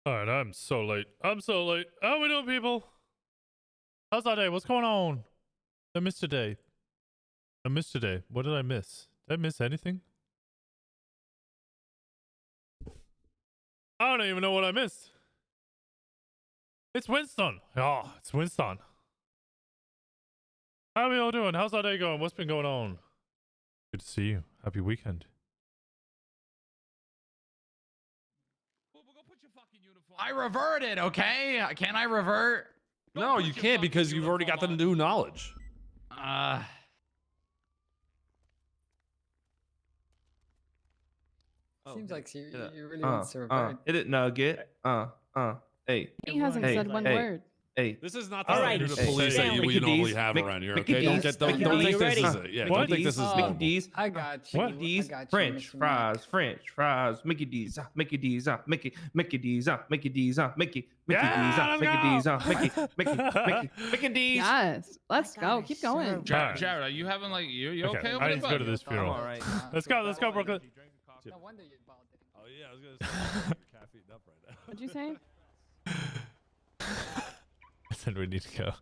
Alright, I'm so late. I'm so late. How we doing, people? How's that day? What's going on? I missed today. I missed today. What did I miss? Did I miss anything? I don't even know what I missed. It's Winston. Oh, it's Winston. How are we all doing? How's that day going? What's been going on? Good to see you. Happy weekend. I reverted, okay? Can I revert? No, you can't because you've already got the new knowledge. Seems like you really want to revert. Hit it, Nugget. Hey. He hasn't said one word. Hey. This is not the All right, standard of police that we normally have around here, okay? Don't think this is it. Yeah, don't think this is normal. Mickey D's. I got you. Mickey D's. I got you, French Mr. fries. French fries. Mickey D's. Mickey D's. Mickey D's. Mickey D's. Mickey D's. Mickey D's. Yes, let's go. Keep going. Jared, are you having like you okay over I there? need to go to this funeral. All right. Let's go, Brooklyn. No wonder you bald it. Oh yeah, I was gonna say caffeine up right now. What'd you say? I said we need to go.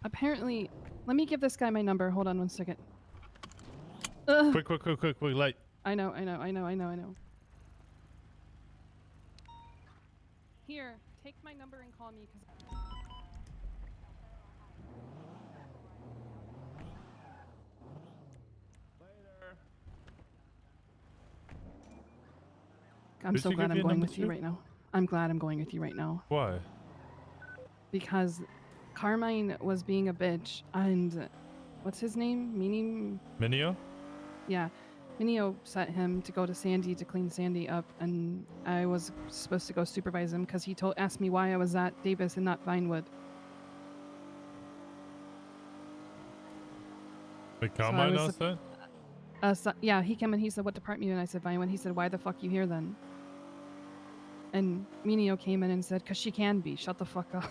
Apparently, let me give this guy my number. Hold on 1 second. Quick, late. I know. Here, take my number and call me. I'm so glad I'm going with you right now. I'm glad I'm going with you right now. Why? Because Carmine was being a bitch, and what's his name? Minio? Yeah. Minio sent him to go to Sandy to clean Sandy up, and I was supposed to go supervise him because he asked me why I was at Davis and not Vinewood. Wait, Carmine knows that? Yeah, he came and he said, "What department?" And I said, "Vinewood." He said, "Why the fuck you here then?" And Minio came in and said, "Cause she can be. Shut the fuck up."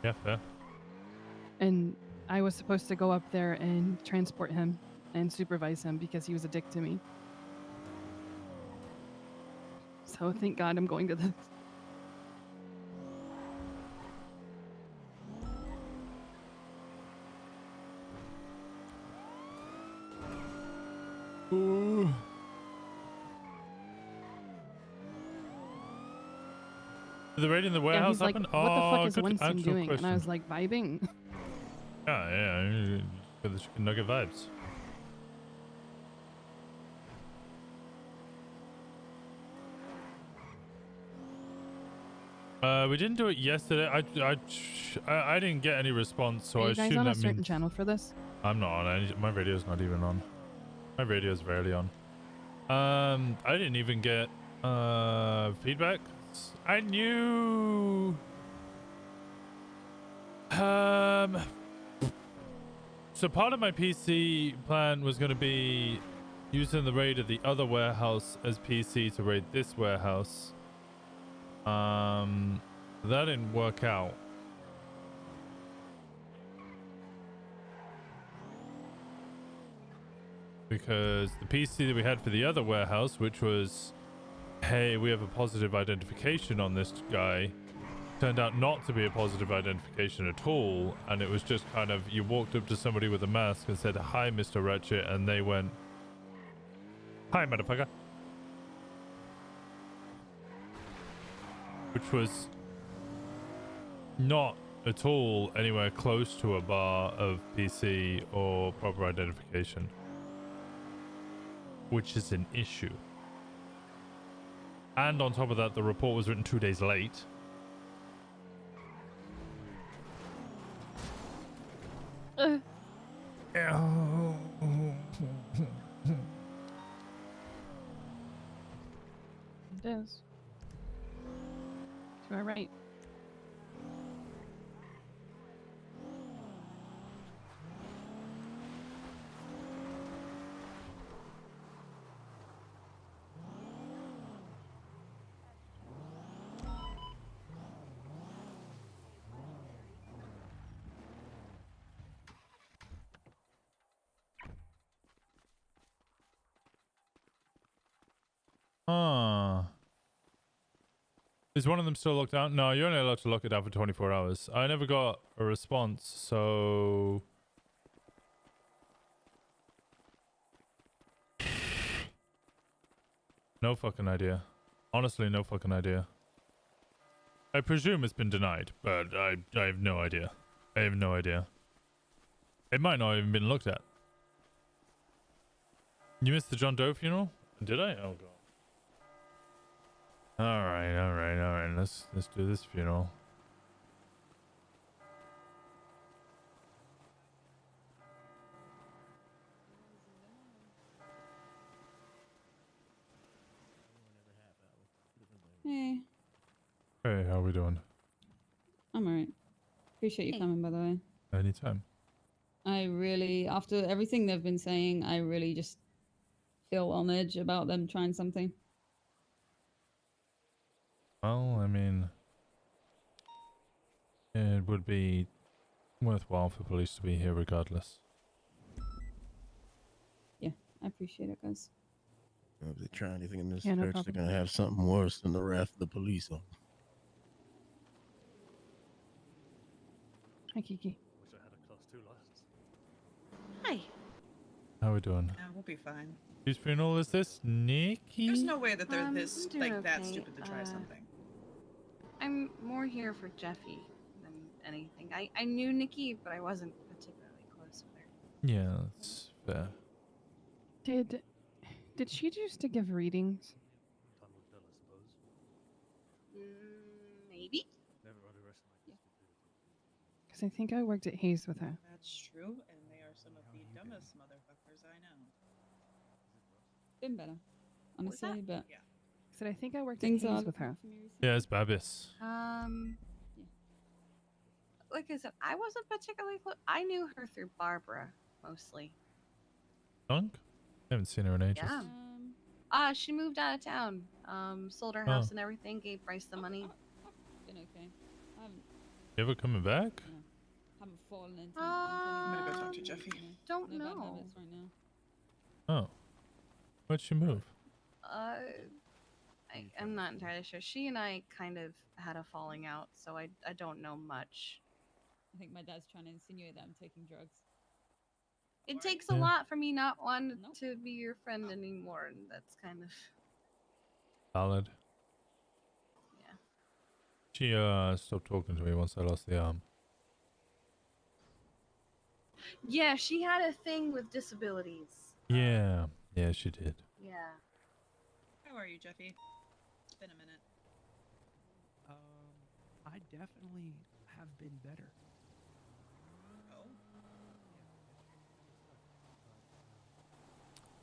Yeah, fair. And I was supposed to go up there and transport him and supervise him because he was a dick to me. So thank God I'm going to this. Ooh. Did the raid in the warehouse he's like, happen? what the fuck is good Winston actual doing? question. And I was like, vibing. Yeah, got the chicken nugget vibes. We didn't do it yesterday. I didn't get any response, so I assume that means... Are you guys on a certain channel for this? I'm not on. My radio's not even on. My radio's rarely on. I didn't even get feedback. I knew. So part of my PC plan was going to be using the raid of the other warehouse as PC to raid this warehouse. That didn't work out. Because the PC that we had for the other warehouse, which was, hey, we have a positive identification on this guy, turned out not to be a positive identification at all. And it was just kind of, you walked up to somebody with a mask and said, "Hi, Mr. Ratchet," and they went, "Hi, motherfucker." Which was not at all anywhere close to a bar of PC or proper identification. Which is an issue. And on top of that, the report was written 2 days late. It is. You are right. Is one of them still locked down? No, you're only allowed to lock it down for 24 hours. I never got a response, so... No fucking idea. Honestly, no fucking idea. I presume it's been denied, but I have no idea. I have no idea. It might not even been looked at. You missed the John Doe funeral? Did I? Oh god. Alright. Let's do this funeral. Hey, Hey, how we doing? I'm alright. Appreciate you coming, by the way. Anytime. I really, after everything they've been saying, I really just feel on edge about them trying something. Well, I mean... It would be worthwhile for police to be here regardless. Yeah, I appreciate it, guys. If they try anything in this Yeah, no church, problem. they're gonna have something worse than the wrath of the police on. Hi, Kiki. Hi. How we doing? We'll be fine. Whose funeral is this? Nikki? There's no way that they're this I'm doing that okay. stupid to try something. I'm more here for Jeffy than anything. I knew Nikki, but I wasn't particularly close with her. Yeah, that's fair. Did she used to give readings? Maybe. Because I think I worked at Hayes with her. That's true, and they are some of the dumbest motherfuckers I know. Been better, What was honestly, that? but Yeah. I said I think I worked things at are Hayes with her. for me recently. Yeah, it's Babis. Like I said, I wasn't particularly close. I knew her through Barbara, mostly. Dunk? Haven't seen her in ages. Yeah. She moved out of town. Sold her house and everything. Gave Bryce the money. Been okay. I haven't, You ever coming back? haven't fallen into. I'm gonna go talk to Jeffy. Don't no bad know. habits right now. Oh. Where'd she move? I'm not entirely sure. She and I kind of had a falling out, so I don't know much. I think my dad's trying to insinuate that I'm taking drugs. It takes a Yeah. lot for me not wanting Nope. to be your friend anymore, and that's kind of Solid. yeah. She stopped talking to me once I lost the arm. Yeah, she had a thing with disabilities. Yeah. Yeah, she did. Yeah. How are you, Jeffy? It's been a minute. I definitely have been better. Oh.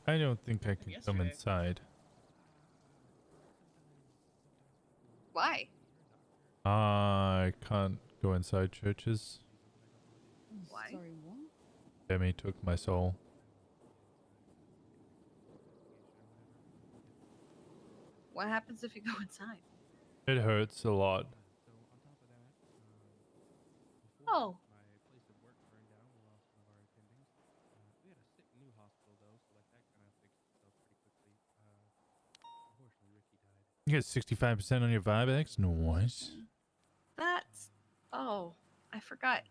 I don't think I can come Yesterday. inside. Why? I can't go inside churches. Why? Sorry, what? Demi took my soul. What happens if you go inside? It hurts a lot. Oh. You get 65% on your Vibex? Nice. That's. Oh, I forgot.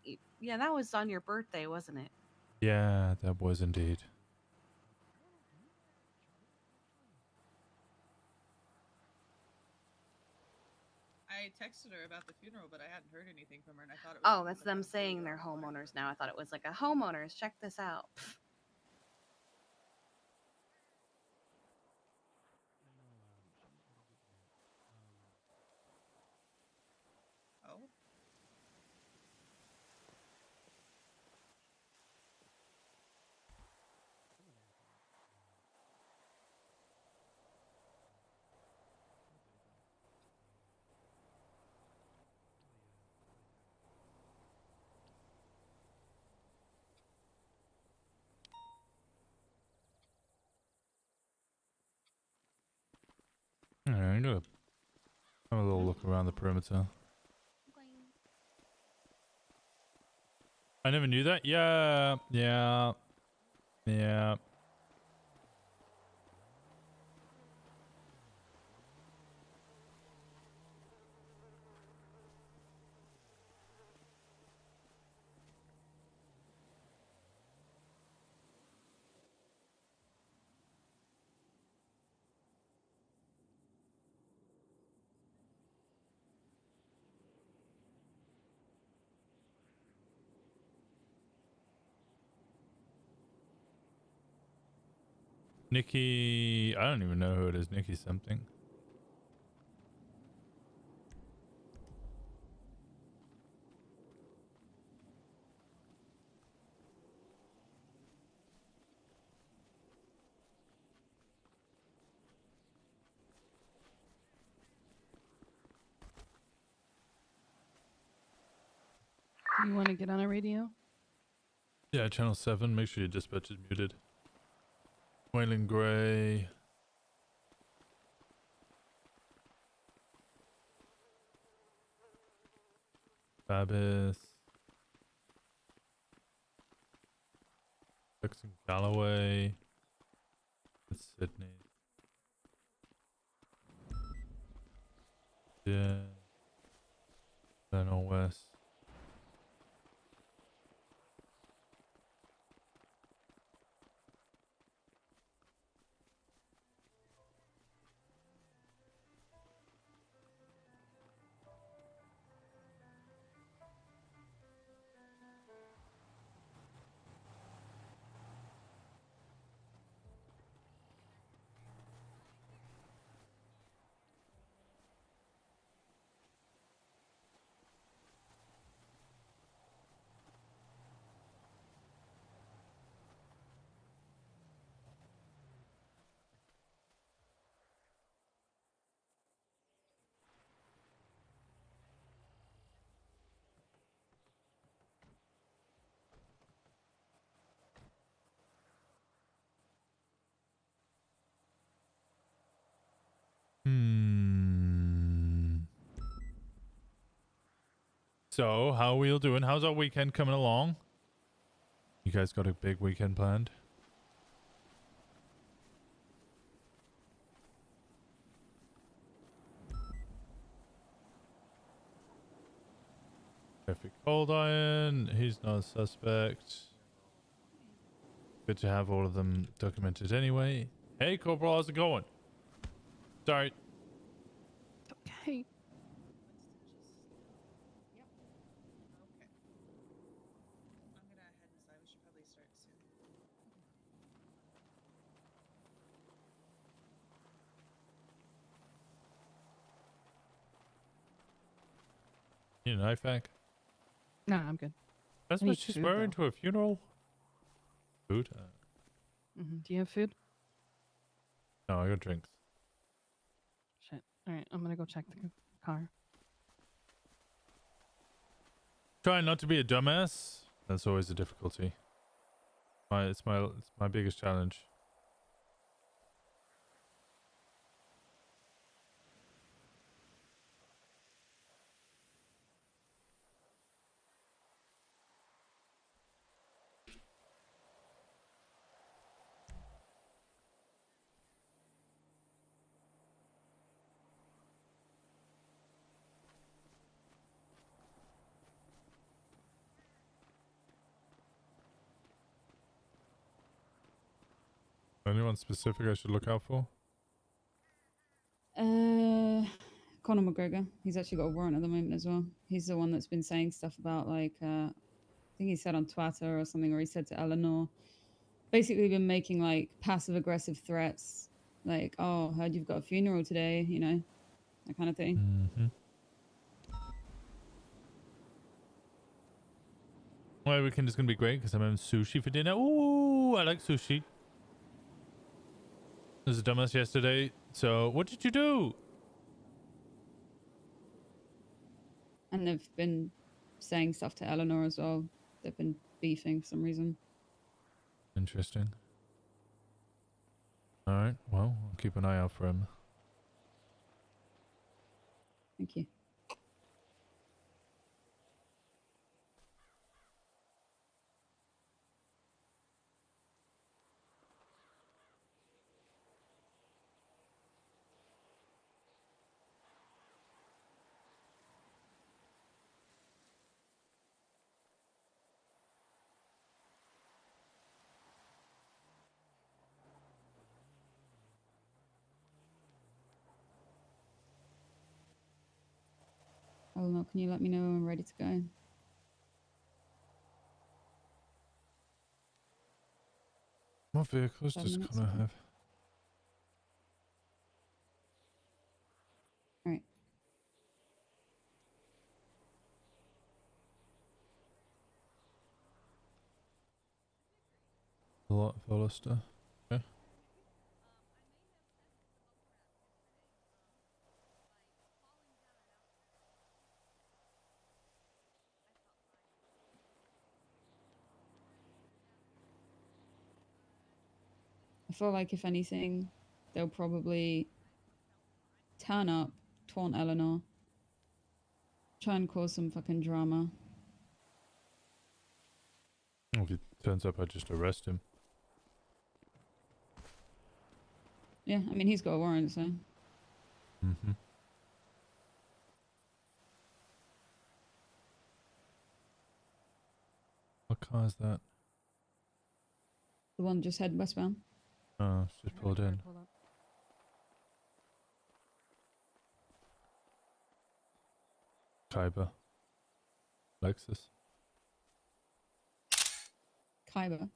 Yeah, that was on your birthday, wasn't it? Yeah, that was indeed. I texted her about the funeral, but I hadn't heard anything from her, and I thought it was. Oh, that's them saying they're homeowners now. I thought it was like a homeowners. Check this out. Oh. Alright, I'm gonna have a little look around the perimeter. I never knew that. Yeah. Nikki, I don't even know who it is. Nikki something. Do you want to get on a radio? Yeah, channel 7. Make sure your dispatch is muted. Waylon Gray. Babis. Jackson Galloway. It's Sydney. Yeah. Then West. So, how are we all doing? How's our weekend coming along? You guys got a big weekend planned? Perfect Cold Iron. He's not a suspect. Good to have all of them documented anyway. Hey, Corporal, how's it going? Sorry. Okay. Okay. I'm gonna head inside. We should probably start soon. Need a knife back? Nah, I'm good. That's I what need she's food, wearing though. to a funeral? Food? Do you have food? No, I got drinks. Shit. All right, I'm gonna go check the car. Trying not to be a dumbass. That's always a difficulty. It's my biggest challenge. Anyone specific I should look out for? Conor McGregor. He's actually got a warrant at the moment as well. He's the one that's been saying stuff about like I think he said on Twitter or something, or he said to Eleanor, basically been making like passive aggressive threats, like, "Oh, heard you've got a funeral today," you know, that kind of thing. Mm-hmm. My weekend is gonna be great because I'm having sushi for dinner. Ooh, I like sushi. I was a dumbass yesterday. So, what did you do? And they've been saying stuff to Eleanor as well. They've been beefing for some reason. Interesting. All right. Well, I'll keep an eye out for him. Thank you. Eleanor, can you let me know when I'm ready to go? What vehicles 5 does minutes, Connor okay. have? Veluster. Okay. I feel like if anything, they'll probably turn up, taunt Eleanor, try and cause some fucking drama. If he turns up, I just arrest him. Yeah, I mean, he's got a warrant, so. Mm-hmm. What car is that? The one just head westbound. Oh, it's just pulled in. Pull up. Kyber. Lexus. Kyber.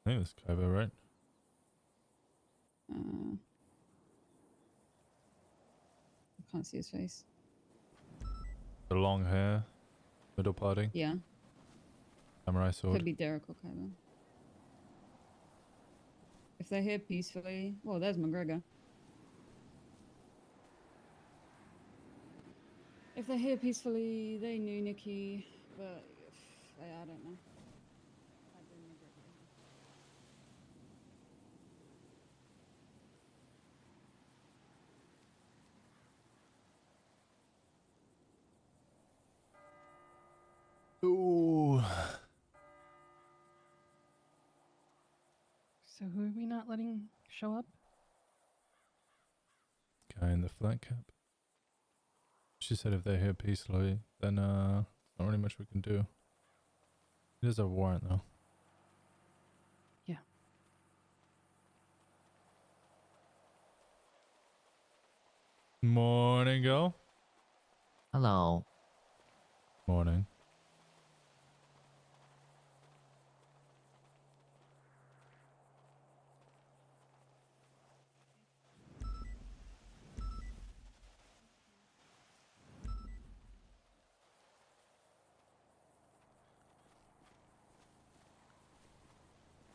I think it's Kyber, right? I can't see his face. The long hair. Middle parting. Yeah. Samurai sword. Could be Derek or Kyber. If they're here peacefully... Well, there's McGregor. If they're here peacefully, they knew Nikki, but I don't know. Ooh. So who are we not letting show up? Guy in the flat cap. She said if they're here peacefully, then not really much we can do. It is a warrant though. Yeah. Morning, girl. Hello. Morning.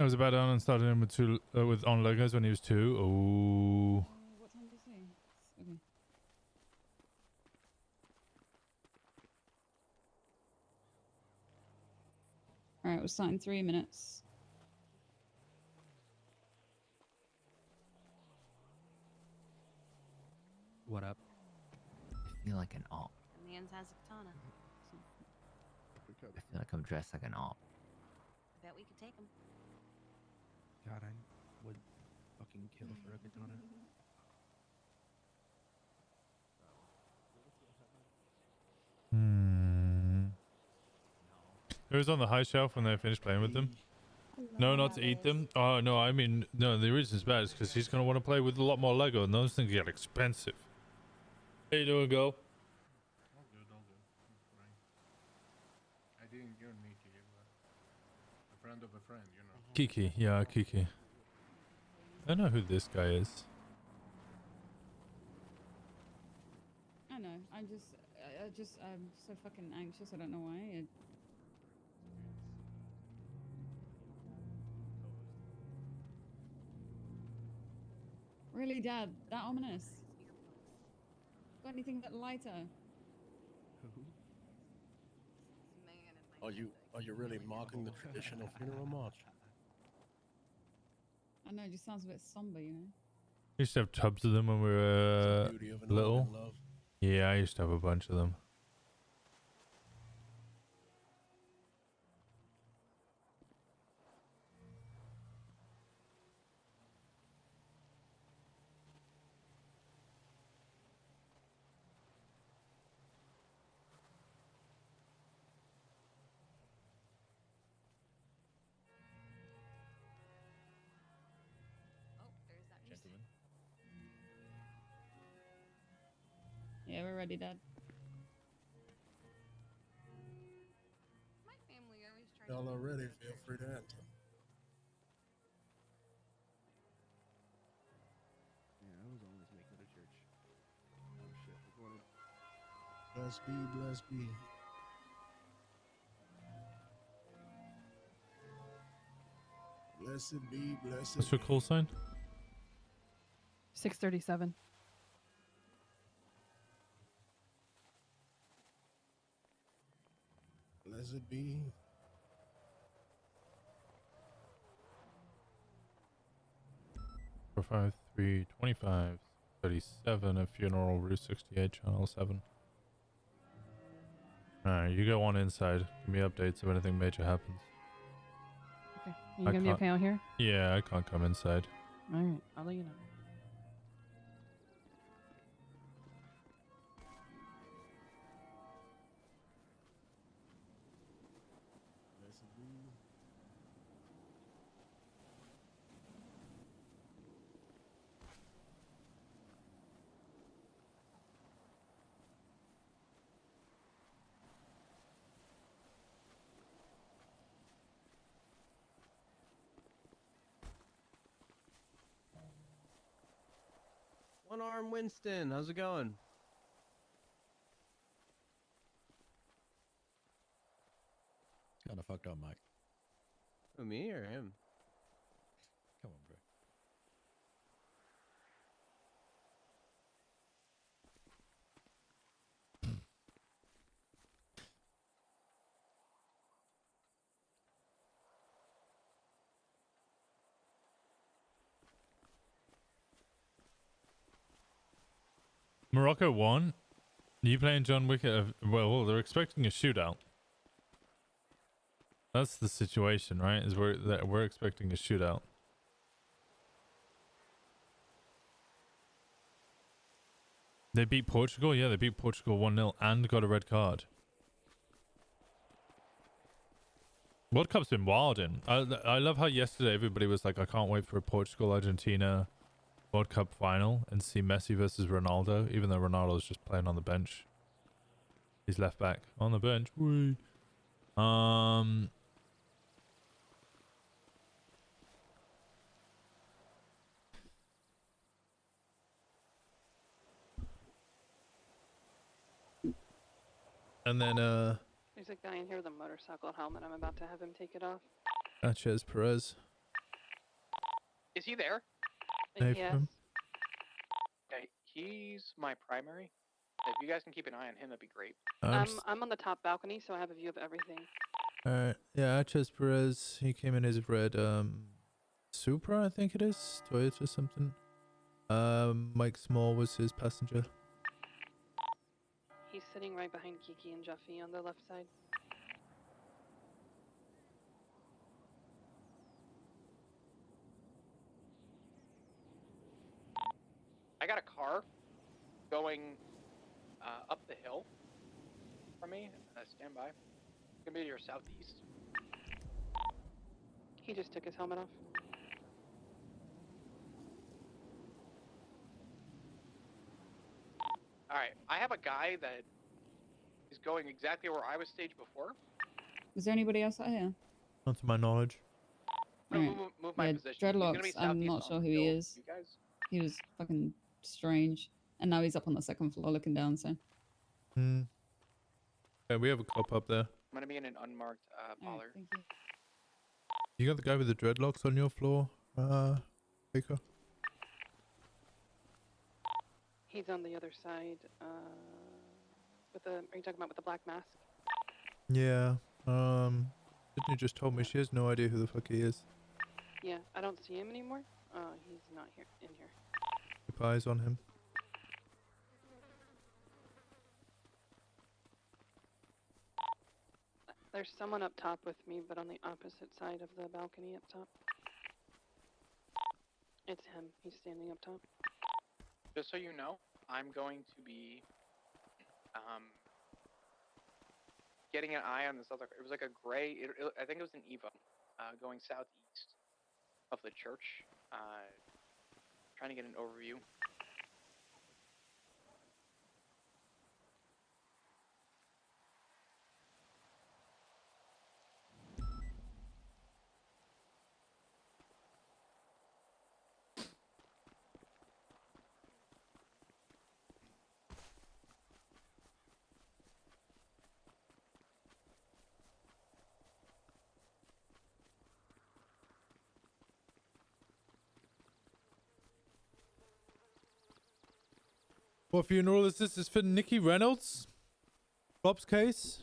I was about on and started him with with on Legos when he was 2. Oh. What time did you say? Okay. Alright, we'll start in 3 minutes. What up? I feel like an op. The man's has a katana. I feel like I'm dressed like an op. I bet we could take him. God, I would fucking kill for a katana. It was on the high shelf when they finished playing with them. No, not to eat them. Oh, no, I mean, no, the reason it's bad is because he's going to want to play with a lot more Lego, and those things get expensive. How you doing, girl? All good, all good. Right. I didn't give Nikki, but a friend of a friend, you know. Kiki, yeah, Kiki. I don't know who this guy is. I know. I'm so fucking anxious. I don't know why. Really, Dad? That ominous? Got anything that lighter? Are you really mocking the traditional funeral march? I know, it just sounds a bit somber, you know? We used to have tubs of them when we were little. Yeah, I used to have a bunch of them. Yeah, we're ready, Dad. My family always tries Y'all are ready. Feel free to enter. Yeah, I was always making it to church. Oh shit, we're going in. Blessed be, blessed be. Blessed be, blessed What's your be. call sign? 637. Blessed be. 45325 37 at Funeral Route 68 Channel 7. Alright, you go on inside. Give me updates if anything major happens. Okay. Are you gonna be okay out here? Yeah, I can't come inside. Alright, I'll let you know. Blessed be. One arm Winston, how's it going? Kind of fucked up, Mike. Who, me or him? Come on, bro. Morocco won. You playing John Wick? Well, they're expecting a shootout. That's the situation, right? Is we're expecting a shootout. They beat Portugal? Yeah, they beat Portugal 1-0 and got a red card. World Cup's been wild in. I love how yesterday everybody was like, I can't wait for a Portugal-Argentina World Cup final and see Messi versus Ronaldo, even though Ronaldo's just playing on the bench. He's left back on the bench. Whee. And then There's a guy in here with a motorcycle helmet. I'm about to have him take it off. Sanchez Perez. Is he there? Hey, Yes. from? Okay, he's my primary. If you guys can keep an eye on him, that'd be great. I'm on the top balcony, so I have a view of everything. Alright, yeah, Sanchez Perez. He came in his red Supra, I think it is. Toyota something. Mike Small was his passenger. He's sitting right behind Kiki and Jeffy on the left side. I got a car going up the hill from me. Stand by. It's gonna be to your southeast. He just took his helmet off. All right, I have a guy that is going exactly where I was staged before. Is there anybody else out here? Not to my knowledge. Alright. Move my Yeah, position. He's gonna be Dreadlocks, I'm southeast not on sure the who he hill. is. You guys? He was fucking strange. And now he's up on the second floor looking down, so. Hmm. Yeah, we have a cop up there. I'm gonna be in an unmarked bollard. Thank you. You got the guy with the dreadlocks on your floor, Baker? He's on the other side. With the. Are you talking about with the black mask? Yeah. Sydney just told me she has no idea who the fuck he is. Yeah, I don't see him anymore. He's not here. In here. Keep eyes on him. There's someone up top with me, but on the opposite side of the balcony up top. It's him. He's standing up top. Just so you know, I'm going to be getting an eye on this other. It was like a gray. I think it was an Evo, going southeast of the church. Trying to get an overview. What funeral is this? Is for Nikki Reynolds? Bob's case?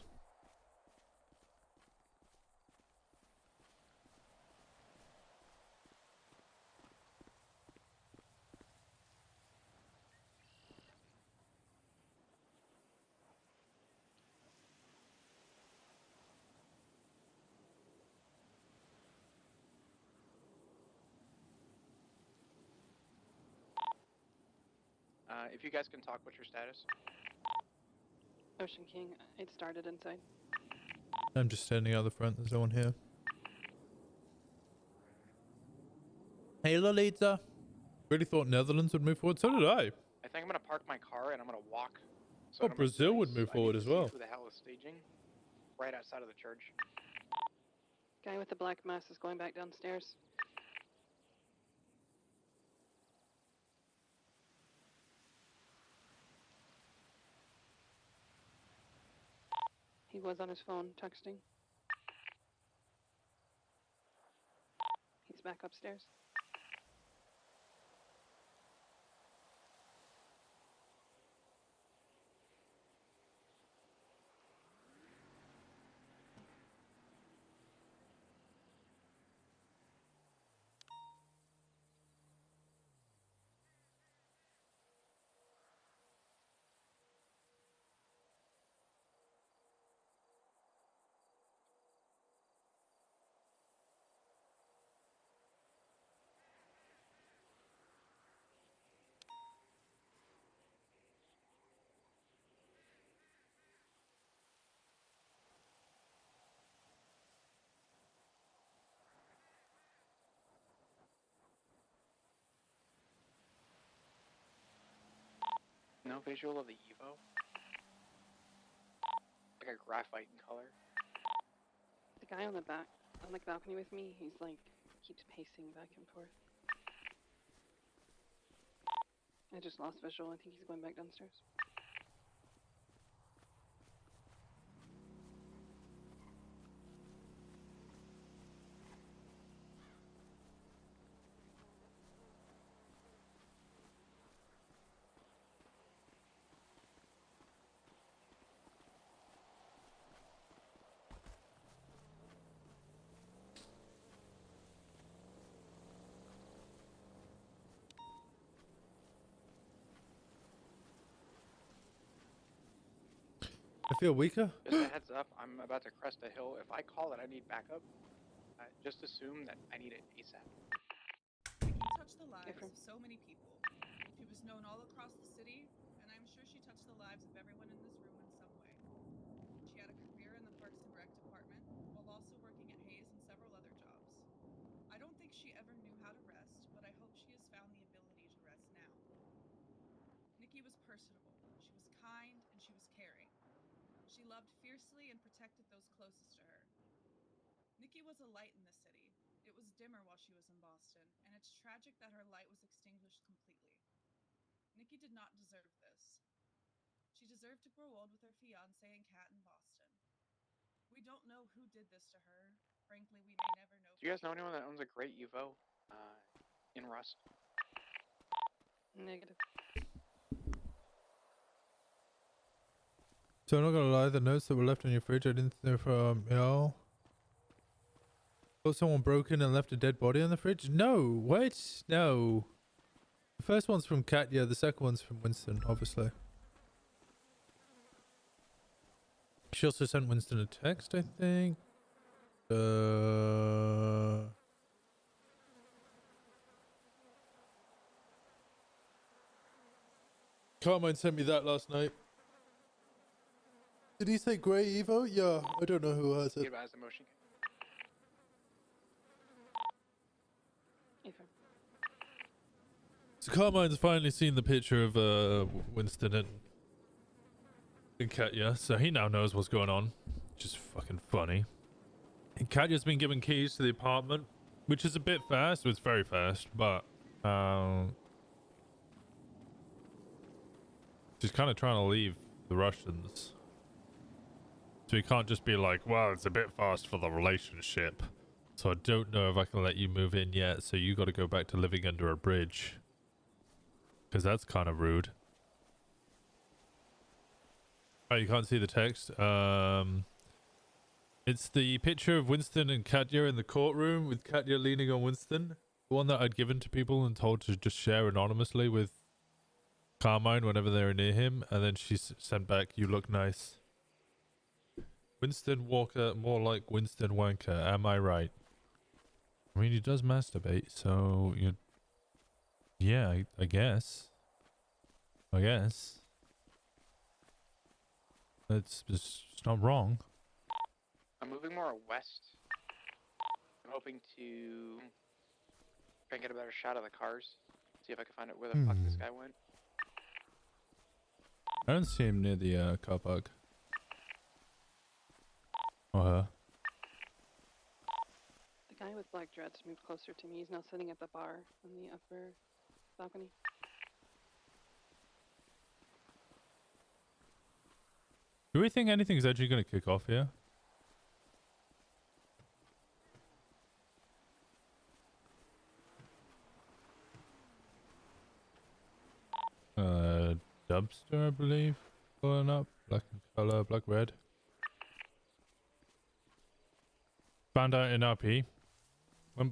If you guys can talk, what's your status? Ocean King, it started inside. I'm just standing out the front. There's no one here. Hey, Lolita. Really thought Netherlands would move forward. So did I. I think I'm gonna park my car and I'm gonna walk. So Oh, Brazil would move forward as well. Who the hell is staging? Right outside of the church. Guy with the black mask is going back downstairs. He was on his phone, texting. He's back upstairs. No visual of the Evo? Like a graphite in color. The guy on the balcony with me, he's like, keeps pacing back and forth. I just lost visual. I think he's going back downstairs. I feel weaker. Just a heads up, I'm about to crest a hill. If I call it I need backup, just assume that I need it ASAP. He touched the lives of so many people. She was known all across the city, and I'm sure she touched the lives of everyone in this room in some way. She had a career in the Parks and Rec department, while also working at Hayes and several other jobs. I don't think she ever knew how to rest, but I hope she has found the ability to rest now. Nikki was personable, she was kind, and she was caring. She loved fiercely and protected those closest to her. Nikki was a light in the city. It was dimmer while she was in Boston, and it's tragic that her light was extinguished completely. Nikki did not deserve this. She deserved to grow old with her fiancé and cat in Boston. We don't know who did this to her. Frankly, we may never know. Do you guys know anyone that owns a great Evo in Rust? Negative. So I'm not gonna lie, the notes that were left on your fridge, I didn't think they were from y'all. Oh, someone broke in and left a dead body on the fridge? No, what? No. The first one's from Katya, the second one's from Winston, obviously. She also sent Winston a text, I think. Carmine sent me that last night. Did he say Grey Evo? Yeah, I don't know who has it. Advise the motion. So Carmine's finally seen the picture of Winston and Katya, so he now knows what's going on. Just fucking funny. And Katya's been given keys to the apartment, which is a bit fast. It's very fast, but she's kind of trying to leave the Russians. So you can't just be like, well, it's a bit fast for the relationship. So I don't know if I can let you move in yet. So you got to go back to living under a bridge. Because that's kind of rude. Oh, you can't see the text. It's the picture of Winston and Katya in the courtroom with Katya leaning on Winston. The one that I'd given to people and told to just share anonymously with Carmine whenever they were near him. And then she sent back, "You look nice." Winston Walker, more like Winston Wanker. Am I right? I mean, he does masturbate, so you. Yeah, I guess. I guess. It's not wrong. I'm moving more west. I'm hoping to try and get a better shot of the cars. See if I can find out where the fuck this guy went. I don't see him near the car park. Or her. The guy with black dreads moved closer to me. He's now sitting at the bar on the upper balcony. Do we think anything's actually going to kick off here? Dumpster, I believe, pulling up, black color, black red. Found out in RP.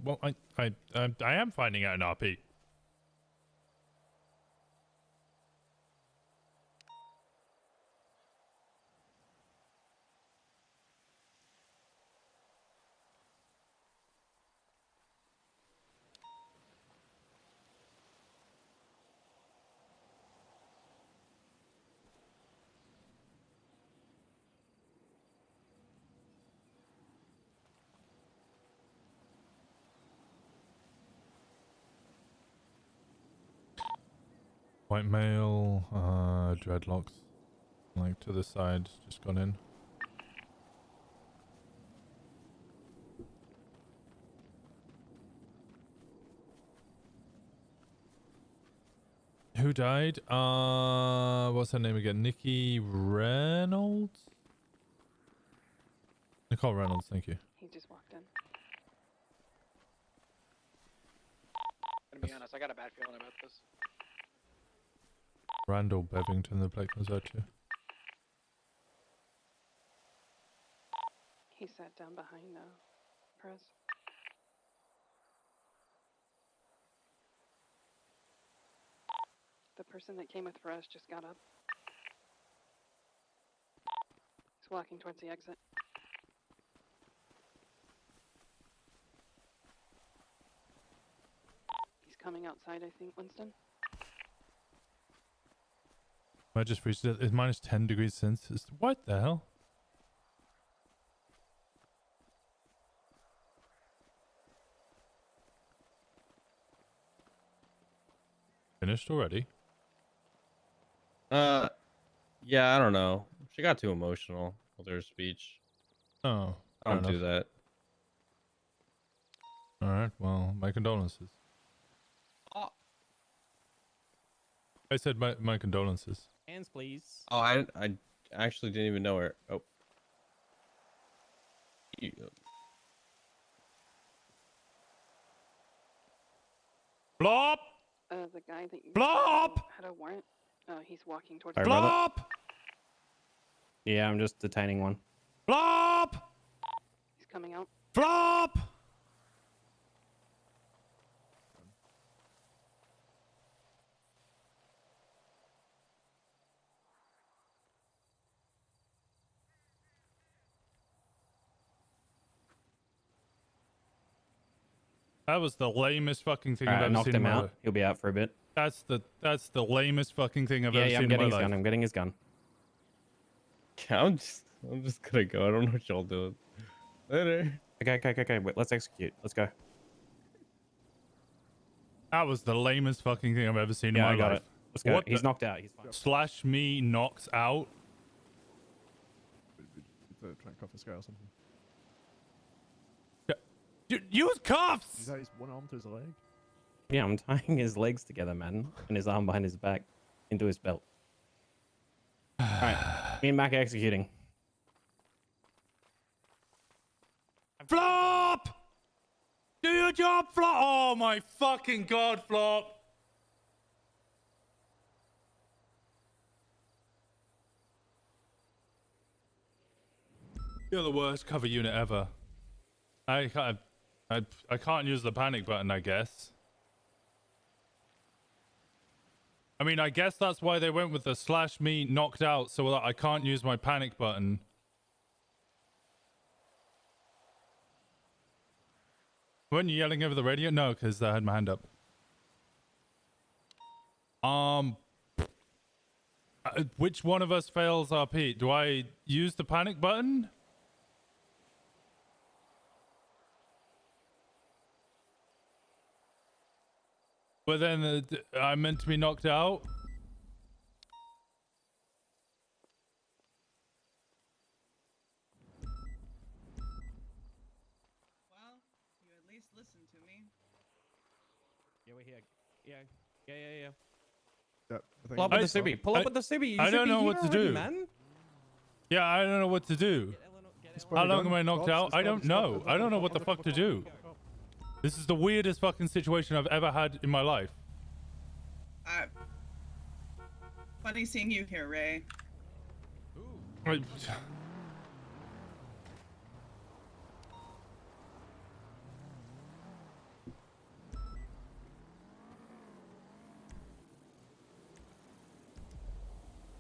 Well, I am finding out in RP. White male, dreadlocks, like to the side, just gone in. Who died? What's her name again? Nikki Reynolds? Nicole Reynolds, thank you. He just walked in. Gonna be honest, I got a bad feeling about this. Randall Bevington, the plate comes out to. He sat down behind Perez. The person that came with Perez just got up. He's walking towards the exit. He's coming outside, I think, Winston. I just reached it. It's minus 10 degrees Celsius. What the hell? Finished already? Yeah, I don't know. She got too emotional with her speech. Oh, I don't do that. All right. Well, my condolences. Oh. I said my condolences. Hands, please. Oh, I actually didn't even know her. Oh. Blop! The guy that you Blop! had a warrant. He's walking towards. Sorry, Blop! Yeah, I'm just detaining one. Blop! He's coming out. Flop! That was the lamest fucking thing I've ever knocked seen in him my out. life. He'll be out for a bit. That's the lamest fucking thing I've ever Yeah, seen I'm getting in his my life. gun. I'm getting his gun. Yeah, I'm just gonna go. I don't know what y'all doing. Later. Okay. Wait, let's execute. Let's go. That was the lamest fucking thing I've ever seen in my I life. got it. Let's go. What He's the- knocked out. He's fine. Slash me knocks out. Try and cuff this guy or something. Use cuffs! Is that his one arm to his leg? Yeah, I'm tying his legs together, man, and his arm behind his back into his belt. All right, me and Mac are executing. Flop! Do your job, Flop! Oh my fucking god, Flop! You're the worst cover unit ever. I can't use the panic button, I guess. I mean, I guess that's why they went with the /me knocked out, so that I can't use my panic button. Weren't you yelling over the radio? No, because I had my hand up. Which one of us fails RP? Do I use the panic button? But then I'm meant to be knocked out? Well, you at least listen to me. Yeah, we're here. Yeah. Pull up with the Subi. Pull up with the Subi. I don't know what to do. Man. Yeah, I don't know what to do. How long am I knocked out? I don't know. I don't know what the fuck to do. This is the weirdest fucking situation I've ever had in my life. Funny seeing you here, Ray.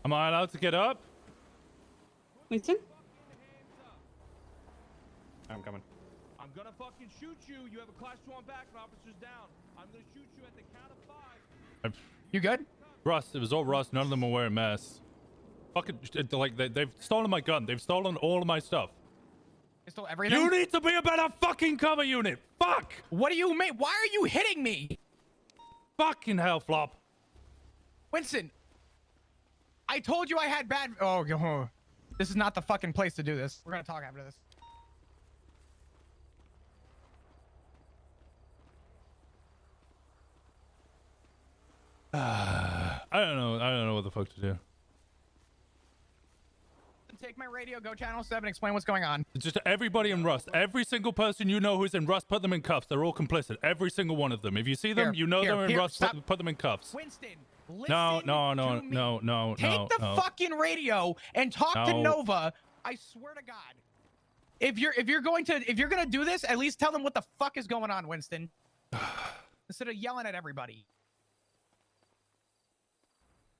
Am I allowed to get up? Winston? I'm coming. I'm gonna fucking shoot you. You have a class 2 on back and officers down. I'm gonna shoot you at the count of 5. You good? Rust. It was all Rust. None of them were wearing masks. Fucking, like, they've stolen my gun. They've stolen all of my stuff. They stole everything? You need to be a better fucking cover unit. Fuck! What do you mean? Why are you hitting me? Fucking hell, Flop. Winston, I told you I had bad... Oh, this is not the fucking place to do this. We're gonna talk after this. I don't know what the fuck to do. Take my radio, go channel 7, explain what's going on. It's just everybody in Rust. Every single person you know who's in Rust, put them in cuffs. They're all complicit. Every single one of them. If you see them, you know they're in Rust, put them in cuffs. Winston, No. Take the fucking radio and talk to Nova. I swear to God. If you're gonna do this, at least tell them what the fuck is going on, Winston. Instead of yelling at everybody.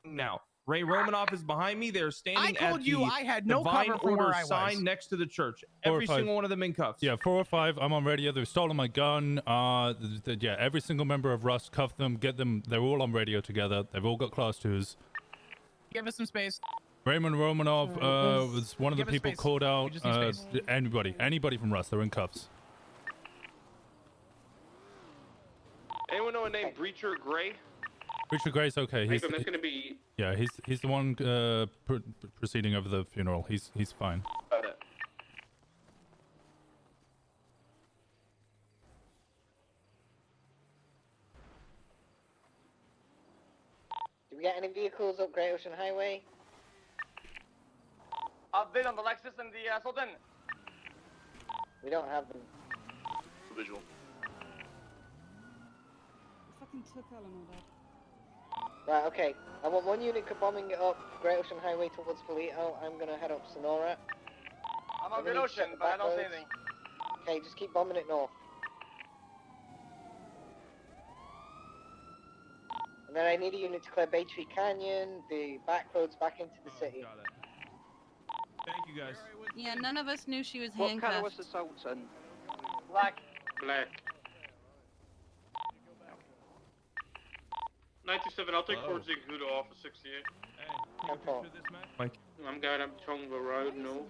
Now, Ray Romanoff is behind me. They're standing I told at you the I had no Divine cover from Order where I was. sign next to the church. 4 or Every 5. single one of them in cuffs. Yeah, 4 or 5. I'm on radio. They've stolen my gun. Yeah, every single member of Rust, cuff them, get them. They're all on radio together. They've all got class 2s. Give us some space. Raymond Romanov was one of the people called out. Anybody from Rust, they're in cuffs. Anyone know a name Breacher Gray? Richard Gray's okay. That's gonna be. Yeah, he's the one proceeding over the funeral. He's fine. Got it. Do we get any vehicles up Great Ocean Highway? I've been on the Lexus and the Sultan. We don't have them. Visual. Fucking took Eleanor there. Right, okay. I want one unit bombing it up Great Ocean Highway towards Polito. I'm gonna head up Sonora. I'm on Great Ocean, but I don't see anything. Okay, just keep bombing it north. And then I need a unit to clear Bay Tree Canyon, the back roads back into the city. Got it. Thank you guys. Yeah, none of us knew she was What handcuffed. color was the Sultan? Black. Black. 97, I'll take towards the Guda off of 68. Mike. I'm going up Tonga Road north.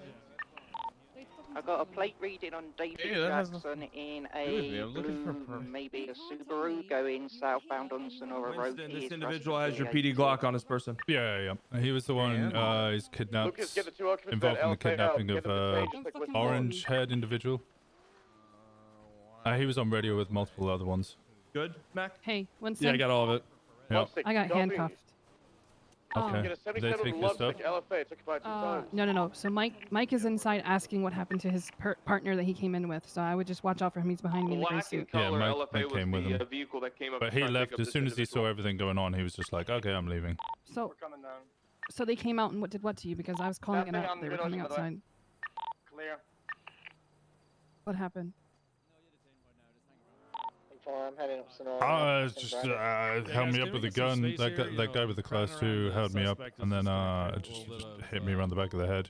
I got a plate reading on David Jackson in a blue, maybe a Subaru going southbound on Sonora Road. Winston, this individual has your PD Glock on his person. Yeah. He was the one he's kidnapped, Lucas, get the 2 occupants involved in the that LFA kidnapping of orange-haired individual. He was on radio with multiple other ones. Good, Mac? Hey, Winston. Yeah, I got all of it. Yeah. I got handcuffed. Okay. Did they take your stuff? No. So Mike is inside asking what happened to his partner that he came in with. So I would just watch out for him. He's behind me in the gray suit. Yeah, Mike came with him. But he left as soon as he saw everything going on. He was just like, okay, I'm leaving. So they came out and did what to you? Because I was calling it out. They were coming outside. Clear. What happened? I'm heading up Sonora. It's just held me up with a gun. That guy with the class 2 held me up, and then just hit me around the back of the head.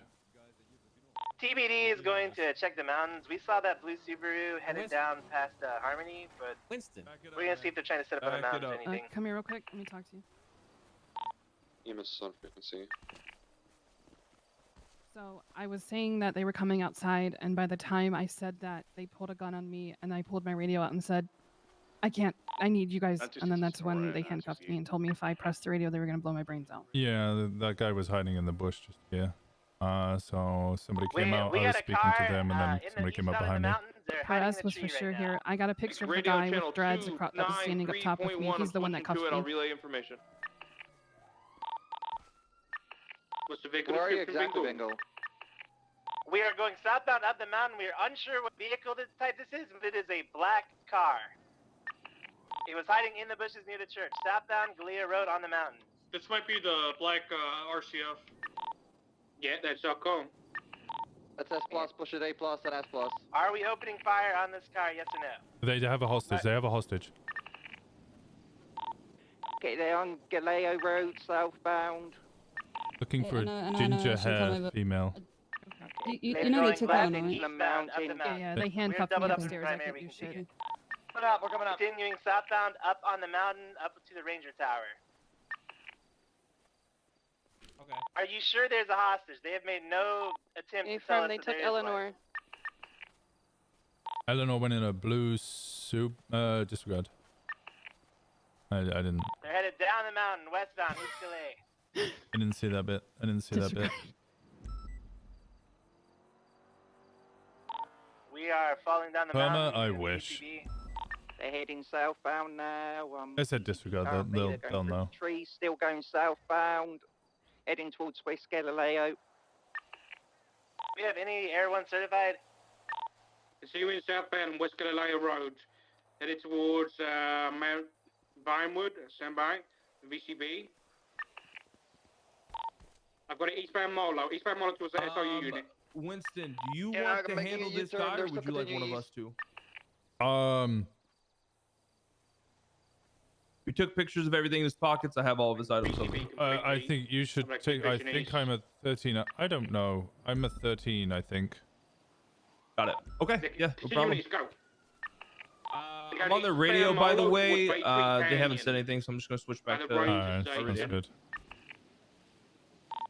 TBD is going to check the mountains. We saw that blue Subaru headed down past Harmony, but Winston, we're gonna see if they're trying to set up on the mountains or anything. Come here real quick. Let me talk to you. EMS on frequency. So I was saying that they were coming outside, and by the time I said that, they pulled a gun on me, and I pulled my radio out and said, I can't, I need you guys. And then that's when they handcuffed me and told me if I pressed the radio, they were going to blow my brains out. Yeah, that guy was hiding in the bush just here. So somebody came out, I was speaking to them, and then somebody came up behind me. Perez was for sure here. I got a picture of the guy with dreads that was standing up top with me. He's the one that cuffed I'll me. relay information. Where are you exactly, Bingo? We are going southbound up the mountain. We are unsure what vehicle this type this is, but it is a black car. It was hiding in the bushes near the church. Southbound Galea Road on the mountain. This might be the black RCF. Yeah, that's our call. That's S+, push it A+, and S+. Are we opening fire on this car, yes or no? They have a hostage. They have a hostage. Okay, they're on Galeo Road, southbound. Looking for a ginger hair female. You know they took out, right? Yeah, they handcuffed me upstairs. I think you should. We're coming up. Continuing southbound up on the mountain, up to the Ranger Tower. Okay. Are you sure there's a hostage? They have made no attempt to tell us they that took there is Eleanor. one. Eleanor went in a blue soup. Disregard. I didn't. They're headed down the mountain, westbound, East Galea. I didn't see that bit. I didn't see that bit. We are falling down the Perma, mountain. I wish. They're heading southbound now. I said disregard. They'll know. Trees still going southbound, heading towards West Galileo. We have any Air 1 certified? Continuing southbound West Galileo Road, headed towards Mount Vinewood. Stand by. VCB. I've got an eastbound Molo. Eastbound Molo towards the SOU unit. Winston, do you want to handle this guy, or would you like one of us to? We took pictures of everything in his pockets. I have all of his items. I think you should take. I think I'm a 13. I don't know. I'm a 13. I think. Got it. Okay. Yeah. No problem. Go. I'm on the radio, by the way. They haven't said anything, so I'm just gonna switch back to. Alright, sounds good.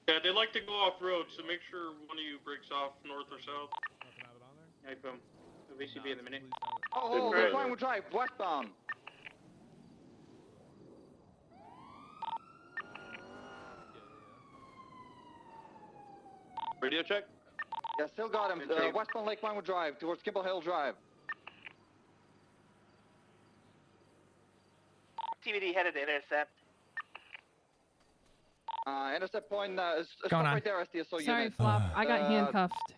Yeah, they like to go off road, so make sure one of you breaks off north or south. Hey, boom. VCB in a minute. Oh, we're fine, we'll drive westbound. Radio check? Yeah, still got him. Westbound Lake Vinewood Drive, towards Kimball Hill Drive. TBD headed to intercept. Intercept point is Going on. right there, SDSO Sorry, unit. Flop. I got handcuffed.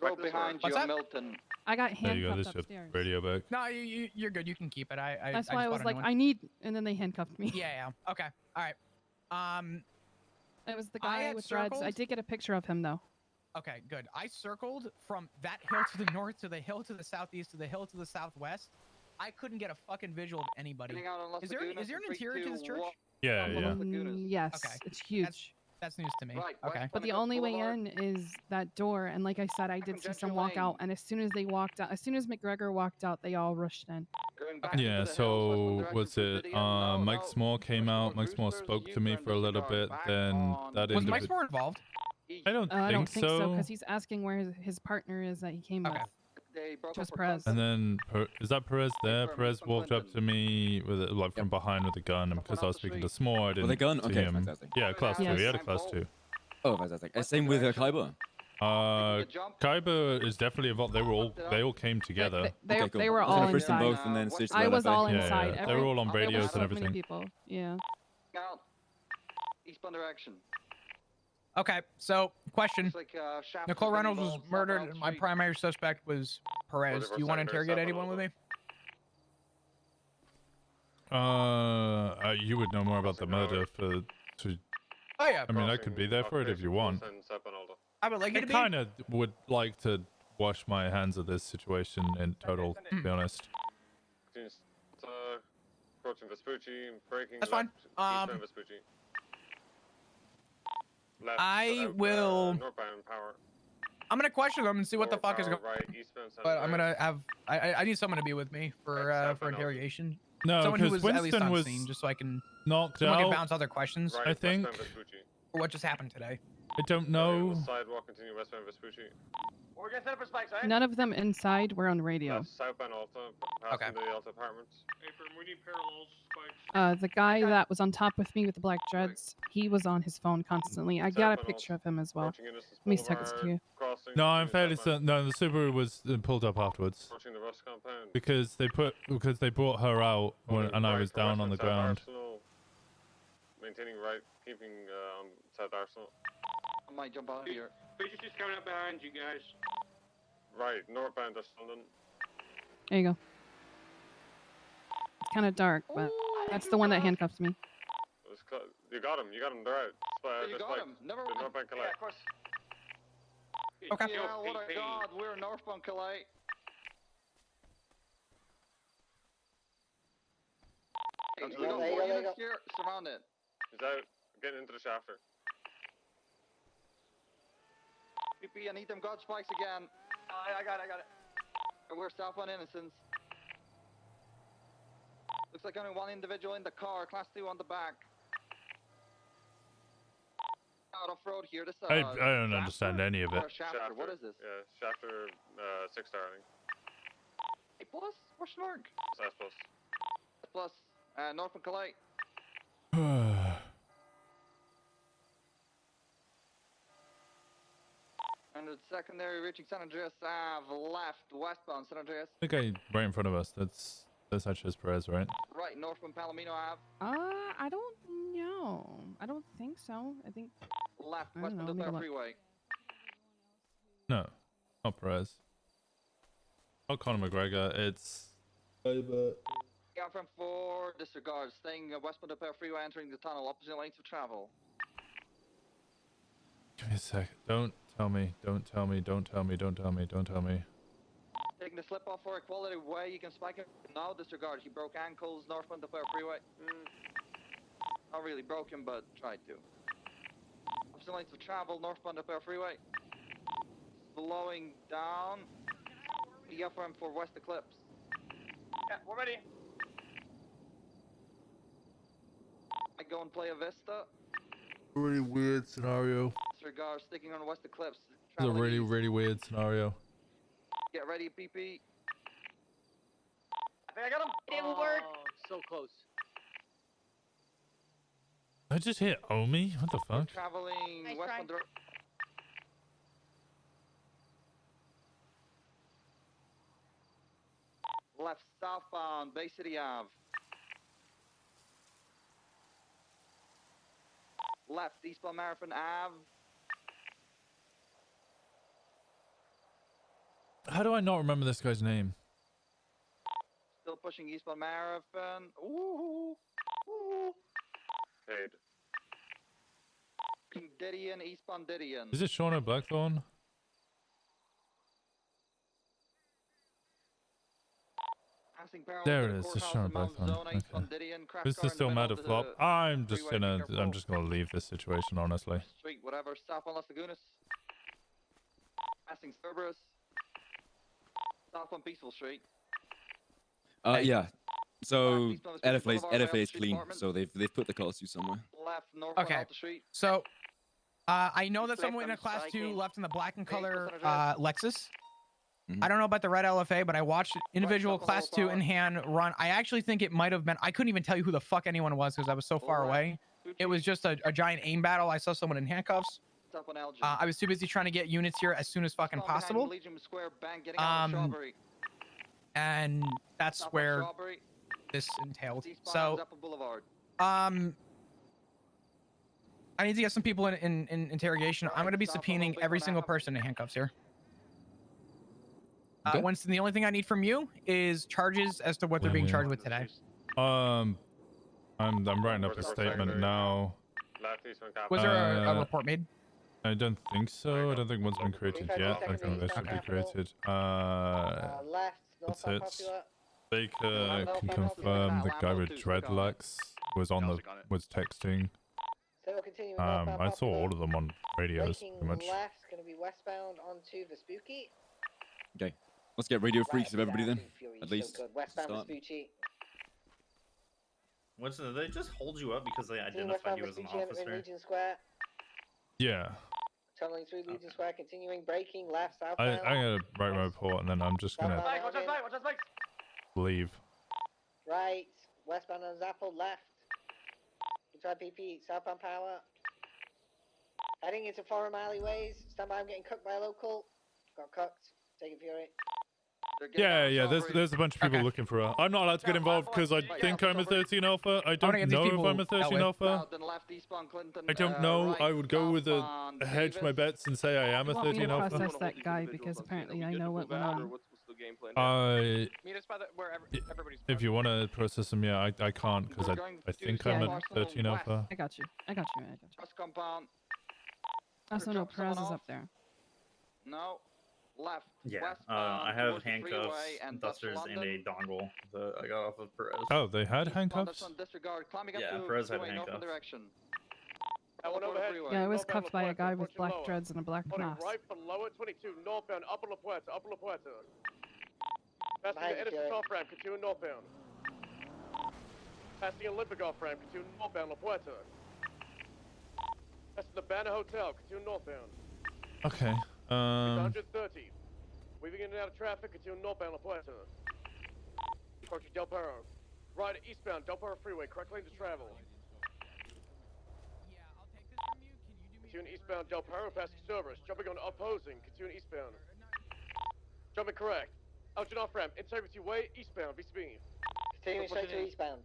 Road behind you, Milton. I got There you go. handcuffed This is upstairs. radio back. No, you're good. You can keep it. That's why I was like, I need, and then they handcuffed me. Yeah. Okay. All right. It was the I guy had with dreads. I circled- did get a picture of him though. Okay, good. I circled from that hill to the north, to the hill to the southeast, to the hill to the southwest. I couldn't get a fucking visual of anybody. Is there an interior to this church? Yeah, yeah. Yes, Okay. it's huge. That's news to me. Right, Okay. But the only way in is that door, and like I said, I did see some walk out, and as soon as they walked out, as soon as McGregor walked out, they all rushed in. Yeah, so was it Mike Small came out, Mike Small spoke to me for a little bit, then that Was Mike individual. Small involved? I don't I don't think so, so. because he's asking where his partner is that he came with. Just Perez. And then is that Perez there? Perez walked up to me with it, like from behind with a gun, and because I was speaking to Small, I didn't With a gun? see Okay, him. fantastic. Yeah, class 2. He had a class 2. Oh, fantastic. Same with Kaiba. Kaiba is definitely involved. They all came together. They were all First inside. both and then switch to I was LFA. all Yeah, inside. yeah. They were all on There was radios so and many everything. people. Yeah. Out. Eastbound direction. Okay, so question. Shaft Nicole is Reynolds was involved, murdered, southbound and my street. primary suspect was Perez. Do you want to interrogate anyone with me? You would know more about the murder Oh yeah. I mean, I could be there for it if you want. I would like you I to be. kind of would like to wash my hands of this situation in total, to be honest. Approaching Vespucci, breaking That's left, fine. eastbound Vespucci. Left, I will. Northbound power. I'm gonna question them and see what the fuck is going. Right, eastbound San But I'm Andreas. gonna have. I need someone to be with me for interrogation. No, someone who because was at least Winston on was scene, just so I can knocked someone out. can bounce other questions. Right, I think. westbound Vespucci. For what just happened today. I don't know. Sidewalk, continue westbound Vespucci. We're gonna set up for spikes, right? None of them inside were on radio. Left, southbound Alta, passing the Alta apartments. Apron, we need parallels, spikes. The guy that was on top with me with the black dreads, he was on his phone constantly. I got a picture of him as well. Let me text it to you. No, I'm fairly certain. No, the Subaru was pulled up afterwards. Approaching the Rust compound. Because they brought her out and I was down on the ground. Arsenal. Maintaining right, keeping on South Arsenal. I might jump out here. Bitches just coming up behind you guys. Right, northbound West London. There you go. It's kind of dark, but that's the one that handcuffs me. You got him, they're out. You got him. Never mind. Northbound Calais. Yeah, of course. Okay. Yeah, what a god, we're northbound Calais. Hey, you got 4 units here, surround it. He's out, getting into the shafter. PP, I need them god spikes again. I got it. And we're south on Innocence. Looks like only one individual in the car, class 2 on the back. Out off road here, this I don't understand any of it. Shafter, what is this? Yeah, Shafter 6-star, I think. A plus? Question mark? S plus. S plus. North from Calais. And the secondary reaching San Andreas left, westbound San Andreas. I think right in front of us. That's Sanchez Perez, right? Right, north from Palomino Ave. I don't know. I don't think so. I think left, westbound Delta Freeway. No, not Perez. Not Conor McGregor. It's. Yeah, from 4, disregard. Staying westbound Delta Freeway, entering the tunnel, opposite lanes of travel. Give me a sec. Don't tell me. Taking the slip off for equality way, you can spike him. No, disregard. He broke ankles northbound the freeway. Not really broken, but tried to. Opposite lanes of travel, northbound the freeway. Slowing down. Yeah, for West Eclipse. Yeah, we're ready. I go and play a Vista. Really weird scenario. Disregard, sticking on West Eclipse. It's a really weird scenario. Get ready, PP. I think I got him. It didn't work. So close. I just hit Omi. What the fuck? Traveling westbound. Left southbound, Bay City Ave. Left eastbound Marathon Ave. How do I not remember this guy's name? Still pushing eastbound Marathon. Ooh. Paid. Didion, eastbound Didion. Is it Shauna Blackthorn? There it is. It's Shauna Blackthorn. Okay. This is still mad at flop. I'm just gonna leave this situation, honestly. Street, whatever. South on Las Lagunas. Passing Cerberus. South on Peaceful Street. Yeah. So LFA is clean, so they've put the calls to somewhere. Left north on Alta Street. So I know that someone in a class 2 left in the black and color Lexus. I don't know about the red LFA, but I watched individual class 2 in hand run. I actually think it might have been. I couldn't even tell you who the fuck anyone was because I was so far away. It was just a giant aim battle. I saw someone in handcuffs. I was too busy trying to get units here as soon as fucking possible. And that's where this entailed. So, I need to get some people in interrogation. I'm going to be subpoenaing every single person in handcuffs here. Winston, the only thing I need from you is charges as to what they're being charged with today. I'm writing up a statement now. Was there a report made? I don't think so. I don't think one's been created yet. I think they should be created. Left, That's northbound it. popular. Baker can confirm the guy with dreadlocks was texting. Still continuing northbound I saw all of them on radios, Breaking pretty much. left, going to be westbound onto Vespucci. Okay, let's get radio freaks of everybody then. At least. So westbound start. Vespucci. Winston, did they just hold you up because they identified you as an officer? Legion Square. Yeah. Tunneling through Legion Square, continuing braking left, I'm southbound. gonna write my report and then I'm just gonna leave. Right, westbound on Zapple, left. We try PP, southbound power. Heading into foreign alleyways. Stand by, I'm getting cooked by a local. Got cooked. Taking Fury. Yeah. There's a bunch of people looking for her. I'm not allowed to get involved because I think I'm a 13 alpha. I don't know if I'm a 13 alpha. I don't know. I would go with a hedge my bets and say I am a 13 alpha. Process that guy because apparently I know what went on. If you want to process them, yeah, I can't because I think I'm a 13 alpha. I got you. Also, no, Perez is up there. No. Left. Yeah, I have handcuffs, dusters, and a dongle that I got off of Perez. Oh, they had handcuffs? Yeah, Perez had handcuffs. Yeah, I was cuffed by a guy with black dreads and a black mask. Right below it, 22, northbound, Upper La Puerta. Passing the Edison off-ramp, continue northbound. Passing Olympic off-ramp, continue northbound, La Puerta. Passing the Banner Hotel, continue northbound. Okay. 130. Weaving in and out of traffic, continue northbound, La Puerta. Approaching Del Perro. Right eastbound, Del Perro Freeway, correct lane to travel. Continuing eastbound, Del Perro, passing service. Jumping on opposing, continuing eastbound. Jumping correct. Elgin off-ramp, Integrity Way, eastbound, VCB. Continuing straight to eastbound.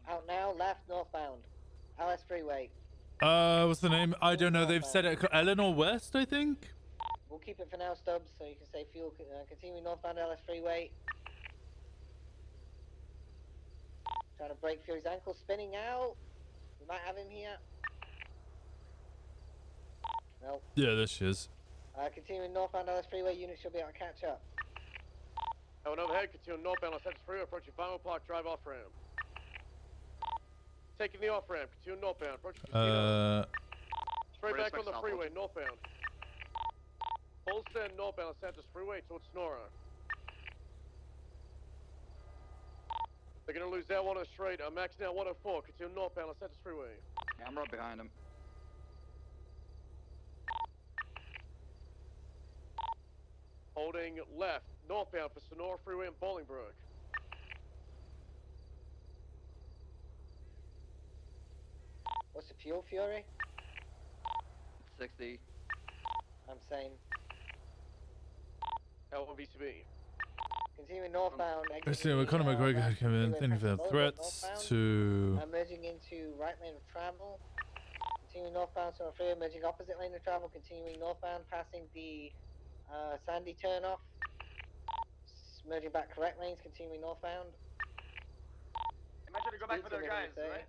Out now, left, northbound. LS Freeway. What's the name? I don't know. They've said it. Eleanor West, I think. We'll keep it for now, Stubbs, so you can say fuel. Continuing northbound LS Freeway. Trying to break Fury's ankle, spinning out. We might have him here. No. Yeah, there she is. Continuing northbound LS Freeway, units should be able to catch up. Going overhead, continuing northbound LS Freeway, approaching Vinyl Park Drive off-ramp. Taking the off-ramp, continue northbound, approaching Casino. Straight back on the freeway, northbound. Full send northbound Los Santos Freeway towards Sonora. They're gonna lose that one on straight. I'm maxing out 104, continue northbound Los Santos Freeway. Yeah, I'm right behind him. Holding left, northbound for Sonora Freeway and Bolingbrook. What's the fuel, Fury? 60. I'm saying. L1 VCB. Continuing northbound. Let's see, Conor McGregor had come in. Any further threats to... merging into right lane of travel. Continuing northbound, so free, merging opposite lane of travel. Continuing northbound, passing the Sandy turnoff. Merging back correct lanes, continuing northbound. Imagine to go back for their guys, right?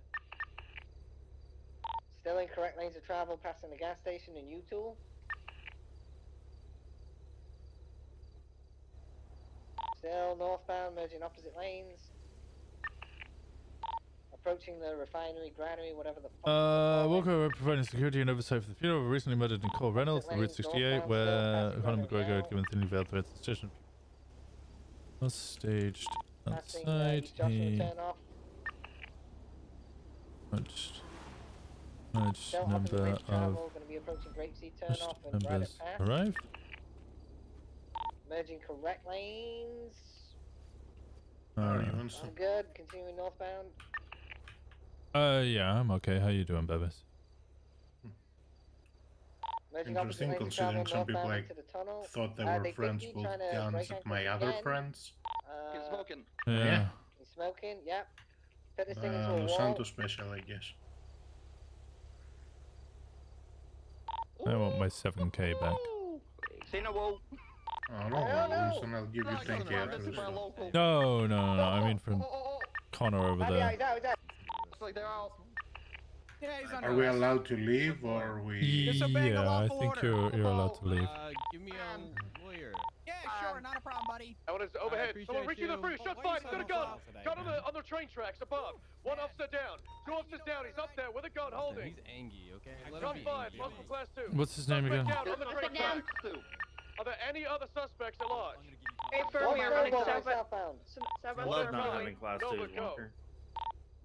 Still in correct lanes of travel, passing the gas station in U-Tool. Still northbound, merging opposite lanes. Approaching the refinery, granary, whatever the fuck. Walker providing security and oversight for the funeral. Recently murdered Nicole Reynolds on Route 68, where Conor McGregor had given thinly veiled threats to the station. Was staged outside. He large number of members arrived. Merging correct lanes. I'm good. Continuing northbound. Yeah, I'm okay. How you doing, Bebes? Interesting, considering some people like thought they were friends with guns at my other friends. He's smoking. Yeah. He's smoking. Yep. Put this thing into a wall. Los Santos special, I guess. I want my 7k back. Say no wall. Oh no, Winston, I'll give you 10k after this. No. I mean from Connor over there. Looks like they're out. Yeah, he's under Are we arrest. allowed to leave or are we? Yeah, I think you're allowed to leave. Give me a lawyer. Yeah, sure, not a problem, buddy. That one is overhead. Someone reaching the free. Shots fired. He's got a gun. Gun on the train tracks above. One officer down. Two officers down. He's up there with a gun holding. He's angry, okay? Shots fired. Multiple class 2. What's his name again? Down on the train tracks. Are there any other suspects at large? Hey, firm, we are running southbound. I love not having class 2s, Walker.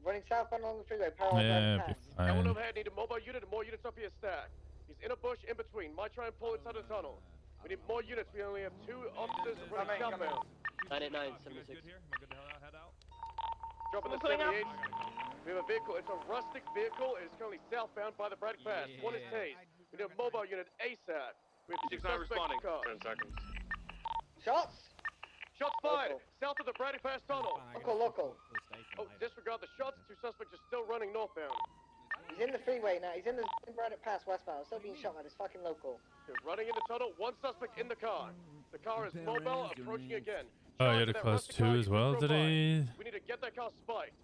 Running southbound along the freeway, parallel Yeah, pass. be That one fine. overhead. Need a mobile unit and more units up here stacked. He's in a bush in between. Might try and pull inside the tunnel. We need more units. We only have 2 officers running southbound. 99, 76. Dropping the 78. We have a vehicle. It's a rustic vehicle. It is currently southbound by the Braddock Pass. One is tased. We need a mobile unit ASAP. We have 2 He's not suspects responding. in cars. 10 seconds. Shots! Shots fired. South of the Braddock Pass tunnel. Local. Oh, disregard the shots. 2 suspects are still running northbound. He's in the freeway now. He's in the Braddock Pass westbound. Still being shot by this fucking local. They're running in the tunnel. 1 suspect in the car. The car is mobile, approaching again. Oh, he had a class 2 as well, did he? We need to get that car spiked.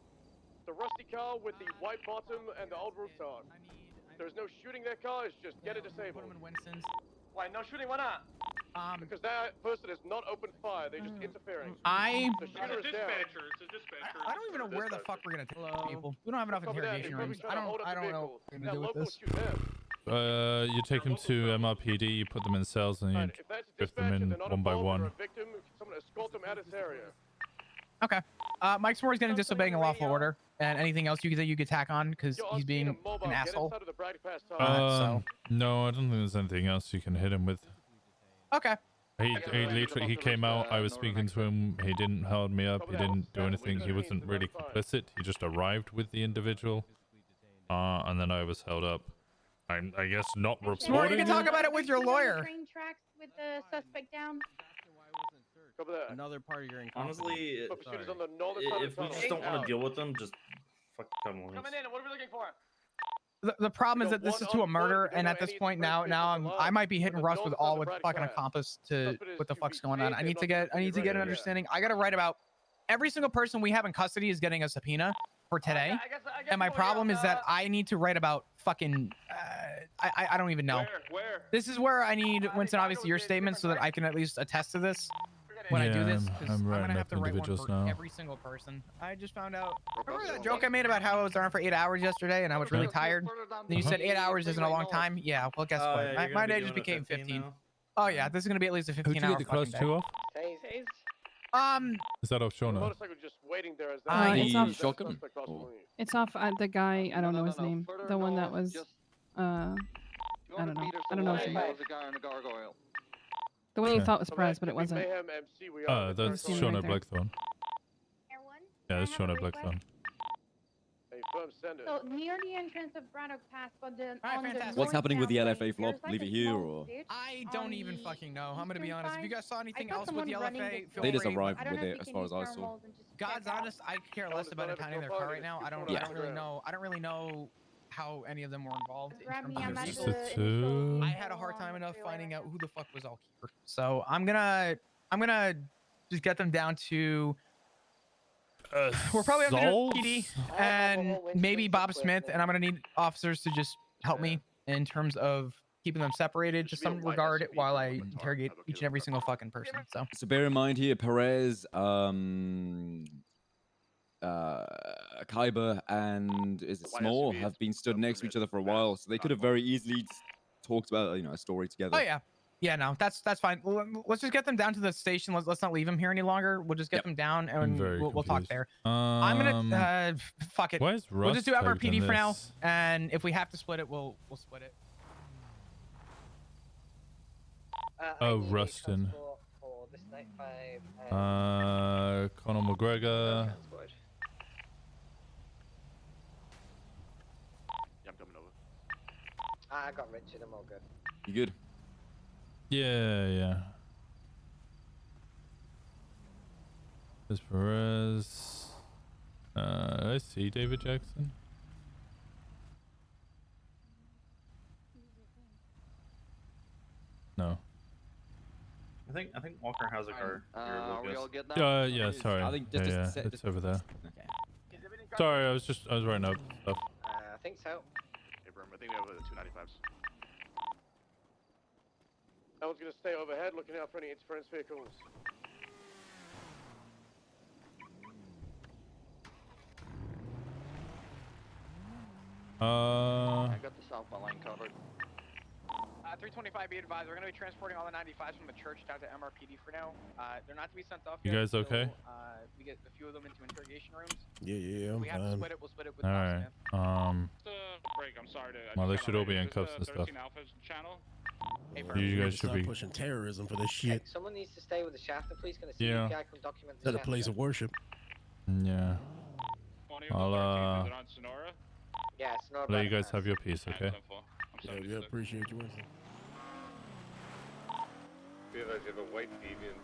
The rusty car with the white bottom and the old rooftop. There's no shooting that car. It's just get it disabled. Put him in Winston's. Why no shooting? Why not? Because that person is not open fire. They're just interfering. I The It's shooter a is down. dispatcher. It's a dispatcher. don't even know where the fuck we're gonna take people. We don't have enough interrogation rooms. I don't know what we're gonna do with this. You take them to MRPD, you put them in cells, and you drift them in one by one. Someone escort them out of this area. Okay. Mike S'more's getting disobeying a lawful order, and anything else you could tack on because he's being an asshole. So No, I don't think there's anything else you can hit him with. okay. He came out, I was speaking to him, he didn't hold me up, he didn't do anything, he wasn't really complicit, he just arrived with the individual, and then I was held up. I guess not reporting. S'more, you can talk about it with your lawyer. Train tracks with the suspect down. Another part of your Honestly, Sorry. if we just don't want to deal with them, just fuck come on. Coming in. What are we looking for? The problem is that this is to a murder, and at this point now I might be hitting Russ with all with fucking accomplice to what the fuck's going on. I need to get an understanding. I gotta write about every single person we have in custody is getting a subpoena for today, and my problem is that I need to write about fucking I don't even know. Where? This is where I need Winston, obviously your statement, so that I can at least attest to this when I do this. 'Cause I'm I'm writing gonna have up to write one individuals for now. every single person. I just found out. Remember that joke I made about how I was on for 8 hours yesterday and I was really tired? Then you said 8 hours isn't a long time. Yeah. Well, guess what? Yeah, My day just became 15. Oh yeah, this is gonna be at least a 15 Who'd you hour get the class fucking 2 day. off? Tased. Is that off Shona? Motorcycle just waiting there as It's off. Shotgun? It's off the guy. I don't know his name. The one that was. I don't know. I don't know his name. The one you thought was Perez, but it wasn't. That's Seen him Shona right there. Blackthorn. Yeah, that's Shona Blackthorn. So near the entrance of Braddock Pass, but then on the What's happening with the northbound LFA lane, flop? there's like Leave a it here, small or ditch I on don't even the fucking know. I'm gonna be eastern honest. If you side. guys saw anything I saw else with the someone running LFA, this feel They just free. arrived I don't with know if it, you as can far use as I saw. thermals and just God's check out. honest, I care less about impounding their car right now. I don't really know. I don't really know how any of them were involved in Grab terms me, of I'm at vehicles. the initial I had a hard time enough finding out who the fuck was all here. So I'm gonna just get them down to. We're probably have to do PD and maybe Bob Smith, and I'm gonna need officers to just help me in terms of keeping them separated to some regard while I interrogate each and every single fucking person. So bear in mind here, Perez, Kaiba, and is it Small have been stood next to each other for a while, so they could have very easily talked about a story together. oh yeah, no, that's fine. Let's just get them down to the station. Let's not leave them here any longer. We'll just get them down and we'll talk there. I'm gonna fuck it. We'll just do MRPD for now, and if we have to split it, we'll split it. Rustin. For this night 5. Conor McGregor. Yeah, I'm coming over. I got Richard. I'm all good. You good? Yeah. There's Perez. I see David Jackson. No. I think Walker has a car. Are we all good now? Yeah, sorry. I think it's over there. Okay. Sorry, I was writing up stuff. I think so. room. I think we have the 295s. That one's gonna stay overhead, looking out for any interference vehicles. I got the southbound lane covered. 325, be advised, we're going to be transporting all the 95s from the church down to MRPD for now. They're not to be sent off You yet guys okay? we get a few of them into interrogation rooms. Yeah, we have to split it, we'll split it with Alright. Break. I'm sorry to. Well, they should all be in cuffs and stuff. Channel. You guys should stop be. pushing terrorism for this shit. Someone needs to stay with the shaft. The police gonna see Yeah. if I can document the At a shaft. place of worship. Yeah. I'll Yeah, Sonora. let you guys have your piece, okay? Yeah, appreciate you, Winston. You have a white deviant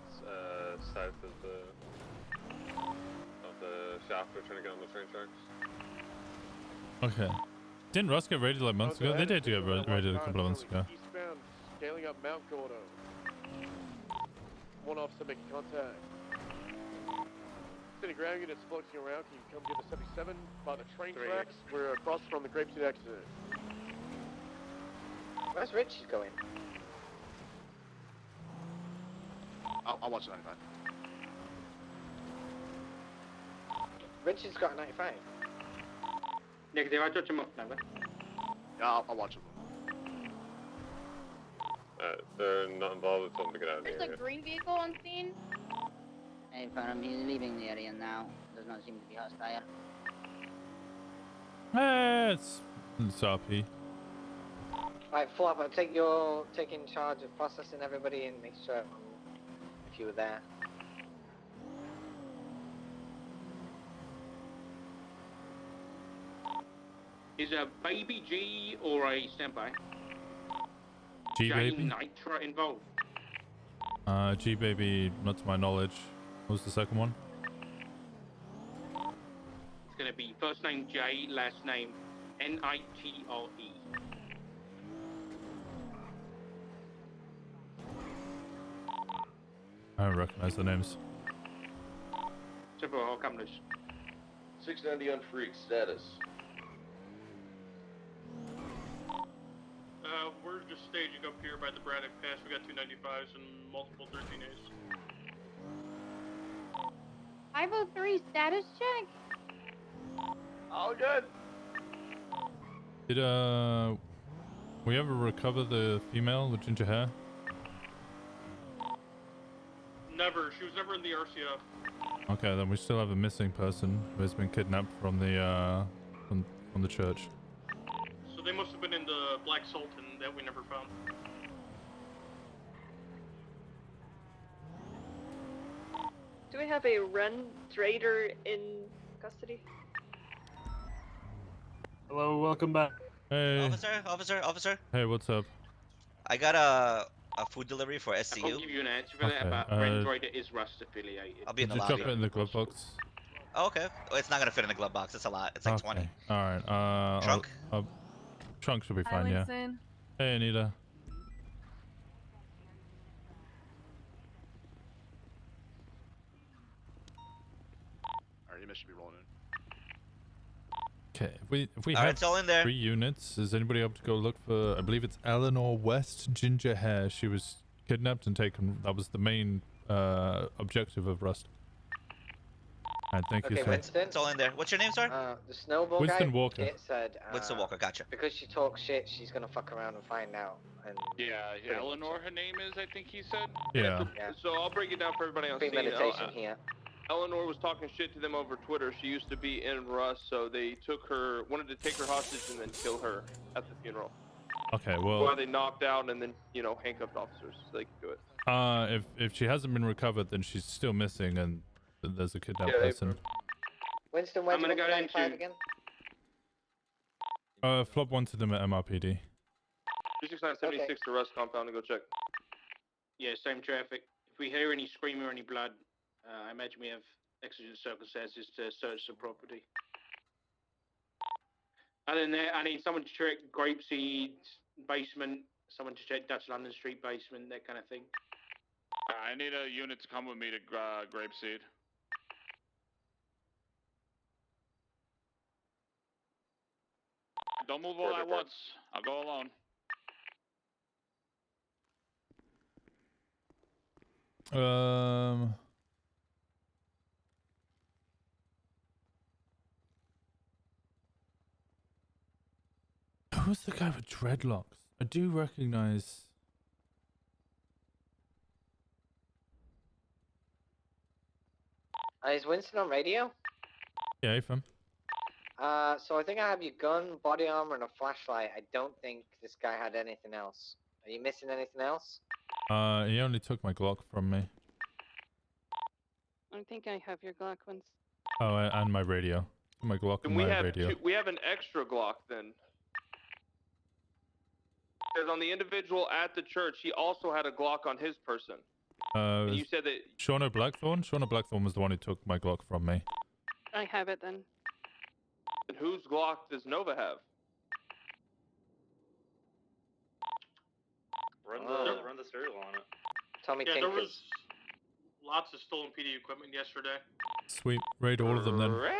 south of the shaft. We're trying to get on the train tracks. Okay. Didn't Russ get raided like months ago? They did get raided a couple of months ago. Eastbound, scaling up Mount Gordo. One officer making contact. City ground units floating around. Can you come give us 77 by the train tracks? We're across from the Grapeseed exit. Where's Richie going? I'll watch 95. Richie's got a 95. Negative, I touch him up now. Yeah, I'll watch him. They're not involved with something to get out of There's here. a green vehicle on scene. Hey, Phantom, he's leaving the area now. Does not seem to be hostile. It's RP. Right, Flop, I'll taking charge of processing everybody and make sure if you were there. Is a baby G or a standby? G baby? Nitra involved. G baby, not to my knowledge. What was the second one? It's gonna be first name J, last name Nitre. I don't recognize the names. Simple, I'll come loose. 690 on freak status. We're just staging up here by the Braddock Pass. We got 295s and multiple 13As. 503 status check. All good. Did we ever recover the female with ginger hair? Never. She was never in the RCF. Okay, then we still have a missing person who has been kidnapped from the from the church. So they must have been in the Black Sultan that we never found. Do we have a Ren trader in custody? Hello, welcome back. Hey. Officer. Hey, what's up? I got a food delivery for I SCU. can't give you an answer for that, Okay, but Ren Trader is Rust affiliated. I'll be in the Just lobby. drop it in the glove box. Oh, okay. Oh, it's not gonna fit in the glove box. It's a lot. It's like 20. All right. Trunk? Trunk should be Hi, fine. Yeah. Winston. Hey, Anita. Alright, you should be rolling in. Okay. If we All right, have it's all in there. 3 units, is anybody able to go look for? I believe it's Eleanor West Ginger Hair. She was kidnapped and taken. That was the main objective of Rust. Alright, thank you, Okay, sir. Winston. It's all in there. What's your name, sir? The snowball Winston guy. Walker. It said. Winston Walker, gotcha. Because she talks shit, she's gonna fuck around and find out. And Yeah, Eleanor, her name is, I think he said. Yeah. So I'll break it down for everybody on scene. Premeditation here. Eleanor was talking shit to them over Twitter. She used to be in Rust, so they wanted to take her hostage and then kill her at the funeral. Okay, well. While they knocked out and then, handcuffed officers so they could do it. If she hasn't been recovered, then she's still missing, and there's a kidnapped Yeah, person. Winston, where'd I'm you gonna go go to 95 into- again? Flop wanted them at MRPD. 36976 to Rust compound and go check. Yeah, same traffic. If we hear any screaming or any blood, I imagine we have exigent circumstances to search the property. Other than that, I need someone to check Grapeseed basement, someone to check Dutch London Street basement, that kind of thing. I need a unit to come with me to Grapeseed. Don't move all at once. I'll go alone. Who's the guy with dreadlocks? I do recognize. Is Winston on radio? Yeah, FM. So I think I have your gun, body armor, and a flashlight. I don't think this guy had anything else. Are you missing anything else? He only took my Glock from me. I think I have your Glock ones. Oh, and my radio. My Glock and my radio. We have an extra Glock then. Because on the individual at the church, he also had a Glock on his person. And you said that Shauna Blackthorn? Shauna Blackthorn was the one who took my Glock from me. I have it then. And whose Glock does Nova have? Run the serial on it. Tommy Yeah, there Tinkers. was lots of stolen PD equipment yesterday. Sweet. Raid all of them then. Raid!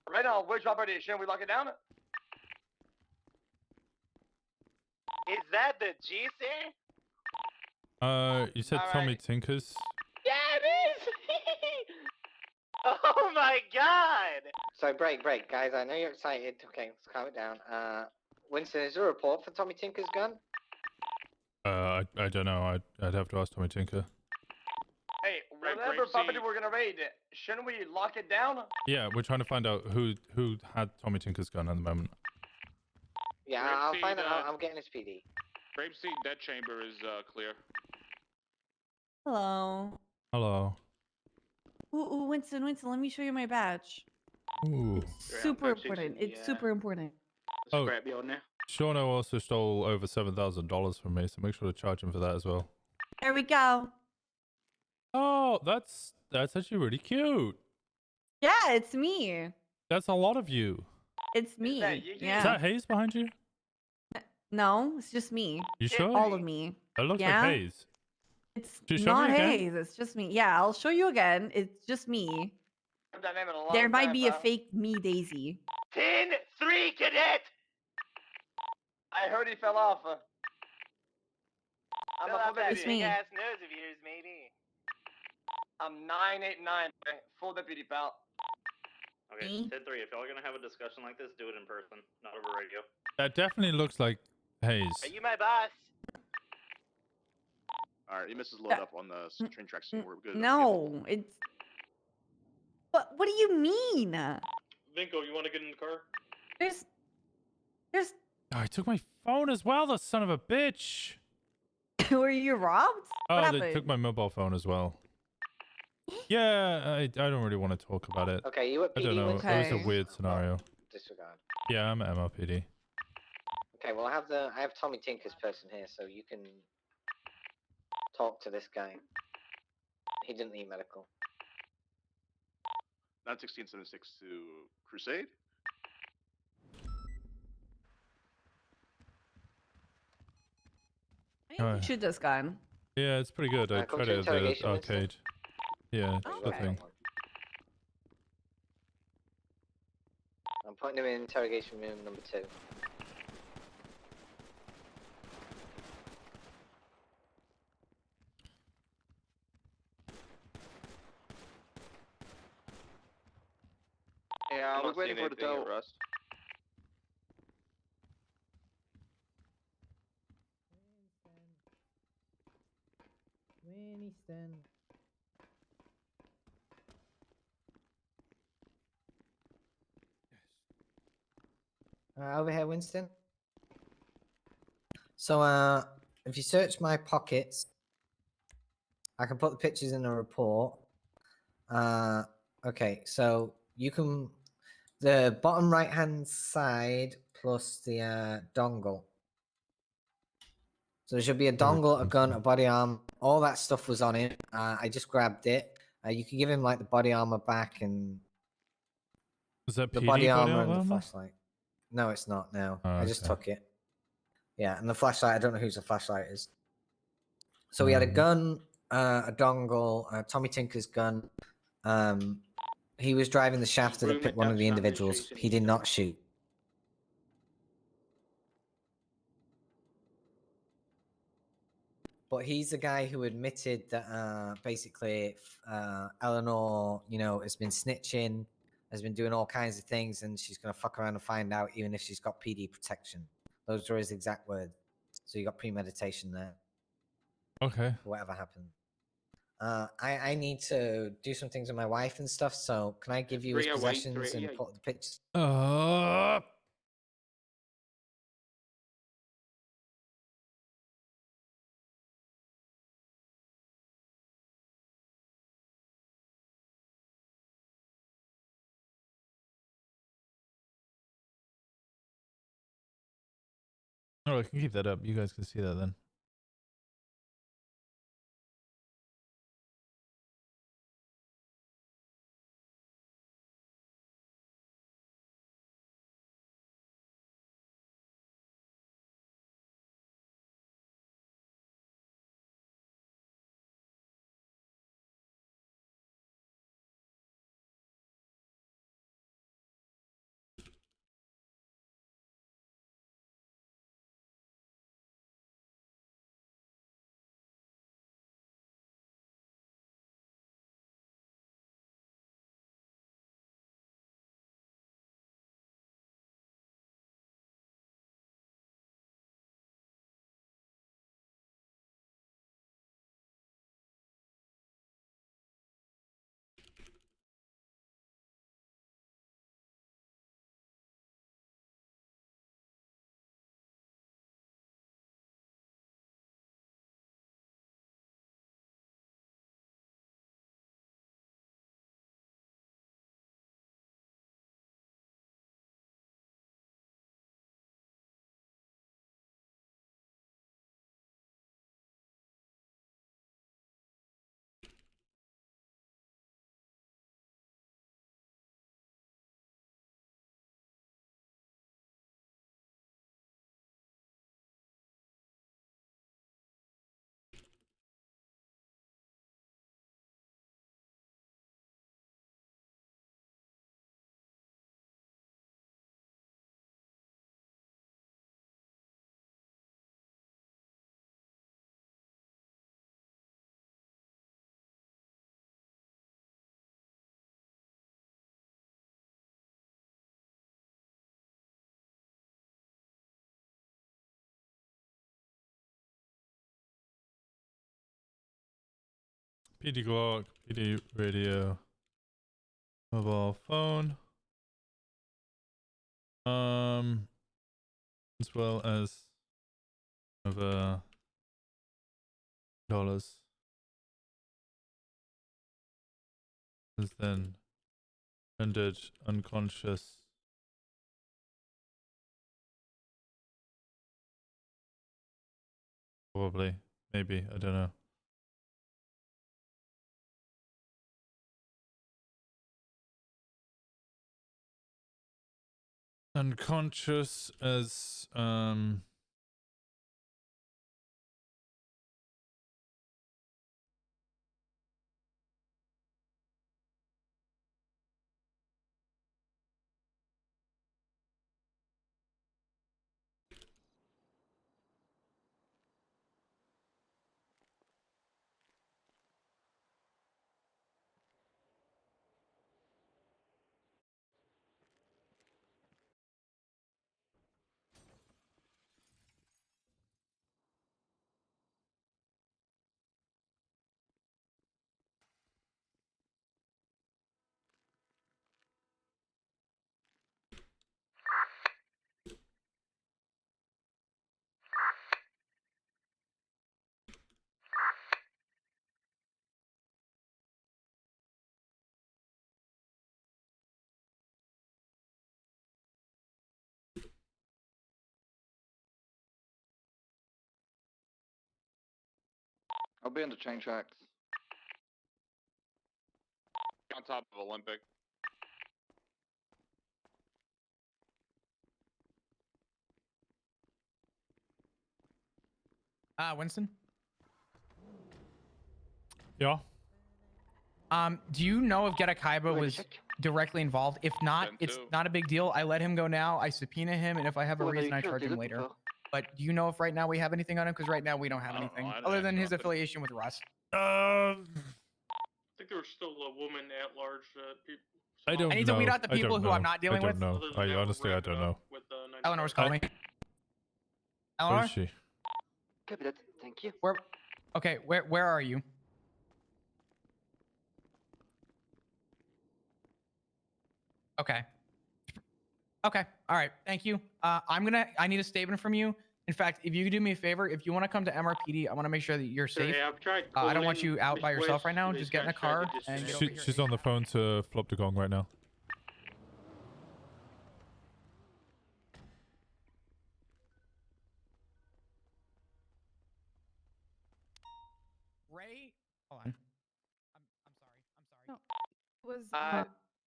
Right now, which operation? We lock it down? Is that the GC? You said Tommy Tinkers? Yeah, it is! Oh my god! So break, guys. I know you're excited. Okay, let's calm it down. Winston, is there a report for Tommy Tinker's gun? I don't know. I'd have to ask Tommy Tinker. Hey, whatever property we're gonna raid, shouldn't we lock it down? Yeah, we're trying to find out who had Tommy Tinker's gun at the moment. Yeah, I'll find out. I'm getting his PD. Grapeseed dead chamber is clear. Hello. Hello. Ooh, Winston, let me show you my badge. Ooh. It's super important. It's super important. Oh, Shauna also stole over $7,000 from me, so make sure to charge him for that as well. There we go. Oh, that's actually really cute. Yeah, it's me. That's a lot of you. It's me. Yeah. Is that Hayes behind you? No, it's just me. You sure? All of me. That looks Yeah? like Hayes. It's Can you show not me again? Hayes. It's just me. Yeah, I'll show you again. It's just me. There might be a fake me, Daisy. 10-3 cadet! I heard he fell off. I'm Fill a out that It's me. big ass nose of yours, maybe. I'm 989. Full deputy pal. Okay, 10-3. If y'all are gonna have a discussion like this, do it in person, not over radio. That definitely looks like Hayes. Are you my boss? Alright, you misses load up on the train tracks. We're good. No, it's. What do you mean? Vinko, you want to get in the car? There's. Oh, he took my phone as well, the son of a bitch. Were you robbed? What Oh, happened? they took my mobile phone as well. Yeah, I don't really want to talk about it. Okay, you at I PD, don't know. Winston? It was a weird scenario. Disregard. Yeah, I'm at MRPD. Okay, well I have Tommy Tinker's person here, so you can talk to this guy. He didn't need medical. 91676 to Crusade. I think you shoot this gun. Yeah, it's pretty good. I come to credited the interrogation, Winston. arcade. Yeah, sure Okay. thing. I'm putting him in interrogation room number 2. Yeah, we're waiting for the tow. Rust. Winston. Over here, Winston. So, if you search my pockets, I can put the pictures in the report. Okay, so you can, the bottom right-hand side plus the dongle. So there should be a dongle, a gun, a body arm. All that stuff was on it. I just grabbed it. You can give him like the body armor back and Is that the PD body armor and the armor? flashlight. No, it's not. No, Oh, I just okay. took it. Yeah, and the flashlight. I don't know whose the flashlight is. So we had a gun, a dongle, Tommy Tinker's gun. He was driving the shafter that picked one of the individuals. He did not shoot. But he's the guy who admitted that basically Eleanor, you know, has been snitching, has been doing all kinds of things, and she's going to fuck around and find out even if she's got PD protection. Those were his exact words. So you got premeditation there. Okay. Whatever happened. I need to do some things with my wife and stuff, so can I give you his possessions and put the pictures? Oh, I can keep that up. You guys can see that then. PD Glock, PD radio, mobile phone, as well as over dollars. Is then rendered unconscious. Probably, maybe, I don't know. Unconscious as I'll be on the train tracks. On top of Olympic. Winston. Yeah. Do you know if Getakaiba was directly involved? If not, it's not a big deal. I let him go now. I subpoena him, and if I have a reason, I charge him later. But do you know if right now we have anything on him? Because right now we don't have anything other than his affiliation with Russ. I think there was still a woman at large. I don't know. I need to weed out the people who I'm not dealing with. I don't know. I honestly, I don't know. Eleanor's calling me. Where Eleanor? is she? Copy that. Thank you. Okay, where are you? Okay. Okay. All right. Thank you. I need a statement from you. In fact, if you could do me a favor, if you want to come to MRPD, I want to make sure that you're safe. Yeah, I've tried I don't want calling you out by Miss yourself West, right now. these Just get in a guys tried car to and get disconnect. over here. She's on the phone to Flopdagong right now. Ray, hold on. No, it was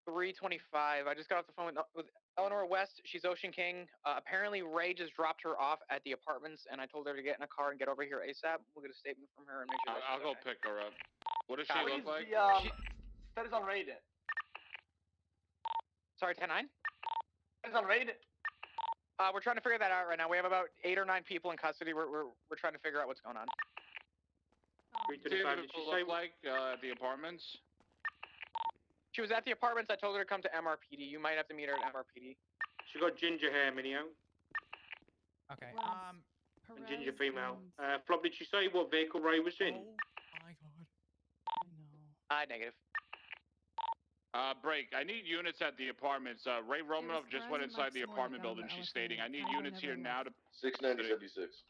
3:25. I just got off the phone with Eleanor West. She's Ocean King. Apparently, Ray just dropped her off at the apartments, and I told her to get in a car and get over here ASAP. We'll get a statement from her and make sure. I'll go pick her up. What does she What look is like? the status on raid? Sorry, 10-9? Status on raid? We're trying to figure that out right now. We have about 8 or 9 people in custody. We're trying to figure out what's going on. What did she look like at the apartments? She was at the apartments. I told her to come to MRPD. You might have to meet her at MRPD. She got ginger hair, Minio. Okay. And ginger female. Flop, did she say what vehicle Ray was in? Oh my god. Negative. Break. I need units at the apartments. Ray Romanoff just went inside the apartment building. She's stating, I need units here now to... 690-76.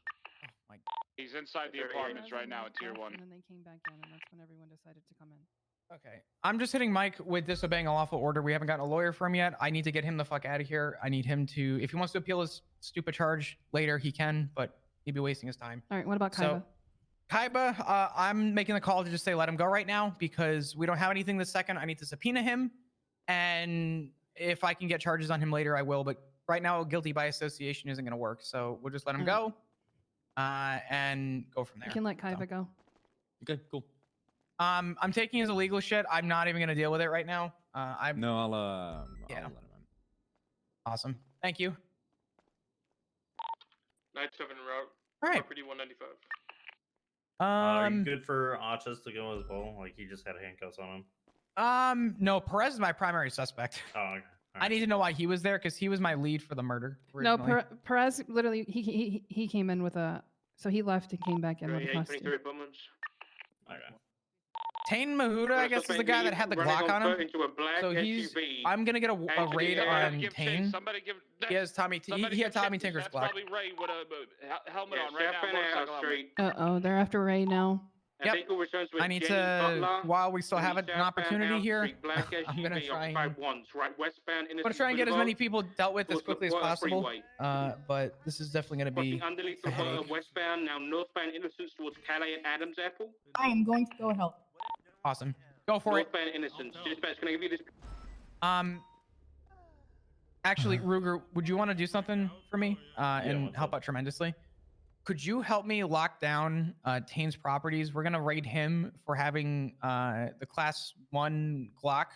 Oh my. He's inside the apartments right now in Tier 1. And then they came back in, and that's when everyone decided to come in. Okay. I'm just hitting Mike with disobeying a lawful order. We haven't gotten a lawyer for him yet. I need to get him the fuck out of here. I need him to, if he wants to appeal his stupid charge later, he can, but he'd be wasting his time. All right, what about Kaiba? So, Kaiba, I'm making the call to just say let him go right now because we don't have anything this second. I need to subpoena him. And if I can get charges on him later, I will. But right now, guilty by association isn't going to work. So we'll just let him go and go from there. You can let Kaiba go. Good, cool. I'm taking his illegal shit. I'm not even gonna deal with it right now. I'll let him in. Awesome. Thank you. 97 route. All right. Property 195. Are you good for Achas to go as well? Like he just had handcuffs on him. No, Perez is my primary suspect. Oh, okay. I need to know why he was there because he was my lead for the murder. No, originally. Perez literally he came in with a, so he left and came back in with a costume. 23 bummers. Okay. Tane Mahuda, I guess, is the guy that had the Glock on him. So he's. I'm gonna get a raid on Tane. He has Tommy. He had Tommy Tinker's Glock. Probably Ray with a helmet on right now. They're after Ray now. Yep. I need to, while we still have an opportunity here, I'm gonna try and get as many people dealt with as quickly as possible. But this is definitely gonna be. Westbound, now northbound Innocence towards Calais and Adams Airport. I am going to go help. Awesome. Go for it. Northbound Innocence. Dispatch, can I give you this? Actually, Ruger, would you want to do something for me and help out tremendously? Could you help me lock down Tane's properties? We're gonna raid him for having the Class 1 Glock,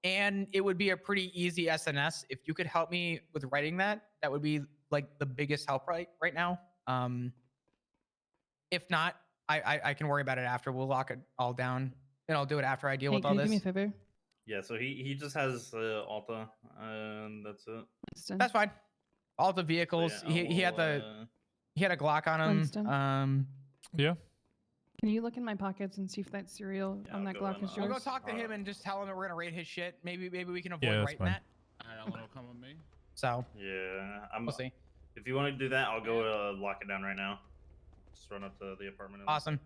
and it would be a pretty easy SNS. If you could help me with writing that, that would be like the biggest help right now. If not, I can worry about it after. We'll lock it all down, and I'll do it after I deal with all this. Can you do me a favor? Yeah, so he just has Alta, and that's it. That's fine. All the vehicles. So yeah, he had a Glock on him. Winston? Yeah. Can you look in my pockets and see if that cereal on that Glock is yours? We'll go talk to him and just tell him that we're gonna raid his shit. Maybe we can avoid that's writing fine. that. Eleanor will come with me. So yeah, we'll see. If you want to do that, I'll go lock it down right now. Just run up to the apartment. Awesome.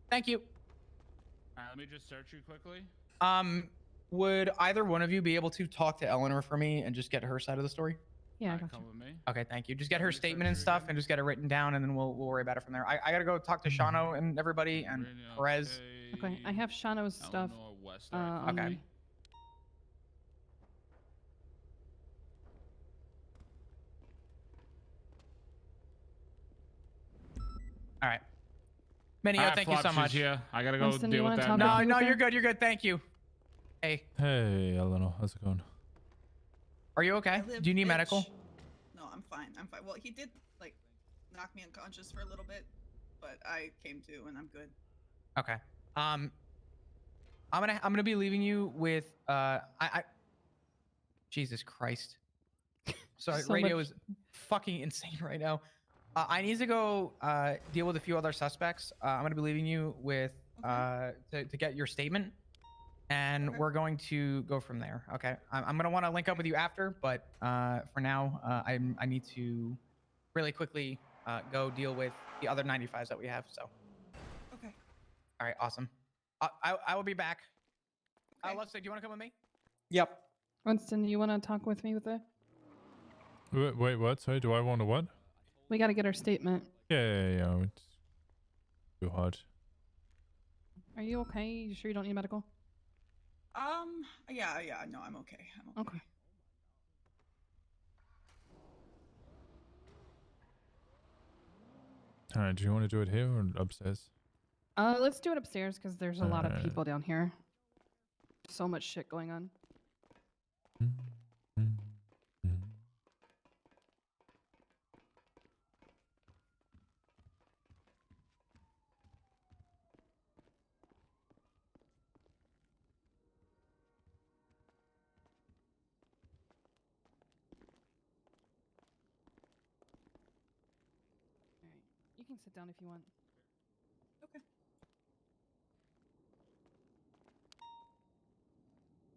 Thank you. Let me just search you quickly. Would either one of you be able to talk to Eleanor for me and just get her side of the story? Yeah, I got Come with me. Okay, thank you. Just get her statement and stuff, and just get it written down, and then we'll worry about it from there. I gotta go talk to Shano and everybody and Perez. Okay, I have Shano's stuff. On Okay. me. All right. Minio, Alright, thank you so Flops is much. Here. I gotta go Winston, you deal with wanna that. talk now. about No, you you're there? good. You're good. Thank you. Hey. Hey, Eleanor, how's it going? Are you okay? Do you need medical? No, I'm fine. I'm fine. Well, he did like knock me unconscious for a little bit, but I came to and I'm good. Okay. I'm gonna be leaving you with Jesus Christ. Sorry, So radio much- is fucking insane right now. I need to go deal with a few other suspects. I'm gonna be leaving you with to get your statement, and we're going to go from there. Okay. I'm gonna want to link up with you after, but for now, I need to really quickly go deal with the other 95s that we have. So. Okay. All right. Awesome. I will be back. Let's say, do you want to come with me? Yep. Winston, you want to talk with me with it? Wait, what? Sorry, do I want to what? We got to get our statement. Yeah. It's too hard. Are you okay? You sure you don't need medical? Yeah. No, I'm okay. I'm okay. All right, do you want to do it here or upstairs? Let's do it upstairs because there's a lot of Alright. people down here. So much shit going on. Alright. You can sit down if you want. Okay.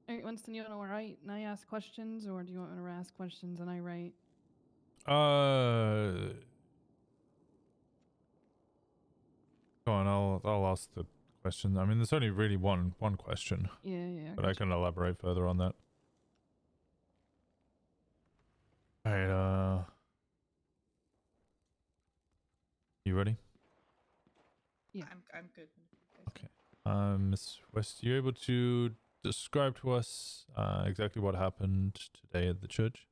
Alright, Winston, you want to write and I ask questions, or do you want me to ask questions and I write? Go on, I'll ask the question. I mean, there's only really one question. Yeah. But I can elaborate further on that. All right. You ready? Yeah. I'm good. Okay. Miss West, you able to describe to us exactly what happened today at the church?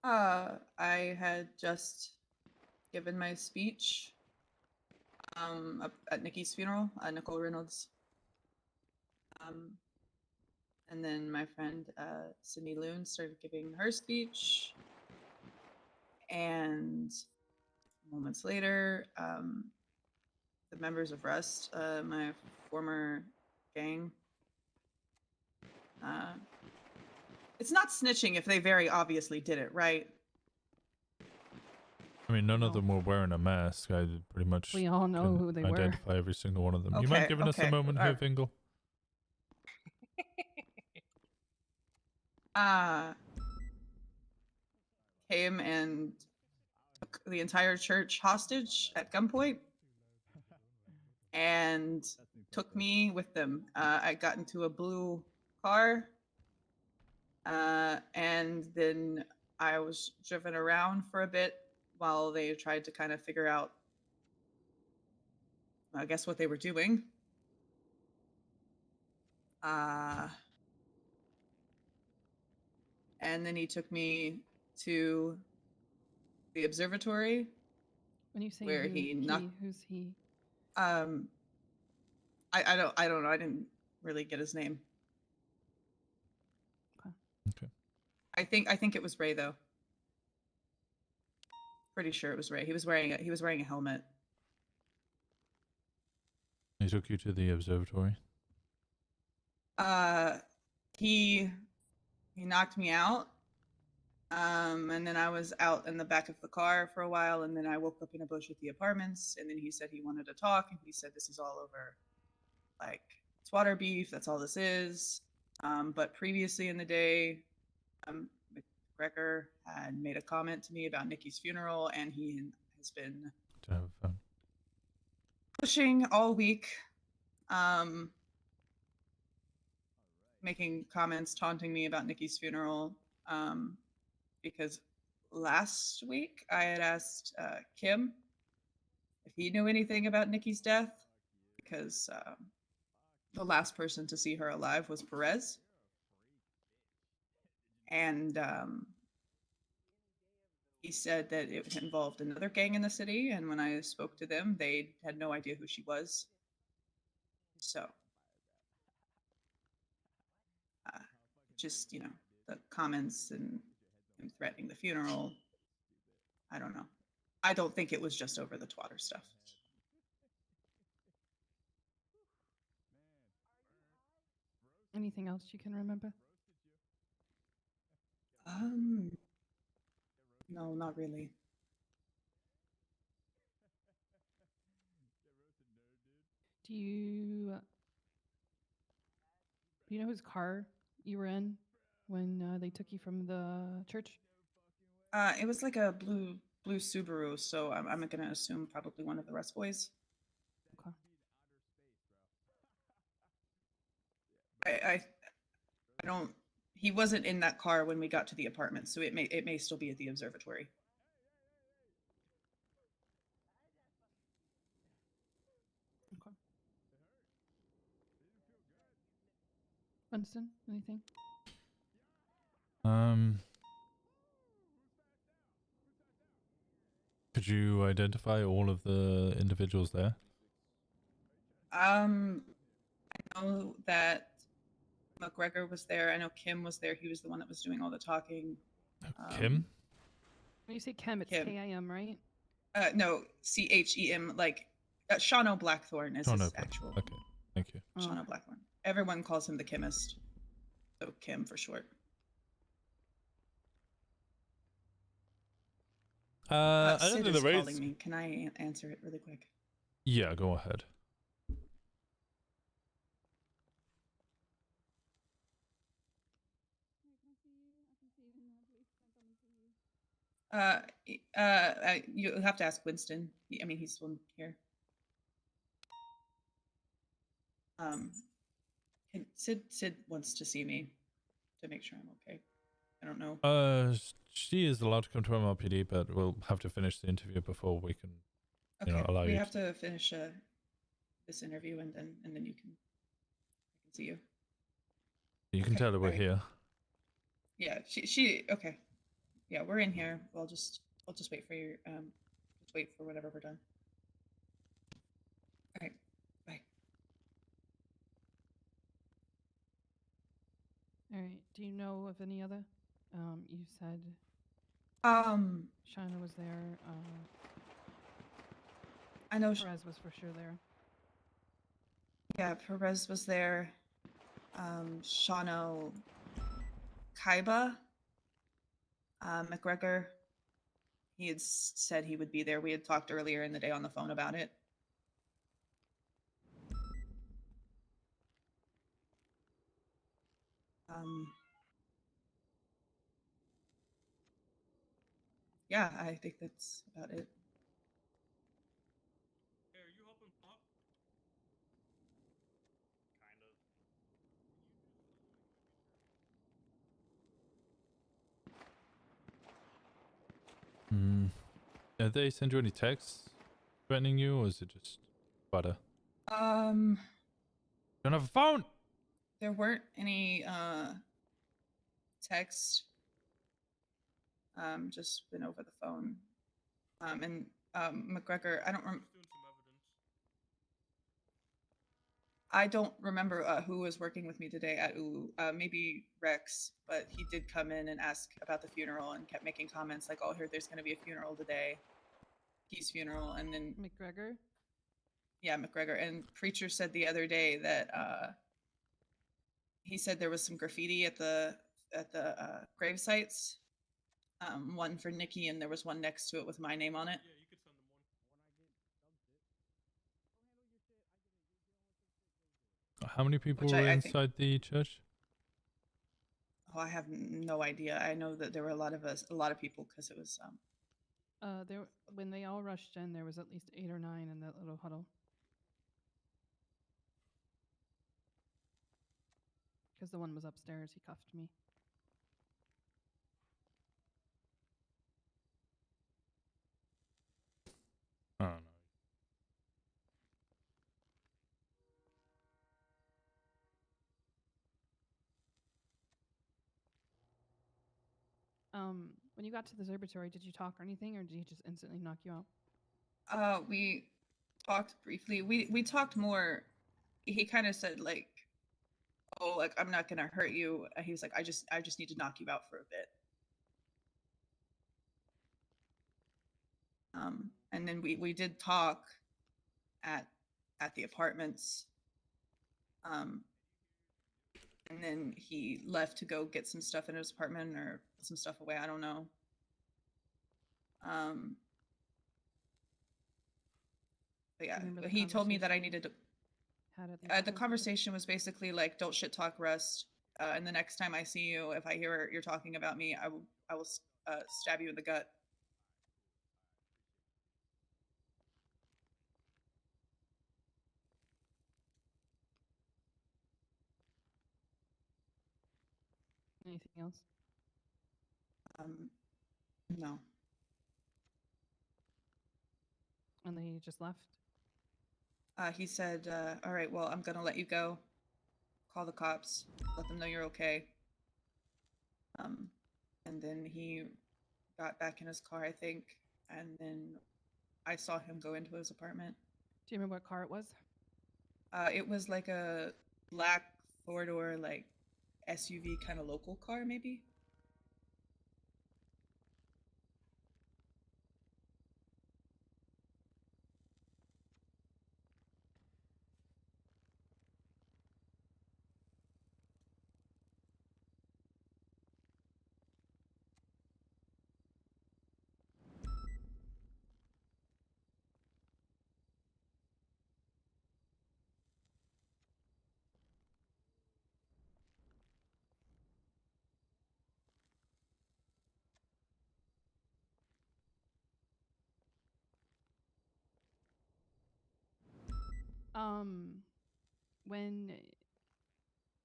I had just given my speech at Nikki's funeral, Nicole Reynolds. And then my friend Sydney Loon started giving her speech, and moments later, the members of Rust, my former gang, it's not snitching if they very obviously did it, right? I mean, none of them were wearing a mask. I pretty much We all know can who they were. identify every single one of them. You Okay, mind giving us a okay. moment here, Vingle? Came and took the entire church hostage at gunpoint and took me with them. I got into a blue car, and then I was driven around for a bit while they tried to kind of figure out, I guess, what they were doing. And then he took me to the observatory. When you say where who, he knocked. who's he? I don't know. I didn't really get his name. Okay. I think it was Ray though. Pretty sure it was Ray. He was wearing a helmet. He took you to the observatory. He knocked me out. And then I was out in the back of the car for a while, and then I woke up in a bush at the apartments, and then he said he wanted to talk, and he said this is all over, like, it's water beef, that's all this is. But previously in the day, McGregor had made a comment to me about Nikki's funeral, and he has been pushing all week, making comments taunting me about Nikki's funeral, because last week I had asked Kim if he knew anything about Nikki's death, because the last person to see her alive was Perez. And he said that it involved another gang in the city, and when I spoke to them, they had no idea who she was. So, just, you know, the comments and him threatening the funeral. I don't know. I don't think it was just over the twatter stuff. Anything else you can remember? No, not really. Do you know whose car you were in when they took you from the church? It was like a blue Subaru, so I'm gonna assume probably one of the Rust boys. Okay. I don't. He wasn't in that car when we got to the apartment, so it may still be at the observatory. Okay. Winston, anything? Could you identify all of the individuals there? I know that McGregor was there. I know Kim was there. He was the one that was doing all the talking. Kim? When you say Kim, it's Kim. K-I-M, right? No, C-H-E-M, like Shawno Blackthorn is his actual. Okay, thank you. Shawno Blackthorn. Everyone calls him the chemist. So Kim for short. I don't Sid think is the calling raise. me. Can I answer it really quick? Yeah, go ahead. You have to ask Winston. I mean, he's the one here. Sid wants to see me to make sure I'm okay. I don't know. She is allowed to come to MLPD, but we'll have to finish the interview before we can, allow we you. have to finish this interview, and then I can see you. You can tell her we're here. Yeah, she okay. Yeah, we're in here. We'll just wait for your just wait for whatever we're done. All right, bye. All right. Do you know of any other? You said. Shauna was there. I know Perez was for sure there. Yeah, Perez was there. Shawno, Kaiba, McGregor. He had said he would be there. We had talked earlier in the day on the phone about it. Yeah, I think that's about it. Hey, are you helping Pop? Kind of. Did they send you any texts threatening you, or is it just butter? You don't have a phone. There weren't any text. Just been over the phone. And McGregor, I don't remember who was working with me today at ULU. Maybe Rex, but he did come in and ask about the funeral and kept making comments like, "Oh, I heard there's going to be a funeral today, Keith's funeral," and then McGregor. Yeah, McGregor. And Preacher said the other day that he said there was some graffiti at the grave sites. One for Nikki, and there was one next to it with my name on it. Yeah, you could send them one. How many people were inside the church? Oh, I have no idea. I know that there were a lot of people because it was. When they all rushed in, there was at least 8 or 9 in that little huddle. Because the one was upstairs, he cuffed me. Oh no. When you got to the observatory, did you talk or anything, or did he just instantly knock you out? We talked briefly. We talked more. He kind of said like, "Oh, like I'm not gonna hurt you." He was like, I just need to knock you out for a bit." And then we did talk at the apartments. And then he left to go get some stuff in his apartment or put some stuff away. I don't know. But yeah, he told me that I needed to. The conversation was basically like, "Don't shit talk Rust. And the next time I see you, if I hear you're talking about me, I will stab you in the gut." Anything else? No. And then he just left? He said, "All right, well, I'm gonna let you go. Call the cops. Let them know you're okay." And then he got back in his car, I think, and then I saw him go into his apartment. Do you remember what car it was? It was like a black four-door, like SUV kind of local car, maybe.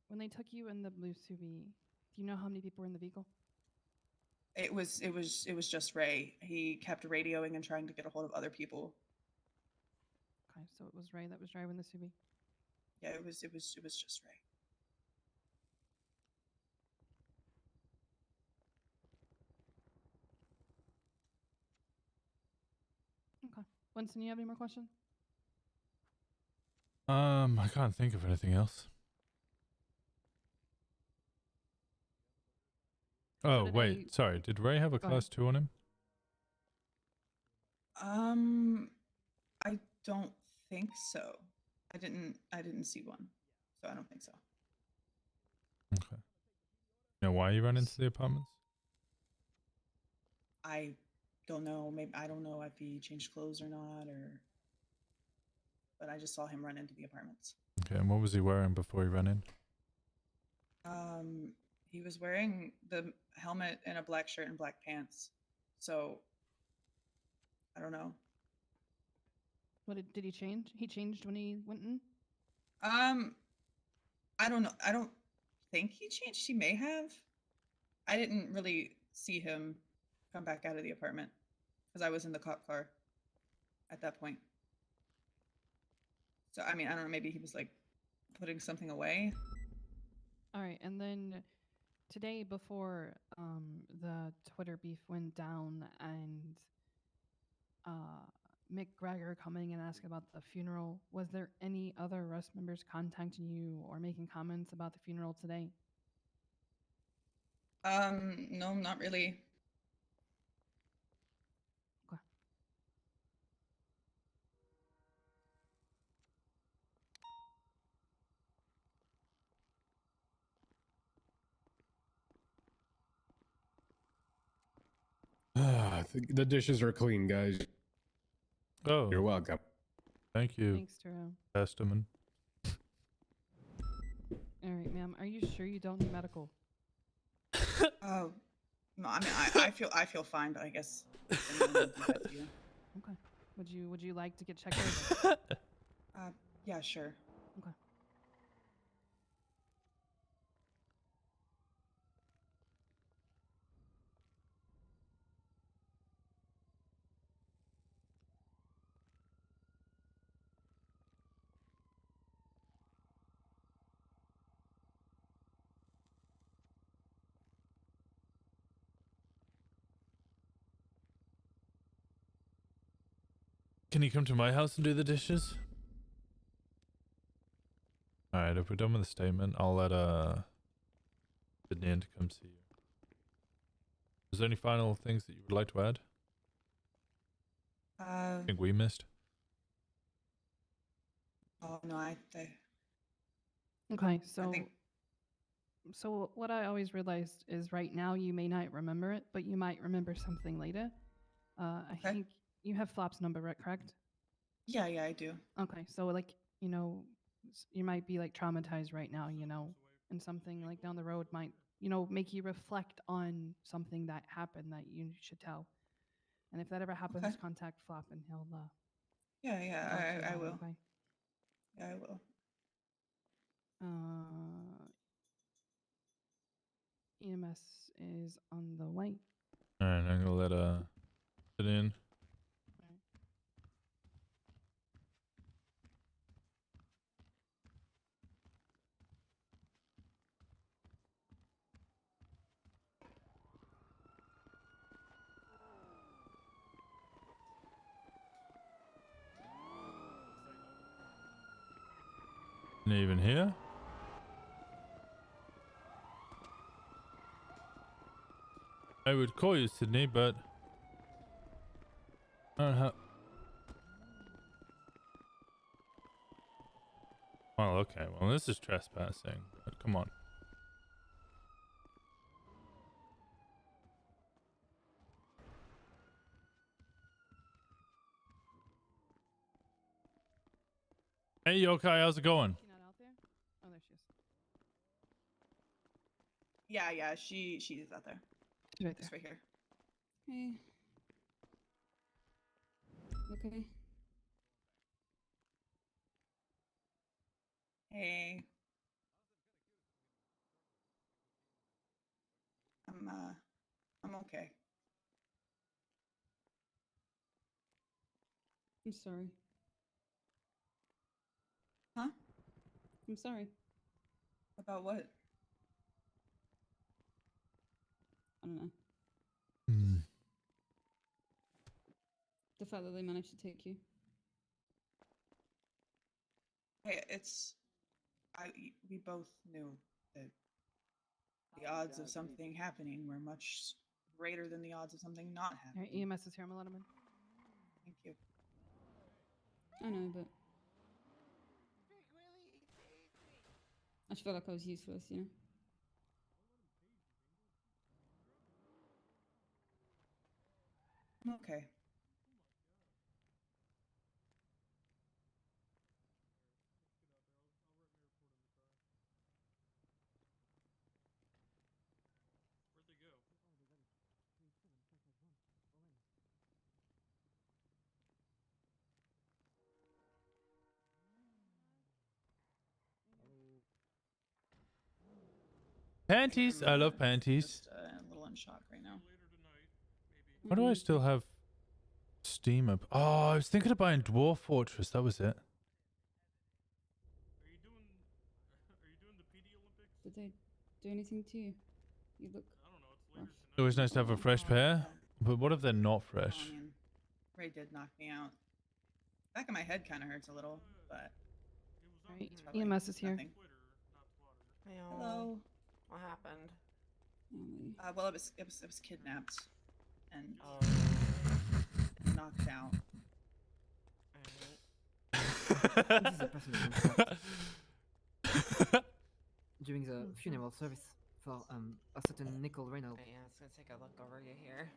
When they took you in the blue SUV, do you know how many people were in the vehicle? It was just Ray. He kept radioing and trying to get a hold of other people. Okay, so it was Ray that was driving the SUV. Yeah, it was just Ray. Okay. Winston, you have any more questions? I can't think of anything else. Oh, wait, sorry. Did Ray have a class 2 on him? I don't think so. I didn't see one, so I don't think so. Okay. You know why you ran into the apartments? I don't know. Maybe I don't know if he changed clothes or not, but I just saw him run into the apartments. Okay, and what was he wearing before he ran in? He was wearing the helmet and a black shirt and black pants. So I don't know. What did he change? He changed when he went in? I don't know. I don't think he changed. He may have. I didn't really see him come back out of the apartment because I was in the cop car at that point. So I mean, I don't know. Maybe he was like putting something away. All right, and then today before the Twitter beef went down and Mick Gregor coming and asking about the funeral, was there any other Rust members contacting you or making comments about the funeral today? No, not really. Okay. The dishes are clean, guys. Oh. You're welcome. Thank you. Thanks, Turo. Testament. All right, ma'am. Are you sure you don't need medical? Oh, no. I mean, I feel fine, but I guess. Okay. Would you like to get checked over? Yeah, sure. Okay. Can you come to my house and do the dishes? Alright, if we're done with the statement, I'll let Sydney in to come see you. Is there any final things that you would like to add? I think we missed. Oh no, I Okay, so think- so what I always realized is right now you may not remember it, but you might remember something later. I think you have Flop's number, right? Correct? Yeah, I do. Okay, so like, you know, you might be like traumatized right now, you know, and something like down the road might, you know, make you reflect on something that happened that you should tell. And if that ever happens, contact Flop and he'll talk to you I about it, will. Okay. Yeah, I will. EMS is on the way. Alright, I'm gonna let Sydney in. Not even here? I would call you Sydney, but I don't have. Well, okay. Well, this is trespassing. But come on. Hey, Yokai, how's it going? She not out there? Oh, there she is. Yeah, she's out there. She's right there. Just right here. Hey. Okay. Hey. I'm okay. I'm sorry. Huh? I'm sorry. About what? I don't know. Hmm. The fact that they managed to take you. Hey, we both knew that the odds of something happening were much greater than the odds of something not happening. All right, EMS is here. I'm gonna let him in. Thank you. I know, but I just felt like I was useless, you know? I'm okay. Panties. I love panties. Just a little in shock right now. Why do I still have Steam up? Oh, I was thinking of buying Dwarf Fortress. That was it. Did they do anything to you? You look rough. It's always nice to have a fresh pair. But what if they're not fresh? I mean, Ray did knock me out. Back of my head kind of hurts a little, but. All right, it's probably EMS is here. nothing. Hello. What happened? Well, it was kidnapped and knocked out. During the funeral service for a certain Nicole Reynolds. Yeah, it's gonna take a look over you here.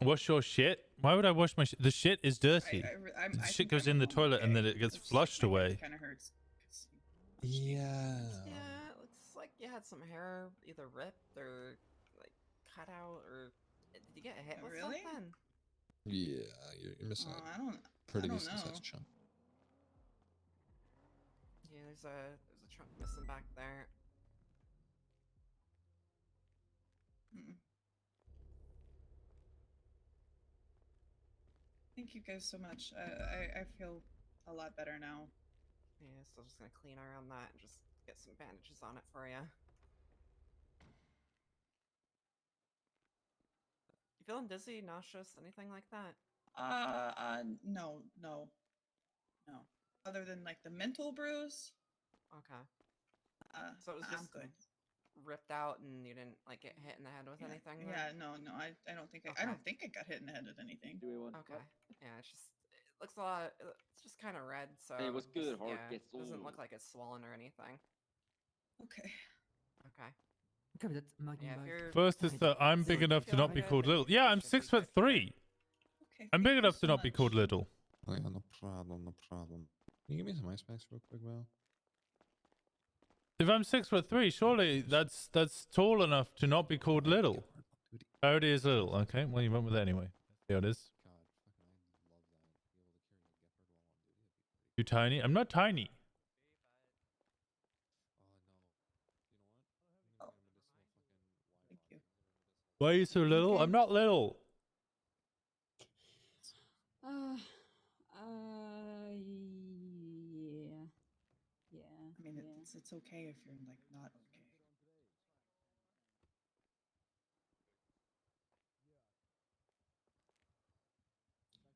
Wash your shit? Why would I wash my shit? The shit is dirty. The shit goes in the toilet and then it gets flushed away. Kind of hurts. Yeah. Yeah, it looks like you had some hair either ripped or like cut out, or did you get hit with Really? something? Yeah, you're missing a pretty decent sized chunk. Yeah, there's a trunk missing back there. Thank you guys so much. I feel a lot better now. Yeah, so just gonna clean around that and just get some bandages on it for you. feeling dizzy, nauseous, anything like that? No. Other than like the mental bruise. Okay. So it was just good. ripped out, and you didn't like get hit in the head with anything. Then? Yeah, no. I don't think I don't think I got hit in the head with anything. Okay. Yeah, it looks a lot. It's just kind of red. So Hey, what's good, just, Hart? yeah, Yes, it doesn't ooh. look like it's swollen or anything. Okay. Okay. Okay, that's Yeah, if you're First is that I'm big enough to not be called little. Yeah, I'm 6'3". Okay. I'm big enough to not be called little. Oh yeah, no problem, no problem. Can you give me some ice packs real quick, Val? If I'm 6'3", surely that's tall enough to not be called little. Already is little. Okay, well you went with it anyway. There it is. You tiny? I'm not tiny. Thank you. Why are you so little? Okay. I'm not little. Yeah. I mean, it's okay if you're like not okay.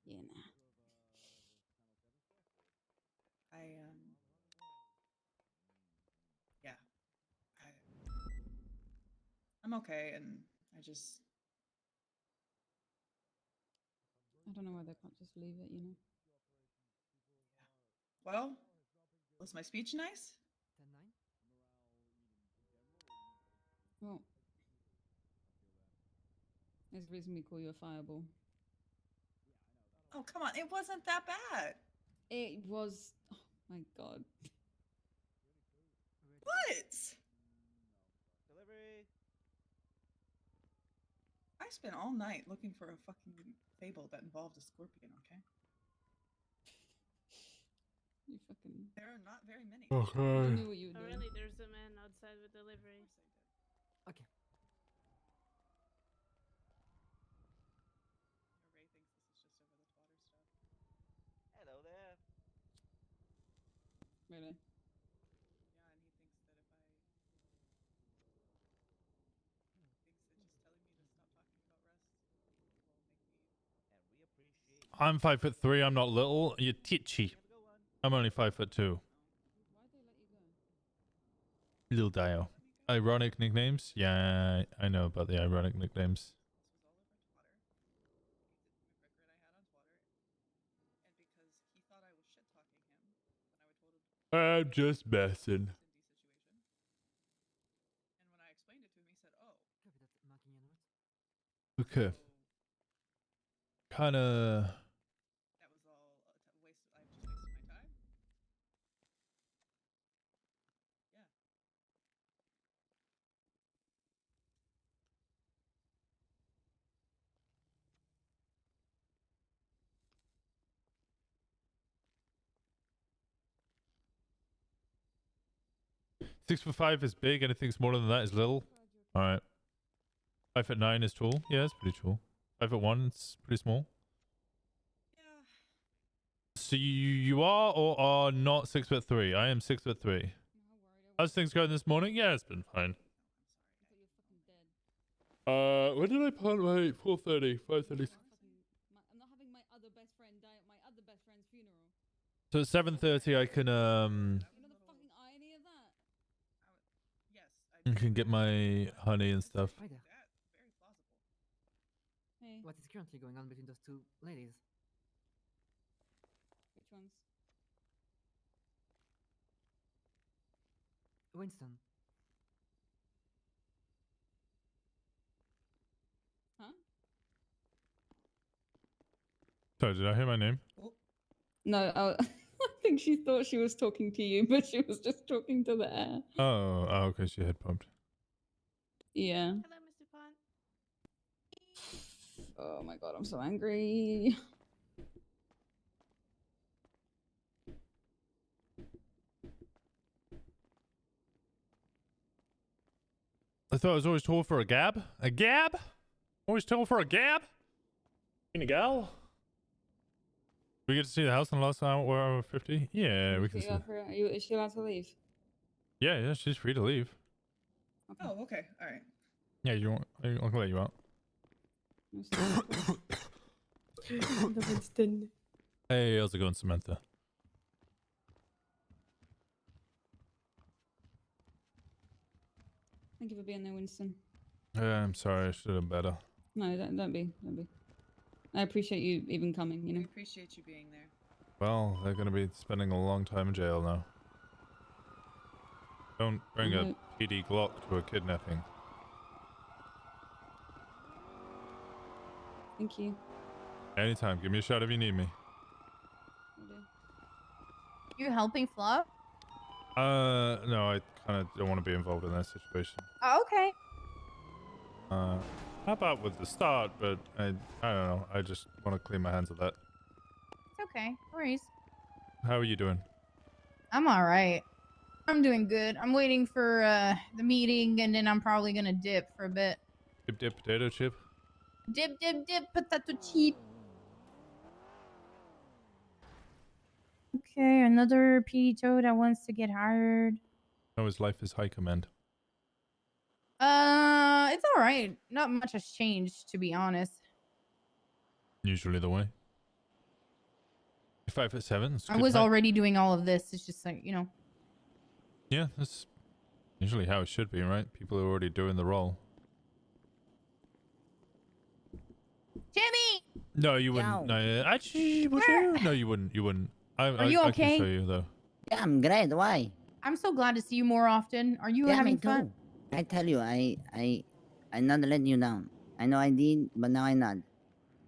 Yeah, nah. Yeah. I'm okay, and I just. I don't know why they can't just leave it, you know. Well, was my speech nice? 10-9. Well, there's a reason we call you a fireball. Oh, come on. It wasn't that bad. It was. Oh my god. What? Delivery. I spent all night looking for a fucking fable that involved a scorpion, okay? You fucking. There are not very many. You knew what you were doing. Really, there's a man outside with delivery. Okay. Ray thinks this is just over the Twitter stuff. Hello there. Really? Yeah, and he thinks that if I thinks that just telling me to stop talking about rest will make me. And we appreciate. I'm 5'3". I'm not little. You're titchy. I'm only 5'2". Why'd they let you go? Little Dio. Ironic nicknames? Yeah, I know about the ironic nicknames. This was all over Twitter. He did the record I had on Twitter, and because he thought I was shit talking him when I told him. I'm just messing. Situation. And when I explained it to him, he said, "Oh." Copy that. Marking onwards. Okay. Kinda. That was all a waste. I just wasted my time. Yeah. 6'5" is big. Anything smaller than that is little. All right. 5'9" is tall. Yeah, it's pretty tall. 5'1", it's pretty small. Yeah. So you are or are not 6'3"? I am 6'3". How's things going this morning? Yeah, it's been fine. When did I plant my 4:30? 5:30. I'm not having my other best friend die at my other best friend's funeral. So at 7:30 I can You know the fucking irony of that? Yes. I can get my honey and stuff. Hi there. Very plausible. Hey. What is currently going on between those two ladies? Which ones? Winston. Huh? Sorry, did I hear my name? No, I think she thought she was talking to you, but she was just talking to the air. Oh, okay, she had pumped. Yeah. Hello, Mr. Pond. Oh my god, I'm so angry. I thought I was always tall for a gab. A gab? Always tall for a gab? In a gal? We get to see the house in the last hour 50? Yeah, we can see. Is she allowed to leave? Yeah, she's free to leave. Oh, okay. All right. Yeah, I can let you out. The Winston. Hey, how's it going, Samantha? Thank you for being there, Winston. I'm sorry, I should have done better. No, don't be. I appreciate you even coming, you know. We appreciate you being there. Well, they're going to be spending a long time in jail now. Don't bring a PD Glock to a kidnapping. Thank you. Anytime. Give me a shout if you need me. You helping Fluff? No, I kind of don't want to be involved in that situation. Oh, okay. How about with the start, but I don't know. I just want to clean my hands of that. It's okay. No worries. How are you doing? I'm all right. I'm doing good. I'm waiting for the meeting, and then I'm probably gonna dip for a bit. Dip, potato chip? Dip, potato chip. Okay, another PD toad that wants to get hired. How is life as high command? It's all right. Not much has changed, to be honest. Usually the way. 5'7". I was already doing all of this. It's just like, you know. Yeah, that's usually how it should be, right? People are already doing the role. Jimmy! No, you wouldn't. No, actually, would you? No, you wouldn't. You wouldn't. Are you okay? I can show you though. Yeah, I'm great. Why? I'm so glad to see you more often. Are you having fun? I tell you, I not letting you down. I know I did, but now I not.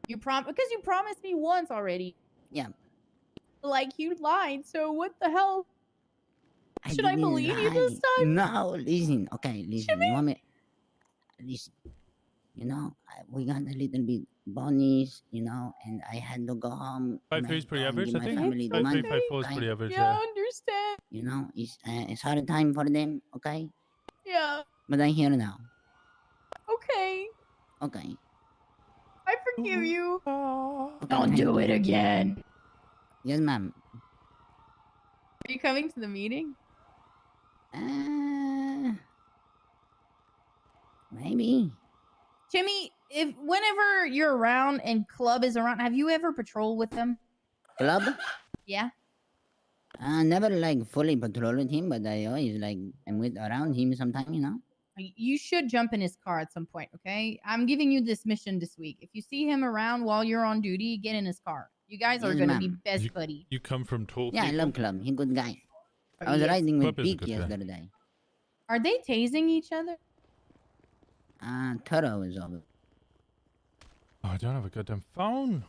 Because you promised me once already. Yeah. Like you lied. So what the hell? Should I believe you this time? No, listen. Okay, listen. Jimmy? You want me? Listen. You know, we got a little bit bonus, you know, and I had to go home. 5'3" is pretty average, I think. 5'3", 5'4" is pretty average. Yeah, I understand. You know, it's hard time for them, okay? Yeah. But I'm here now. Okay. Okay. I forgive you. Okay, Don't do it again. Yes, ma'am. Are you coming to the meeting? Maybe. Jimmy, whenever you're around and Club is around, have you ever patrolled with them? Club? Yeah. Never like fully patrol with him, but I always like I'm with around him sometime, you know. You should jump in his car at some point, okay? I'm giving you this mission this week. If you see him around while you're on duty, get in his car. You guys are gonna be best buddies. You come from tall Yeah, people? I love Club. He's a good guy. Oh, I was yes. riding with Club is a Pete good guy. yesterday. Are they tasing each other? Toro is over. Oh, I don't have a goddamn phone.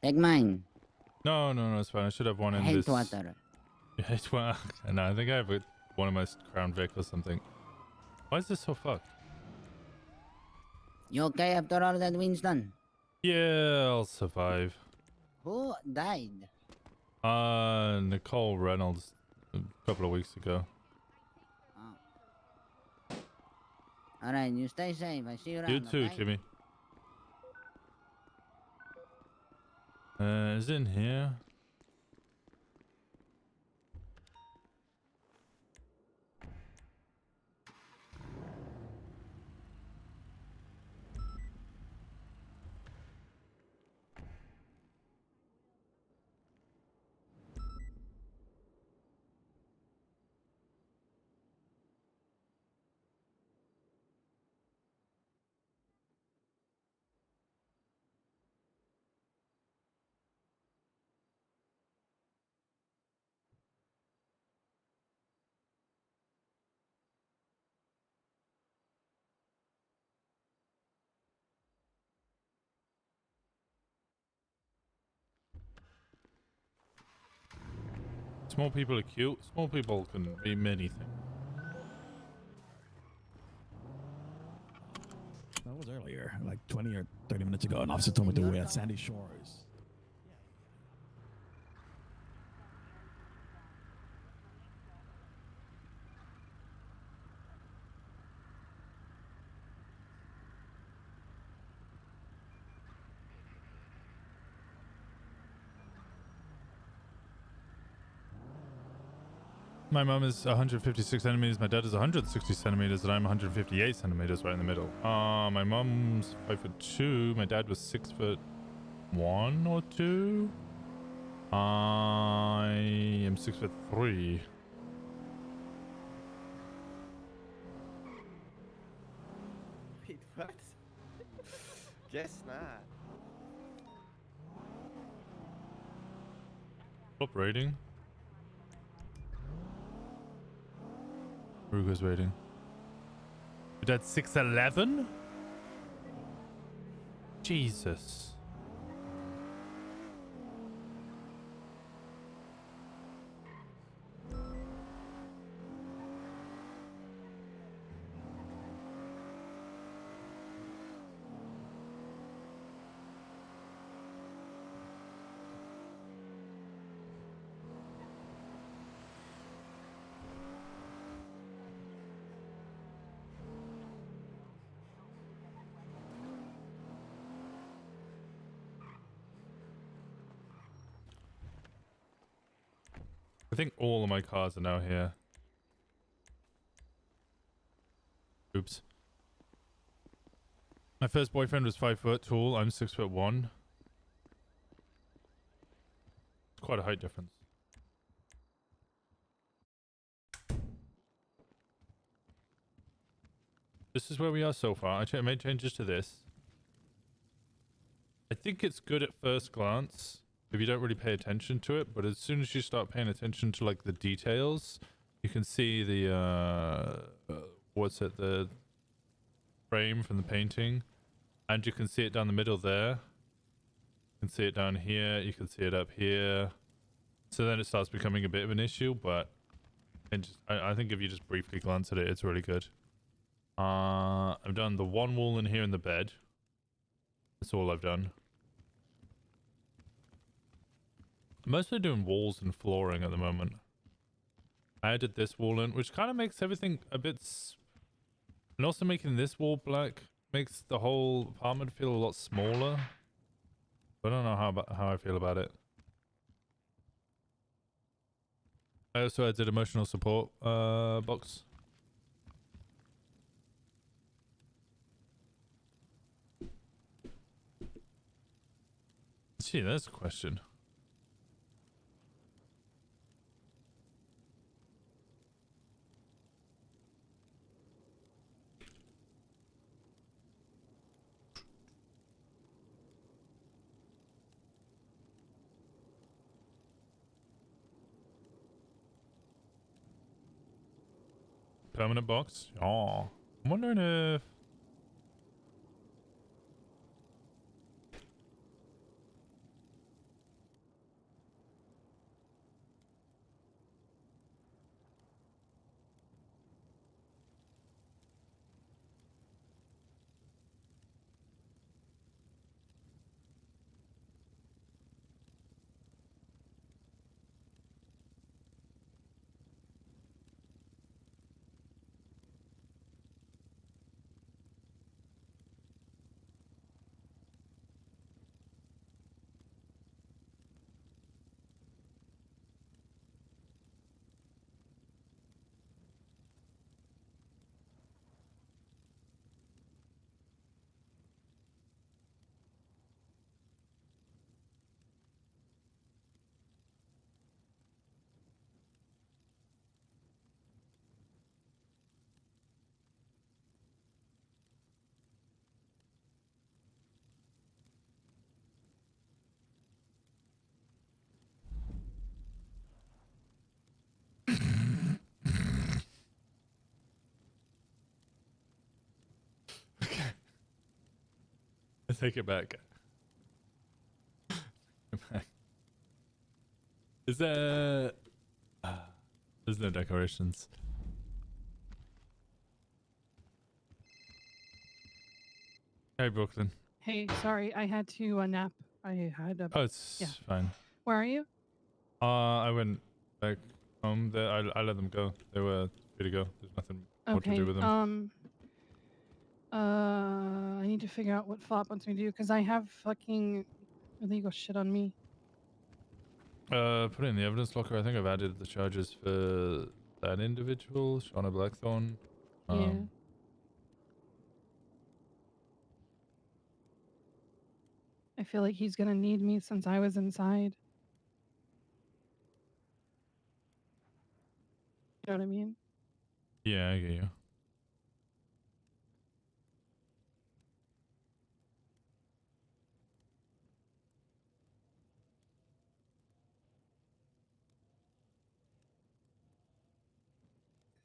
Take mine. No, it's fine. I should have one in Hate this. water. You hate water? No, I think I have one in my Crown Vic or something. Why is this so fucked? You okay after all that, Winston? Yeah, I'll survive. Who died? Nicole Reynolds a couple of weeks ago. All right, you stay safe. I see you around. You too, okay? Jimmy. Is it in here? Small people are cute. Small people can be many things. That was earlier, like 20 or 30 minutes ago. An officer told me to wait at Sandy Shores. My mom is 156 centimeters, my dad is 160 centimeters, and I'm 158 centimeters right in the middle. My mom's 5'2", my dad was 6'1" or 2. I am 6'3". Wait, what? Guess not. Stop rating. Ruger's rating. Your dad's 6'11"? Jesus. I think all of my cars are now here. Oops. My first boyfriend was 5 foot tall. I'm 6'1". It's quite a height difference. This is where we are so far. I made changes to this. I think it's good at first glance if you don't really pay attention to it, but as soon as you start paying attention to like the details, you can see the the frame from the painting, and you can see it down the middle there. You can see it down here, you can see it up here. So then it starts becoming a bit of an issue, but I think if you just briefly glance at it, it's really good. I've done the one wall in here in the bed. That's all I've done. I'm mostly doing walls and flooring at the moment. I added this wall in, which kind of makes everything a bit... And also making this wall black makes the whole apartment feel a lot smaller. I don't know how I feel about it. I also added emotional support box. Gee, that's a question. Permanent box? Oh, I'm wondering if... I take it back. Is there... there's no decorations. Hey, Brooklyn. Hey, sorry, I had to nap. I had a... Oh, it's fine. Where are you? I went back home. I let them go. They were free to go. There's nothing more to do with them. I need to figure out what Flop wants me to do, because I have fucking illegal shit on me. Put it in the evidence locker. I think I've added the charges for that individual, Shauna Blackthorn. Yeah. I feel like he's gonna need me since I was inside. You know what I mean? Yeah, I get you.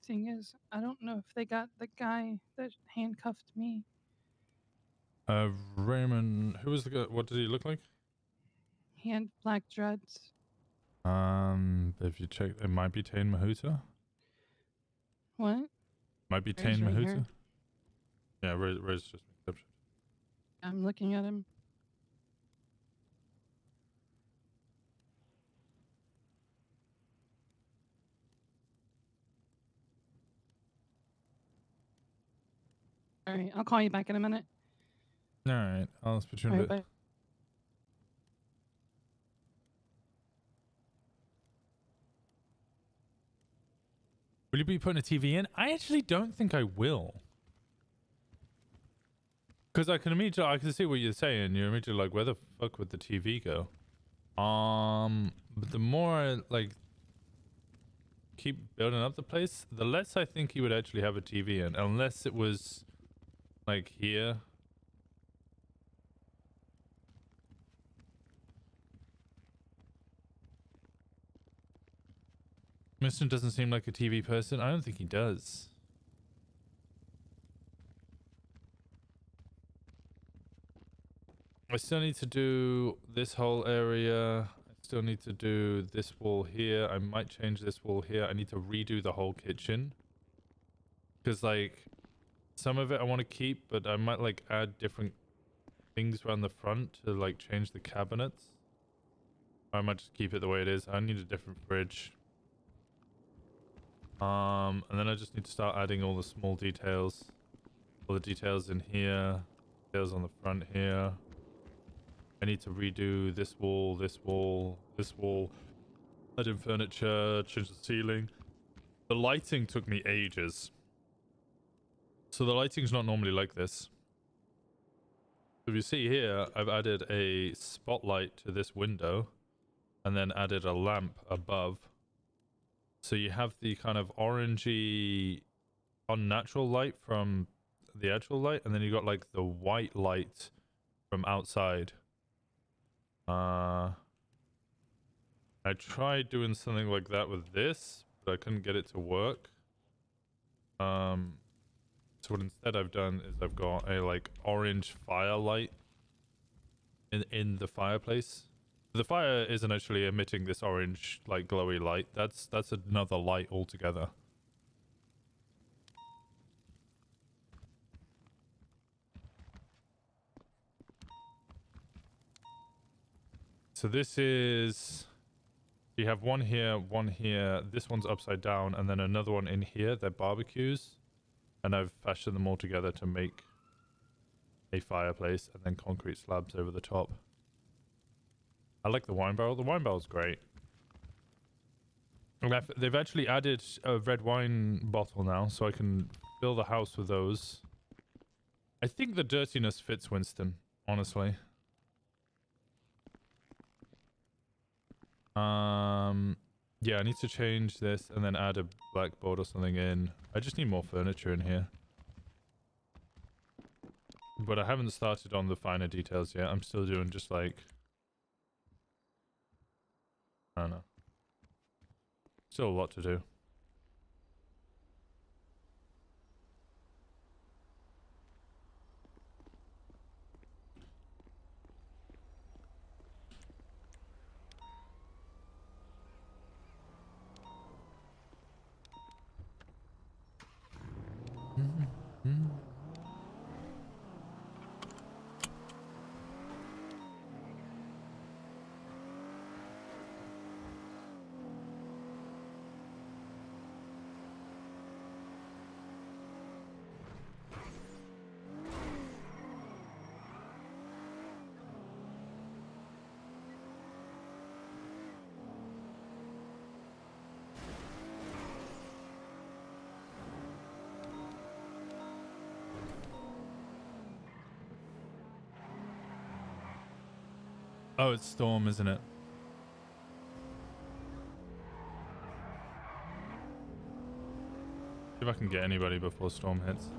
Thing is, I don't know if they got the guy that handcuffed me. Raymond, who was the guy? What did he look like? He had black dreads. If you check, it might be Tane Mahuta. What? Might be Ray's Tane right Mahuta. here. Yeah, Ray's just mixed up. I'm looking at him. All right, I'll call you back in a minute. All right, I'll put you in a All bit. right, bye. Will you be putting a TV in? I actually don't think I will. Because I can see what you're saying. You're immediately like, where the fuck would the TV go? But the more I like keep building up the place, the less I think he would actually have a TV in, unless it was like here. Winston doesn't seem like a TV person. I don't think he does. I still need to do this whole area. I still need to do this wall here. I might change this wall here. I need to redo the whole kitchen. Because, like, some of it I want to keep, but I might, like, add different things around the front to, like, change the cabinets. I might just keep it the way it is. I need a different fridge. And then I just need to start adding all the small details. All the details in here. Details on the front here. I need to redo this wall, this wall, this wall. Add in furniture, change the ceiling. The lighting took me ages. So the lighting's not normally like this. If you see here, I've added a spotlight to this window and then added a lamp above. So you have the kind of orangey, unnatural light from the actual light, and then you got like the white light from outside. I tried doing something like that with this, but I couldn't get it to work. So what instead I've done is I've got a like orange firelight in the fireplace. The fire isn't actually emitting this orange like glowy light. That's another light altogether. So this is, you have one here, this one's upside down, and then another one in here. They're barbecues, and I've fashioned them all together to make a fireplace, and then concrete slabs over the top. I like the wine barrel. The wine barrel's great. And they've actually added a red wine bottle now, so I can fill the house with those. I think the dirtiness fits Winston, honestly. Yeah, I need to change this and then add a blackboard or something in. I just need more furniture in here. But I haven't started on the finer details yet. I'm still doing just like, I don't know. Still a lot to do. Oh, it's Storm, isn't it? See if I can get anybody before Storm hits.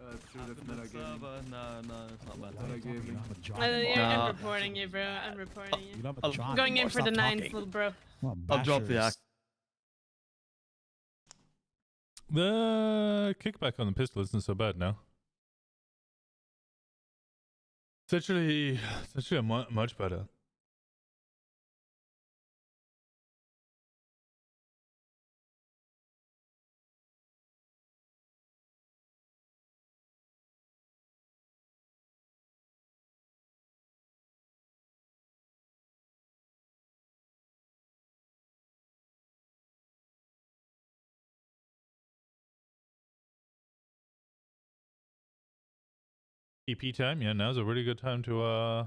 That's true, that's metagaming. No, it's not Metagaming. I'm reporting you, bro. I'm reporting you. I'm going in for the 9th, little bro. I'll drop the act. The kickback on the pistol isn't so bad now. It's actually much better. EP time? Yeah, now's a really good time to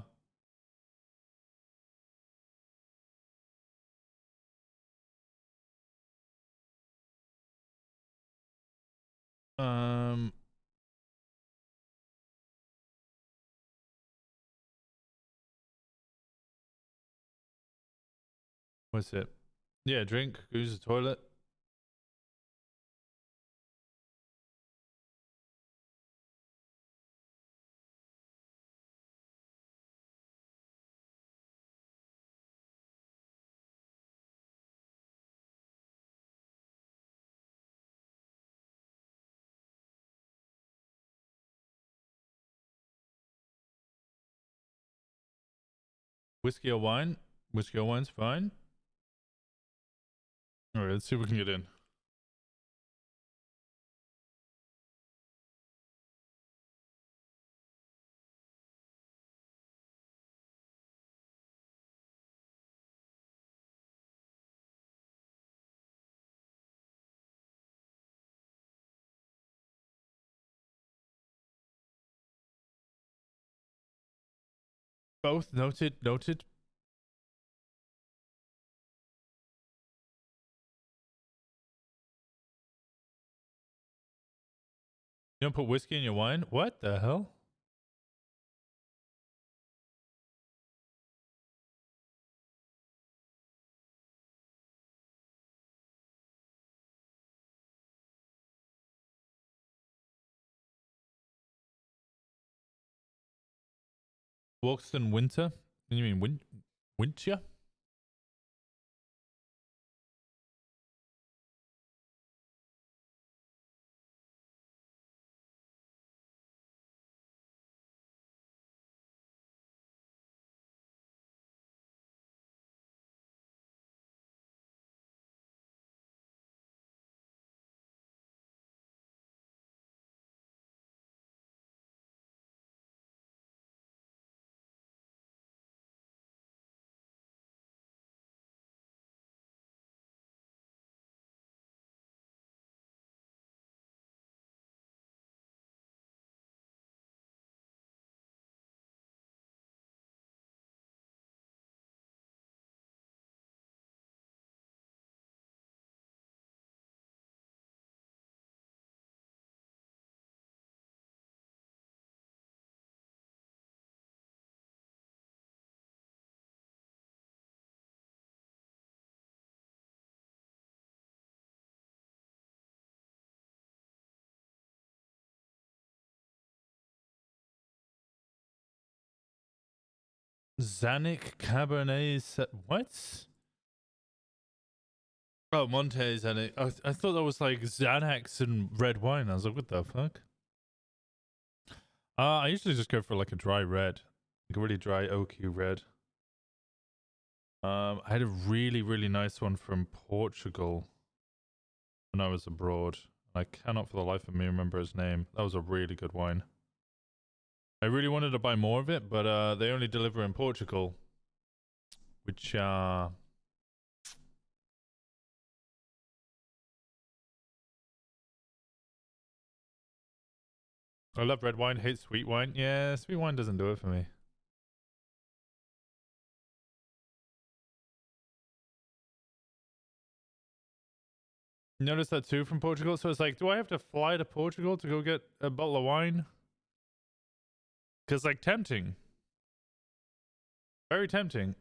what's it? Yeah, drink, use the toilet. Whiskey or wine? Whiskey or wine's fine. All right, let's see if we can get in. Both noted. You don't put whiskey in your wine? What the hell? Walkston Winter? You mean Winter? Zanuck Cabernet. What? Oh, Monte Zanuck. I thought that was like Xanax and red wine. I was like, what the fuck? I usually just go for like a dry red, like a really dry oaky red. I had a really nice one from Portugal when I was abroad. I cannot for the life of me remember his name. That was a really good wine. I really wanted to buy more of it, but they only deliver in Portugal, which I love red wine, hate sweet wine. Yeah, sweet wine doesn't do it for me. Notice that too from Portugal. So it's like, do I have to fly to Portugal to go get a bottle of wine? Because like tempting. Very tempting.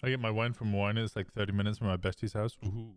I get my wine from wine. It's like 30 minutes from my bestie's house. Ooh.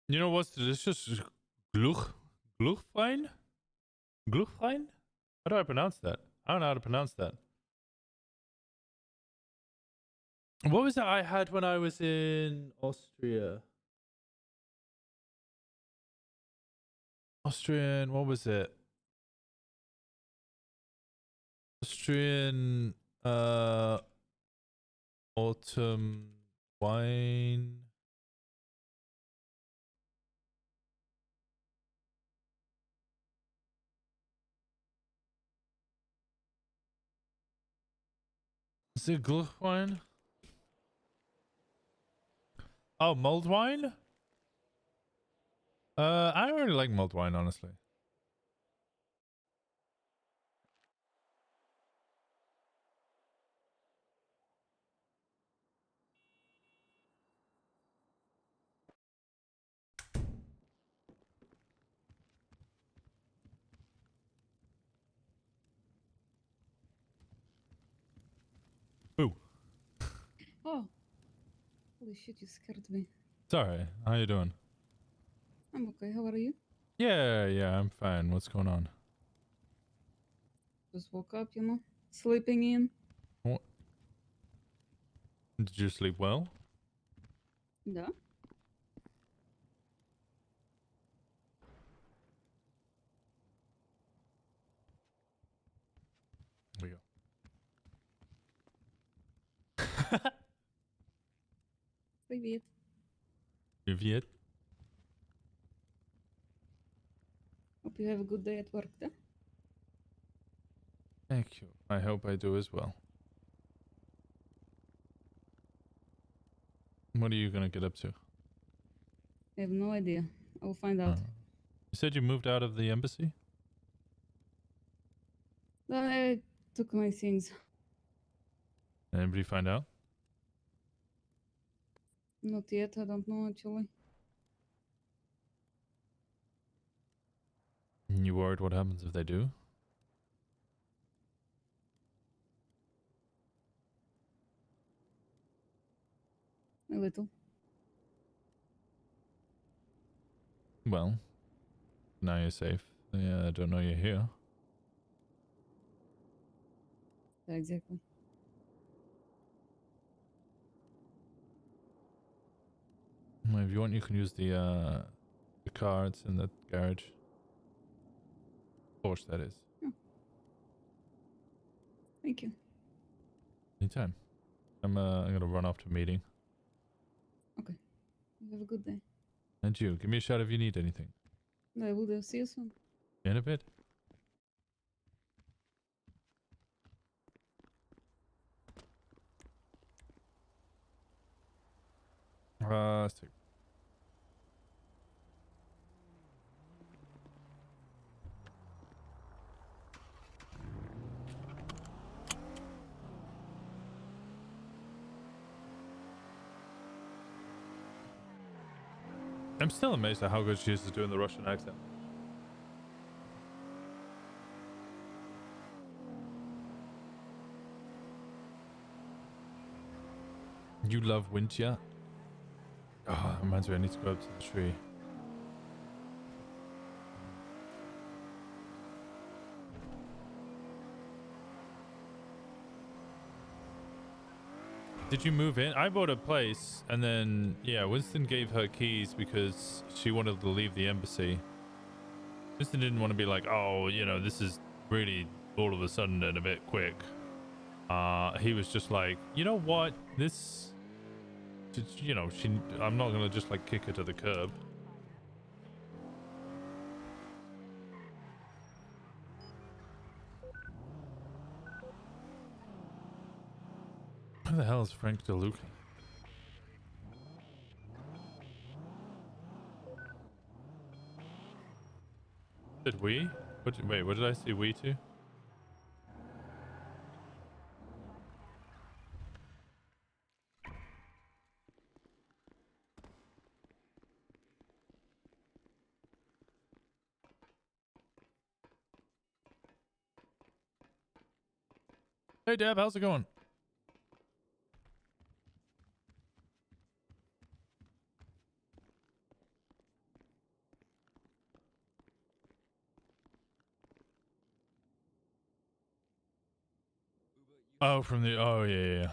You know what's delicious? Glühwein? Glühwein? How do I pronounce that? I don't know how to pronounce that. What was it I had when I was in Austria? Austrian, what was it? Austrian autumn wine. Is it Glühwein? Oh, mulled wine? I don't really like mulled wine, honestly. Ooh. Oh. Holy shit, you scared me. Sorry. How you doing? I'm okay. How are you? Yeah, I'm fine. What's going on? Just woke up, you know? Sleeping in. What? Did you sleep well? Да. Here we go. Привет. Привет. Hope you have a good day at work, да? Thank you. I hope I do as well. What are you gonna get up to? I have no idea. I will find out. You said you moved out of the embassy? I took my things. Anybody find out? Not yet. I don't know actually. You worried what happens if they do? A little. Well, now you're safe. Yeah, I don't know you're here. Yeah, exactly. Well, if you want, you can use the cards in the garage. Porsche, that is. Oh. Thank you. Anytime. I'm gonna run off to a meeting. Okay. You have a good day. And you, give me a shout if you need anything. I will do. See you soon. In a bit. Let's take. I'm still amazed at how good she is at doing the Russian accent. You love winter? Oh, that reminds me, I need to go up to the tree. Did you move in? I bought a place, and then, yeah, Winston gave her keys because she wanted to leave the embassy. Winston didn't want to be like, oh, you know, this is really all of a sudden and a bit quick. He was just like, you know what? This, you know, I'm not going to just like kick her to the curb. Who the hell is Frank DeLuca? Did we? Wait, what did I say we to? Hey Deb, how's it going? Oh, from the, oh yeah.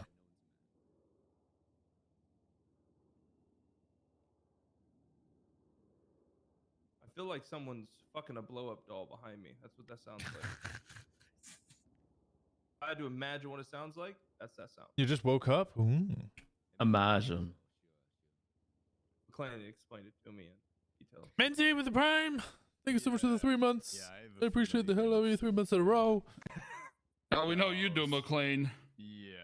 I feel like someone's fucking a blow-up doll behind me. That's what that sounds like. I had to imagine what it sounds like. That's that sound. You just woke up? Ooh. Imagine. McLean explained it to me in detail. Minty with the prime. Thank you so much for the 3 months. I appreciate the hell out of you 3 months in a row. Oh, we know you do, McLean. Yeah.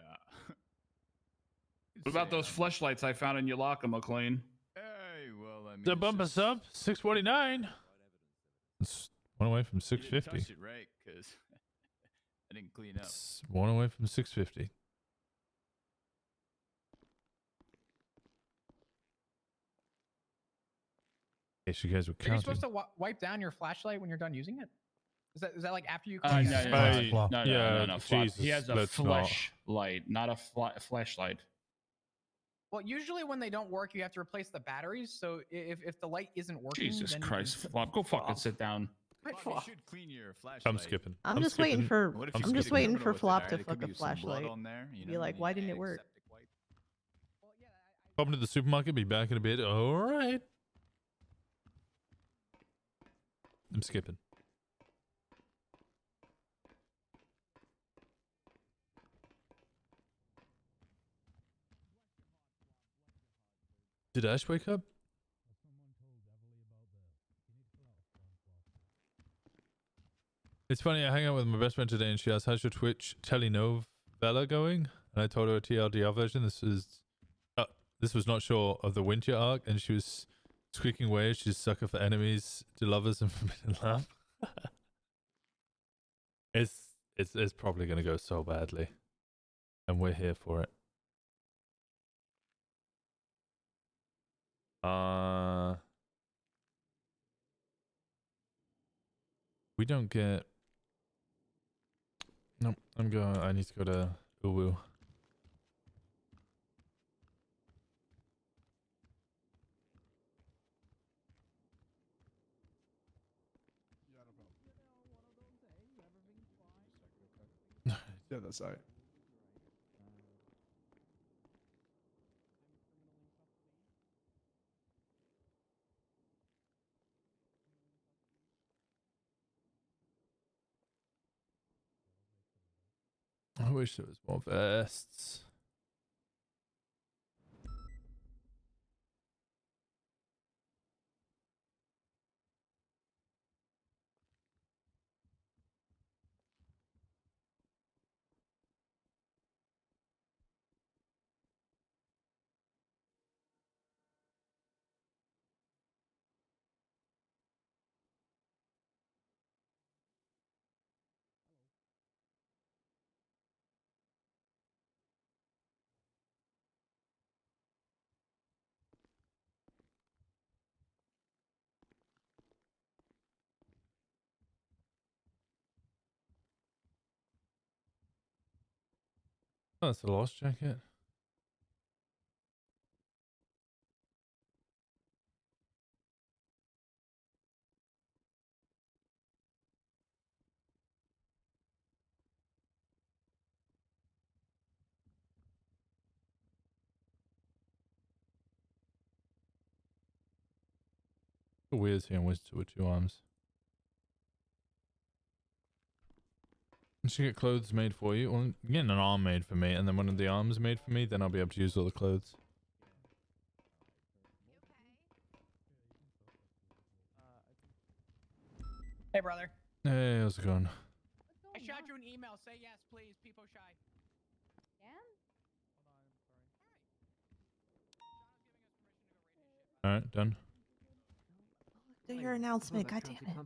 What about those fleshlights I found in your locker, McLean? Hey, well, I mean, The bump us up, 649. It's one away from 650. Touch it right, because I didn't clean up. It's one away from 650. In case you guys were Are you counting. supposed to wipe down your flashlight when you're done using it? Is that like after you? No, Yeah, no. Jesus, He has a let's not. flesh light, not a flashlight. Well, usually when they don't work, you have to replace the batteries. So if the light isn't working, Jesus then Christ, Flop, go fucking sit down. You should clean your flashlight. I'm skipping. I'm just waiting for What if I'm you just stick waiting criminal for with it, Flop right? to It could fuck a be some blood flashlight. on there, you Be know, like, you why need didn't it an work? aseptic wipe. Popping to the supermarket. Be back in a bit. All right. I'm skipping. Did Ash wake up? It's funny, I hang out with my best friend today and she asked, how's your Twitch telenovela going? And I told her a TLDR version. This was not sure of the winter arc, and she was squeaking away. She's a sucker for enemies, to lovers, and forbidden love. It's probably gonna go so badly. And we're here for it. We don't get. Nope, I need to go to Uwu. Yeah, that's alright. I wish there was more vests. Oh, that's the lost jacket. Weird seeing Winston with 2 arms. I should get clothes made for you. Well, I'm getting an arm made for me, and then one of the arms made for me. Then I'll be able to use all the clothes. Hey, brother. Hey, how's it going? I shot you an email. Say yes, please. People shy. All right, done. Do your announcement. God damn it. All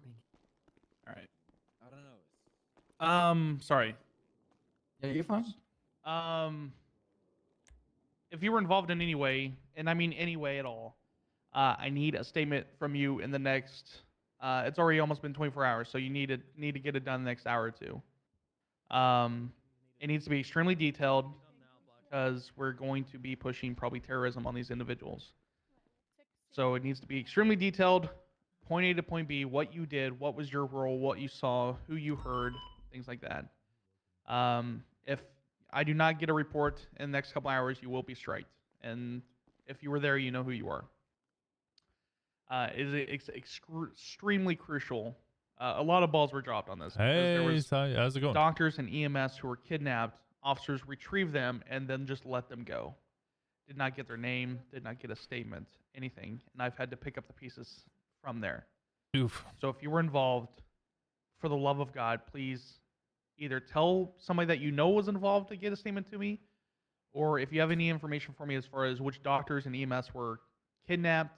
right. I don't know. Sorry. Yeah, you're fine. If you were involved in any way, and I mean any way at all, I need a statement from you in the next. It's already almost been 24 hours, so you need to get it done in the next hour or two. It needs to be extremely detailed because we're going to be pushing probably terrorism on these individuals. So it needs to be extremely detailed, point A to point B, what you did, what was your role, what you saw, who you heard, things like that. If I do not get a report in the next couple hours, you will be striked. And if you were there, you know who you are. It is extremely crucial. A lot of balls were dropped on this. Hey, there was how's it going? doctors and EMS who were kidnapped. Officers retrieved them and then just let them go. Did not get their name, did not get a statement, anything. And I've had to pick up the pieces from there. Oof. So if you were involved, for the love of God, please either tell somebody that you know was involved to get a statement to me, or if you have any information for me as far as which doctors and EMS were kidnapped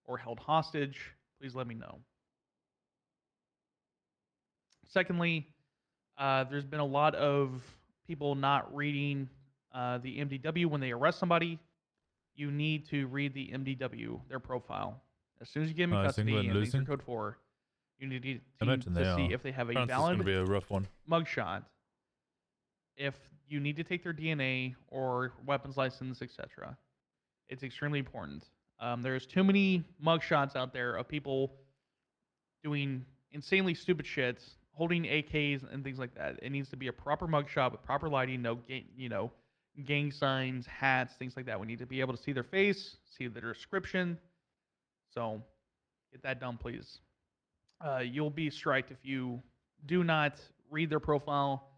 or held hostage, please let me know. Secondly, there's been a lot of people not reading the MDW when they arrest somebody. You need to read the MDW, their profile. As soon as you get them in custody and things are code 4, you need to see if they have a valid be a rough one. mugshot, if you need to take their DNA or weapons license, etc. It's extremely important. There's too many mugshots out there of people doing insanely stupid shit, holding AKs and things like that. It needs to be a proper mugshot with proper lighting, no gang signs, hats, things like that. We need to be able to see their face, see their description. So get that done, please. You'll be striked if you do not read their profile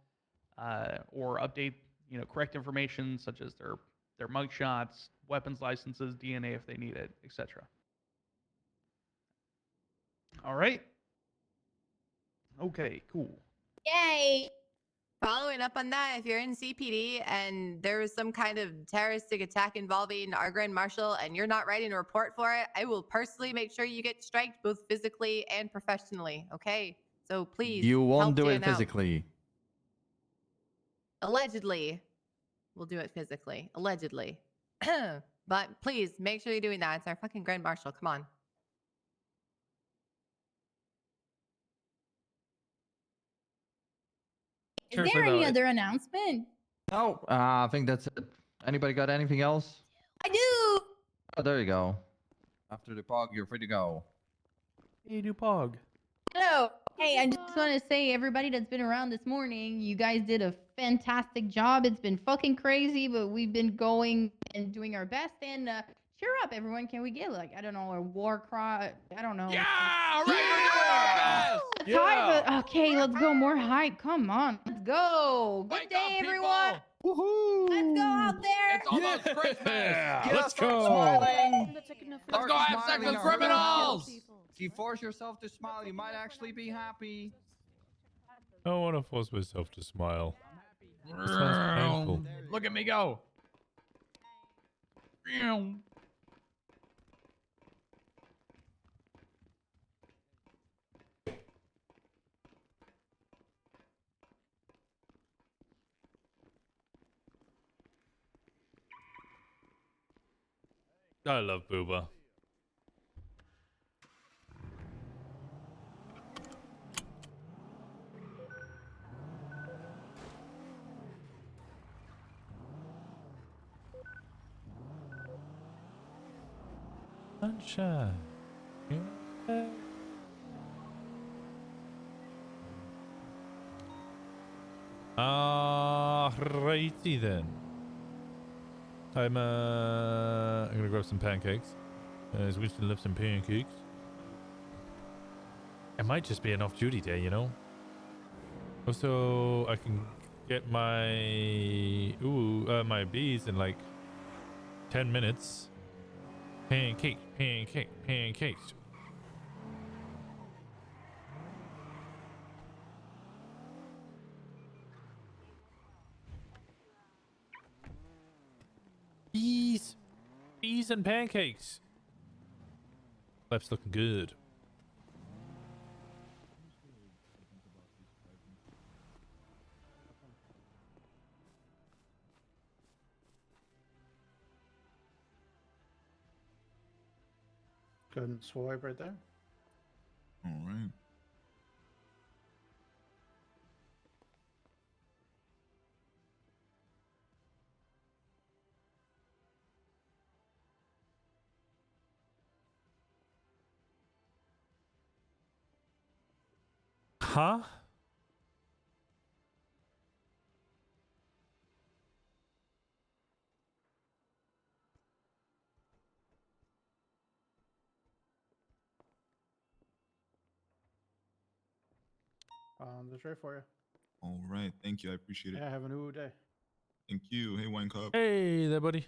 or update, correct information such as their mugshots, weapons licenses, DNA if they need it, etc. All right. Okay, cool. Yay! Following up on that, if you're in CPD and there was some kind of terroristic attack involving our Grand Marshal and you're not writing a report for it, I will personally make sure you get striked both physically and professionally, okay? So please, You won't help do it Dan out. physically. Allegedly. We'll do it physically. Allegedly. But please, make sure you're doing that. It's our fucking Grand Marshal. Come on. Is there any other announcement? No, I think that's it. Anybody got anything else? I do. Oh, there you go. After the pog, you're free to go. Hey, do pog. Hello. Hey, I just want to say, everybody that's been around this morning, you guys did a fantastic job. It's been fucking crazy, but we've been going and doing our best. And cheer up, everyone. Can we get, like, I don't know, a war cry? I don't know. Yeah! Right! Hype, but okay, let's go. More hype. Come on. Let's go. Good day, everyone. Woohoo! Let's go out there. It's almost Christmas. Yeah, Let's start go. smiling. Let's go have sex with criminals. If you force yourself to smile, you might actually be happy. I don't want to force myself to smile. It sounds painful. Look at me go. I love Booba. Sunshine. Yeah. Righty then. I'm gonna grab some pancakes. As Winston loves some pancakes. It might just be an off-duty day, you know. Also, I can get my my bees in like 10 minutes. Pancakes. Bees and pancakes. Life's looking good. Go ahead and swipe right there. All right. Huh? The tray for you. All right. Thank you. I appreciate it. Yeah, have a new day. Thank you. Hey, Wine Cup. Hey there, buddy.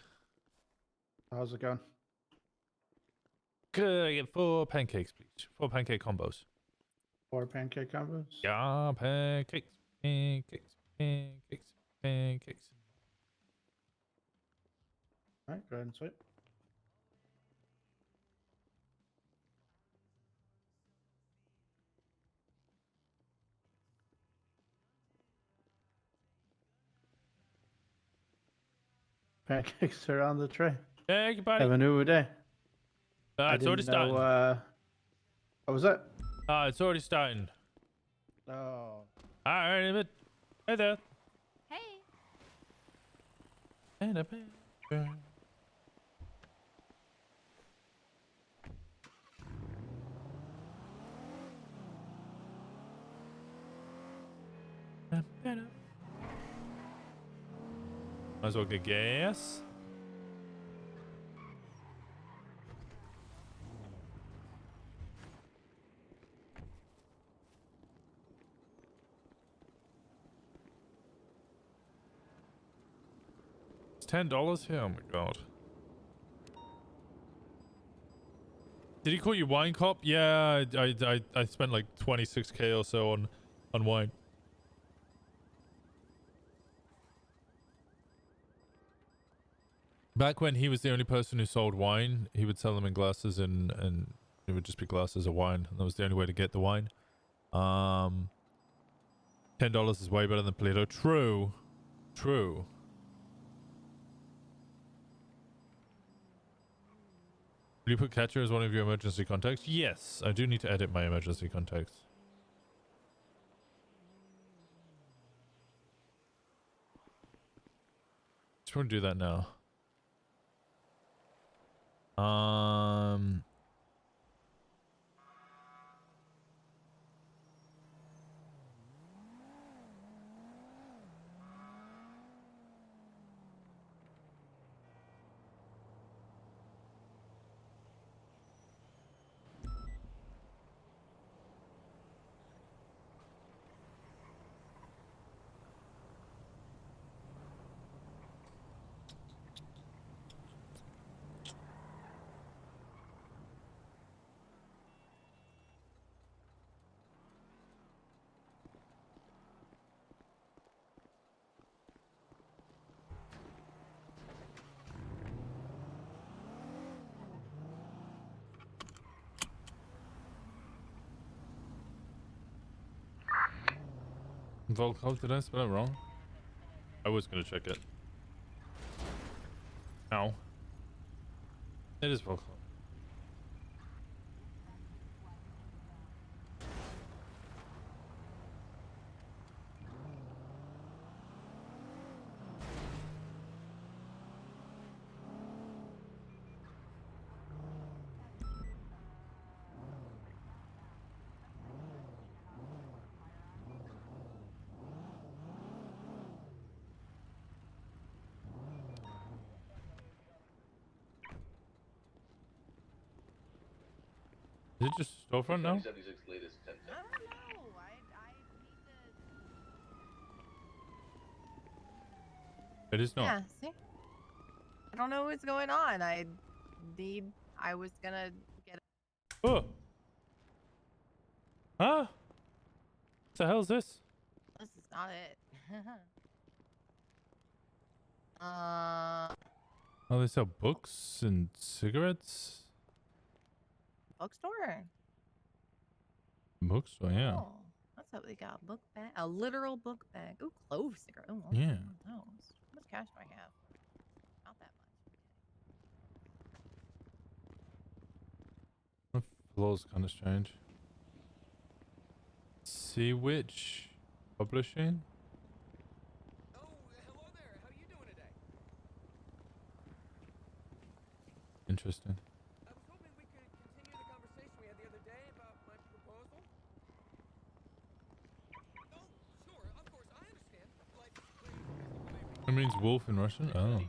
How's it going? Could I get 4 pancakes, please? 4 pancake combos. 4 pancake combos? Yeah, pancakes. All right, go ahead and swipe. Pancakes are on the tray. Thank you, buddy. Have a new day. It's already starting. What was that? It's already starting. Oh. Alright, but hey there. Hey. And a picture. Might as well get gas. It's $10 here. Oh my god. Did he call you wine cop? Yeah, I spent like 26k or so on wine. Back when he was the only person who sold wine, he would sell them in glasses and it would just be glasses of wine. And that was the only way to get the wine. $10 is way better than Polito. True. True. Will you put Catcher as one of your emergency contacts? Yes, I do need to edit my emergency contacts. Just want to do that now. Volkov, did I spell it wrong? I was gonna check it. Ow. It is Volkov. Is it just storefront now? 76 latest 10. I don't know. I It is not. Yeah, see? I don't know what's going on. I was gonna get Oh. Huh? What the hell is this? This is not it. Oh, they sell books and cigarettes? Bookstore. Bookstore, yeah. Oh, that's what we got. A book bag, a literal book bag. Ooh, clove cigarette. Oh, Yeah. those. How much cash do I have? Not that much. The flow's kind of strange. Sea Witch Publishing? Interesting. It means wolf in Russian? Oh.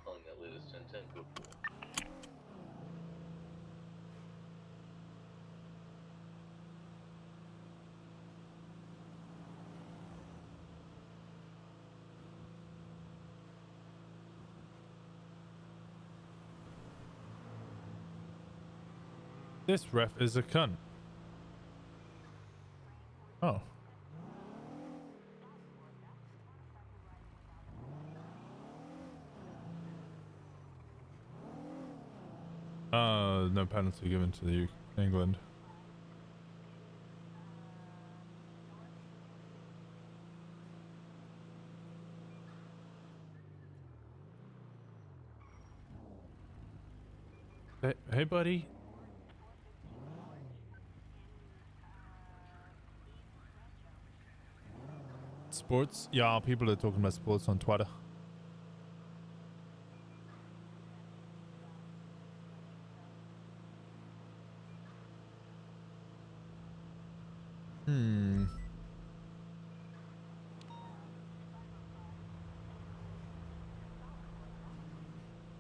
This ref is a cunt. Oh. No penalty given to the England. Hey, buddy. Sports? Yeah, people are talking about sports on Twitter.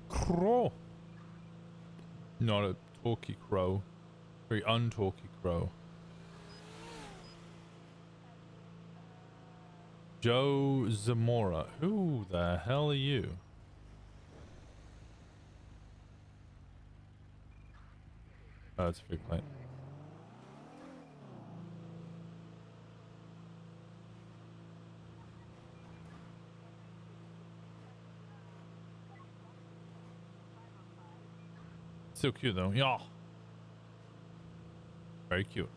Crow. Not a talky crow. Very untalky crow. Joe Zamora. Who the hell are you? Oh, it's a big plate. Still cute though. Yeah. Very cute.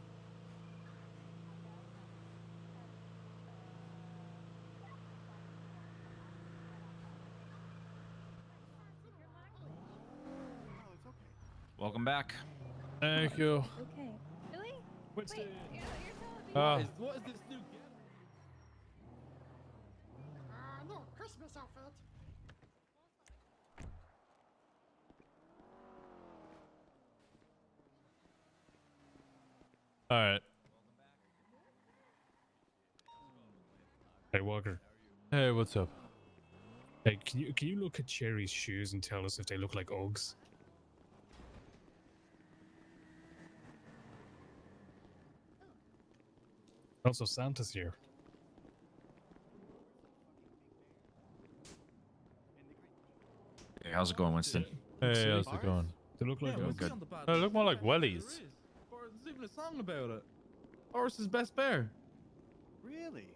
Welcome back. Thank you. Okay. Really? Winston. Wait, you're telling me? What is this new No, Christmas outfit. All right. Hey Walker. Hey, what's up? Hey, can you look at Cherry's shoes and tell us if they look like Uggs? Also, Santa's here. Hey, how's it going, Winston? Hey, how's it going? They look like Uggs. Good. They look more like wellies. There's even a song about it. Horace's best bear. Really?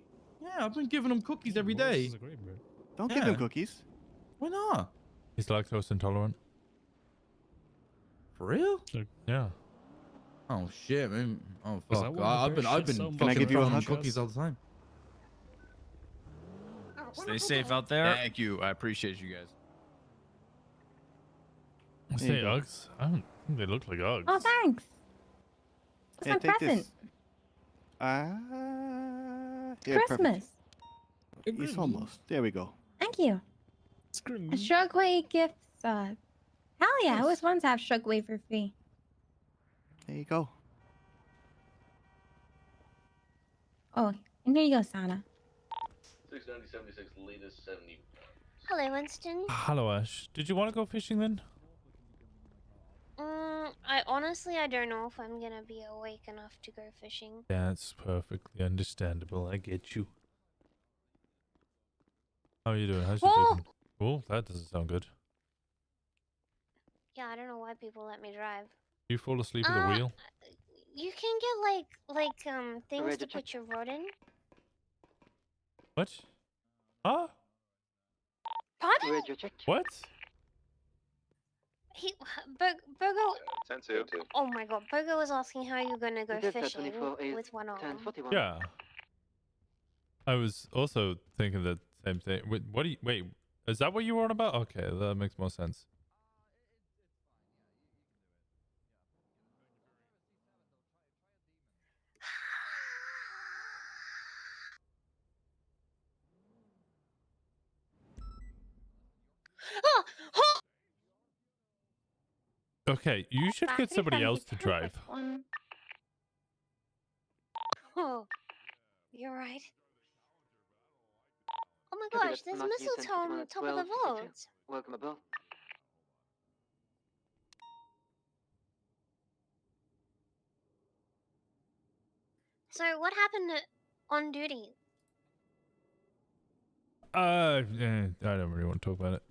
Yeah, I've been giving him cookies every day. Don't give him cookies. Why not? He's lactose intolerant. For real? Yeah. Oh shit, man. Oh Is that fuck. why the I've bear been shit so fucking Can I give you a throwing him hug? cookies all the time. Stay safe out there. Thank you. I appreciate you guys. Say There you go. Uggs? I don't think they look like Uggs. Oh, thanks. That's Yeah, my take present. this. Yeah, Christmas. Perfect. It's almost. There we go. Thank you. A Shrugway gift sub. Hell yeah, I always wanted to have Shrugway for free. There you go. Oh, and here you go, Sana. 690-76 latest 70. Hello, Winston. Hello, Ash. Did you want to go fishing then? I honestly I don't know if I'm gonna be awake enough to go fishing. That's perfectly understandable. I get you. How are you doing? How's your day been? Oh, that doesn't sound good. Yeah, I don't know why people let me drive. You fall asleep at the wheel? You can get like things to put your rod in. What? Huh? Pardon? What? Burgo. Oh my god, Burgo was asking how you're gonna go fishing with one arm. Yeah. I was also thinking the same thing. Wait, what do you wait? Is that what you were on about? Okay, that makes more sense. Okay, you should get somebody else to drive. Oh, you're right. Oh my gosh, there's mistletoe on the top of the vault. Welcome aboard. So what happened on duty? I don't really want to talk about it.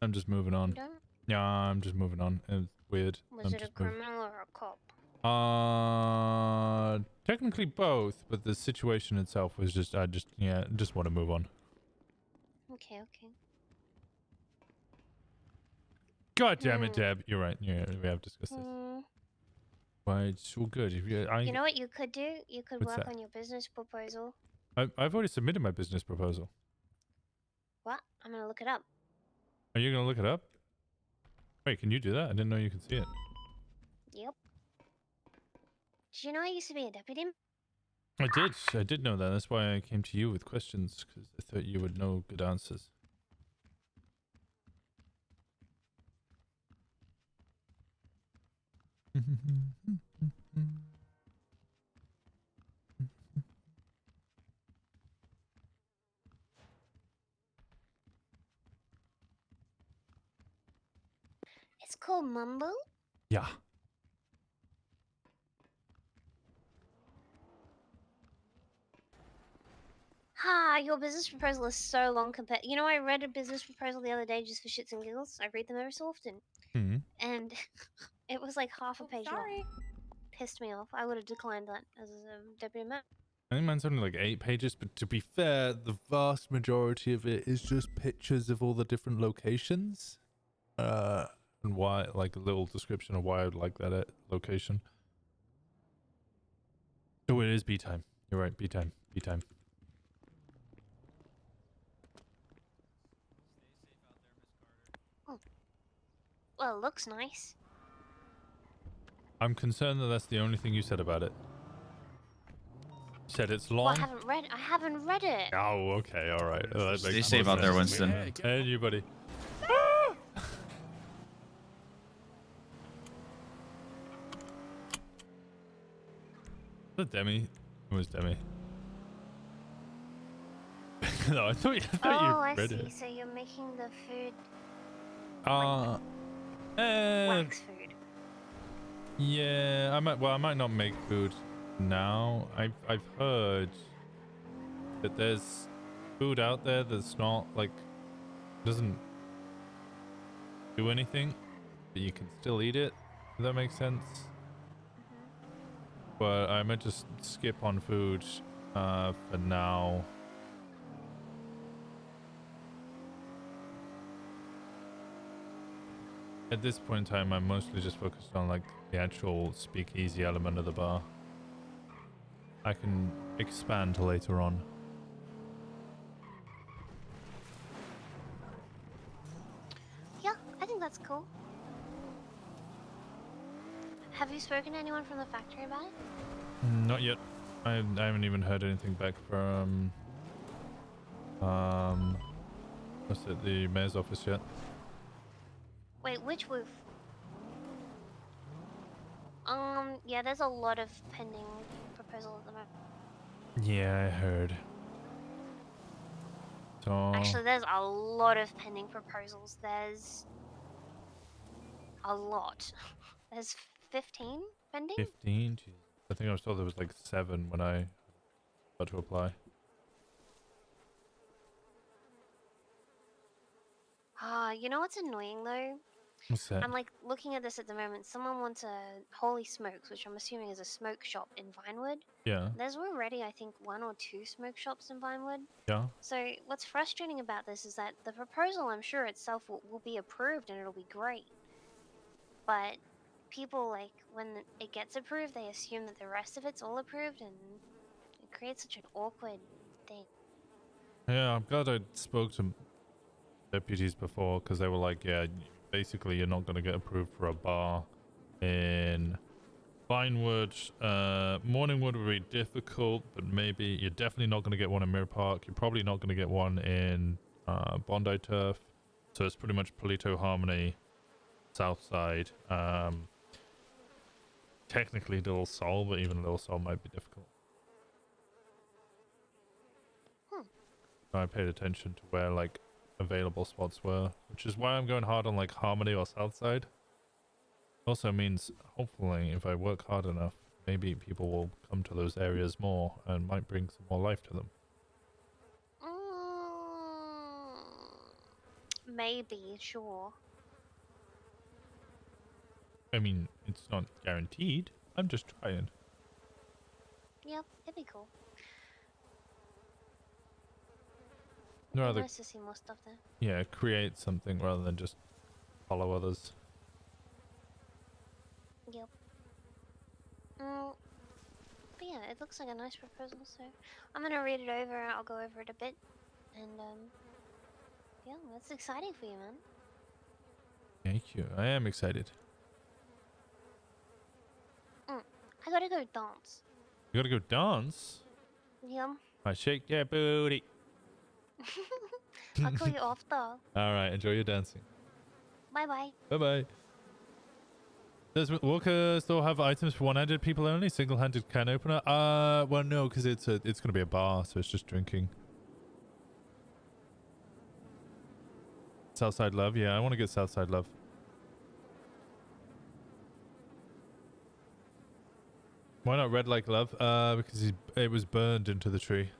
I'm just moving on. Don't? Yeah, I'm just moving on. It's weird. Was it a criminal or a cop? Technically both, but the situation itself was just, I just want to move on. Okay, okay. God damn it, Deb. You're right. Yeah, we have discussed this. Why, it's all good. If you, You know what you could do? You could What's work that? on your business proposal. I've already submitted my business proposal. What? I'm gonna look it up. Are you gonna look it up? Wait, can you do that? I didn't know you could see it. Yep. Did you know I used to be a deputy? I did know that. That's why I came to you with questions, because I thought you would know good answers. It's called Mumble. Yeah. Ha! Your business proposal is so long compared. You know, I read a business proposal the other day just for shits and giggles. I read them every so often, and it was like half a page long. Pissed me off. I would have declined that as a deputy mayor. I think mine's only like 8 pages, but to be fair, the vast majority of it is just pictures of all the different locations. And why, like a little description of why I would like that location. Oh, it is B time. You're right, B time. B time. Oh. Well, it looks nice. I'm concerned that that's the only thing you said about it. You said it's long. Well, I haven't read it. Oh, okay, all right. That Stay makes safe more out there, sense. Winston. Hey, you, buddy. The Demi. It was Demi. No, I thought you I read see. it. So you're making the food wax food. Yeah, I might not make food now. I've heard that there's food out there that's not like doesn't do anything, but you can still eat it. If that makes sense. But I might just skip on food for now. At this point in time, I'm mostly just focused on like the actual speakeasy element of the bar. I can expand later on. Yeah, I think that's cool. Have you spoken to anyone from the factory about it? Not yet. I haven't even heard anything back from what's it, the mayor's office yet. Wait, which roof? Yeah, there's a lot of pending proposals at the moment. Yeah, I heard. So Actually, there's a lot of pending proposals. There's a lot. There's 15 pending? 15? Jeez. I think I saw there was like 7 when I got to apply. You know what's annoying though? What's that? I'm like looking at this at the moment. Someone wants a Holy Smokes, which I'm assuming is a smoke shop in Vinewood. Yeah. There's already, I think, 1 or 2 smoke shops in Vinewood. Yeah. So what's frustrating about this is that the proposal, I'm sure itself will be approved and it'll be great. But people, like, when it gets approved, they assume that the rest of it's all approved, and it creates such an awkward thing. Yeah, I'm glad I spoke to deputies before, because they were like, yeah, basically you're not going to get approved for a bar in Vinewood. Morningwood would be difficult, but maybe you're definitely not going to get one in Mirror Park. You're probably not going to get one in Bondi Turf. So it's pretty much Polito, Harmony, Southside. Technically Little Sol, but even Little Sol might be difficult. I paid attention to where like available spots were, which is why I'm going hard on like Harmony or Southside. Also means hopefully if I work hard enough, maybe people will come to those areas more and might bring some more life to them. Maybe, sure. I mean, it's not guaranteed. I'm just trying. Yep, it'd be cool. No It'd be other. nice to see more stuff there. Yeah, create something rather than just follow others. Yep. But yeah, it looks like a nice proposal, so I'm gonna read it over, I'll go over it a bit, and yeah, that's exciting for you, man. Thank you. I am excited. I gotta go dance. You gotta go dance? Yeah. I shake your booty. I'll call you after. Alright, enjoy your dancing. Bye bye. Bye-bye. Does Walker still have items for one-handed people only? Single-handed can opener? Well, no, because it's gonna be a bar, so it's just drinking. Southside Love? Yeah, I want to get Southside Love. Why not Red Like Love? Because it was burned into the tree.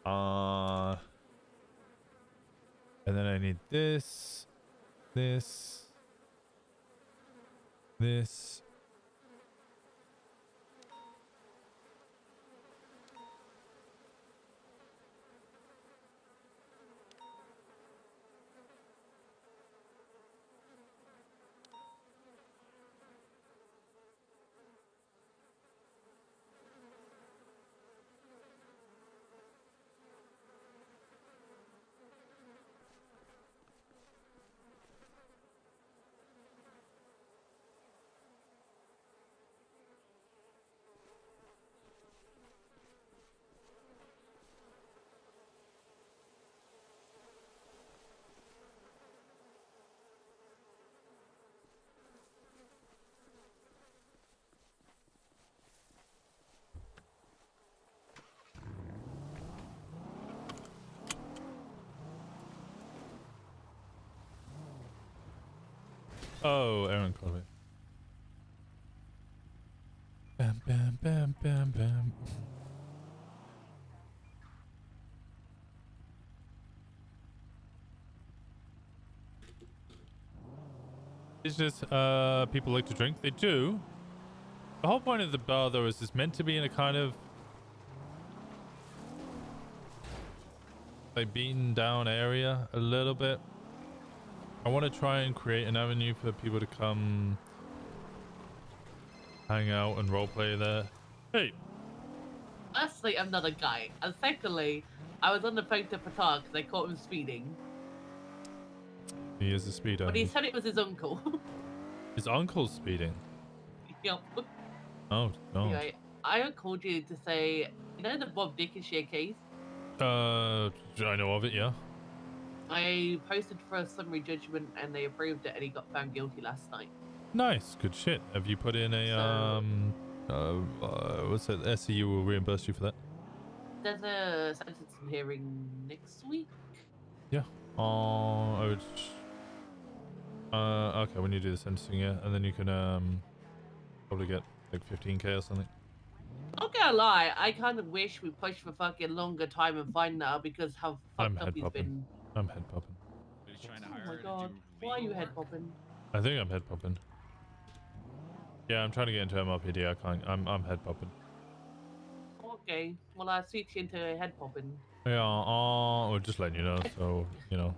And then I need this, this, this. Oh, Aaron called me. Bam, bam, bam, bam, bam. It's just, people like to drink. They do. The whole point of the bar, though, is it's meant to be in a kind of like beaten down area a little bit. I want to try and create an avenue for people to come hang out and roleplay there. Hey. Firstly, I'm not a guy. And secondly, I was on the phone to Patar because I caught him speeding. He is a speeder. But he said it was his uncle. His uncle's speeding? Yep. Oh, no. Anyway, I called you to say, you know the Bob Dickinshire case? I know of it, yeah. I posted for a summary judgment and they approved it and he got found guilty last night. Nice, good shit. Have you put in a what's that? SCU will reimburse you for that? There's a sentencing hearing next week. Yeah. I Okay, when you do the sentencing, yeah, and then you can probably get like 15k or something. Not gonna lie, I kind of wish we pushed for fucking longer time and fine now because how I'm fucked up head he's popping. been. I'm head popping. Oh my god, why are you head popping? I think I'm head popping. Yeah, I'm trying to get into MRPD. I can't. I'm head popping. Okay, well I'll switch you into head popping. Yeah, we're just letting you know. So you know.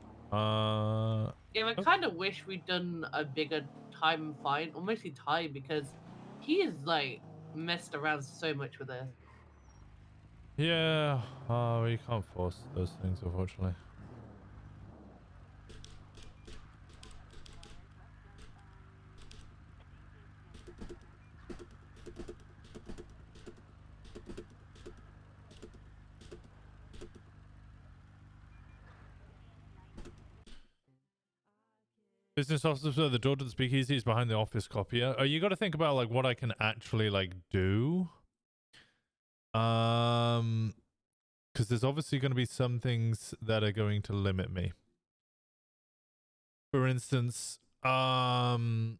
Yeah, I kind of wish we'd done a bigger time and fine, or mostly time, because he is like messed around so much with this. Yeah. We can't force those things, unfortunately. Business officer, the door to the speakeasy is behind the office copier. Oh, you got to think about like what I can actually like do. Because there's obviously going to be some things that are going to limit me. For instance, like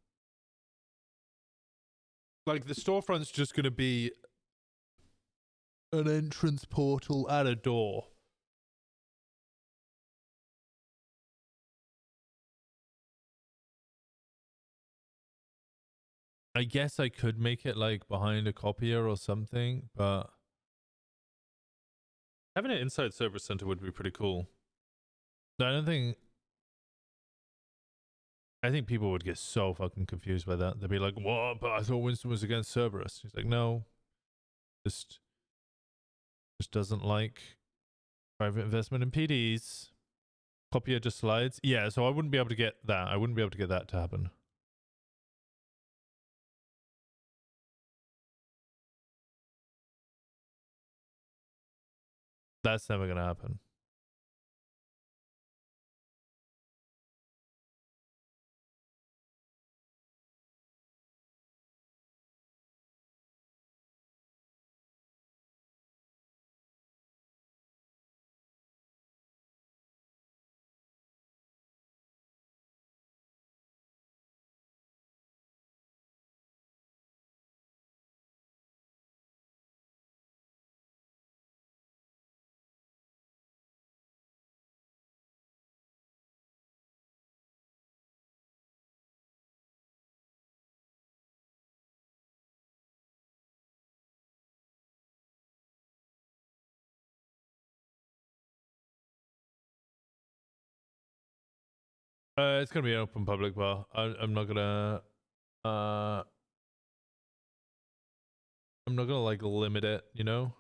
the storefront's just going to be an entrance portal at a door. I guess I could make it like behind a copier or something, but having it inside service center would be pretty cool. I think people would get so fucking confused by that. They'd be like, "What? But I thought Winston was against Cerberus." He's like, "No, just doesn't like private investment in PDs." Copier just slides. Yeah, so I wouldn't be able to get that. I wouldn't be able to get that to happen. That's never gonna happen. It's gonna be an open public bar. I'm not gonna like limit it, you know?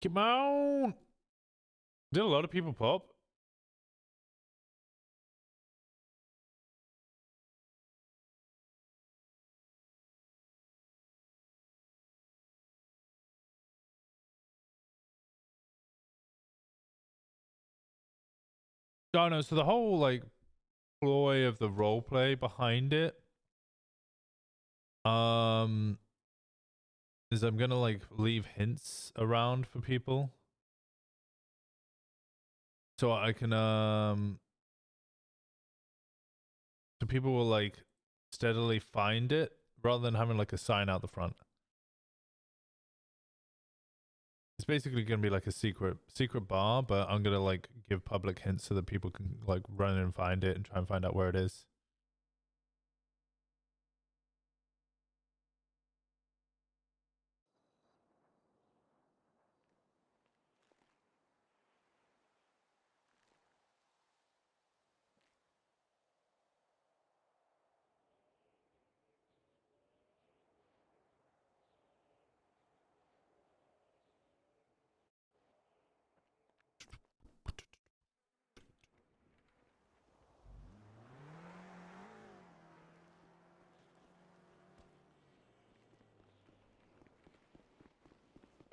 Come on. Did a lot of people pop? Oh no, so the whole like ploy of the role play behind it is I'm gonna like leave hints around for people. So I can so people will like steadily find it rather than having like a sign out the front. It's basically gonna be like a secret bar, but I'm gonna like give public hints so that people can like run and find it and try and find out where it is.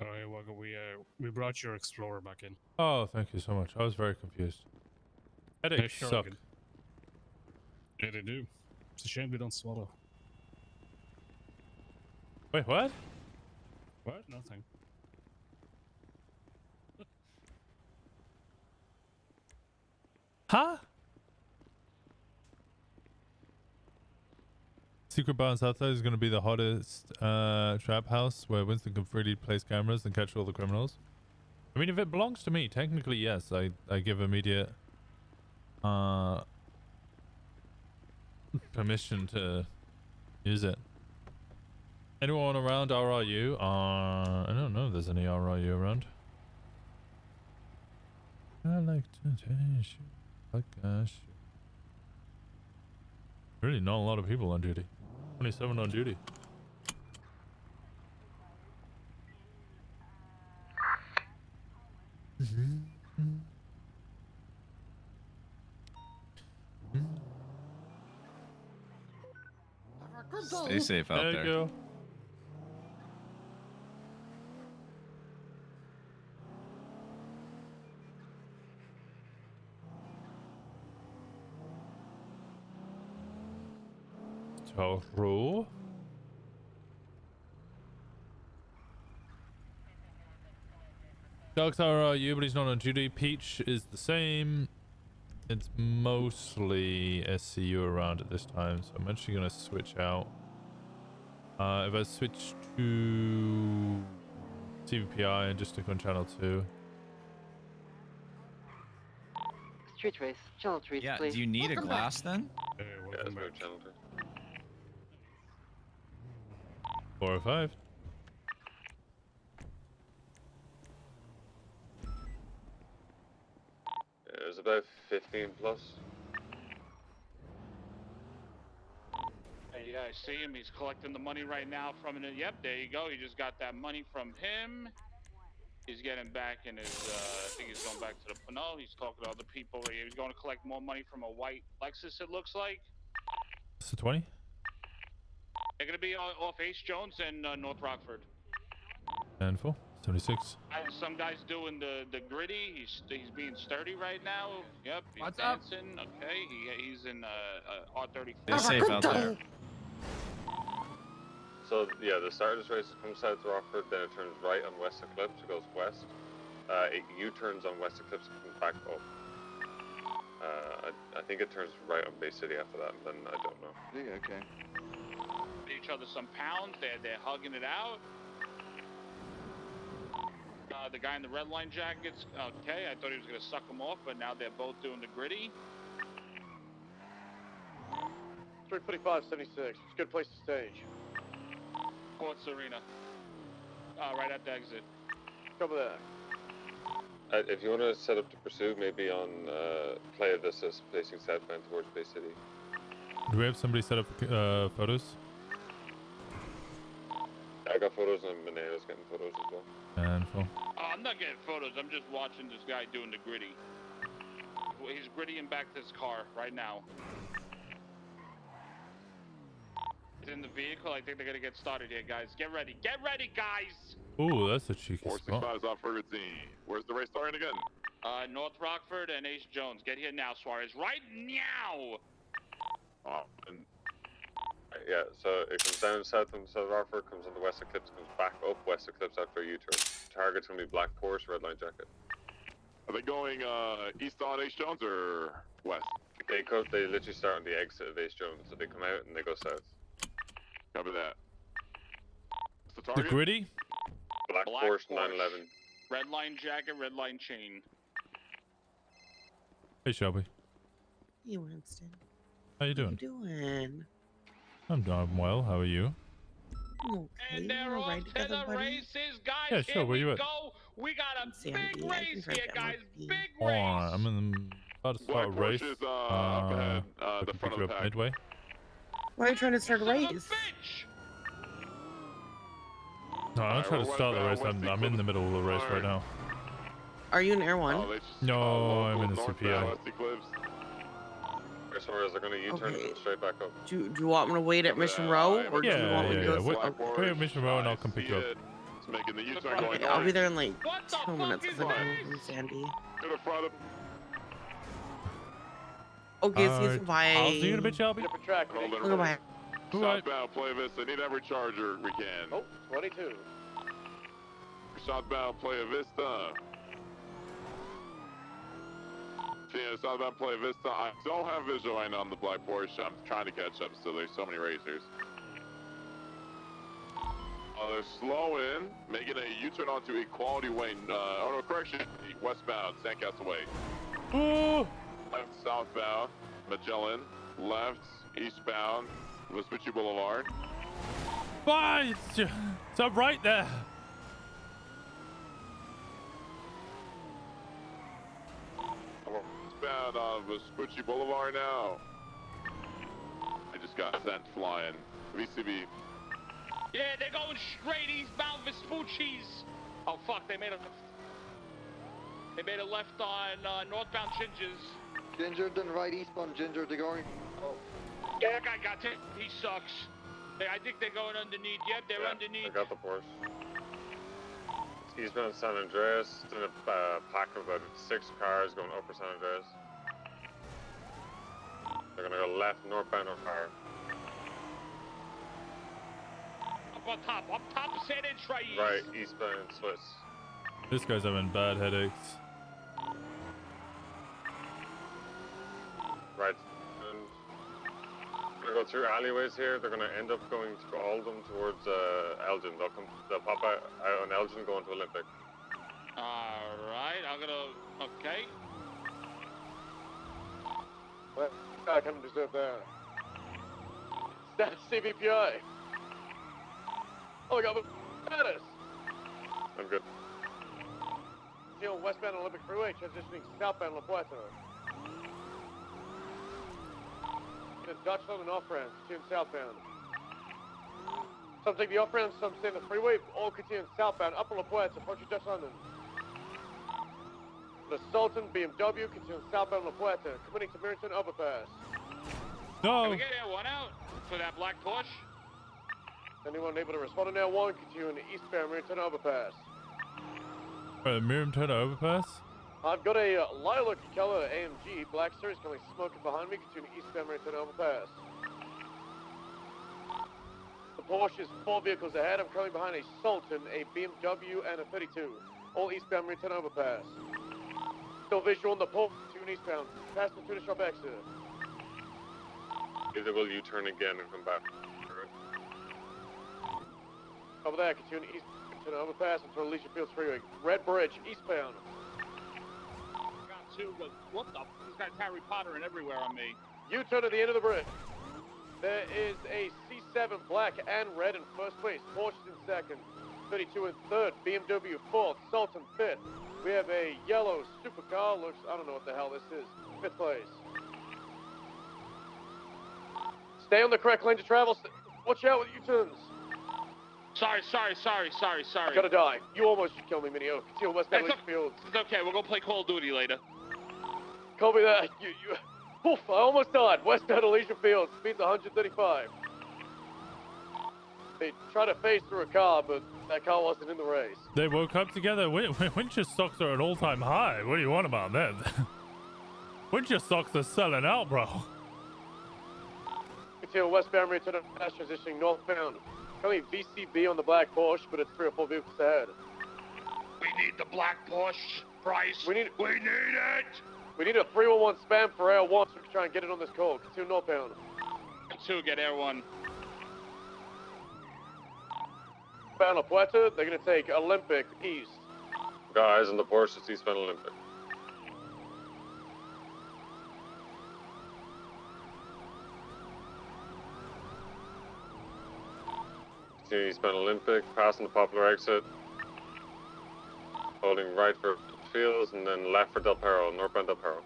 All right, welcome. We brought your Explorer back in. Oh, thank you so much. I was very confused. Headaches sure, suck. good. Yeah, they do. It's a shame we don't swallow. Wait, what? What? Nothing. Huh? Secret bar in Southside is going to be the hottest trap house where Winston can freely place cameras and catch all the criminals. I mean, if it belongs to me, technically, yes. I give immediate permission to use it. Anyone around RRU? I don't know if there's any RRU around. I like to taste you like gosh. Really not a lot of people on duty. 27 on duty. Stay safe out there. You go. Toru. Dogs are you, but he's not on duty. Peach is the same. It's mostly SCU around at this time, so I'm actually gonna switch out. If I switch to CVPI and just stick on channel 2. Street race, channel 3, Yeah, please. do you need a glass then? Hey, welcome back. 405. It was about 15 plus. Hey, yeah, I see him. He's collecting the money right now from it. Yep, there you go. He just got that money from him. He's getting back in his, I think he's going back to the, no, he's talking to other people. He's going to collect more money from a white Lexus, it looks like. It's a 20. They're going to be off Ace Jones and North Rockford. And 4. 76. Some guy's doing the gritty. He's being sturdy right now. Yep, he's What's up? dancing. Okay, he's in Stay R34. safe out there. So yeah, the start of this race comes south to Rockford, then it turns right on West Eclipse, it goes west. It U-turns on West Eclipse and comes back up. I think it turns right on Bay City after that, and then I don't know. Yeah, okay. Each other some pounds. They're hugging it out. The guy in the red line jackets. Okay, I thought he was gonna suck him off, but now they're both doing the gritty. 345, 76. It's a good place to stage. Sports Arena. Right at the exit. Cover that. If you want to set up to pursue, maybe on Playa Vista, facing southbound towards Bay City. Do we have somebody set up photos? I got photos and Maneo's getting photos as well. And 4. I'm not getting photos. I'm just watching this guy doing the gritty. He's grittying back this car right now. He's in the vehicle. I think they're gonna get started here, guys. Get ready. Get ready, guys. Ooh, that's a cheeky spot. 465 is off for routine. Where's the race starting again? North Rockford and Ace Jones. Get here now, Suarez. Right now. Oh, and yeah, so it comes down south on South Rockford, comes on the West Eclipse, comes back up West Eclipse after a U-turn. Target's gonna be black Porsche, red line jacket. Are they going east on Ace Jones or west? They literally start on the exit of Ace Jones, so they come out and they go south. Cover that. What's the The target? gritty? Black Porsche 911. Red line jacket, red line chain. Hey, Shelby. Hey, Winston. How you doing? How you doing? I'm doing well. How are you? I'm okay. And they're All off right to together, the buddy? races, guys. Yeah, sure. Here Where we you at? go. We got a Sandy, big I can race drink here, that guys. martini. Big Oh, race. I'm about to start a Black race. Porsche is up ahead, I the can front pick of you the up pack. midway. Why are you trying to start a Son of race? bitch. No, I'm Alright, trying to we're start the race. westbound, I'm in the middle of the race right now. Are you in Air One? Oh, they just, No, I'm in the northbound, CPI. West Eclipse. Whereas they're gonna U-turn Okay. and straight back up. Do you want me to wait at Mission Row, or do you want me to Yeah. go? Wait at Mission Row and I'll come pick you up. Making the U-turn going I'll be north. there in like 2 minutes because I'm coming from Sandy. To the front of. Okay, see you. Bye. I'll see you in a bit, Shelby. Different track. Okay, bye. Southbound, play Vista. Need every charger we can. Oh, 22. Southbound, play Vista. Yeah, Southbound, play Vista. I don't have visual right now on the black Porsche. I'm trying to catch up still. There's so many racers. They're slowing, making a U-turn onto Equality Way. Oh no, correction. Westbound, Sandcastle Way. Ooh. Left, southbound, Magellan. Left, eastbound, Vespucci Boulevard. Bye. It's up right there. Westbound on Vespucci Boulevard now. I just got sent flying. VCB. Yeah, they're going straight eastbound Vespucci's. Oh fuck, they made a left on northbound Gingers. Ginger, then right eastbound Ginger, they're going. Oh. Yeah, that guy got it. He sucks. I think they're going underneath. Yep, they're underneath. I got the Porsche. Eastbound San Andreas, in a pack of about 6 cars going upper San Andreas. They're gonna go left, northbound O'Hare. Up top of San Andreas. Right, eastbound Swiss. This guy's having bad headaches. Right, and we're gonna go through alleyways here. They're gonna end up going through all of them towards Elgin. They'll pop out on Elgin going to Olympic. Alright, I'm gonna. Okay. Well, I can deserve that. That's CVPI. Oh my god, status! I'm good. Still westbound Olympic Freeway, transitioning southbound La Puerta. The Dutch London off-ramp, continue southbound. Some take the off-ramp, some stay in the freeway, all continue southbound, upper La Puerta, approaching Dutch London. The Sultan BMW, continue southbound La Puerta, committing to Merrington Overpass. No! Can we get Air 1 out for that black Porsche? Anyone able to respond to Air 1, continue eastbound Merrington Overpass. Merrington Overpass? I've got a lilac color AMG, black series, coming smoking behind me, continue eastbound Merrington Overpass. The Porsche is 4 vehicles ahead. I'm currently behind a Sultan, a BMW, and a 32. All eastbound Merrington Overpass. Still visual on the Porsche, continue eastbound. Past the tuna shop exit. Either will you turn again and come back. Over there, continue eastbound overpass into Alicia Fields Freeway. Red Bridge, eastbound. Got two, but what the? This guy's Harry Potter and everywhere on me. U-turn at the end of the bridge. There is a C7 black and red in first place. Porsche in second. 32 in third. BMW fourth. Sultan fifth. We have a yellow supercar. Looks, I don't know what the hell this is. Fifth place. Stay on the correct lane to travel. Watch out with U-turns. Sorry. Gotta die. You almost should kill me, Minio. Continue westbound Alicia Fields. It's okay, we'll go play Call of Duty later. Copy that. Oof, I almost died. Westbound Alicia Fields. Speed's 135. They tried to phase through a car, but that car wasn't in the race. They woke up together. Winchester stocks are at an all-time high. What do you want about that? Winchester stocks are selling out, bro. Continue westbound return of fast transitioning northbound. Currently VCB on the black Porsche, but it's 3 or 4 vehicles ahead. We need the black Porsche, Bryce. We need it. We need a 311 spam for Air 1 so we can try and get it on this call. Continue northbound. 2, get Air 1. Bound La Puerta, they're going to take Olympic east. Guys on the Porsche, it's eastbound Olympic. Continue eastbound Olympic, passing the Poplar exit. Holding right for Fields and then left for Del Perro, northbound Del Perro.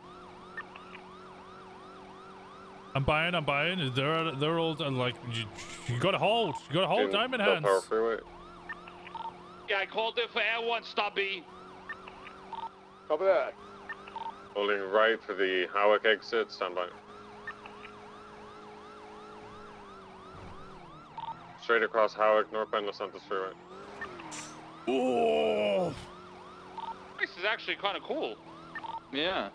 I'm buying. They're all like, you gotta hold. You gotta hold diamond hands. Del Perro Freeway. Yeah, I called it for Air 1, Stubby. Copy that. Holding right for the Howick exit, stand by. Straight across Howick, northbound Los Santos Freeway. Oh. This is actually kind of cool. Yeah.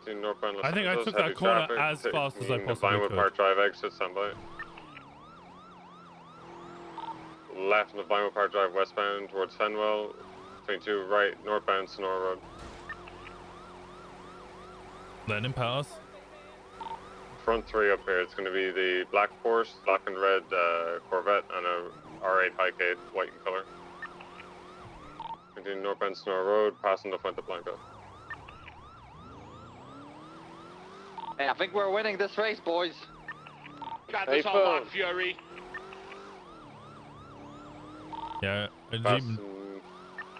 Northbound I think I Los took Santos, that corner heavy as traffic fast as I taking possibly Vinewood could. Park Drive exit, standby. Left on the Vinewood Park Drive westbound towards Fenwell. 22 right, northbound Sonora Road. Learning pass. Front three up here. It's going to be the black Porsche, black and red Corvette, and a R8 Highcade, white in color. Continue northbound Sonora Road, passing the Fuente Blanca. Hey, I think we're winning this race, boys. Got this on lock, Fury. Yeah, Passing...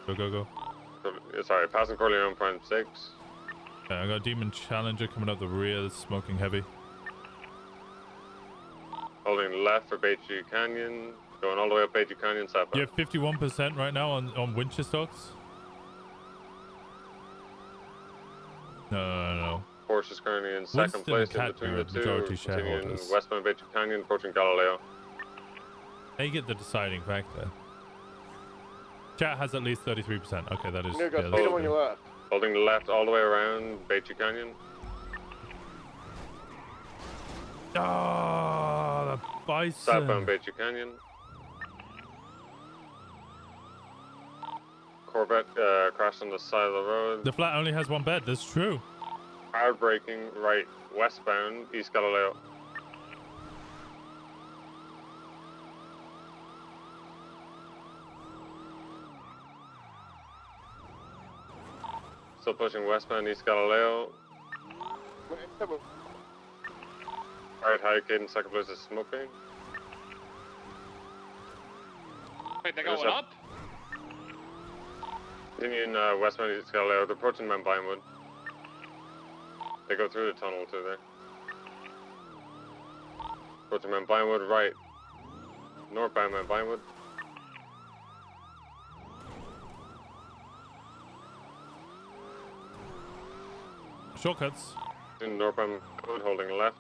Go. Sorry, passing Corleone Prime 6. Yeah, I got a Demon Challenger coming up the rear that's smoking heavy. Holding left for Bayview Canyon. Going all the way up Bayview Canyon, southbound. You have 51% right now on winter stocks? No. Porsche is currently in second Winston and place in Cat between are the two. majority Continuing shareholders. westbound Bayview Canyon, approaching Galileo. They get the deciding factor. Chat has at least 33%. Okay, that is. Near got yeah, speed that's on your left. Holding left all the way around Bayview Canyon. Ah, the bison. Southbound Bayview Canyon. Corvette crashed on the side of the road. The flat only has one bed. That's true. Hard braking right westbound East Galileo. Still pushing westbound East Galileo. Right, Highcade in second place is smoking. Wait, they're going up? Continuing westbound East Galileo, they're approaching Mount Vinewood. They go through the tunnel too there. Approaching Mount Vinewood, right. Northbound Mount Vinewood. Shortcuts. In northbound Vinewood, holding left.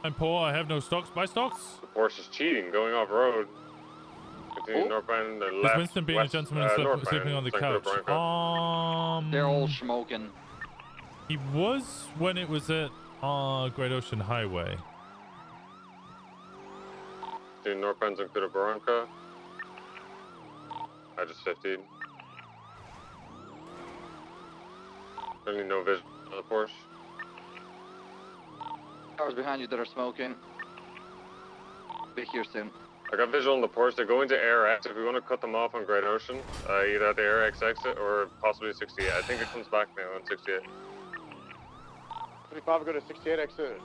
I'm poor. I have no stocks. Buy stocks. The Porsche is cheating, going off road. Continuing northbound, left. Is Winston being a gentleman and sleeping on the couch? They're all smoking. He was when it was at Great Ocean Highway. Continuing northbound Zancuda Barranca. I just 15. Only no vision on the Porsche. Cars behind you that are smoking. Be here soon. I got visual on the Porsche. They're going to AirX. If we want to cut them off on Great Ocean, either at the AirX exit or possibly 68. I think it comes back now on 68. 25, go to 68 exit.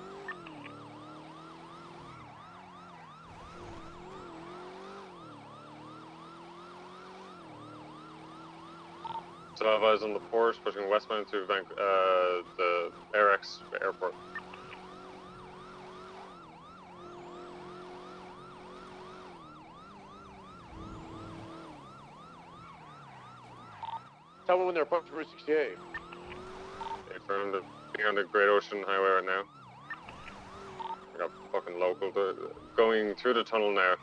So I have eyes on the Porsche pushing westbound through the AirX airport. Tell me when they're approaching Route 68. Confirmed to be on the Great Ocean Highway right now. I got fucking local. They're going through the tunnel now.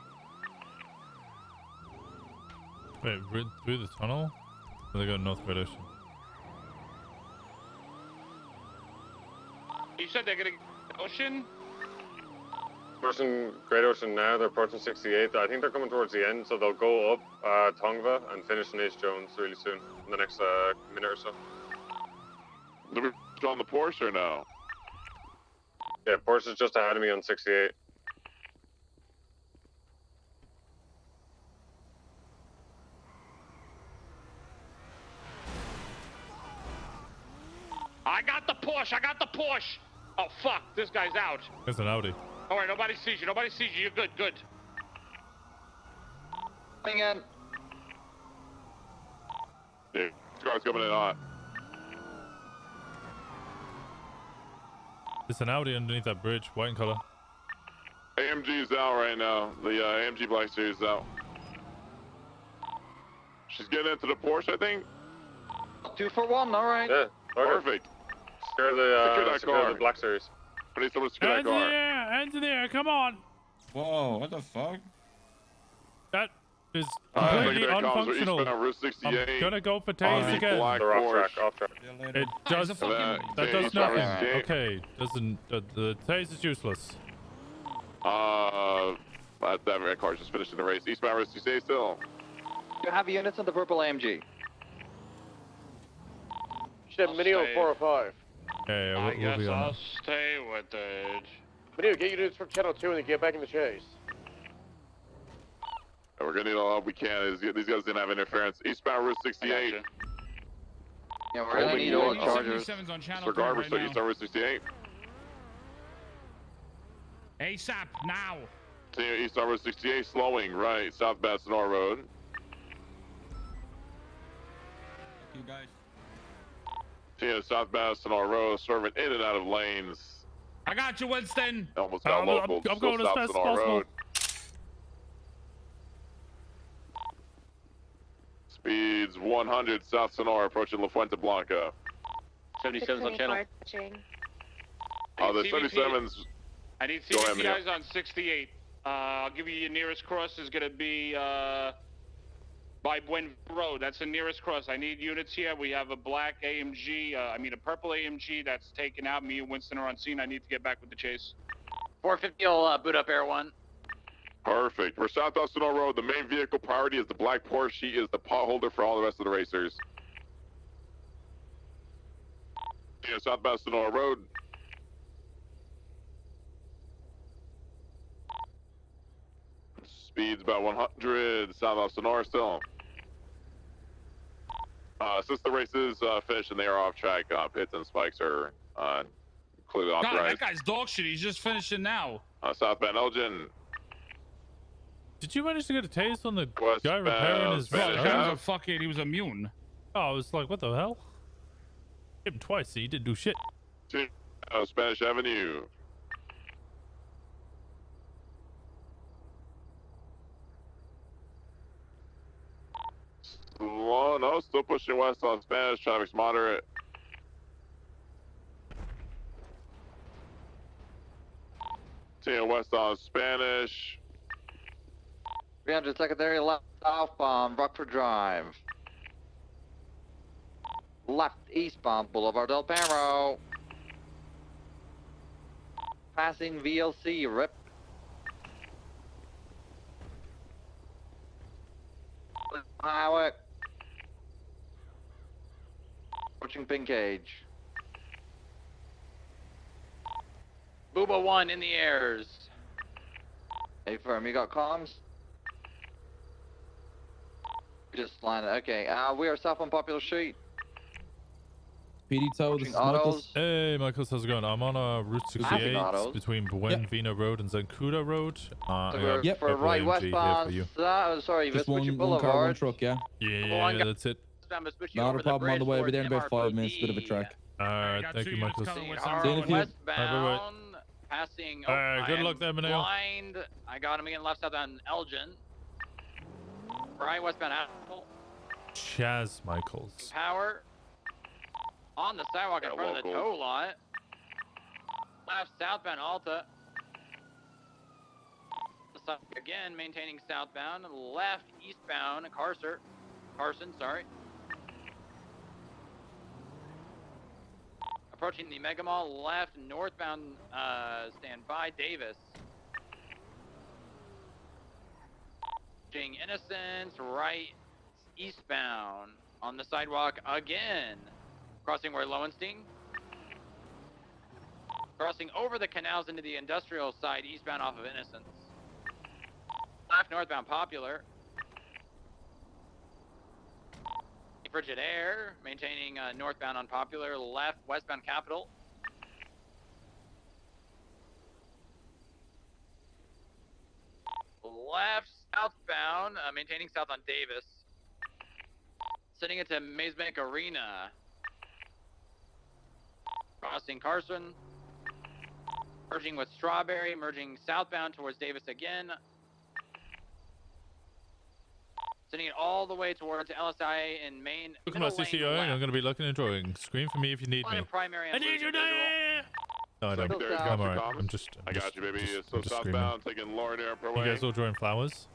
Wait, through the tunnel? Or they go North Great Ocean? You said they're gonna ocean? Approaching Great Ocean now, they're approaching 68. I think they're coming towards the end, so they'll go up Tongva and finish in H. Jones really soon, in the next minute or so. They're on the Porsche or no? Yeah, Porsche is just ahead of me on 68. I got the Porsche! I got the Porsche! Oh, fuck. This guy's out. It's an Audi. Alright, nobody sees you. Nobody sees you. You're good. Good. Coming in. Yeah, car's coming in hot. It's an Audi underneath that bridge, white in color. AMG's out right now. The AMG Black Series is out. She's getting into the Porsche, I think. 2 for 1, alright. Yeah, perfect. Secure the, secure that car. the Black Series. I need someone to secure that car. Hands in the air, come on! Whoa, what the fuck? That is Alright, completely secondary comms are unfunctional. eastbound Route 68. I'm gonna go for On tase the again. black They're off Porsche. track, off track. It does. that That does nothing. 68. Okay, doesn't. The tase is useless. That red car just finishing the race. Eastbound Route 68 still. You have units on the purple AMG. Should have Minio 405. Yeah, I we'll guess be on I'll that. stay with it. Minio, get units from Channel 2 and then get back in the chase. We're gonna need all help we can. These guys didn't have interference. Eastbound Route 68. Yeah, we're gonna need all the chargers. 77's on channel Disregard, 3 we're still right eastbound now. Route 68. ASAP, now. Eastbound Route 68, slowing right, southbound Sonora Road. You guys. Southbound Sonora Road, serving in and out of lanes. I got you, Winston. Almost got local. I'm going as Stop fast as Sonora possible. Road. Speeds 100 South Sonora, approaching La Fuente Blanca. 77's on channel. The 77's. I need Go ahead, CVPIs on 68. I'll give you your nearest cross is gonna be by Buen Road. That's the nearest cross. I need units here. We have a black AMG, a purple AMG that's taken out. Me and Winston are on scene. I need to get back with the chase. 450 will boot up Air 1. Perfect. We're southbound Sonora Road. The main vehicle priority is the black Porsche. She is the pot holder for all the rest of the racers. Southbound Sonora Road. Speeds about 100. Southbound Sonora still. Since the race is finished and they are off track, pits and spikes are clearly God, authorized. that guy's dog shit. He's just finishing now. Southbound Elgin. Did you manage to get a taste on the Westbound guy repairing his Spanish car? He Ave. was a fucking. He was immune. Oh, I was like, what the hell? Hit him twice, so he didn't do shit. Spanish Avenue. Slow, no, still pushing west on Spanish. Traffic's moderate. Seeing west on Spanish. 300 secondary left southbound Rockford Drive. Left eastbound Boulevard Del Perro. Passing VLC Rip. Highway. Approaching pin cage. Booba 1 in the airs. Hey firm, you got comms? Just line it. Okay, we are south on Popular Street. PD tow, this is Autos. Michaels. Hey, Michaels, how's it going? I'm on Route 68 autos. between Buen Vino Road and Zancuda Road. I got For purple right AMG westbound, here sorry, Just Vespucci one Boulevard. car, one truck, yeah. for you. Yeah, that's it. Not a problem on the way. We're there in about 5 minutes. Bit of a trek. Alright, got thank two you, units Michaels. coming with See you in a some few. Westbound, passing. Alright, good luck there, Maneo. Blind. I got him again left side on Elgin. Right westbound Apple. Chaz Michaels. Power. On the sidewalk in front of the tow lot. Left southbound Alta. Again, maintaining southbound. Left eastbound Carson, sorry. Approaching the Mega Mall, left northbound, stand by Davis. Approaching Innocence, right eastbound on the sidewalk again. Crossing where Lowenstein. Crossing over the canals into the industrial side eastbound off of Innocence. Left northbound Popular. Frigid Air, maintaining northbound on Popular, left westbound Capitol. Left southbound, maintaining south on Davis. Sending it to Maze Bank Arena. Crossing Carson. Merging with Strawberry, merging southbound towards Davis again. Sending it all the way towards LSI in Main. Look at my CCO, and I'm going to be looking and drawing. Scream for me if you need me. Primary I need you there! No, I don't. Secondary I'm comms, alright. I'm just I got you, baby. I'm So just screaming. southbound, taking Lauren Air per You way. guys all drawing flowers?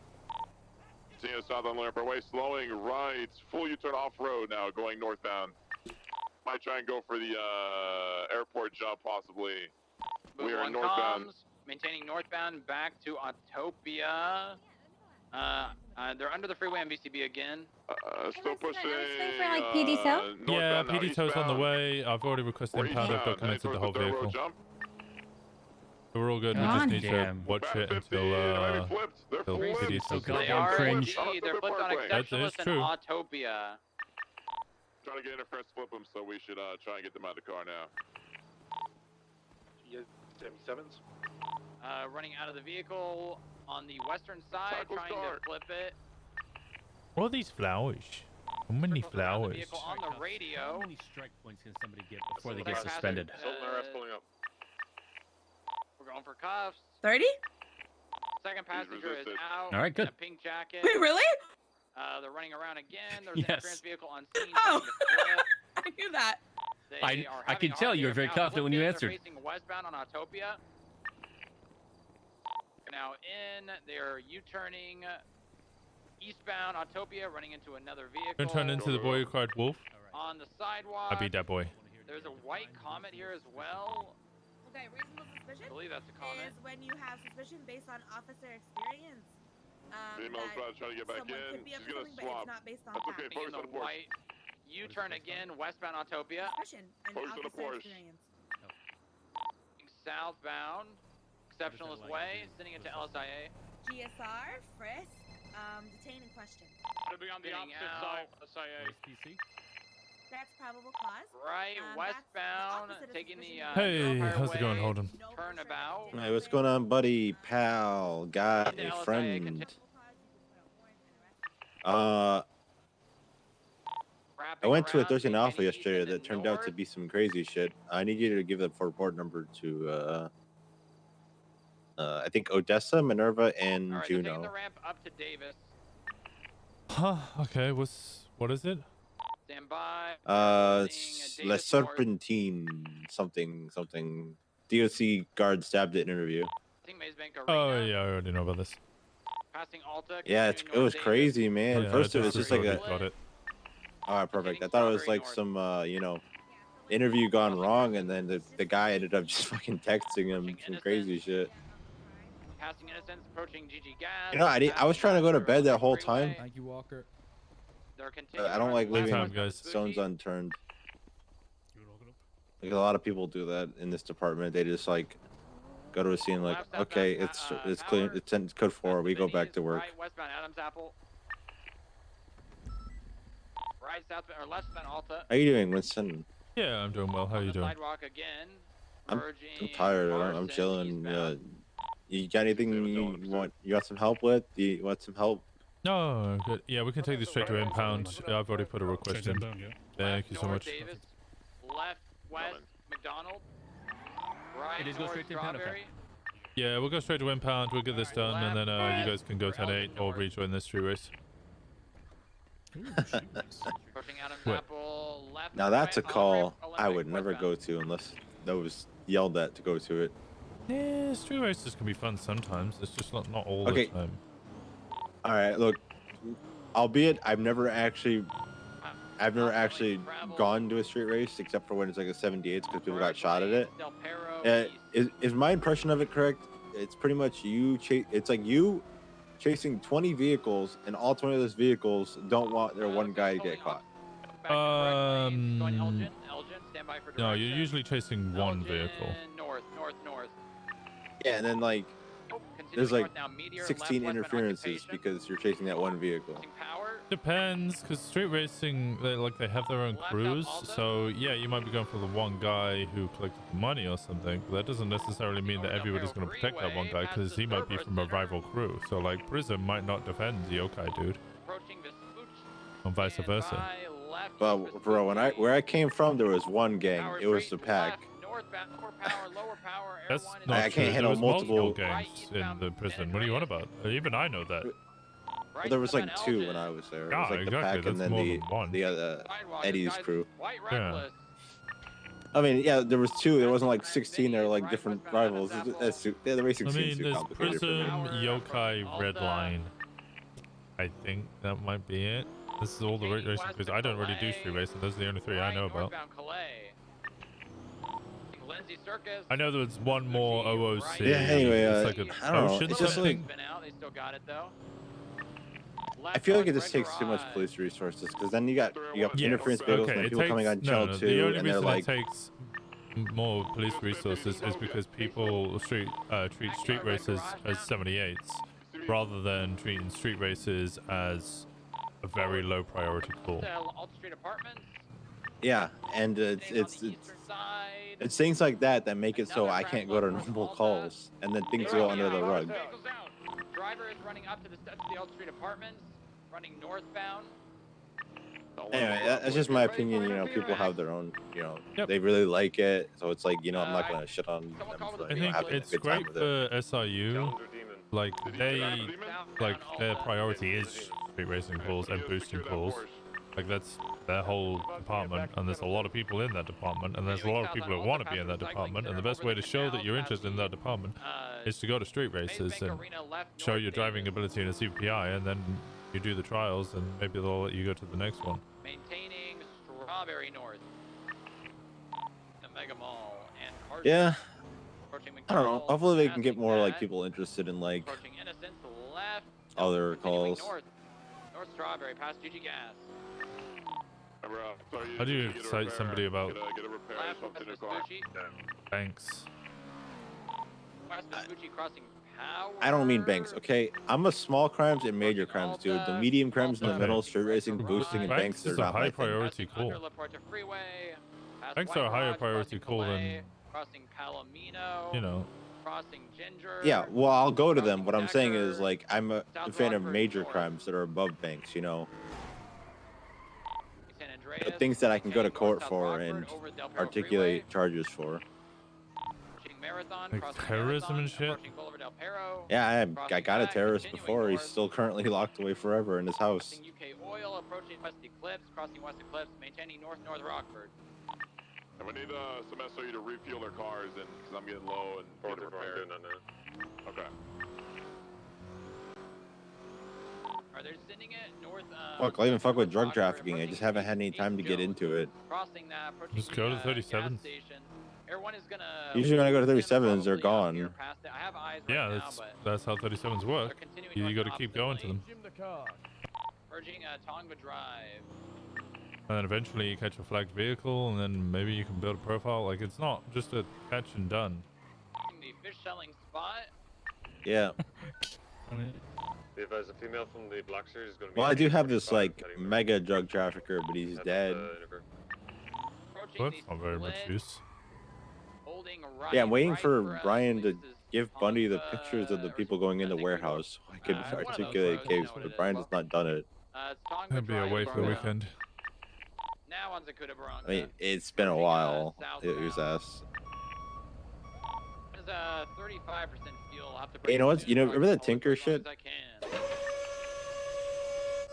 Continue south on Lambert Way, slowing right. Full U-turn off-road now, going northbound. Might try and go for the airport jump, possibly. We are northbound. Maintaining northbound back to Autopia. They're under the freeway on VCB again. Still pushing. For like PD tow? Yeah, PD tow's on the way. I've already requested impound. I've documented the whole vehicle. So we're all good. We just need to watch it until PD tow's They are indeed. They're flipped on exceptionalist and Autopia. Trying to get interference, flip them, so we should try and get them out of the car now. 77s. Running out of the vehicle on the western side, trying to flip it. What are these flowers? How many flowers? Vehicle on the radio. How many strike points can somebody get before they get suspended? Pulling up. We're going for cuffs. 30? Second passenger is out. All right, good. In a pink jacket. Wait, really? They're running around again. There's Yes. an interference vehicle on scene. Oh, I knew that. I can tell you were very confident when you answered. They're facing westbound on Autopia. Now in, they're U-turning eastbound Autopia, running into another vehicle. Gonna turn into the boy who cried wolf. On the sidewalk. I beat that boy. There's a white Comet here as well. Okay, reasonable suspicion I believe that's a Comet. is when you have suspicion based on officer experience. Female's that about to try to get back someone in. could be up She's to gonna something, but swap. it's not based on That's okay. fact. Focus on the Porsche. White U-turn again, westbound Autopia. Suspicion and Focus on the officer Porsche. experience. Southbound, exceptionalist way, sending it to LSIA. GSR, frisk, detain and question. It'll be on the Spinning opposite out. side, SIA. That's probable cause. Right, westbound, taking the Hey, how's it going, Holden? turnabout. Hey, what's going on, buddy, pal, guy, friend? I went to a 13 Alpha yesterday that turned out to be some crazy shit. I need you to give the board number to, I think Odessa, Minerva, and All right, they're taking Juno. the ramp up to Davis. Huh, okay, what is it? Stand by. La Serpentine, something. DOC guard stabbed it in interview. Oh, yeah, I already know about this. Passing Alta. Yeah, it was crazy, man. Yeah, First I it was just like a. got it. All right, perfect. I thought it was like some, interview gone wrong, and then the guy ended up just fucking texting him some crazy shit. Passing Innocence, approaching GG Gas. You know, I was trying to go to bed that whole time. Thank you, Walker. I don't like leaving Time, guys. stones unturned. Like a lot of people do that in this department. They just like go to a scene like, okay, it's clean, it's code 4. We go back to work. Right, westbound Adams Apple. Right, southbound or left-bound Alta. How you doing, Winston? Yeah, I'm doing well. How you doing? Sidewalk again. I'm tired. I'm chilling. You got anything you want? You got some help with? You want some help? No, good. Yeah, we can take this straight to impound. I've already put a request in. Thank you so much. Davis, left, west, McDonald. Right, It is go straight to impound, okay. Strawberry. Yeah, we'll go straight to impound. We'll get this done, and then you guys can go 10-8 or rejoin this street race. Approaching Adams What? Apple, left, Now that's a right, call on-ramp, I would Olympic, never go to unless that was yelled at to go to it. Yeah, street races can be fun sometimes. It's just not all Okay. the time. All right, look, albeit I've never actually gone to a street race except for when it's like a 78 because people got shot at it. Is my impression of it correct? It's pretty much it's like you chasing 20 vehicles, and all 20 of those vehicles don't want their one guy to get caught. No, you're usually chasing one vehicle. North. Yeah, and then like there's like north now, Meteor, 16 left, westbound interferences because you're chasing that one vehicle. Depends, because street racing, they have their own crews. So yeah, you might be going for the one guy who collected the money or something. But that doesn't necessarily mean that everybody's going to protect that one guy, because he might be from a rival crew. So like Prism might not defend the Yokai dude, and vice versa. But bro, where I came from, there was one gang. It was the pack. That's I not can't true. handle There was multiple gangs in the prison. What are you on about? Even I know that. Well, there was like 2 when I was there. It was like the exactly. pack and That's then more than one. the other Eddie's crew. Yeah. I mean, yeah, there was 2. There wasn't like 16. There were like different rivals. The racing I scene's mean, too there's complicated Prism, for me. Yokai, Redline. I think that might be it. This is all the racing because I don't really do street racing. Those are the only three I know about. I know there's one more OOC. Yeah. Anyway, it's like I a don't know. ocean It's just like something. I feel like it just takes too much police resources because then you got interference vehicles and then people coming on channel 2 the only and they're reason like. it takes more police resources is because people treat street races as 78s rather than treating street races as a very low priority call. Yeah, and it's things like that that make it so I can't go to normal calls, and then things go under the rug. Driver is running up to the steps of the Old Street Apartments, running northbound. Anyway, that's just my opinion. You know, people have their own. You know, they really like it, so it's like, you know, I'm not gonna shit on them for I think having a it's good time great with it. for SIU. Like their priority is street racing calls and boosting calls. Like that's their whole department, and there's a lot of people in that department, and there's a lot of people that want to be in that department. And the best way to show that you're interested in that department is to go to street races and show your driving ability in a CPI, and then you do the trials, and maybe they'll let you go to the next one. Maintaining Strawberry North, the Mega Mall, and Carson. Yeah. I don't know. Hopefully they can get more like people interested in like other calls. North Strawberry past GG Gas. How do you excite somebody about banks? West Vespucci crossing Power. I don't mean banks, okay? I'm a small crimes and major crimes dude. The medium crimes in the middle, street racing, boosting, and banks are is a not high my priority call. Banks are a higher priority call than, crossing Palomino, you know. Crossing Ginger. Yeah, well, I'll go to them. What I'm saying is, like, I'm a fan of major crimes that are above banks, you know? The things that I can go to court for and articulate charges for. Like terrorism and shit? Yeah, I got a terrorist before. He's still currently locked away forever in his house. UK Oil approaching West Eclipse, crossing West Eclipse, maintaining North Rockford. And we need some SOU to refuel their cars and because I'm getting low and get it repaired. Okay. Are they sending it north? Fuck, I'll even fuck with drug trafficking. I just haven't had any time to get into it. Crossing that, approaching just go to 37. Everyone is gonna. Usually when I go to 37s, they're gone. I have eyes Yeah, right that's how 37s work. You got to keep going to them. Merging Tongva Drive. And then eventually you catch a flagged vehicle, and then maybe you can build a profile. Like, it's not just a catch and done. The fish selling spot. Yeah. If there's a female from the Black Series is going to be. Well, I do have this, like, mega drug trafficker, but he's dead. Well, that's not very much use. Yeah, I'm waiting for Brian to give Bundy the pictures of the people going in the warehouse so I could articulate a case, but Brian has not done it. I'll be away for the weekend. Now on Zakuta Baranga. I mean, it's been a while. It was ass. There's 35% fuel. I'll have to Hey, you know what? You know, remember that Tinker shit? I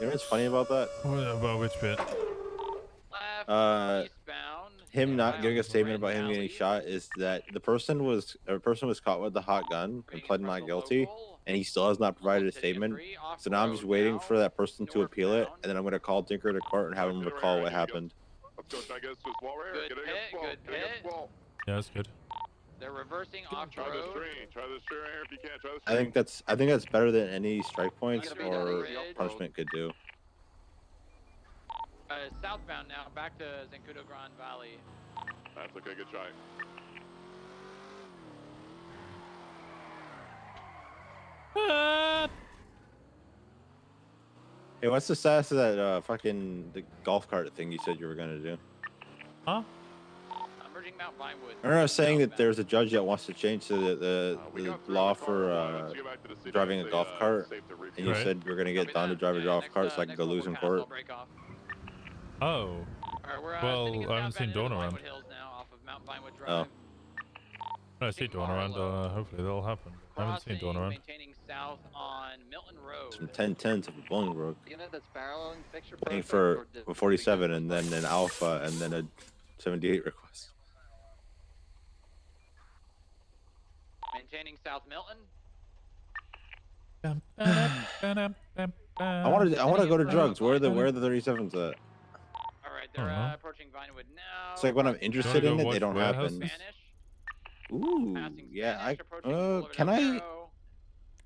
You know what's funny about that? About which bit? Him not giving a statement about him getting shot is that the person was caught with the hot gun and pled not guilty, and he still has not provided a statement. So now I'm just waiting for that person to appeal it, and then I'm going to call Tinker to court and have him recall what happened. Good pit. Yeah, that's good. They're reversing off the road. Try the street right here if you can. Try the street. I think that's better than any strike points or punishment could do. Southbound now, back to Zancudo Grand Valley. That's okay, good try. Hey, what's the status of that fucking the golf cart thing you said you were gonna do? Huh? Emerging Mount Vinewood. I remember saying that there's a judge that wants to change the law for driving a golf cart, and you said you're gonna get Don to drive a golf cart so I can go lose in court. Oh. Well, I haven't seen Dawn around. Oh. When I see Dawn around, hopefully that'll happen. I haven't seen Dawn around. Maintaining south on Milton Road. Some 1010s of a Bolingbroke. Unit that's barreling, fix your Paying for a 47 and then an Alpha and then a 78 request. Maintaining South Milton. I want to go to drugs. Where are the 37s at? All right, they're approaching Vinewood now. It's like when I'm interested in it, they don't happen. Spanish. Ooh, yeah.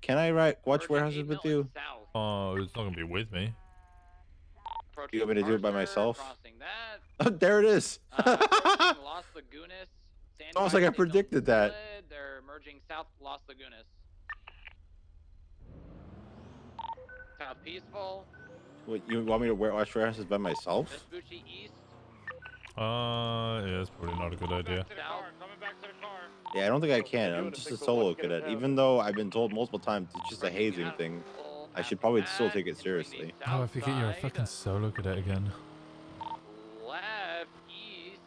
Can I watch warehouses with you? Oh, it's not gonna be with me. You want me to do it by myself? Oh, there it is. Los Lagunas. Almost like I predicted that. They're merging South Los Lagunas. South Peaceful. What, you want me to watch warehouses by myself? Vespucci East. Yeah, that's probably not a good idea. Yeah, I don't think I can. I'm just a solo cadet. Even though I've been told multiple times it's just a hazing thing, I should probably still take it seriously. Oh, I forget you're a fucking solo cadet again. Left, east,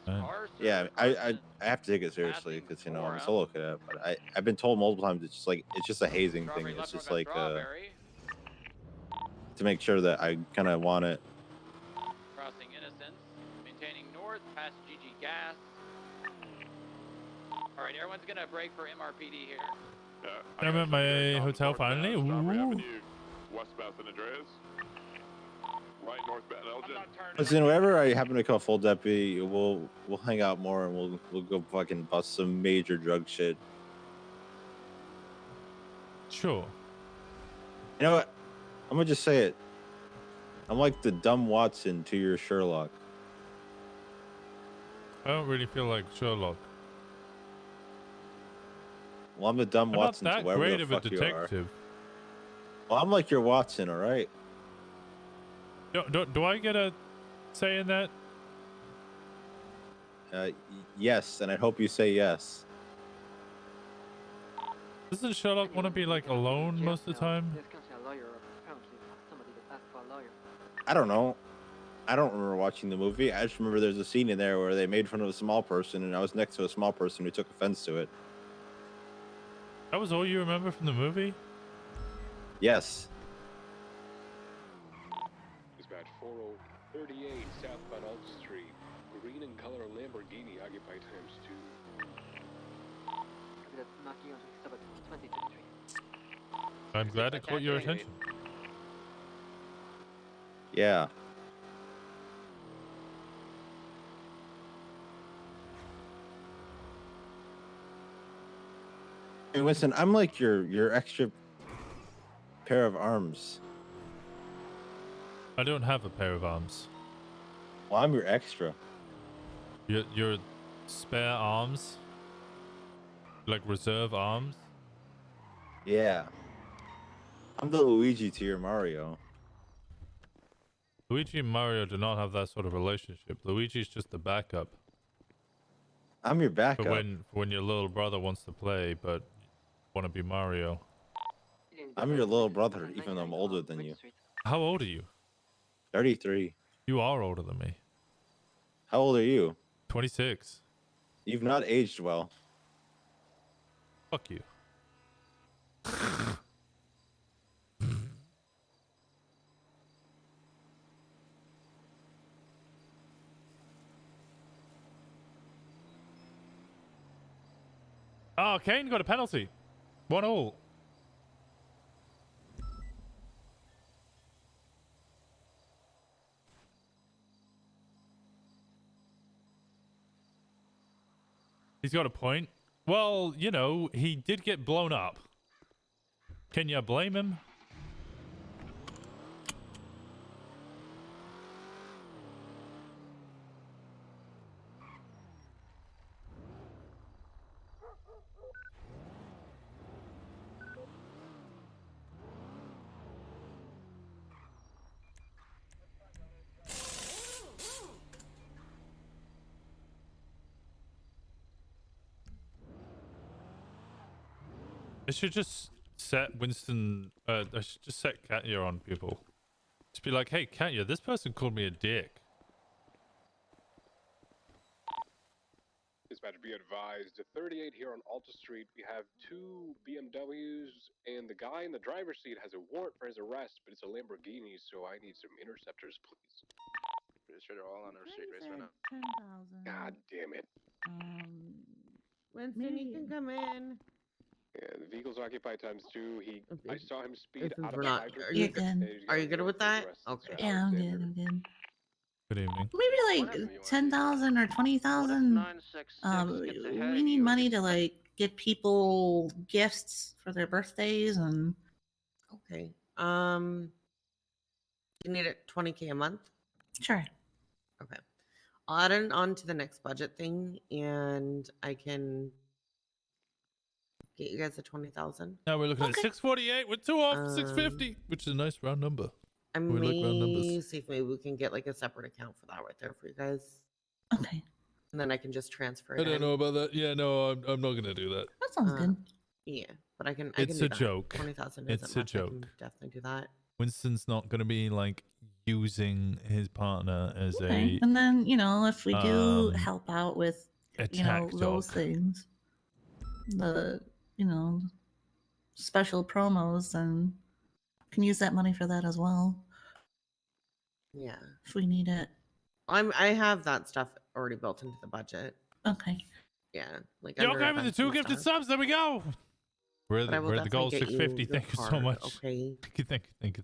Yeah, I have to take it seriously because I'm a solo cadet. But I've been told multiple times it's just a hazing thing. It's just like to make sure that I kind of want it. Crossing Innocence, maintaining north past GG Gas. All right, everyone's gonna break for MRPD here. I'm at my hotel finally. Ooh. Westbound San Andreas. Right northbound Elgin. Listen, whenever I happen to become full deputy, we'll hang out more and we'll go fucking bust some major drug shit. Sure. You know what? I'm gonna just say it. I'm like the dumb Watson to your Sherlock. I don't really feel like Sherlock. Well, I'm the dumb Watson to whoever great the of a fuck you are. detective. Well, I'm like your Watson, all right? Do I get a say in that? Yes, and I hope you say yes. Doesn't Sherlock want to be like alone most of the time? I don't know. I don't remember watching the movie. I just remember there's a scene in there where they made fun of a small person, and I was next to a small person who took offense to it. That was all you remember from the movie? Yes. Dispatch 4038 southbound Alta Street. Green in color Lamborghini occupied ×2. I'm glad it caught your attention. Yeah. Hey, Winston, I'm like your extra pair of arms. I don't have a pair of arms. Well, I'm your extra. Your spare arms? Like reserve arms? Yeah. I'm the Luigi to your Mario. Luigi and Mario do not have that sort of relationship. Luigi's just the backup. I'm your backup. For when your little brother wants to play, but want to be Mario. I'm your little brother, even though I'm older than you. How old are you? 33. You are older than me. How old are you? 26. You've not aged well. Fuck you. Oh, Kane got a penalty. 1-1. He's got a point. Well, you know, he did get blown up. Can you blame him? I should just set Winston, I should just set Katya on people. Just be like, hey, Katya, this person called me a dick. Dispatch, be advised. 38 here on Alta Street. We have 2 BMWs, and the guy in the driver's seat has a warrant for his arrest, but it's a Lamborghini, so I need some interceptors, please. Pretty sure they're all on their street race right now. 10,000. God damn it. Winston, you can come in. Yeah, the vehicle's occupied ×2. I saw him speed Since out we're of not, Hydro are you Peak, good? and he's Are got you good warrant with for his that? arrest, Okay. Sir Yeah, I'm good. Alexander. I'm good. Good evening. Maybe like 10,000 or 20,000. We need money to like get people gifts for their birthdays and. Okay. You need it 20K a month? Sure. Okay. I'll add it on to the next budget thing, and I can get you guys a 20,000. Now we're looking at 648 with 2 off 650, which is a nice round number. I We like round numbers. see if maybe we can get like a separate account for that right there for you guys. Okay. And then I can just transfer it. I don't know about that. Yeah, no, I'm not gonna do that. That sounds good. Yeah, but I can. It's do a that. joke. 20,000. It's a joke. I can definitely do that. Winston's not gonna be like using his partner as Okay. a And then, if we do help out with, attack those dog. things, the, special promos, and can use that money for that as well Yeah. if we need it. I have that stuff already built into the budget. Okay. Yeah. Like You're under okay with the events 2 and gifted stuff. subs? There we go. We're But I will at the goal definitely get 650. you Thank you your so card, much. okay?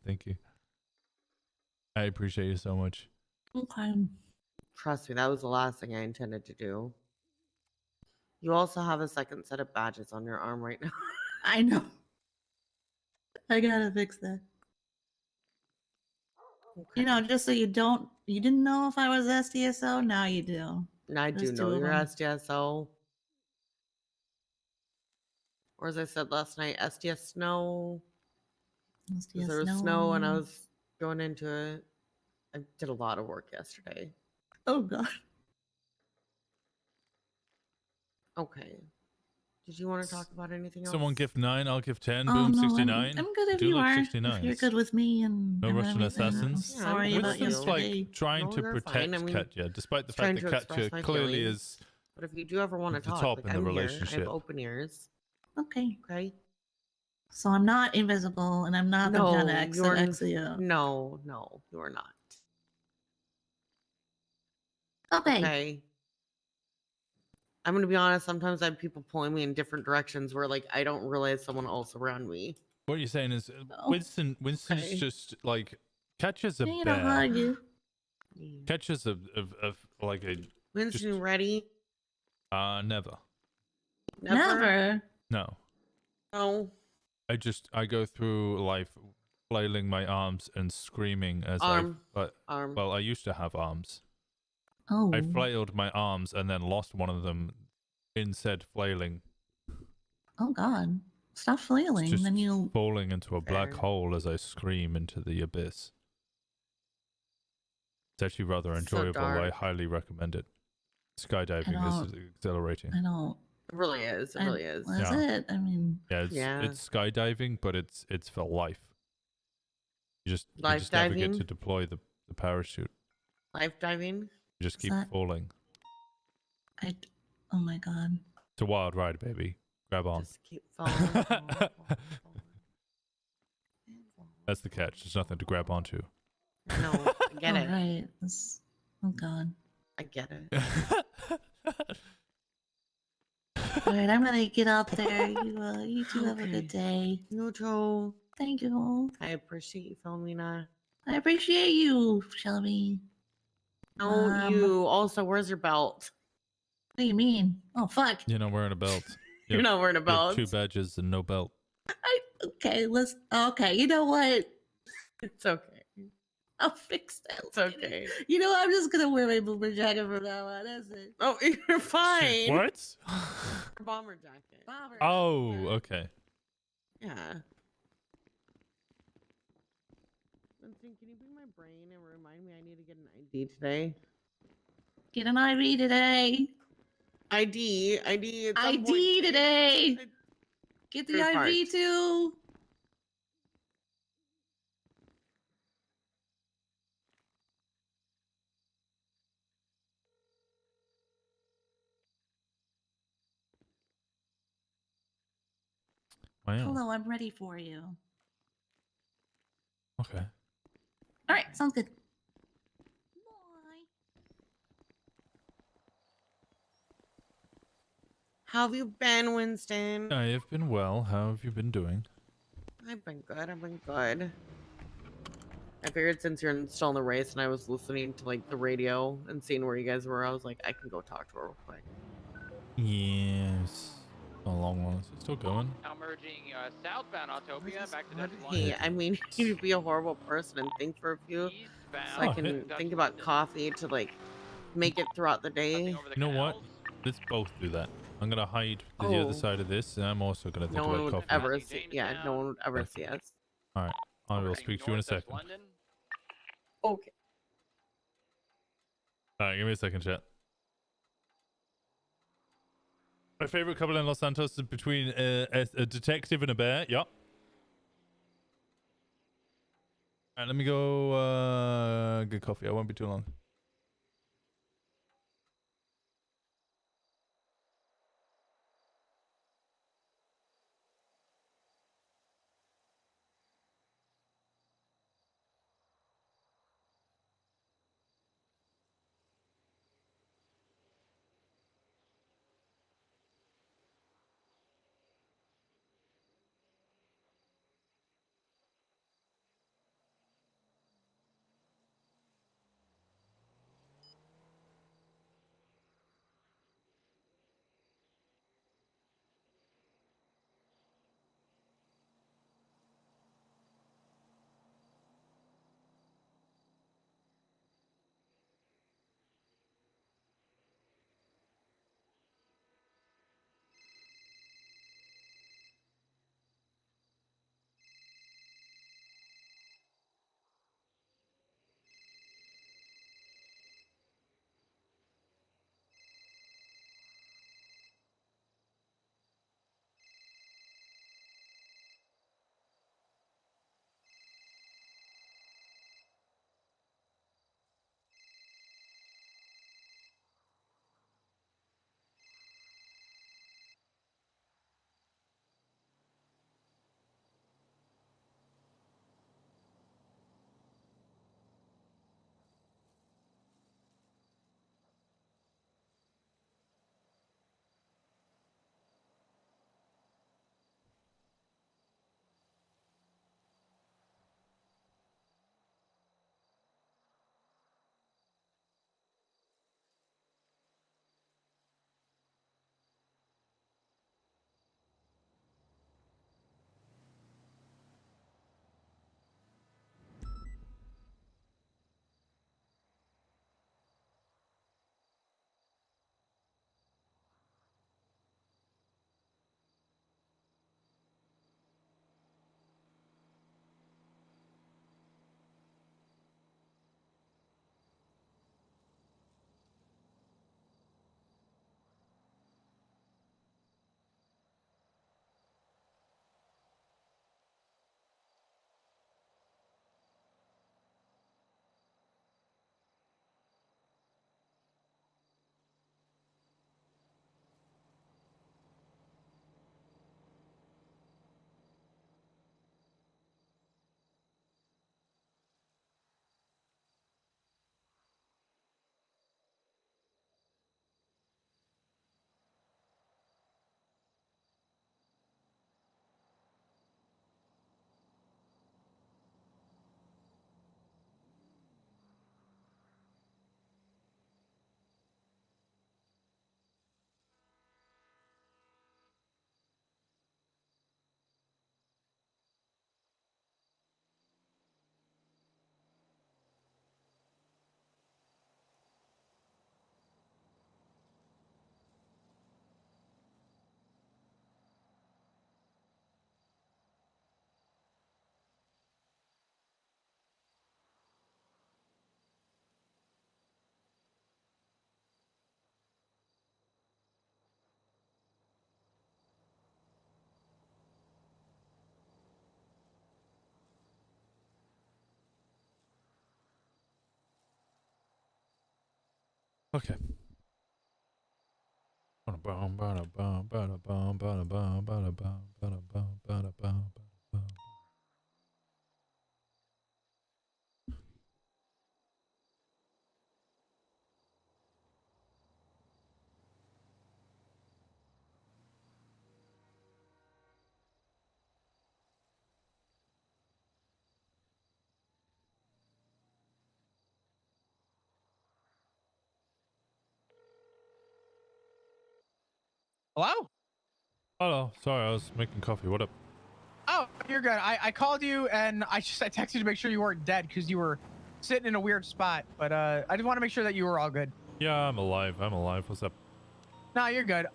Thank you. I appreciate you so much. Okay. Trust me, that was the last thing I intended to do. You also have a second set of badges on your arm right now. I know. I gotta fix that. Just so you didn't know if I was SDSO, now you do. I do There's know 2 of you're them. SDSO. Or as I said last night, SDS snow. 'Cause there was snow and I was going into it. I did a lot of work yesterday. Oh god. Okay. Did you want to talk about anything else? Someone gift 9, I'll give 10. Oh, Boom, no, 69. I'm good if Do you like are. 69s. If you're good with me and No and Russian everything. assassins. I'm sorry about Winston's yesterday. like trying to you're protect fine. I mean, Katya, despite the just trying fact that to express Katya my clearly feelings. is But if you do ever want to at the talk, top like in the I'm here. I relationship. have open ears. Okay. Okay. So I'm not invisible and I'm not the Gen X of Exio. No, you are not. Okay. I'm gonna be honest. Sometimes I have people pulling me in different directions where like I don't realize someone else around me. What you're saying is Oh. Winston's Okay. just like Katya's a I need a bear. hug. Katya's a like a Winston, you ready? never. Never. No. No. I go through life flailing my arms and screaming as Arm. well, I used to have arms. Oh. I flailed my arms and then lost one of them in said flailing. Oh god. Stop flailing. Just Then you falling into a black Fair. hole as I scream into the abyss. It's actually rather So enjoyable. I dark. highly recommend it. Skydiving is exhilarating. I don't. It really is. It really is. What is it? I mean. Yeah, it's skydiving, but it's for life. You just Life never get diving? to deploy the parachute. Life diving. You just keep that- falling. Oh my god. It's a wild ride, baby. Grab on. Just keep falling. That's the catch. There's nothing to grab onto. No, I get it. Right. Oh god. I get it. All right, I'm gonna get up there. You two have a good day. You too. Thank you. I appreciate you, Philomena. I appreciate you, Shelby. No, you. Also, where's your belt? What do you mean? Oh fuck. You're not wearing a belt. You're not wearing a You have belt. 2 badges and no belt. Okay, you know what? It's okay. I'll fix that. It's okay. You know, I'm just gonna wear my boomer jacket from now on. That's it. Oh, you're fine. What? Bomber jacket. Oh, okay. Yeah. Winston, can you be my brain and remind me I need to get an ID today? Get an IV today. ID. At some ID point. today. Get the Here's IV parts. too. Wow. Hello, I'm ready for you. Okay. All right, sounds good. How have you been, Winston? I have been well. How have you been doing? I've been good. I've been good. I figured since you're still in the race and I was listening to like the radio and seeing where you guys were, I was like, I can go talk to her real quick. Yes. A long one. Is it still going? Now merging southbound Autopia back to Dutch Hey, London. I mean, you'd be a horrible person and think for a few, so I can think about coffee to like make it throughout the day. You know what? Let's both do that. I'm gonna hide to the other side of this, and I'm also gonna think No one about would coffee. ever see. Yeah, no one would ever see us. All right. I will speak to you in a second. Okay. All right, give me a second, chat. My favorite couple in Los Santos is between a detective and a bear. Yep. All right, let me go get coffee. I won't be too long. Okay. Hello? Hello. Sorry, I was making coffee. What up? Oh, you're good. I called you and I texted you to make sure you weren't dead because you were sitting in a weird spot. But I just want to make sure that you were all good. Yeah, I'm alive. I'm alive. What's up? No, you're good.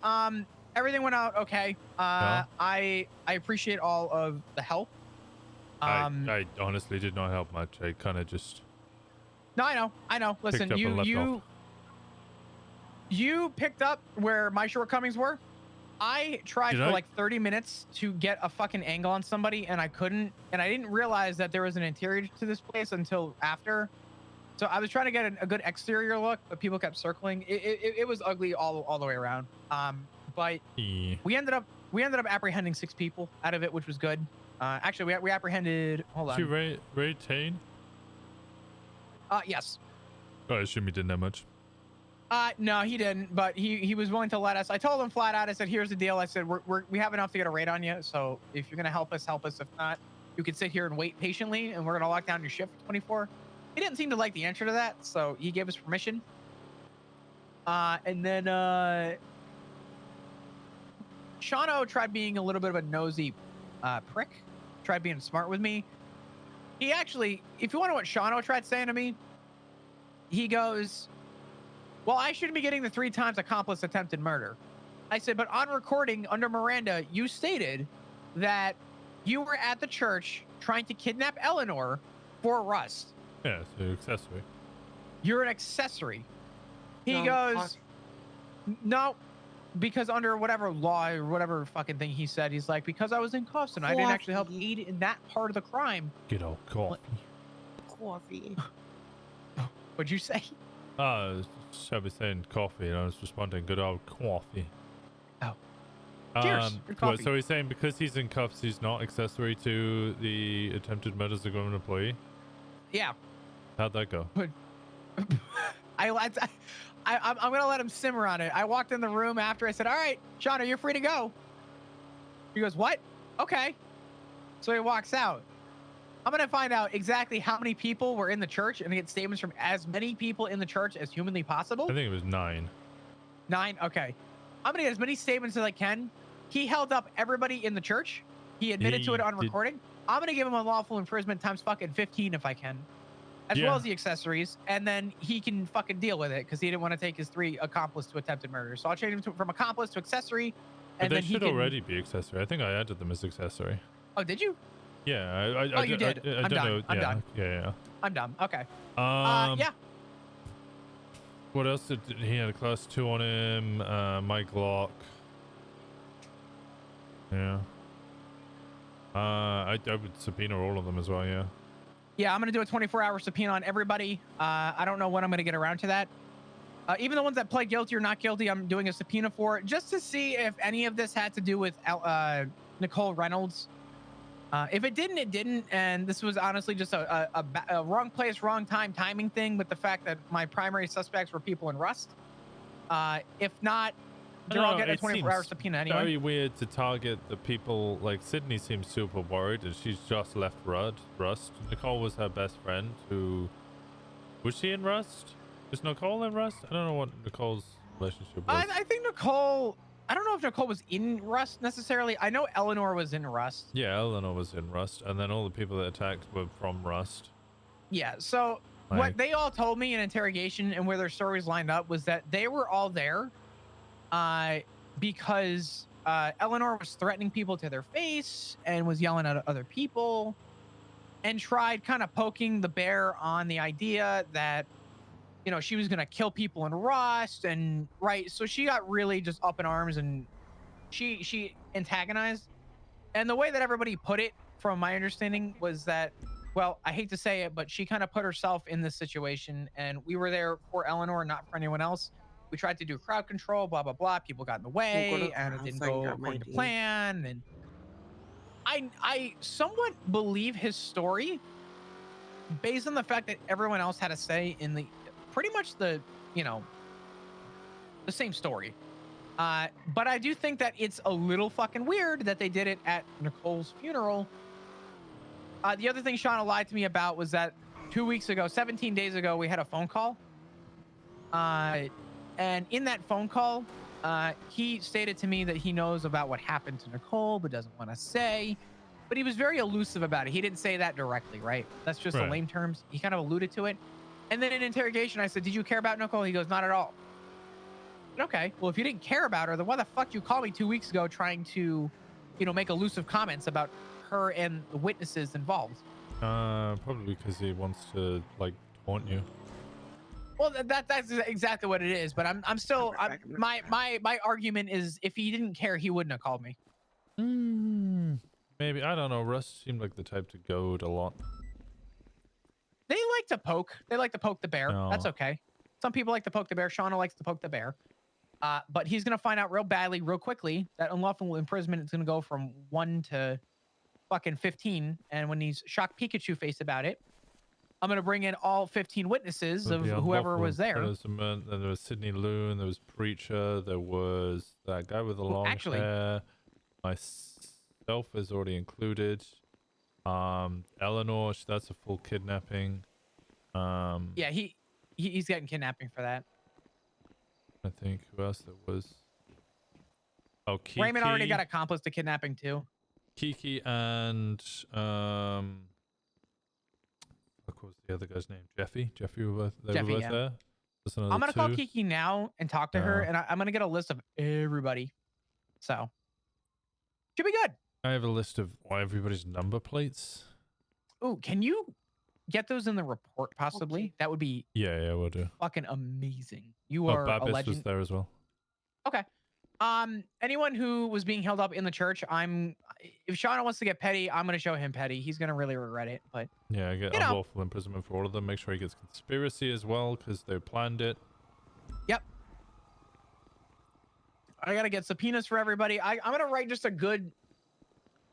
Everything went out okay. Yeah? I appreciate all of the help. I honestly did not help much. I kind of just. No, I know. Listen, picked up and left off. you picked up where my shortcomings were. I tried for like 30 minutes to get a fucking angle on somebody and I couldn't, and I didn't realize that there was an interior to this place until after. So I was trying to get a good exterior look, but people kept circling. It was ugly all the way around. But we ended up apprehending 6 people out of it, which was good. Actually, we apprehended. Hold on. Did you retain? Yes. Oh, I assume he didn't have much. No, he didn't, but he was willing to let us. I told him flat out, I said, here's the deal. I said, we have enough to get a raid on you. So if you're going to help us, help us. If not, you can sit here and wait patiently and we're going to lock down your shift for 24. He didn't seem to like the answer to that. So he gave us permission. And then, Shano tried being a little bit of a nosy, prick, tried being smart with me. He actually, if you want to know what Shano tried saying to me, he goes, well, I shouldn't be getting the 3 times accomplice attempted murder. I said, but on recording under Miranda, you stated that you were at the church trying to kidnap Eleanor for Rust. Yeah, it's an accessory. You're an accessory. He goes, no, because under whatever law or whatever fucking thing he said, he's like, because I was in cuffs and I didn't actually help aid in that part of the crime. Get out, coffee. Coffee. What'd you say? I was saying coffee and I was responding, good old coffee. Oh. Cheers. Good coffee. So he's saying because he's in cuffs, he's not accessory to the attempted murders of a government employee? Yeah. How'd that go? I'm gonna let him simmer on it. I walked in the room after. I said, all right, Shano, you're free to go. He goes, what? Okay. So he walks out. I'm gonna find out exactly how many people were in the church and get statements from as many people in the church as humanly possible. I think it was 9. 9? Okay. I'm gonna get as many statements as I can. He held up everybody in the church. He admitted to it on recording. I'm gonna give him unlawful imprisonment times fucking 15 if I can. As well as the accessories, and then he can fucking deal with it because he didn't want to take his 3 accomplice to attempted murder. So I'll change him from accomplice to accessory, and But then they he should can already be accessory. I think I added them as accessory. Oh, did you? Yeah. Oh, you did. I I'm don't done. know. I'm yeah, done. Yeah. I'm done. Okay. Yeah. Yeah. What else did he had a class 2 on him? Mike Locke. Yeah. I would subpoena all of them as well. Yeah. Yeah, I'm gonna do a 24-hour subpoena on everybody. I don't know when I'm gonna get around to that. Even the ones that pled guilty or not guilty, I'm doing a subpoena for just to see if any of this had to do with Nicole Reynolds. If it didn't, it didn't. And this was honestly just a wrong place, wrong time, timing thing with the fact that my primary suspects were people in Rust. If not, they're all getting a 24-hour subpoena anyway. Very weird to target the people. Like Sydney seems super worried, and she's just left Rust. Nicole was her best friend. Who was she in Rust? Is Nicole in Rust? I don't know what Nicole's relationship was. I think Nicole. I don't know if Nicole was in Rust necessarily. I know Eleanor was in Rust. Yeah, Eleanor was in Rust, and then all the people that attacked were from Rust. Yeah. So what they all told me in interrogation and where their stories lined up was that they were all there. Because Eleanor was threatening people to their face and was yelling at other people and tried kind of poking the bear on the idea that, you know, she was going to kill people in Rust and so she got really just up in arms and she antagonized. And the way that everybody put it, from my understanding, was that, well, I hate to say it, but she kind of put herself in this situation and we were there for Eleanor, not for anyone else. We tried to do crowd control, blah, blah, blah. People got in the way and it didn't go according to plan. And I somewhat believe his story based on the fact that everyone else had a say in the pretty much the same story. But I do think that it's a little fucking weird that they did it at Nicole's funeral. The other thing Shauna lied to me about was that 2 weeks ago, 17 days ago, we had a phone call. And in that phone call, He stated to me that he knows about what happened to Nicole, but doesn't want to say. But he was very elusive about it. He didn't say that directly, right? That's just the Right. lame terms. He kind of alluded to it. And then in interrogation, I said, "Did you care about Nicole?" He goes, "Not at all." Okay, well, if you didn't care about her, then why the fuck you called me 2 weeks ago trying to, make elusive comments about her and the witnesses involved? Probably because he wants to like taunt you. Well, that's exactly what it is. But I'm still my argument is if he didn't care, he wouldn't have called me. Maybe, I don't know. Russ seemed like the type to goad a lot. They like to poke. They like to poke the bear. That's Oh. okay. Some people like to poke the bear. Shauna likes to poke the bear. But he's gonna find out real badly, real quickly, that unlawful imprisonment is gonna go from 1 to fucking 15. And when he's shocked Pikachu face about it, I'm gonna bring in all 15 witnesses of The whoever unlawful was there. imprisonment, then there was Sidney Loon, there was Preacher, there was that guy with the long hair. Myself is already included. Eleanor, that's a full kidnapping. Yeah, he's getting kidnapping for that. I think who else there was? Oh, Kiki. Raymond already got accomplice to kidnapping too. Kiki and what was the other guy's name? Jeffy. Jeffy were both, they Jeffy, were both yeah. there. That's another I'm gonna call two. Kiki now and talk to her, and I'm gonna get a list of everybody. So should be good. I have a list of everybody's number plates. Ooh, can you get those in the report possibly? That would be Yeah, we'll do. fucking amazing. You Oh, are a Babis legend. was there as well. Okay. Anyone who was being held up in the church, if Shauna wants to get petty, I'm gonna show him petty. He's gonna really regret it. But Yeah, I get unlawful imprisonment for all of them. Make sure he gets conspiracy as well because they planned it. Yep. I gotta get subpoenas for everybody. I'm gonna write just a good.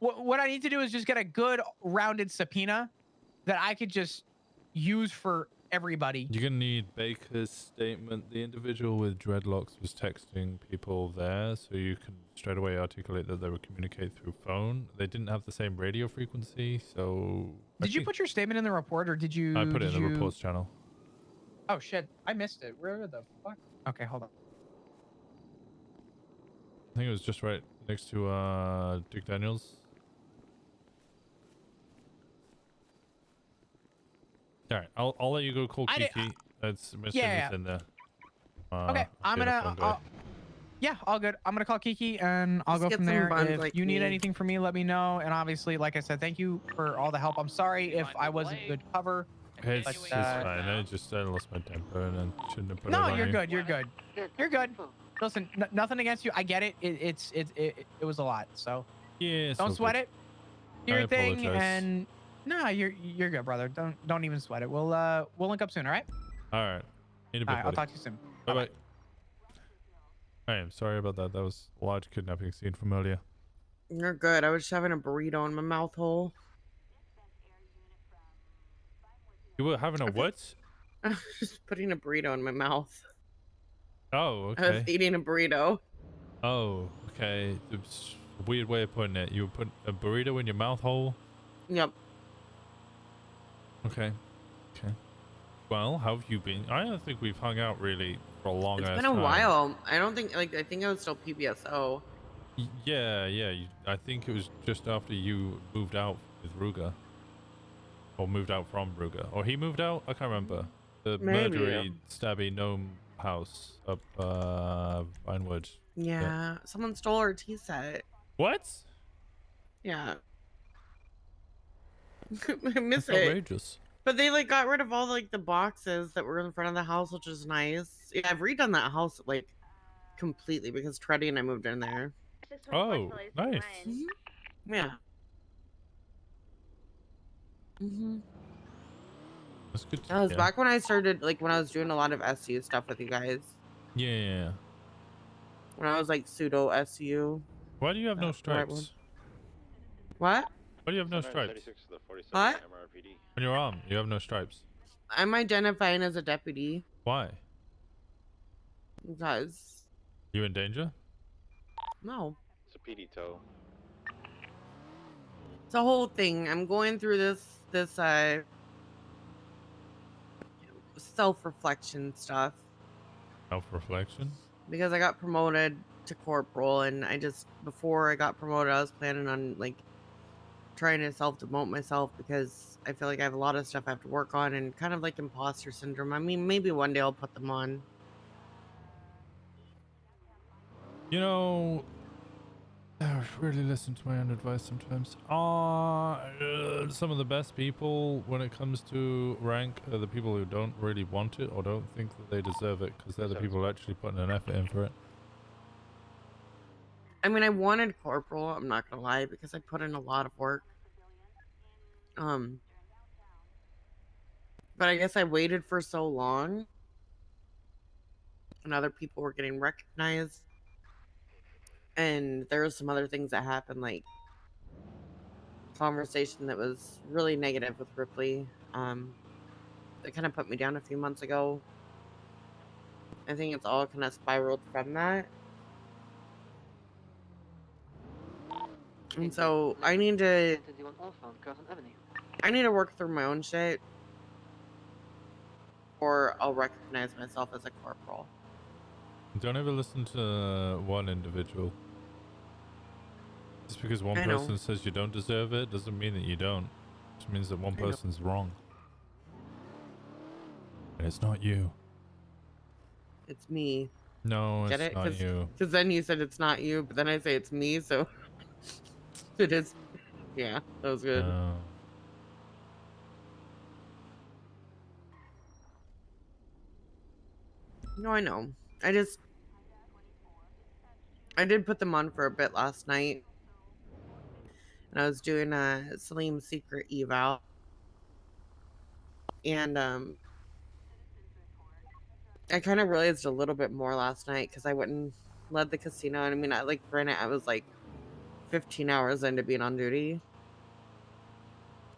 What I need to do is just get a good rounded subpoena that I could just use for everybody. You're gonna need Baker's statement. The individual with dreadlocks was texting people there, so you can straight away articulate that they were communicating through phone. They didn't have the same radio frequency, so. Did you put your statement in the report, or did you? I put it in the reports channel. Oh shit! I missed it. Where the fuck? Okay, hold on. I think it was just right next to Dick Daniels. All right, I'll let you go call Kiki. That's Yeah. in there. Okay, I'm gonna. Yeah, all good. I'm gonna call Kiki and I'll Just go get from some there. buns If like you need me. anything from me, let me know. And obviously, like I said, thank you for all the help. I'm sorry if I wasn't good cover. It's but, fine. I lost my temper and then shouldn't have put it No, on you're you. good. You're good. You're good. Listen, nothing against you. I get it. It was a lot. So yeah, don't sweat it. Do your thing, apologize. and no, you're good, brother. Don't even sweat it. We'll link up soon. All right. All right. In a bit, All right. I'll buddy. talk to you soon. Bye bye. I am sorry about that. That was a large kidnapping scene from earlier. You're good. I was just having a burrito in my mouth hole. You were having a what? I was just putting a burrito in my mouth. Oh, I was okay. eating a burrito. Oh, okay. It's a weird way of putting it. You were putting a burrito in your mouth hole? Yep. Okay. Okay. Well, how have you been? I don't think we've hung out really for a long It's ass been a time. while. I don't think, I think I was still PBSO. Yeah. I think it was just after you moved out with Ruger. Or moved out from Ruger. Or he moved out? I can't remember. The Maybe. murdery, stabby gnome house up Vinewood. Yeah. Someone stole our tea set. What? Yeah. I miss That's it. outrageous. But they got rid of all the boxes that were in front of the house, which is nice. Yeah, I've redone that house completely because Treddy and I moved in there. Oh, nice. Yeah. That's good. That was back when I started, when I was doing a lot of SU stuff with you guys. Yeah. When I was pseudo SU. Why do you have no That's the right stripes? What? Why do you have no stripes? What? On your arm, you have no stripes. I'm identifying as a deputy Why? because You in danger? no, It's a PD tow. it's a whole thing. I'm going through this self-reflection stuff. Self-reflection? because I got promoted to corporal, and before I got promoted, I was planning on like trying to self-demote myself because I feel like I have a lot of stuff I have to work on, and kind of like imposter syndrome. I mean, maybe one day I'll put them on. You know, I really listen to my own advice sometimes. Some of the best people when it comes to rank are the people who don't really want it or don't think that they deserve it, because they're the people actually putting an effort in for it. I mean, I wanted corporal, I'm not gonna lie, because I put in a lot of work. But I guess I waited for so long, and other people were getting recognized, and there were some other things that happened, like conversation that was really negative with Ripley. That kind of put me down a few months ago. I think it's all kind of spiraled from that. And so I need to work through my own shit, or I'll recognize myself as a corporal. Don't ever listen to one individual. Just because one person says you don't deserve it doesn't mean that you don't. It just means that one person's wrong. And it's not you. It's me. No, Get it's it? not you. Because then you said it's not you, but then I say it's me, so it is. Yeah, that was good. No. No, I know. I did put them on for a bit last night. And I was doing a Salim secret eval. And I kind of realized a little bit more last night because I went and led the casino. And I mean, granted, I was like 15 hours into being on duty.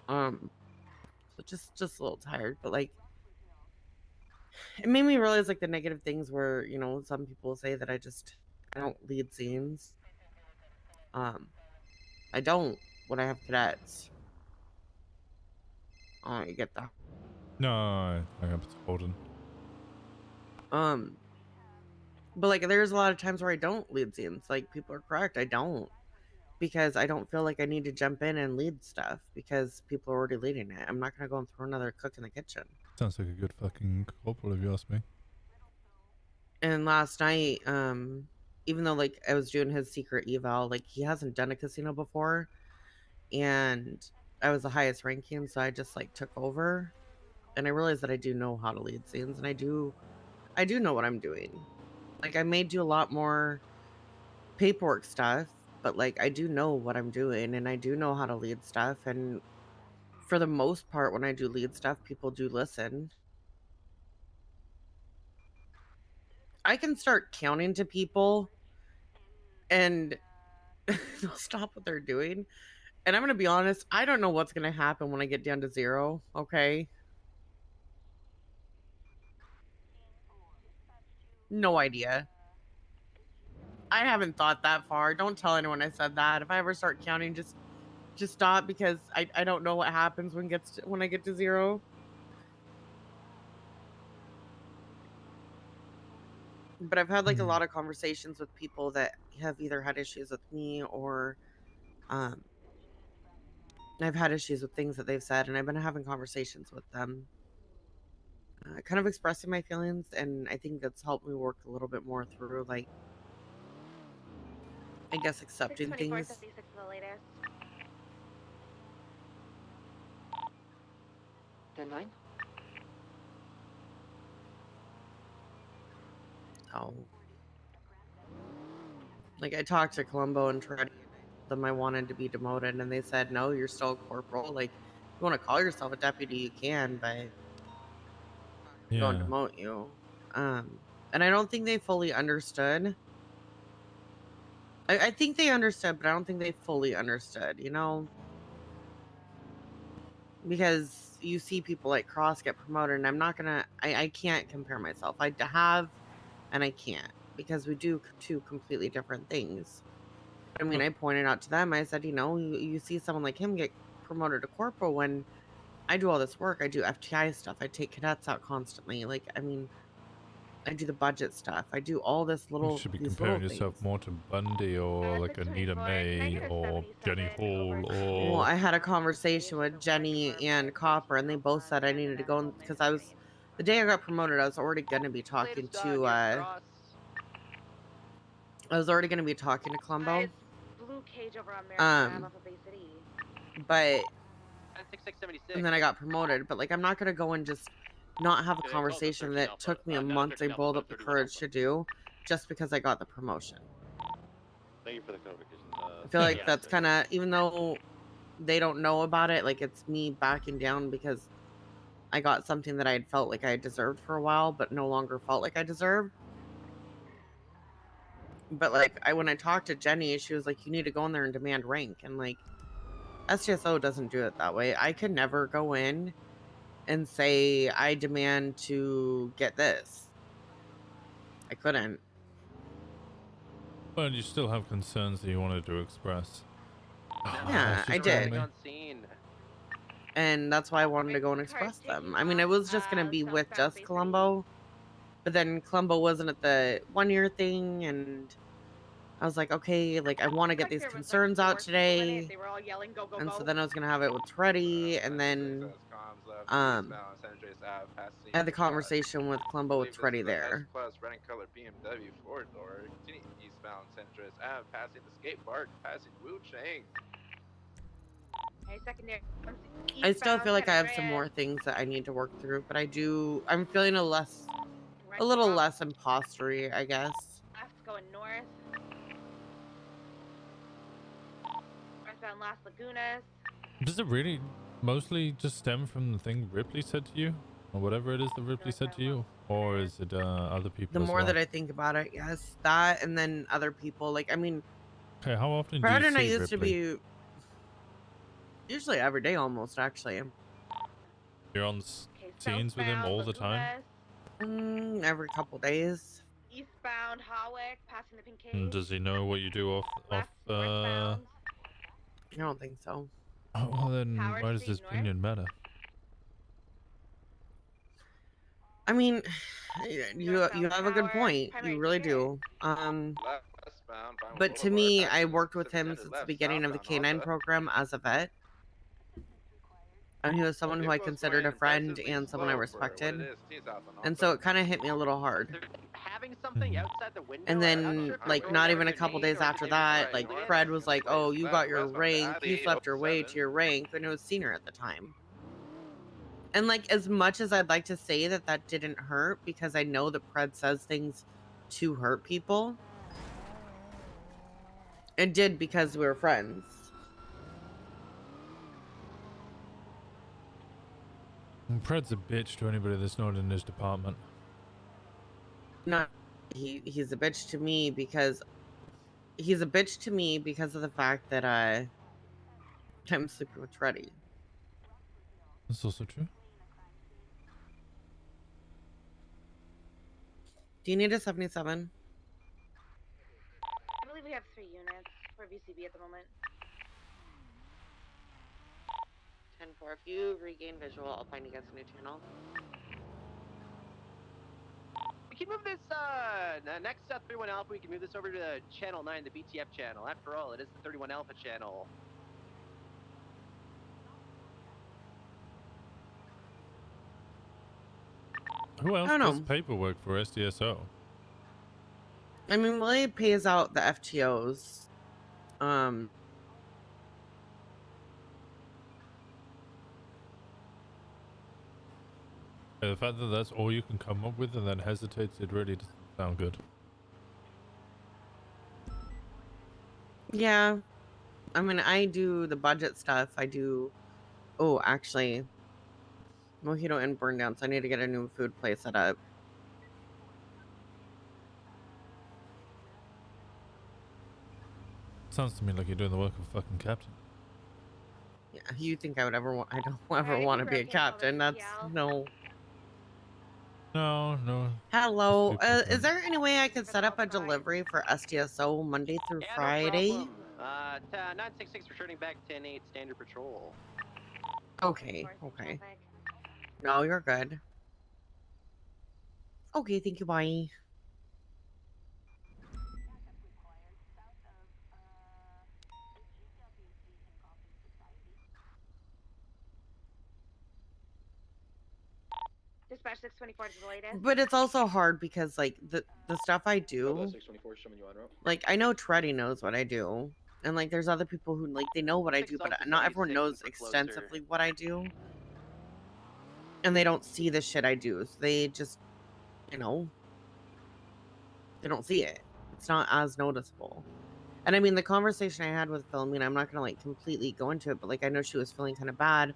So just a little tired, but like, it made me realize like the negative things where, you know, some people say that I don't lead scenes. I don't when I have cadets. You get that. No, I have to hold him. But like, there's a lot of times where I don't lead scenes. Like, people are correct, I don't, because I don't feel like I need to jump in and lead stuff because people are already leading it. I'm not gonna go and throw another cook in the kitchen. Sounds like a good fucking corporal if you ask me. And last night, even though like I was doing his secret eval, like he hasn't done a casino before, and I was the highest ranking, so I just like took over, and I realized that I do know how to lead scenes, and I do know what I'm doing. Like, I may do a lot more paperwork stuff, but like I do know what I'm doing, and I do know how to lead stuff, and for the most part when I do lead stuff, people do listen. I can start counting to people and they'll stop what they're doing. And I'm gonna be honest, I don't know what's gonna happen when I get down to 0, okay? No idea. I haven't thought that far. Don't tell anyone I said that. If I ever start counting, just stop, because I don't know what happens when I get to 0. But I've had like a lot of conversations with people that have either had issues with me or I've had issues with things that they've said, and I've been having conversations with them, kind of expressing my feelings, and I think that's helped me work a little bit more through, like, I guess, accepting things. 10-9. Oh. Like, I talked to Columbo and tried to get them I wanted to be demoted, and they said, no, you're still a corporal. Like, if you want to call yourself a deputy, you can, but we don't demote you. And I don't think they fully understood. I think they understood, but I don't think they fully understood, you know? Because you see people like Cross get promoted, and I'm not gonna, I can't compare myself. I have, and I can't, because we do two completely different things. I mean, I pointed out to them, I said, you know, you see someone like him get promoted to corporal when I do all this work. I do FTI stuff. I take cadets out constantly. Like, I mean, I do the budget stuff. I do all this You little should be these comparing little yourself things. more to Bundy or like Anita May or Jenny Hall or. Well, I had a conversation with Jenny and Copper, and they both said I needed to go because I was the day I got promoted. I was already going to be talking to. I was already going to be talking to Columbo. Blue cage over on American Ave off of Bay City. But 6676. and then I got promoted. But like, I'm not going to go and just not have a conversation that took me a month to build up the courage to do, just because I got the promotion. Thank you for the clarification. I feel like that's kind of, even though they don't know about it, like it's me backing down because I got something that I had felt like I had deserved for a while, but no longer felt like I deserved. But like, when I talked to Jenny, she was like, you need to go in there and demand rank. And like, STSO doesn't do it that way. I could never go in and say, I demand to get this. I couldn't. But you still have concerns that you wanted to express. Yeah, I did. And that's why I wanted to go and express them. I mean, it was just going to be with just Columbo. But then Columbo wasn't at the 1 year thing. And I was like, okay, like I want to get these concerns out today. They were all yelling, go, go, And go. so then I was going to have it with Treddy. And then I had the conversation with Columbo with Treddy there. Plus red and color BMW 4-door. Continue eastbound San Andreas Ave, passing the skate park, passing Wu Chang. Hey, secondary. I still feel like I have some more things that I need to work through, but I'm feeling a little less impostery, I guess. Left going north. Westbound Las Lagunas. Does it really mostly just stem from the thing Ripley said to you? Or whatever it is that Ripley said to you? Or is it other people The as more well? that I think about it, yes. That and then other people. Like, I mean... Okay, how often do Brad you and I see used Ripley? to be... Usually every day almost, actually. You're on scenes with him all the time? Every couple days. Eastbound Hawick, passing the pink cage. And does he know what you do off I don't think so. Oh, well then, why does this opinion matter? I mean, you have a good point. You really do. But to me, I worked with him since the beginning of the K9 program as a vet. And he was someone who I considered a friend and someone I respected. And so it kind of hit me a little hard. Having something outside the window. And then, like, not even a couple days after that, like, Fred was like, oh, you got your rank. You slept your way to your rank. And it was senior at the time. And, like, as much as I'd like to say that that didn't hurt, because I know that Fred says things to hurt people, it did because we were friends. And Pred's a bitch to anybody that's not in his department. He's a bitch to me because of the fact that I'm sleeping with Treddy. That's also true. Do you need a 77? I believe we have 3 units for VCB at the moment. 10-4. If you regain visual, I'll find you guys a new channel. We can move this, next 31 Alpha, we can move this over to Channel 9, the BTF channel. After all, it is the 31 Alpha channel. Who else I don't does know. paperwork for SDSO? I mean, Willie pays out the FTOs. Yeah, the fact that that's all you can come up with and then hesitates, it really doesn't sound good. Yeah. I mean, I do the budget stuff. I do... Oh, actually... Mojito and Burn Down, so I need to get a new food place set up. Sounds to me like you're doing the work of a fucking captain. Yeah, you think I would ever want... I don't ever want to be a captain. That's... No. No. Hello. Is there any way I could set up a delivery for SDSO Monday through Friday? No problem. 966 returning back 10-8 standard patrol. Okay. No, you're good. Okay, thank you. Bye. Dispatch 624 is the latest. But it's also hard because like the stuff I Bravo do, 624 showing you on route. like I know Treddy knows what I do, and like there's other people who like they know what I do, but not everyone knows extensively what I do, and they don't see the shit I do. So they just, you know, they don't see it. It's not as noticeable. And I mean, the conversation I had with Philomena, I'm not gonna like completely go into it, but like I know she was feeling kind of bad.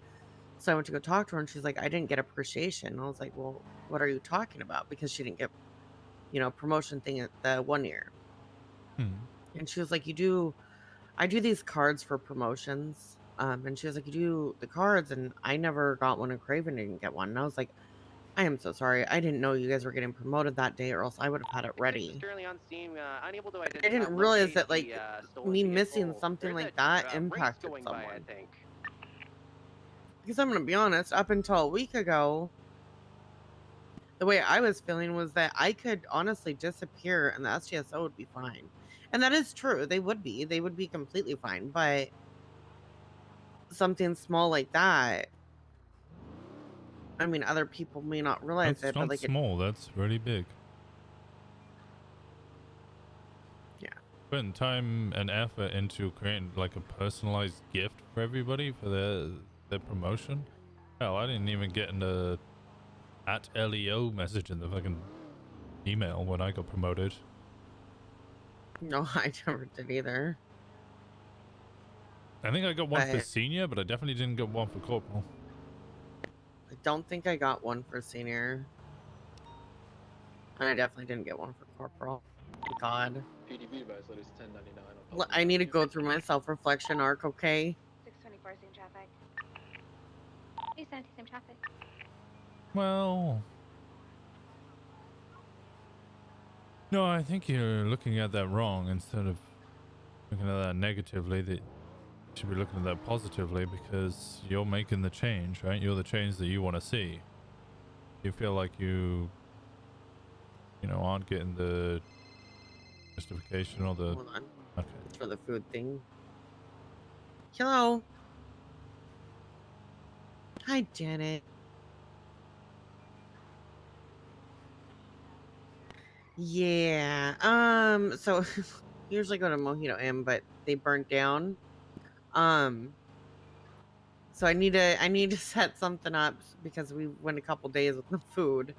So I went to go talk to her and she's like, I didn't get appreciation. And I was like, well, what are you talking about? Because she didn't get, you know, promotion thing at the 1 year. And she was like, I do these cards for promotions. And she was like, you do the cards and I never got one and Craven didn't get one. And I was like, I am so sorry. I didn't know you guys were getting promoted that day or else I would have had it ready. Currently on scene, unable to I identify. didn't realize that like stolen me vehicle. missing something There's like a, that race impacted going someone. by, I think. Because I'm going to be honest, up until a week ago, the way I was feeling was that I could honestly disappear and the STSO would be fine. And that is true. They would be. They would be completely fine. But something small like that, I mean, other people may not realize That's it, not but like small. That's really big. Yeah. Putting time and effort into creating like a personalized gift for everybody for their promotion. Hell, I didn't even get in the @LEO message in the fucking email when I got promoted. No, I never did either. I think I got one for But senior, but I definitely didn't get one for corporal. I don't think I got one for senior. And I definitely didn't get one for corporal. Thank God. PDB advice letters 1099. I need to go through my self-reflection arc, okay? 624, same traffic. 870, same traffic. Well, no, I think you're looking at that wrong. Instead of looking at that negatively, that you should be looking at that positively, because you're making the change, right? You're the change that you want to see. You feel like you know, aren't getting the justification or the... Hold on. Okay. For the food thing. Hello. Hi, Janet. Yeah. So usually go to Mojito Inn, but they burnt down. So I need to set something up because we went a couple days with no food.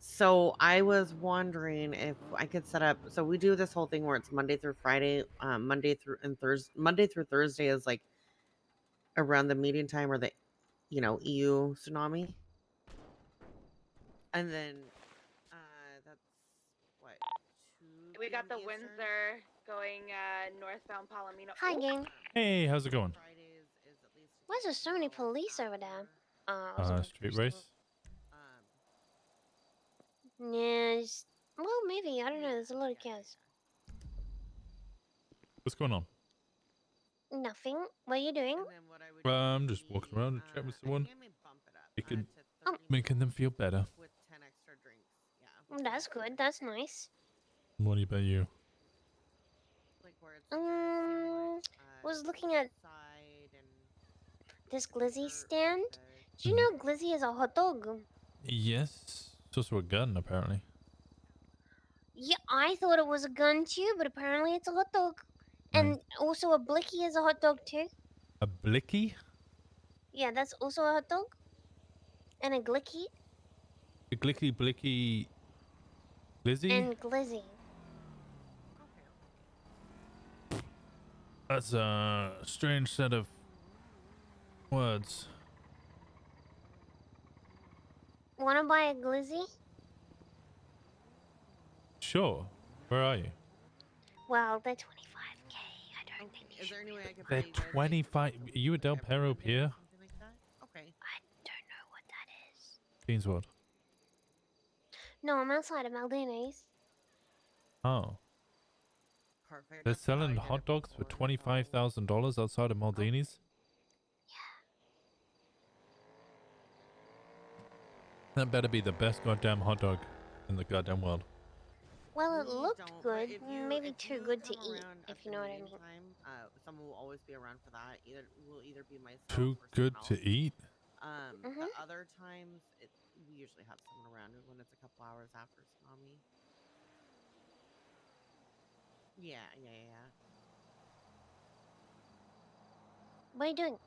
So I was wondering if I could set up. So we do this whole thing where it's Monday through Friday. Monday through Thursday is like around the meeting time or the, you know, EU tsunami. And then that's what, 2 We got the p.m. Eastern? Windsor going northbound Palomino. Hi, gang. Hey, how's it going? Why is there so many police over there? Street race? Yeah, well, maybe. I don't know. There's a lot of cars. What's going on? Nothing. What are you doing? I'm just walking around and chatting with someone. Making them feel better. That's good. That's nice. What about you? Was looking at this glizzy stand. Do you know glizzy is a hot dog? Yes. It's also a gun, apparently. Yeah, I thought it was a gun too, but apparently it's a hot dog. And also a blicky is a hot dog too. A blicky? Yeah, that's also a hot dog. And a glicky. A glicky blicky glizzy? And glizzy. That's a strange set of words. Wanna buy a glizzy? Sure. Where are you? Well, they're 25k. I don't think you Is there any way I could They're 25. Are you a Del Perro Pier? Okay. I don't know what that is. Beans what? No, I'm outside of Maldini's. Oh. Perfect. They're selling hot dogs for $25,000 outside of Maldini's? That better be the best goddamn hot dog in the goddamn world. Well, it We looked don't, but good. if Maybe if too you good to come eat, around if at you the know what I meeting mean. time, someone will always be around for that. Either will either be myself Too or good someone to else. eat? The other times, we usually have someone around when it's a couple hours after tsunami. Yeah. What are you doing?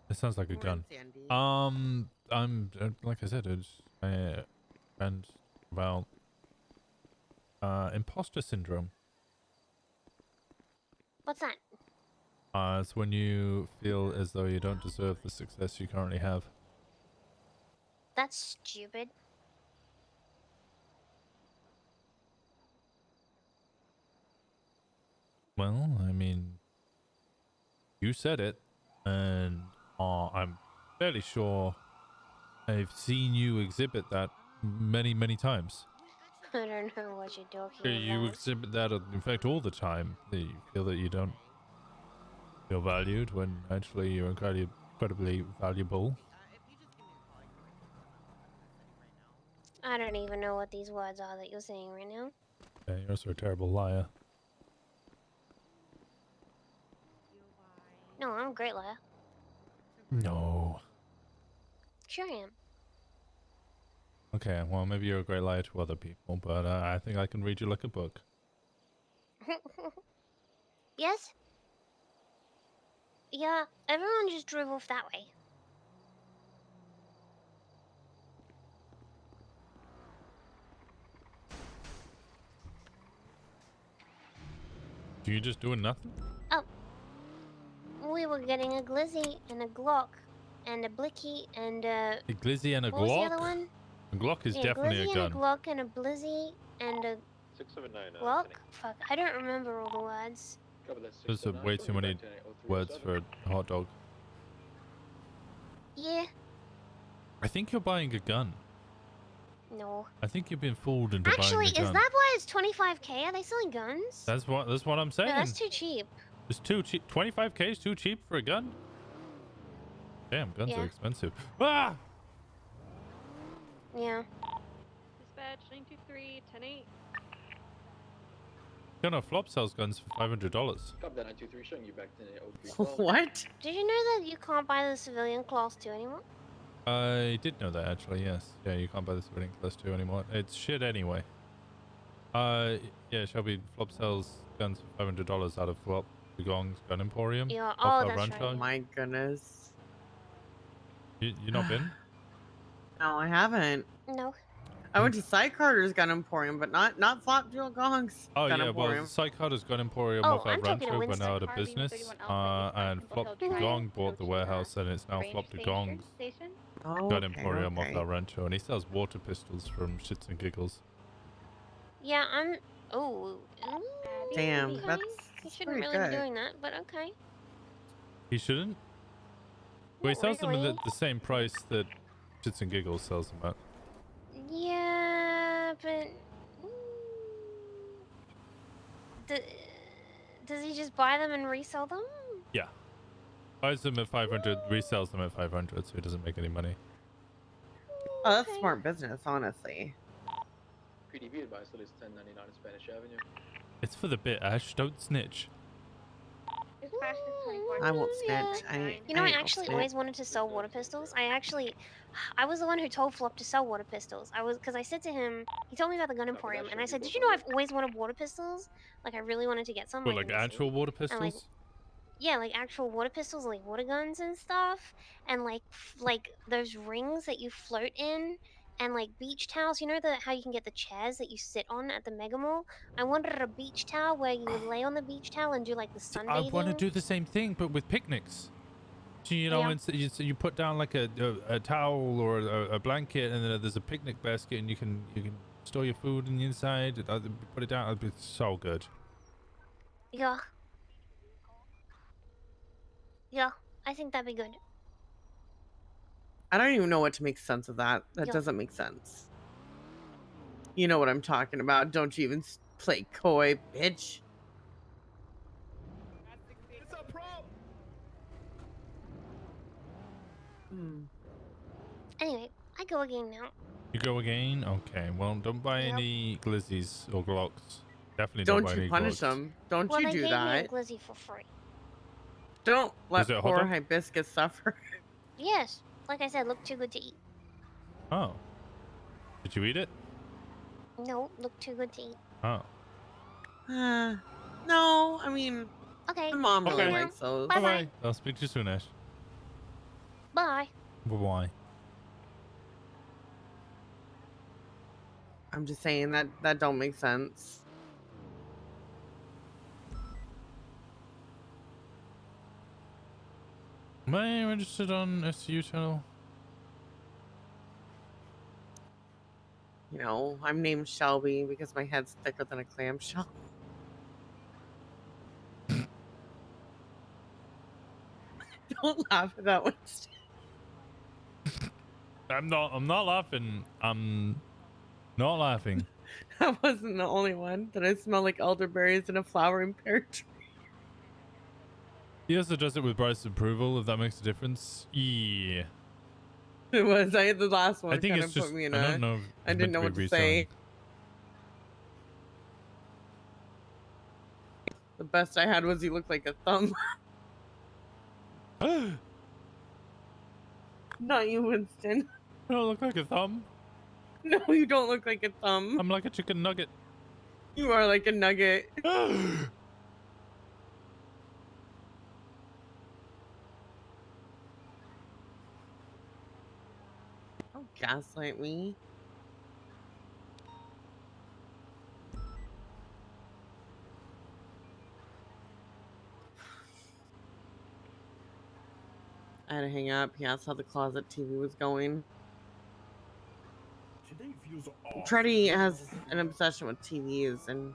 It sounds like a We're in gun. Sandy. I'm like I said, it's and about imposter syndrome. What's that? It's when you feel as though you don't deserve the success you currently have. That's stupid. Well, I mean, you said it, and I'm fairly sure I've seen you exhibit that many, many times. I don't know what you're talking You about. exhibit that, in fact, all the time. That you feel that you don't feel valued when actually you're incredibly valuable. I don't even know what these words are that you're saying right now. Yeah, you're also a terrible liar. No, I'm a great liar. No. Sure I am. Okay, well, maybe you're a great liar to other people, but I think I can read you like a book. Yes? Yeah, everyone just drove off that way. You just doing nothing? Oh. We were getting a glizzy and a Glock and a blicky and a glizzy and a what was the Glock? other one? A Glock is Yeah, definitely glizzy a gun. and a Glock and a blizzy and a 679. Glock? Fuck, I don't remember all the words. Those are way too many words for a hot dog. Yeah. I think you're buying a gun. No. I think you've been fooled into Actually, buying a gun. is that why it's 25k? Are they selling guns? That's what I'm saying. No, that's too cheap. It's too cheap. 25k is too cheap for a gun? Damn, guns are expensive. Ah! Yeah. Dispatch 923 10-8. Gunner Flop sells guns for $500. Copy that 923, showing you back to 0312. What? Did you know that you can't buy the civilian class 2 anymore? I did know that actually, yes. Yeah, you can't buy the civilian class 2 anymore. It's shit anyway. Yeah, Shelby, Flop sells guns for $500 out of Flop the Gong's Gun Emporium. Yeah, off oh, our that's rancho. right. My goodness. You not been? No, I haven't. No. I went to Sidecarter's Gun Emporium, but not Flop Jewel Gong's Oh Gun yeah, Emporium. well, Psychota's Gun Emporium Oh, off our I'm talking to rancho went Winston. out of business, and Flop de Gong bought the warehouse, and it's now Flop de Gong's Oh, Gun okay, Emporium off okay. our rancho, and he sells water pistols from Shits and Giggles. Yeah, I'm. Oh. Damn, okay. that's You shouldn't pretty really good. be doing that, but okay. He shouldn't? Well, he Not sells them really. at the same price that Shits and Giggles sells them at. Yeah, but. Does he just buy them and resell them? Yeah. Buys them at 500, resells them at 500, so he doesn't make any money. Oh, that's smart business, honestly. PDV advice that is 1099 Spanish Avenue. It's for the bit, Ash. Don't snitch. I won't snitch. You know, I ain't no actually snitch. always wanted to sell water pistols. I was the one who told Flop to sell water pistols. Because I said to him, he told me about the gun emporium, and I said, did you know I've always wanted water pistols? Like, I really wanted to get some. What, like in the actual city. water And, like, pistols? yeah, like actual water pistols, like water guns and stuff, and like those rings that you float in, and like beach towels. You know how you can get the chairs that you sit on at the Mega Mall. I wanted a beach towel where you would lay on the beach towel and do like the I sunbathing. want to do the same thing, but with picnics. So, you know, Yeah. you put down like a towel or a blanket, and then there's a picnic basket, and you can store your food in the inside. Put it down. It'd be so good. Yeah. Yeah, I think that'd be good. I don't even know what to make sense of that. That Yeah. doesn't make sense. You know what I'm talking about. Don't you even play coy, bitch. Anyway, I go again now. You go again? Okay, well, don't buy Yep. any glizzies or glocks. Definitely Don't buy you any punish glocks. them. Don't Well, you they do gave me a that. glizzy for free. Don't let it a hot poor dog? Hibiscus suffer. Yes, like I said, looked too good to eat. Oh. Did you eat it? No, looked too good to eat. Oh. No, I mean, Okay. my mom really Okay. likes those. Bye-bye. Bye-bye. I'll speak to you soon, Ash. Bye. Bye-bye. I'm just saying that don't make sense. Am I registered on SU channel? You know, I'm named Shelby because my head's thicker than a clamshell. Don't laugh at that one. I'm not laughing. I'm not laughing. That wasn't the only one. Did I smell like elderberries and a flowering pear tree? He also does it with Bryce's approval, if that makes a difference. Yeah. It was. I had the last one. I think kind it's of just, put me in I a. don't know if I it's didn't meant know to what be to say. The best I had was he looked like a thumb. Not you, Winston. I don't look like a thumb. No, you don't look like a thumb. I'm like a chicken nugget. You are like a nugget. Don't gaslight me. I had to hang up. He asked how the closet TV was going. Treddy has an obsession with TVs and,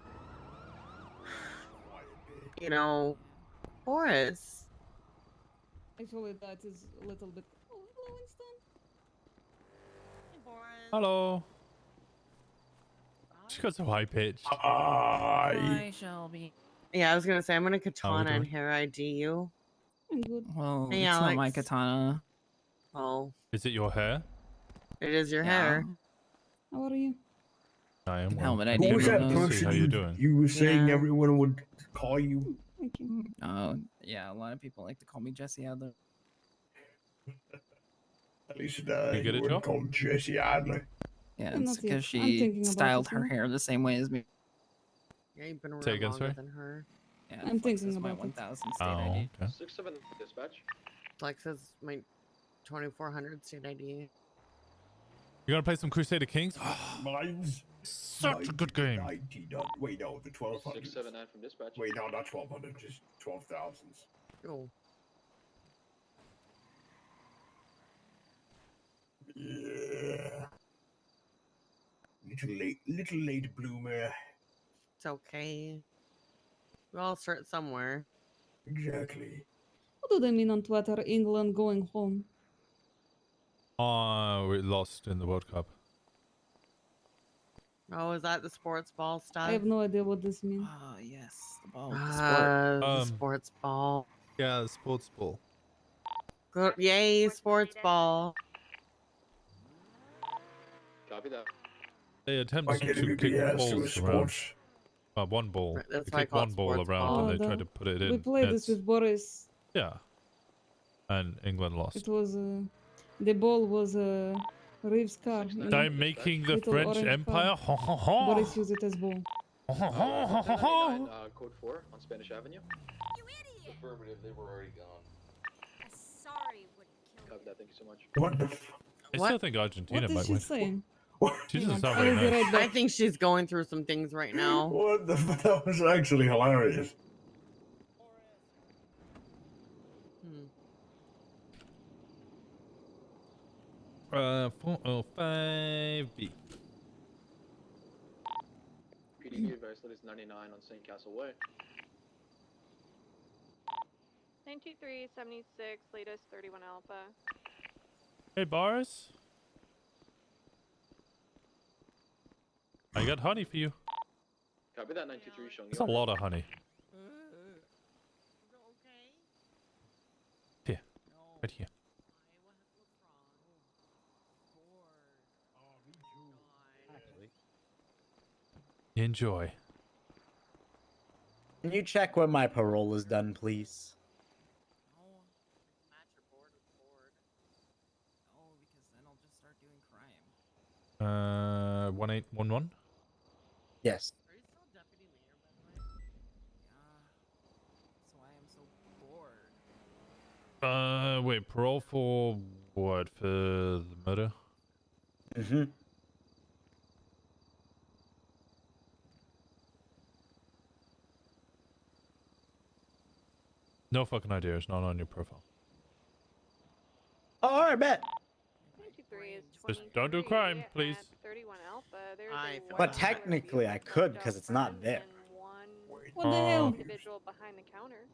you know, Boris. Actually, that is a little bit. Oh, hello, Winston. Hello. She got so high pitched. Hi, Shelby. Yeah, I was gonna say I'm gonna katana and doing? hair ID you. I'm good. Well, Hey, it's not my Alex. katana. Oh, Is it your hair? it is your Yeah. hair. How are you? I am. Helmet well. ID. Good was to that see person how you doing. You were saying Yeah. everyone would call you. Thank you. Oh, yeah, a lot of people like to call me Jesse Adler. At least You get a you wouldn't job? call Jesse Adler. Yeah, I'm it's not yet. because I'm she thinking about styled it, her you know? hair the same way as me. Yeah, you've been Say around again, longer sorry? than her. Yeah, I'm Flex thinking is my about it. 1000 state Oh, ID. okay. 6-7 dispatch. Flex is my 2400 state ID. You gonna play some Crusader Kings? Mine's Such a good game. 90, wait, no, the 1200. 679 from dispatch. Wait, no, not 1200, just 12,000s. Oh. Yeah. Little late bloomer. It's okay. We all start somewhere. Exactly. What do they mean on Twitter? England going home. We lost in the World Cup. Oh, is that the sports ball stuff? I have no idea what this means. Oh, yes, the ball with the sport. The sports ball. Yeah, sports ball. Good. Yay, sports ball. Copy that. They I attempted get to a kick BS to a balls around. sports. One ball. Right, that's They why I kicked call it one ball sports around ball. and they Oh, tried to put it in. We played nets. this with Boris. Yeah. And England lost. It was the ball was Reeves' car. you know? I'm making the Little French orange Empire. car. Boris used it as ball. Code 4 on Spanish Avenue. Affirmative, they were already gone. Sorry, wouldn't kill Copy that, thank you so much. What the I still think Argentina What is might she win. saying? She Hang doesn't on, sound I very will be nice. right back. I think she's going through some things right now. What the that was actually hilarious. Hmm. 405B. PDB advice that is 99 on St. Castle Way. 92376, latest 31 Alpha. Hey, Boris. I got honey for you. Copy that 93 showing That's a lot of honey. Here. Right here. Enjoy. Can you check when my parole is done, please? Oh, because then I'll just start doing crime. 1811. Yes. Are you still deputy leader, by the way? Yeah. That's why I'm so bored. Wait, parole for what? For the murder? Mm-hmm. No fucking idea. It's not on your profile. Oh, all right, bet. 23 is Just don't do crime, please. at 31 Alpha. There's a But white technically, I could because it's not there. What the hell? individual behind the counter.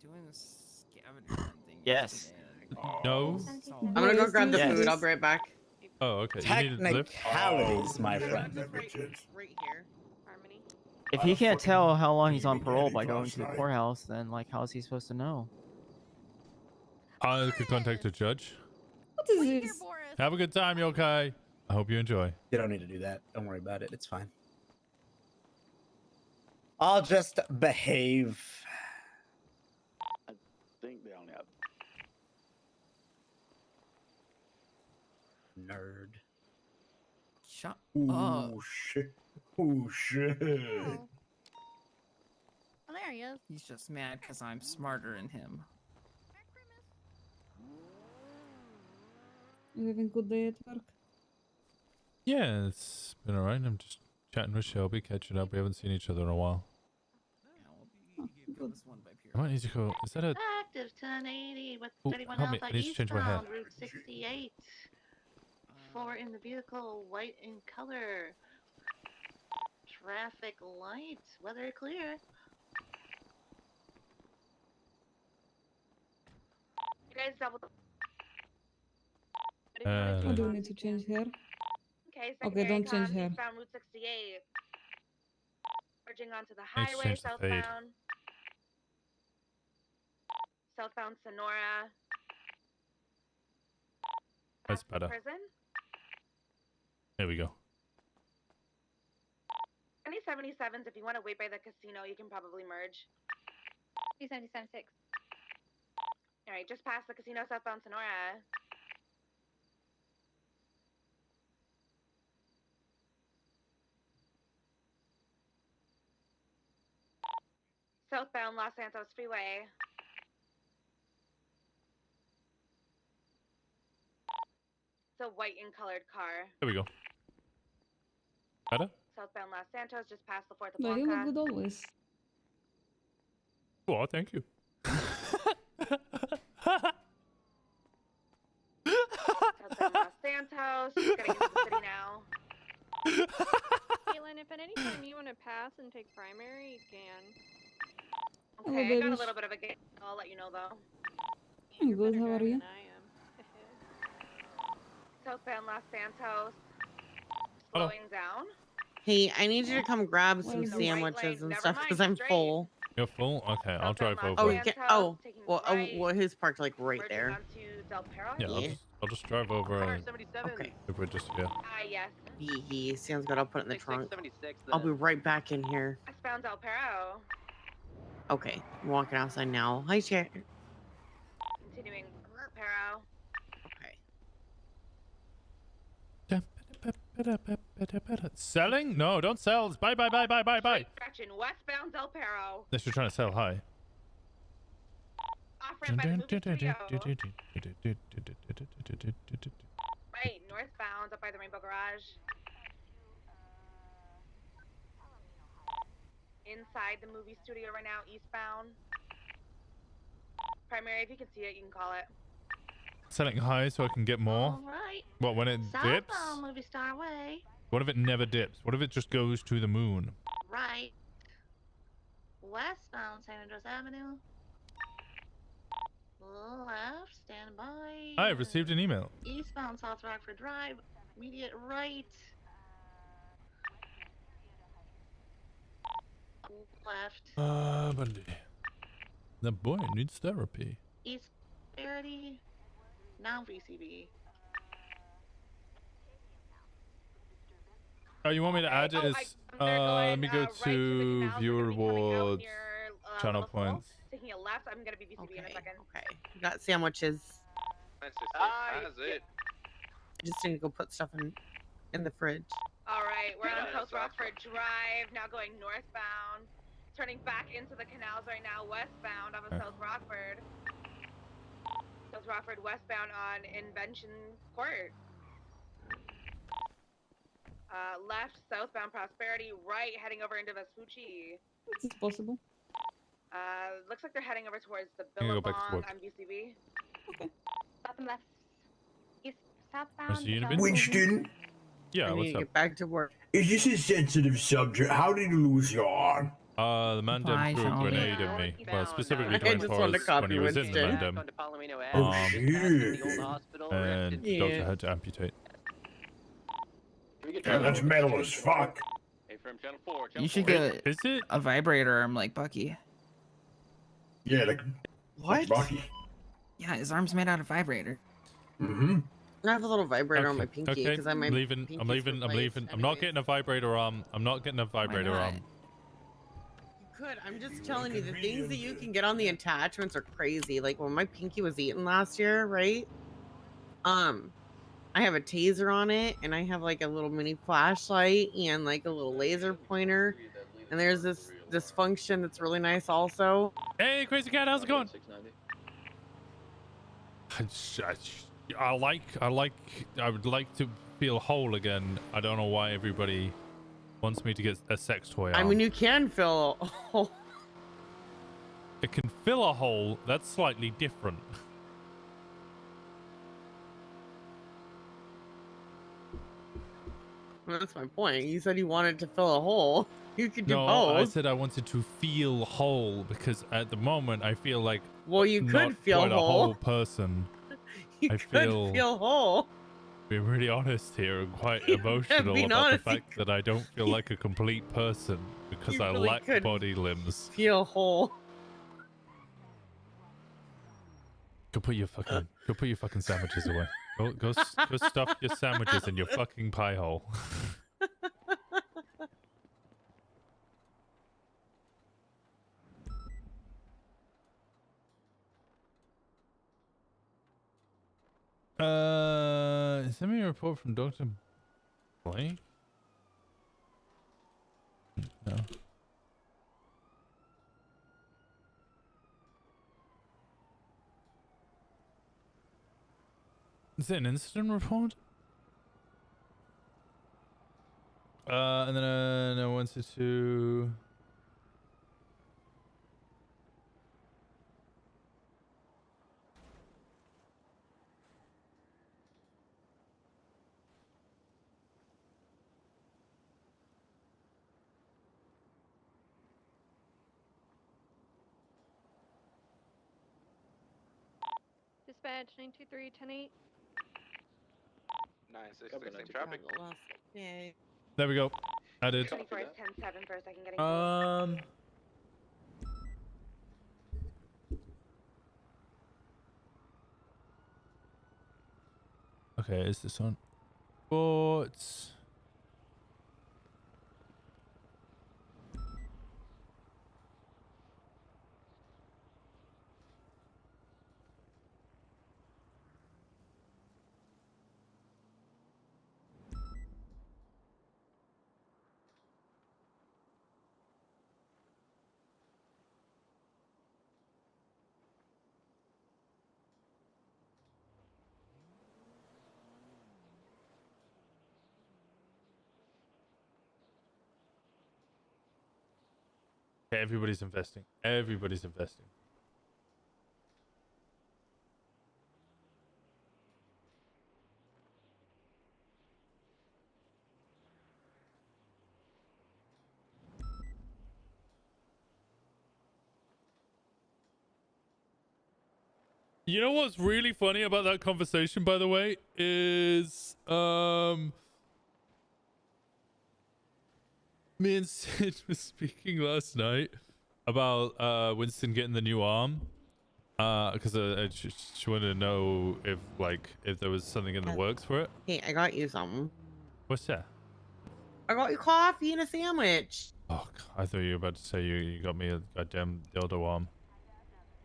Doing the scavenger hunt thing. Yes. No. I'm gonna go grab the food. I'll be right back. Oh, okay. You need a lift? Technicalities, my friend. Right here. Harmony. If he can't tell how long he's on parole by going to the courthouse, then like how is he supposed to know? I could contact the judge. What is this? Have a good time, Yokai. I hope you enjoy. You don't need to do that. Don't worry about it. It's fine. I'll just behave. I think they only have. Nerd. Shut Ooh, up. shit. Ooh, shit. Oh, there he is. He's just mad because I'm smarter than him. You having a good day at work? Yeah, it's been alright. I'm just chatting with Shelby, catching up. We haven't seen each other in a while. I might need to go. Is that a. Active 1080 with Ooh, 31 help me, Alpha I need to change my hat. eastbound, Route 68. 4 in the vehicle, white in color. Traffic light, weather clear. You guys double. What do we need to change here? Okay, Okay, don't change hair. Eastbound Route 68. Merging onto the Let's highway, change the fade. southbound. Southbound Sonora. That's Past the better. Prison. There we go. Any 77s, if you want to wait by the casino, you can probably merge. 377.6. Alright, just past the casino, southbound Sonora. Southbound Los Santos Freeway. It's a white and colored car. There we go. Better? Southbound Los Santos, just past the 4th of No, you Blanca. look good always. Oh, thank you. Southbound Los Santos, just getting into the city now. Caitlin, if at any time you want to pass and take primary, you can. Hello, Okay, I got a babies. little bit of a game. I'll let you know though. I'm good. How are you? I am. Southbound Los Santos. Hello. Slowing down. Hey, I need you to come grab some Where's the white sandwiches lane? and Never stuff mind, because I'm straight. full. You're full? Okay, I'll drive over. Oh, you can. Oh, taking well, right. well, his parked like right Merging there. onto Del Perro. Yeah, I'll just drive over and 77. Okay. if we're just here. Yes. He sounds good. I'll put it in the trunk. 76 I'll be right back in here. Westbound Del Perro. Okay, I'm walking outside now. Hi, Sharon. Continuing Perro. Selling? No, don't sell. Bye, bye, bye, bye, bye, bye. Stretching westbound Del Perro. Unless you're trying to sell high. Off ramp by the movie studio. Right, northbound up by the Rainbow Garage. Inside the movie studio right now, eastbound. Primary, if you can see it, you can call it. Selling high so I can get more. All right. What, when it dips? Southbound Movie Star Way. What if it never dips? What if it just goes to the moon? Right. Westbound San Andreas Avenue. Left, stand by. I have received an email. Eastbound South Rockford Drive. Immediate right. Left. Bundy. The boy needs therapy. East 30. Now VCB. Oh, you want me to add it as? Let me go to viewer rewards, channel points. Taking a left, I'm gonna be BCB in a second. Okay. We got sandwiches. 968 has it. I just need to go put stuff in the fridge. All right, we're on South Rockford Drive, now going northbound. Turning back into the canals right now, westbound off of South Rockford. South Rockford westbound on Invention Court. Left, southbound Prosperity, right, heading over into Vespucci. It's possible. Looks like they're heading over towards the I'm gonna go back to Billabong work. on BCB. South and left. East, Where's southbound. the Unibid? Winston, I Yeah, need what's to up? get back to work. is this a sensitive subject? How did you lose your arm? The Mandem threw a Sean. grenade at me. Well, specifically I going just for wanted us to copy when he was in the Winston. Mandem. Going to Palomino Ave. Oh, Passing shit. the old hospital. And the doctor had to amputate. Yeah, that's metal as fuck. Hey, from Channel 4. You should get Is it a vibrator arm like Bucky. Yeah, like What? Bucky. Yeah, his arm's made out of vibrator. Mm-hmm. I have a little vibrator on my pinky Okay, because I'm I'm leaving. I'm leaving. I'm leaving. I'm not getting a vibrator arm. I'm not getting a vibrator not? arm. You could. I'm just telling you, the things that you can get on the attachments are crazy. Like when my pinky was eaten last year, right? I have a taser on it, and I have like a little mini flashlight and like a little laser pointer. And there's this function that's really nice also. Hey, Crazy Cat, how's it going? 690. I would like to feel whole again. I don't know why everybody wants me to get a sex toy I arm. mean, you can fill a hole. It can fill a hole. That's slightly different. Well, that's my point. You said you wanted to fill a hole. You could do No, both. I said I wanted to feel whole because at the moment I feel like Well, you not could feel quite a whole. whole person. You I could feel whole. being really honest here and quite emotional being about honest, the fact that I don't feel like a complete person because you I really lack could body limbs. Feel whole. Go put your fucking sandwiches away. Go stuff your sandwiches in your fucking pie hole. Send me a report from Dr. Blake. No. Is it an incident report? And then no 162. Dispatch 923 10-8. 966, same traffic. Yay. There we go. I did. 24 is 10-7 for a second getting Okay, is this on? Sports. Okay, everybody's investing. Everybody's investing. You know what's really funny about that conversation, by the way, is me and Sid were speaking last night about Winston getting the new arm. Because she wanted to know if there was something in the works for it. Hey, I got you something. What's that? I got you coffee and a sandwich. Oh, God, I thought you were about to say you got me a goddamn dildo arm.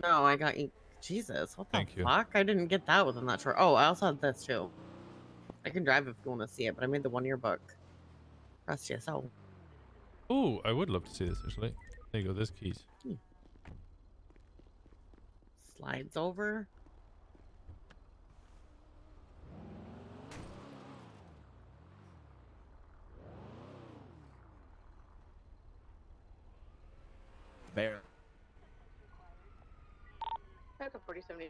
No, I got you. Jesus, what the Thank you. fuck? I didn't get that within that short. Oh, I also had this too. I can drive if you want to see it, but I made the 1-year book. Press GSO. Ooh, I would love to see this actually. There you go. There's keys. Slides over. Bear.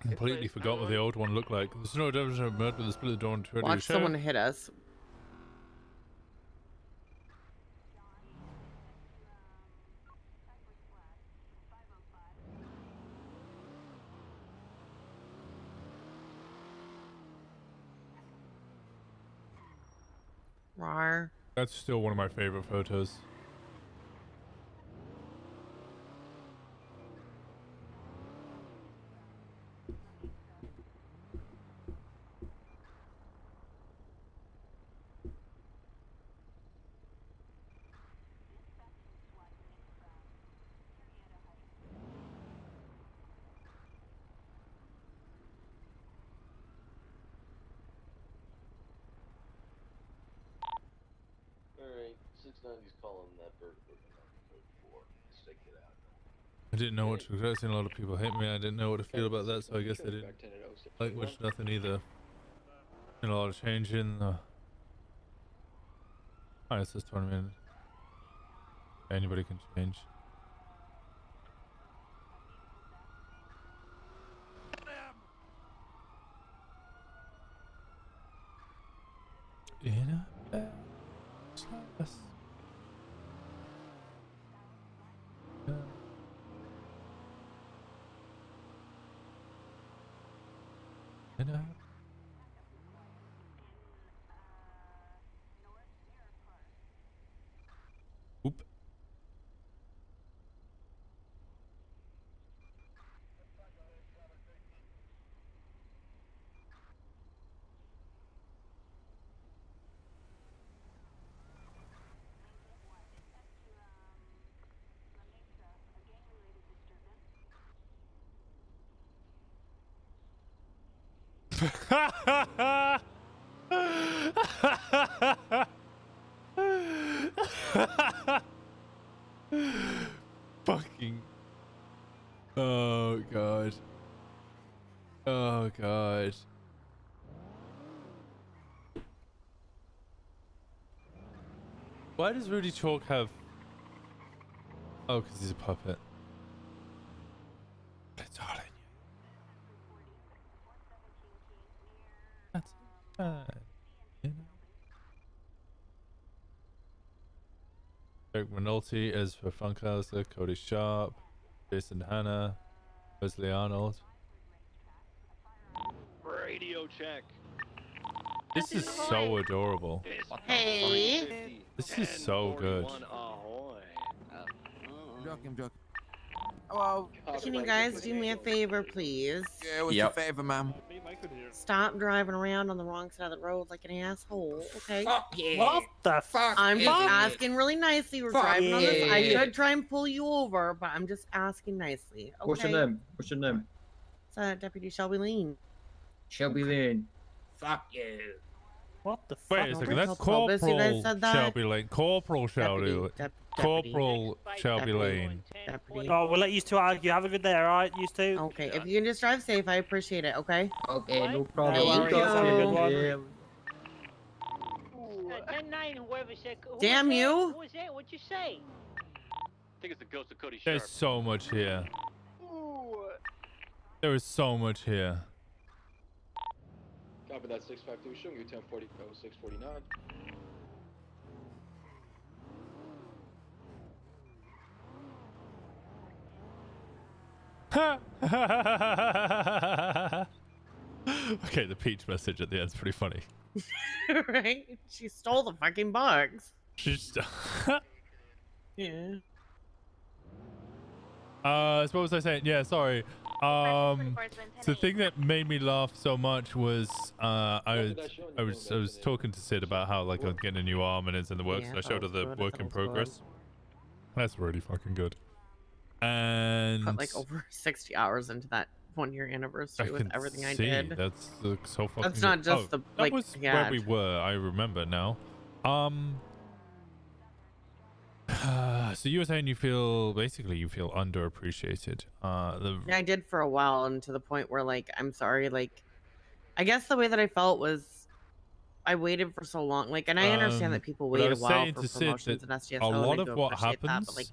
Completely forgot what the old one looked like. There's no difference in mud, but the split the door into a Watch someone hit us. Rar. That's still one of my favorite photos. Alright, 690's calling that bird equipment on code 4. Stick it out. I didn't know what to expect. I've seen a lot of people hate me. I didn't know what to feel about that, so I guess I didn't like much nothing either. And a lot of change in the... Oh, it says 20 minutes. Anybody can change. In a bed, slumberous. In a Oop. Fucking. Oh god. Oh god. Why does Rudy Chalk have... Oh, because he's a puppet. It's all in you. That's fine. You know? Eric Minolti as for Funkhauser, Cody Sharp, Jason Hanna, Wesley Arnold. Radio check. This is so adorable. Hey. This is so good. I'm joking. Hello. Can you guys do me a favor, please? Yeah, what's your favor, ma'am? Stop driving around on the wrong side of the road like an asshole, okay? What the fuck? I'm just Yeah. asking really nicely. We're driving on this. I could try and pull you over, but I'm just asking nicely. Okay? What's your name? What's your name? It's Deputy Shelby Lane. Shelby Lane. Fuck you. What the Wait a second, that's Corporal Shelby Lane. Corporal Shelby Lane. Corporal Shelby Lane. Oh, we'll let you two argue. Have a good day, alright? You two. Okay, if you can just drive safe, I appreciate it, okay? Okay, no problem. Thank you. Have a good one. Yeah. 10-9, whoever said. Damn you. Who was that? What'd you say? I think it's the ghost of Cody Sharp. There's so much here. There is so much here. Copy that 652, showing you 1040, 0649. Okay, the peach message at the end's pretty funny. Right? She stole the fucking box. She's... Yeah. So what was I saying? Yeah, sorry. The thing that made me laugh so much was I was talking to Sid about how like I'm getting a new arm and it's in the works, and I showed her the work in progress. That's really fucking good. And put like over 60 hours into that 1-year anniversary with everything I see. did. That's so fucking. That's not good. just the that like. was Yeah. where we were. I remember now. So you were saying you feel underappreciated. Yeah, I did for a while, and to the point where like I'm sorry, like I guess the way that I felt was I waited for so long. Like, and I understand that people but I wait a was while saying for to Sid promotions that and SDSO. a lot and I of do what appreciate that, happens but like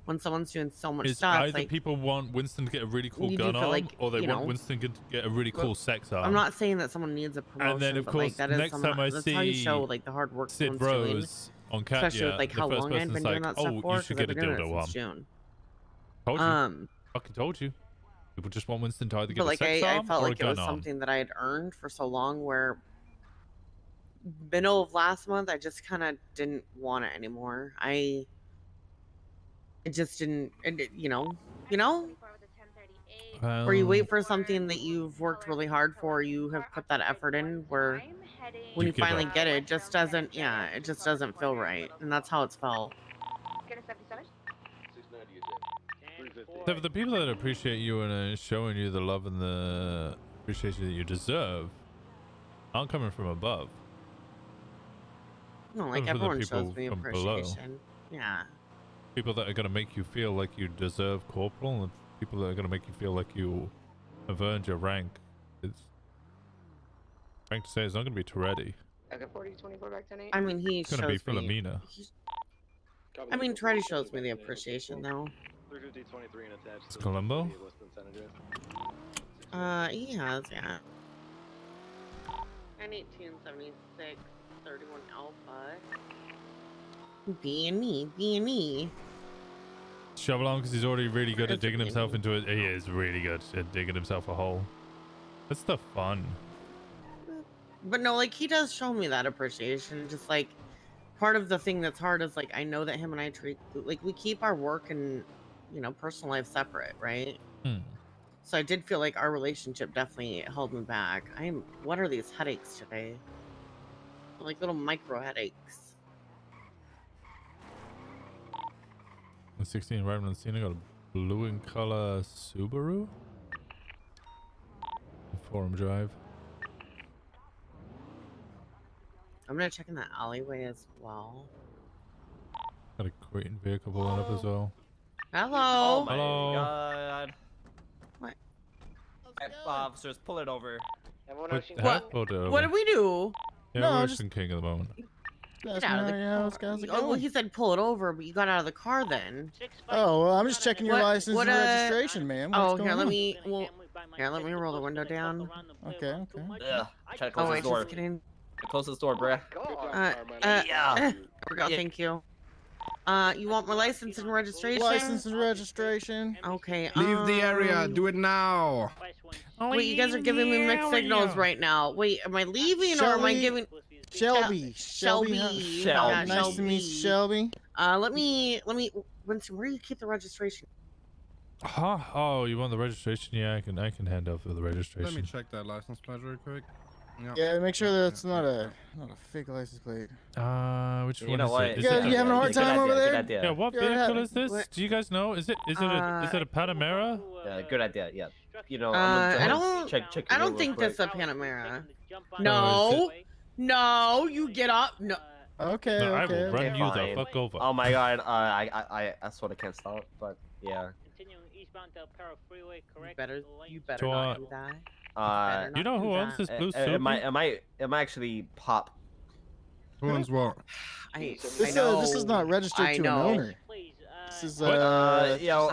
when someone's doing so much is stuff, either like people want Winston to get a really cool you do gun feel arm, like, or they you want know, Winston to get a really cool sex arm. I'm not saying that someone needs a promotion, And then, of but course, like that is next time I that's how you see show like the hard work Sid someone's doing, Rose on especially Katya, with like the how first long I've person's been like, doing that "Oh, stuff you for. should 'Cause I've get a been doing it dildo since arm." June. Told you. Fucking told you. People just want Winston to either get But a like sex I arm felt or like a it was gun arm. something that I had earned for so long. Where middle of last month, I just kind of didn't want it anymore. It just didn't. You know, where you wait for something that you've worked really hard for, you have put that effort in. Where when You you give finally up. get it, it just doesn't. Yeah, it just doesn't feel right, and that's how it's felt. So for the people that appreciate you and are showing you the love and the appreciation that you deserve aren't coming from above. No, like Coming from the everyone people shows me from below. appreciation. Yeah. People that are going to make you feel like you deserve corporal, and people that are going to make you feel like you have earned your rank. It's rank to say it's not going to be Toretti. Okay, 40-24 back 10-8. I mean, he It's going to be shows me. Philomena. I mean, Treddy shows me the appreciation, though. 350-23 and attached. It's Columbo? He has, yeah. 91876 31 Alpha. B&E. Shovel on because he's already really good at That's digging okay. himself into it. He is really good at digging himself a hole. That's the fun. But no, like, he does show me that appreciation. Just like, part of the thing that's hard is like, I know that him and I treat, like, we keep our work and, you know, personal life separate, right? So I did feel like our relationship definitely held me back. What are these headaches today? Like little micro headaches. The 16 arrived on the scene. I got a blue in color Subaru. Forum Drive. I'm gonna check in that alleyway as well. Got a Creighton vehicle pulling up as well. Hello. Oh my Hello. god. What? Officers, pull it over. What did we do? Yeah, No, we're just- just king at the moment. Get out of the car. Oh, well, he said pull it over, but you got out of the car then. Oh, well, I'm just checking your What- license what, and uh, registration, man. What's Oh, going here, let on? me. Well, here, let me roll the window down. Okay, okay. Yeah. Try to Oh, close wait, this door. just kidding. Close this door, bruh. Yeah. There we go. Yeah. Thank you. You want my license and registration? License and registration. Okay. Leave the area. Do it now. Wait, you guys are giving me mixed signals right now. Wait, am I leaving or am I giving? Shelby. Shelby. Yeah, Nice to meet you, Shelby. Let me. Winston, where do you keep the registration? Huh? Oh, you want the registration? Yeah, I can hand over the registration. Let me check that license plate real quick. Yeah, make sure that's not a fake license plate. Which You one know is what? it? Is You it having a hard time over there? Yeah, what You're vehicle having- is this? what? Do you guys know? Is it a Panamera? Yeah, good idea. Yeah. You know, I don't. check I your don't real think quick. this is a Panamera. Oh, No. No, you get up. No. Okay, No, I will okay. run you the Fine. fuck over. Oh my god, I sort of can't stop, but yeah. You better not do that. You know who owns this blue suit? Am I actually pop? Who owns what? I This know. is not registered I to know. an owner. This is yo.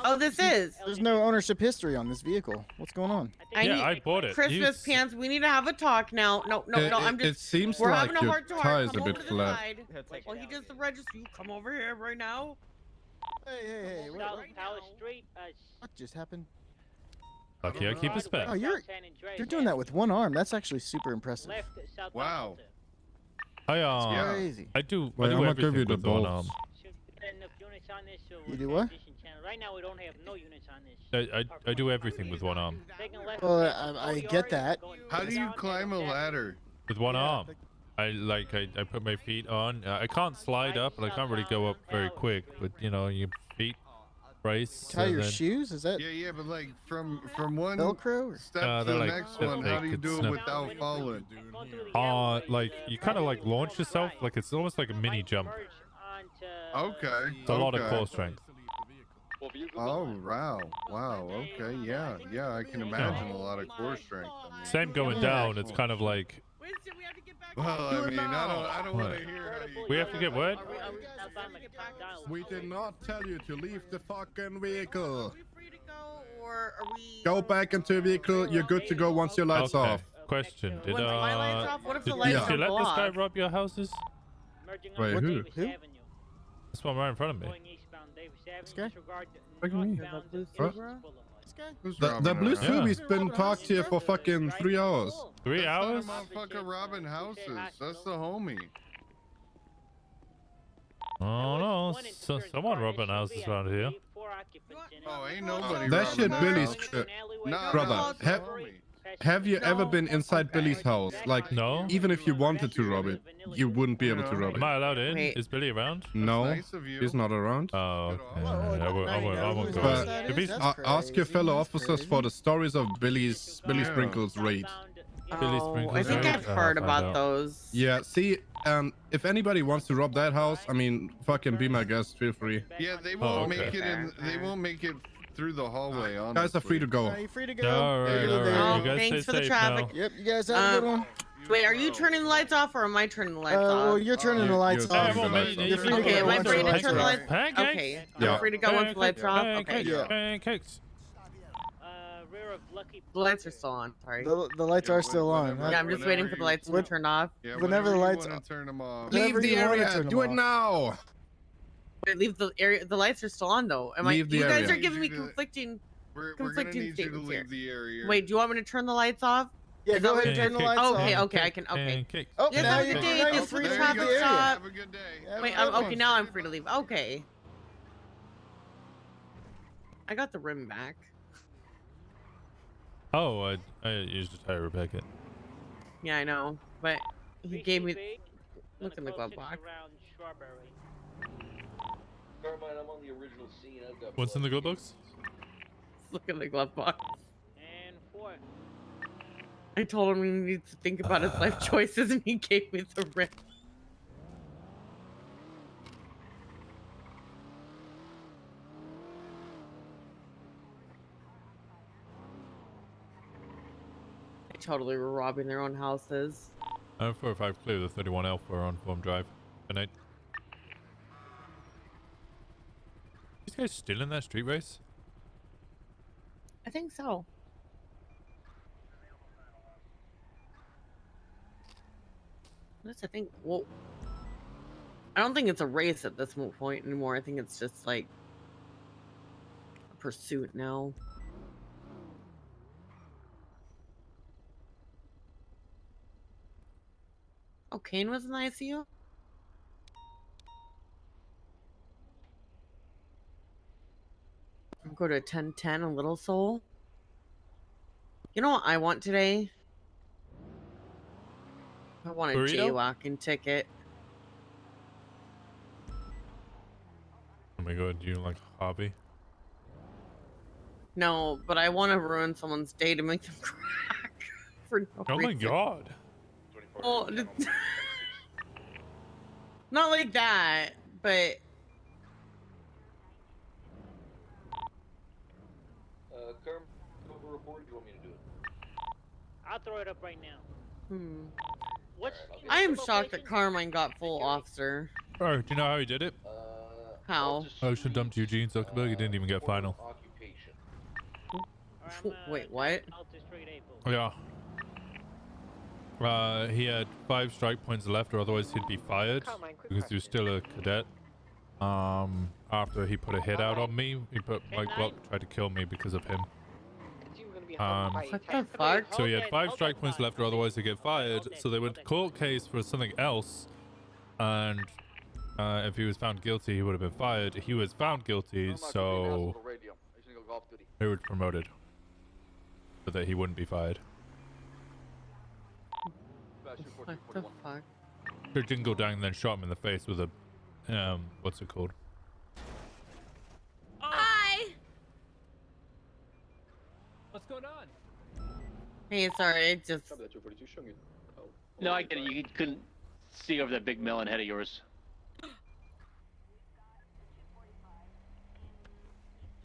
Oh, this is. There's no ownership history on this vehicle. What's going on? I bought it. Christmas pants. We need to have a talk now. No. I'm just. It seems we're like having a your heart to tie heart. is a Come bit over to the flat. side. Well, he does the register. You come over here right now. Hey, what just happened? Lucky I keep a spare. Oh, you're doing that with one arm. That's actually super impressive. Wow. I crazy. I do Wait, I'm gonna everything give you the with one bolts. arm. on this. So You do what? Right now we don't have no units on this. I do everything with one arm. Well, I get that. How do you climb a ladder? With one arm. I put my feet on. I can't slide up, and I can't really go up very quick. But you know, your feet brace. Tie your shoes? Is that? Yeah, but like from one Velcro or? step to the like, next one, how do you do it without falling? Like you kind of like launch yourself. Like it's almost like a mini jump. Okay. It's a lot of core strength. Oh wow. Okay, yeah. I can imagine a lot of core strength. I mean. Same going down. It's kind of like. Well, I mean, I don't want to hear how you. We have to get what? We did not tell you to leave the fucking vehicle. Or are we? Go back into the vehicle. You're good to go once your lights off. Question: Did Once my lights off? What if the did lights you don't let go this guy off? rob your houses? Wait, who? This one right in front of me. This guy? Look at me. What? This guy? The blue Subi's been talked here for fucking 3 hours. 3 hours? Motherfucker robbing houses. That's the homie. Oh no, someone robbing houses around here. Oh, ain't nobody. That robbing shit that Billy's house. Nah, brother, homie. Have you ever been inside Billy's house? Like, no. Even if you wanted to rob it, you wouldn't be able to rob Am it. I allowed in? Wait. Is Billy around? No, nice of you. he's not around. Oh, okay. I won't go. But If he's ask your fellow officers for the stories of Billy Sprinkles raid. Billy Oh, Sprinkles I think raid? I've heard I'll find about out. those. Yeah, see, if anybody wants to rob that house, I mean, fucking be my guest. Feel free. Yeah, they Oh, won't okay. make it in. They won't make it through the hallway. Honestly. Guys are free to go. Are you free to go? All right, all right. You guys Thanks stay for the safe traffic. now. Yep, you guys have a good one. Wait, are you turning the lights off or am I turning the lights off? Well, you're turning the lights you're off. turning the lights off. You're free to Okay, go am I once free the to lights turn the are off. lights? Pancakes? Okay, Yeah. I'm free to go once the lights are off. Okay, Yeah. Pancakes. the lights are still on. Sorry. The lights are still on. Huh? Yeah, I'm just waiting for the lights to be turned off. Yeah, Whenever the lights you are- wanna turn them off. Leave Whenever the you wanna area. turn them Do it off. now. Wait, leave the area. The lights are still on though. Am Leave I? the You guys area. are giving me Need you to- conflicting. We're gonna conflicting need you to statements here. leave the area. Wait, do you want me to turn the lights off? Yeah, Is go that ahead and what turn the you're- lights Okay, off. okay, I can. Okay. Pancakes. Oh, Yes, now have a you're, good day. now you're Thanks for free the to leave traffic the area. stop. Have a good day. Wait, Have a good okay. one. Now I'm free to leave. Okay. I got the rim back. Oh, I used a tire packet. Yeah, I know, but he gave me. Look in the glove box. Carmine, I'm on the original scene. I've got What's in the glove box? Look in the glove box. And 4. I told him he needs to think about his life choices, and he gave me the rim. They totally were robbing their own houses. I'm 4 or 5 clear the 31 Alpha on Farm Drive. Good night. These guys still in that street race? I think so. This, I think. Well, I don't think it's a race at this point anymore. I think it's just like a pursuit now. Oh, Kane was in the ICU? I'll go to 1010, a Little Soul. You know what I want today? I want a Burrito? jaywalking ticket. Oh my god, do you like hobby? No, but I want to ruin someone's day to make them crack for no Oh my reason. god. Well, not like that, but Carm, over report. Do you want me to do it? I'll throw it up right now. What's I am shocked that Carmine got full officer. Oh, do you know how he did it? How? Ocean dumped Eugene Zuckerberg. He didn't even get final. Wait, what? Yeah. He had 5 strike points left, or otherwise he'd be fired because he was still a cadet. After he put a hit out on me, he put Mike Block tried to kill me because of him. What the fuck? So he had 5 strike points left, or otherwise he'd get fired. So they went to court case for something else, and If he was found guilty, he would have been fired. He was found guilty, so he was promoted so that he wouldn't be fired. What the fuck? He didn't go down and then shot him in the face with a, what's it called? Hi. What's going on? Hey, sorry, I just. No, I get it. You couldn't see over that big melon head of yours.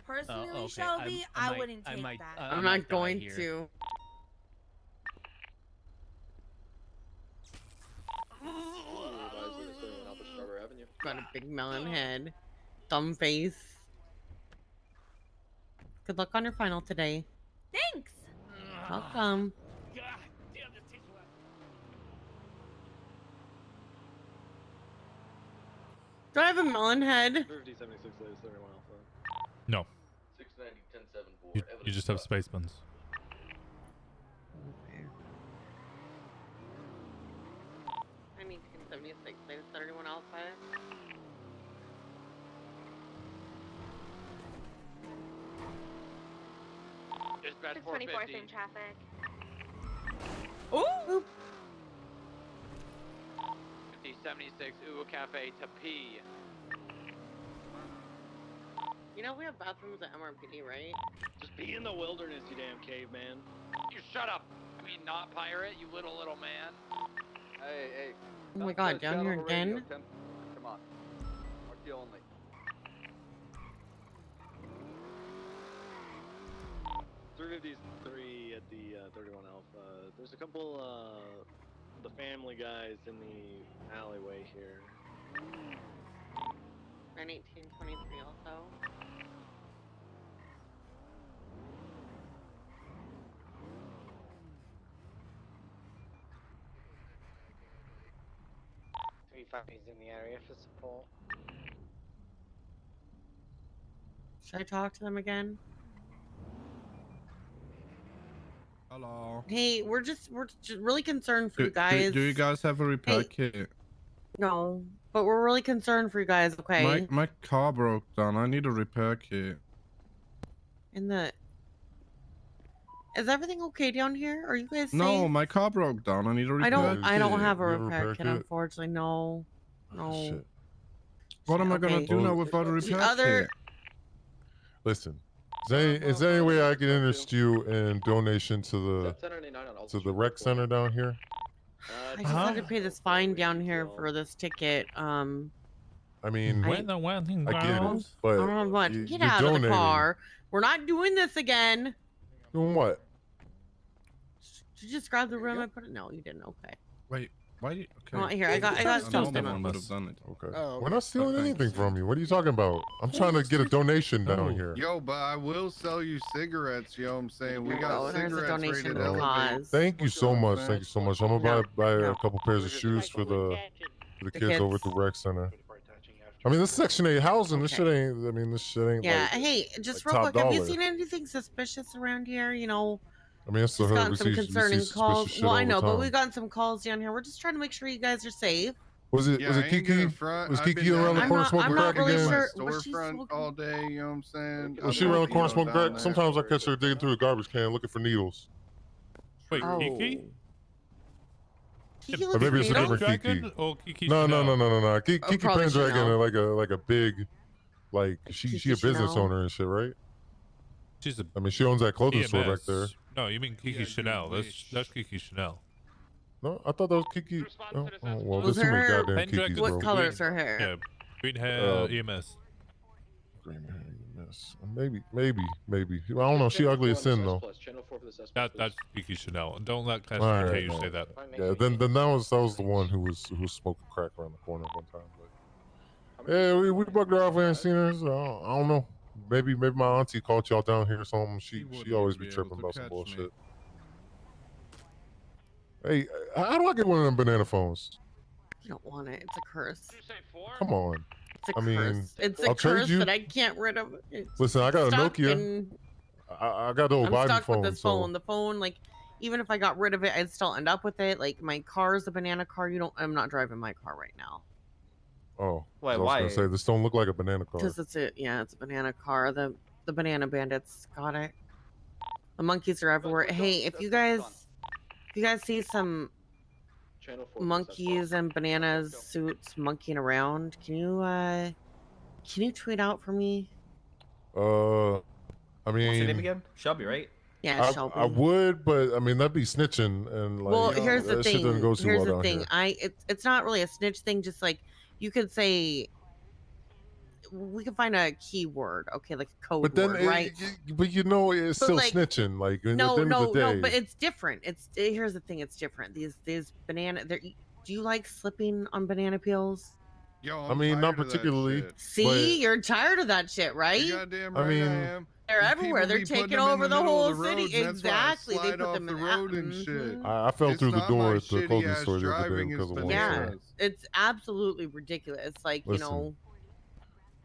Personally, okay. Shelby, I wouldn't take that. I'm not going to. Got a big melon head. Dumb face. Good luck on your final today. Thanks. Welcome. Do I have a melon head? No. 690, 10-7 board. You just have space buns. I need 1076. Is there anyone else by it? Dispatch 624, 450. same traffic. Ooh! 5076 Ugo Cafe to P. You know we have bathrooms at MRPD, right? Just be in the wilderness, you damn caveman. You shut up. I mean, not pirate, you little man. Hey. Oh my god, down here again? Come on. RT only. .353 at the 31 Alpha. There's a couple the family guys in the alleyway here. 1823 also. He's in the area for support. Should I talk to them again? Hello. Hey, we're just really concerned for you guys. Do you guys have a repair kit? No, but we're really concerned for you guys, okay? My car broke down. I need a repair kit. Is everything okay down here? Are you guys safe? No, my car broke down. I need a repair kit. I don't have a repair kit, unfortunately. No. Shit. What am I gonna do now without a repair kit? Listen, is there any way I can interest you in donation to the rec center down here? I just had to pay this fine down here for this ticket. I mean, I get it, but I don't have much. Get you're out of the donating. car. We're not doing this again. Doing what? Did you just grab the room I put it? No, you didn't. Okay. Wait, why? Okay. Oh, here, I got something. Would have done it. Okay. Oh, We're not stealing anything from you. What are you talking about? I'm trying to get a donation down here. Yo, but I will sell you cigarettes. Yo, I'm saying we got there's a cigarettes donation rated to the elevate. cause. Thank you so much. Thank you so much. I'm gonna buy a couple pairs of shoes for the kids over at the rec center. I mean, this is Section 8 housing. This shit ain't. I mean, this shit ain't. Yeah. Like, Hey, just like real top quick, have you dollar. seen anything suspicious around here? You know. I mean, it's the Just hood. gotten We some see concerning suspicious calls. shit Well, all I the know, but time. we've gotten some calls down here. We're just trying to make sure you guys are safe. Was it Yeah, I ain't Kiki? gonna front. Was I've Kiki been around the down corner there. smoking I'm crack not really again? sure. Was she Storefront smoking? all day. You know what I'm saying? Was she around the corner smoking crack? Sometimes I catch her digging through a garbage can looking for needles. Wait, Oh. Kiki? Kiki Or looks maybe it's a needle? different Kiki. Dragon or Kiki No. Chanel? Kiki probably Pendragon, Chanel. like a big, like she Kiki a business Chanel. owner and shit, right? She's a I mean, she owns that clothing EMS. store back there. No, you mean Kiki Chanel. That's Kiki Chanel. No, I thought that was Kiki. Oh, well, Was there's too many her- goddamn Pendragon- Kikis, What bro. color is her hair? Yeah, green hair, EMS. Green hair, EMS. Maybe. I don't know. She ugly as sin though. That's Kiki Chanel. Don't let All Cassidy right, you all say right. that. Yeah, then that was the one who was smoking crack around the corner one time. But, yeah, we bugged her off. We ain't seen her. So I don't know. Maybe my auntie called y'all down here or something. She always be tripping about some bullshit. Hey, how do I get one of them banana phones? You don't want it. It's a curse. Come on. It's a I mean, curse. It's a I'll trade curse you. that I can't rid of. It's Listen, I got a stuck Nokia. and I got the old I'm Biden stuck phone. with this so phone. The phone, like, even if I got rid of it, I'd still end up with it. Like, my car is a banana car. I'm not driving my car right now. Oh, Wait, I was why? gonna say this don't look like a banana car. Because it's a banana car. The banana bandits got it. The monkeys are everywhere. Hey, if you guys see some Channel 4. monkeys and bananas suits monkeying around, can you tweet out for me? I mean, What's your name again? Shelby, right? Yeah, Shelby. I would, but I mean that'd be snitching, and like, Well, here's the that shit thing. doesn't go too Here's well the down thing. here. It's not really a snitch thing. Just like you could say, we can find a keyword, okay, like a code But then, word, right? but you know, it's But, still like, snitching. Like at the No, end of the day, but it's different. Here's the thing. It's different. These banana. Do you like slipping on banana peels? Yo, I mean, not particularly. See, you're tired of that shit, right? You're goddamn I right I mean, am. They're These everywhere. people They're be putting taking them in over the middle whole of the city. roads, and that's why I Exactly. They slide put off them the in road and shit. I fell It's through the not door my at the clothing shitty-ass store the other day driving, because it's of one. Yeah, So it's absolutely ridiculous. It's like, Listen.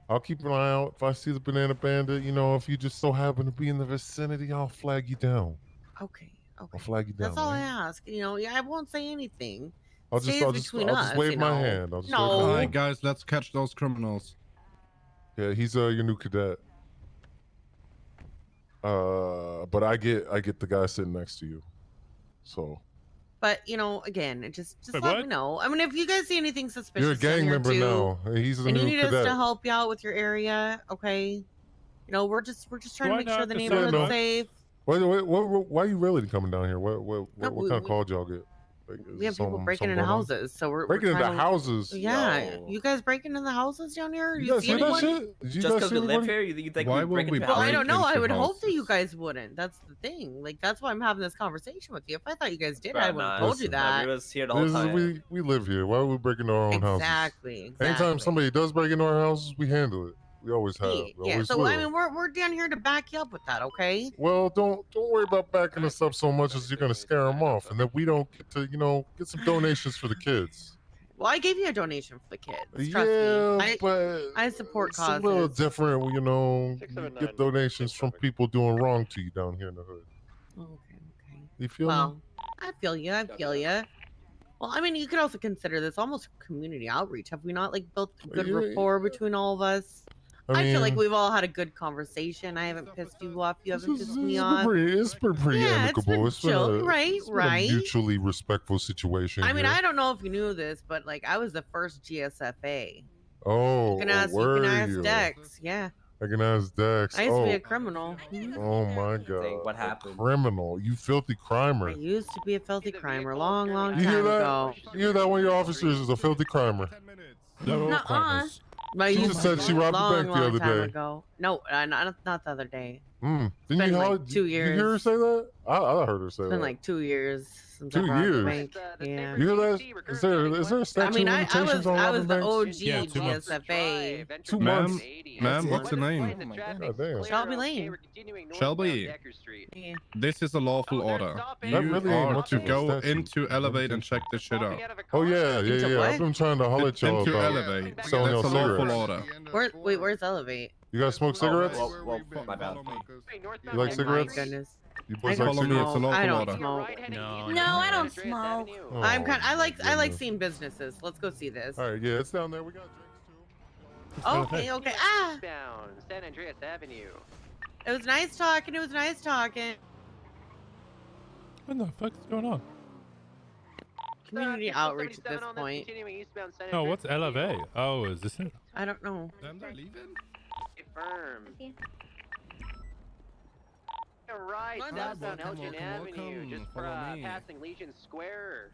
I'll keep an eye out. If I see the banana bandit, you know, if you just so happen to be in the vicinity, I'll flag you down. Okay. I'll flag you down. That's all right? I ask. Yeah, I won't say anything. I'll Stays just between us, wave you my know. hand. I'll just No. wave my All right, hand. guys, let's catch those criminals. Yeah, he's your new cadet. But I get the guy sitting next to you. So But again, just Wait, let what? me know. I mean, if you guys see anything suspicious, you're a gang down here member too, now. He's the and you new need us cadet. to help you out with your area, okay? We're just trying to make sure the neighborhood's safe. Why are you really coming down here? What kind of calls y'all get? Like, We have people breaking into going on? houses, so we're breaking trying into to- houses. Yeah, Yo. you guys breaking into the houses down here? You guys see hear that anyone? shit? Did you Just guys because see we live anybody? here, you think Why we would break we into Well, I break don't know. I into would hope that houses? you guys wouldn't. That's the thing. Like, that's why I'm having this conversation with you. If I thought you guys did, Bro, I would have nah, told you listen, that. We was here the whole time. We live here. Why would we break into our own houses? Exactly. Anytime somebody does break into our houses, we handle it. We always have. We Yeah. always So will. I mean, we're down here to back you up with that, okay? Well, don't worry about backing us up so much as you're gonna scare them off, and then we don't get to get some donations for the kids. Well, I gave you a donation for the kids. Trust Yeah, me. but I support it's causes. a little different. You get donations from people doing wrong to you down here in the hood. Okay. You feel me? Well, I feel you. Well, I mean, you could also consider this almost community outreach. Have we not built a good Yeah. rapport between all of us? I feel like mean, we've all had a good conversation. I haven't pissed you off. You haven't pissed me It's off. been pretty Yeah, amicable. it's been chill, right? It's been a mutually respectful situation. I mean, here. I don't know if you knew this, but I was the first GSFA. Oh, You can ask you? Dex. Yeah. I can ask Dex. I used to be a criminal. Oh my god. What happened? Criminal. You filthy crimer. I used to be a filthy crimer long You time hear that? ago. You hear that? One of your officers is a filthy crimer. Nuh-uh. I She used just to said she be robbed the long, bank the long other time day. ago. No, not the other day. Didn't been you like holler- 2 Did you hear her years. say that? I heard her say It's that. been like 2 years since 2 I robbed years? a bank. Yeah. You hear that? Is there a statute I mean, of I limitations was on I robbing was the banks? OG Yeah, 2 months. GSFA. 2 Ma'am, months. ma'am, what's your name? God damn. Shelby Lane. Shelby. Yeah. This is a lawful order. That You really ain't are much to of a go statute. into Elevate and check this shit out. Oh yeah. I've been trying to holler at y'all Into about Elevate. selling y'all That's a lawful cigarettes. order. Where's Elevate? You guys smoke cigarettes? Well, my bad. You like cigarettes? My goodness. You I boys don't like cigarettes? smoke. I don't smoke. No, I don't smoke. Oh, I like goodness. seeing businesses. Let's go see this. All right, yeah, it's down there. We got drinks too. Okay. Ah, Eastbound, San Andreas Avenue. it was nice talking. What the fuck is going on? Community outreach at this point. Oh, what's LFA? Oh, is this it? I don't know. Confirm. Right, southbound Elgin Avenue, just passing Legion Square.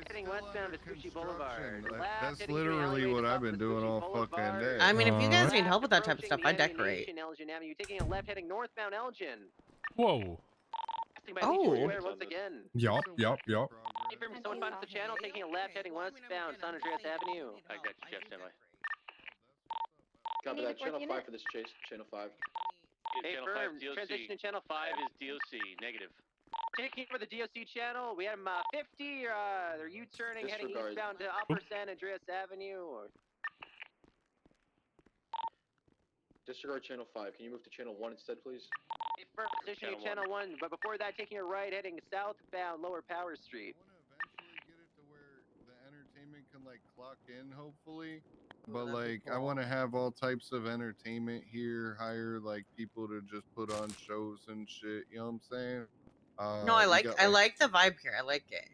Heading westbound to Vespucci Boulevard. That's literally what I've been doing all fucking day. I mean, if you guys need help with that type of stuff, I decorate. Elgin Avenue, taking a left heading northbound Elgin. Whoa. Passing by Legion Square once again. Yup. Confirm someone finds the channel, taking a left heading westbound San Andreas Avenue. I got you, Jeff, stand by. Copy that. Channel 5 for this chase. Channel 5. Hey, Channel firm, 5 DOC. transition to channel 5 is DOC, negative. Taking for the DOC channel, we have them 50, they're U-turning, heading Disregard. eastbound to Upper San Andreas Avenue. Disregard channel 5. Can you move to channel 1 instead, please? Hey, firm, positioning to channel 1, but before that, taking a right, heading southbound Lower Power Street. everybody can like clock in, hopefully. But like, I want to have all types of entertainment here. Hire like people to just put on shows and shit. You know what I'm saying? No, I we like got, I like the vibe here. I like it.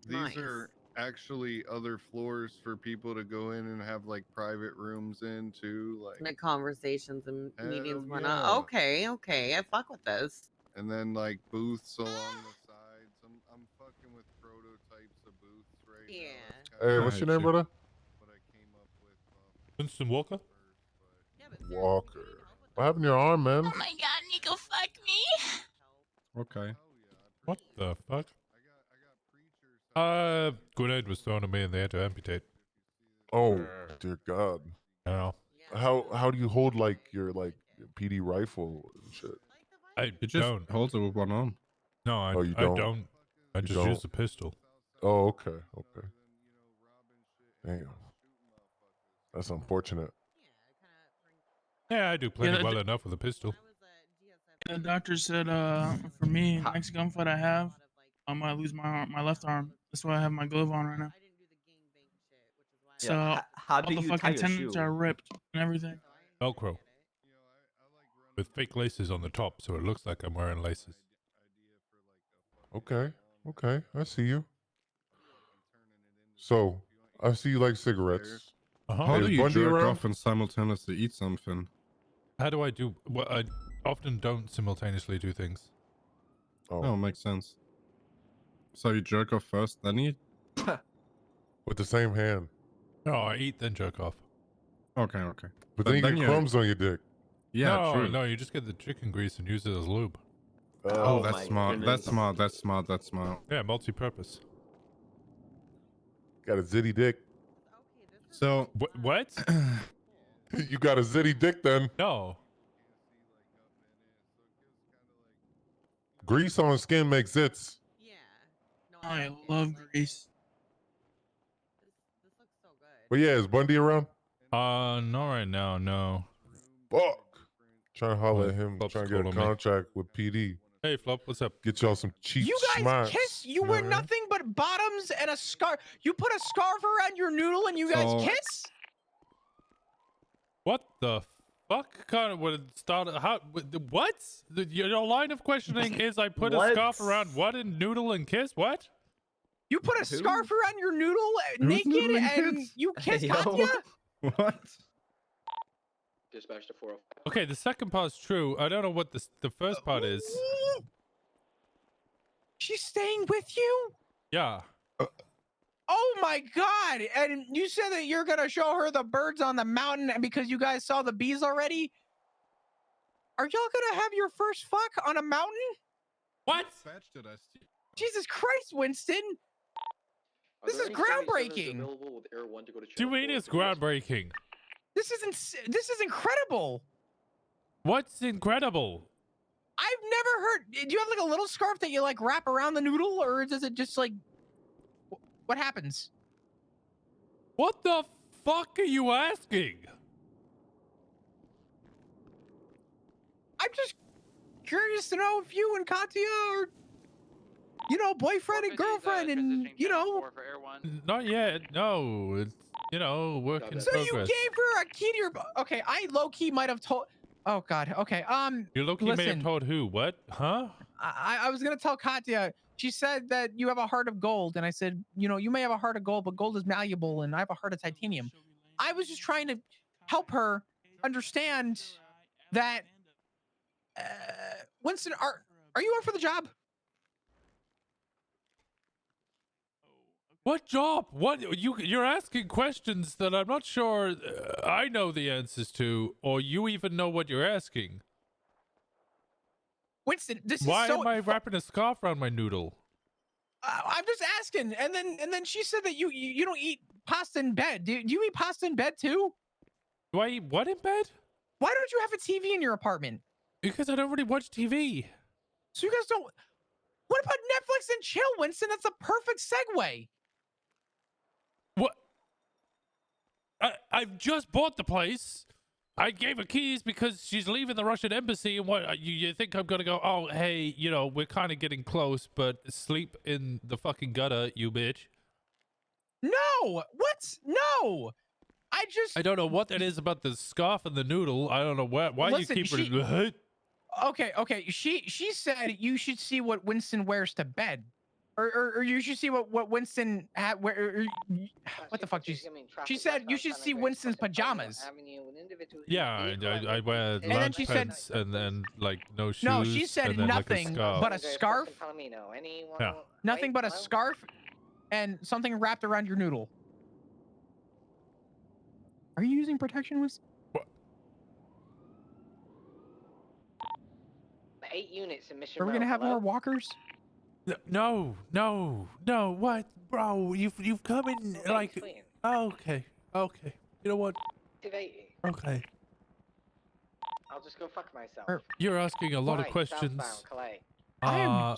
These are actually other floors for people to go in and have like private rooms in too, like conversations and meetings and whatnot. yeah. Okay, I fuck with this. And then like booths along the sides. I'm fucking with prototypes of booths right now. Hey, what's your name, brother? What I came up with. Winston Walker? Walker. What happened to your arm, man? Oh my god, Nico, fuck me. Okay. What the fuck? Grenade was thrown at me and they had to amputate. Oh, dear God. Yeah. How do you hold like your PD rifle and shit? I You just don't. hold it with one arm. No, I you I don't? don't. I You just don't? use a pistol. Oh, okay. Damn. That's unfortunate. Yeah, I do plenty well enough with a pistol. The doctor said, for me, next gunfight I have, I might lose my left arm. That's why I have my glove on right now. So How do all the you tie fucking your tendons shoe? are ripped and everything. Velcro. With fake laces on the top, so it looks like I'm wearing laces. Okay. I see you. So, I see you like cigarettes. How Is do you Bundy jerk around? off and simultaneously eat something? How do I do? Well, I often don't simultaneously do things. Oh, makes sense. So you jerk off first, then eat? With the same hand. No, I eat then jerk off. Okay. But then you get crumbs on your dick. Yeah, no, true. No, you just get the chicken grease and use it as lube. Oh, that's smart. That's smart. Yeah, multi-purpose. Got a zitty dick. So what? You got a zitty dick then? No. Grease on skin makes zits. I love grease. But yeah, is Bundy around? Not right now. No. Fuck. Trying to holler at him, Flop's trying to get a calling me. contract with PD. Hey, Flop, what's up? Get y'all some cheap You guys schmucks. kiss? You wear nothing but bottoms and a scarf. You put a scarf around your noodle and you guys Oh. kiss? What the fuck? Kind of what started? How? What? Your line of questioning is I put a What? scarf around what and noodle and kiss? What? You put a scarf around your noodle naked noodling and kids? you kiss Yo. Katya? What? Dispatch to 405. Okay, the second part's true. I don't know what the first part is. She's staying with you? Yeah. Oh my god! And you said that you're gonna show her the birds on the mountain because you guys saw the bees already? Are y'all gonna have your first fuck on a mountain? What? Jesus Christ, Winston! This is groundbreaking. Available with Air 1 to go to Do you mean it's groundbreaking? This is incredible. What's incredible? I've never heard. Do you have like a little scarf that you like wrap around the noodle, or does it just like? What happens? What the fuck are you asking? I'm just curious to know if you and Katya are, boyfriend and girlfriend, and Not yet. No, it's work in So progress. you gave her a key to your. Okay, I low key might have told. Oh God. Okay. You low-key may have listen. told who? What? Huh? I was gonna tell Katya. She said that you have a heart of gold, and I said, you may have a heart of gold, but gold is malleable, and I have a heart of titanium. I was just trying to help her understand that. Winston, are you up for the job? What job? What you're asking questions that I'm not sure I know the answers to, or you even know what you're asking. Winston, this Why is so. am I wrapping a scarf around my noodle? I'm just asking, and then she said that you don't eat pasta in bed. Do you eat pasta in bed too? Do I eat what in bed? Why don't you have a TV in your apartment? Because I don't really watch TV. So you guys don't. What about Netflix and chill, Winston? That's a perfect segue. What? I've just bought the place. I gave her keys because she's leaving the Russian embassy, and what you think I'm gonna go? Oh, hey, we're kind of getting close, but sleep in the fucking gutter, you bitch. No, No. What? No. I don't know what that is about the scarf and the noodle. I don't know why Listen, you keep Okay. She said you should see what Winston wears to bed, or you should see what Winston what the fuck? She said you should see Winston's pajamas. Yeah, I wear then lounge she said- pants and then like no shoes. No, she said and then nothing like a scarf. but a scarf. Yeah. Nothing but a scarf and something wrapped around your noodle. Are you using protection, Winston? 8 units in Mission Are we gonna Row. have Hello? more walkers? No, what, bro? You've come in like. Okay. You know what? 280. Okay. I'll just go fuck myself. You're asking a lot of Right, questions. southbound, Calais. I'm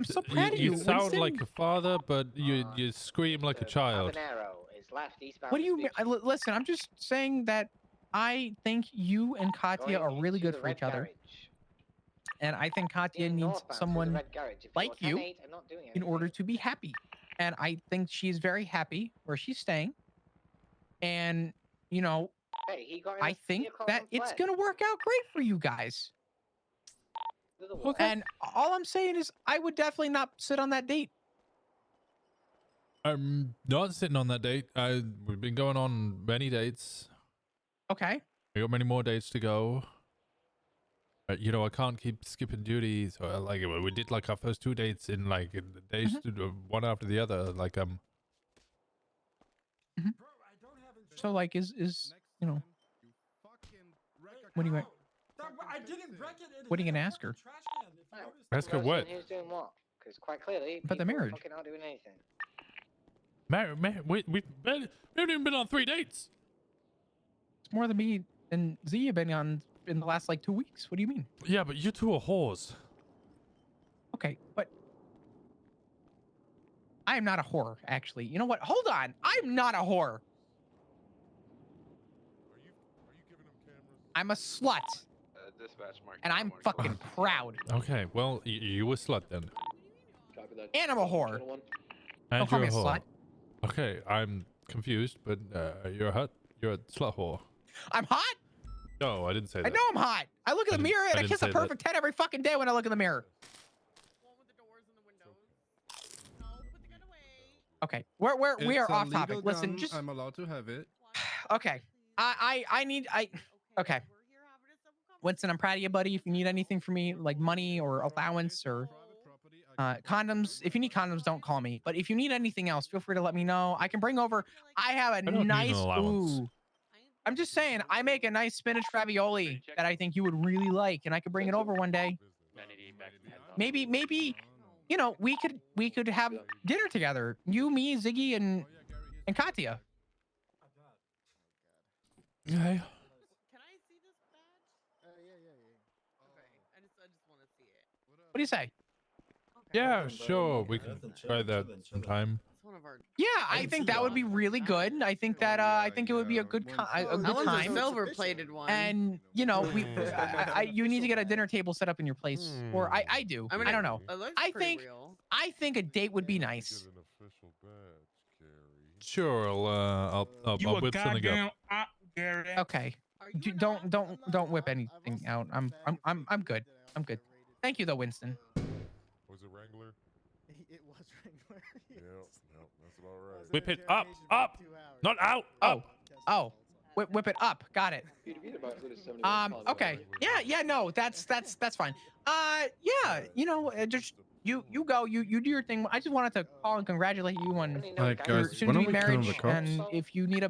so proud of you, You sound Winston. like a father, but you scream like a child. Habanero is left eastbound. What do you mean? Listen, I'm just saying that I think you and Katya are really good for each other. And I think Katya needs someone like you in order to be happy. And I think she's very happy where she's staying. And, you know, Hey, he got in I a think vehicle that and it's fled. going to work out great for you guys. Okay. And all I'm saying is I would definitely not sit on that date. I'm not sitting on that date. We've been going on many dates. Okay. We got many more dates to go. You know, I can't keep skipping duty. So like we did like our first 2 dates in like in the days one after the other. Like So like is you know, what do you I didn't wreck it. what are you gonna ask her? Ask her what? Who's doing what? Because quite clearly, About the people marriage. fucking aren't doing anything. We haven't even been on 3 dates. It's more than me and Z have been on in the last like 2 weeks. What do you mean? Yeah, but you two are whores. Okay, but I am not a whore, actually. You know what? Hold on. I'm not a whore. I'm a slut. Dispatch mark. And I'm fucking proud. Okay, well, you a slut then. And I'm a whore. And Don't call you're me a whore. slut. Okay, I'm confused, but you're a slut whore. I'm hot? No, I didn't say that. I know I'm hot. I look in the mirror and I didn't kiss a say that. perfect 10 every fucking day when I look in the mirror. Okay, we are It's a off legal topic. Listen, gun. just I'm allowed to have it. okay. Okay. Winston, I'm proud of you, buddy. If you need anything from me, like money or allowance or condoms, if you need condoms, don't call me. But if you need anything else, feel free to let me know. I can bring over. I have a don't need an nice. allowance. Ooh. I'm just saying, I make a nice spinach ravioli that I think you would really like, and I could bring it over one day. Maybe, you know, we could have dinner together. You, me, Ziggy, and Katya. Okay. What do you say? Yeah, sure. We can try that sometime. Yeah, I think that would be really good. I think that I think it would be a good good That one's a time. silver-plated one. And you know, you need to get a dinner table set up in your place, or I do. I mean, I don't know. it looks I pretty think real. I think a date would be nice. Sure, I'll whip something up. Gary. Okay. Don't whip anything out. I'm good. I'm good. Thank you though, Winston. Was it Wrangler? It was Wrangler. Yep, that's about right. Whip it up, not out, up. Oh, whip it up. Got it. Okay. Yeah. No, that's fine. Yeah. You know, just you go. You do your thing. I just wanted to call and congratulate you on Alright, your guys, when are soon-to-be we killing marriage. the cops? And if you need a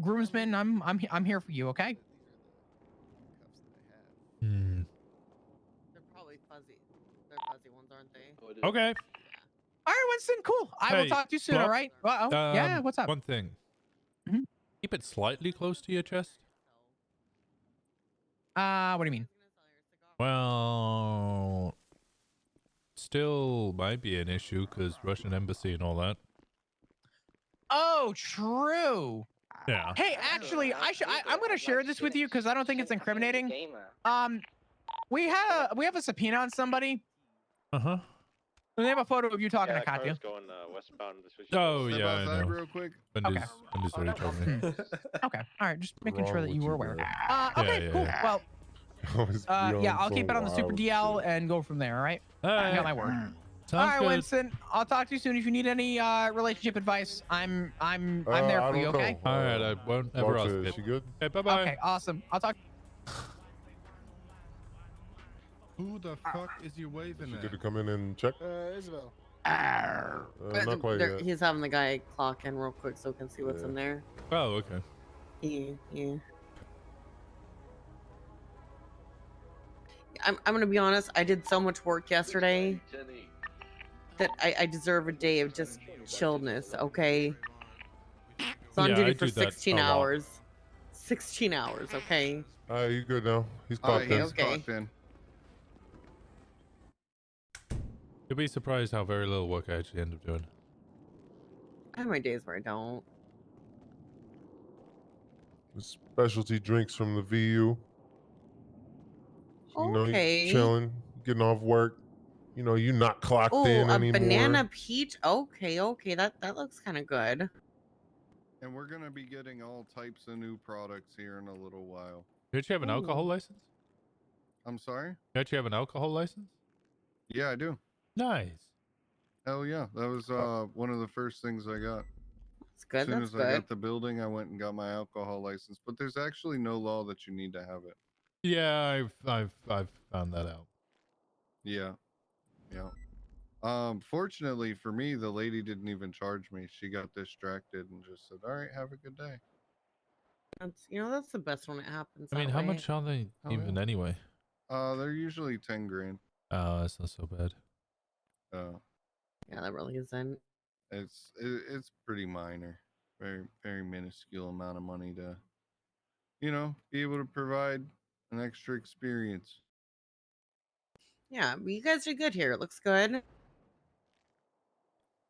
groomsman, I'm here for you. Okay. Hmm. They're probably fuzzy. They're fuzzy ones, aren't they? Okay. All right, Winston. Cool. I will Hey, talk to you soon. Bob, All right. Yeah. What's up? One thing. Mhm. Keep it slightly close to your chest. What do you mean? Well, still might be an issue because Russian embassy and all that. Oh, true. Yeah. Hey, actually, I'm gonna share this with you because I don't think it's incriminating. We have a subpoena on somebody. Uh-huh. They have a photo of you talking to Katya. going westbound. Oh, Step yeah, I outside know. real quick. Wendy's already told me. Okay, all right, just making sure wrong that you with were you, aware. man? Okay, Yeah, cool. yeah. Well, Always be yeah, on I'll some keep it on the Super wild DL shit. and go from there. All right. All I got right. my word. All Sounds right, good. Winston. I'll talk to you soon. If you need any relationship advice, I'm there I for you. don't Okay. know. All right, I won't ever talk ask to- it. She good? Okay, bye-bye. Okay, awesome. I'll talk. Who the fuck is you waving She at? good to come in and check? Isabel. Not quite yet. He's having the guy clock in real quick so we can see what's in there. Oh, okay. Yeah. I'm gonna be honest. I did so much work yesterday that I deserve a day of just chillness. Okay. So I'm Yeah, duty I for do that 16 a lot. hours. 16 hours. Okay. All right, you good now? He's clocked in. He's clocked in. You'll be surprised how very little work I actually end up doing. I have my days where I don't. Specialty drinks from the VU. You know, Okay. you chilling, getting off work. You know, you're not clocked Oh, in a anymore. banana peach. Okay. That looks kind of good. And we're gonna be getting all types of new products here in a little while. You actually have an alcohol license? I'm sorry? You actually have an alcohol license? Yeah, I do. Nice. Hell yeah. That was one of the first things I got. That's good. As soon That's as good. I got the building, I went and got my alcohol license. But there's actually no law that you need to have it. Yeah, I've found that out. Yeah. Fortunately for me, the lady didn't even charge me. She got distracted and just said, "All right, have a good day." That's the best when it happens. I mean, that how way. much are they even anyway? They're usually 10 grand. Oh, that's not so bad. Yeah, that really isn't. It's pretty minor, very very minuscule amount of money to, be able to provide an extra experience. Yeah, but you guys are good here. It looks good.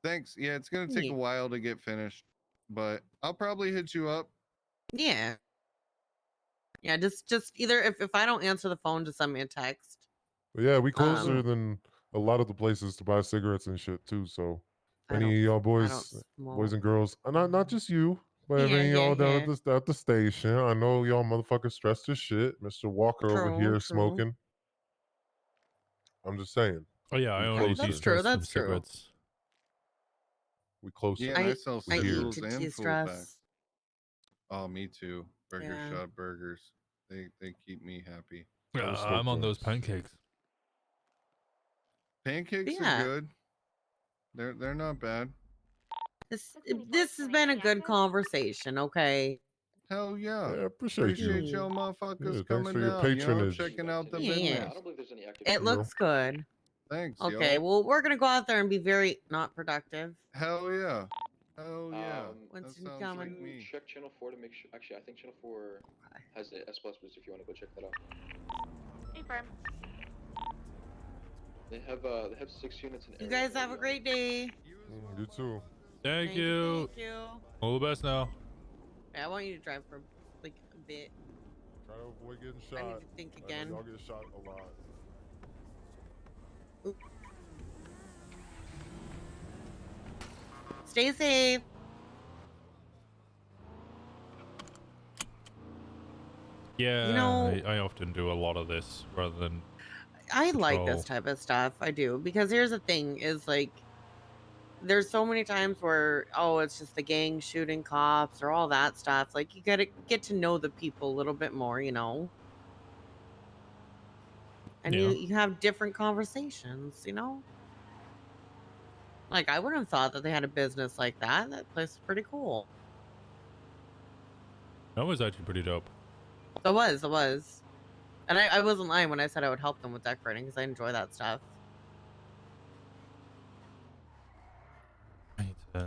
Thanks. Yeah, it's gonna take a while to get finished, but I'll probably hit you up. Yeah. Yeah, just either if I don't answer the phone, just send me a text. But yeah, we closer than a lot of the places to buy cigarettes and shit too. So any of y'all boys and girls, not just you, but if any of y'all down at the station, I know y'all motherfuckers stressed as shit. Mr. Walker over here smoking. I'm just saying. Oh yeah, I only de-stress from cigarettes. We close. Yeah, and I sell I eat singles to and full de-stress. packs. Oh, me too. Burger Yeah. Shot burgers. They keep me happy. I'm on those pancakes. Pancakes Yeah. are good. They're not bad. This has been a good conversation. Okay. Hell yeah. Yeah, appreciate you. y'all motherfuckers Yeah, thanks coming for your down, patronage. checking out the Yeah. business. I don't believe there's any active. It looks good. Thanks. Okay, yo. well, we're gonna go out there and be very not productive. Hell yeah. Hell yeah. That Winston sounds coming. like me. Check channel 4 to make sure. Actually, I think channel 4 has the S plus boost. If you want to go check that out. Confirm. They have 6 units in. You guys have a great day. You too. Thank you. Thank you. All the best now. Yeah, I want you to drive for like a bit. Try to avoid getting shot. I need to think I know again. y'all get shot a lot. Stay safe. Yeah, I often do a lot of this rather than. I like patrol. this type of stuff. I do, because here's the thing: is like, there's so many times where it's just the gang shooting cops or all that stuff. Like, you gotta get to know the people a little bit more, and Yeah. you have different conversations, Like, I wouldn't have thought that they had a business like that. That place is pretty cool. That was actually pretty dope. It was. And I wasn't lying when I said I would help them with decorating, because I enjoy that stuff.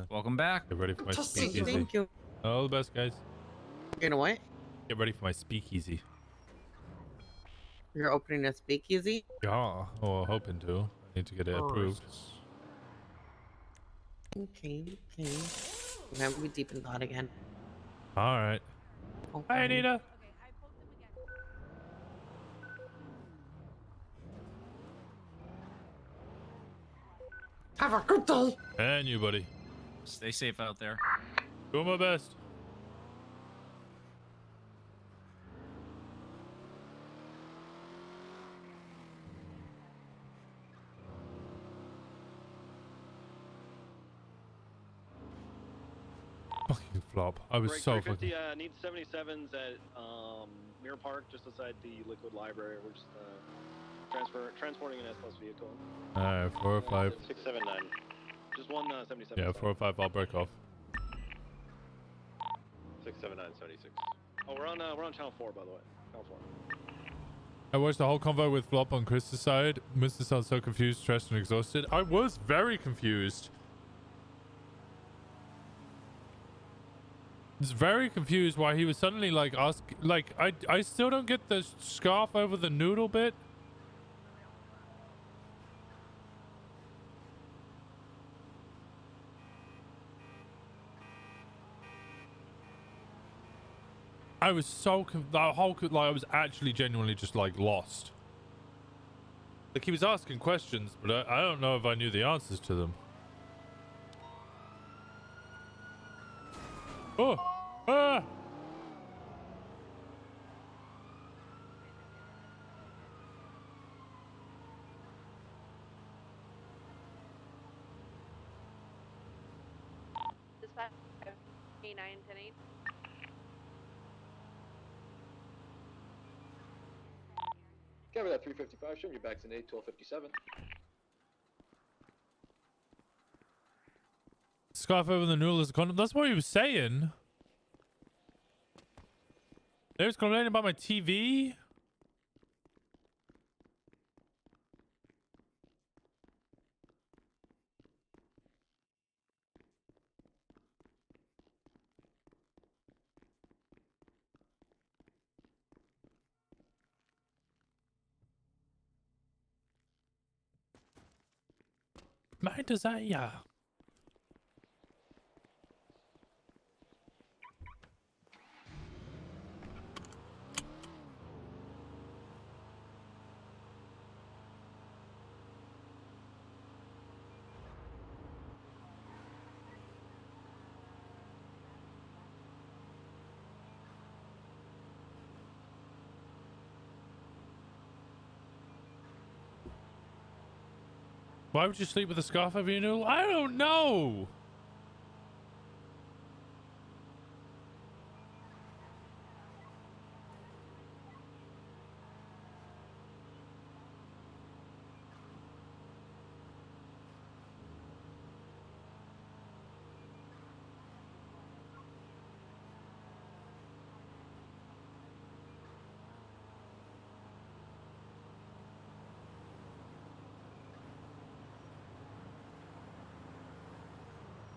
Welcome back. Get ready for my Thank you, speakeasy. thank you. All the best, guys. You know what? Get ready for my speakeasy. You're opening a speakeasy? Yeah, well, hoping to. I need to get it approved. Okay. I'm gonna be deep in thought again. All right. Okay. Hi, Anita. Have a good day. And you, buddy. Stay safe out there. Doing my best. Fucking flop. I was Break so 350, fucking... need 77s at Mirror Park, just outside the Liquid Library. We're just transporting an S-Plus vehicle. 405. 679. Just one 77. Yeah, 405, I'll break off. 679, 76. Oh, we're on channel 4, by the way. Channel 4. I watched the whole convo with Flop on Chris's side. Mr. sounds so confused, stressed, and exhausted. I was very confused. I was very confused why he was suddenly like I still don't get the scarf over the noodle bit. I was so I was actually genuinely just like lost. Like he was asking questions, but I don't know if I knew the answers to them. Oh, ah! Dispatch 8910-8. Cover that 355, showing you back to 8-1257. Scarf over the noodle is a condom. That's what he was saying. He was complaining about my TV. My desire. Why would you sleep with a scarf over your noodle? I don't know.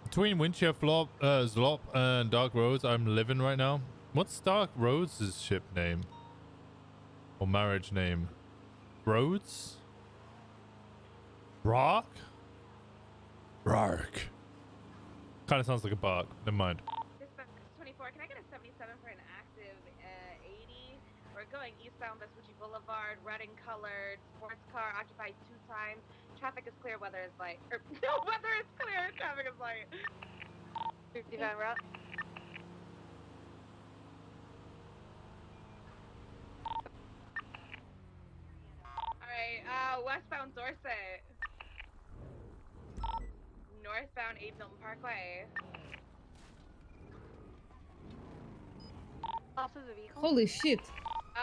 Between Windshield, Flop, Zlop, and Dark Rose, I'm living right now. What's Dark Rose's ship name? Or marriage name? Rhodes? Rock? Rark. Kind of sounds like a bark. Never mind. Dispatch 24, can I get a 77 for an active 80? We're going eastbound Vespucci Boulevard, red and colored, sports car occupied 2 times. Traffic is clear, weather is light. No, weather is clear, traffic is light. 59 route. Alright, westbound Dorset. Northbound 8 Milton Parkway. Also the vehicle. Holy shit.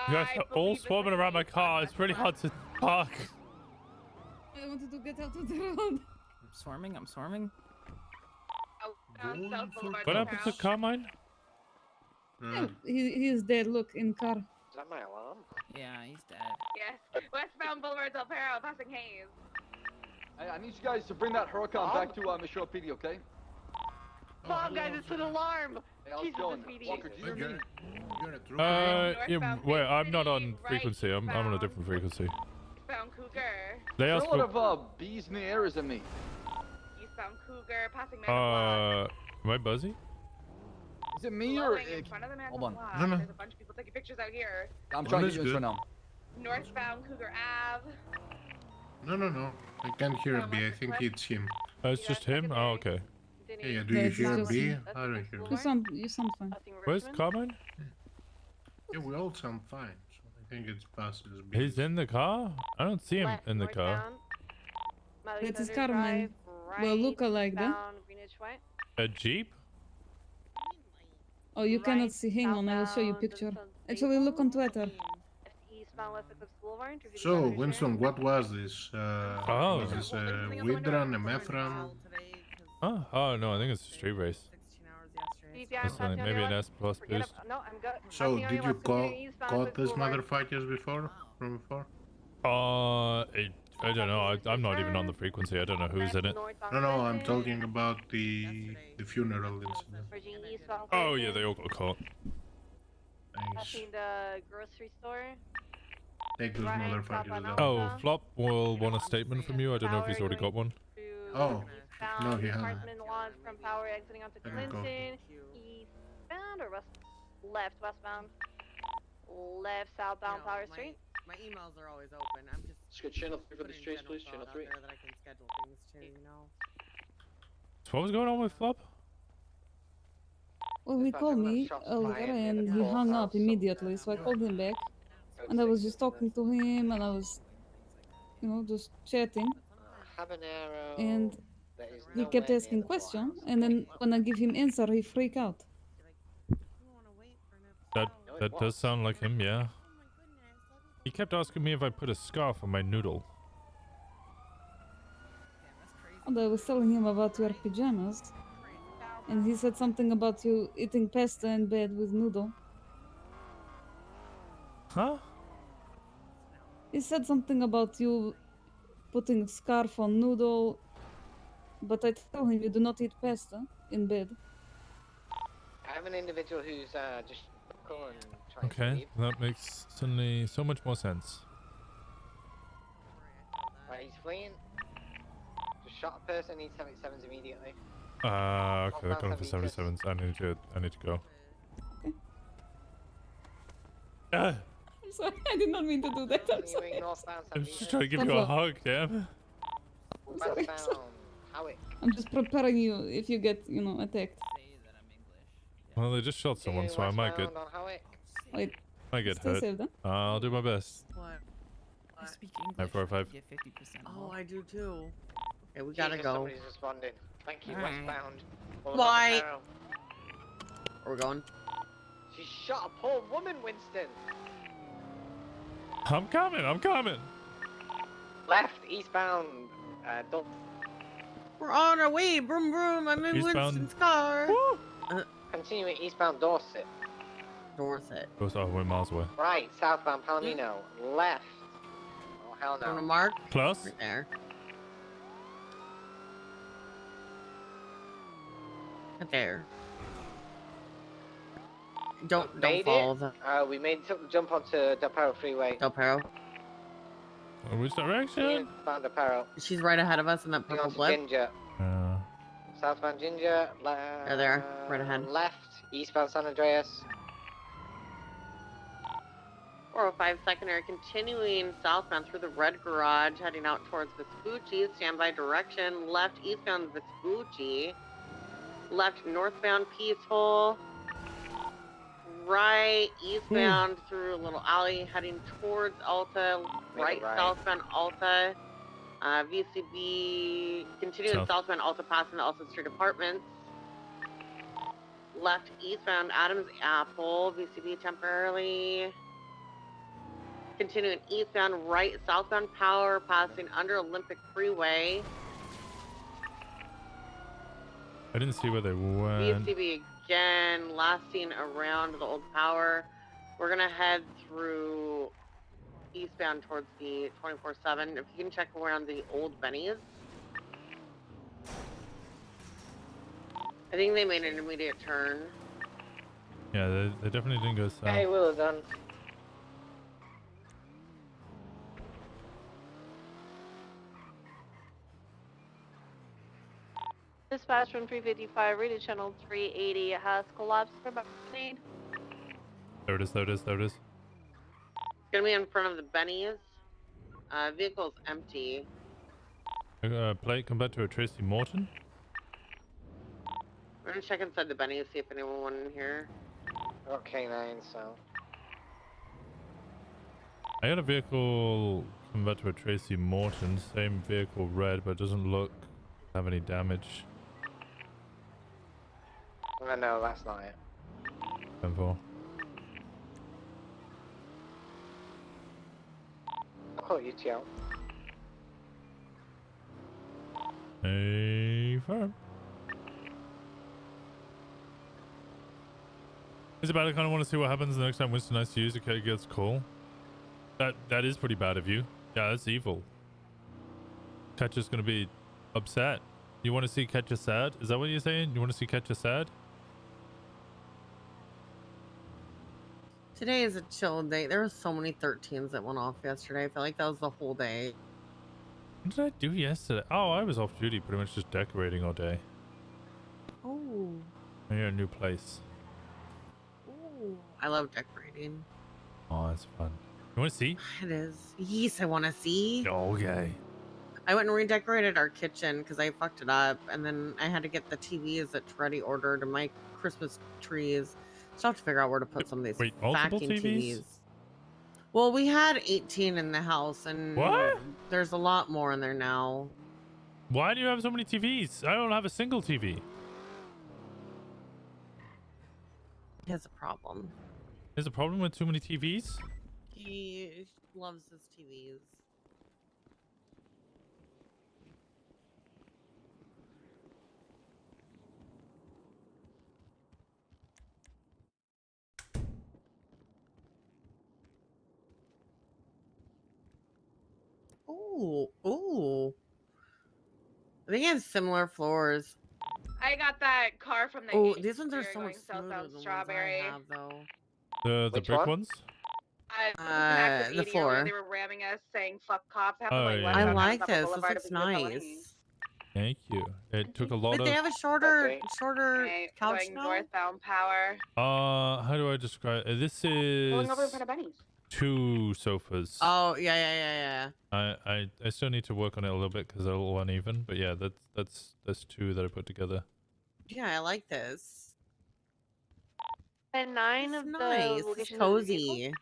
You guys are all swarming around my car. It's really hard to park. I wanted to get out of the road. I'm swarming. What happened to Carmine? Yeah, he is dead. Look, in car. Is that my alarm? Yeah, he's dead. Yes, westbound Boulevard Del Perro, passing Hayes. Hey, I need you guys to bring that Huracan back to Mission PD, okay? Mom, guys, it's an alarm! Hey, how's it Jesus, going? this PD. Walker, do you hear me? Yeah, wait, I'm not on frequency. I'm on a different frequency. Eastbound Cougar. They There asked are a for... lot of bees in the air, isn't me? Eastbound Cougar, passing Man am I buzzy? Is it me or... in front of the Man Hold on. No, no. There's a bunch of people taking pictures out here. I'm trying to get you this right now. Northbound Cougar Ave. No. I can't hear a bee. I think it's him. Oh, it's just him? Oh, okay. Yeah, do Yeah, you it's hear just- B? I don't hear You B. sound fine. Where's Carmine? Yeah, we all sound fine. So I think it's past as B. He's in the car? I don't see him Left, in the car. northbound. That is Mother Carmen. Well, look alike, though. Bound, Greenwich Way. A Jeep? Oh, you cannot see. Hang on, I will show you picture. Actually, look on Twitter. Eastbound West Eclipse Boulevard. So, Winston, what was this? Was this a weed run, a meth run? Oh, no, I think it's a street race. That's like maybe an S plus boost. No, I'm good. So, did you caught these motherfuckers before? From before? I don't know. I'm not even on the frequency. I don't know who's in it. No, I'm talking about the funeral incident. Oh, yeah, they all got caught. Thanks. Passing the grocery store. Take those motherfuckers out. Oh, Flop will want a statement from you. I don't know if he's already got one. Oh, no, he hasn't. Apartment launch from Power exiting onto There you go. Clinton. Eastbound or left, westbound? Left, southbound Power Street. My emails are always open. I'm just. Let's get channel 3 for this chase, please. Channel 3. That I can schedule things to, you know. So what was going on with Flop? Well, he called me earlier and he hung up immediately, so I called him back. And I was just talking to him and I was, you know, just chatting. And he kept asking questions, and then when I give him answer, he freak out. That does sound like him, yeah. He kept asking me if I put a scarf on my noodle. And I was telling him about your pajamas. And he said something about you eating pasta in bed with noodle. Huh? He said something about you putting scarf on noodle, but I tell him you do not eat pasta in bed. I have an individual who's just calling trying to Okay, leave. that makes suddenly so much more sense. Right, he's fleeing. Just shot a person, needs 77s immediately. Okay, they're going for 77s. I need to go. I'm sorry, I did not mean to do that. I'm sorry. I'm just trying to give you a hug, yeah? I'm sorry. I'm just preparing you if you get, you know, attacked. Well, they just shot someone, so I might get Wait, hurt. safe then. I'll do my best. What? I speak English. 945. Get 50% Oh, off. I do too. Okay, we gotta go. Somebody's responding. Thank you, Alright. westbound. Bye. We're going. She shot a poor woman, Winston. I'm coming. Left, eastbound. Don't. We're on our way. Broom, broom. I'm in Eastbound. Winston's car. Continuing eastbound Dorset. Dorset. Goes off, we're miles away. Right, southbound Palomino. Left. Oh, hell no. On a mark. Close. Right there. Right there. Don't Made follow it. the We made the jump onto Del Perro Freeway. Del Perro. Which direction? Found Del Perro. She's right ahead of us in that Going purple on to blip. Ginger. Southbound Ginger. There, right ahead. Left, eastbound San Andreas. 405 secondary, continuing southbound through the red garage, heading out towards Vespucci. Standby direction. Left, eastbound Vespucci. Left, northbound Peaceful. Right, eastbound through a little alley, heading towards Alta. Right, southbound Alta. VCB, continuing South. southbound Alta, passing the Alta Street Apartments. Left, eastbound Adams Apple. VCB temporarily. Continuing eastbound, right, southbound Power, passing under Olympic Freeway. I didn't see where they went. VCB again, last seen around the old Power. We're gonna head through eastbound towards the 24/7. If you can check around the old Benny's. I think they made an immediate turn. Yeah, they definitely didn't go south. Hey, well done. Dispatch from 355, read to channel 380 has collapsed for need. There it is. It's gonna be in front of the Benny's. Vehicle's empty. Plate come back to a Tracy Morton. We're gonna check inside the Benny to see if anyone went in here. Okay, 9, so. I got a vehicle come back to a Tracy Morton. Same vehicle, red, but doesn't look have any damage. No, that's not it. 10-4. Oh, UTL. A firm. Is it bad? I kind of want to see what happens the next time Winston has to use it. Gets call. That is pretty bad of you. Yeah, that's evil. Catcher's gonna be upset. You want to see Catcher sad? Is that what you're saying? You want to see Catcher sad? Today is a chill day. There were so many 13s that went off yesterday. I feel like that was the whole day. What did I do yesterday? Oh, I was off duty, pretty much just decorating all day. Oh. I need a new place. Ooh. I love decorating. Oh, that's fun. You want to see? It is. Yes, I want to see. Okay. I went and redecorated our kitchen because I fucked it up, and then I had to get the TVs that Treddy ordered and my Christmas trees. So I have to figure out where to put some of these multiple fucking TVs? TVs. Well, we had 18 in the house, and What? there's a lot more in there now. Why do you have so many TVs? I don't have a single TV. He has a problem. There's a problem with too many TVs? He loves his TVs. Ooh, ooh. I think I have similar floors. I got that car from the. Oh, these ones are we were so much going south smoother on than the ones Strawberry. I have, though. The Which brick one? ones? The floor. They were ramming us, saying "fuck cops." Oh, Like, yeah. I like this. This looks nice. Thank you. It took a lot Wait, of... they have a shorter Okay, couch going now? northbound power. How do I describe it? This is Pulling over in front of Benny's. 2 sofas. Oh, yeah. I still need to work on it a little bit because they're a little uneven, but yeah, that's 2 that I put together. Yeah, I like this. And 9 It's of nice. the It's locations of the vehicle.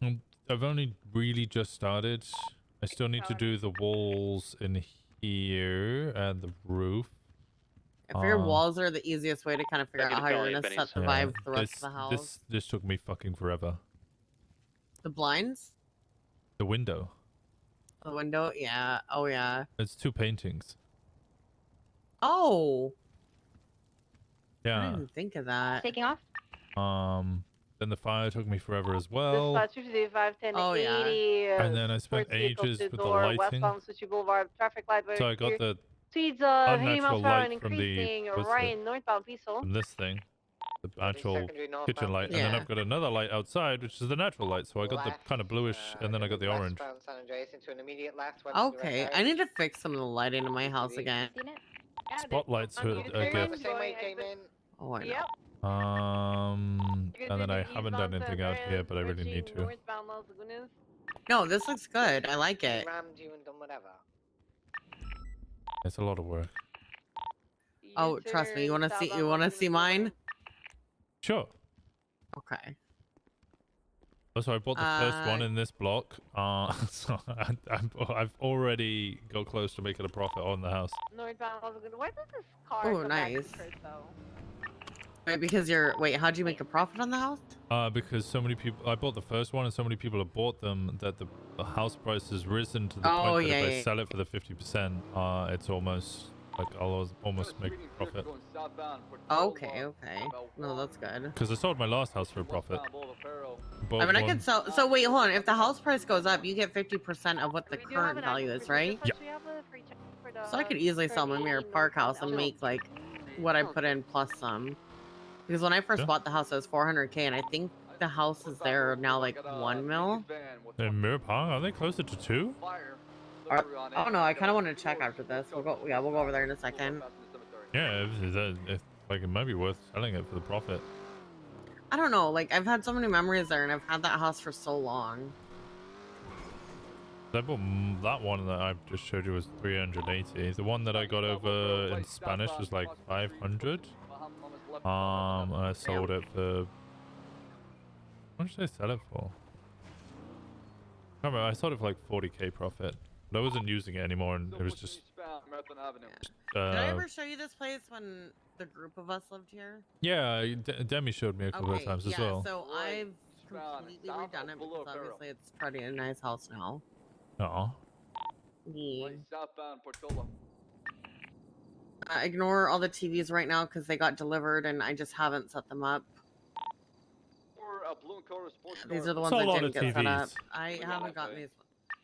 cozy. I've only really just started. I still need to do the walls in here and the roof. I figure walls are the easiest way to kind of figure out how you're gonna Yeah, survive the rest of the house. This took me fucking forever. The blinds? The window. The window? Yeah. Oh, yeah. It's 2 paintings. Oh! I Yeah. didn't even think of that. Taking off? Then the fire took me forever as well. Dispatch 55 10 Oh, yeah. 80. And then I spent ages with the lighting. Westbound Suchi Boulevard, traffic light. So I got the Speeds 80 miles unnatural per hour and light from the increasing. what's Right, it? northbound Diesel. From this thing, the actual secondary northbound kitchen light, and then I've got another light outside, which is the natural light. So I got the kind of bluish, and then I got the orange. Westbound San Andreas into an immediate left west of the Okay, red I need to fix some of the lighting in my house again. Spotlights are a The gift. same way it came in. Oh, I know. Yep. And then I haven't done anything out here, but I really need to. Northbound Los Lagunas. No, this looks good. I like it. Rammed you and done whatever. It's a lot of work. Oh, trust me. You want to see mine? Sure. Okay. Also, I bought the first one in this block. So I've already got close to making a profit on the house. Northbound Los Lagunas. Why does this car Oh, come back nice. first, though? Wait, because wait, how'd you make a profit on the house? Because so many people, I bought the first one, and so many people have bought them that the house price has risen to the Oh, point that yeah, if I yeah. sell it for the 50%, it's almost like I'll almost make profit. Okay. No, that's good. Because I sold my last house for a profit. I mean, I could sell. So wait, hold on. If the house price goes up, you get 50% of what the current value is, right? Yeah. So I could easily sell my Mirror Park house and make like what I put in plus some. Because when I first bought the house, it was 400K, and I think the houses there are now like 1 mil. In Mirror Park, are they closer to 2? Oh no, I kind of want to check after this. We'll go over there in a second. Yeah, like it might be worth selling it for the profit. I don't know. Like I've had so many memories there, and I've had that house for so long. That one that I just showed you was 380. The one that I got over in Spanish was like 500. I sold it for. How much did I sell it for? I don't remember. I sold it for like 40k profit, but I wasn't using it anymore, and it was just. Did I ever show you this place when the group of us lived here? Yeah, Demi showed me a couple of times as well. So I've completely redone it because obviously it's pretty a nice house now. Aw. Yeah. Southbound Portola. Ignore all the TVs right now because they got delivered and I just haven't set them up. These are the ones that didn't get set up. I haven't gotten these.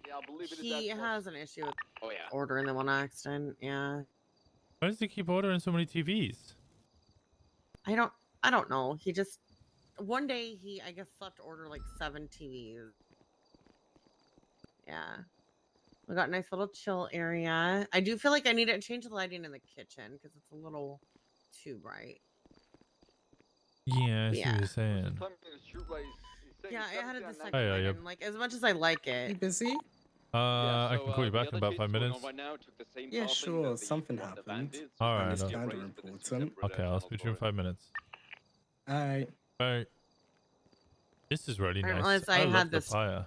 Yeah, I believe it is He that has an issue with Oh, yeah. ordering them on accident. Yeah. Why does he keep ordering so many TVs? I don't know. He just one day he I guess left to order like 7 TVs. Yeah. We got a nice little chill area. I do feel like I need to change the lighting in the kitchen because it's a little too bright. Yeah, I see what you're saying. Yeah, I added the second Oh, yeah, light yep. in. Like as much as I like it. You busy? I can call you back in about 5 minutes. Yeah, sure. Something happened. All And right. it's kind of important. Okay, I'll speak to you in 5 minutes. Alright. Bye. This is really I nice. realized I love had the this- fire.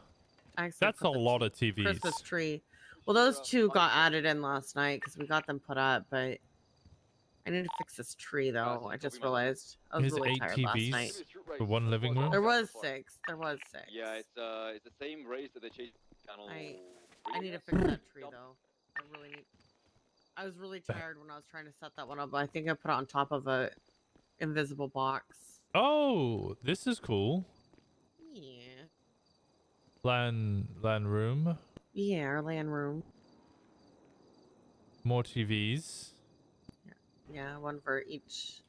I actually That's a put the lot of TVs. Christmas tree. Well, those 2 got added in last night because we got them put up, but I need to fix this tree though. I just realized I was Here's really 8 tired TVs last night. for 1 living room. There was 6. There was 6. Yeah, it's the same race that they changed channel. I need to fix that tree though. I was really tired when I was trying to set that one up, but I think I put it on top of a invisible box. Oh, this is cool. Yeah. LAN room. Yeah, our land room. More TVs. Yeah, one for each.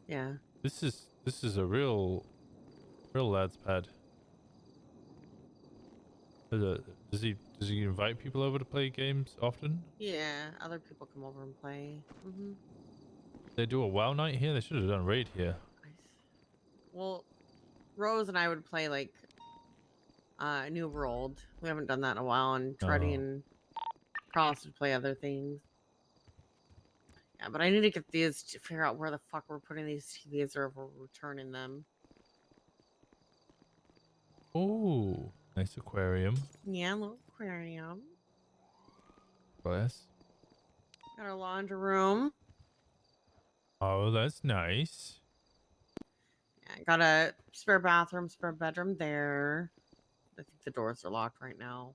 Yeah. This is a real lad's pad. Does he invite people over to play games often? Yeah, other people come over and play. They do a WoW night here. They should have done raid here. Well, Rose and I would play like New World. We haven't done that in a while, and Truddy and Cross would play other things. Yeah, but I need to get these to figure out where the fuck we're putting these TVs or if we're returning them. Oh, nice aquarium. Yeah, a little aquarium. Glass. Got our laundry room. Oh, that's nice. Yeah, got a spare bathroom, spare bedroom there. I think the doors are locked right now.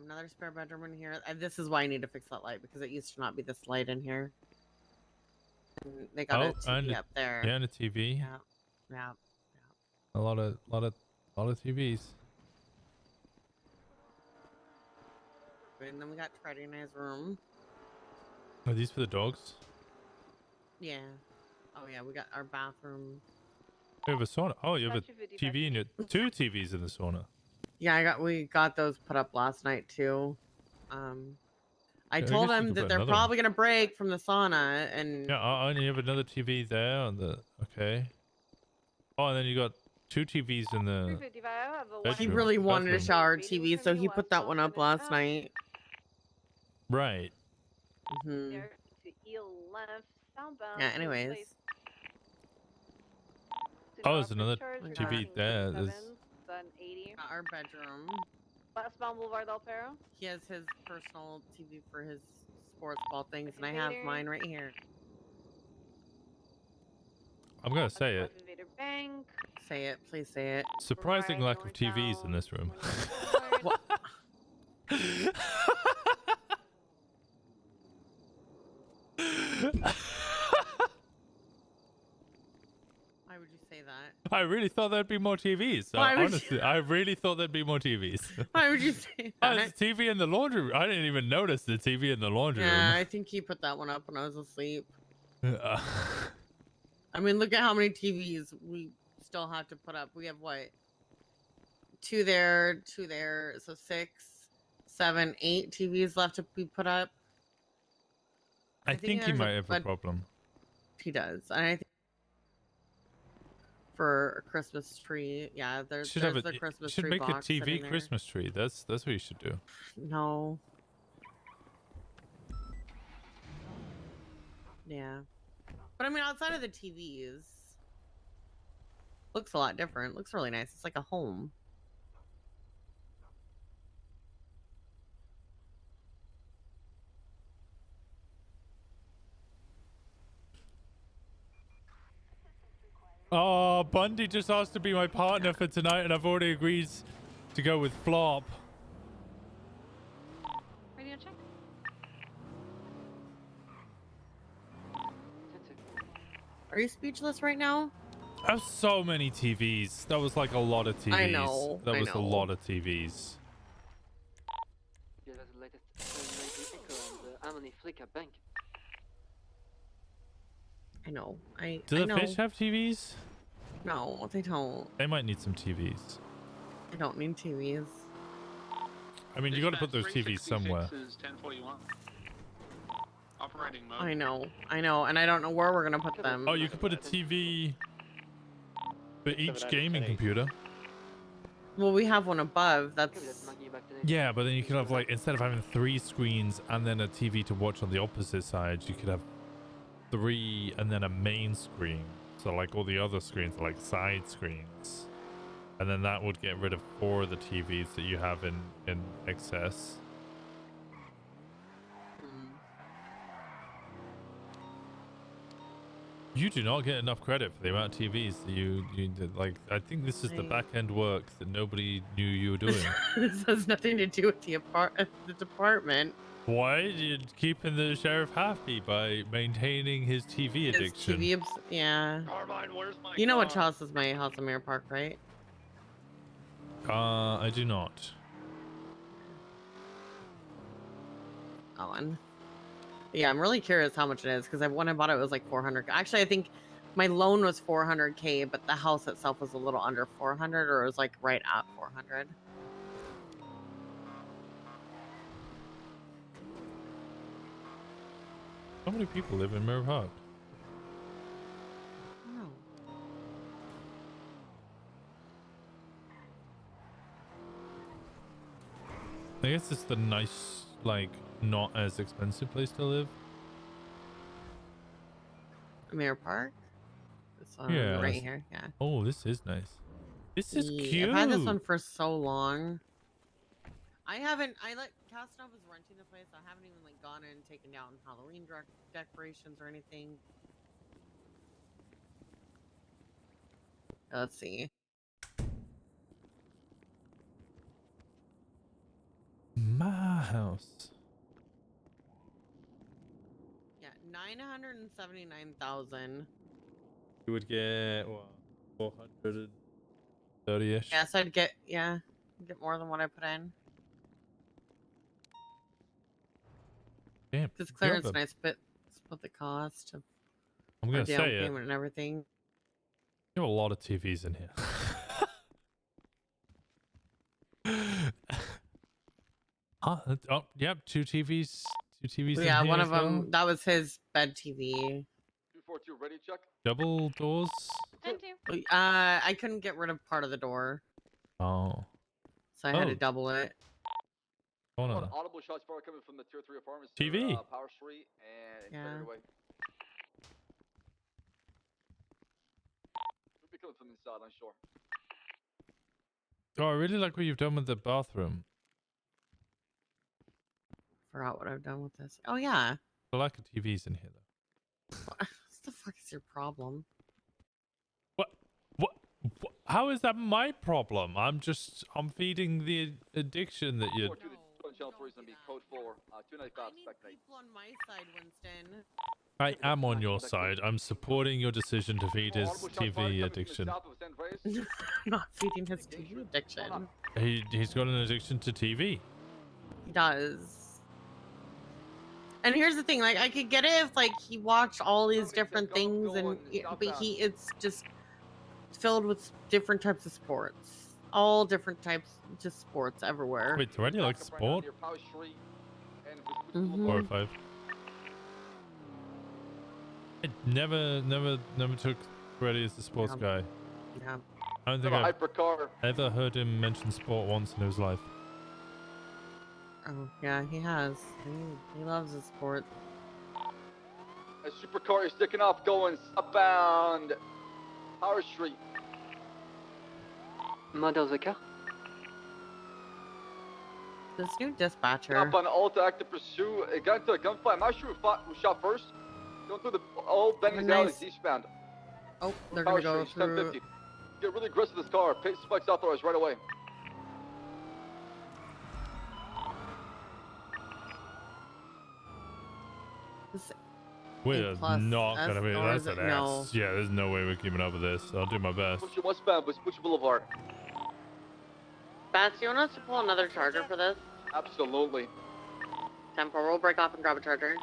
Another spare bedroom in here. This is why I need to fix that light because it used to not be this light in here. And they got a TV up there. Yeah, and a TV. Yeah. A lot of TVs. And then we got Freddy in his room. Are these for the dogs? Yeah. Oh yeah, we got our bathroom. You have a sauna. Oh, you have a TV in your 2 TVs in the sauna. Yeah, we got those put up last night too. I told them that they're probably gonna break from the sauna, and yeah, and you have another TV there on the Oh, and then you got 2 TVs in the. He really wanted a shower TV, so he put that one up last night. Right. Yeah. Anyways. Oh, there's another TV there. There's... Our bedroom. Westbound Boulevard Del Perro. He has his personal TV for his sports ball things, and I have mine right here. I'm gonna say it. Bank. Say it, please say it. Surprising lack of TVs in this room. What? Why would you say that? I really thought there'd be more TVs. Honestly, I really thought there'd be more TVs. Why would you say that? Oh, there's a TV in the laundry room. I didn't even notice the TV in the laundry room. Yeah, I think he put that one up when I was asleep. I mean, look at how many TVs we still have to put up. We have what? 2 there, 2 there. So 6, 7, 8 TVs left to be put up. I think he might have a problem. He does. And I think for a Christmas tree. Yeah, there's Should have the a, Christmas should tree make a box sitting TV there. Christmas tree. That's what you should do. No. Yeah. But I mean, outside of the TVs, looks a lot different. Looks really nice. It's like a home. Oh, Bundy just asked to be my partner for tonight, and I've already agreed to go with Flop. Radio check. Are you speechless right now? I have so many TVs. That was like a lot of TVs. I know. That I was know. a lot of TVs. I know. I Do the know. fish have TVs? No, they don't. They might need some TVs. They don't need TVs. I mean, you got to put those TVs somewhere. Is 1041. Operating mode. I know, and I don't know where we're gonna put them. Oh, you could put a TV for each gaming computer. Well, we have one above. That's Yeah, but then you could have, like, instead of having 3 screens and then a TV to watch on the opposite side, you could have 3 and then a main screen. So, like, all the other screens are like side screens. And then that would get rid of 4 of the TVs that you have in excess. You do not get enough credit for the amount of TVs that you did. Like, I think this is the back end work that nobody knew you were doing. This has nothing to do with the department. Why? You're keeping the sheriff happy by maintaining his TV addiction. Yeah. Carmine, where's my You know which house is my house in Mirror Park, right? I do not. Owen. Yeah, I'm really curious how much it is because when I bought it, it was like 400. Actually, I think my loan was 400K, but the house itself was a little under 400, or it was like right at 400. How many people live in Mirror Park? Oh. I guess it's the nice, like, not as expensive place to live. Mirror Park? This one Yeah. right here. Yeah. Oh, this is nice. This is Yeah, cute. I've had this one for so long. I let Casanova was renting the place. I haven't even like gone in and taken down Halloween decorations or anything. Let's see. My house. Yeah, 979,000. You would get what, 430-ish. Yes, I'd get more than what I put in. Damn. Because Clarence and I split the cost of I'm gonna down say it. payment and everything. You have a lot of TVs in here. Huh? Oh, yep, 2 TVs. 2 TVs. Yeah, in one here of as well? them. That was his bed TV. 242, ready, check. Double doors. I couldn't get rid of part of the door, Oh. so I had Oh. to double it. Oh no. Audible shots far coming from the tier 3 apartments. TV. Power Street and Yeah. cleared away. Should be coming from inside, I'm sure. Oh, I really like what you've done with the bathroom. Forgot what I've done with this. Oh yeah. I like the TVs in here though. What the fuck is your problem? What? How is that my problem? I'm feeding the addiction that you. Channel 3 is going to be code 4, 295 spec night. People on my side, Winston. I am on your side. I'm supporting your decision to feed his TV addiction. I'm not feeding his TV addiction. He's got an addiction to TV. He does. And here's the thing, like I could get it if like he watched all these different things and but it's just filled with different types of sports. All different types just sports everywhere. Wait, do I like sport? Mhm. 4 or 5. I never took Freddy as the sports guy. Yeah. I don't think Got a I've hypercar. ever heard him mention sport once in his life. Oh, yeah, he has. He loves his sport. A supercar is sticking off going southbound Power Street. Model the car. This new dispatcher. Up on Alta active pursuit. It got into a gunfight. I'm not sure who shot first. Going through the old Benny's alley eastbound. Oh, they're Power gonna go Street, through. 1050. Get really aggressive with this car. Pace spikes authorized right away. We're not gonna be. or That's is an it no? S. Yeah, there's no way we're keeping up with this. I'll do my best. Push your westbound, Vespucci Boulevard. Bats, you want us to pull another charger for this? Absolutely. Tempo, we'll break off and grab a charger.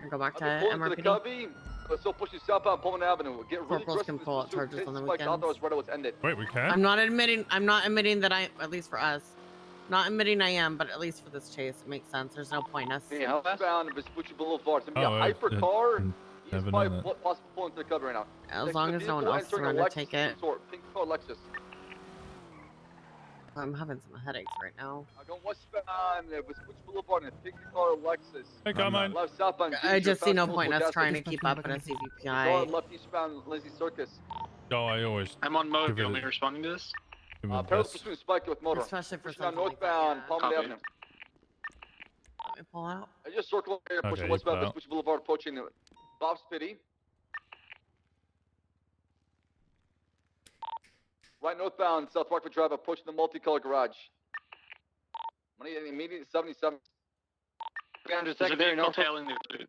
And go back to Pull into the MRPD. Covey. Let's still push you southbound Pullman Avenue. Get really Corporals aggressive. can pull out chargers on the Spikes weekends. authorized right away. It's ended. Wait, we can? I'm not admitting that I, at least for us, not admitting I am, but at least for this chase, it makes sense. There's no point in us. Yeah, southbound Vespucci Boulevard. It's gonna be Oh, a hypercar. He's never probably known that. possible pulling to the Covey right now. As Next long to as the no one vehicle, else is entering a trying to Lexus take of it. some sort. Pink car Lexus. I'm having some headaches right now. Going westbound Vespucci Boulevard in a pink car Lexus. Hey, Carmine. Left southbound. I just see no Ginger, point in us fast trying to food, keep up in a Car CVPI. left eastbound Lindsay Circus. Oh, I always. I'm on mode. give You it want me a- responding to this? give it a Parallel best. pursuit spike with motor. Especially for Pushing on something like that, northbound yeah. Palm Copy. Avenue. Let me pull out. I just circled here, pushing Okay, westbound pull out. Vespucci Boulevard, approaching Bob's Pity. Right northbound South Rockford Drive, approaching the multicolor garage. Money immediate 77. 300 There's a secondary vehicle Norfolk. tailing the pursuit.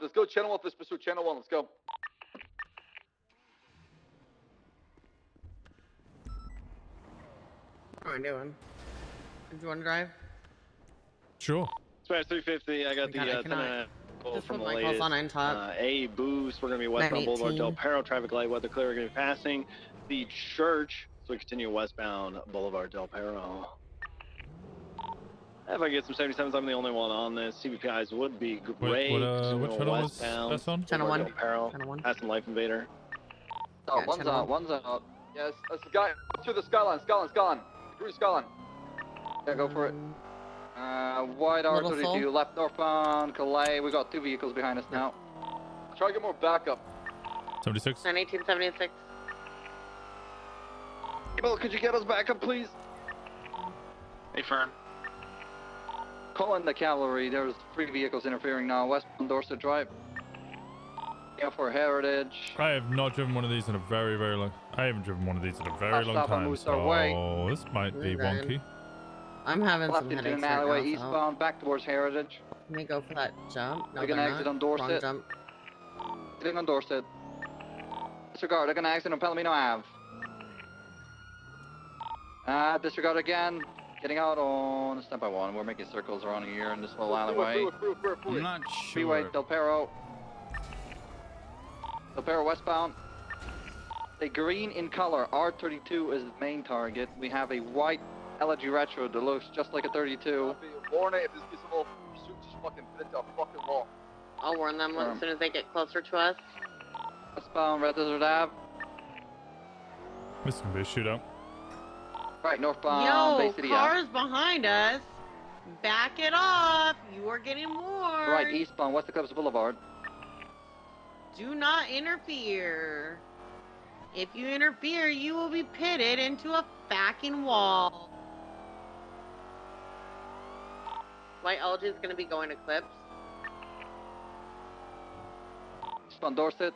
Let's go channel 1 for this pursuit. Channel 1, let's go. What am I doing? Did you want to drive? Sure. Smash 350. I got the God, I 10 cannot. minute call Just from put the my calls latest. on and top. A boost. We're gonna be westbound Boulevard Del 918. Perro. Traffic light. Weather clear. We're gonna be passing the church. So we continue westbound Boulevard Del Perro. If I get some 77s, I'm the only one on this. CBPIs would be great. what Continuing channel was westbound, that's on? Channel Boulevard 1. Del Perro. Channel 1. Passing Life Invader. Oh, Yeah, one's channel out, one's out. Yes, that's the guy to the skyline, skyline. Green skyline. Yeah, go for it. Wide Little R32, Soul. left northbound, Calais. We got 2 vehicles behind us now. Try to get more backup. 76. 1876. Well, could you get us backup, please? Hey, Fern. Call in the cavalry. There's 3 vehicles interfering now. Westbound Dorset Drive. Yeah, for Heritage. I have not driven one of these in a very, very long. I haven't driven one of these in a very long Stop and time. move our way. So this might be Okay. wonky. I'm having Left some into headaches an right alleyway now, so eastbound, back towards Heritage. let me go for that jump. No, We're gonna they're exit not. on Dorset. Wrong jump. Sitting on Dorset. Disregard, they're gonna exit on Palomino Ave. Disregard again. Getting out on standby 1. We're making circles around here in this little alleyway. I'm not Freeway, sure. Del Perro. Del Perro westbound. The green in color, R32 is the main target. We have a white LG Retro that looks just like a 32. Warn it if this gets a little pursuit, just fucking fit into a fucking wall. I'll warn them as soon as they get closer to us. Westbound Red Desert Ave. This is gonna be a shootout. Right, northbound Bay Yo, City cars behind us. Back it off. You are getting more. Right, eastbound West Eclipse Boulevard. Do not interfere. If you interfere, you will be pitted into a fucking wall. White LG is going to be going Eclipse. Eastbound Dorset.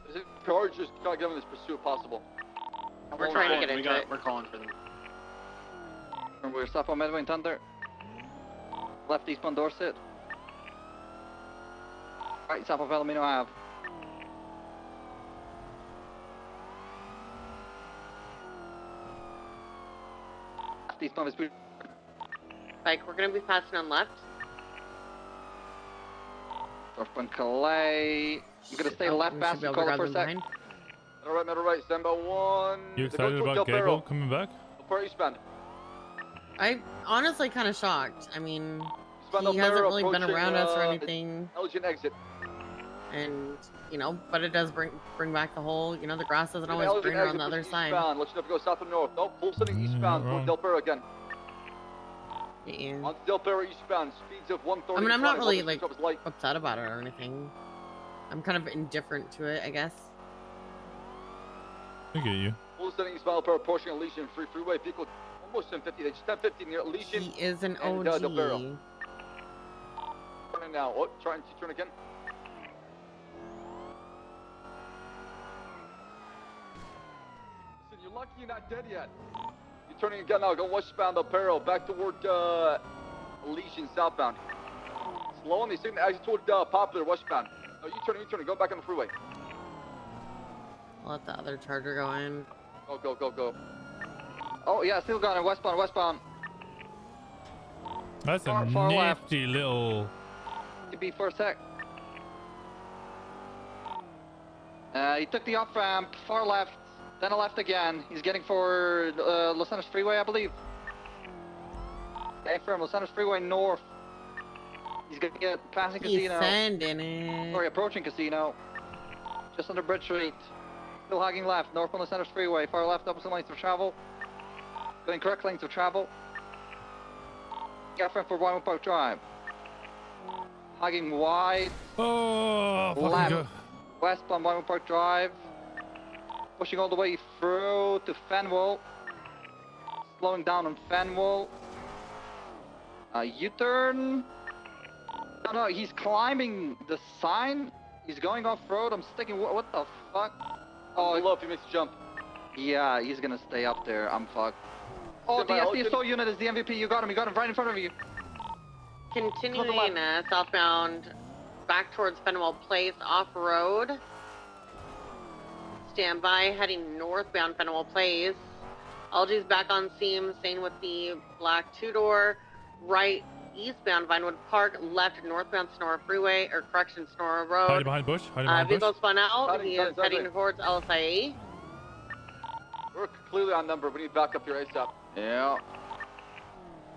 Is it car just not giving this pursuit possible? We're trying to get into it. We're calling for them. We're south on Medway and Thunder. Left eastbound Dorset. Right, south of Palomino Ave. Left eastbound Vespucci. Like, we're going to be passing on left. Northbound Calais. I'm gonna stay left we fast should be and able to call it grab for a them sec. behind. Middle right, stand by 1. You excited about Gable coming back? For eastbound. I'm honestly kind of shocked. I mean, Eastbound he hasn't Del Perro really been approaching, around us or anything. Elgin exit. And you know, but it does bring back the whole, you know, the grass isn't always greener on the other side. Eastbound. Let's know if you go south or north. Nope, full sending eastbound toward Del Perro again. Yeah. On Del Perro eastbound, speeds of 130. I mean, I'm not really like upset about it or anything. I'm kind of indifferent to it, I guess. I get you. Full sending eastbound Del Perro, approaching Elysian freeway. Vehicle almost 1050. They just 1050 near Elysian. He is an OG. Del Perro. Turning now. Oh, trying to turn again. Listen, you're lucky you're not dead yet. You're turning again now. Go westbound Del Perro, back toward Elysian southbound. Slow on these things. Actually toward Popular westbound. No, you turning. Go back on the freeway. I'll let the other charger go in. Go. Oh yeah, still going westbound. That's a nifty little. To be for a sec. He took the off ramp, far left, then a left again. He's getting for Los Angeles Freeway, I believe. Okay, from Los Angeles Freeway north. He's gonna get passing Casino. Sending it. Sorry, approaching Casino. Just under Bridge Street. Still hogging left, north on Los Angeles Freeway, far left, opposite lanes of travel. Going correct lanes of travel. Got front for Wyoming Park Drive. Hogging wide. Oh, left. West on Wyoming Park Drive. Pushing all the way through to Fenwell. Slowing down on Fenwell. U-turn. No, he's climbing the sign. He's going off-road. I'm sticking. What the fuck? Oh, I love if he makes a jump. Yeah, he's gonna stay up there. I'm fucked. Oh, the SDSO unit is the MVP. You got him right in front of you. Continuing southbound back towards Fenwell Place off-road. Stand by, heading northbound Fenwell Place. LG's back on scene, staying with the black two-door. Right eastbound Vinewood Park, left northbound Sonora Freeway, or correction, Sonora Road. Hiding behind bush. Vehicle spun out. He is heading towards LSIA. We're clearly on number. We need backup here ASAP. Yeah.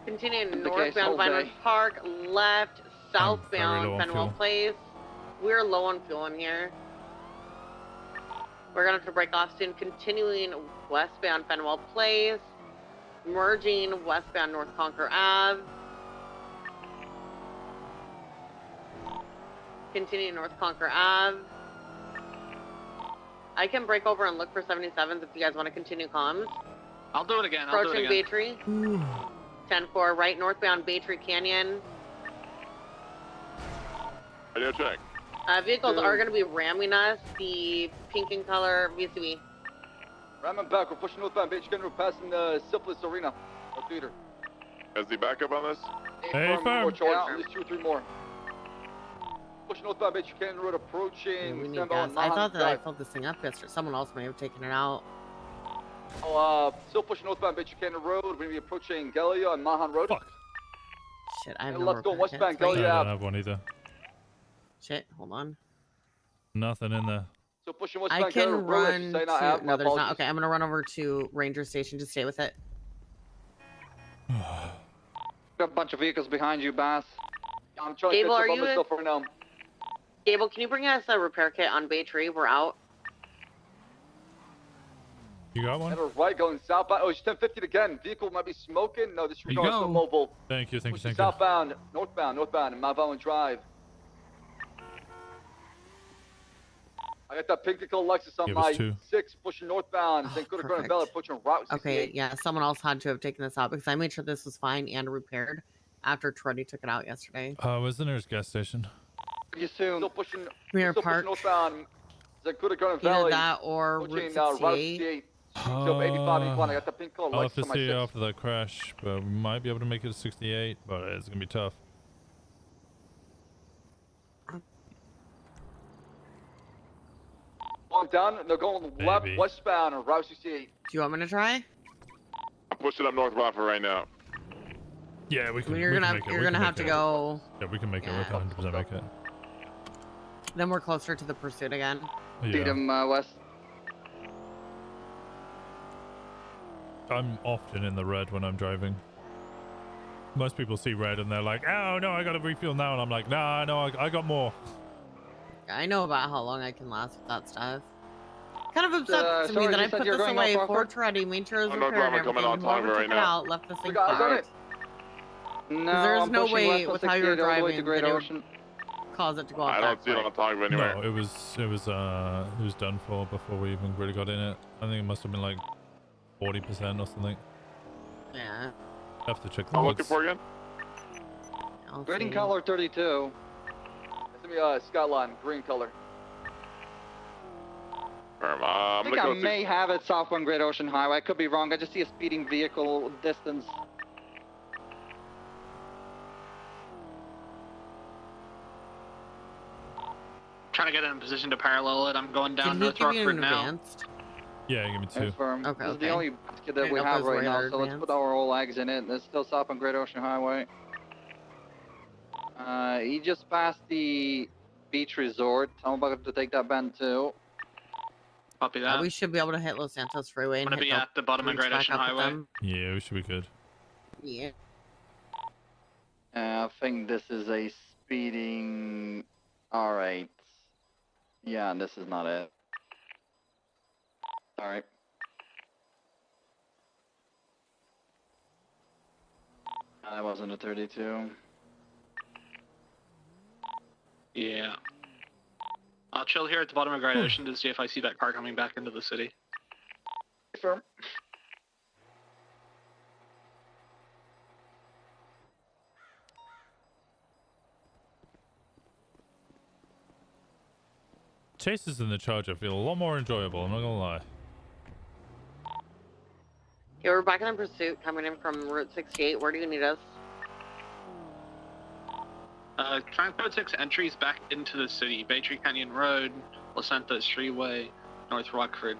Continuing northbound Vinewood Park, left southbound Fenwell Place. We're low on fuel in here. We're gonna have to break off soon. Continuing westbound Fenwell Place, merging westbound North Conquer Ave. Continuing North Conquer Ave. I can break over and look for 77s if you guys want to continue comms. I'll do it again. Approaching Baytree. 10-4, right northbound Baytree Canyon. Radio check. Vehicles are going to be ramming us. The pink in color VCV. Ramming back. We're pushing northbound Baytree Canyon. We're passing the Syphilis Arena. Our theater. Has the backup on this? Hey, firm. At least 2 or 3 more. Pushing northbound Baytree Canyon Road, approaching. We need gas. I thought that I filled this thing up yesterday. Someone else may have taken it out. Oh, still pushing northbound Baytree Canyon Road. We're going to be approaching Gallia and Mahan Road. Fuck. Shit, I have and no let's go westbound Gallia. I don't have one either. Shit, hold on. Nothing in there. So pushing westbound I can run to... No, there's not. Okay, I'm going to run over to Ranger Station to stay with it. Got a bunch of vehicles behind you, Bass. I'm trying Gable, to catch up on myself right now. Gable, can you bring us a repair kit on Baytree? We're out. You got one? And we're right going southbound. Oh, it's 1050 again. Vehicle might be smoking. No, this is still mobile. Thank you. Southbound, northbound, and Mount Drive. I got that pink nickel Lexus on my 6 pushing northbound. St. Cuda Bella pushing Route 68. Okay, yeah, someone else had to have taken this out because I made sure this was fine and repaired after Truddy took it out yesterday. Where's the nearest gas station? You soon. Still pushing. Mirror Park. Northbound. St. Cuda Valley. Either that or Route 68. So 85, 81. I got the pink color I'll Lexus have to on my see 6. after that crash, but we might be able to make it to 68, but it's gonna be tough. Going down, they're going left, westbound on Route 68. Do you want me to try? I'm pushing up North Rockford right now. Yeah, we can. I mean, you're gonna have to go. Yeah, we can make it. We can 100% make it. Then we're closer to the pursuit again. Yeah. Beat him west. I'm often in the red when I'm driving. Most people see red and they're like, "Oh no, I gotta refuel now," and I'm like, "Nah, no, I got more." I know about how long I can last with that stuff. Kind of upset to me sorry, that you I said put you're this going away North for Rockford? Treddy, made sure it was I'm not repaired and driving, coming everything. on Whoever Tonga took right it now. out left this thing Guys on it. fucked. No, There's I'm no pushing way west on with how you're 68 all the way to driving Great that it would Ocean. cause it to go off I don't that see it on quick. the Tonga anywhere. No, it was done for before we even really got in it. I think it must have been like 40% or something. Yeah. Have to check the I'm logs. looking for again. Green color 32. It's gonna be Skyline, green color. I think I may have it south on Great Ocean Highway. I could be wrong. I just see a speeding vehicle distance. Trying to get in a position to parallel it. I'm going down North Rockford now. Yeah, give me 2. Confirm. Okay, This is the okay. only basket that Didn't we know if have those were right now, either so let's put our all eggs in it. It's still south on Great Ocean Highway. He just passed the beach resort. I'm about to take that bend too. Copy that. We should be able to hit Los Santos Freeway and I'm gonna hit be at the bottom of reach Great back Ocean up with Highway. them. Yeah, we should be good. Yeah. I think this is a speeding. All right. Yeah, this is not it. All right. That wasn't a 32. Yeah. I'll chill here at the bottom of Great Ocean to see if I see that car coming back into the city. Confirm. Chases in the Charger feel a lot more enjoyable, I'm not gonna lie. Okay, we're back in pursuit coming in from Route 68. Where do you need us? Trying code 6 entries back into the city. Baytree Canyon Road, Los Santos Freeway, North Rockford.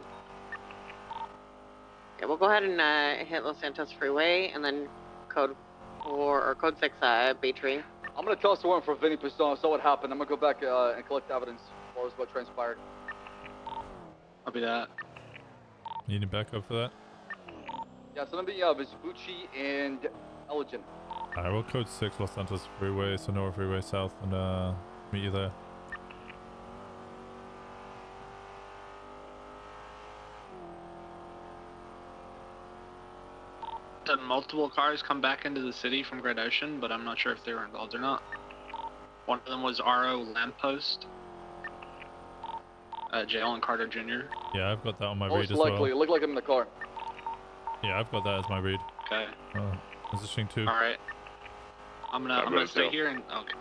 Yeah, we'll go ahead and hit Los Santos Freeway and then code 4 or code 6 Baytree. I'm gonna toss the one for Vinny Piston. So what happened? I'm gonna go back and collect evidence as far as what transpired. I'll be that. You need backup for that? Yeah, it's gonna be Vespucci and Elgin. Alright, we'll code 6 Los Santos Freeway, Sonora Freeway South, and meet you there. Had multiple cars come back into the city from Great Ocean, but I'm not sure if they were involved or not. One of them was RO Lamppost. Jalen Carter Jr. Yeah, I've got that on my Most read as likely, well. it looked like him in the car. Yeah, I've got that as my read. Okay. Positioning 2. Alright. I'm gonna stay here and okay.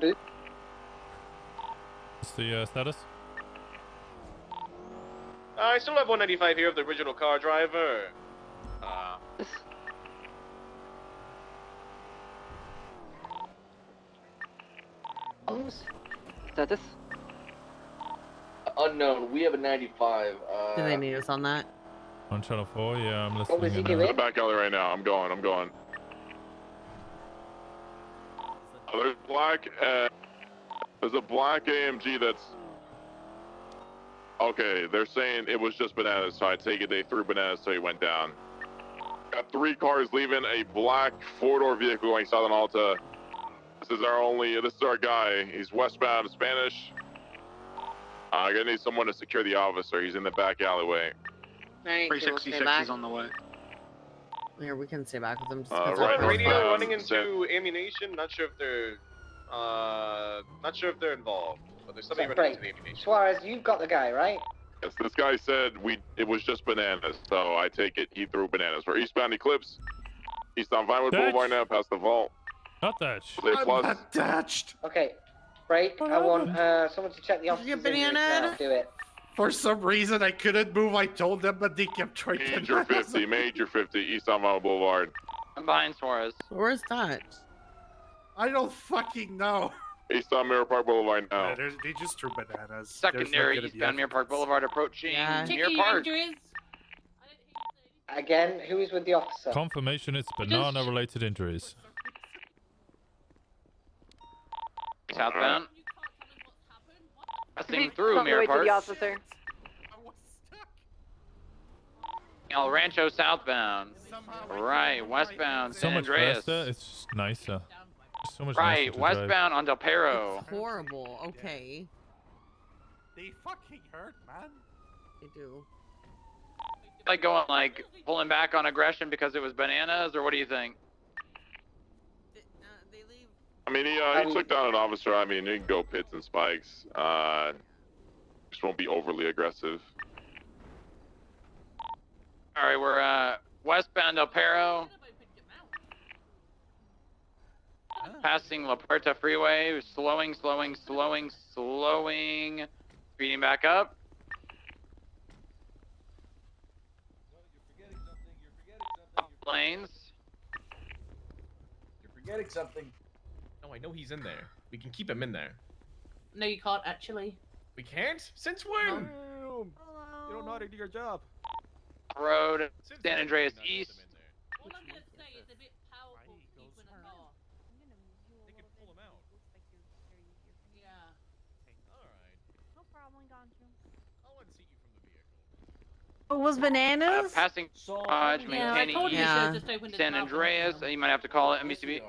Dude. What's the status? I still have 195 here of the original car driver. Status? Unknown. We have a 95. Do they need us on that? On channel 4? Yeah, I'm listening. was he in doing? now. The back alley right now. I'm going. There's black. There's a black AMG that's. Okay, they're saying it was just bananas, so I take it they threw bananas so he went down. Got 3 cars leaving a black 4-door vehicle going south on Alta. This is our guy. He's westbound Spanish. I'm gonna need someone to secure the officer. He's in the back alleyway. Alright, we'll stay 366 back. is on the way. Here, we can stay back with them. Just Right Right northbound, radio running into ammunition. Not sure if they're involved, but there's somebody running into the ammunition. Suarez, you've got the guy, right? Yes, this guy said it was just bananas, so I take it he threw bananas. We're eastbound Eclipse, east on Vinewood Boulevard now, past the vault. Not that. Plus. Attached. Okay. Break. I want someone to check the officer's injuries now. Do it. For some reason, I couldn't move. I told them, but they kept trying to. Major 50, east on Vinewood Boulevard. I'm behind Suarez. Where's that? I don't fucking know. East on Mirror Park Boulevard now. Yeah, they just threw bananas. Secondary eastbound Mirror Park Boulevard approaching Mirror Park. Again, who is with the officer? Confirmation it's banana-related injuries. Southbound. Passing through Mirror Park. El Rancho southbound. Right, westbound So San much Andreas. faster. It's just nicer. It's so much Right, nicer to drive. westbound on Del Perro. It's horrible. Okay. They fucking hurt, man. They do. Like going like pulling back on aggression because it was bananas, or what do you think? I mean, he took down an officer. I mean, he can go pits and spikes. Just won't be overly aggressive. All right, we're westbound Del Perro. Passing La Puerta Freeway, slowing, speeding back up. Lanes. You're forgetting something. No, I know he's in there. We can keep him in there. No, you can't actually. We can't? Since when? No. You don't know how to do your job. Road, San Andreas East. All I'm gonna say is a bit powerful to keep in a car. They could pull him out. Yeah. Alright. No problem, got you. I'll unseat you from the vehicle. Oh, was bananas? Passing maintaining East, San Andreas. You might have to call it MBCB.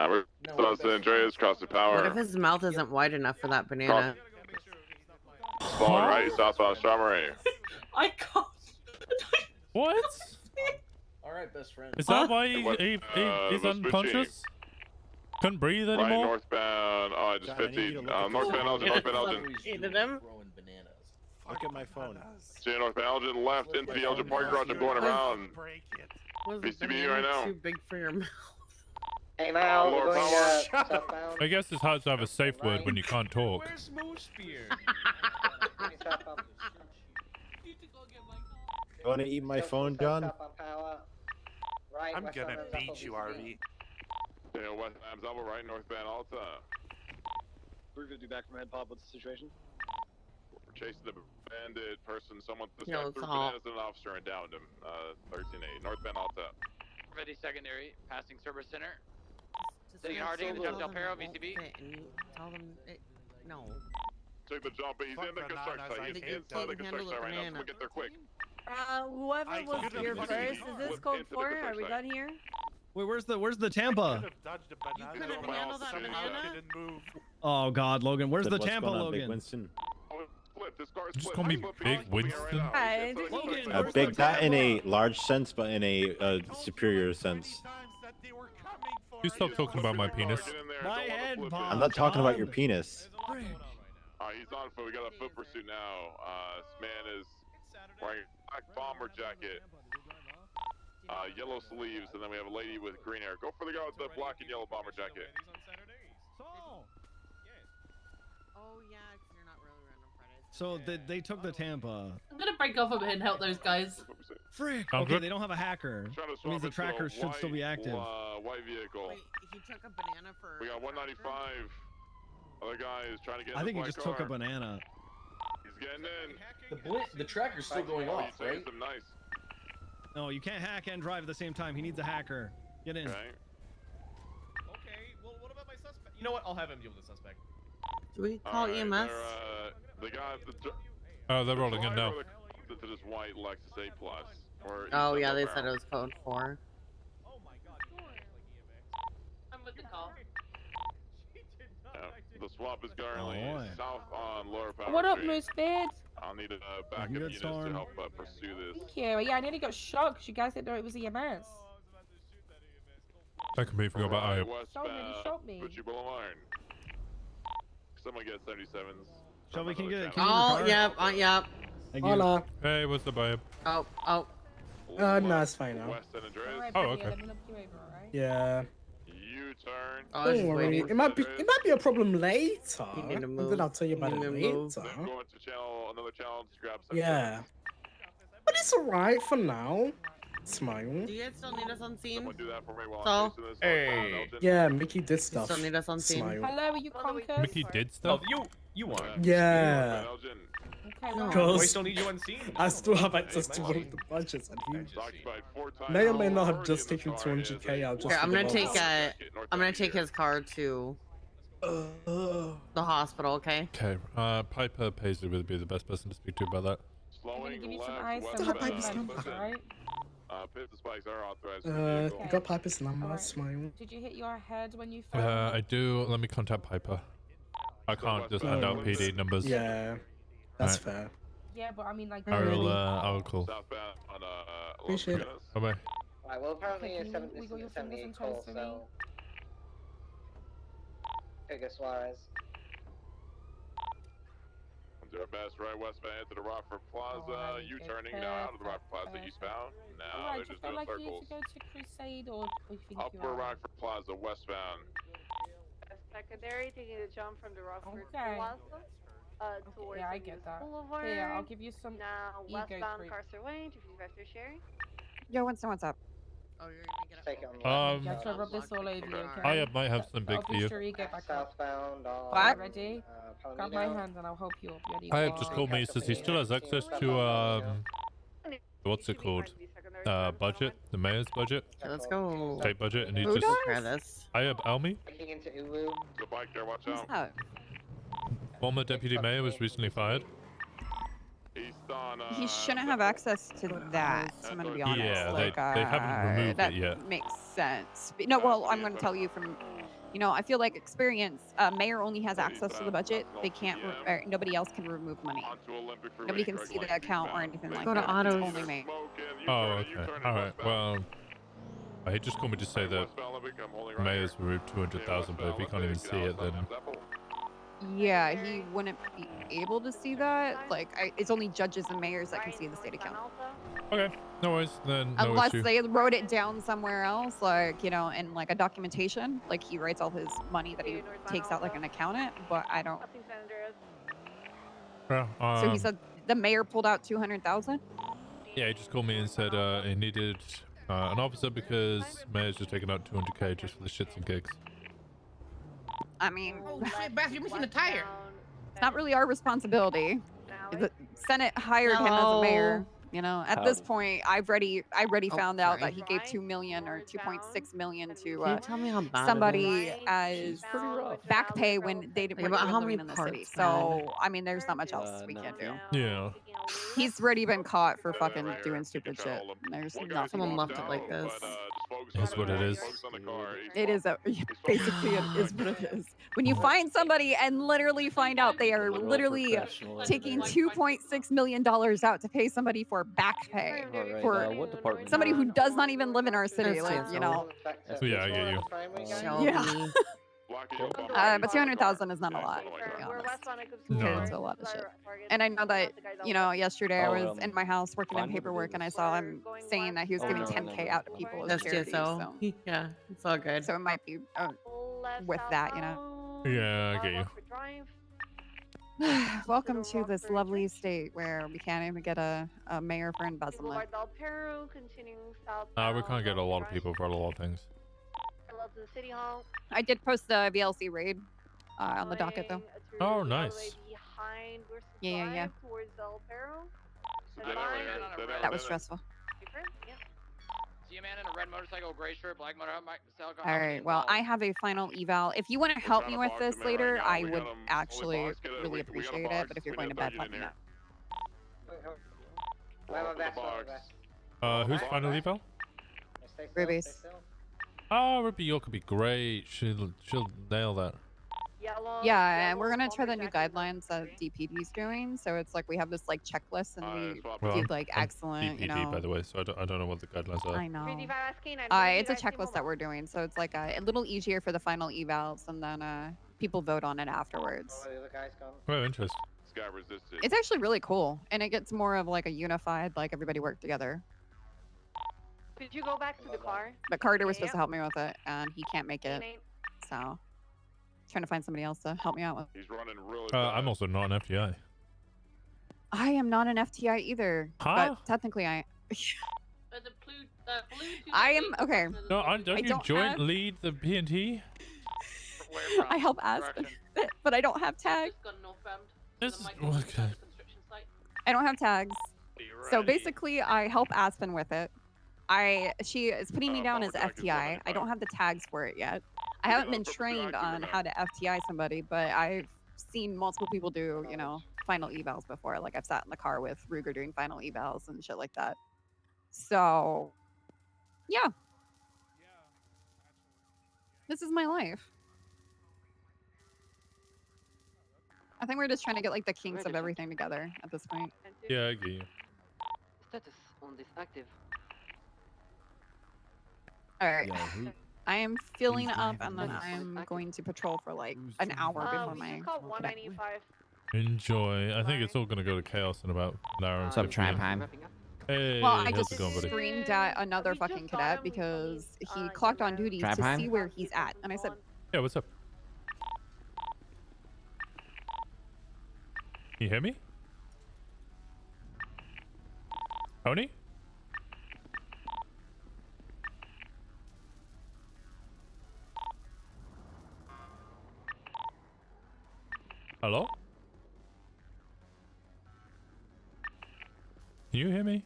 We're on San Andreas, cross the power. What if his mouth isn't wide enough for that banana? Falling right, southbound Strawberry. I can't. What? Alright, best friend. Is that why he's unconscious? Couldn't breathe Right, anymore? northbound, just 50. Northbound Elgin, northbound Elgin. Hated him. Look at my phone. See northbound Elgin, left into the Elgin parking garage. I'm going around. Was the BCB right banana now. too big for your mouth? Hey, now we're Lord going Power. southbound. I guess it's hard to have a safe word when you can't talk. Where's Moosebeard? You want to eat my phone, John? Right, I'm west gonna on beat you, RV. Yeah, west Elbow, right, northbound Alta. 350 back from head pop. What's the situation? We're chasing the bandit person. Someone just No, got it's through all- bananas and an officer and downed him. 13-8, northbound Alta. 50 secondary, passing service center. Just Sitting make Harding, sure jump the Del Perro, won't VCB. fit and you tell them no. Took the jump, he's in the construction site. He's They inside the can't handle construction site right now. the Someone get there quick. Whoever was here first, is this code 4? Are we done here? Wait, where's the Tampa? Couldn't handle that banana? Oh God, Logan, where's the What's Tampa, going on, Big Logan? Winston? Just call me Big Winston. Hi, did you get A big, not in a large sense, but in a superior sense. You stop talking about my penis. My head, Bob. I'm not talking about your penis. He's on foot. We got a foot pursuit now. This man is wearing a black bomber jacket, yellow sleeves, and then we have a lady with green hair. Go for the guy with the black and yellow bomber jacket. Oh yeah, 'cause you're not really random Fridays. So they took the Tampa. I'm gonna break off a bit and help those guys. Frick. I'm Okay, good. they don't have a hacker. Trying to That means the swap into a trackers should still be active. White vehicle. Wait, he took a banana for. We got 195. Other guy is trying to get in I think the he black just took a car. banana. He's getting in. The tracker's still going off, He's right? some nice. No, you can't hack and drive at the same time. He needs a hacker. Get in. Okay. Okay, well, what about my suspect? You know what? I'll have him deal with the suspect. Do we call Alright, EMS? the guy, Oh, they're rolling in now. To this white Lexus A Plus. Oh yeah, they said it was code 4. I'm with the call. The swap is currently south on Lower Power What up, Street. Moose Beard? I'll need a backup Good, unit to Storm. help pursue this. Thank you. Yeah, I nearly got shocked 'cause you guys didn't know it was EMS. I completely forgot about I. Shot me. Ritchie Boulevard. Someone get 77s. Shelby, can you get it? Oh, yep, yep. Hola. Hey, what's the vibe? Oh. No, it's fine now. West San Andreas. Alright, Oh, buddy, okay. let me look you over, alright? Yeah. U-turn. Don't worry. It might be a problem later. You need to And move. then I'll tell you about it You need later. to move. Then go into another channel to grab some. Yeah. But it's alright for now. Smile. Do you guys still need us on scene? Someone do that for me while So? I'm chasing this. Hey. Yeah, Mickey did stuff. Still need us on scene. Smile. Hello, are you conkers? Mickey did stuff? Oh, you are. Yeah. Okay, well, Because I still need you unseen. I still have access to one of the budgets, and he Occupied 4 times. may or may not have just taken 200k out. Just Here, for I'm the gonna take bonus. I'm gonna take his car to the hospital. Okay. Okay, Piper Paisley would be the best person to speak to about that. Flowing give you some left, eyes west from bound. the defense, alright? Pit spikes are authorized for the vehicle. You got Piper's number, smile. Did you hit your head when you fell? I do. Let me contact Piper. I can't just hand out PD numbers. Yeah, that's Right. fair. Yeah, but I mean, like, I will call. Southbound on Appreciate it. Bye bye. Alright, well, apparently Okay, it's can you 7 wiggle your this is a fingers and 78 call, toes for me? so. Figure Suarez. Do our best right westbound to the Rockford Plaza. U-turning now out of the Rockford Plaza eastbound. Now they're just doing like circles. you to go to Crusade or you think Upper you're Rockford Plaza westbound. Secondary, taking a jump from the Rockford Okay. Plaza towards yeah, I get that. Boulevard. Here, I'll give you some Now ego westbound creep. Carcer Way, 255 through Sherry. Yo, Winston, what's up? Oh, you're gonna get Take it on Yeah, so rub this all over you, okay? I might have some big I'll for boost you. your ego back up. Southbound on. Alright, ready? Grab my Palomino. hand and I'll help you up. Ready? I have just called me. Says he still has access to what's it called? Budget, the mayor's budget. Okay, let's go. State budget, and he Who just. does? Try this. I have Almy. Taking into Ulu. The bike there, watch Who's out. that? Former deputy mayor was recently fired. East on. He shouldn't have access to that. I'm gonna be honest. Yeah, like, they haven't removed that it yet. makes sense. But, no, well, I'm gonna tell you from, you know, I feel like experience. Mayor only has access to the budget. They can't. Or nobody else can remove money. Nobody can see the account or anything like Go to that. autos. It's only me. Oh, okay. All right. Well, he just called me to say that the mayor's removed 200,000, but if he can't even see it, then. Yeah, he wouldn't be able to see that. Like, it's only judges and mayors that can see the state account. Okay, no worries. Then no Unless issue. they wrote it down somewhere else, like, you know, in like a documentation, like he writes all his money that he takes out like an accountant, but I don't. Yeah, So he said the mayor pulled out 200,000. Yeah, he just called me and said he needed an officer because mayor's just taking out 200k just for the shits and gigs. I mean, Oh shit, Beth, you're missing a tire. it's not really our responsibility. The Senate hired him as a mayor. You know, at this point, I already found out that he gave 2 million or 2.6 million Can to you tell me how bad somebody it is? as back pay when they Like, were about how living many in the city. parts, So I mean, there's not much else we can do. Yeah. He's already been caught for fucking doing stupid shit. There's nothing. Someone left it like this. Is what it is. It is basically it is what it is. When you find somebody and literally find out they are literally taking $2.6 million out to pay somebody for back pay for what department? somebody who does not even live in our city, That's like, you know. Yeah, I get you. Yeah. But 200,000 is not a lot, to be honest, compared to a lot of shit. And I know that, you know, yesterday I was in my house working in paperwork and I saw him saying that he was giving 10K out to people as That's charity. TSO. So. Yeah, it's all good. So it might be with that, you know. Yeah, I get you. Welcome to this lovely state where we can't even get a mayor for embezzlement. We can't get a lot of people for a lot of things. I did post the VLC raid on the docket though. Oh, nice. Yeah. That was stressful. See a man in a red motorcycle, gray shirt, black motorcycle. All right. Well, I have a final eval. If you want to help me with this later, I would actually really appreciate it. But if you're going to bed, let me know. Who's final eval? Ruby's. Oh, Ruby York could be great. She'll nail that. Yeah, and we're gonna try the new guidelines that DPD's doing. So it's like we have this like checklist, and we did like I'm excellent, DPD, you know. by the way, so I don't know what the guidelines are. I know. It's a checklist that we're doing, so it's like a little easier for the final evals, and then people vote on it afterwards. Oh, interesting. It's actually really cool, and it gets more of like a unified, like everybody work together. Did you go back to the car? But Carter was supposed to help me with it, and he can't make it, so trying to find somebody else to help me out with. He's running really I'm also not an FTI. I am not an FTI either, Huh? but technically I. I am okay. No, don't you joint have- lead the PNT? I help Aspen, but I don't have tags. This is okay. I don't have tags. So basically, I help Aspen with it. She is putting me down as FTI. I don't have the tags for it yet. I haven't been trained on how to FTI somebody, but I've seen multiple people do, you know, final evals before. Like I've sat in the car with Ruger doing final evals and shit like that. So, yeah. This is my life. I think we're just trying to get like the kinks of everything together at this point. Yeah, I get you. Status on this active. All right. I am filling up and then I'm going to patrol for like an hour before my... Enjoy. I think it's all going to go to chaos in about an hour and What's up, 15 minutes. Trapheim? Hey, Well, I how's just it going, buddy? screamed at another fucking cadet because he clocked on duty to Trapheim? see where he's at. And I said, Yeah, what's up? Can you hear me? Tony? Hello? Can you hear me?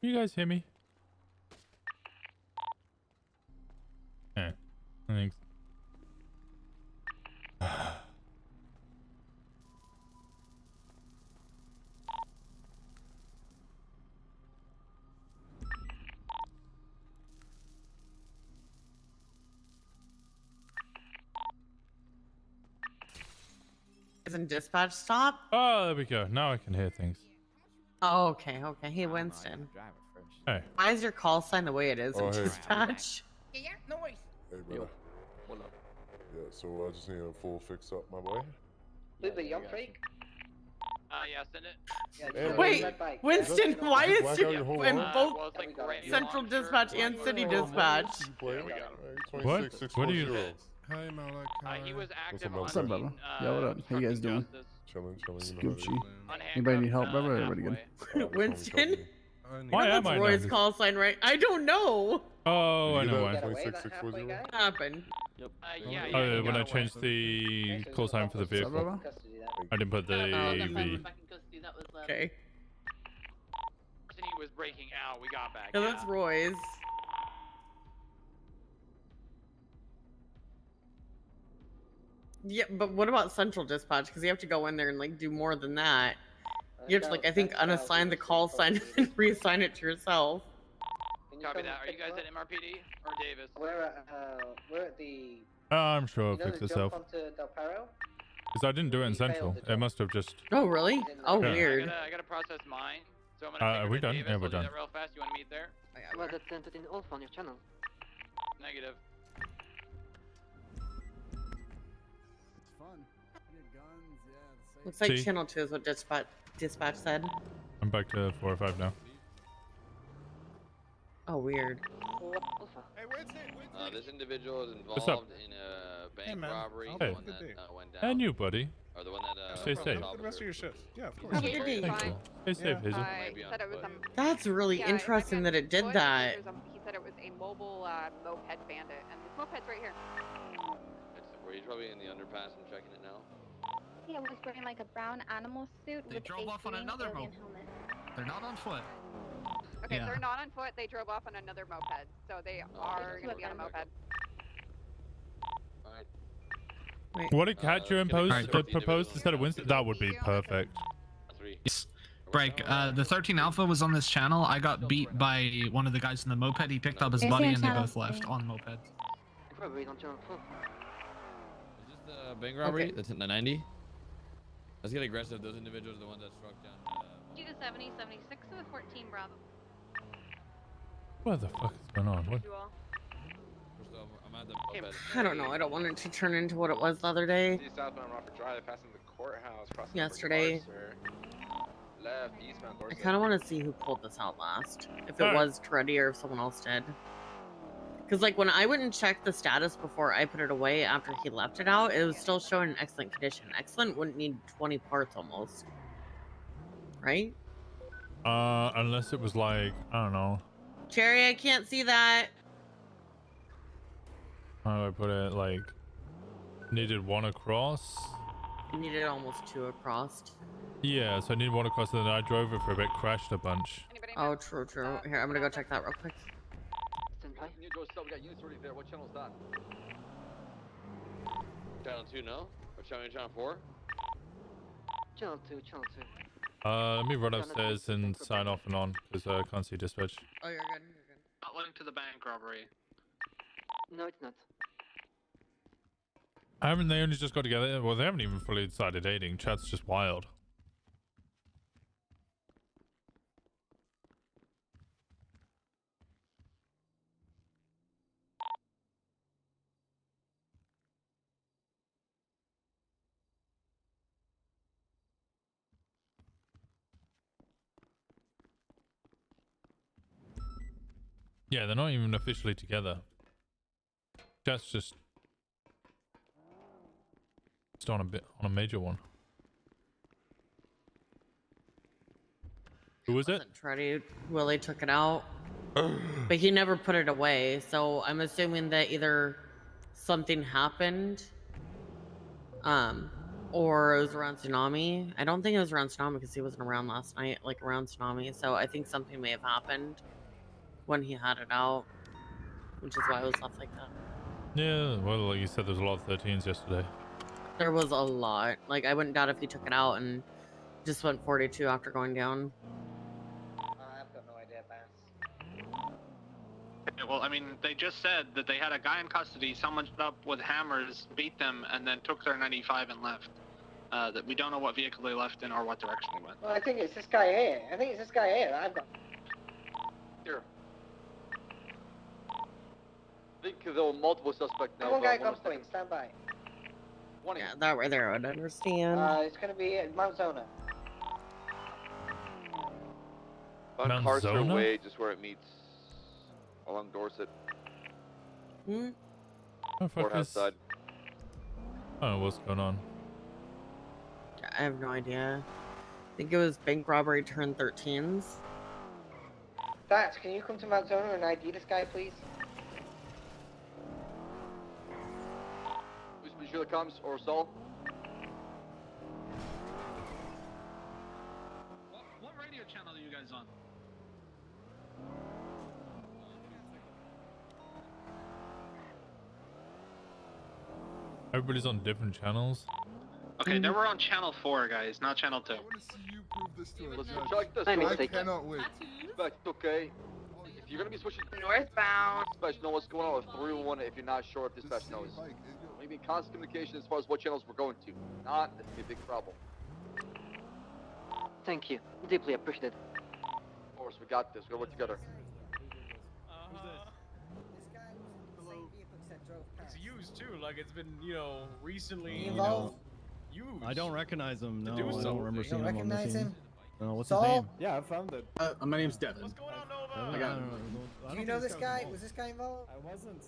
You guys hear me? Yeah, thanks. Isn't dispatch stop? Oh, there we go. Now I can hear things. Oh, okay, okay. Hey, Winston. Hey. Why is your call sign the way it is in hey. dispatch? Yeah, no worries. Hey, brother. What up? Yeah, so I just need a full fix up, my boy. Lily, young freak. Yeah, send it. Yeah, Wait, Winston, why is black out your your whole in arm? both Well, it's like Central Dispatch and City Dispatch? Yeah, we got him. What? What do you... Hi, Malak. He was active up, on What's up, brother? scene, Yeah, what up? How you guys doing? Chilling, you know how Gucci. it is. Anybody need help, brother? Everybody good? Winston? Why am I Roy's not? call sign right? I don't know. Oh, I know why. 26640? What happened? Oh, when I changed the call sign for the vehicle, I didn't put the V. Okay. He was breaking out. We got back. No, that's Roy's. Yeah, but what about Central Dispatch? Because you have to go in there and like do more than that. You have to like I think unassign the call sign and then reassign it to yourself. Copy that. Are you guys at MRPD or Davis? We're at the. I'm sure I'll You know fix the this jump out. onto Del Perro? Because I didn't do it in Central. It must have just... Oh really? Oh Yeah. weird. I gotta process mine. So I'm gonna take Are her we to done? Davis. Yeah, I'll we're do done. that real fast. You wanna meet there? Well, that's entered in Alpha on your channel. Negative. It's fun. Get guns, yeah. Looks like See? Channel 2 is what dispatch said. I'm back to 4 or 5 now. Oh weird. Hey, Winston. This individual is What's up? involved in a bank man. robbery. Hey. The one that went down. And you, buddy. Or the one that Stay safe. For the rest of your shift. Yeah, of course. Have a good day. Thank you. Stay safe, Hazel. he said it was That's really yeah, interesting that it did that. He said it was a mobile moped bandit, and this moped's right here. Were you probably in the underpass and checking it now? He was wearing like a brown animal suit They with drove a off on green another alien moped. helmet. They're not on foot. Okay, Yeah. they're not on foot. They drove off on another moped, so they are going to be on a moped. What did Cat you impose Alright. propose instead of Winston? That would be perfect. Yes. Break. The 13 Alpha was on this channel. I got beat by one of the guys in the moped. He picked up his Is he buddy on and they channel both left three? on mopeds. Is this the bank robbery? That's in the 90? Let's get aggressive. Those individuals are the ones that struck down. Do the 70, 76 with 14 Bravo. What the fuck is going on? What? First off, I'm at the moped. I don't know. I don't want it to turn into what it was the other day. Southbound Rockford Drive, passing the courthouse, crossing Yesterday. Left, eastbound I Dorset. kind of want to see who pulled this out last. If it Alright. was Toretti or if someone else did. Because like when I went and checked the status before I put it away after he left it out, it was still showing in excellent condition. Excellent wouldn't need 20 parts almost. Right? Unless it was like, I don't know. Cherry, I can't see that. How do I put it? Like, needed one across. You needed almost 2 across. Yeah, so I need one across, and then I drove it for a bit, crashed a bunch. Oh, true. Here, I'm gonna go check that real quick. You go sub, we got units already there. What channel is that? Channel 2, no? Or channel 4? Channel 2. Let me run upstairs and sign off and on, because I can't see dispatch. Oh, you're good. Not linked to the bank robbery. No, it's not. Haven't they only just got together? Well, they haven't even fully started dating. Chat's just wild. Yeah, they're not even officially together. Chat's just on a major one. Who was it? Willie took it out, but he never put it away. So I'm assuming that either something happened, or it was around Tsunami. I don't think it was around Tsunami because he wasn't around last night, like around Tsunami. So I think something may have happened when he had it out, which is why it was left like that. Yeah, well, like you said, there's a lot of 13s yesterday. There was a lot. Like, I wouldn't doubt if he took it out and just went 42 after going down. I've got no idea, Bass. Okay, well, I mean, they just said that they had a guy in custody, someone showed up with hammers, beat them, and then took their 95 and left. That we don't know what vehicle they left in or what direction they went. Well, I think it's this guy here. I think it's this guy here that I've got. Here. I think there were multiple suspects now. One guy gunpoint, stand by. Yeah, that right there, I would understand. It's gonna be at Mount Zona. On Mount Carter Zona? Way, just where it meets along Dorset. Hmm? Oh, fuck Courthouse this. side. I don't know what's going on. I have no idea. I think it was bank robbery turned 13s. Dax, can you come to Mount Zona and ID this guy, please? Who's sure that comes, or Saul? What radio channel are you guys on? Everybody's on different channels. Okay, they were on channel 4, guys, not channel 2. Let's check this. I cannot wait. That's okay. If you're gonna be switching Northbound. dispatch, know what's going on with 311 if you're not sure if dispatch knows. Maybe in constant communication as far as what channels we're going to. Not, that's gonna be a big problem. Thank you. Deeply appreciated. Of course, we got this. We're gonna work together. It's used too, like it's been, you know, recently, Involved? used. I don't recognize him. No, do I don't something. remember You seeing don't him on the recognize scene. him? No, what's Saul? his name? Yeah, I found it. My name's Devin. What's going on, Nova? I got it. Do you know this guy? Was this guy involved? I wasn't.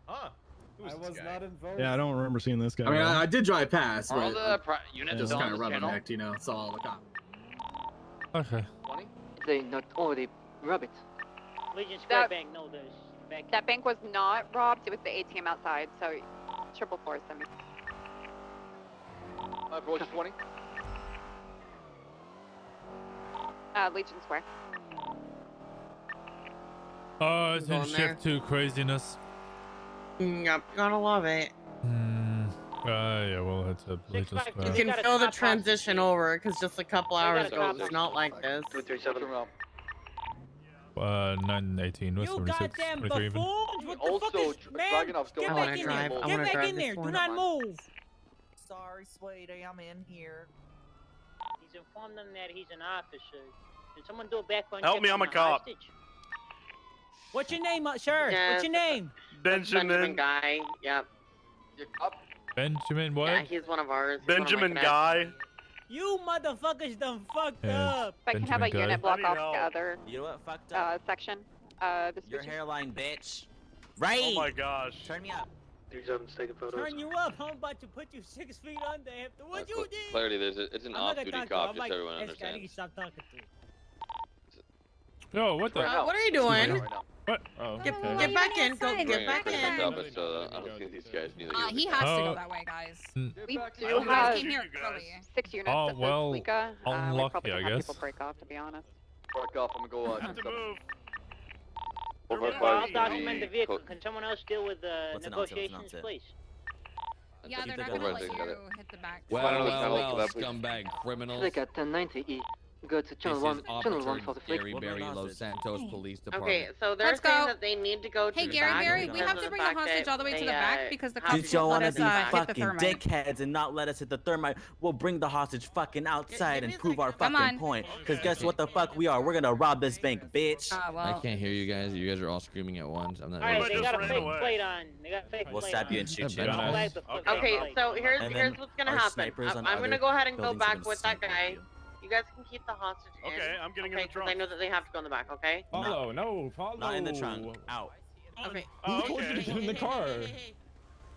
Huh? Who I this was guy? not involved. Yeah, I don't remember seeing this guy. I mean, I did drive past, Are all but the units just still kind on of this channel? rubbernecked, you know. Saw the cop. Okay. They not already robbed it. Legion Square Bank, no, there's bank. That bank was not robbed. It was the ATM outside. So triple four, send me. Approach 20. Legion Square. Oh, it's in Going there. shift 2 craziness. Yep, gotta love it. Yeah, well, it's a Legion You Square. can feel the transition over, because just a couple hours ago it was not like this. 237. 918, what's You the 26, goddamn 23 even? buffoons! What the Also, fuck is, man? Dragonov's Get going I back wanna in drive. there! I Get wanna back drive in this there! Do one. not move! Sorry, sweetie, I'm in here. He's informed them that he's an officer. Can someone do a background Help check me, on I'm a the cop. hostage? What's your name, sir? Yes. What's your name? Benjamin. Guy. Yep. You up? Benjamin, what? Yeah, he's one of ours. He's one of my Benjamin cadets. Guy. You motherfuckers done fucked Yeah, up! If I can have a Benjamin unit Guy. block off Bloody the hell. other You know what fucked up? section. This Your bitch is- hairline, bitch. Right! Oh my gosh. Turn me up. 37's taking photos. Turn you up! I'm about to put you 6 feet under after what you did! Clarity, it's an I'm not gonna off-duty talk to cop, him. just so everyone This guy, I need understands. to stop talking to him. Yo, what the? What are you doing? What? Oh. Get back in. Go get back in. I don't think these guys need to He has to go that way, guys. We do guys have came here early. 6 units Oh, at well, this Wika. We unlucky, probably I can have guess. people break off, to be honest. Break off. I'm gonna go. Have to move. I'll document the vehicle. Can someone else deal with the What's an negotiations, outfit? please? Yeah, they're not gonna let you hit the back. Well, scumbag criminals. Flick at 1090E. Go to This channel is 1 for Officer the flick. Gary Berry, Los Santos Police Department. Okay, so they're Let's saying go. that they need to go to Hey, the Gary back Berry, we because have of to the bring the fact hostage that all the way to they, the back because the You cops don't won't want let to us be hit the fucking thermite. dickheads and not let us hit the thermite. We'll bring the hostage fucking outside and prove our Come fucking on. point. Because guess what the fuck we are? We're gonna rob this bank, bitch. I can't hear you guys. You guys are all screaming at once. I'm not. Alright, they got a fake plate on. They got a fake We'll plate stab on. you and shoot you. Okay, so here's And then what's gonna our happen. snipers on I'm gonna other go ahead and go buildings are back gonna with that snipe guy. You guys can keep the hostage in. Okay, I'm getting in the Okay, 'cause trunk. I know that they have to go in the back. Okay. Follow, no, follow. Not in the trunk. Out. Okay. Oh, Who told you to okay. get in the car?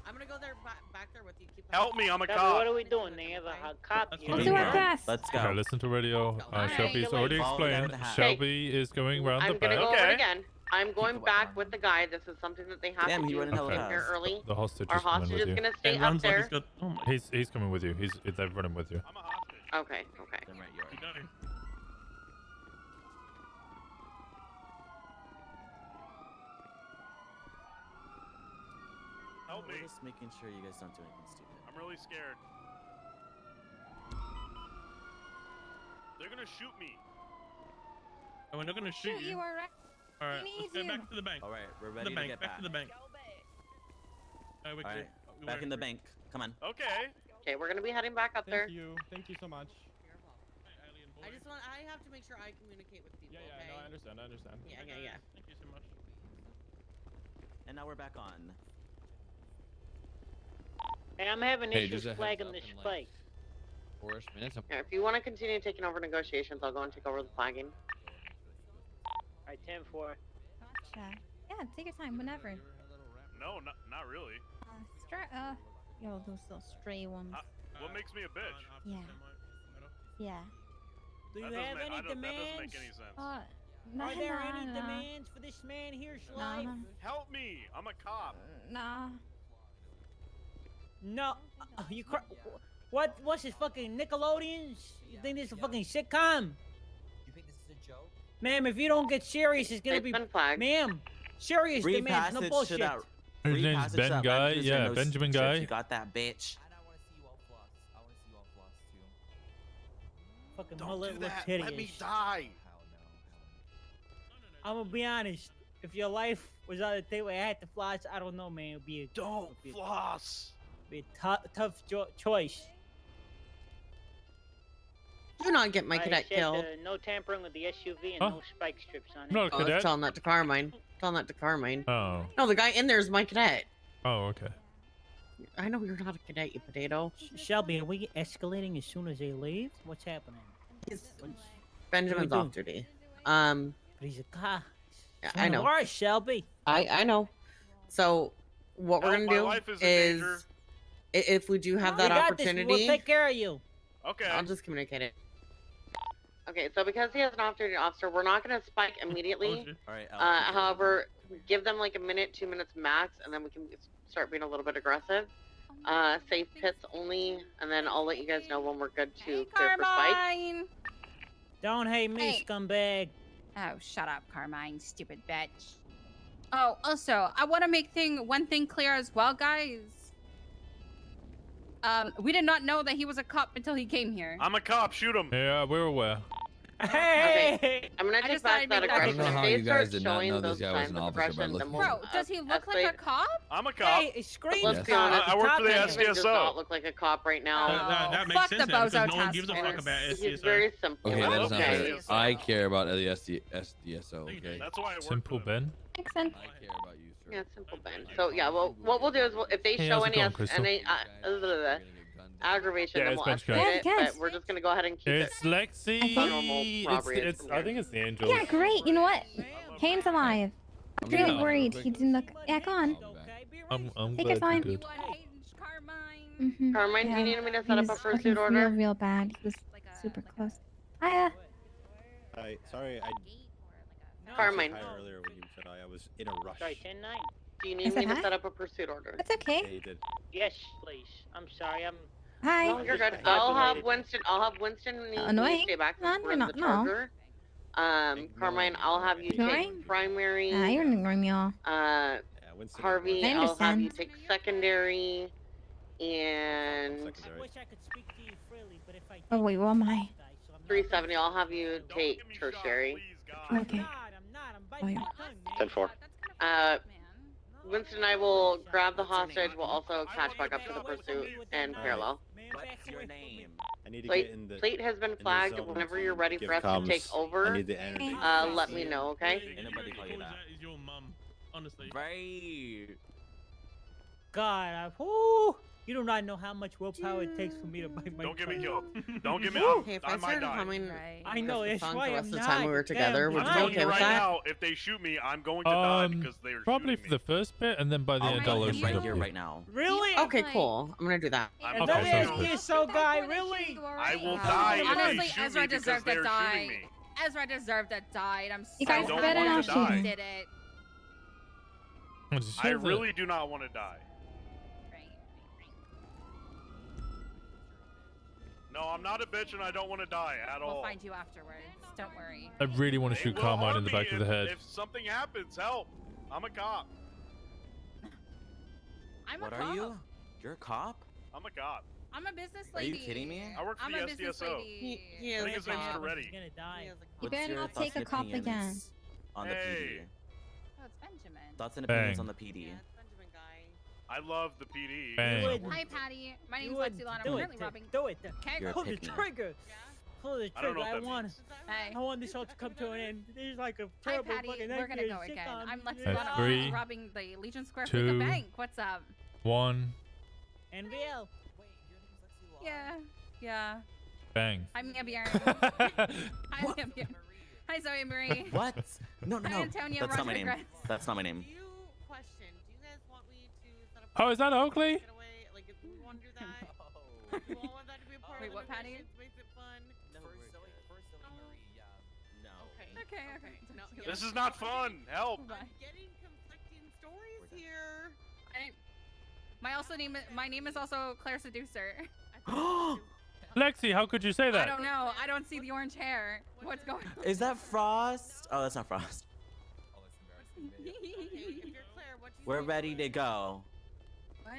I'm gonna go there back there with you. Keep Help me, I'm a Shelby, cop. what are we doing? They have a cop here. Let's do our best. Let's go. Okay, listen to radio. Shelby's already Follow the guy explained. with the hat. Shelby is going round the I'm gonna back. go over it again. I'm going back with the guy. This is something that they have Damn, to he do. running hella Get here fast. early. The hostage Our is coming hostage with is you. gonna stay up there. He's coming with you. They're running with you. Okay. Okay. Then right you are. Help me. We're just making sure you guys don't do anything stupid. I'm really scared. They're gonna shoot me. Oh, we're not gonna shoot you. Alright. Alright, let's go back to the bank. Alright, we're To ready the to bank, get back back. to the bank. Alright, back in the bank. Come on. Okay. Okay, we're gonna be heading back up there. Thank you so much. I have to make sure I communicate with people. Yeah, okay? no, I understand. Yeah. Thank you so much. And now we're back on. Hey, I'm having Hey, issues just a heads flagging up this in, like, plate. 4-ish minutes. Yeah, if you want to continue taking over negotiations, I'll go and take over the flagging. Alright, 10-4. Gotcha. Yeah, take your time, whenever. No, not really. Yo, those little stray ones. What makes me a bitch? Yeah. Yeah. Do you That have doesn't any make- That doesn't demands? make any sense. Are there any demands for this man here's life? Help me! I'm a cop. Nah. No, you what's this fucking Nickelodeons? You think this is a fucking sitcom? You think this is a joke? Ma'am, if you don't get serious, it's gonna be ma'am. Serious Free demands, no passage to bullshit. that. His Free name's passage to Ben that Guy. land cruiser, Yeah, no Benjamin strips. Guy. You got that, bitch. Fucking Don't mullet do looks that. hideous. Let me die. I'm gonna be honest. If your life was on the table, I had to floss. I don't know, man. It'd be a floss. Be a tough choice. Do not get my cadet killed. No tampering with the SUV and Huh? no spike strips on it. Not a Oh, cadet? let's tell that to Carmine. Tell that to Carmine. Oh. No, the guy in there is my cadet. Oh, okay. I know you're not a cadet, you potato. Shelby, are we escalating as soon as they leave? What's happening? Benjamin's What do we off duty. But he's a cop. Yeah, I know. Worse, Shelby. I know. So what we're Help, gonna my do life is in danger. is, if we do have We that got this. opportunity, We'll take care of you. Okay. I'll just communicate it. Okay, so because he has an off-duty officer, we're not gonna spike immediately. Alright, However, give them like a minute, 2 minutes max, and then we can start being a little bit aggressive. Safe pits only, and then I'll let you guys know when we're good to clear for spike. Carmine! Don't hate me, Hey. scumbag. Oh, shut up, Carmine, stupid bitch. Oh, also, I want to make one thing clear as well, guys. We did not know that he was a cop until he came here. I'm a cop. Shoot him. Yeah, we're aware. Okay, I'm gonna I take just thought back I'd that make that I aggression. don't know If how they you guys start did not showing know those this guy was signs an of officer by aggression, then listening. we'll Bro, does he look like a cop? I'm a cop. Hey, it screams Let's be honest. I work for the Benjamin does SDSO. not look like a cop right now. That makes fuck sense the now, because Bozo no one task gives a fuck force. about He's SDSO. very simple. Okay, that's not Okay. fair. I care about the SDSO. Okay. That's why I work Simple for them. Ben. Makes sense. I care about you, sir. Yeah, simple Ben. So yeah, well, what we'll do is if they Hey, show how's it any going, Crystal? aggravation, Yeah, then it's we'll Ben's escalate guy. it. Yes. But we're just gonna go ahead and keep It's it. Lexi. Normal robbery It's from I here. think it's the Angels. Yeah, great. You know what? Kane's alive. I'm really Yeah. worried. He didn't look. Yeah, go on. I'm Take your glad time. you're good. Mm-hmm. Carmine, do you need me to set up a He's pursuit looking order? real bad. He was super close. Hiya. Sorry, I Carmine. Earlier when you said I was in a rush. Sorry, 10-9. Do you need me to set up a pursuit order? That's okay. Yeah, you did. Yes, please. I'm sorry. Hi. No, you're good. I'll have Winston. Annoying? Stay back No, and you're run not. the No. charger. Carmine, I'll have you Ignoring? take primary. You're ignoring me all. Harvey, I I'll have you understand. take secondary, and I wish I could speak to you freely, but if I Oh wait, what am I? 370, I'll have you take tertiary. Okay. Oh yeah. 10-4. Winston and I will grab the hostage. We'll also catch back up to the pursuit and parallel. What's your name? I need to get in the. Plate has been flagged. zone Whenever to you're ready give for us to comms. take over, I need the energy. let me know, okay? Ain't nobody call you that. Is your mum, honestly. Right. God, you do not know how much willpower it takes for me to bite my Don't get me tongue. killed. Don't get me killed. Hey, if I I might started die. humming I know, the it's song why the I'm rest of the not. time we were together, would I'm you be telling okay you with right that? now, if they shoot me, I'm going to die because they are Probably shooting for the first bit, and then by the end I'll him open right up here, you. right now. Really? Okay, cool. I'm gonna do that. I'm And Okay, that sounds good. is so guy, really? I will die if Honestly, they shoot Ezra me because deserved to they're die. shooting me. Ezra deserved to die. I'm You so guys don't better want not to shoot die. him. did it. I really do not want to die. No, I'm not a bitch and I don't want to die at all. We'll find you afterwards. Don't worry. I really want to They shoot will Carmine harm in the me back of the head. If something happens, help. I'm a cop. I'm What a are cop. you? You're a cop? I'm a cop. I'm a business Are lady. you kidding me? I work for I'm the a business SDSO. lady. He I is think a his name's cop. Toretti. Gonna die. You What's better your not thoughts take and a cop again. opinions on the Hey. PD? Oh, it's Benjamin. Thoughts and opinions Bang. on the PD? I love the PD. Bang. Hi, Patty. My name's Do it, Lexilon. I'm do it, currently robbing. do it. Okay, You're a go. Pull the pick me. trigger. Pull the I don't know trigger. what that means. Hey. I want this all to come to an end. There's like a Hi, terrible Patty. fucking We're gonna go sick again. on I'm me. Lexilon. I'm Three, robbing the Legion Square two, Fika Bank. What's up? 1. NVL. Yeah. Yeah. Bang. I'm Ambier. Hi, Ambier. Hi, Zoe Marie. What? No, no, Hi, no. Antonio That's not my name. Rodriguez. That's not my name. Question: do you guys want me to set up? Oh, is that Oakley? Like, if we want to do that, do you all want that to be a part Wait, of what, the Patty? mission? Makes it fun. No, first Marie, yeah. No. Okay. No, This is not fun. Help. Bye. I'm getting conflicting stories here. My name is also Claire Seducer. Lexi, how could you say I that? don't know. I don't see the orange hair. What's going on? Is that Frost? Oh, that's not Frost. Okay, if you're Claire, what do you We're say ready to go. What?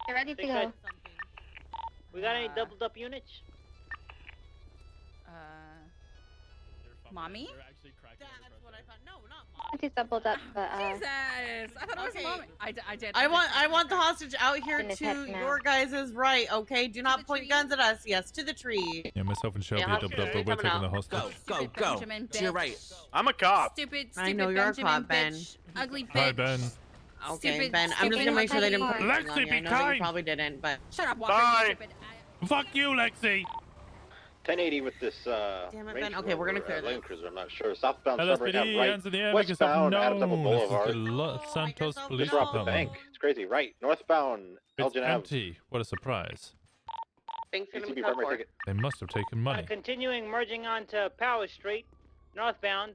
You're ready to Think go. We got any doubled up units? Mommy? That's what I thought. No, not mom. It is doubled up, but Jesus! I thought it was mommy. I did. I want the hostage out here In his to head now. your guys' right, okay? Do not point guns at us. Yes, to the tree. Yeah, myself and Shelby Yeah, are doubled up, okay. but we're Coming taking the out. hostage. Go, go. Benjamin, To your bitch. right. I'm a cop. Stupid I know you're a Benjamin, cop, Ben. bitch. Ugly bitch. Hi, Ben. Okay, Stupid- Ben. I'm just stupid gonna make sure they didn't put Lexi, anything on you. I know that you probably didn't, but Shut up, Walker. Bye. You stupid. Fuck you, Lexi. 1080 with this Damn it, Ben. Okay, we're gonna clear Land this. Cruiser. I'm not sure. Southbound suburb LSPD, right. hands in the air, make yourself Westbound out of Double known. This is the Boulevard. Los Santos Police Just robbed the Department. bank. It's crazy. Right. Northbound It's Elgin Ave. empty. What a surprise. Bank's gonna be ACB top primary four. ticket. They must have taken money. Continuing merging onto Power Street, northbound.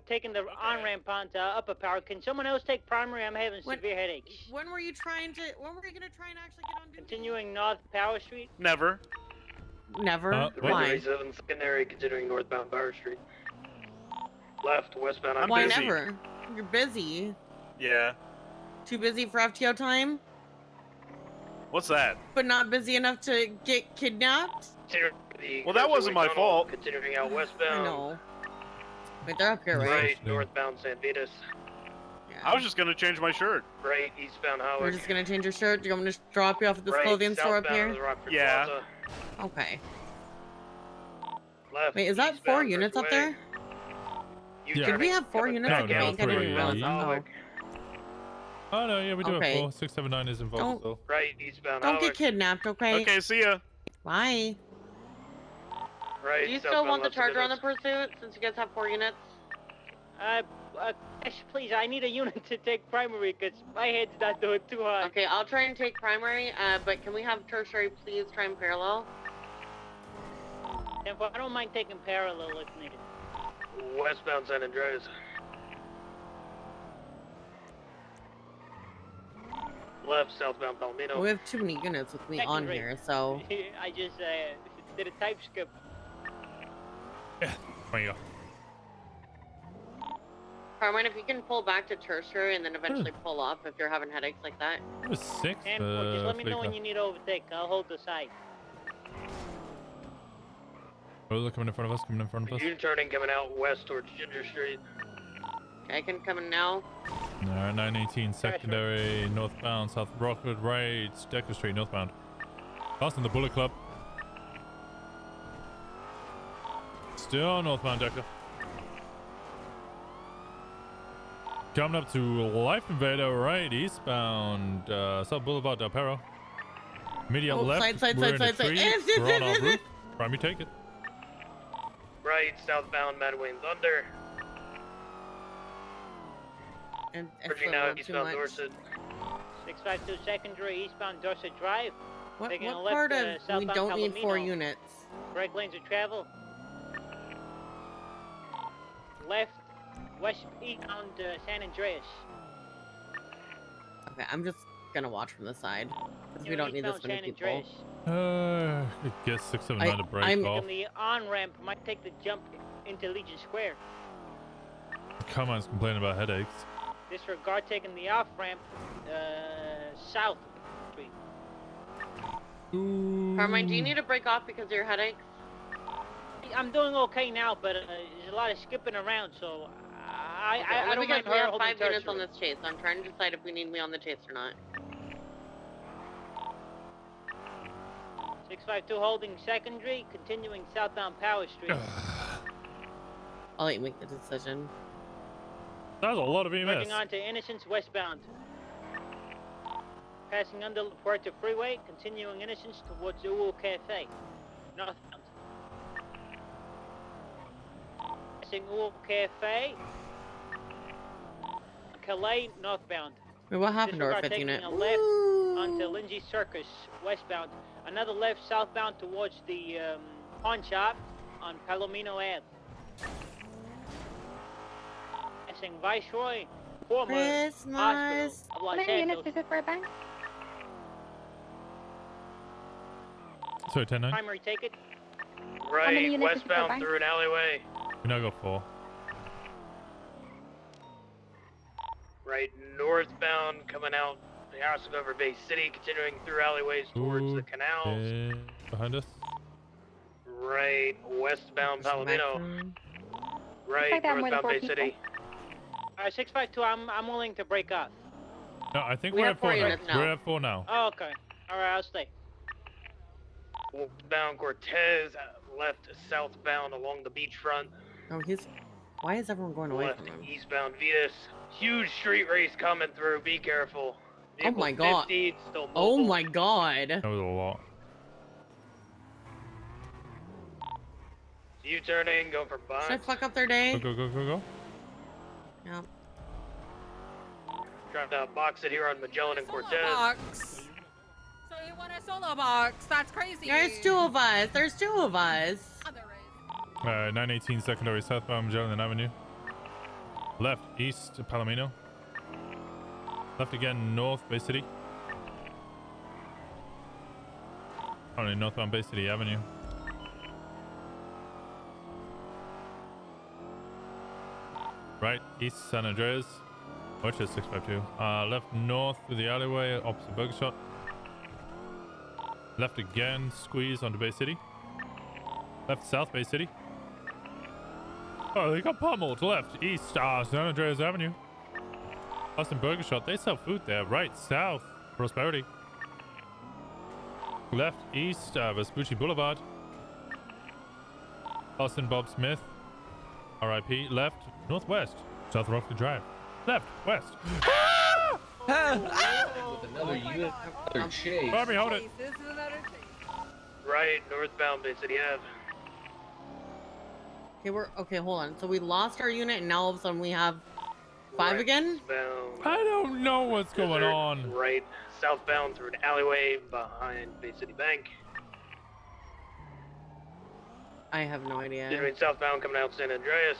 Taking the on-ramp onto Upper Power. Can someone else take primary? I'm having severe headaches. when were you gonna try and actually get on duty? Continuing north Power Street. Never. Never. What? Why? 7 secondary, continuing northbound Power Street. Left, westbound. I'm Why busy. never? You're busy. Yeah. Too busy for FTO time, What's that? but not busy enough to get kidnapped. Well, that wasn't my fault. Continuing out I westbound. know. Wait, they're up here, right? Right, northbound San Vitas. I was just gonna change my shirt. Right, eastbound We're Howard. just gonna change your shirt. Do you want me to drop you off at this Right, clothing store up southbound here? to the Rockford Yeah. Plaza. Okay. Left, Wait, is that 4 eastbound units up Bridgeway. there? Yeah. Did we have 4 units No, at the no, bank? I didn't 3. realize that. Oh no, yeah, we do Okay. have 4. 679 is involved still. Right, eastbound Don't get Howard. kidnapped, okay? Okay, see ya. Bye. Right, Do you still southbound want the Los charger on the Angeles. pursuit since you guys have 4 units? Yes, please. I need a unit to take primary because my head's not doing too hot. Okay, I'll try and take primary, but can we have tertiary please try and parallel? And I don't mind taking parallel if needed. Westbound San Andreas. Left, southbound Palomino. We have too many units with me on here, so. I just did a type skip. Yeah, there you go. Carmine, if you can pull back to Tertiary and then eventually pull up if you're having headaches like that. It was 6. And just let me know when you need to overtake. I'll hold the side. Oh, they're coming in front of us, coming in front of us. U-turning coming out west towards Ginger Street. Okay, I can come in now. Alright, 918 secondary, northbound, South Rockwood, right, Decker Street, northbound. Passing the Bullet Club. Still northbound, Decker. Coming up to Life Invader, right, eastbound, South Boulevard, Del Perro. Immediate left, we're in a tree, we're on our roof. Prime, you take it. Right, southbound Madwayne Thunder. And Bridging now eastbound Dorset. 652 secondary, eastbound Dorset Drive. What Taking a part left, of we don't need 4 Palomino. units? Brake lanes of travel. Left, eastbound San Andreas. Okay, I'm just gonna watch from the side because we don't need this many people. I guess 679 to break off. And the on-ramp might take the jump into Legion Square. Come on, complaining about headaches. Disregard taking the off-ramp south street. Carmine, do you need to break off because of your headaches? I'm doing okay now, but there's a lot of skipping around, so I don't mind we have holding 5 units Tertiary. on this chase. I'm trying to decide if we need me on the chase or not. 652 holding secondary, continuing southbound Power Street. I'll let you make the decision. That was a lot of EMS. Merging on to Innocence westbound. Passing under La Puerta Freeway, continuing Innocence towards Uul Cafe, northbound. Passing Uul Cafe, Calais, northbound. Wait, what happened to our Disregard 5th taking unit? a left onto Lindsay Circus, westbound. Another left southbound towards the pawn shop on Palomino Ave. Passing Viceroy, former hospital Christmas. of Los How many Angeles. units is it for a bank? Sorry, 10-9. Primary ticket. many Right, units is it per westbound bank? through an alleyway. We now go 4. Right, northbound coming out the house of over Bay City, continuing through alleyways towards the canals. Behind us. Right, westbound Palomino. Right, like that more than northbound 4 Bay people. City. 652, I'm willing to break off. No, I think We we're have at 4 4 now. units now. We're at 4 now. Oh, okay. Alright, I'll stay. Westbound Cortez, left southbound along the beachfront. Oh, he's. Why is everyone going away Left from him? eastbound Vitas. Huge street race coming through. Be careful. Oh my god. 50, still Oh mobile. my god. That was a lot. U-turning, going for Should I bonds. fuck up their day? Go, go, go, go, go. Yep. Dropped out box it here on Magellan and Cortez. Box. So you want a solo box? That's crazy. There's 2 of us. There's 2 of us. 918 secondary, southbound Magellan Avenue. Left, east, Palomino. Left again, north, Bay City. Only northbound Bay City Avenue. Right, east, San Andreas. Watch it, 652. Left, north through the alleyway, opposite Burger Shot. Left again, squeeze onto Bay City. Left, south, Bay City. Oh, they got pummeled. Left, east, San Andreas Avenue. Austin Burger Shot, they sell food there. Right, south, Prosperity. Left, east, Vespucci Boulevard. Austin Bob Smith, RIP. Left, northwest, South Rockford Drive. Left, west. With another unit, another chase. Barbie, hold it. This is another chase. Right, northbound Bay City Ave. Okay, okay, hold on. So we lost our unit and now all of a sudden we have 5 Right, again? Southbound. I don't know what's going Desert, on. Right, southbound through an alleyway behind Bay City Bank. I have no idea. Continuing southbound coming out San Andreas.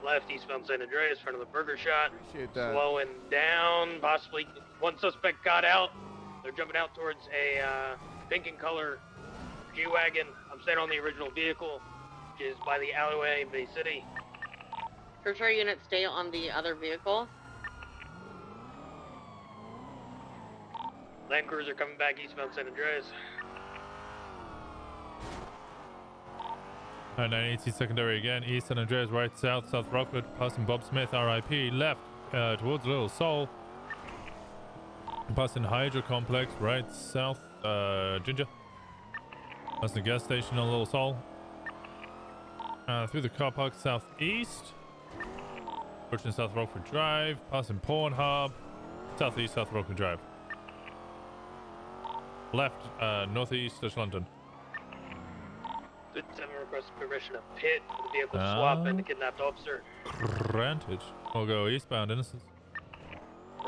left eastbound San Andreas, front of the burger shot. Appreciate that. Slowing down, possibly one suspect got out. They're jumping out towards a pink in color G-Wagon. I'm staying on the original vehicle, which is by the alleyway in Bay City. For sure, units stay on the other vehicle. Land Cruiser coming back eastbound San Andreas. 980 secondary again, east San Andreas, right, south, South Rockford, passing Bob Smith, RIP, left towards Little Seoul. Passing Hydro Complex, right, south, Ginger. That's the gas station on Little Seoul. Through the car park, southeast. Approaching South Rockford Drive, passing Pornhub, southeast South Rockford Drive. Left, northeast of London. 7 requests permission to pit for the vehicle swap and the kidnapped officer. Granted. We'll go eastbound, Innocence.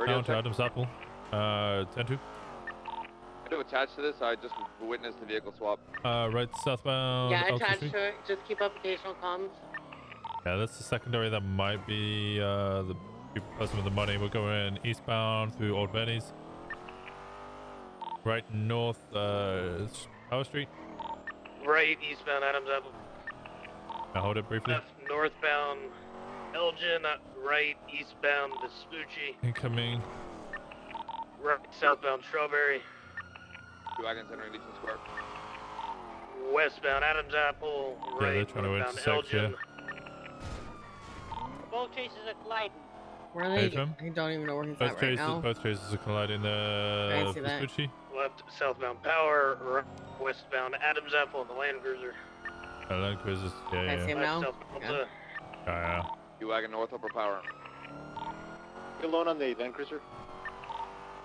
Down to Adams Apple. 10-2. I do attach to this. I just witnessed the vehicle swap. Right, southbound. Yeah, Elton attached Street. to it. Just keep up occasional comms. Yeah, that's the secondary. That might be the person with the money. We're going eastbound through Old Benny's. Right north, Power Street. Right eastbound Adams Apple. Now hold it briefly. Left northbound Elgin. Right eastbound Vespucci. Incoming. Right southbound Strawberry. Two wagons entering Legion Square. Westbound Adams Apple. Yeah, Right they're trying to northbound intersect, Elgin. Both chases are colliding. Where are they? I don't even know where he's Both at right chases, now. both chases are colliding. I see that. Vespucci. Left southbound Power. Right westbound Adams Apple in the Land Cruiser. Land Cruisers. Yeah, Can I yeah. see him Left now? southbound Yeah. Delta. Yeah. Two wagon north upper power. You alone on the Land Cruiser?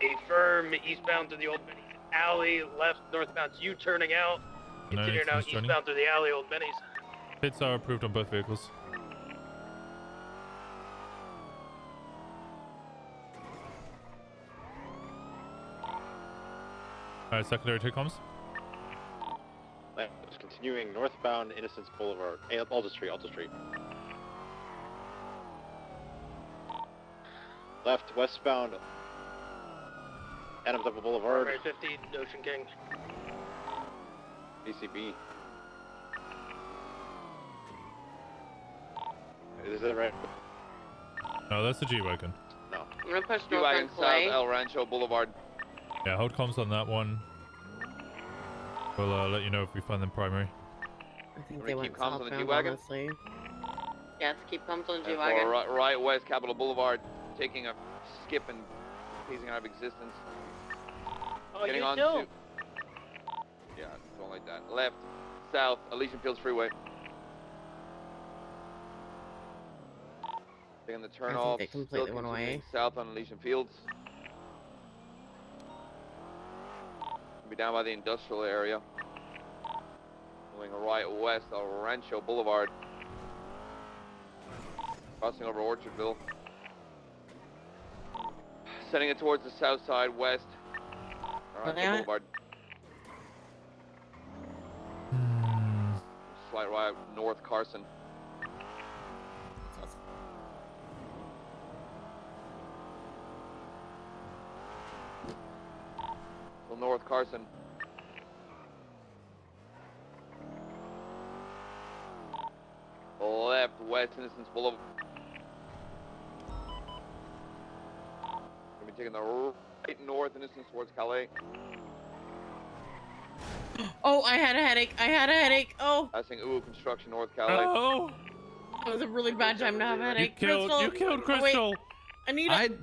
A firm eastbound to the Old Benny's alley. Left northbound U-turning out. Continuing out turning. eastbound through the alley, Old Benny's. Pits are approved on both vehicles. Alright, secondary take comms. Just continuing northbound Innocence Boulevard. Alta Street, Alta Street. Left westbound Adams Apple Boulevard. Right 50, Ocean King. BCB. Is that right? No, that's the G-Wagon. No. I'm gonna push Two north wagons on south Clay. El Rancho Boulevard. Yeah, hold comms on that one. We'll let you know if we find them primary. I think We they keep went comms on the southbound, G-Wagon? honestly. Yes, keep comms on And G-Wagon. for right west Capitol Boulevard, taking a skip and phasing out of existence. Oh, Getting you on too? to. Yeah, something like that. Left, south, Elysian Fields Freeway. Taking the turn I think off. they completely still went continuing away. South on Elysian Fields. Be down by the industrial area. Going right west on Rancho Boulevard. Crossing over Orchardville. Sending it towards the south side, west. Where they Rancho at? Boulevard. Slight right north Carson. So north Carson. Left west Innocence Boulevard. Gonna be taking the right north Innocence towards Calais. Oh, I had a headache. I had a headache. Oh, Passing Uwu Construction North Calais. Oh! that was a really bad time to have a You headache. killed Oh, Crystal! wait. Anita.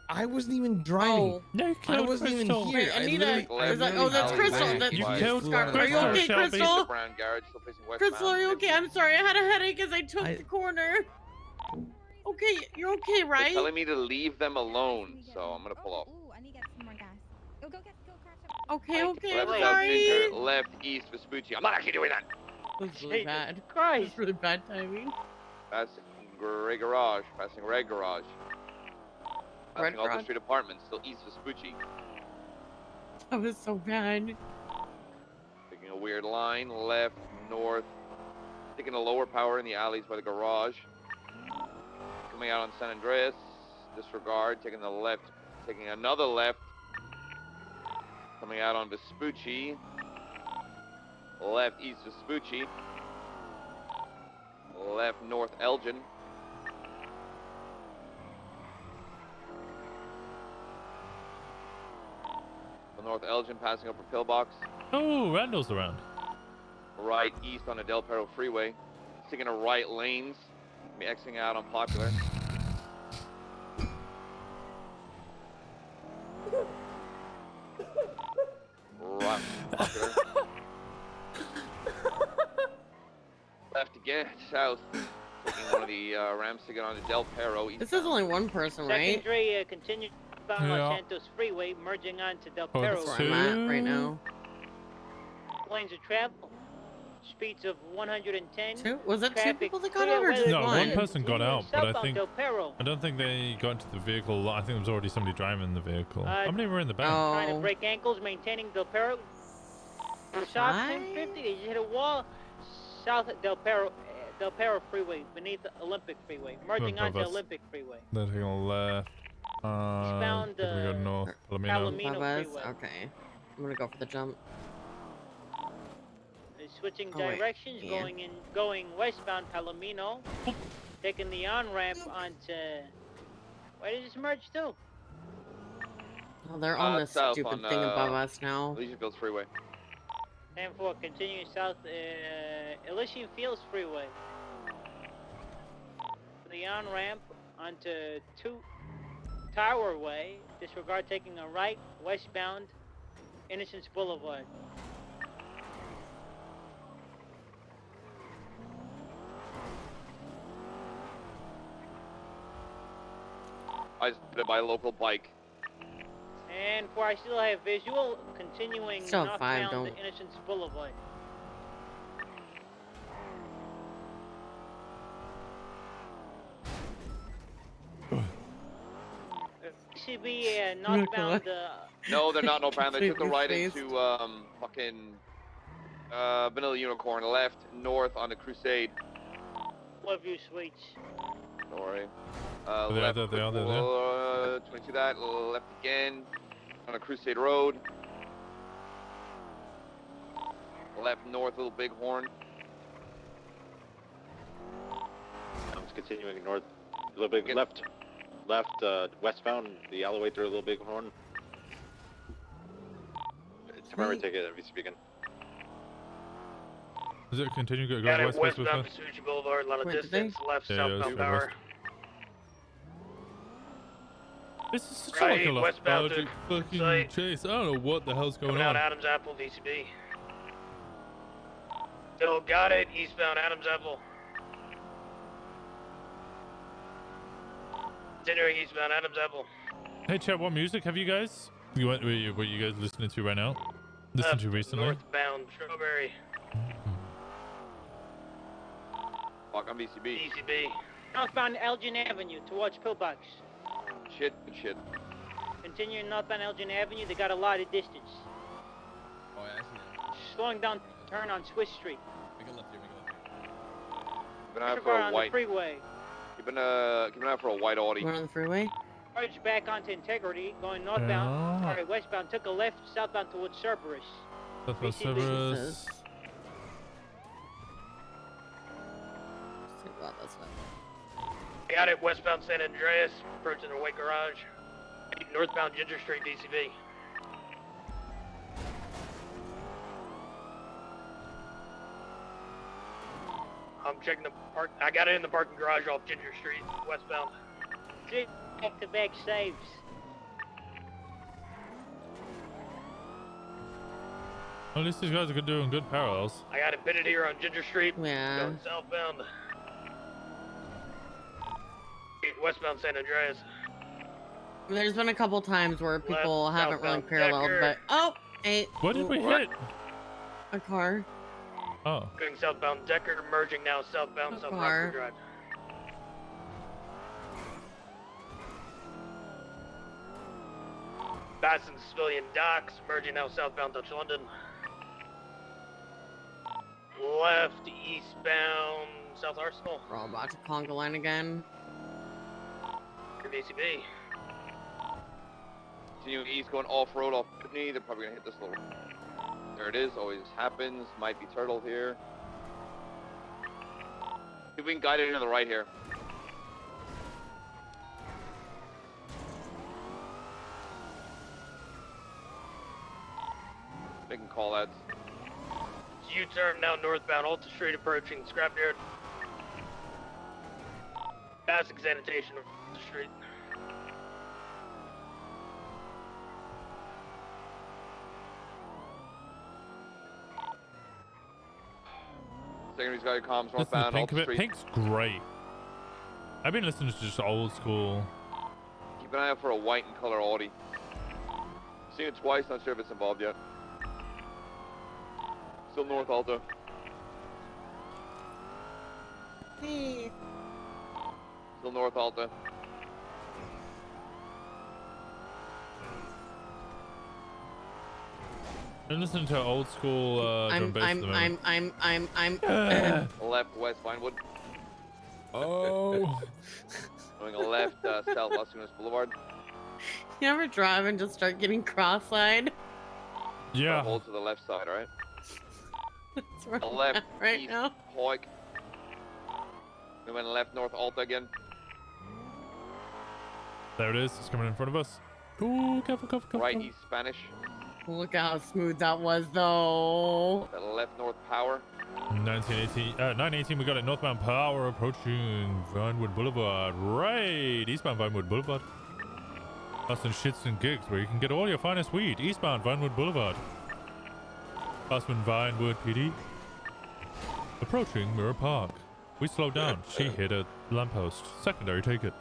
I wasn't even driving. Oh. You I killed wasn't Crystal! even here. Wait, I Anita. literally- Is that- oh, that's Alley Crystal. west. That- You By killed flew out of Are you the okay, Shelby. Crystal? Brown Garage, still facing westbound. Crystal, are you okay? I'm sorry. I had a headache as I took the corner. Okay, you're okay, They're right? telling me to leave them alone, so I'm gonna pull off. Ooh, I need to get some more gas. Go crash up. Okay, okay, I'm Left south sorry. Ginger, left east Vespucci. I'm not actually doing that. That's really bad. Christ. That's really bad timing. Passing Red Garage, passing Red Garage. Passing Alta Garage? Street Apartments, still east Vespucci. That was so bad. Taking a weird line, left, north. Taking a lower power in the alleys by the garage. coming out on San Andreas. Disregard, taking the left, taking another left. Coming out on Vespucci. Left east Vespucci. Left north Elgin. North Elgin, passing over Pillbox. Oh, Randall's around. Right east on the Del Perro Freeway. Taking a right lanes. Be exiting out on Popular. Right, Popular. Left again, south. Taking one of the ramps to get on the Del Perro. This is only one person, right? Secondary continue bound Yeah. Los Santos Freeway, merging onto Del Oh, Perro. That's where I'm at right now. Lanes of travel. Speeds of 110. Two? Was that two Traffic people that got clear out or just No, one? one person got out, but I Southbound think Del Perro. I don't think they got into the vehicle. I think there was already somebody driving the vehicle. Uh, How many were in the back? Trying to break ankles, maintaining Del Perro. South 1050, they just hit a wall. South Del Perro Freeway, beneath the Olympic Freeway, merging Above onto us. Olympic Freeway. They're taking a left. Eastbound, We're gonna go north. Palomino. Palomino Above us? Freeway. Okay. I'm gonna go for the jump. They're switching Oh, wait. directions, Yeah. going westbound Palomino, taking the on-ramp onto. Where did this merge to? Oh, they're on this south stupid on, thing above us now. Elysian Fields Freeway. 10-4, continuing south, Elysian Fields Freeway. The on-ramp onto 2 Tower Way, disregard taking a right, westbound, Innocence Boulevard. I just did it by a local bike. And for I still have visual, continuing Still have five, northbound don't- Innocence Boulevard. Should be northbound. No, they're not northbound. They took the right Babyface. into fucking Vanilla Unicorn. Left north on the Crusade. Love you, sweets. Don't worry. They're Left, there, they are there. 22 that. Left again on a Crusade Road. Left north, Little Bighorn. I'm just continuing north. A little bit left, westbound, the alleyway through a Little Bighorn. Temporary ticket at VCB again. Does it continue to go Got it west, west, westbound west? Vespucci Boulevard, a lot of Wait, did they? distance. Left, Yeah, southbound yeah, Power. This is such Right, like a westbound to lethargic fucking site. chase. I don't know what the hell's going Coming out on. Adams Apple, VCB. Still got it, eastbound Adams Apple. Continuing eastbound Adams Apple. Hey, chat, what music have you guys? What you guys listening to right now? Listened to recently? Northbound Strawberry. Walk on VCB. VCB. Northbound Elgin Avenue towards Pillbox. Shit, good shit. Continuing northbound Elgin Avenue, they got a lot of distance. Oh, yeah, I see that. Slowing down, turn on Swiss Street. Make a left here, make a left here. Keep an eye for Disregard a on white. the freeway. Keep an eye for a white Audi. We're on the freeway? Merge back onto Integrity, going northbound. Yeah. Sorry, westbound, took a left, southbound towards Cerberus. Southwest VCB. Cerberus. Jesus. Wow, that's not Got it, westbound San Andreas, approaching the White Garage. Northbound Ginger Street, VCB. I'm checking the park. I got it in the parking garage off Ginger Street, westbound. Back-to-back saves. At least these guys are doing good parallels. I got it pitted here on Ginger Street. Yeah. Going southbound. Westbound San Andreas. There's been a couple times where people Left, haven't really southbound paralleled, Decker. but oh, hey, What did we hit? a car. Oh. Going southbound Decker, merging now southbound South car. Rockford Drive. Passing civilian docks, merging now southbound Dutch London. Left eastbound South Arsenal. We're all about to conga line again. ACB. Continuing east, going off-road off Whitney. They're probably gonna hit this little... There it is, always happens. Might be turtle here. See if we can guide it into the right here. Making call outs. U-turn now northbound, Alta Street approaching Scrapyard. Passing sanitation of the street. Secondary's got your comms This is the northbound, pink Alta of it. Street. Pink's great. I've been listening to just old school. Keep an eye out for a white and color Audi. Seen it twice, not sure if it's involved yet. Still north Alta. Hey. Still north Alta. I'm listening to old school drum bass at the moment. I'm Left west Vinewood. Oh. Going left south Las Vegas Boulevard. You ever drive and just start getting cross-eyed? Yeah. Hold to the left side, alright? That's where The I'm left at right east now. Hoyk. We went left north Alta again. There it is. It's coming in front of us. Ooh, careful, careful, careful. Right east Spanish. Look how smooth that was, though. The left north Power. 918, we got it. Northbound Power approaching Vinewood Boulevard. Right, eastbound Vinewood Boulevard. Austin Shits and Gigs, where you can get all your finest weed. Eastbound Vinewood Boulevard. Passman Vinewood PD. Approaching Mirror Park. We slowed down. She hit a lamppost. Secondary, take it.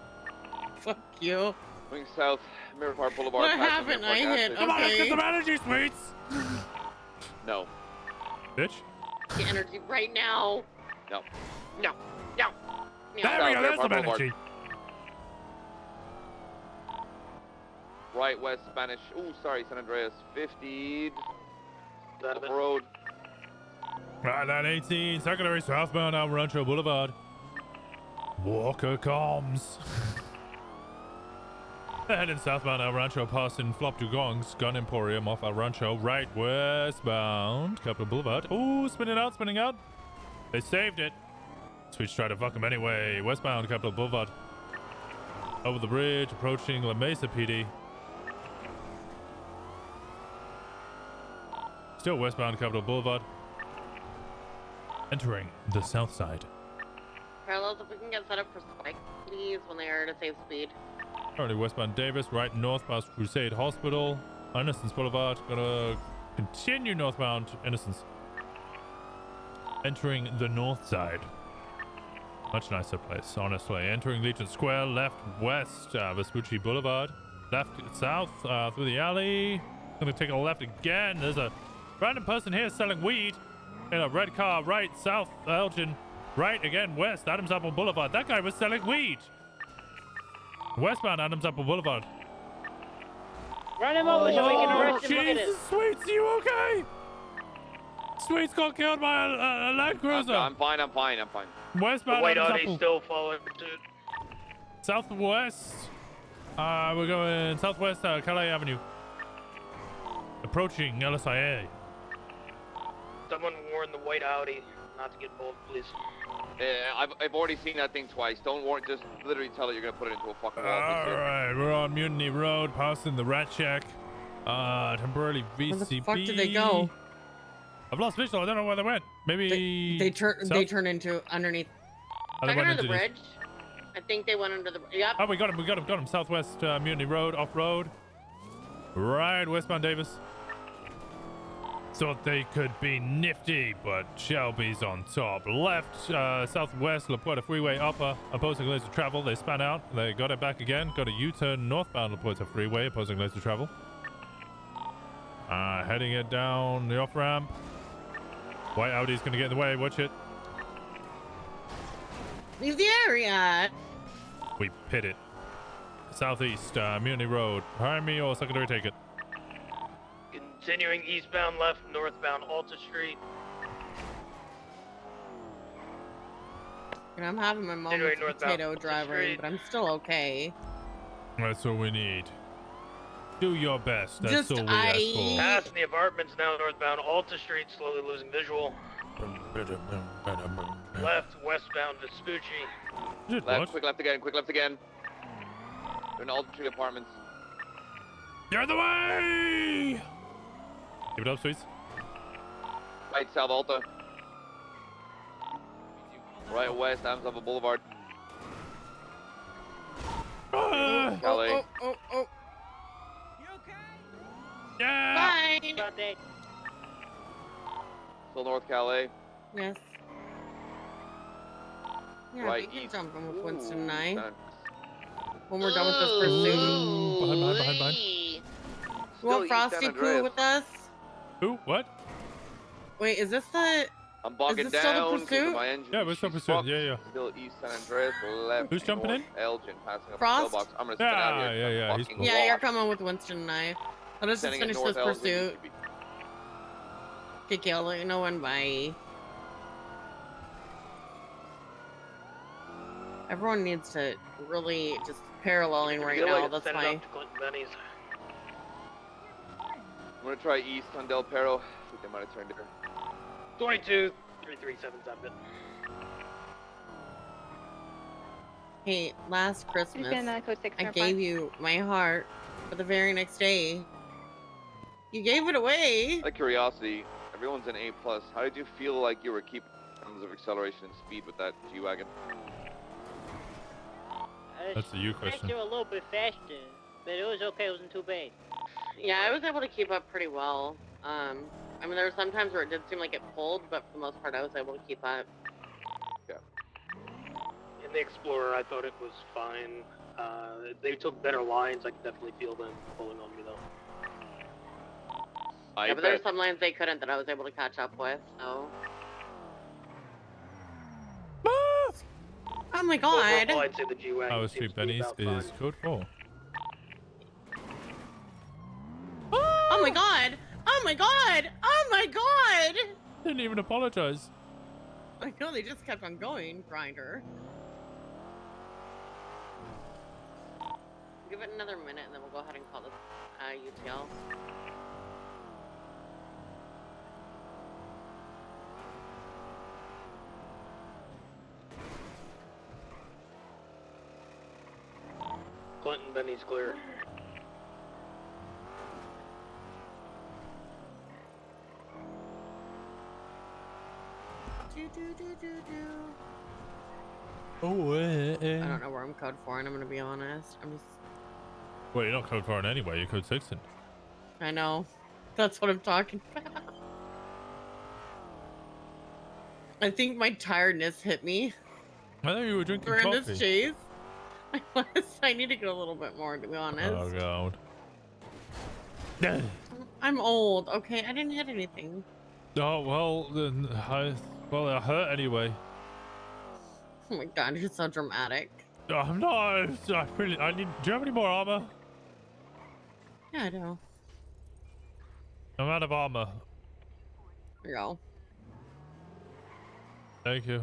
Fuck you. Going south Mirror Park Boulevard. What haven't I hit? Come on, let's Okay. get some energy, sweets! No. Bitch. The energy right now. No. No. No. There we go, there's some Boulevard. energy. Right west Spanish. Ooh, sorry, San Andreas. 50. Off road. Right, 918, secondary southbound out Rancho Boulevard. Walker comms. Heading southbound El Rancho, passing Flop Dugongs, Gun Emporium off El Rancho, right westbound, Capitol Boulevard. Ooh, spinning out. They saved it. Switch tried to fuck him anyway. Westbound, Capitol Boulevard. Over the bridge, approaching La Mesa PD. Still westbound, Capitol Boulevard. Entering the south side. Parallels, if we can get set up for spike, please, when they are at a safe speed. Currently westbound Davis, right north past Crusade Hospital. Innocence Boulevard. Gonna continue northbound Innocence. Entering the north side. Much nicer place, honestly. Entering Legion Square, left west, Vespucci Boulevard. Left south, through the alley. Gonna take a left again. There's a random person here selling weed in a red car, right south Elgin. Right again, west, Adams Apple Boulevard. That guy was selling weed. Westbound Adams Apple Boulevard. Run him over so we can arrest him. Look at Jesus, it. Sweets, you okay? Sweets got killed by a Land Cruiser. I'm fine. Westbound The white Adams Audi Apple. still following suit. Southwest. We're going southwest Calais Avenue. Approaching LSIA. Someone warn the white Audi not to get bold, please. I've already seen that thing twice. Don't warn. Just literally tell it you're gonna put it into a fucking wall. Alright, we're on Mutiny Road, passing the rat shack. Temporarily VCB. Where the fuck did they go? I've lost visual. I don't know where they went. Maybe They turn into underneath. Oh, they Back went under the into bridge. I think they went under the. Yep. Oh, we got him. Southwest Mutiny Road, off road. Right, westbound Davis. Thought they could be nifty, but Shelby's on top. Left, southwest La Puerta Freeway, upper, opposing lanes of travel. They span out. They got it back again. Got a U-turn northbound La Puerta Freeway, opposing lanes of travel. Heading it down the off-ramp. White Audi's gonna get in the way. Watch it. Leave the area. We pit it. Southeast, Mutiny Road. Hire me or secondary take it. Continuing eastbound, left, northbound, Alta Street. And I'm having my moment Anyway, with northbound potato Alta driving, Street. but I'm still okay. That's all we need. Do your best. That's Just all we ask for. Passing the apartments now northbound, Alta Street, slowly losing visual. Left, westbound Vespucci. Left, quick left again, quick left again. Doing Alta Street apartments. You're the way! Give it up, Sweets. Right, South Alta. Right west, Amsterdam Boulevard. Calais. Oh. Yeah! Bye. Still North Calais. Yes. Yeah, Right, we can east. jump in with Winston and I. Done. When we're done with this pursuit. Behind. You want Frosty Poo with us? Who? What? Wait, is this the... I'm bogging is this still the down because of pursuit? my engine. Yeah, we're still pursuing. Yeah. Still East San Andreas, left. Who's jumping in? Elgin, passing up Frost? the pillbox. I'm gonna spin out here. Yeah. He's Fucking cool. Yeah, you're walk. coming with Winston and I. Let us just Sending it finish north this Elgin. pursuit. Okay, I'll let you know when. Bye. Everyone needs to really just paralleling right Feel now. like That's send it why. up to Clinton Benny's. I'm gonna try east on Del Perro. I think they might have turned it. 22, 337 up it. Hey, last Christmas, code 6 I gave you my heart, but the very next day, you gave it away. Out of curiosity, everyone's an A+. How did you feel like you were keeping terms of acceleration and speed with that G-Wagon? That's a you question. Actually, a little bit faster, but it was okay. It wasn't too bad. Yeah, I was able to keep up pretty well. I mean, there were some times where it did seem like it pulled, but for the most part, I was able to keep up. In the Explorer, I thought it was fine. They took better lines. I could definitely feel them pulling on me, though. Yeah, but there were some lines they couldn't that I was able to catch up with, so... Oh my god! Overall, I'd say the G-Wagon Our seems Street to be Benny's about is fine. code 4. Oh my god! Oh my god! Oh my god! Didn't even apologize. I know, they just kept on going, Grinder. Give it another minute and then we'll go ahead and call this UTL. Clinton Benny's clear. Oh, I don't know where I'm code for, and I'm gonna be honest. I'm just... Well, you're not code 4 in anyway. You're code 6 in. I know. That's what I'm talking about. I think my tiredness hit me I thought you were drinking during coffee. this chase. I need to get a little bit more, to be honest. Oh, God. I'm old, okay? I didn't hit anything. Oh, well, then well, it hurt anyway. Oh my god, you're so dramatic. Oh, I'm not. I need. Do you have any more armor? Yeah, I do. I'm out of armor. Here you go. Thank you.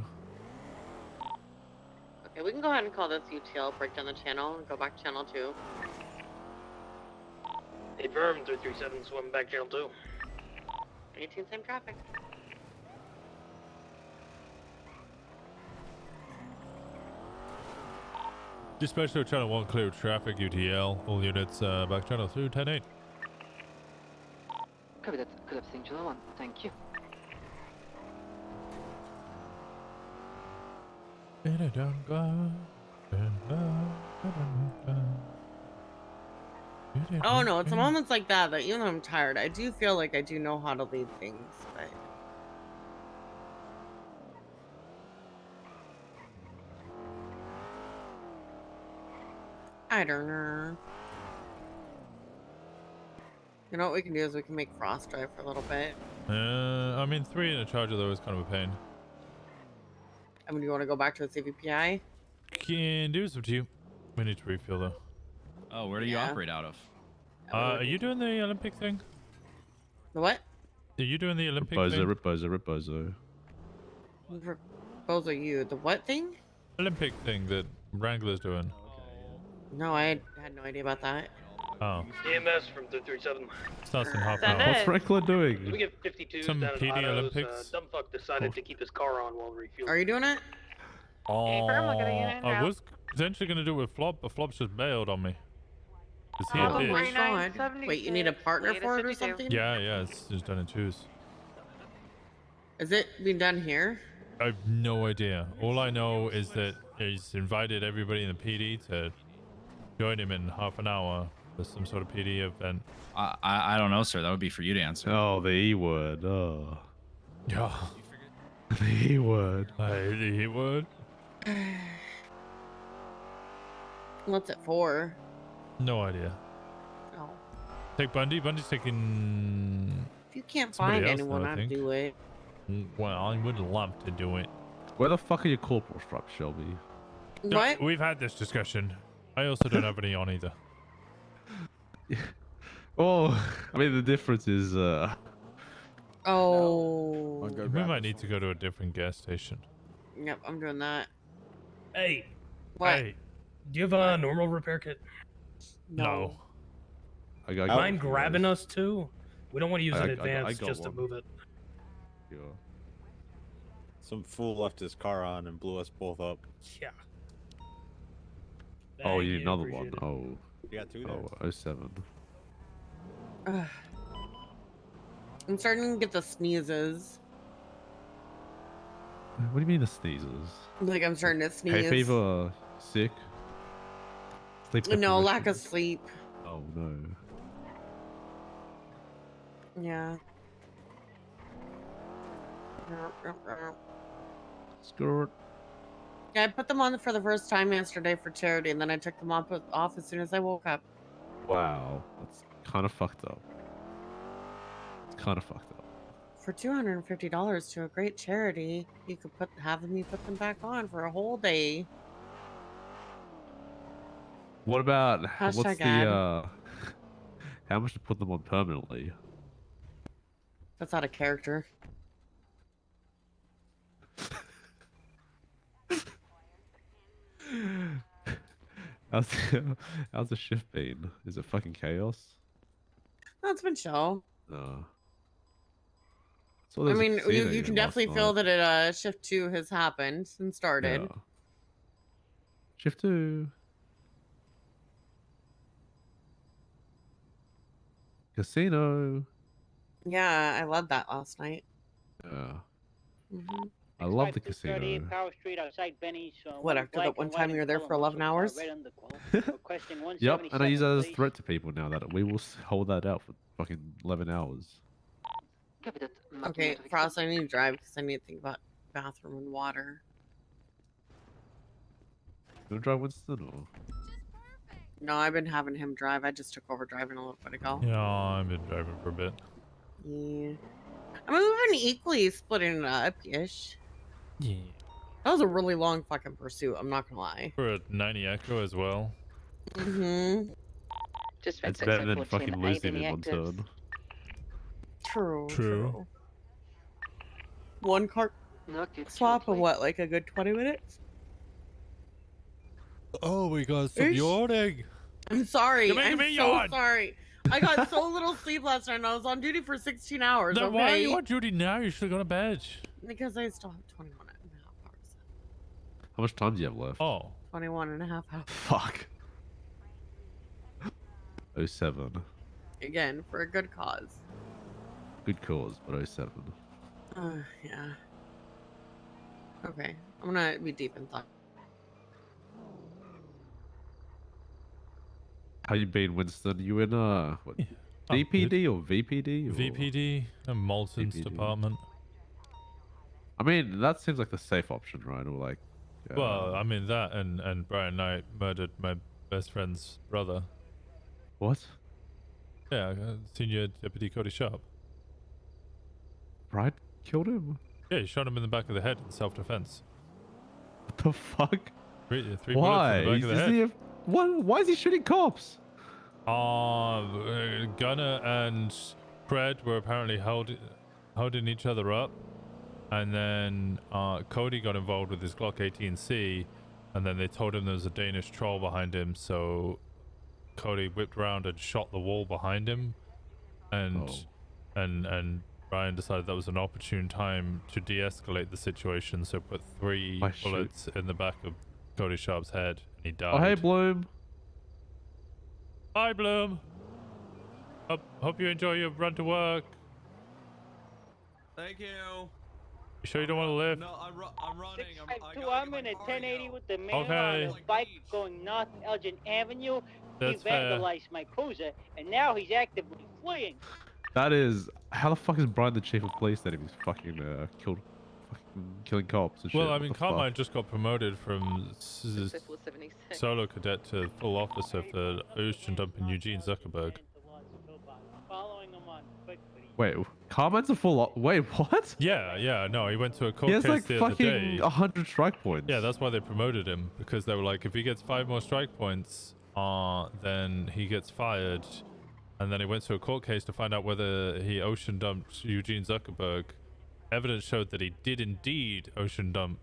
Okay, we can go ahead and call this UTL, break down the channel, and go back to channel 2. Affirm 337, swim back channel 2. 18, same traffic. Dispatch to channel 1, clear traffic, UTL. All units back channel 2, 10-8. Copy that. Collapsing channel 1. Thank you. Oh no, it's moments like that that even though I'm tired, I do feel like I do know how to lead things, but... I don't know. You know what we can do is we can make Frost drive for a little bit. I mean, 3 in a charger though is kind of a pain. I mean, you want to go back to a CVPI? Can do some to you. We need to refuel though. Oh, where do you operate out of? Are you doing the Olympic thing? The what? Are you doing the Olympic thing? Reposo. Both are you. The what thing? Olympic thing that Wrangler's doing. No, I had no idea about that. Oh. EMS from 337. Starts in half an Send hour. it. What's Franklin doing? We get 52 Some down in PD Otto's. Olympics? Dumb fuck decided to keep his car on while refueling. Are you doing it? I was potentially going to do it with Flop, but Flop's just bailed on me. Is he a Oh my bitch? god. Wait, you need a partner for it or something? Yeah, it's just done in twos. Is it being done here? I have no idea. All I know is that he's invited everybody in the PD to join him in half an hour for some sort of PD event. I don't know, sir. That would be for you to answer. Oh, the E word. Oh. Yeah. The E word. The E word. What's it for? No idea. Oh. Take Bundy. Bundy's taking. If you can't somebody find else anyone, now, I I'd think. do it. Well, I would love to do it. Where the fuck are your corporal straps, Shelby? What? We've had this discussion. I also don't have any on either. Oh, I mean the difference is. Oh. We might need to go to a different gas station. Yep, I'm doing that. Hey. What? Hey. Do you have a normal repair kit? No. I got. Mind grabbing us too? We don't want to use I it in advance got just to one. move it. Yeah. Some fool left his car on and blew us both up. Yeah. Oh, Thank you need another appreciate one. it. Oh. You got two there. Oh, 07. Ugh. I'm starting to get the sneezes. What do you mean the sneezes? Like I'm starting to sneeze. Hay fever, sick. Sleep No, lack of deprivation. sleep. Oh no. Yeah. Skirt. Yeah, I put them on for the first time yesterday for charity, and then I took them off as soon as I woke up. Wow, that's kind of fucked up. It's kind of fucked up. For $250 to a great charity, you could have me put them back on for a whole day. What about what's Hashtag the ad. how much to put them on permanently? That's out of character. How's the shift been? Is it fucking chaos? No, it's been chill. No. I mean, you can definitely feel that it shift 2 has happened and started. Yeah. Shift 2. Casino. Yeah, I loved that last night. Yeah. Hmm. I love the 38 casino. Power Street outside Benny's. What, after that one time you were there for 11 hours? Yep, and I use that as a threat to people now that we will hold that out for fucking 11 hours. Okay, Frost, I need to drive because I need to think about bathroom and water. You wanna drive Winston or? No, I've been having him drive. I just took over driving a little bit ago. Yeah, I've been driving for a bit. Yeah. I mean, we've been equally splitting it up-ish. Yeah. That was a really long fucking pursuit, I'm not gonna lie. For a 90 Echo as well. Mm-hmm. It's better than fucking losing in one turn. True. One car swap of what, like a good 20 minutes? Oh, we got some Ish. yawning. I'm sorry. You're making I'm me so yawn. sorry. I got so little sleep last night and I was on duty for 16 hours. Then okay? why are you on duty now? You should have gone to bed. Because I still have 21 and a half hours. How much time do you have left? Oh. 21 and a half hours. Fuck. 07. Again, for a good cause. Good cause, but 07. Yeah. Okay. I'm gonna be deep in thought. How you been, Winston? You in what? DPD or VPD? Or? VPD and Molson's department. I mean, that seems like the safe option, right? Or like. Well, I mean that and Brian Knight murdered my best friend's brother. What? Yeah, Senior Deputy Cody Sharp. Brian killed him? Yeah, he shot him in the back of the head in self-defense. What the fuck? Three Why? bullets in the back of the head. Why is he shooting cops? Gunner and Fred were apparently holding each other up, and then Cody got involved with his Glock 18C, and then they told him there was a Danish troll behind him, so Cody whipped around and shot the wall behind him, and Brian decided that was an opportune time to de-escalate the situation, so put 3 bullets in the back of Cody Sharp's head, and he died. Oh, hey, Bloom. Hi, Bloom. Hope you enjoy your run to work. Thank you. You sure you don't want to live? No, I'm running. I'm in a 1080 with the man Okay. on a bike going north Elgin Avenue. That's he fair. vandalized my cruiser, and now he's actively fleeing. That is... How the fuck is Brian the chief of police then if he's fucking killing cops and shit? Well, I What mean, the fuck? Carmine just got promoted from solo cadet to full officer for ocean dump in Eugene Zuckerberg. Following him on foot. Wait, Carmine's a full... Wait, what? Yeah, no, he went to a court He has case like the other fucking day. 100 strike points. Yeah, that's why they promoted him, because they were like, if he gets 5 more strike points, then he gets fired. And then he went to a court case to find out whether he ocean dumped Eugene Zuckerberg. Evidence showed that he did indeed ocean dump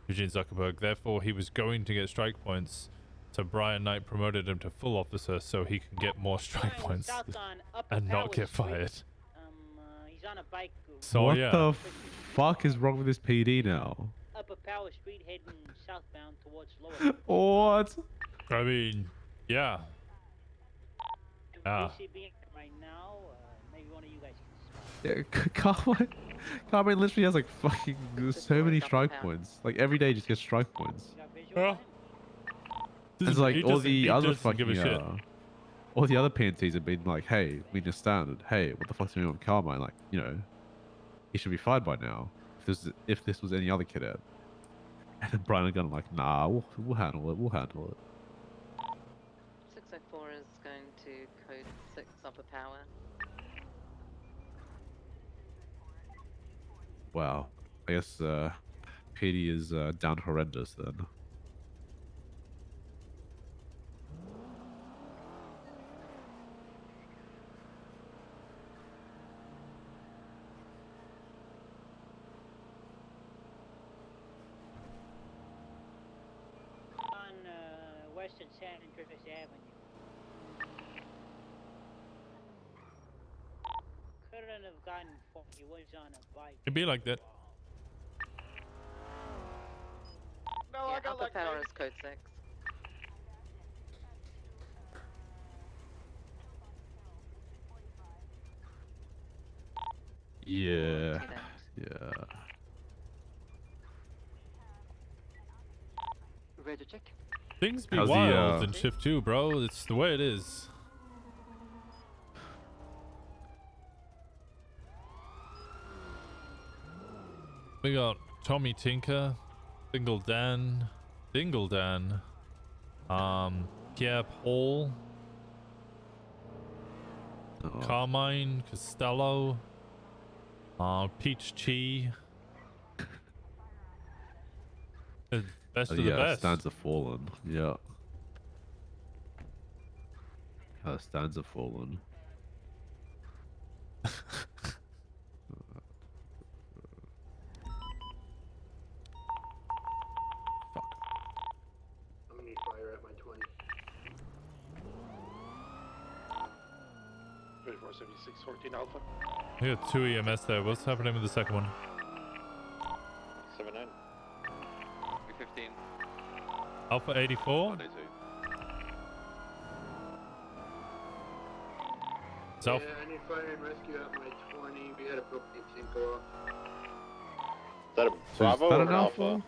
Eugene Zuckerberg. Therefore, he was going to get strike points. So Brian Knight promoted him to full officer so he can get more strike points and not get fired. He's on a bike. So what yeah. the fuck is wrong with this PD now? Upper Power Street heading southbound towards Lower. What? I mean, yeah. Ah. Right now, maybe one of you guys can Yeah, Carmine literally has like fucking so many strike points. Like every day just gets strike points. It's like He all doesn't- he the other doesn't give a fucking shit. all the other PNCs have been like, hey, we understand. Hey, what the fuck's going on with Carmine? Like, you know, he should be fired by now. If this was any other cadet. And then Brian and Gunn are like, nah, we'll handle it. We'll handle it. 604 is going to code 6 upper power. Wow. I guess PD is down horrendous then. on Western San Andreas Avenue. Couldn't have gotten for he was on a bike. It'd be like that. No, yeah, upper power is code 6. Yeah. Yeah. Ready to check? Things be How's the, wild in shift 2, bro. It's the way it is. We got Tommy Tinker, Dingle Dan, Pierre Paul, Carmine Costello, Peach Chi. The best of the yeah, best. stands have fallen. Yeah. Stands have fallen. I'm gonna need fire at my 20. 2476, 14 Alpha. We got 2 EMS there. What's happening with the second one? 79. 315. Alpha 84? Self. Yeah, I need fire and rescue at my 20. We had a propane tank go off. Is that a Bravo that or an an Alpha? Alpha?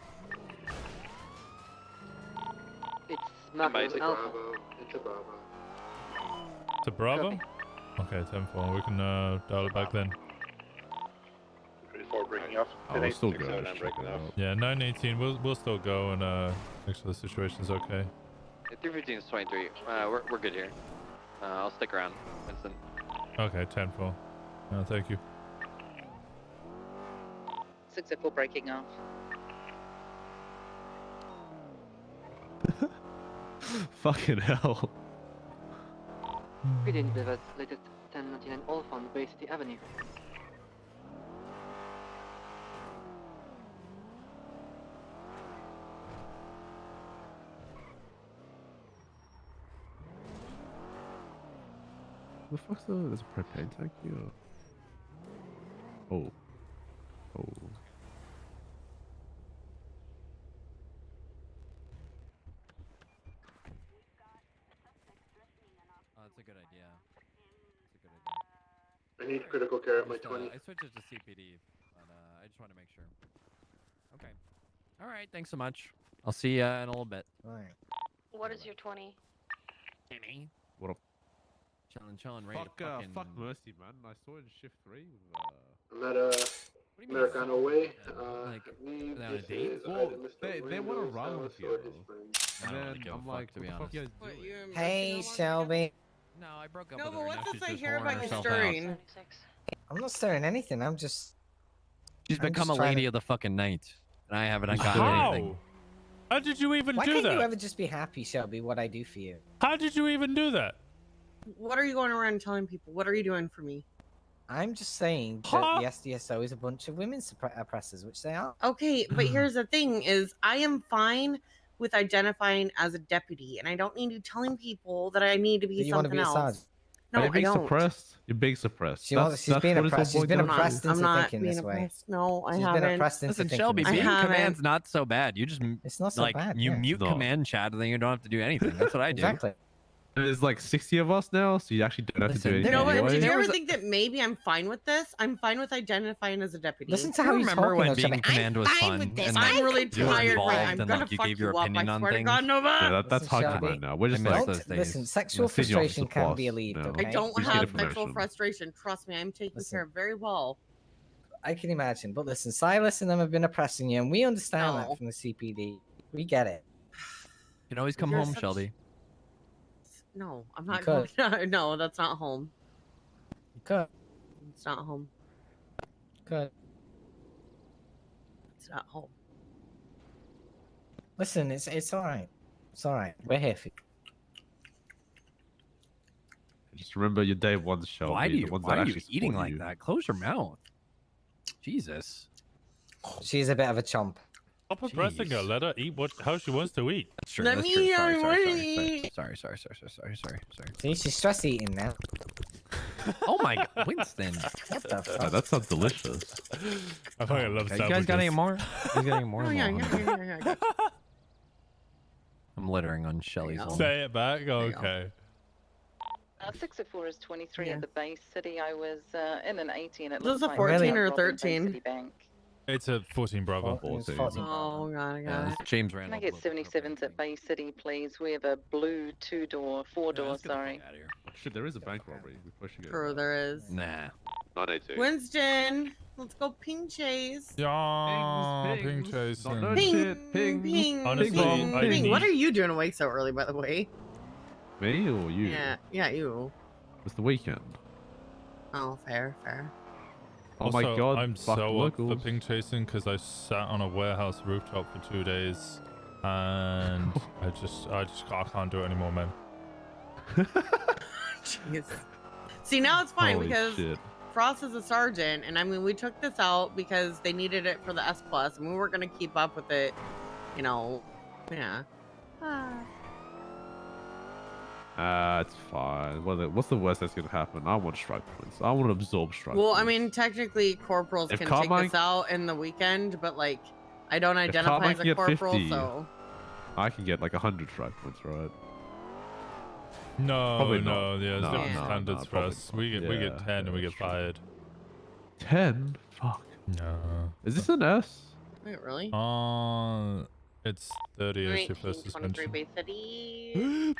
It's not It's an a alpha. Bravo. It's a Bravo. To Bravo? Okay, 10-4. We can dial it back then. 24 breaking off. I'll still go. 10-8, 6-7, I'm Check breaking it off. out. Yeah, 918. We'll still go and make sure the situation's okay. Yeah, 315 is 23. We're good here. I'll stick around, Winston. Okay, 10-4. Thank you. 604 breaking off. Fucking hell. Reading delivers latest 1099 Alpha on Bay City Avenue. The fuck's the? There's a propane tank here. Oh. Oh. Oh, that's a good idea. That's a good idea. I need critical care at my 20. I switched it to CPD, but I just want to make sure. Okay. All right. Thanks so much. I'll see you in a little bit. All right. What is your 20? What a chilling, ready fuck, to fucking... fuck Mercy, man. I saw in shift 3 with, I'm at Americano Way. Like, I believe without a this date? is well, either Mr. they want to Windows run house with you, or his friend. I and don't really then give a I'm fuck, like, to be what the fuck honest. you guys doing? Hey, Shelby. No, I broke up No, with but her. what's now this she's I just hear whoring about you herself stirring? out. I'm not stirring anything. I'm just. She's I'm become just a trying lady to- of the fucking night, and I haven't gotten anything. How did you even Why do can't that? you ever just be happy, Shelby? What I do for you? How did you even do that? What are you going around telling people? What are you doing for me? I'm just saying that the SDSO is a bunch of women oppressors, which they are. Okay, but here's the thing: is I am fine with identifying as a deputy, and I don't need you telling people that I need to be Do you want to something be a else. sergeant? No, Are you I being don't. suppressed? You're being suppressed. She's being what it's oppressed. all She's been boiled down to. oppressed into I'm not thinking being this way. oppressed. No, I She's haven't. been oppressed into Listen, thinking Shelby, this being way. command's not so bad. You just It's not so like bad, you yeah. mute No. command chat, and then you don't have to do anything. That's what I do. Exactly. There's like 60 of us now, so you actually don't have to do anything You know what? anyway. Did you ever think that maybe I'm fine with this? I'm fine with identifying as a deputy. Listen to how he's remember talking. when though, being Shelby. command was I'm fine fun, with this. and I'm like, really you were tired. involved, I'm and gonna like you fuck gave your you up. opinion I on swear to things. God, Nova. Yeah, that's Listen, hard Shelby. command now. We're just I miss like those days. Listen, sexual senior officer frustration can plus be relieved. now. Okay? I don't We just have get a sexual promotion. frustration. Trust me, I'm taken Listen. care of very well. I can imagine, but listen, Silas and them have been oppressing you, and we understand that from the CPD. We get it. You can always come You're home, such- Shelby. No, I'm not could. going. No, that's not home. You could. It's not home. Could. It's not home. Listen, it's all right. It's all right. We're here for you. Just remember your day ones, Shelby. Why the ones why that are you actually eating support like you. that? Close your mouth. Jesus. She's a bit of a chomp. Stop oppressing her. Let her eat how she wants to eat. That's true. Let That's me true. eat Sorry, what I sorry, wanna sorry, eat. sorry. See, she's stress eating now. Oh my God, Winston. What the Oh, fuck? that sounds delicious. I fucking love Okay, you guys got any sandwiches. more? You guys got any more? Oh, yeah, I'm yeah. I'm littering on Shelly's lawn. Say it back. Okay. 604 is 23 Yeah. at the base city. I was in an 80 and it This looks is a like 14 or robbing Bay 13? City Bank. It's a 14 Bravo. 14. Oh, God, Yeah, God. this James Can I Randall. get 77s at Bay City, please? We have a blue four door, sorry. Out of here. Oh, shit, there is a bank robbery. We probably should get True, that. there is. Nah. 982. Winston, let's go ping chase. Yeah, ping Pings. chasing. No Ping, shit, pings. ping, Honestly, ping, I ping. need- What are you doing awake so early, by the way? Me or you? Yeah, you. It's the weekend. Oh, fair. Oh my Also, god, I'm fuck so up for locals. ping chasing because I sat on a warehouse rooftop for 2 days, and I can't do it anymore, man. Jeez. See, now it's fine Holy because shit. Frost is a sergeant, and I mean, we took this out because they needed it for the S plus, and we weren't gonna keep up with it, you know. Yeah. It's fine. What's the worst that's gonna happen? I want strike points. I want to absorb strike Well, points. I mean, technically, corporals If can Carmine- take this out in the weekend, but like, I don't identify Carmine as can a get corporal, 50, so. I can get like 100 strike points, right? No, Probably no, not. yeah, there's No, different no, standards no, for probably us. not. We get Yeah, 10 and we get fired. 10? Fuck. No. Is this an S? Wait, really? It's 30 as your first 1923 suspension. Bay City.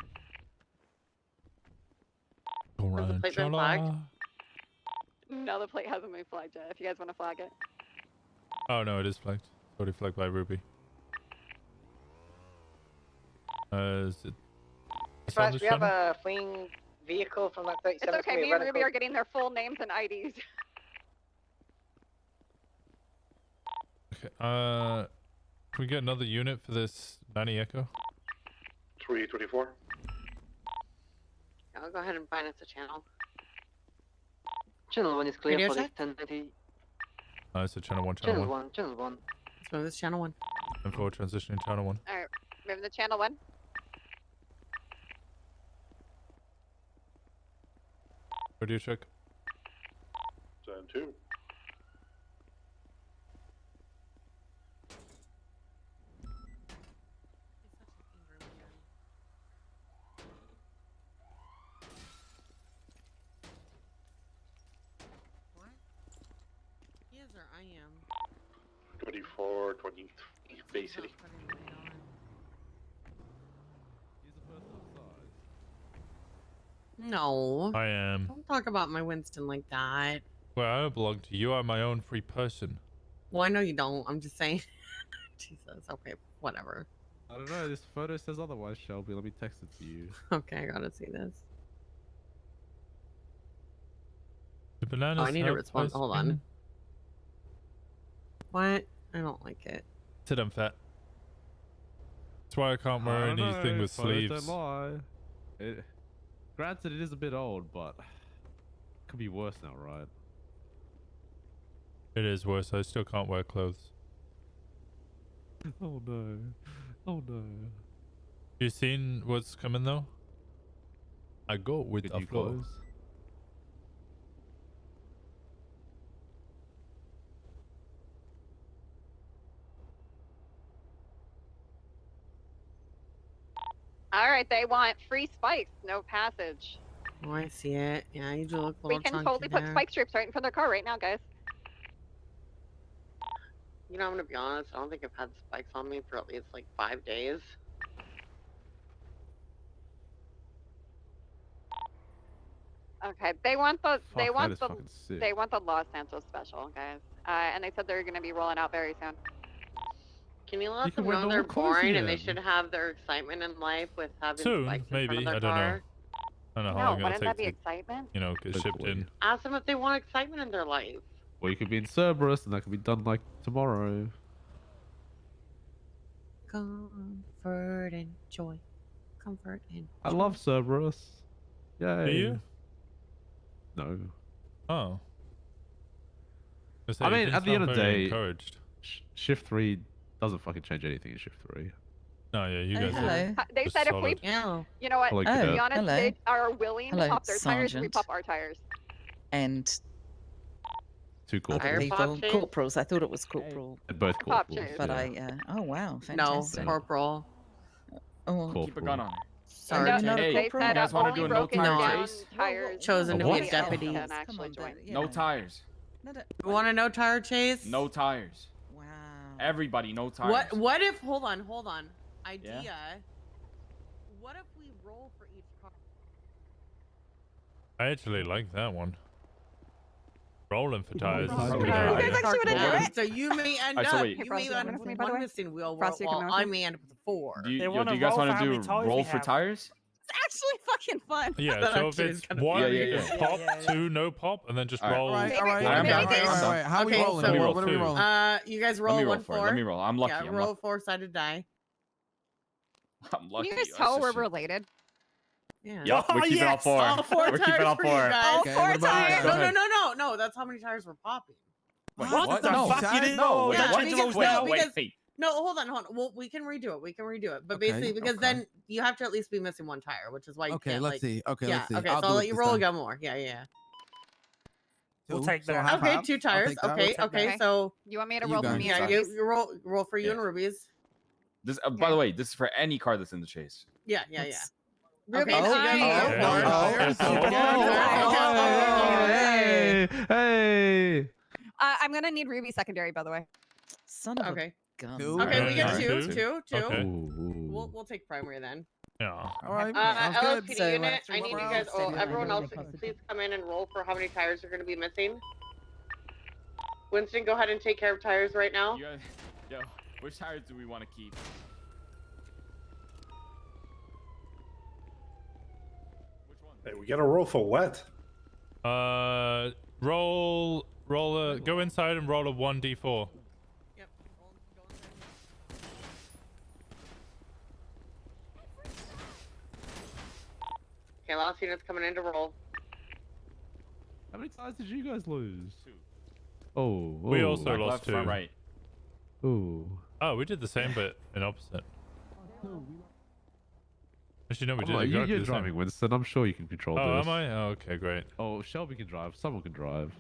Has the plate been flagged? No, the plate hasn't been flagged yet. If you guys want to flag it. Oh no, it is flagged. Already flagged by Ruby. Is it? it's on Flash, this we have channel? a fleeing vehicle from that 37. It's okay. Me and Ruby are getting their full names and IDs. Okay. Can we get another unit for this 90 Echo? 324. I'll go ahead and find us a channel. Channel 1 is clear Radio for this check? 1090. It's a channel 1, Channel channel 1. 1, channel 1. Let's move this channel 1. And forward transitioning channel 1. All right, moving the channel 1. Audio check. Zone 2. What? He is or I am? 24, 23, Bay City. No. I am. Don't talk about my Winston like that. Well, I don't belong to you. I'm my own free person. Well, I know you don't. I'm just saying. Jesus. Okay. Whatever. I don't know. This photo says otherwise, Shelby. Let me text it to you. Okay, I gotta see this. The bananas. Oh, I need to have respond. ice Hold cream. on. What? I don't like it. Said I'm fat. That's why I can't wear I don't anything know, with photos sleeves. Don't lie. Granted, it is a bit old, but could be worse now, right? It is worse. I still can't wear clothes. Oh no. Oh no. You seen what's coming though? I go with Good the new flow. clothes. All right, they want free spikes, no passage. Oh, I see it. Yeah, you do look a We little can chunky totally put there. spike strips right in front of their car right now, guys. You know, I'm gonna be honest. I don't think I've had spikes on me for at least like 5 days. Okay, they want the Fuck, that is fucking sick. they want the Los Santos special, guys. And they said they're gonna be rolling out very soon. Can you You let can them wear know they're normal clothes boring and they again. should have their excitement in life with having Soon, spikes in maybe. front of I their don't know. car? I don't know how No, long it'll wouldn't that take be to, excitement? you know, get shipped Hopefully. in. Ask them if they want excitement in their life. Or you could be in Cerberus, and that could be done like tomorrow. Comfort and joy. Comfort and I love Cerberus. Yay. Do you? No. Oh. I mean, at the end of the day, encouraged. Shift 3 doesn't fucking change anything in Shift 3. No, yeah, you Oh, guys hello. are They just said if solid. we, Yeah. you know what, Hello, to be cadet. honest, Hello. they are willing Hello, to pop their tires, we Sergeant. pop our tires. And Two other Tire corporals. pop people, chase? corporals. I thought it was corporal, And both Pop corporals. chase. but yeah. oh wow, No, fantastic. corporal. Oh, Corporal. Keep a gun on her. Sergeant. not a Hey, They corporal? said you guys wanna only do a no broken tire down chase? tires. Chosen to to be be a a deputy deputy. can actually join. No tires. You want to know tire chase? No tires. Wow. Everybody, no tires. What if? Hold on. Idea. What if we roll for each car? I actually like that one. Rolling for tires. Rolling for is good. tires. You guys actually wanna do it? So you may end Alright, so up. wait. You Hey, may Frosty, end come up with me, with by the one way. missing wheel. Frosty, While come with I me. may end up with 4. Do you, They yo, wanna do you guys roll want for to how do many tires we roll for have. tires? It's actually fucking fun. Yeah, That so if actually is it's kinda one fun. Yeah. pop, Yeah. two no pop, and then just Alright. roll. Alright, one alright, down. alright. How we Okay, rolling? so- Let me roll What are we two. rolling? You guys Let roll me roll 1 for it. 4. Let me roll. I'm lucky. Yeah, I'm roll lucky. 4-sided die. I'm lucky. Can you guys That's tell just we're shit. related? Yeah. Yep, we're keeping all 4. All 4 We're tires keeping all for 4. you guys. Okay, what about- No. That's how many tires we're popping. Wait, What the No. fuck? You didn't No, know? wait, Yeah, what? because- Wait, no, wait, because- wait. No, hold on. Well, we can redo it. But Okay, basically, because okay. then you have to at least be missing 1 tire, which is why you Okay, can't. let's like, see. Okay, yeah. let's see. Okay, I'll so I'll do let it you this roll time. again more. Yeah. We'll Two, take so that. half, Okay, half. 2 I'll tires. take that. Okay. Okay. So You want me to You roll for guys. me? yeah, and you Ruby? roll for you Yeah. and Rubies. This, by the way, this is for any car that's in the chase. Yeah. That's- Rubies, Oh, you guys okay. go for it. Oh, Hey! I'm gonna need Ruby secondary, by the way. Son of Okay. a gun. Two. Okay, we get Alright. 2. Okay. We'll take primary then. Yeah. All right, sounds good. LSPD So, unit, I need you rounds, guys. Oh, stay everyone else, behind. please come in and roll for how many tires are going to be missing. Winston, go ahead and take care of tires right now. You guys, yo, which tires do we want to keep? Which one? Hey, we gotta roll for what? Roll a go inside and roll a 1d4. Yep. Okay, last unit's coming in to roll. How many tires did you guys lose? 2. Oh. We also Back, lost left, 2. front, right. Oh. Oh, we did the same, but in opposite. Actually, no, we did Well, exactly you're the same. driving, Winston. I'm sure you can control Oh, this. am I? Oh, okay, great. Oh, Shelby can drive. Someone can drive.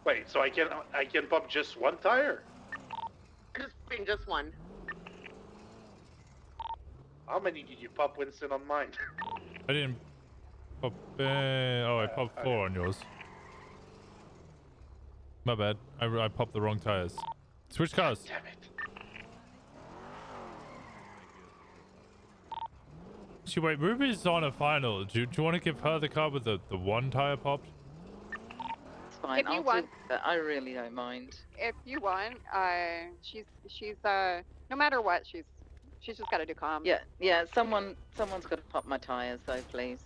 Wait, so I can pump just one tire? Just one. How many did you pump, Winston, on mine? I didn't pop. Oh, I popped 4 on yours. My bad. I popped the wrong tires. Switch cars. Damn it. Actually, wait, Ruby's on a final. Do you want to give her the car with the 1 tire popped? It's fine. If you I'll want- take that. I really don't mind. If you want, she's no matter what, she's just got to do comms. Yeah. Someone's got to pop my tires though, please.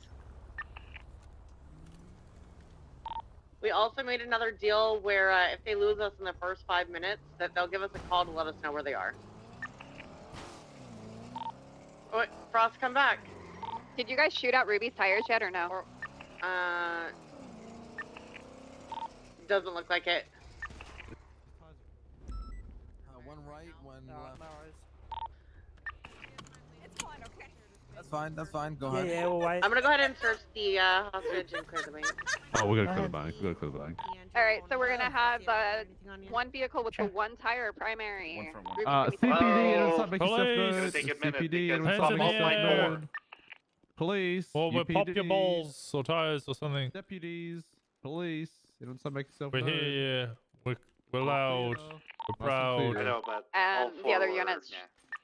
We also made another deal where if they lose us in the first 5 minutes, that they'll give us a call to let us know where they are. Oh, wait, Frost, come back. Did you guys shoot out Ruby's tires yet or no? Doesn't look like it. One right, one left. It's fine, okay. That's fine. Go ahead. Yeah, we'll wait. I'm gonna go ahead and search the hostage and clear the bank. Oh, we're gonna clear the bank. We're gonna clear the bank. All right, so we're gonna have one vehicle with the 1 tire primary. Ruby's gonna be CPD, anyone stop making stuff Police! good? Take a minute, CPD, because anyone Hands stop in making the stuff air. good? Police, Or we'll pop your UPD, balls or tires or something. Deputies, police, anyone stop making stuff We're good? here. We're loud. We're proud. I know, but And all the other forward. units,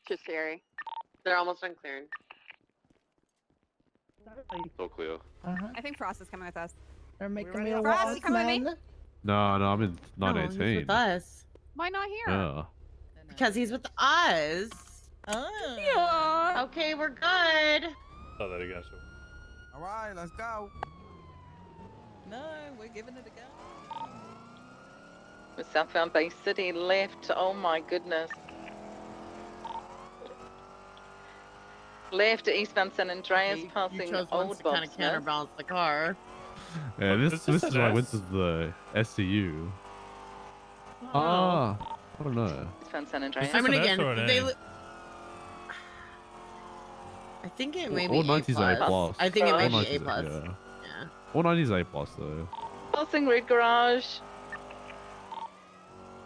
just scary. They're almost done clearing. So clear. I think Frost is coming with us. They're making ready me a to Frost, wild you coming with me? man. No, I'm in No, he's 918. with us. Why not here? Yeah. Because he's with us. Yeah. Okay, we're good. Oh, there you go. All right, let's go. No, we're giving it a go. We're southbound Bay City left. Oh my goodness. Left at eastbound San Andreas, You passing chose Old ones to kind Bob of Smith. counterbalance the car. Yeah, this Is is this why an S? Winston's the SCU. Ah, I don't know. Eastbound San Andreas. I mean, an S again, or an they. A? I think it All- may be all A 90s are A+. plus. I think it may All be 90s A are- plus. yeah. Yeah. All 90s A plus though. Passing Red Garage.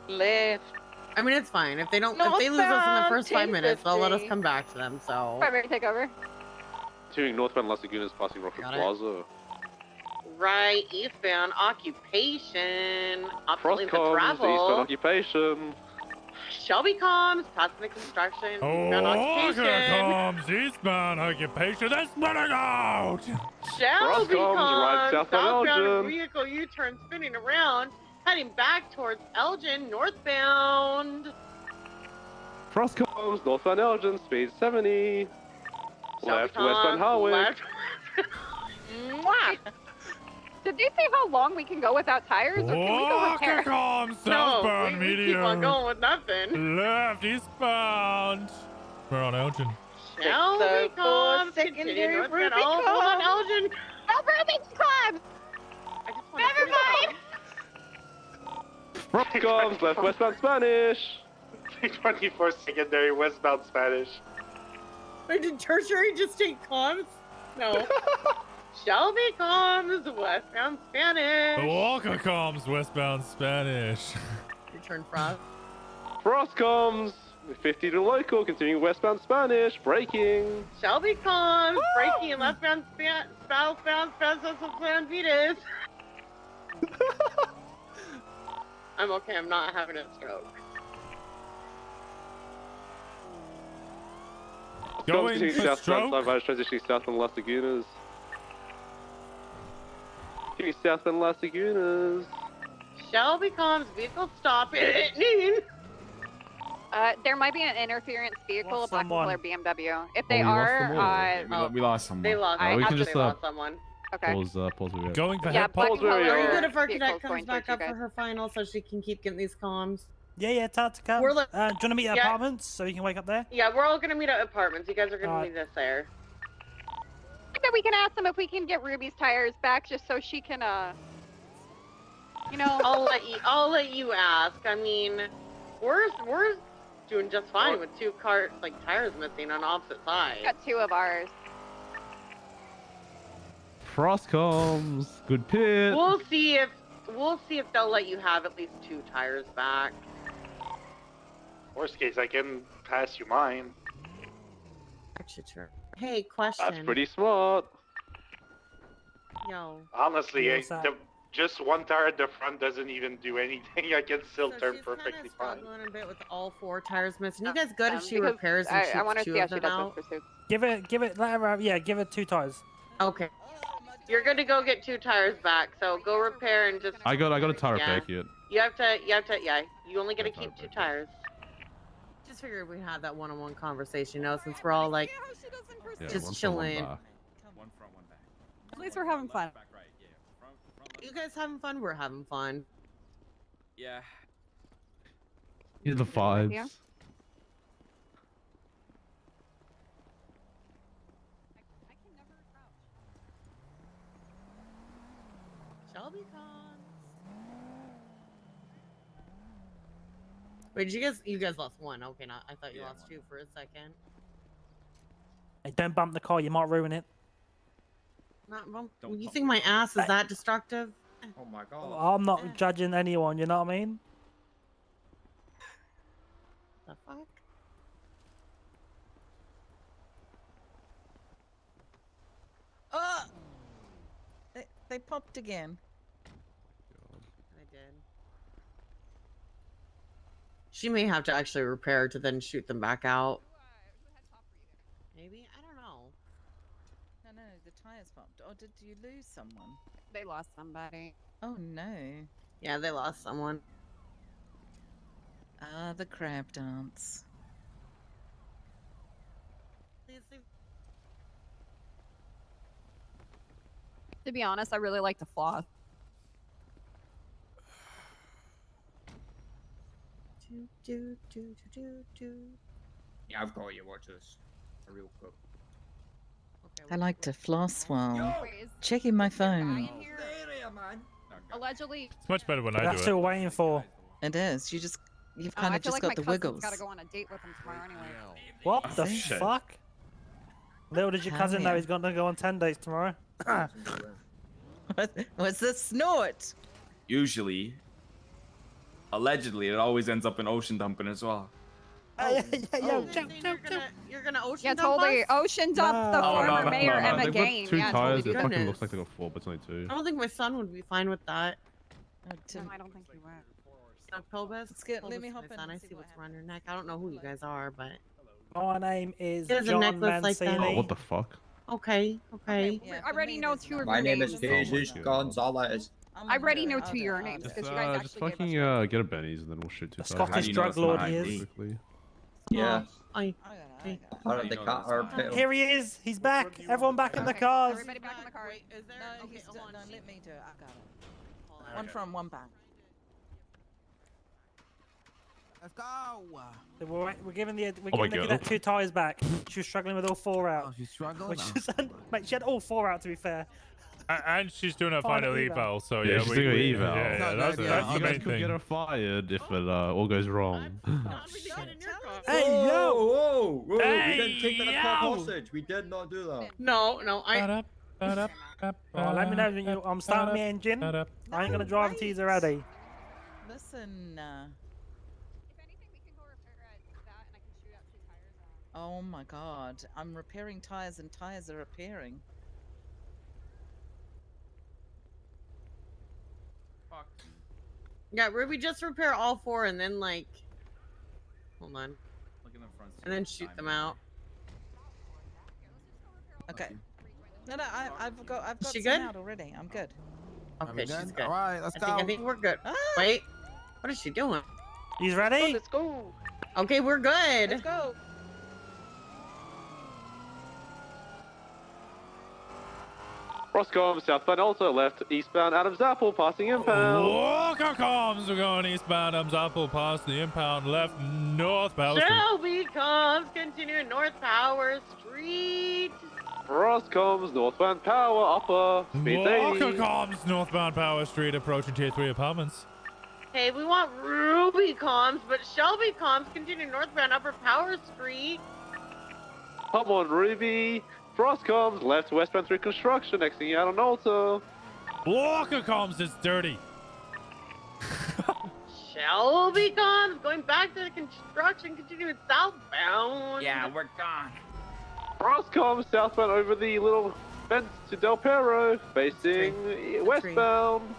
Left. I mean, it's fine. If they don't, if Northbound, they lose us in the first 5 minutes, they'll let us 1050. come back to them. So. Primary take over. Continuing northbound Las Lagunas, passing Rocket Got it. Plaza. Right, eastbound occupation. Optionally Frost for comms, eastbound travel. occupation. Shelby comms, passing the construction. Eastbound Oh, occupation. comes eastbound occupation. They're spreading out. Shelby comms, right comms, southbound southbound Elgin. vehicle U-turn spinning around, heading back towards Elgin, northbound. Frost comms, northbound Elgin, speed 70. Left, Shelby westbound comms, Harwick. left. Mwah! Did they say how long we can go without tires, or can we go with hair? Comes No, southbound we keep on medium. going with nothing. Left eastbound. We're on Elgin. Shelby 604 comms, secondary continue northbound. Ruby Oh, hold on, comms. Elgin. Oh, Ruby comms! I just want Never mind. Frost comms, left, westbound Spanish. 24 secondary westbound Spanish. Wait, did tertiary just take comms? No. Shelby comms, westbound Spanish. Walker comes westbound Spanish. Return Frost. Frost comms, 50 to local, continuing westbound Spanish, braking. Shelby comms, braking leftbound southbound San Vitas. I'm okay, I'm not having a stroke. Going continuing for southbound stroke? Sunrise, transitioning southbound Las Lagunas. Continuing southbound Las Lagunas. Shelby comms, vehicle stop. There might be an interference vehicle, a black and someone. color BMW. If they we lost are, them all. We lost someone. They lost. we can After just they lost someone. Okay. pause. We Going for Yeah, head black pop. and color. Are you good if our vehicles cadet going comes back towards you up for guys. her final so she can keep getting these comms? Yeah, Tactica. We're Do you want to meet at Yeah. apartments so you can wake up there? Yeah, we're all gonna meet at apartments. You guys are gonna Alright. meet us there. that we can ask them if we can get Ruby's tires back, just so she can, you know. I'll let you ask. I mean, we're doing just fine with two tires missing on opposite sides. Got two of ours. Frostcoms, good pit. We'll see if they'll let you have at least two tires back. Worst case, I can pass you mine. Actually, true. Hey, question. That's pretty smart. Yo. Honestly, What's up? just one tire at the front doesn't even do anything. I can still turn she's perfectly kind of fine. struggling a bit with all four tires missing. You guys good if she because repairs and I shoots want to two see how of she them does out? with pursuits. Give it, let her have, yeah, give it 2 tires. Okay. You're good to go get two tires back, so go repair and just. I got a tire Yeah. repair kit. You have to, yeah. You only get to keep two tires. Just figured we'd have that one-on-one conversation, you know, since we're all like Yeah, just one front, one chilling. back. One front, one back. At least we're having fun. Back right, yeah. You guys having fun? We're having fun. Yeah. These are the vibes. Shelby cons. Wait, did you guys lost one? Okay, not. I thought you lost two for a second. Hey, don't bump the car, you might ruin it. Not bump. You think my ass is that destructive? Oh my god. I'm not judging anyone, you know what I mean? The fuck? Oh! They popped again. I did. She may have to actually repair to then shoot them back out. Maybe? I don't know. No, the tires popped. Or did you lose someone? They lost somebody. Oh no. Yeah, they lost someone. Ah, the crab dance. To be honest, I really like to floss. Yeah, I've got you. Watch this. Real quick. I like to floss while checking my phone. Allegedly. It's much better when I do That's it. what we're waiting for. It is. You've I kind of feel just like got the my wiggles. Gotta go on a date with him tomorrow anyway. What the Shit. fuck? Little did your Hell cousin know yeah. he's gonna go on 10 dates tomorrow. What's the snort? Usually, allegedly, it always ends up in ocean dumping as well. You're gonna ocean Yeah, dump totally. us? Ocean dump the former mayor Emma They've Gain. got two Yeah, tires. totally. It fucking Goodness. looks like they got 4, but it's only 2. I don't think my son would be fine with that. No, I don't think you would. Pelvis? Let's get- let me hop my in son. and I see see what what's around your neck. I don't know who you guys are, but My name is He has a John necklace like that. Mancini. Oh, what the fuck? okay. I already know 2 of My your name names. is Jesus Gonzalez. I already know 2 of your names because you guys Just actually fucking get a Benny's and then we'll shoot 2 tires. Scottish drug lord he is. Yeah. I Out of the car or pit. Here he is. He's back. Everyone back in the cars. Everybody back in the car. Is there? No, Okay, he's hold on. no, let me do it. I got it. One front, one back. Let's go. We're giving the Oh my Nikki God. that 2 tires back. She was struggling with all 4 out. Oh, she's struggling. Which is, mate, she had all 4 out to be fair. And she's doing her Final final eval. eval, so Yeah, yeah, she's doing an eval. Yeah, that's You the guys main could thing. get her fired if it all goes wrong. Hey Whoa, yo! whoa, whoa! Hey, we didn't take that car yo! hostage. We did not do that. No, I. Oh, let me know when I'm starting the engine. I ain't gonna drive until he's ready. Listen. If anything, we can go repair that, and I can shoot out 2 tires. Oh my god. I'm repairing tires and tires are appearing. Yeah, Ruby, just repair all 4 and then like. Hold on. Look in the front. And then shoot them out. Okay. No, I've got She some good? out already. I'm good. Okay, she's good. All right, let's go. I think we're good. Wait, what is she doing? He's ready? Let's go. Okay, we're good. Let's go. Roscoe, southbound Alta, left, eastbound Adams Apple, passing impound. Walker comms, we're going eastbound, Adams Apple, past the impound, left, north, Power Street. Shelby comes, continuing North Power Street. Roscoms, northbound power, upper, speed 80. Walker comms, northbound Power Street, approaching tier 3 apartments. Hey, we want Ruby comms, but Shelby comms continue northbound Upper Power Street. Come on, Ruby. Frostcoms, left westbound through construction, exiting out on Alta. Walker comms is dirty. Shelby comms going back to the construction, continuing southbound. Yeah, we're gone. Frostcoms, southbound over the little fence to Del Perro, facing westbound.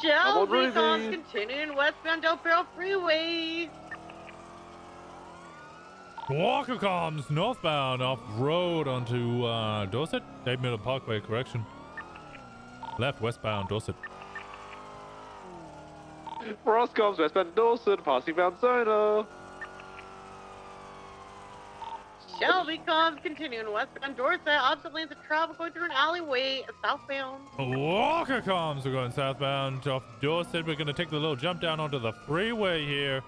Shelby Ruby. comms continuing westbound Del Perro Freeway. Walker comms, northbound off road onto Dorset. Dave Miller Parkway, correction. Left westbound Dorset. Frostcoms, westbound Dorset, passing bound Zona. Shelby comms continuing westbound Dorset, opposite lanes of travel going through an alleyway southbound. Walker comms, we're going southbound off Dorset. We're going to take the little jump down onto the freeway here.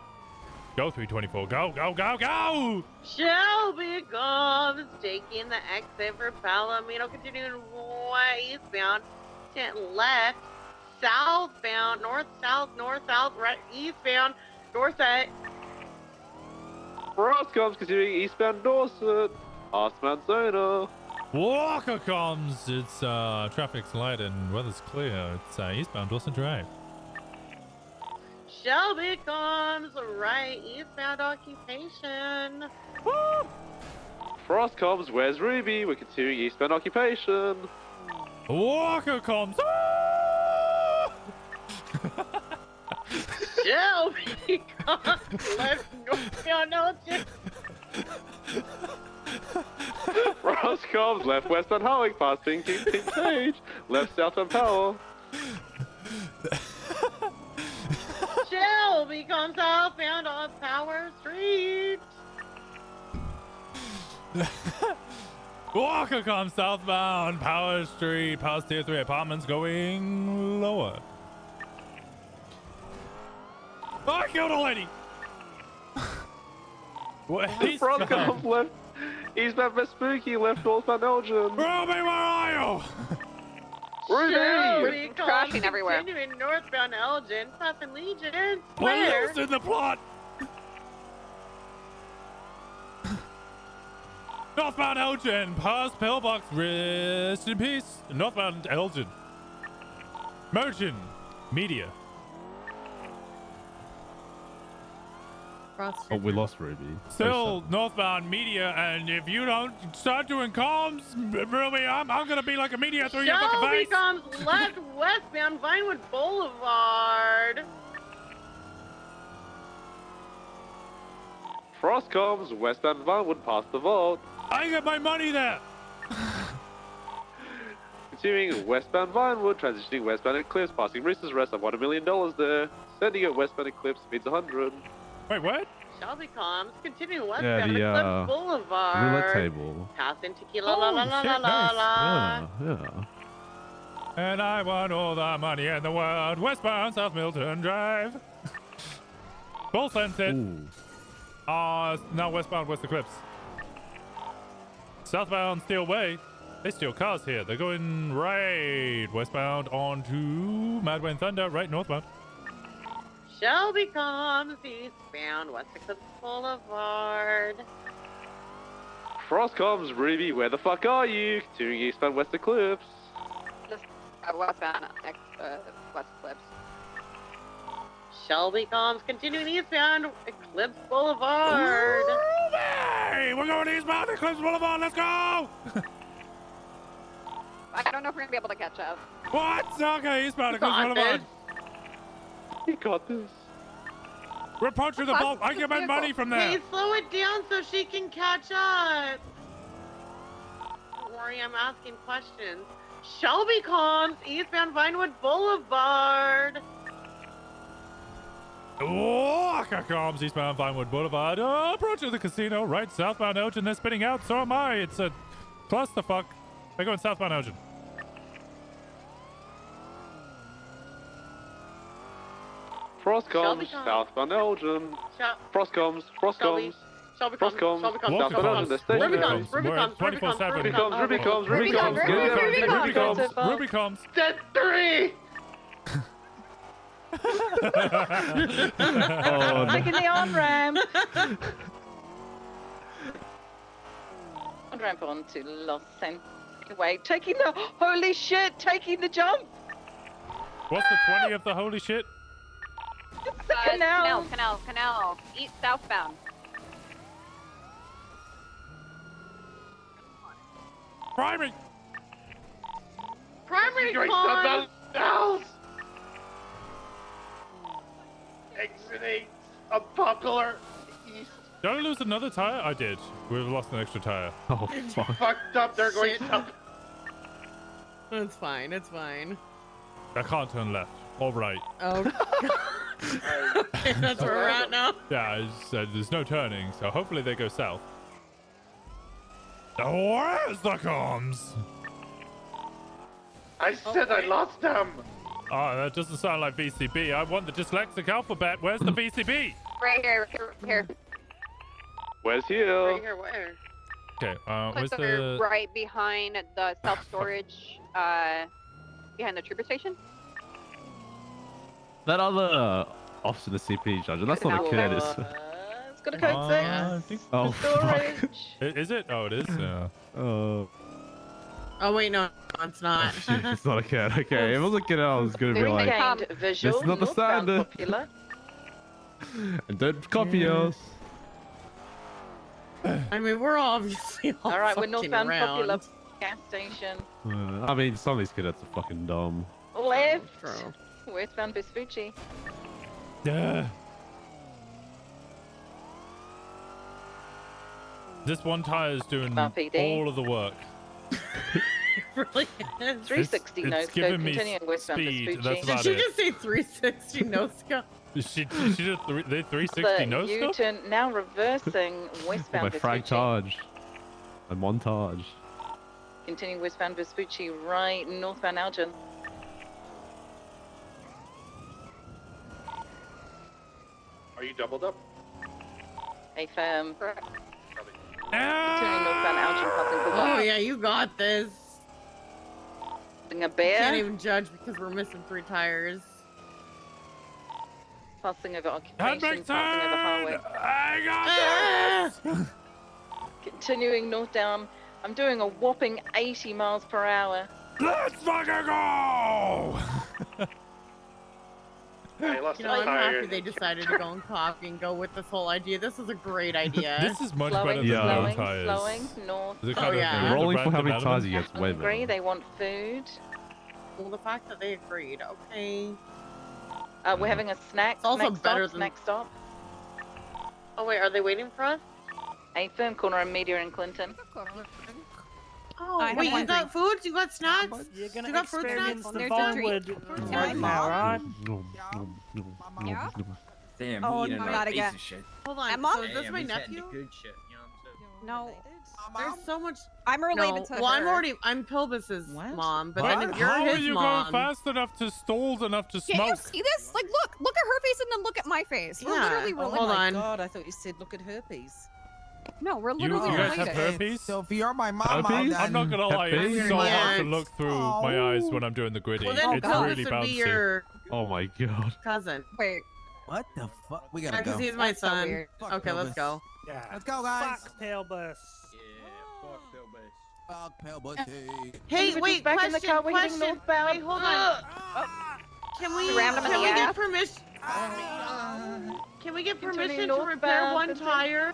Go 324, go, go, go, go! Shelby comms taking the exit for Palomino, continuing eastbound, left, southbound, north, south, right, eastbound, Dorset. Frostcoms, continuing eastbound Dorset, passing Zona. Walker comms, it's traffic's light and weather's clear. It's eastbound Dorset Drive. Shelby comms right, eastbound occupation. Woo! Frostcoms, where's Ruby? We're continuing eastbound occupation. Walker comms. Shelby comms left northbound Elgin. Frostcoms, left westbound Howick, passing King Stage, left southbound Powell. Shelby comes southbound on Power Street. Walker comes southbound Power Street, past tier 3 apartments, going lower. Oh, I killed a lady! What? Frostcoms, left eastbound Vespucci, left northbound Elgin. Ruby, where are you? Shelby Crashing everywhere. continuing northbound Elgin, Puffin Legion. We're loose in the plot! Northbound Elgin, past pillbox, rest in peace. Northbound Elgin. Merchant, media. Oh, we lost Ruby. Still northbound media, and if you don't start doing comms, Ruby, I'm gonna be like a media through your fucking Shelby face. comes left westbound Vinewood Boulevard. Frostcoms, westbound Vinewood, past the vault. I got my money there. Continuing westbound Vinewood, transitioning westbound Eclipse, passing Roosters Rest at $1 million there. Sending it westbound Eclipse, speeds 100. Wait, what? Shelby comes continuing Yeah, westbound the Eclipse Boulevard. roulette table. Passing Tequila Oh, la la la shit, la la nice. la. Yeah. And I want all the money in the world. Westbound South Milton Drive. Full sunset. Ooh. Now westbound West Eclipse. Southbound Steel Way. They steal cars here. They're going right westbound onto Madway Thunder, right northbound. Shelby comes eastbound West Eclipse Boulevard. Frostcoms, Ruby, where the fuck are you? Continuing eastbound West Eclipse. Just westbound West Eclipse. Shelby comes continuing eastbound Eclipse Boulevard. Hey, we're going eastbound Eclipse Boulevard. Let's go! I don't know if we're gonna be able to catch up. What? Okay, eastbound Eclipse Got Boulevard. He got this. We're approaching the vault. I get my money from there. Hey, slow it down so she can catch up. Don't worry, I'm asking questions. Shelby comes eastbound Vinewood Boulevard. Walker comes eastbound Vinewood Boulevard. Approaching the casino, right southbound Elgin. They're spinning out. So am I. It's a clusterfuck. They're going southbound Elgin. Frostcoms, southbound Elgin. Frostcoms, Frostcoms. Shelby comes. Crosscom, Shelby comes. South Shelby Island, comes. station. Ruby comes. Ruby comes. Ruby 24/7. comes. Ruby comes, Ruby comes, Ruby comes. Ruby comes. Ruby comes. Dead 3. Oh, no. Taking the on-ramp. On-ramp on to Los Santos. Anyway, taking the... Holy shit, taking the jump. What's the 20 of the holy shit? It's the canal. Canal. East southbound. Primary. Primary Going con. else. Exiting unpopular east. Did I lose another tire? I did. We've lost an extra tire. Oh, fuck. Fucked up. They're going Shit. south. It's fine. It's fine. I can't turn left. All right. Oh. Okay, that's where we're at now. Yeah, I said there's no turning, so hopefully they go south. Where's the comms? I said I lost them. Oh, that doesn't sound like VCB. I want the dyslexic alphabet. Where's the VCB? Right here. Where's here? Right here, where? Okay, where's Puts the... right behind the self-storage, behind the trooper station. That other officer, the CP judge, that's not a cadet. It's got a code 6. I think Oh, fuck. Storage. Is it? Oh, it is. Yeah. Oh, Oh wait, no, it's not. shit, it's not a cat. Okay, if it was a cadet, I was gonna be We like, gained visual. it's not the northbound standard. Popular. And don't copy us. I mean, we're obviously all All right, we're fucking northbound around. Popular gas station. I mean, some of these cadets are fucking dumb. Left. True. Westbound Vespucci. Yeah. This one tire is doing RPD. all of the work. Really is. 360 It's no scope, giving me continuing westbound speed, Vespucci. that's Did about you it. just say 360 no scope? She did the 360 The no scope? U-turn now reversing My westbound frag Vespucci. charge. My montage. Continuing westbound Vespucci, right northbound Elgin. Are you doubled up? A firm. Ah! Continuing northbound Elgin, passing Oh Quebec. yeah, you got this. Passing a bear. Can't even judge because we're missing 3 tires. Passing over Handbrake occupation, passing over turn! highway. I got this! Continuing north down. I'm doing a whopping 80 miles per hour. Let's fucking go! I lost You know, a I'm tire. happy they decided to go and copy and go with this whole idea. This is a great idea. This is much Slowing, better than no slowing, tires. slowing, north. Is it Oh, kind of yeah. the Rolling for how many random tires he element? gets way Hungry, better. they want food. Well, the fact that they agreed, okay. We're having a snack. It's also snack better stop, than- snack stop. Oh wait, are they waiting for us? A firm corner of Media and Clinton. Oh, I have wait, you one got food? You got snacks? You're gonna You got fruit experience snacks? the There's Vinewood Yeah. right now, right? Yeah? Damn, Oh, he eating no, a not piece again. of shit. Hold on, Mom? so is this my nephew? Good shit, you know what I'm saying? No, There's so much. I'm related No, to well, her. I'm Pilbus's What? mom, but What? then if you're How his are you mom, going fast enough to stalls enough to Can't smoke? you see this? Like, look at her face and then look at my face. We're Yeah. literally Oh, related. hold my on. god, I thought you said look at herpes. No, we're You literally guys have related. herpes? So if you're my mama, Herpes? then... I'm not gonna lie, it's Herpes? so hard to Yes. look through my eyes when I'm doing the gritty. well then It's Pilbus really would be bouncy. your Oh my god. cousin. Wait, What the fuck? We gotta Because go. he's my That's so son. weird. Fuck Okay, let's Pilbus. go. Yeah. Let's go, guys. Fuck tail bus. Fuck Pilbus. Hey, We're wait, just back in the car, we're heading question. northbound. Wait, hold on. Can we Ram him in the get ass. permission? Can we get Continuing permission to repair northbound, one continue- tire?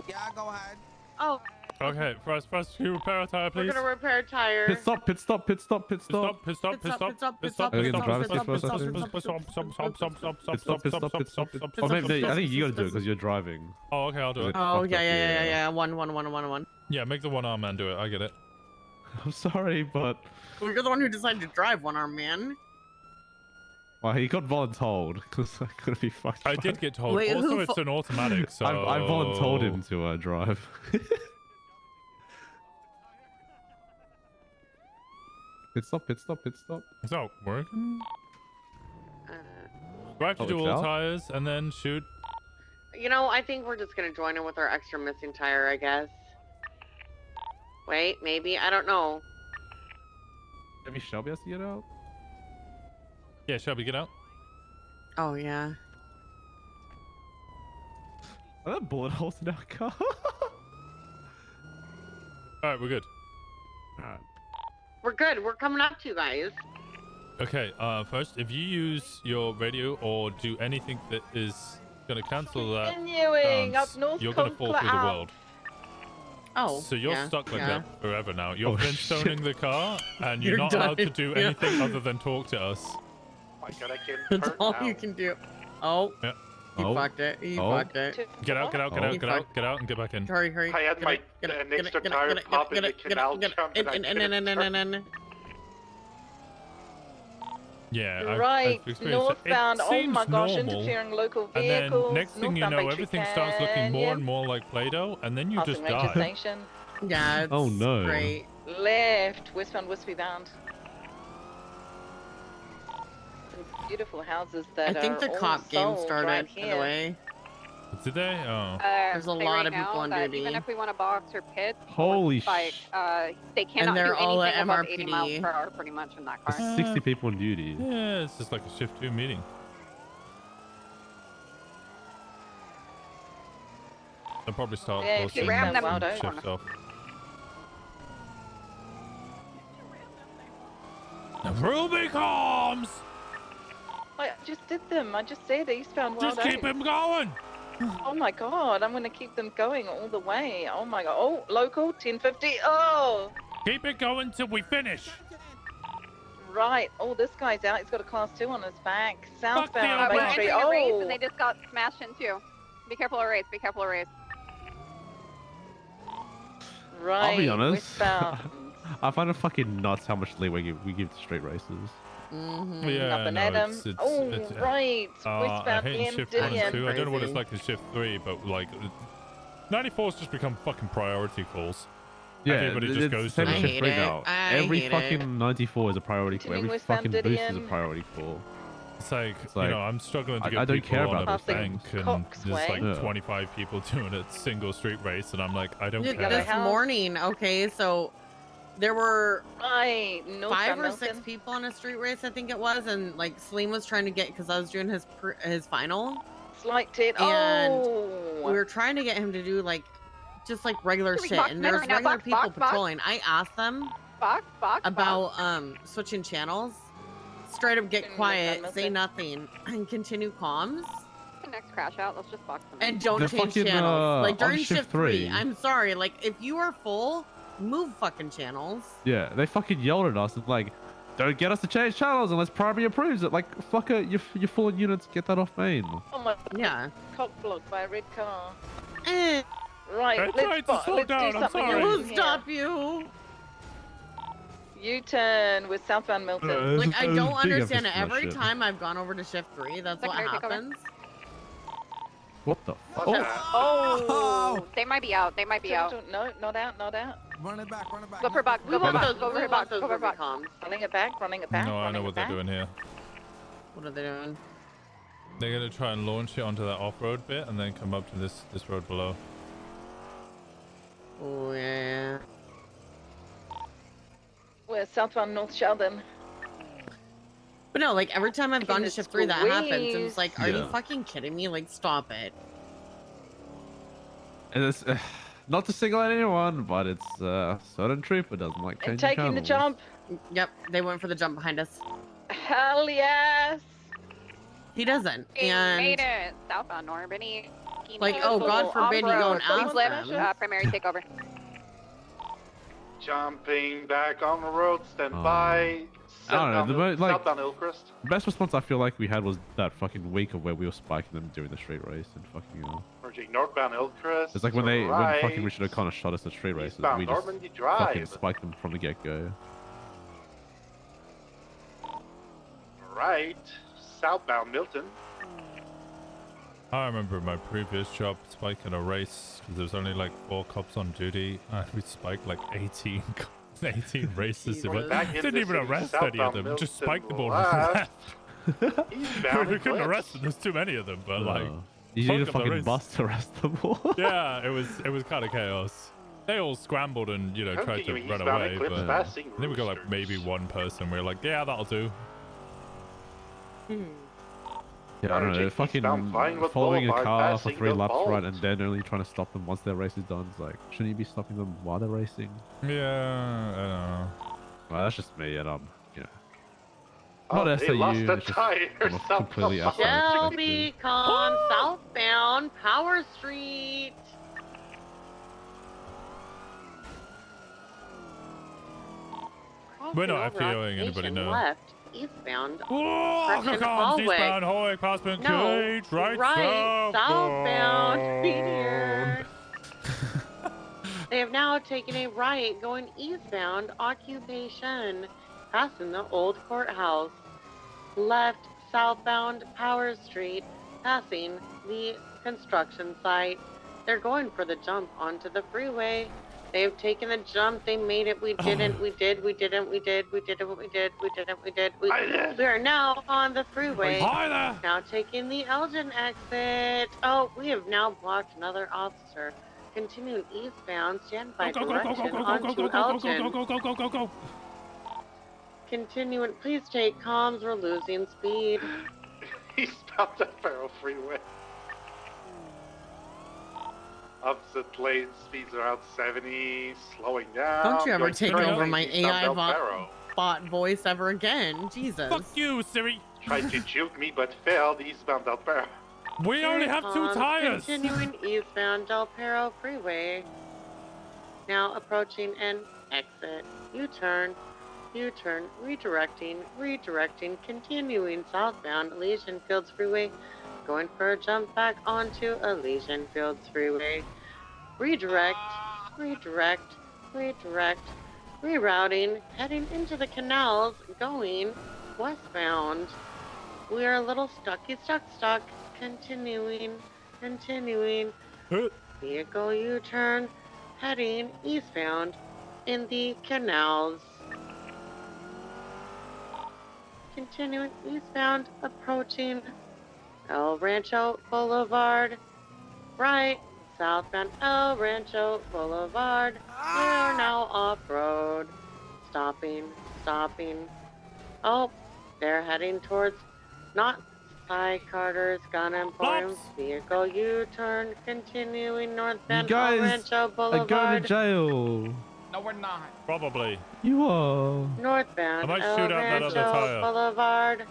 Yeah, go ahead. Oh, Okay, first, can you repair a tire, We're please? gonna repair a tire. Pit stop, pit stop, pit stop, pit Pit stop. stop, pit stop, pit stop, Pit stop, pit pit stop, stop, pit pit stop, stop, pit stop, pit pit stop, stop, pit pit stop, stop, stop, stop, stop, stop, stop, Pit stop, pit stop, pit stop, pit stop. Oh, maybe, I think you gotta do it because you're driving. Oh, okay, I'll do it. oh Fucked yeah, up, yeah. One. Yeah, make the one arm man do it. I get it. I'm sorry, but Well, you're the one who decided to drive one arm man. well, he got voluntold because I couldn't be fucked. I did get told. Wait, Also, who it's an automatic, so... I voluntold him to drive. Pit stop, pit stop, pit stop. Is that working? Do I have to Uh, do Public all out? tires and then shoot? You know, I think we're just gonna join in with our extra missing tire, I guess. Wait, maybe, I don't know. Maybe Shelby has to get out? Yeah, Shelby, get out. Oh, yeah. Are there bullet holes in our car? Alright, we're good. Alright. We're good, we're coming up to you guys. Okay, first, if you use your radio or do anything that is going to cancel that Continuing dance, up North you're going to fall through the Conkler world. Oh, So you're yeah, stuck like yeah. that forever now. You're Oh, Flintstoning the car, and you're You're not allowed to done. do Yeah. anything other than talk to us. Oh my god, I can't That's hurt all now. you can do. Oh, Yeah. he Oh. fucked it. He Oh. fucked it. Get out, get out, get Oh. out, get out, get out, and get back in. Hurry, hurry. I had my an extra tire pop in the canal jump and I couldn't turn. Yeah, Right, I've experienced it. northbound. It Oh seems my gosh, normal, interfering local and then vehicles. next thing you northbound know, Victory everything starts looking more and Canyon, more like Play-Doh, and then you passing just Ranger die. Station. Yeah, it's Oh, no. great. Left, westbound Wispy bound. Some beautiful houses I that think are the all cop game sold started, right by the here. way. Did they? Oh. There's a Say lot right of people now on that duty. Even if we want to box or pit, Holy like they cannot they're do all anything at above 80 miles MRPD. per hour, pretty much in that car. There's 60 people on duty. Yeah, it's just like a shift 2 meeting. They'll probably start Yeah, if you forcing ram them some out over. shifts off. The Ruby comes! I just did them. I just said eastbound Wild Just keep Oats. him going! Oh my god, I'm gonna keep them going all the way. Oh my god. Oh, local 1050. Oh, Keep it going till we finish! right. Oh, this guy's out. He's got a class 2 on his back. Southbound We're Bay Street. entering a race Oh, and they just got smashed into. Be careful of race. Be careful of race. right. I'll be honest. Westbound. I find it fucking nuts how much leeway we give to straight races. Mm-hmm. Yeah, Nothing no, at him. it's, Oh, it's, right. I Westbound hate in M. shift 1 and Dillion. 2. I don't know what it's Crazy. like in shift 3, but like 94's just become fucking priority calls. Yeah, Everybody just it's goes same to as them. shift 3 now. I Every hate fucking it. 94 is a priority call. Every Continuing fucking Westbound boost is a Didion. priority call. It's like, It's you like, know, I'm struggling to I get don't people care on about a those bank, things. and there's like Yeah. 25 people doing a single street race, and I'm like, I don't Dude, care. this morning, okay, so there were Right. 5 Northbound or 6 Milton. people on a street race, I think it was, and like Slim was trying to get, because I was doing his final, Slight tit. and Oh. we were trying to get him to do like just like regular Can we shit, box and men there's right now? regular Box, people box, box. patrolling. I asked them Box. about switching channels, straight up get Can we quiet, let say them nothing, and continue comms, The next crash out. Let's just box them. and don't The change fucking, channels. Like on during shift shift 3, 3. I'm sorry, like if you are full, move fucking channels. Yeah, they fucking yelled at us and like, don't get us to change channels unless primary approves it. Like, fucker, you're full of units, get that off main. Oh my. Yeah. Cock blocked by a red car. Eh, Right. I tried to slow Let's down, do I'm something sorry. else who here. stop you? U-turn with southbound Milton. Like I don't understand it. emphasis on that Every shit. time I've gone over to shift 3, that's what Secondary takeover. happens. What the? Oh. They might be out. They might be out. No, not out, not out. Run it back, run it back. Go for box. We Go for want box. those. Go We for want box. those Go for box. Rubicoms. Running it back, running it back. No, I know running what it they're back. doing here. What are they doing? They're gonna try and launch it onto that off-road bit, and then come up to this road below. Oh yeah. We're southbound North Sheldon. But no, like every time I've gone to the shift 3, that happens. And squeeze. it's like, are you Yeah. fucking kidding me? Like, stop it. And it's not to single out anyone, but it's certain trooper doesn't like And changing taking the channels. jump. Yep, they went for the jump behind us. Hell yes. He doesn't. He made And it. Southbound Normandy. like, oh God forbid you go and Off-road. ask Someone's them. left. Primary takeover. Jumping back on the road, stand Oh. by. I don't know, the mo- like- Southbound Hillcrest. The best response I feel like we had was that fucking week of where we were spiking them during the street race and fucking. Merging northbound Hillcrest. It's like when when right. fucking Richard O'Connor shot us at street races, Eastbound we just Normandy fucking Drive. spiked them from the get go. Right. Southbound Milton. I remember my previous job spiking a race because there was only like 4 cops on duty, and we spiked like 18 races. It We're back into didn't even city, arrest any of southbound them. Just Milton spiked them all and left. left. Eastbound We couldn't Eclipse. arrest them. There's too many of them, but like, You need a Fuck up the fucking race. bus to arrest them all. Yeah, it was kind of chaos. They all scrambled and tried to run away, but I think we got like maybe one person. We were like, yeah, that'll do. Yeah, I don't know. Fucking following a car for 3 laps right and then only trying to stop them once their race is done. It's like, shouldn't you be stopping them while they're racing? Yeah, I don't know. Well, that's just me, and not Oh, SAU. they lost the it's just tire. I'm a completely outside perspective. Shelby Con southbound Power Street. We're not Crossing over FTOing anybody, Occupation no. Left, eastbound. Whoa, Correction comes hallway. eastbound hallway, crossman No, cage, right southbound. Meteor. They have now taken a right going eastbound Occupation, passing the old courthouse. Left southbound Power Street, passing the construction site. They're going for the jump onto the freeway. They've taken the jump. They made it. We didn't. We did. We didn't. We did. We did it. We did. We didn't. We did. We are now on the freeway. Hi there. Now taking the Elgin exit. Oh, we have now blocked another officer. Continuing eastbound, standby direction onto Elgin. Go. Continuing, please take comms. We're losing speed. Eastbound the Farrow Freeway. Opposite lane speeds around 70, slowing down. Don't you ever going take straight over my eastbound AI Del Farrow. bot voice ever again. Jesus. Fuck you, Siri. Tried to juke me but failed eastbound Del Farrow. We only have 2 tires. Continuing eastbound Del Perro Freeway. Now approaching an exit. U-turn, redirecting, continuing southbound Elysian Fields Freeway. Going for a jump back onto Elysian Fields Freeway. Redirect, rerouting, heading into the canals, going westbound. We are a little stuck. Continuing. Vehicle U-turn, heading eastbound in the canals. Continuing eastbound, approaching El Rancho Boulevard. Right, southbound El Rancho Boulevard. We are now off-road. Stopping. Oh, they're heading towards not Cy Carter's Gun Emporium. Vehicle U-turn, continuing northbound El Rancho Boulevard. are going to jail. No, we're not. Probably. You are. Northbound I might El shoot out that other Rancho tire. Boulevard.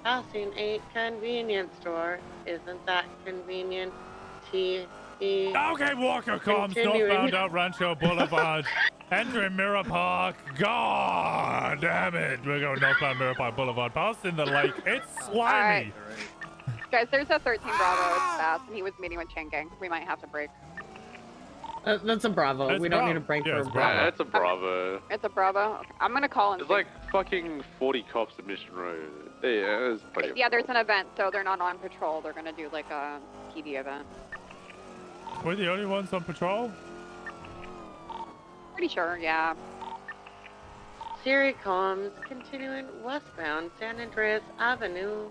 Passing a convenience store. Isn't that convenient? T-E. Okay, Walker comes Continuing. northbound out Rancho Boulevard. Entering Mirror Park. God damn it. We're going northbound Mirror Park Boulevard. Passing the lake. It's slimy. Guys, there's a 13 Bravo. It's fast, and he was meeting with Chain Gang. We might have to break. That's a Bravo. That's we don't Bravo. need a break Yeah, for a it's Bravo. Yeah, it's a Bravo. It's a Bravo. Okay. I'm gonna call him. There's like fucking 40 cops at Mission Road. Yeah, there's plenty of Yeah, there's an event, so they're not on patrol. They're gonna do like a PD event. We're the only ones on patrol? Pretty sure, yeah. Siri comms, continuing westbound San Andreas Avenue.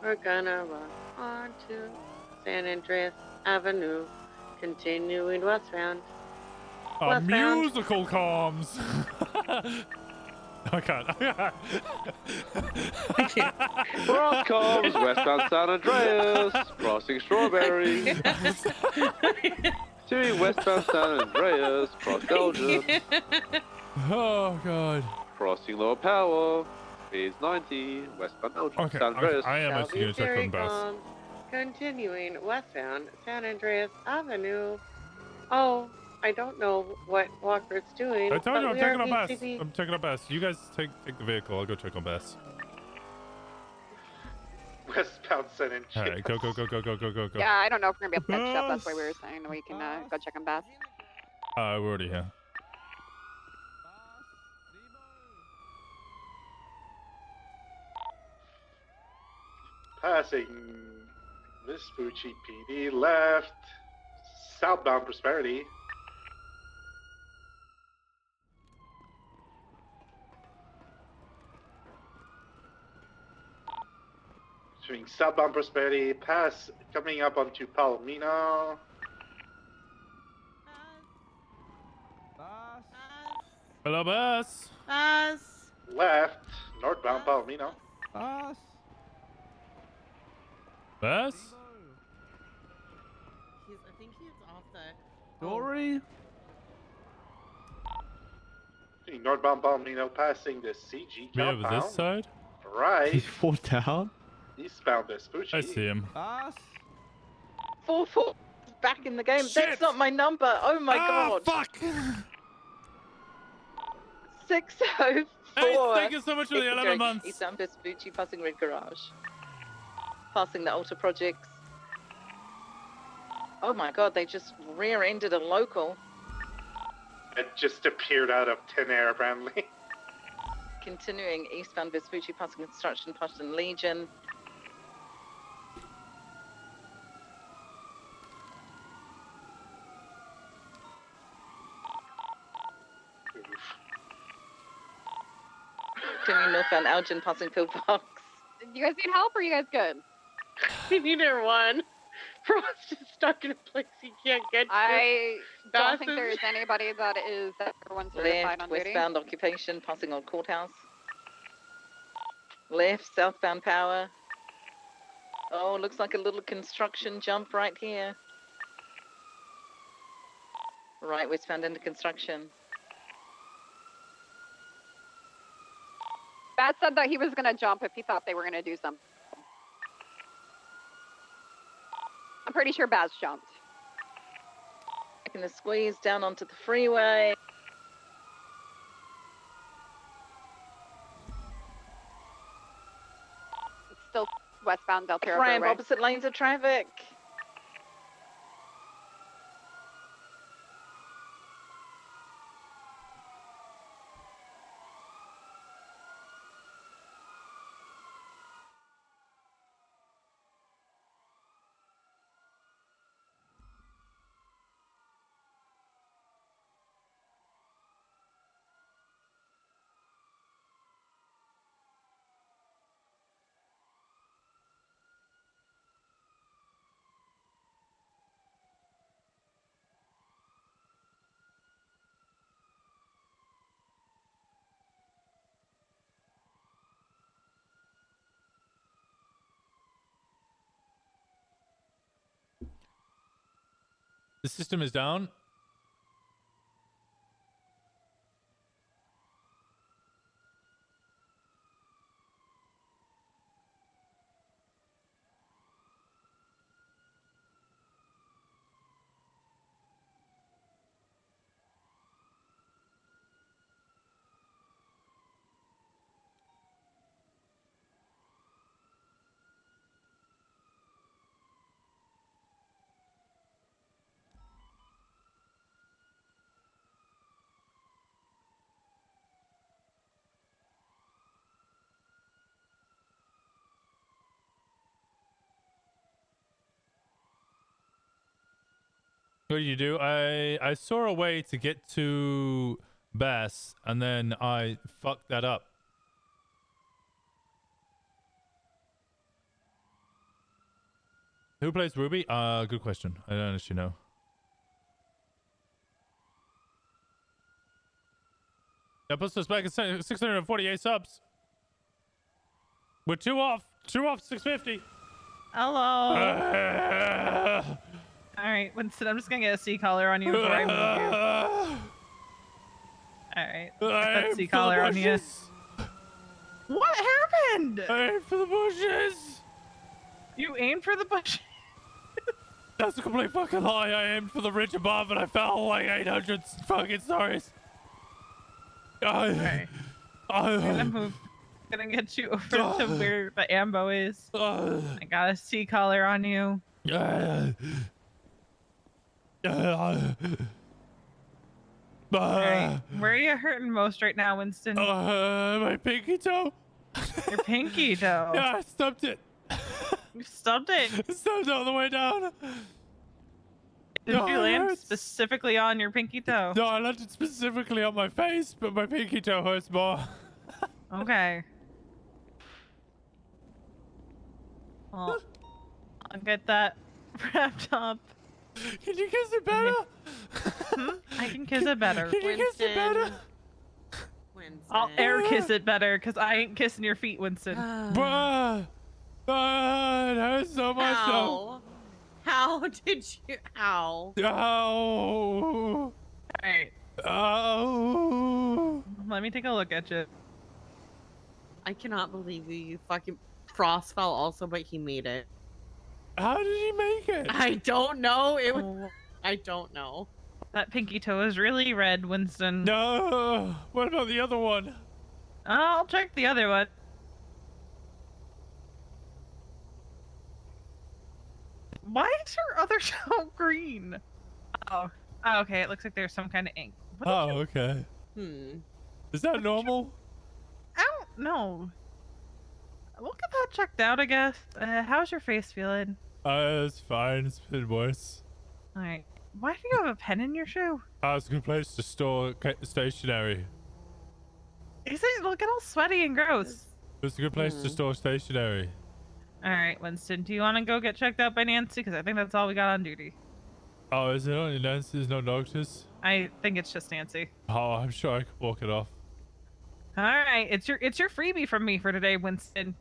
We're gonna run onto San Andreas Avenue. Continuing westbound. Westbound. Musical comms. I can't. Cross comms, westbound San Andreas, crossing Strawberry. To westbound San Andreas, cross Belgium. Oh god. Crossing Lower Power, speeds 90, westbound Belgium, Okay, San Andreas. I am actually going to check on Bess. Comms, continuing westbound San Andreas Avenue. Oh, I don't know what Walker's doing. I told you but I'm we are checking on Bess. BCB. I'm checking on Bess. You guys take the vehicle. I'll go check on Bess. Westbound San Andreas. Alright, go. Yeah, I don't know if we're gonna be able to catch up. That's why we were saying that we can go check on Bass. We're already here. Passing Vespucci PD left, southbound Prosperity. Doing southbound Prosperity, pass coming up onto Palomino. Hello, bus. Left, northbound Palomino. Bus. Bus? I think he's off the. Dory? Doing northbound Palomino, passing the CG Me compound. over this side? Right. He's 4 down. Eastbound Vespucci. I see him. Bus. 4-4 back in the game. Shit. That's not my number. Oh my god. Fuck! 604. Hey, thank you so much for the 11 months. Eastbound Vespucci, passing Red Garage. Passing the Alta Projects. Oh my god, they just rear-ended a local. It just appeared out of thin air, apparently. Continuing eastbound Vespucci, passing Construction, passing Legion. Continuing northbound Elgin, passing Pillbox. You guys need help or are you guys good? We need our one. Frost is stuck in a place he can't get to. I don't think Dawson. there's anybody that is everyone certified Left, on duty. westbound Occupation, passing Old Courthouse. Left, southbound Power. Oh, looks like a little construction jump right here. Right, westbound into construction. Bat said that he was gonna jump if he thought they were gonna do something. I'm pretty sure Baz jumped. Taking the squeeze down onto the freeway. It's still westbound Del Perro Cramp, Freeway. opposite lanes of traffic. The system is down. What did you do? I saw a way to get to Bass, and then I fucked that up. Who plays Ruby? Good question. I don't actually know. That puts us back at 648 subs. We're 2 off 650. Hello. All right, Winston, I'm just gonna get a C collar on you before I move you. All right, that C collar on you. What happened? I aimed for the bushes. You aimed for the bush. That's a complete fucking lie. I aimed for the ridge above and I fell like 800 fucking stories. Okay. I'm gonna get you over to where the ambo is. I got a C collar on you. Alright, where are you hurting most right now, Winston? My pinky toe. Your pinky toe? Yeah, I stubbed it. You stubbed it? I stubbed it all the way down. Did you land specifically on your pinky toe? No, I landed specifically on my face, but my pinky toe hurts more. Okay. Well, I'll get that wrapped up. Can you kiss it better? I can kiss it better. Can you kiss it better? I'll air kiss it better, because I ain't kissing your feet, Winston. Bruh! It hurts so much though. How did you? How? Oh. Alright. Oh. Let me take a look at you. I cannot believe you fucking Frost fell also, but he made it. How did he make it? I don't know. I don't know. That pinky toe is really red, Winston. No. What about the other one? I'll check the other one. Why is your other toe green? Oh, okay. It looks like there's some kind of ink. Okay. Is that normal? I don't know. We'll get that checked out, I guess. How's your face feeling? It's fine. It's been worse. All right. Why do you have a pen in your shoe? It's a good place to store stationery. Is it? Look, all sweaty and gross. It's a good place to store stationery. All right, Winston. Do you want to go get checked out by Nancy? Because I think that's all we got on duty. Oh, is it only Nancy? There's no doctors? I think it's just Nancy. Oh, I'm sure I could walk it off. All right, it's your freebie from me for today, Winston.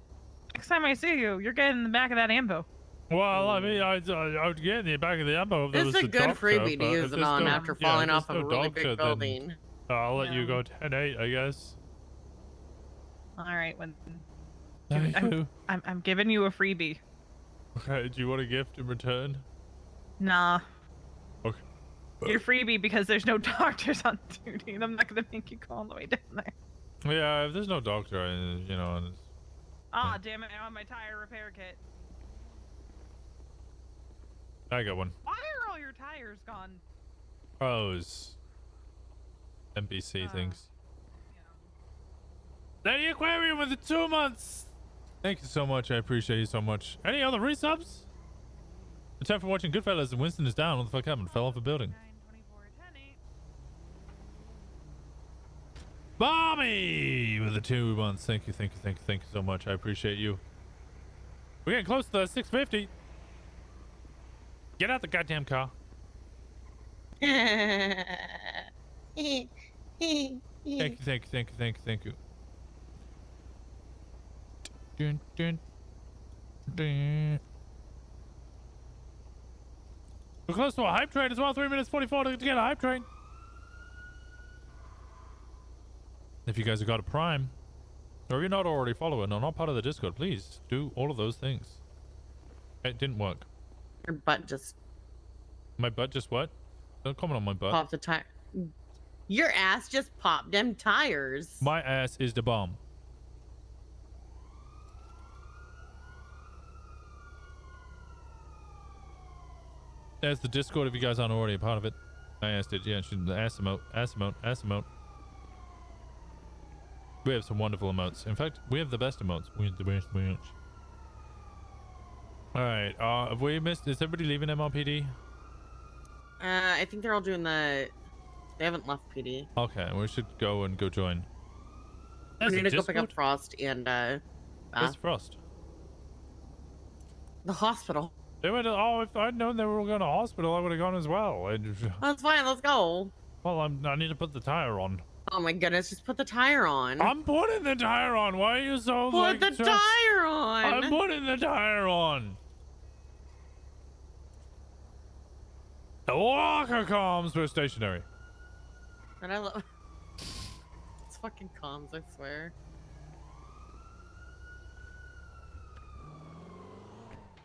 Next time I see you, you're getting in the back of that ambo. Well, I mean, I would get in the back of the ambo if there was It's a a good doctor, freebie to but use if it there's on no- after yeah, falling if off of there's a no really doctor, big then building. I'll let you go 10-8, I guess. All right, Winston. Thank you. I'm giving you a freebie. Okay, do you want a gift in return? Nah. Okay. Your freebie because there's no doctors on duty, and I'm not gonna make you go all the way down there. Yeah, if there's no doctor, you know, and it's... Ah, damn it! I want my tire repair kit. I got one. Why are all your tires gone? Those NPC things. The aquarium with the 2 months. Thank you so much. I appreciate you so much. Any other resubs? The time for watching Goodfellas and Winston is down. What the fuck happened? Fell off a building. Bobby with the 2 months. Thank you so much. I appreciate you. We're getting close to the 650. Get out the goddamn car. Thank you. Dun, dun, dun. We're close to a hype train as well. 3 minutes 44 to get a hype train. If you guys have got a Prime, or if you're not already following or not part of the Discord, please do all of those things. It didn't work. Your butt just... My butt just what? Don't comment on my butt. Popped the tire. Your ass just popped them tires. My ass is the bomb. There's the Discord if you guys aren't already a part of it. I asked it, yeah, the ass emote. We have some wonderful emotes. In fact, we have the best emotes. We have the best emotes. Alright, have we missed, is everybody leaving MRPD? I think they're all doing the... They haven't left PD. Okay, we should go join. We need to go pick up Frost and, Where's Frost? The hospital. They went to, oh, if I'd known they were going to hospital, I would have gone as well. That's fine, let's go. Well, I need to put the tire on. Oh my goodness, just put the tire on. I'm putting the tire on. Why are you so Put the tire on. I'm putting the tire on. The walker comms were stationary. And I love... It's fucking comms, I swear.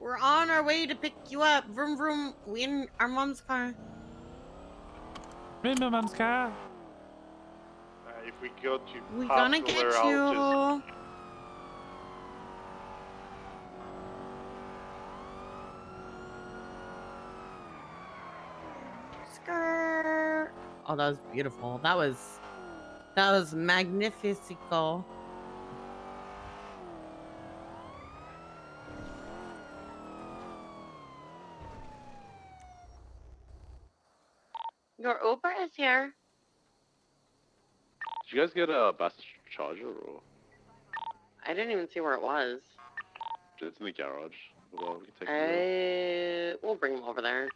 We're on our way to pick you up. Vroom vroom. We in our mom's car. In my mom's car. If we go to We gonna get you. Skirt. Oh, that was beautiful. That was magnifico. Your Uber is here. Did you guys get a bus charger or? I didn't even see where it was. It's in the garage. Well, we can take the We'll bring him over there.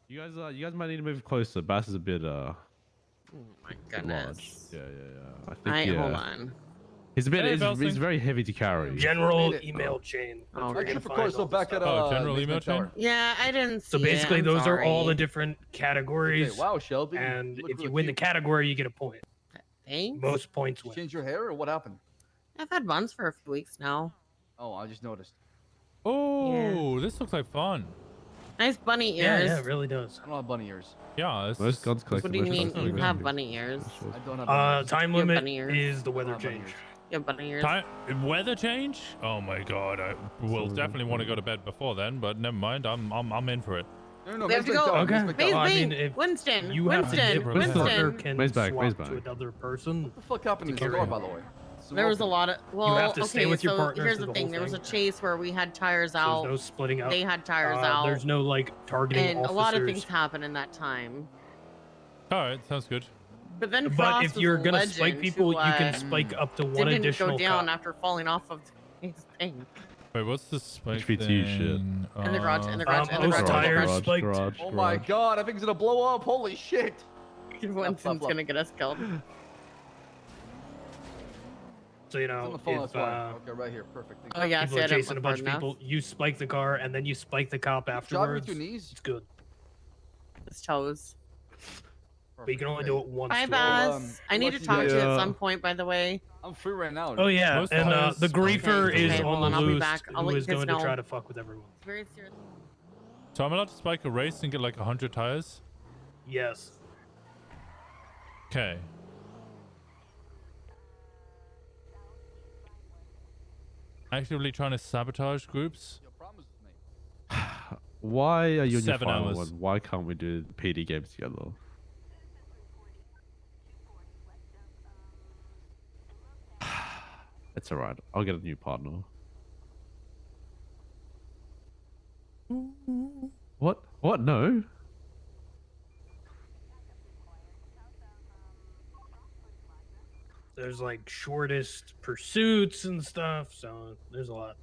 You guys might need to move closer. Bass is a bit Oh my large. goodness. Yeah. I think Hold on. He's a bit. Hey, He's very heavy to carry. General email chain. Oh, That's where okay. you Of find course, all so the back at Oh, general email chain? Yeah, I didn't see So basically, it. I'm those are all the sorry. different categories. Okay, wow, Shelby. And you look if you really win the cute. category, you get a point. Thanks. Most points win. Change your hair or what happened? I've had buns for a few weeks now. Oh, I just noticed. Oh, this looks like fun. Nice bunny Yeah, ears. yeah, it really does. I don't have bunny ears. Yeah, this Most is- guns collect. What do you mean you have bunny ears? I don't have bunny ears. Time You have limit bunny ears? is the weather change. You have bunny ears? Weather change? Oh my god! I will definitely want to go to bed before then, but never mind. I'm in for it. No, We have to go. Okay. Maze Well, I Bane, mean, if Winston. you have to give Winston. partner can Maze back, swap maze back. to another person. What the fuck happened in to the carry store, by him. the way? So There was a open. lot of. Well, have to okay, stay with your so partner here's through the the thing. whole There was a thing. chase where we had tires So out. there's no splitting up. They had tires out. There's no like targeting and officers. a lot of things happened in that time. All right, sounds good. But then But Frost if you're was a gonna legend spike people, who, you can spike up to one didn't additional go down cop. after falling off of his thing. Wait, what's the spike HVT shit. thing? In the garage, in the garage, in the most garage, tires in the garage. spiked. Oh my god, I think it's gonna blow up. Holy shit. Winston's gonna get us killed. So you It's on know, the phone, if that's why. Okay, right here. Perfect. Thank Oh you. yeah, people see, I are didn't chasing a look bunch of hard people, you spike the car and then you spike the cop Driving afterwards. with your knees? It's good. His toes. But you can only do it once. Bye, to Baz. I need to talk to you at some point, by the way. I'm free right now. Oh yeah, Most and tires- the griefer Okay, is okay, hold on on, the I'll be loose, back. I'll who let is you guys going to try know. to fuck with everyone. Very serious. So I'm allowed to spike a race and get like 100 tires? Yes. Okay. Actively trying to sabotage groups? Why are you on your 7 final hours. one? Why can't we do the PD games together? It's alright. I'll get a new partner. What? What? No. There's like shortest pursuits and stuff, so there's a lot.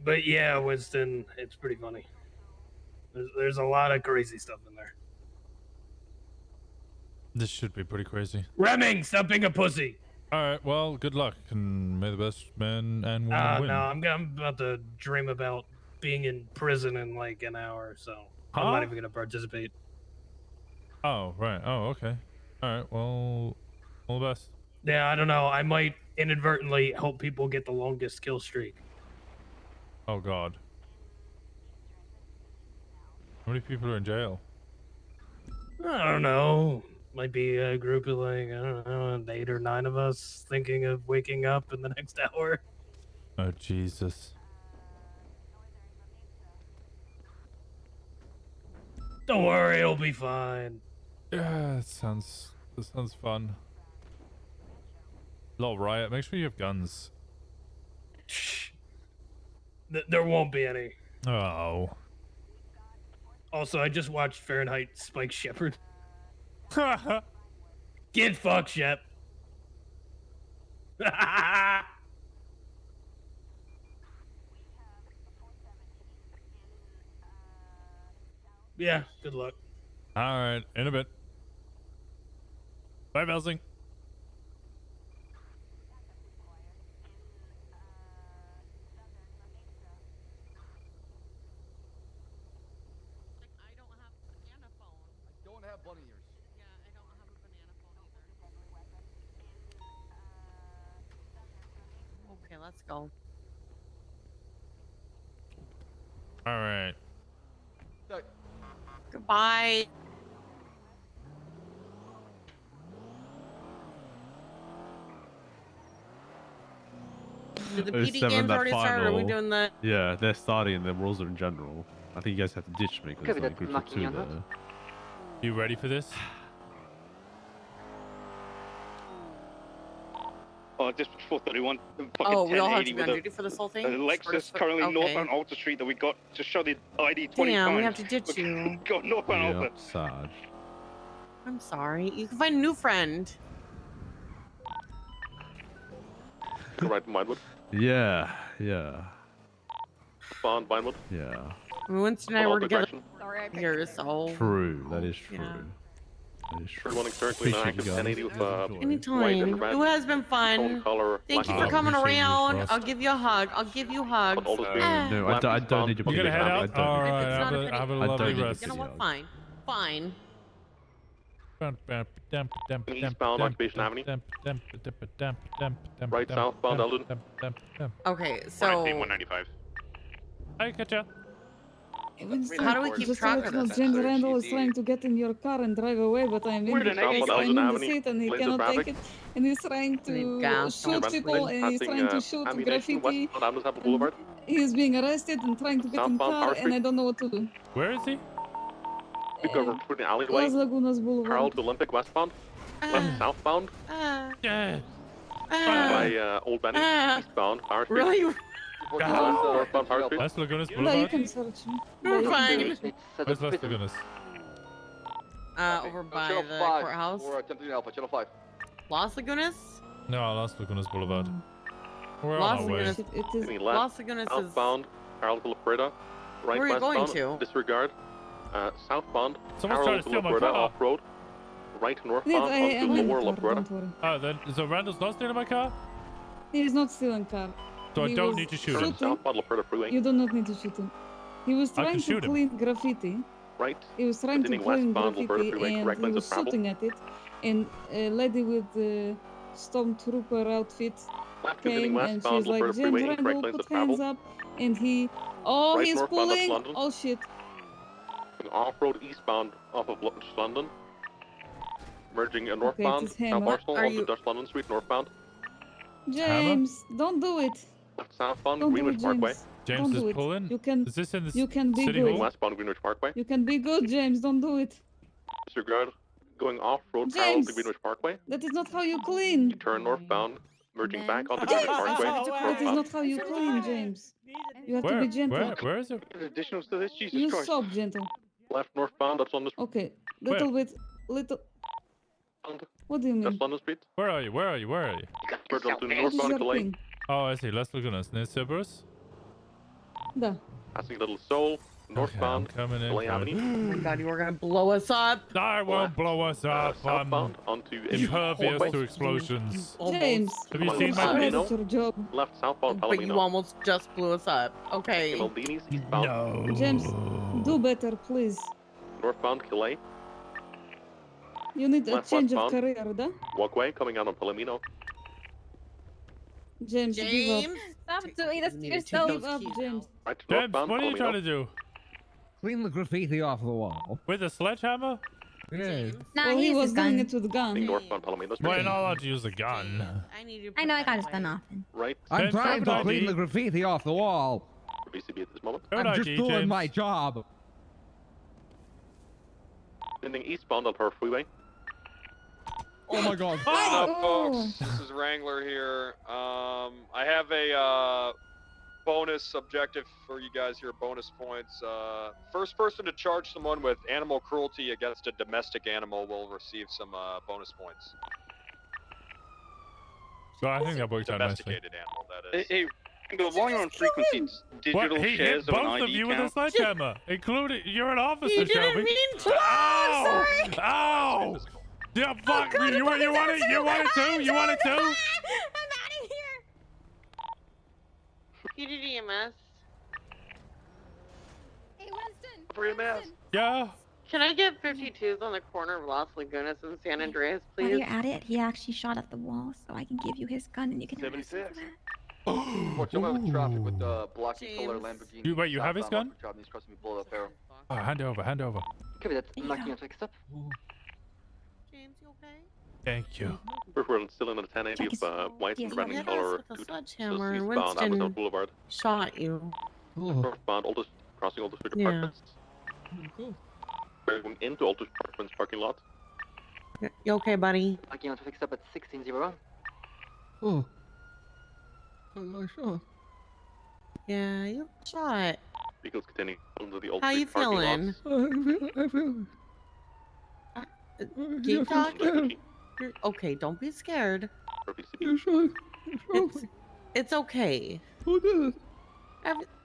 But yeah, Winston, it's pretty funny. There's a lot of crazy stuff in there. This should be pretty crazy. Remming, stop being a pussy. Alright, well, good luck, and may the best man and woman win. No, I'm about to dream about being in prison in like an hour, so I'm Huh? not even gonna participate. Oh, right. Oh, okay. Alright, well, all the best. Yeah, I don't know. I might inadvertently help people get the longest kill streak. Oh, God. How many people are in jail? I don't know. Might be a group of like, I don't know, 8 or 9 of us thinking of waking up in the next hour. Oh, Jesus. Don't worry, it'll be fine. Yeah, that sounds fun. Little riot. Make sure you have guns. Shh. There won't be any. Oh. Also, I just watched Fahrenheit Spike Shepard. Get fucked, Shep. Yeah, good luck. All right, in a bit. Bye, Velsing. Don't have bunny ears. Yeah, I don't have a banana phone either. Okay, let's go. All right. Goodbye. Did the PD 07, games that already start? Or are we final- doing the? Yeah, they're starting the rules are in general. I think you guys have to ditch me because like groups of 2 there. You ready for this? Dispatch 431. Oh, we all have to be on with duty for this whole thing? a Lexus currently Okay. northbound Alta Street that we got to show the ID 25. Damn, we have to ditch you. Got northbound Alta. Sarge. I'm sorry. You can find a new friend. Go right to Vinewood. Yeah. Spawn, Vinewood. Yeah. Winston and I were together Sorry, I here, so. True. That is true. Yeah. That is true. One currently Appreciate active you guys. 1080 with white Anytime. and red. It has been fun. Color, Thank you black for coming appreciate you, around. Frost. I'll give you a hug. I'll give you hugs. No, I don't need your You gonna head out? All right. It's not Have a a pity. have a I don't lovely need rest. You know what? Fine. Fine. Eastbound Occupation Avenue. Right southbound Eldon. Okay, so 195. Hi, Katja. how do we keep Just track let of know, this? James Randall is trying to get in your car and drive away, but I'm in, We're the next one, I'm in Elgin the Avenue. seat and he Lanes of cannot take traffic. it. And he's trying to gas. shoot people and he's trying to shoot graffiti. Boulevard. He's being arrested and trying to get in Southbound car Power and Street. I don't know what to do. Where is he? We go through the alleyway. Las Lagunas Boulevard. Parallel to Olympic westbound. Left southbound. Yeah. By Old Benny. Eastbound Power Street. Really? Northbound Power Street. Las Lagunas No, you Boulevard. can search me. We're Yeah, fine. you can. Where's Las Lagunas? Over by Channel the 5 courthouse. Or 10 Alpha, Channel 5. Los Lagunas? No, Las Lagunas Boulevard. We're Los on our way. Lagunas. It is. Any Los left. Lagunas is. Southbound. Parallel to La Prida. Right Where are you going westbound. to? Disregard. Southbound. Someone's Parallel trying to steal my La Prida, car. off-road. Right Yes, northbound I am onto in Lower the La car, Prida. don't worry. Oh, then so Randall's not stealing my car. He is not stealing car. So I He don't was need to shoot him. shooting. Southbound La Prida Freeway. You do not need to shoot him. He was I can trying to shoot him. clean graffiti. Right. He was trying to Continuing clean westbound, Alberta graffiti Freeway, and correct he lanes was of travel. shooting at it. And a lady with the stormtrooper outfit Left came continuing and westbound, she's like, Alberta James Freeway, Randall, correct lanes put of travel. hands up. And he, oh, Right he's northbound up pulling. London. Oh shit. Off-road eastbound off of London. Merging in northbound. it's him. South What Arsenal are onto you- Dutch London Street northbound. James, don't do it. Left southbound Don't do Greenwich it, Parkway. James. James Don't is do it. pulling. You can. Is this in the You can be city good. hall? Westbound Greenwich Parkway. You can be good, James. Don't do it. Disregard. Going off-road parallel James. to Greenwich Parkway. That is not how you clean. Turn northbound. Merging back onto James, Greenwich Parkway. that is northbound. not how you clean, James. You have to Where? be gentle. Where is it? Additionals to this, Jesus You Christ. sob gentle. Left northbound, Dutch London Street. Okay, little bit, little. What do you Dutch mean? London Street. Where are you? Where are you? Where are you? Merge onto What is northbound your Calais. ping? Oh, I see. Las Lagunas. Near Cerberus. Da. Passing Little Seoul. Northbound. Coming in. Calais coming Avenue. Oh my god, you were gonna blow us up. I won't blow us up. I'm Southbound onto impervious Parkway. to explosions. James, Have you Come seen on, my I'm face? good at your job. Left southbound But you Palomino. almost just blew us up. Okay. Maldini's eastbound. No. James, do better, please. Northbound Calais. You need a Left change of westbound. career, da? Walkway coming out on Palomino. James, give up. Stop doing this to You need to take yourself. those Give up, keys James. Right James, northbound what are you Palomino. trying to do? Clean the graffiti off the wall. With a sledgehammer? Yeah. Nah, Well, he he was his doing gun. it with a gun. Northbound Palomino Why Street. not allowed to use a gun? I need you. I know I got his gun off. Right. I'm James, trying to have an clean ID. the graffiti off the wall. For BCB at this moment. Have an I'm just ID, doing James. my job. Ending eastbound on Power Freeway. Oh my god. What's up, Oh. folks? This is Wrangler here. I have a bonus objective for you guys here, bonus points. First person to charge someone with animal cruelty against a domestic animal will receive some bonus points. So I think that worked out nicely. Domesticated animal, that is. Hey, While you're on frequencies, digital What? He shares hit of an both ID of you with a count. sledgehammer, including you're an officer, He didn't Shelby. mean to. Ow! I'm sorry. Ow! Yeah, fuck! God, you want it too? You want it too? You want it too? I'm out of here. PDDMS. Hey, Winston. For EMS. Yeah. Can I get 52s on the corner of Las Lagunas and San Andreas, While please? you're at it, he actually shot at the wall, so I can give you his gun and you can arrest him for 76. that. Watch out with traffic with the blocking color Lamborghini. Wait, you have his gun? He's crossing me below that barrel. Oh, hand over, hand over. Okay, that's knocking on fixed up. James, you okay? Thank you. We're still in the 1080 of white and red color. With a sledgehammer, and Eastbound Amador Winston Boulevard. shot you. Northbound Aldous, crossing Aldous Street Yeah. Apartments. We're going into Aldous Apartments parking lot. You okay, buddy? Knocking on fixed up at 1601. Oh. I shot. Yeah, you shot. Vehicles continuing into the Aldous How you Street parking feeling? lots. I feel. Keep talking. Okay, don't be scared. It's okay. Who did it?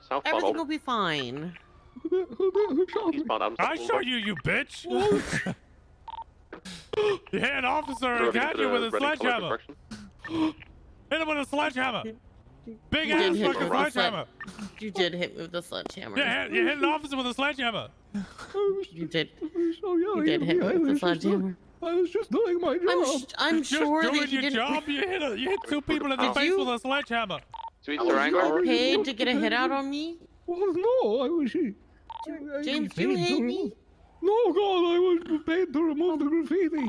Southbound Everything will Aldous. be fine. Eastbound Adams I Boulevard. shot you, you bitch! You hit an officer and got you with a sledgehammer. Hit him with a sledgehammer. Big You ass did hit fucking me with a sledgehammer. You did hit me with the sledgehammer. Yeah, you hit an officer with a sledgehammer. You did. So yeah, You did hit me with the sledgehammer. I was just doing my job. I'm Just sure doing that you your didn't. job. You hit two people in the Did face you- with a sledgehammer. Sweet Were Sir you Angler. paid to get a hit out on me? Well, no, I was. James, do you hate me? No, God, I was paid to remove the graffiti.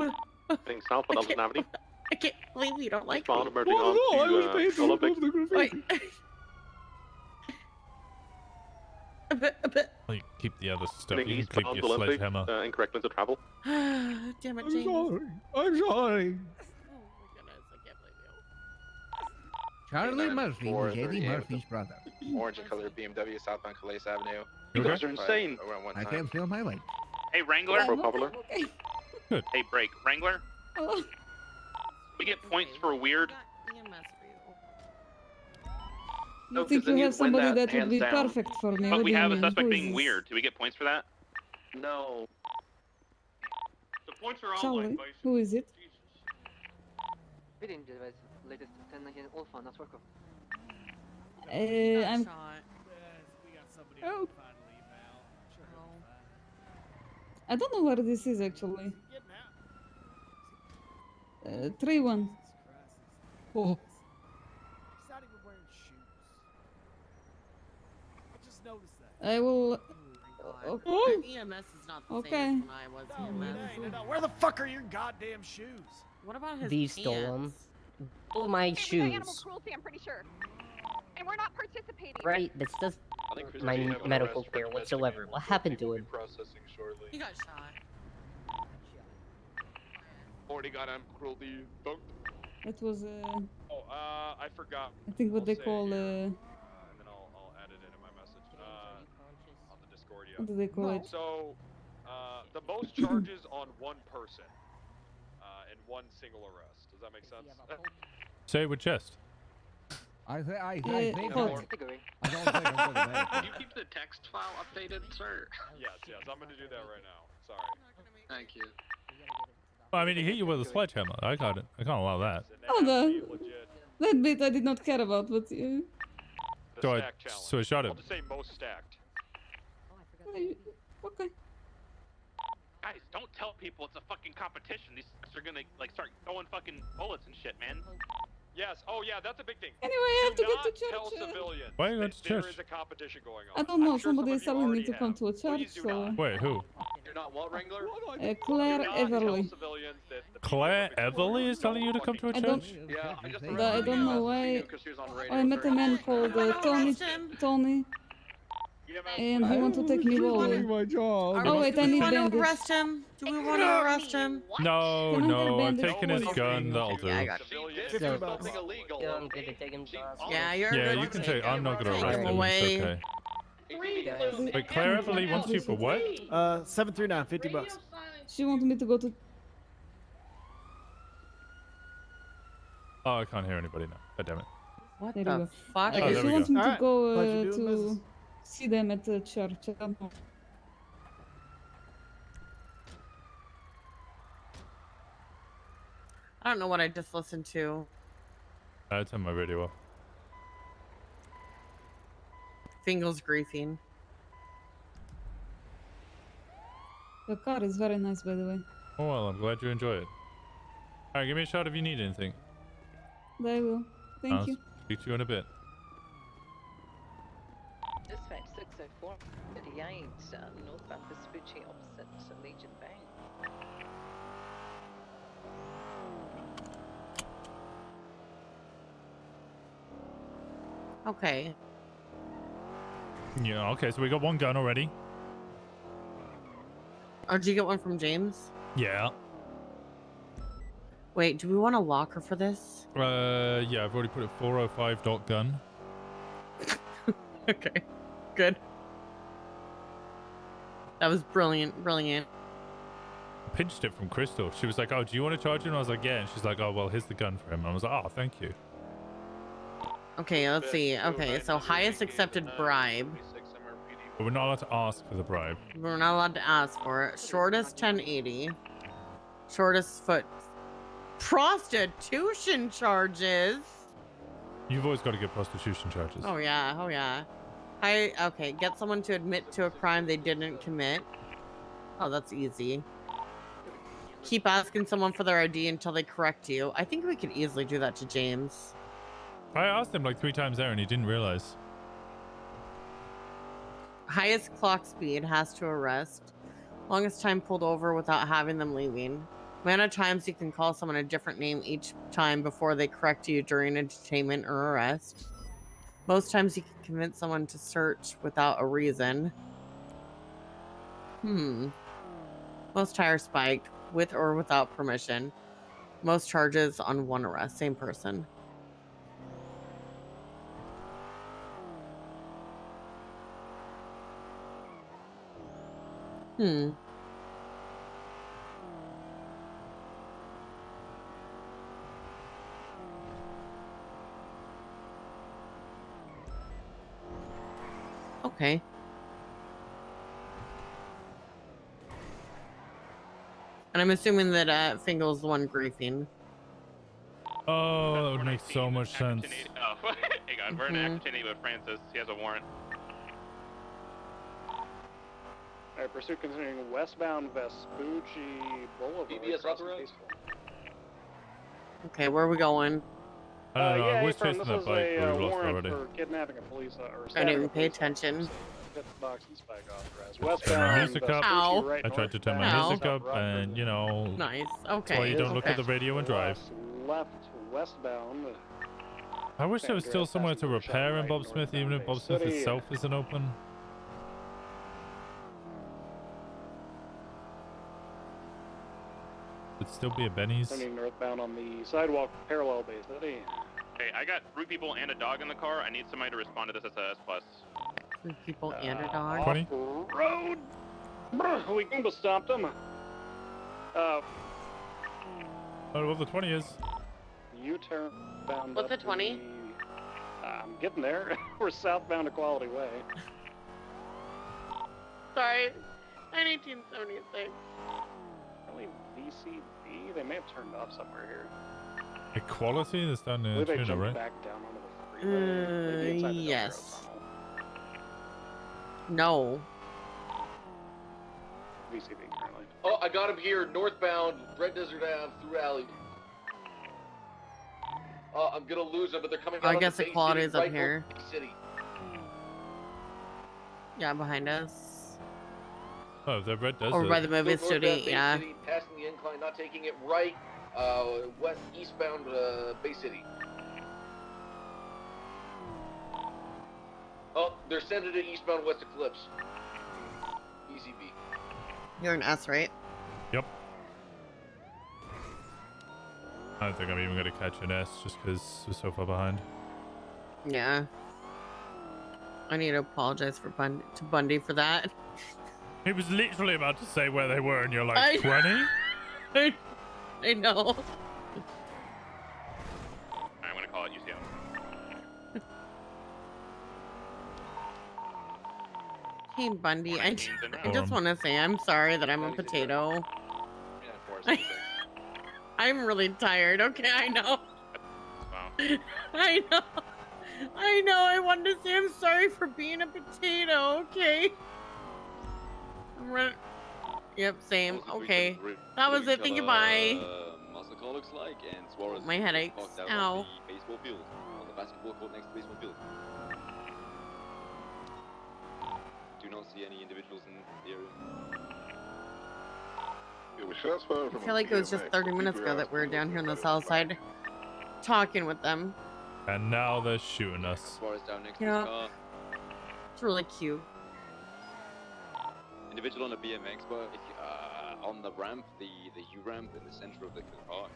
Heading southbound Elton Avenue. I can't believe you don't like Eastbound me. emerging Well, no, I was paid onto to Olympic. remove the graffiti. Well, you keep the other stuff. Heading You can keep eastbound your Olympic. sledgehammer. Incorrect lines of travel. Damn it, I'm James. sorry. I'm sorry. Charlie Murphy was Eddie 4:38 Murphy's brother. Orange and color BMW southbound Calais Avenue. You guys are insane. Around one I time. can't feel my legs. Hey, Wrangler. Pro Popular. Good. Hey, Break. Wrangler. Hello. We get points for weird. I think you have somebody that would be perfect for me. But What we do you have a mean? suspect Who is being this? weird. Do we get points for that? No. The points are all Charlie, who is it? I'm. Oh. I don't know where this is actually. 3-1. Oh. He's not even wearing shoes. I just noticed that. I will. Oh. EMS is not the Okay. same as when I was No, EMS. it ain't. No. Where the fuck are your goddamn shoes? What about his These stole them. pants? Stole my Hey, we got animal shoes. cruelty, I'm pretty sure. And we're not participating. Right, this does my medical care whatsoever. What happened to him? Processing shortly. He got shot. Already got animal cruelty dunked. It was Oh, I forgot. I think what I'll they say call here, and then I'll add it in my message. On the Discord, yeah. What do they call it? So, the most charges on one person, in one single arrest. Does that make sense? Say it with chest. I think Yeah, I hold. don't think I'm going to make Can you keep the text file updated, sir? Yes, I'm gonna do that right now. Sorry. Thank you. Well, I mean, he hit you with a sledgehammer. I can't allow that. Oh, that bit I did not care about, but So I shot him. I'll just say most stacked. Okay. Guys, don't tell people it's a fucking competition. These are gonna like start throwing fucking bullets and shit, man. Yes. Oh, yeah. That's a big thing. Anyway, I have to Do get to not tell church. civilians Why are you going that to there church? is a competition going on. I don't know. I'm sure Somebody some is of you telling me already to come to a church, do so. Wait, who? You're not what, Wrangler? Claire Do not Everly. tell civilians that the Claire Everly is telling you to come to a I don't. church? Yeah, I just I don't know why. because she was on radio. I met a man called Tony, and he want to take me bowling. My job. Oh wait, I need Do we want to bandage. arrest him? Do we want to arrest him? No, Can I get a no, I've bandage? taken his gun. That'll do. Yeah, I got She did So- something illegal. Yeah, I'm good at taking jobs. Yeah, you're Yeah, good you to can take take. I'm not gonna Take arrest him him. away. It's okay. Wait, Claire Everly wants you for what? 739, $50. She wanted me to go to. Oh, I can't hear anybody now. God damn it. What There the you go. fuck? Oh, If there you we want go. me to Alright, go pleasure doing to business. see them at the church, I don't know. I don't know what I just listened to. I turn my radio off. Fingal's griefing. The car is very nice, by the way. Oh well, I'm glad you enjoy it. Alright, give me a shout if you need anything. I will. Thank I'll you. speak to you in a bit. Dispatch 604 38, northbound Vespucci opposite Legion Bank. Okay. Yeah, okay, so we got one gun already. Oh, did you get one from James? Yeah. Wait, do we want a locker for this? Yeah, I've already put it 405.gun. Okay, good. That was brilliant, brilliant. Pinched it from Crystal. She was like, oh, do you want to charge it? And I was like, yeah. And she's like, oh, well, here's the gun for him. And I was like, oh, thank you. Okay, let's see. Okay, so highest accepted bribe. But we're not allowed to ask for the bribe. We're not allowed to ask for it. Shortest 1080. Shortest foot. Prostitution charges. You've always got to get prostitution charges. Oh yeah, oh yeah. Okay, get someone to admit to a crime they didn't commit. Oh, that's easy. Keep asking someone for their ID until they correct you. I think we could easily do that to James. I asked him like 3 times there and he didn't realize. Highest clock speed has to arrest. Longest time pulled over without having them leaving. Amount of times you can call someone a different name each time before they correct you during a detainment or arrest. Most times you can convince someone to search without a reason. Most tires spiked with or without permission. Most charges on one arrest. Same person. Okay. And I'm assuming that Fingal's the one griefing. Oh, that would make so much sense. Oh, hey God, we're in activity with Francis. He has a warrant. Alright, pursuit continuing westbound Vespucci Boulevard. BBS authorized? Okay, where are we going? I don't know, Yeah, I was affirm, chasing this that is bike, but a we've lost warrant already. for kidnapping a police or I didn't even pay attention. Hit the box and spike authorized. Turn my Westbound music up. Ow. right I tried to turn my Ow. music up and, you know, Nice. that's why Okay. you don't look at the radio and drive. Left westbound. I wish there was still somewhere to repair in Bob Smith, even if Bob Smith itself isn't open. Would still be a Benny's. Turning northbound on the sidewalk parallel base. Hey, I got 3 people and a dog in the car. I need somebody to respond to this as a S+. 3 people and a dog. 20? Road. We Goomba stomped them. Oh, well, the 20 is. U-turn bound. What's up a 20? I'm getting there. We're southbound Equality Way. Sorry, 1976. Probably VCB. They may have turned off somewhere here. Equality? That's down I in believe they Tuna, jumped right? back down onto the freeway. Maybe inside the Yes. tunnel. No. VCB currently. Oh, I got him here, northbound, Red Desert Ave through Alley. I'm gonna lose them, but they're coming out I of guess the Bay Equality City, is up right here. north of the City. Yeah, behind us. Oh, the Red Desert. Over by the movie Still northbound studio, Bay yeah. City, passing the incline, not taking it right, eastbound Bay City. Oh, they're sending it eastbound West Eclipse. ECB. You're an S, right? Yep. I don't think I'm even going to catch an S just because we're so far behind. Yeah. I need to apologize for Bundy for that. He was literally about to say where they were and you're like, I- 20? I know. I'm gonna call it UCL. Hey, Bundy, I just Forum. want to say I'm sorry that I'm a potato. I'm really tired. Okay, I know. I know. I know. I wanted to say I'm sorry for being a potato. Okay. I'm running. Yep, same. Okay. That was it. Thank you. Bye. Muscle car looks like, and Suarez My headaches. parked out Ow. on the baseball field, on the basketball court next to the baseball field. Do not see any individuals in the area. I feel like it was just 30 minutes ago that we were down here on the south side talking with them. And now they're shooting us. Suarez down next to Yeah. his car. It's really cute. Individual on a BMX, but if you, on the ramp, the U ramp in the center of the car.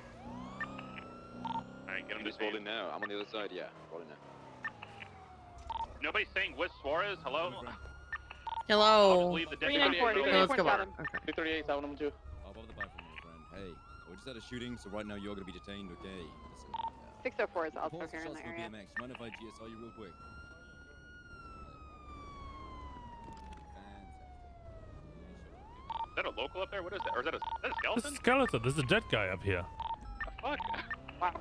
Alright, get him Just to rolling now. I'm on the other side. Yeah, rolling now. Nobody's saying West Suarez. Hello. Hello. Leave the deck. Let's go back. Okay. 238, 712. I'll bother the back from my friend. Hey, we just had a shooting, so right now you're gonna be detained, okay? Listen, 604 is also reports here in shots the from area. BMX. Mind if I GSR you real quick? Is that a local up there? What is that? Or is that a There's skeleton? a skeleton. There's a dead guy up here. The fuck? Wow.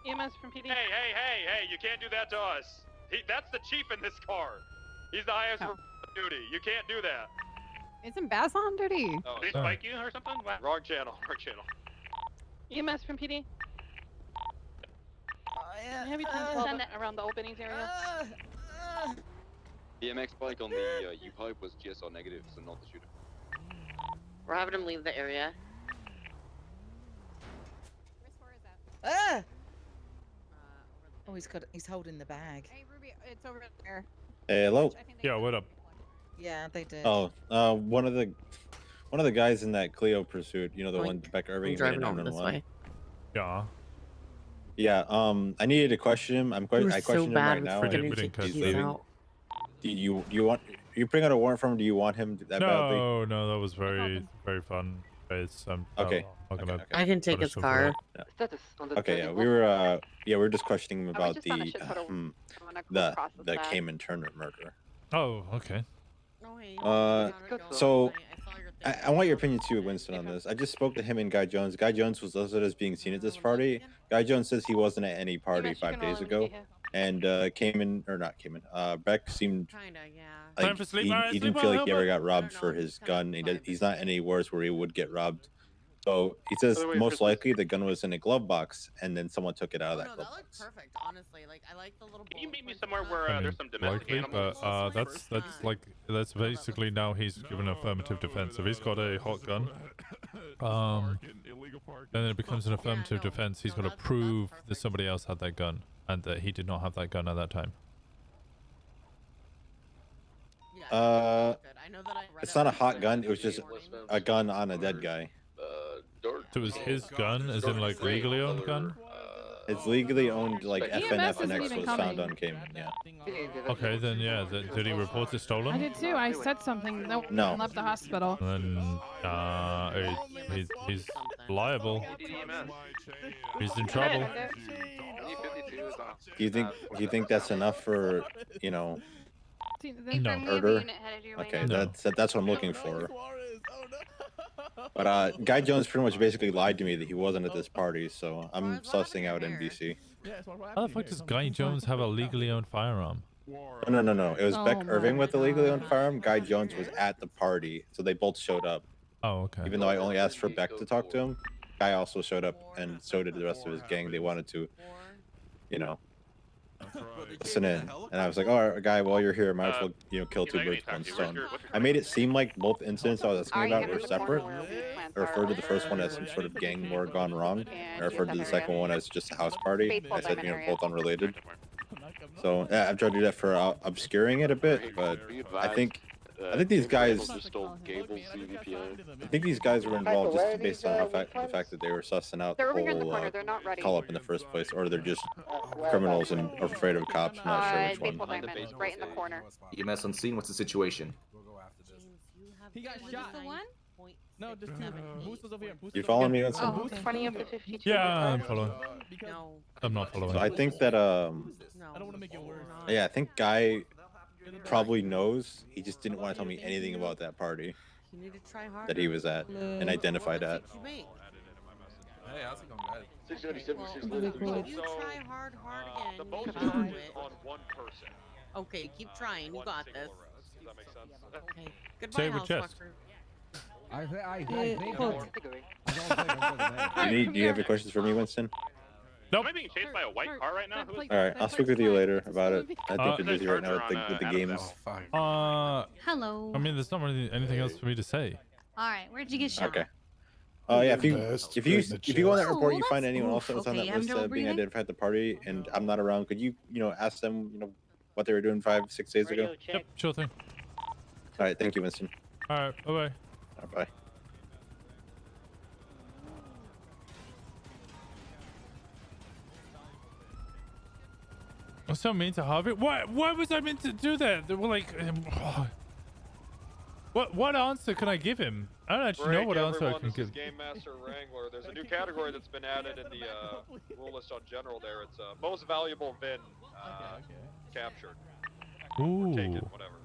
EMS from PD. Hey, you can't do that to us. That's the chief in this car. He's the highest duty. You can't do that. Isn't Bass on duty? Oh, Did he spike you or something? Wow. Wrong channel, wrong channel. EMS from PD. Have you time to send it around the openings area? BMX bike on the U-pipe was GSR negative, so not the shooter. We're having him leave the area. Ah! Oh, he's holding the bag. Hey, Ruby, it's over there. Hey, hello. Yeah, what up? Yeah, they did. Oh, one of the guys in that Clio pursuit, you know, the one Beck Irving. I'm driving over this way. Yeah. Yeah. I needed to question him. I questioned him right now. We didn't He's catch leaving. that. Do you want? You bring out a warrant for him? Do you want him that badly? No, that was very fun. It's Okay. I'm not gonna I can take his car. Okay, yeah, we were just questioning him about the Cayman Turner murder. Oh, okay. So I want your opinion too, Winston, on this. I just spoke to him and Guy Jones. Guy Jones was listed as being seen at this party. Guy Jones says he wasn't at any party 5 days ago, and Beck seemed like he didn't feel like he ever got robbed for his gun. He's not in any wars where he would get robbed. So he says most likely the gun was in a glove box, and then someone took it out of that glove box. Perfect, honestly. Like I like the little. Can you meet me somewhere where I mean, there's some domestic likely, animals? but that's basically now he's given affirmative defense. If he's got a hot gun, then it becomes an affirmative defense. He's got to prove that somebody else had that gun and that he did not have that gun at that time. It's not a hot gun. It was just a gun on a dead guy. So it was his gun, as in like legally owned gun? It's legally owned, like FNX was found on Cayman, yeah. Okay, then yeah, did he report it stolen? I did too. I said something. No. Left the hospital. Then he's liable. He's in trouble. Do you think that's enough for, No. murder? Okay, that's what I'm looking for. But Guy Jones pretty much basically lied to me that he wasn't at this party, so I'm sussing out NBC. How the fuck does Guy Jones have a legally owned firearm? No. It was Beck Irving with the legally owned firearm. Guy Jones was at the party, so they both showed up. Oh, okay. Even though I only asked for Beck to talk to him, Guy also showed up, and so did the rest of his gang. They wanted to, listen in. And I was like, all right, Guy, while you're here, might as well, kill two birds with one stone. I made it seem like both incidents I was asking about were separate. I referred to the first one as some sort of gang war gone wrong. I referred to the second one as just a house party. I said, both unrelated. So yeah, I've tried to do that for obscuring it a bit, but I think these guys. I think these guys were involved just based on the fact that they were sussing out the whole call up in the first place, or they're just criminals and are afraid of cops. I'm not sure which one. Right in the corner. EMS on scene. What's the situation? He got shot. No, just Boosters over here. You following me, Winston? Oh, 20 of the 52. Yeah, I'm following. No. I'm not following. So I think that I don't want to make it worse. yeah, I think Guy probably knows. He just didn't want to tell me anything about that party You need to try harder. that he was at and identified at. You make. Hey, how's it going, guys? 637. You try hard again. The you bonus can point do is it. on one person. Okay, keep trying. You One got single this. arrest. Does that make sense? Okay. Goodbye, Save a House chest. Walker. I think Yeah, I hold. Do you have any questions for me, Winston? Nope. Am I being chased by a white car right now? Who is All right, I'll speak with you later about it. I think you're busy right now Charger with the on, games. Hello. I mean, there's not really anything else for me to say. All right, where'd you get shot? Okay. Yeah, if you go on that report, Oh, you find that's- anyone else oof, that's on okay, that I'm list double being breathing. identified at the party, and I'm not around, could you ask them what they were doing 5-6 days ago? Yep, sure thing. All right, thank you, Winston. All right, bye bye. Bye. I'm so mean to Harvey. Why was I meant to do that? They were like, what answer can I give him? I don't actually know what answer I can This is give. Game Master Wrangler. There's a new category that's been added in the rule list on general there. It's most valuable VIN captured. Ooh, Taken, whatever.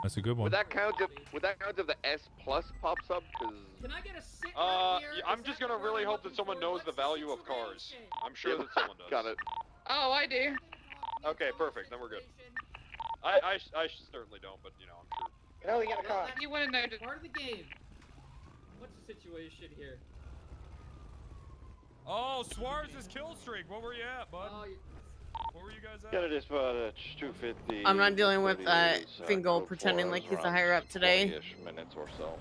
that's a good one. Would that count if the S plus pops up? Cause Can I get a sit I'm just gonna really hope that someone knows the value of cars. I'm sure that someone does. got it. Oh, I do. Okay, perfect. Then we're good. I certainly don't, but I'm sure. Hell, you got a car. You want to know? Part of the game. What's the situation here? Oh, Suarez's kill streak. What were you at, bud? What were you guys at? Got it as far as 250. I'm not dealing with Fingal pretending like he's a higher up today. 20-ish minutes or so.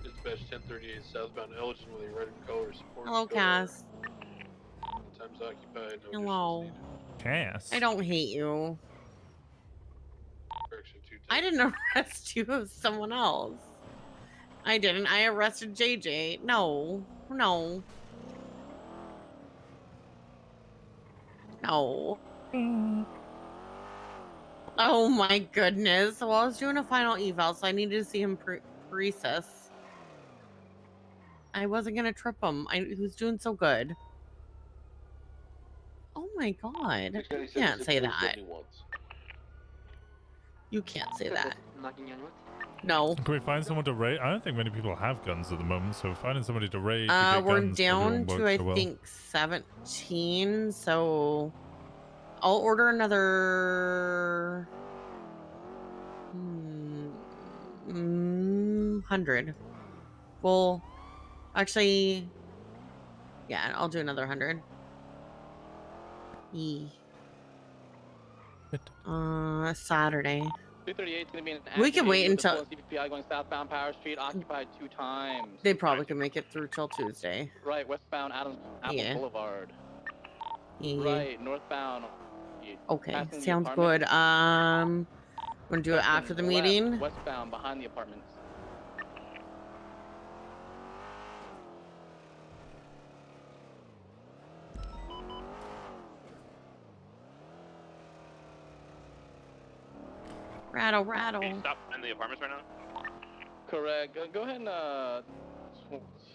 Dispatch 1038 southbound Elgin with a red and color support. Hello, Cass. Time's occupied. No Hello. Cass. I don't hate you. Correction, 210. I didn't arrest you. It was someone else. I didn't. I arrested JJ. No. No. No. Oh my goodness. Well, I was doing a final eval, so I needed to see him recess. I wasn't gonna trip him. He was doing so good. Oh my god. You can't say that. You can't say that. No. Can we find someone to raid? I don't think many people have guns at the moment, so finding somebody to raid. To get We're guns down probably to won't I work so well. think 17, so I'll order another 100. Well, actually, yeah, I'll do another 100. Saturday. 238 is going to be an We can wait until CPI going southbound Power Street, occupied 2 times. they probably can make it through till Tuesday. Right, westbound Apple Yeah. Boulevard. Yeah. Right, northbound. Okay, passing the sounds apartments. good. Wanna do it after the Left, meeting? Westbound behind the apartments. Rattle, rattle. Can you stop in the apartments right now? Correct. Go ahead and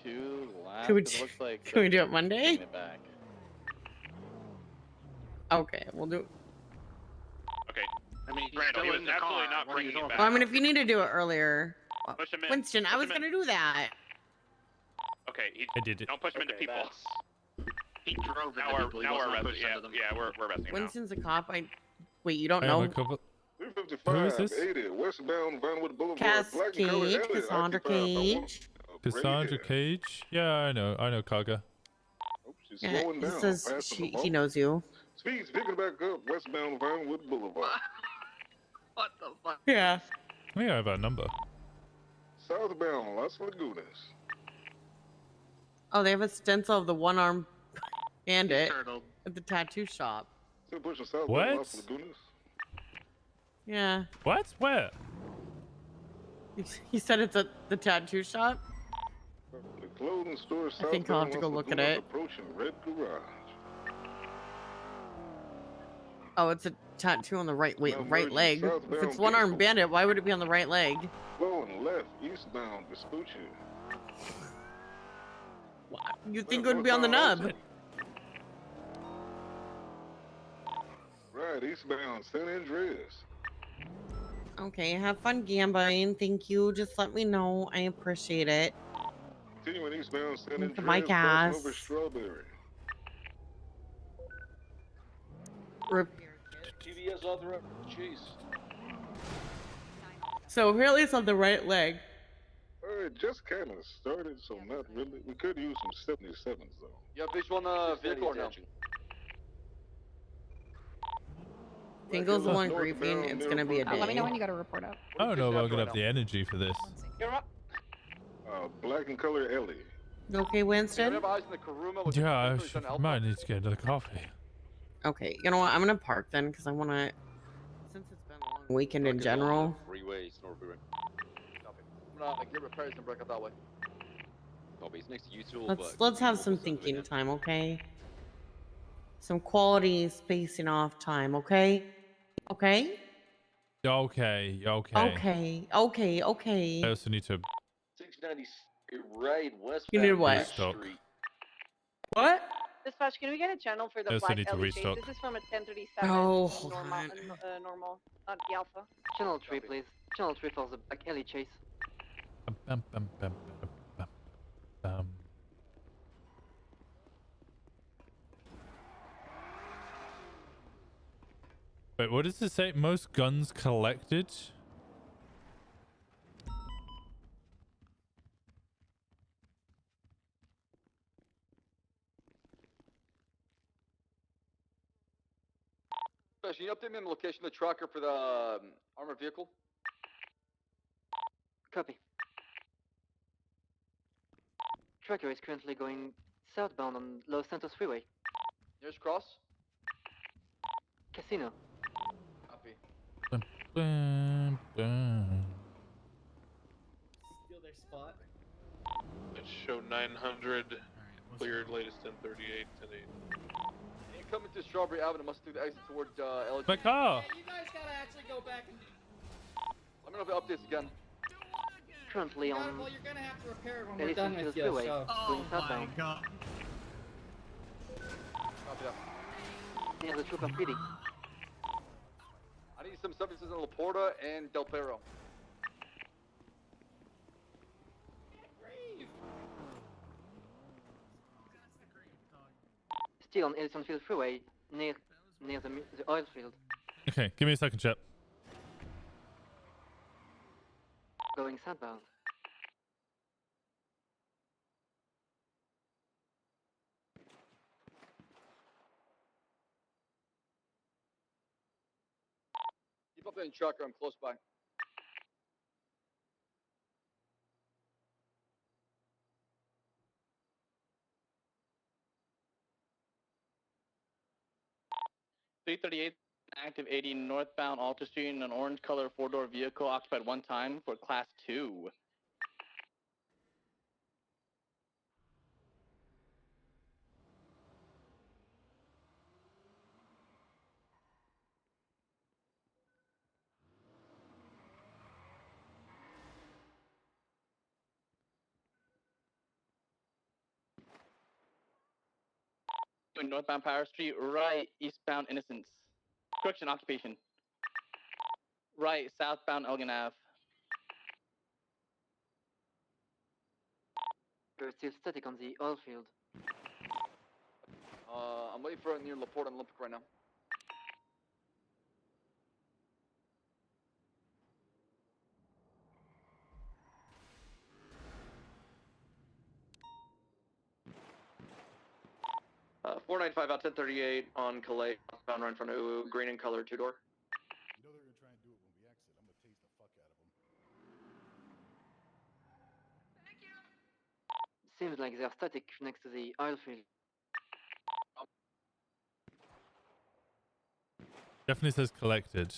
two last. Can we 'cause it looks like can we do it Monday? taking it back. Okay, we'll do. Okay. I mean, he's Randall, he still was in the absolutely car. not What are bringing you it talking back. Well, I mean, if you need to do it earlier, Push him in. Winston, I Push was him in. gonna do that. Okay, I did it. Don't push him into people. He drove Now into we're people. He now we're wasn't arresting. pushed Yeah, into them. yeah, we're arresting him now. Winston's a cop. Wait, you don't I have know? a couple. 355, Who is this? 80, westbound Vinewood Boulevard, Cass black and colored Cage, alley, Cassandra occupied by one- Cage. Cassandra Cage? Yeah, I know Kaga. She's Yeah, slowing he down. says passing the he bump. knows you. Speed's picking back up, westbound Vinewood Boulevard. What the fuck? Yeah. I think I have our number. Southbound Las Lagunas. Oh, they have a stencil of the one-armed bandit Turtle. at the tattoo shop. Still pushing southbound What? Las Lagunas. Yeah. What? Where? He said it's at the tattoo shop. The clothing store I think I'll have southbound to go Las look at Lagunas it. approaching Red Garage. Oh, it's a tattoo on the right Now right merging leg. If southbound it's one-armed vehicle. bandit, why would it be on the right leg? Flowing left, eastbound Vespucci. You think it would be on the nub? Right, eastbound San Andreas. Okay, have fun gambling. Thank you. Just let me know. I appreciate it. Continuing eastbound San Thank you, Andreas, my crossing gas. over Strawberry. TVS authorized chase. So apparently it's on the right leg. It just kind of started, so not really. We could use some 77s though. You have visual on the vehicle or no? Fingal's the one griefing. It's gonna be a day. Let me know when you got a report out. I don't know if I'm gonna have the energy for this. You're up. Black and color Ellie. You okay, Winston? Yeah, I might need to get another coffee. Okay, you know what? I'm gonna park then because I wanna. Since it's been a long weekend in general. Freeway, snort freeway. Copy. I'm gonna get repairs and break up that way. Copy. It's next to you two. Let's have some thinking time, okay? Some quality spacing off time, okay? Okay? Okay. Okay. I also need to 690 right westbound. You need what? restock. What? Dispatch, can we get a channel for I the also black need to LED chase? restock. This is from a 1037. Oh, hold normal, on. normal, not the alpha. Channel 3, please. Channel 3 for the black alley chase. Bum, bum, bum, bum, bum, bum. Wait, what does it say? Most guns collected? Can you update me on the location of the tracker for the armored vehicle? Copy. Tracker is currently going southbound on Los Santos Freeway. Nearest cross? Casino. Copy. Bum, bum, bum. Steal their spot. It show 900. Cleared latest 1038, 1080. Coming to Strawberry Avenue, must do the exit towards LG. My car! Yeah, you guys gotta actually go back and. Let me know if it updates again. Currently on. Well, you're gonna have to repair it when we're Edison done Hills with you. Freeway, So. going southbound. god. Copy that. Near the Trooper PD. I need some services in La Porta and Del Perro. Still on Edison Field Freeway, near the oil field. Okay, give me a second, chap. Going southbound. Keep updating tracker, I'm close by. .338 active 80 northbound Alta Street in an orange color 4-door vehicle occupied one time for class 2. Doing northbound Power Street, right eastbound Innocence. Correction occupation. Right southbound Elgin Ave. We're still static on the oil field. I'm waiting for it near La Porta and Olympic right now. Uh, 495 out 1038 on Calais, bound right in front of green and color 2-door. You know they're gonna try and do it when we exit. I'm gonna tase the fuck out of them. Seems like they're static next to the oil field. Definitely says collected.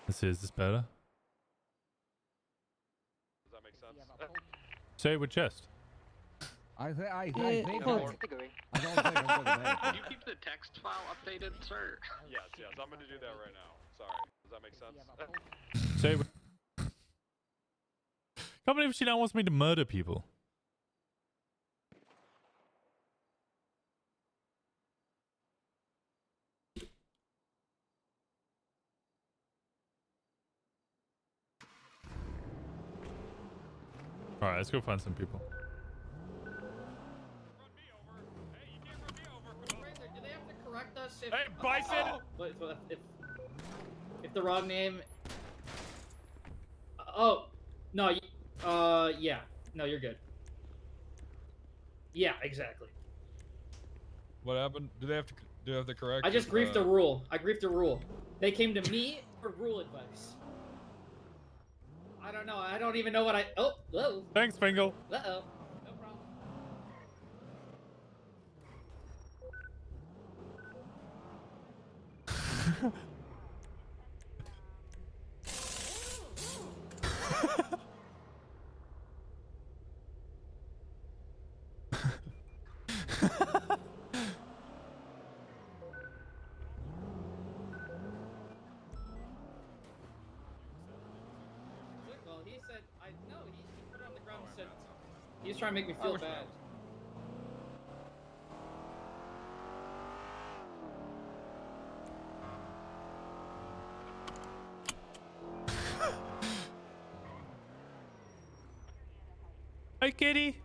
Let's see, is this better? Does that make sense? Say it with chest. I think I Yeah, think hot. I don't think I'm for the medical. Can you keep the text file updated, sir? Yes, I'm gonna do that right now. Sorry. Does that make sense? Say. Can't believe she now wants me to murder people. All right, let's go find some people. Fraser, do they have to correct us if... Hey, Bison! If the wrong name... Oh, no, yeah. No, you're good. Yeah, exactly. What happened? Do they have to correct? I just griefed a rule. I griefed a rule. They came to me for rule advice. I don't know. I don't even know what I... Oh, whoa. Thanks, Fingal. Uh-oh. No problem. Well, he said... No, he put it on the ground and said... He's trying to make me feel bad. Hi, kitty.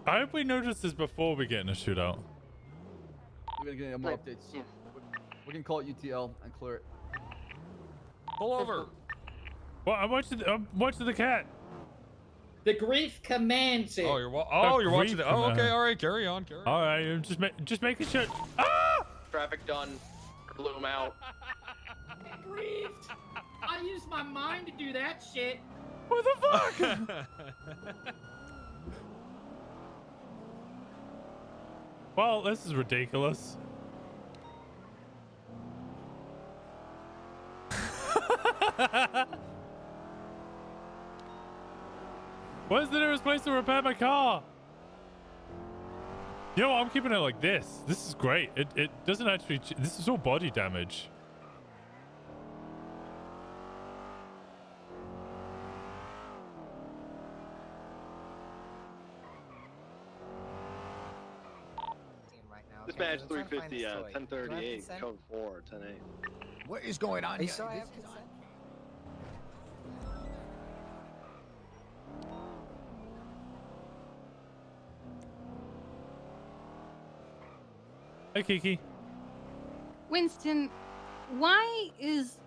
I hope we noticed this before we get in a shootout. We're gonna get more updates. Yeah. We can call it UTL and clear it. Pull over. Well, I'm watching the cat. The grief commands it. Oh, you're watching the. Oh, okay, all right, carry on. All right, I'm just making sure. Ah! Traffic done. Blew him out. Griefed. I used my mind to do that shit. What the fuck? Well, this is ridiculous. Where's the nearest place to repair my car? You know what? I'm keeping it like this. This is great. It doesn't actually... This is all body damage. Dispatch 350, 1038, code 4, 108. What is going on Hey, here? so I have Hey, Kiki. Winston, why is...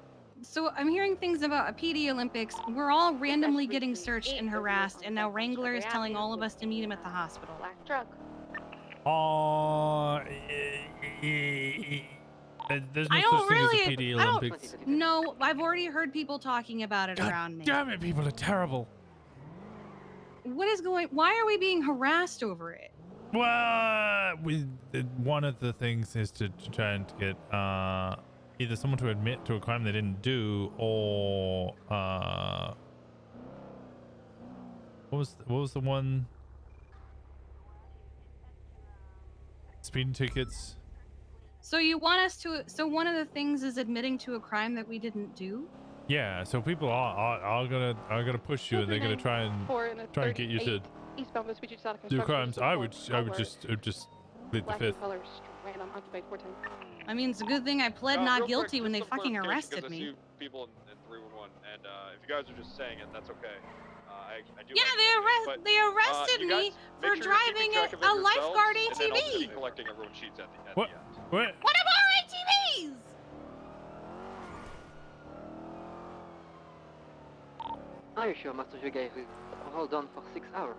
So I'm hearing things about a PD Olympics. We're all randomly getting searched and harassed, and now Wrangler is telling all of us to meet him at the hospital. Black truck. There's no I don't such thing really... as a PD I don't... Olympics. No, I've already heard people talking about it around me. Damn it, people are terrible. What is going... Why are we being harassed over it? Well, one of the things is to try and get either someone to admit to a crime they didn't do, or what was the one? Speeding tickets. So you want us to... So one of the things is admitting to a crime that we didn't do? Yeah, so people are gonna push you, and they're gonna try and get you to Eastbound Vespucci to South do Construction. crimes. I would just plead the Black fifth. colors, random, occupied 410. I mean, it's a good thing I pled not real quick, guilty when they just some fucking clarification, arrested 'cause I me. see people in 311, and if you guys are just saying it, that's okay. I do. Yeah, like they arrested you me guys for make sure you're keeping driving track of it a yourselves, lifeguard and then I'll just ATV. be collecting everyone's sheets at the What? end. What? What about our ATVs? Are you sure, Master Jugai? We hold on for 6 hours.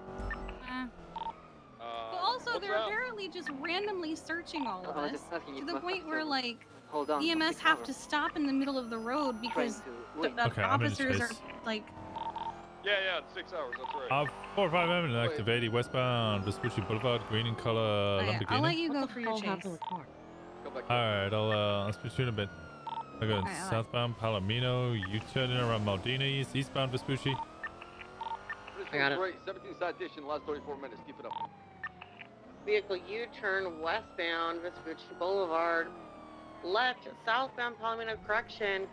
But also, they're apparently just randomly searching all of us to the point where, like, Hold on, EMS have to stop in the middle of the road because the Okay, I'm in officers are space. like... Yeah, it's 6 hours. That's right. 4-5 minutes active 80 westbound Vespucci Boulevard, green in color, Okay, I'll let Lamborghini. you go for your chase. Alright, I'll speak to you in a bit. I go Alright, alright. southbound Palomino, U-turn in around Maldini, eastbound Vespucci. I got it. Great, 17 citation, last 24 minutes. Keep it up. Vehicle U-turn westbound Vespucci Boulevard. Left southbound Palomino Correction.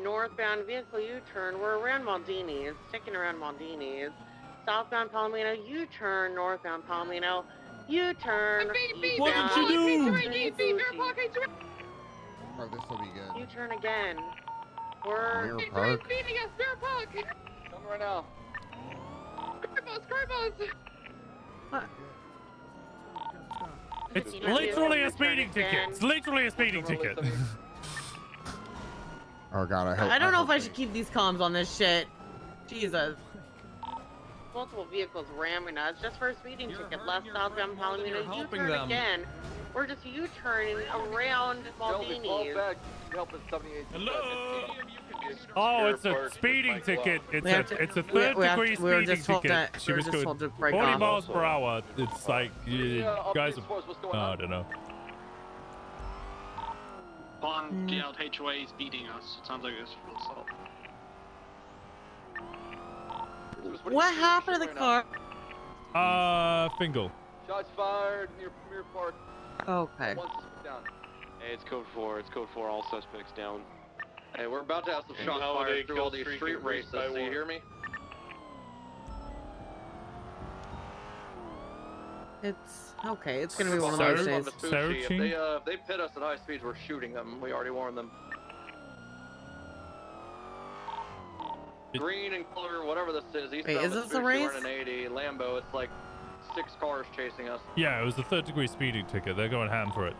Northbound vehicle U-turn. We're around Maldini's. Sticking around Maldini's. Southbound Palomino U-turn. Northbound Palomino U-turn. What did you do? Oh, this will be good. U-turn again. We're Mirror Park. Speeding us, Mirror Park! Come right now. Scribbles! It's literally a speeding ticket. It's literally a speeding ticket. Oh god, I hope. I don't know if I should keep these comms on this shit. Jesus. Multiple vehicles ramming us just for a speeding ticket. Left southbound Palomino U-turn again. We're just U-turning around Maldini's. Help at 78. Hello. Oh, it's a speeding ticket. It's a third-degree speeding ticket. She was going 40 miles per hour. It's like you guys. I don't know. Bond yelled HOA is beating us. It sounds like it's full assault. What happened to the car? Fingal. Shots fired near Premier Park. Okay. One suspect down. Hey, it's code 4. It's code 4. All suspects down. Hey, we're about to have some shots fired through all these street races, so you hear me? It's okay. It's gonna be one of those days. If they pit us at high speeds, we're shooting them. We already warned them. Green and color, whatever this is. Wait, is this a race? 80 Lambo. It's like 6 cars chasing us. Yeah, it was a third-degree speeding ticket. They're going ham for it.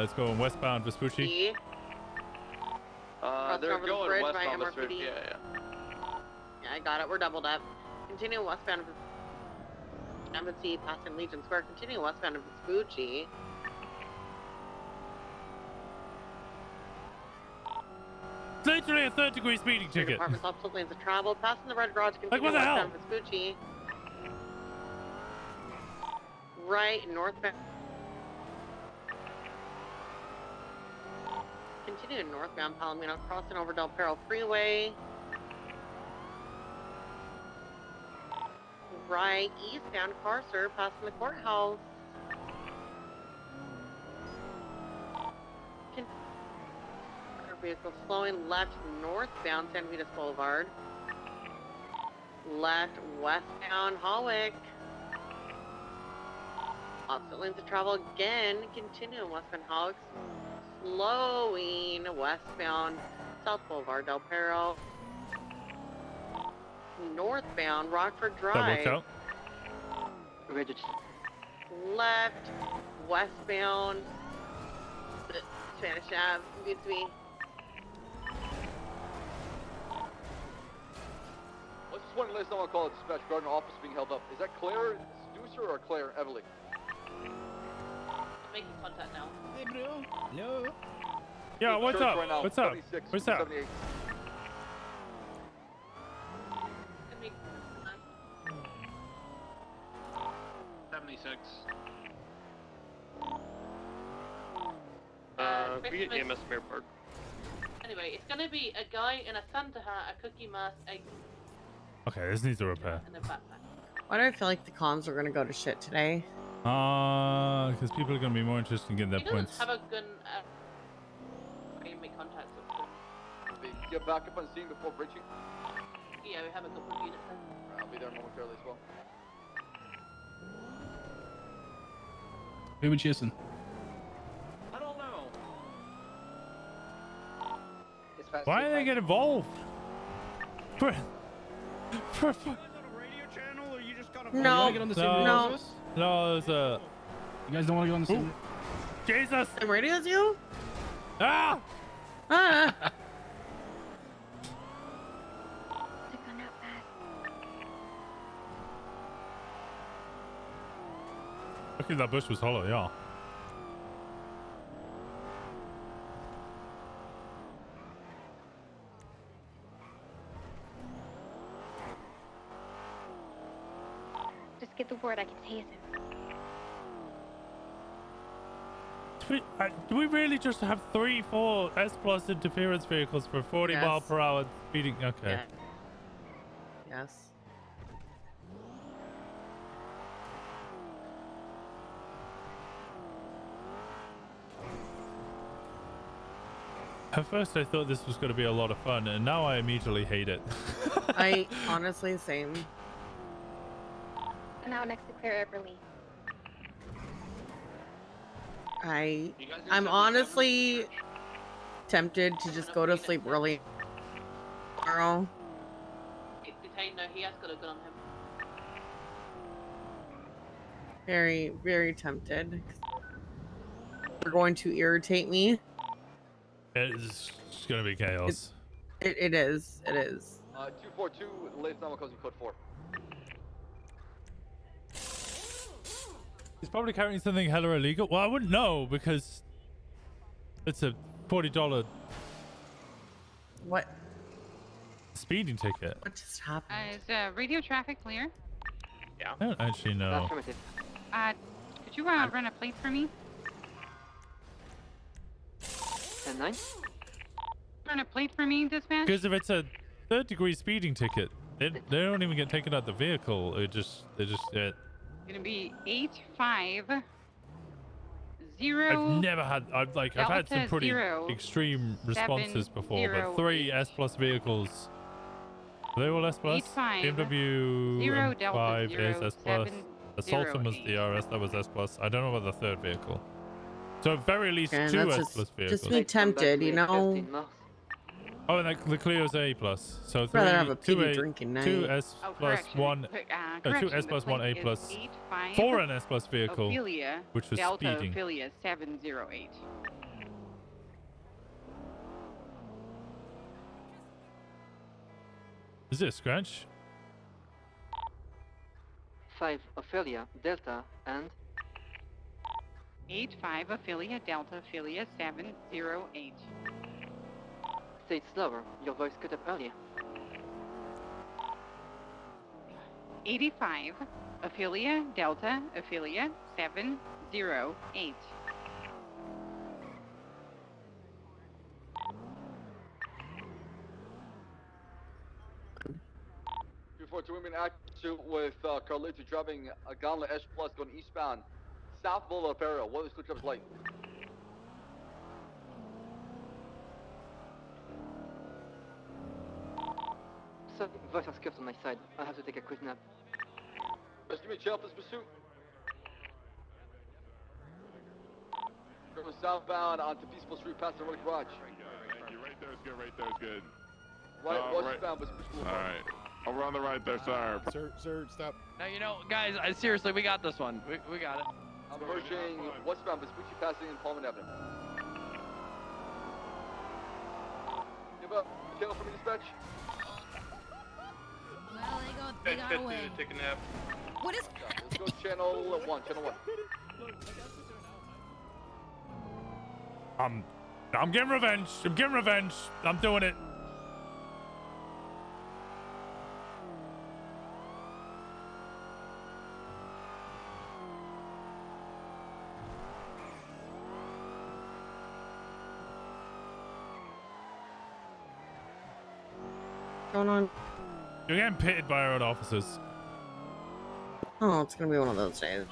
It's going westbound Vespucci. They're going westbound Vespucci. Yeah. Yeah, I got it. We're doubled up. Continue westbound Embassy, passing Legion Square. Continue westbound of Vespucci. It's literally a third-degree speeding ticket. Department's opposite lanes of travel. Passing the red garage. Continue what the hell? westbound Vespucci. Right, northbound. Continue northbound Palomino, crossing over Del Perro Freeway. Right, eastbound Carcer, passing the courthouse. Vehicle flowing left northbound San Vitas Boulevard. Left westbound Hawick. Opposite lanes of travel again. Continuing westbound Hawick. Slowing westbound South Boulevard Del Perro. Northbound Rockford Drive. That Rigid. Left westbound Spanish Ave. Beats me. Let's just one list. I want to call it dispatch regarding an office being held up. Is that Claire Deucer or Claire Everly? Making contact now. Hey, bro. Hello. Yeah, what's up? Right now, What's up? 76, What's up? 78. Make 76. We get EMS Mirror Park. Anyway, it's gonna be a guy in a Santa hat, a cookie mask, a Okay, this needs a repair. and a backpack. Why do I feel like the comms are gonna go to shit today? Because people are going to be more interested in getting their He doesn't points. have a gun. We can make contact with him. Get back up on scene before breaching. Yeah, we have a couple of units there. I'll be there momentarily as well. Who we chasing? I don't know. Why do they get involved? For No, Get on the no, same radio as us? no, there's a... You guys don't want to go on the same. Jesus! I'm ready as you? Ah! Ah! Lucky that bush was hollow, yeah. Just get the word, I can tase him. Do we really just have 3-4 S+ interference vehicles for 40 Yes. mile per hour speeding? Okay. Yeah. Yes. At first I thought this was going to be a lot of fun, and now I immediately hate it. I honestly, same. And now next to Claire Everly. I'm honestly tempted to just go to sleep early tomorrow. Detain, no, he has got a gun on him. Very, very tempted. They're going to irritate me. It's going to be chaos. It is. It is. 242, latest number code 4. He's probably carrying something hella illegal. Well, I wouldn't know because it's a $40 What? speeding ticket. What just happened? Is radio traffic clear? Yeah. I don't actually know. Could you run a plate for me? 10-9. Run a plate for me, dispatch? Because if it's a third-degree speeding ticket, they don't even get taken out the vehicle. They just Gonna be 850. I've never had. I've had some pretty 0, extreme responses before, but 3 S+ vehicles. Are they all S+? 85, BMW 0, Delta, M5 is 0, S+. 7, Assaulton was 0, the RS, that was S+. I don't know about the third vehicle. So at very least And 2 that's S+ vehicles. just be tempted, you know. Oh, and the Clio's A+. So I'd rather have a two PD drinking night. 2 S+, 1 2 S+, 1 A+, 4 an S+ vehicle, Ophelia, which was Delta speeding. Ophelia 708. Is it a scratch? 5 Ophelia, Delta, and 85 Ophelia, Delta Ophelia 708. say it slower. Your voice cut up earlier. 85 Ophelia, Delta Ophelia 708. Before two women action with Carlito driving a Gauntlet S Plus going eastbound, south Boulevard area. What is the traffic like? So, voice has scuffed on my side. I'll have to take a quick nap. Best give me a channel, please, pursuit. Going southbound onto Peaceful Street past the road garage. Thank you. Right there is good. Right there is good. Right, right. westbound, but Peaceful. All right. Over on the right there, sir. Sir, stop. Now, you know, guys, seriously, we got this one. We got it. I'm approaching westbound, Vespucci passing in Palmer Avenue. Give up. Channel for me, dispatch. Well, they got away. Take a nap. What is? Let's go channel 1. Channel 1. I'm getting revenge. I'm getting revenge. I'm doing it. What's going on? You're getting pitted by our own officers. Oh, it's gonna be one of those days.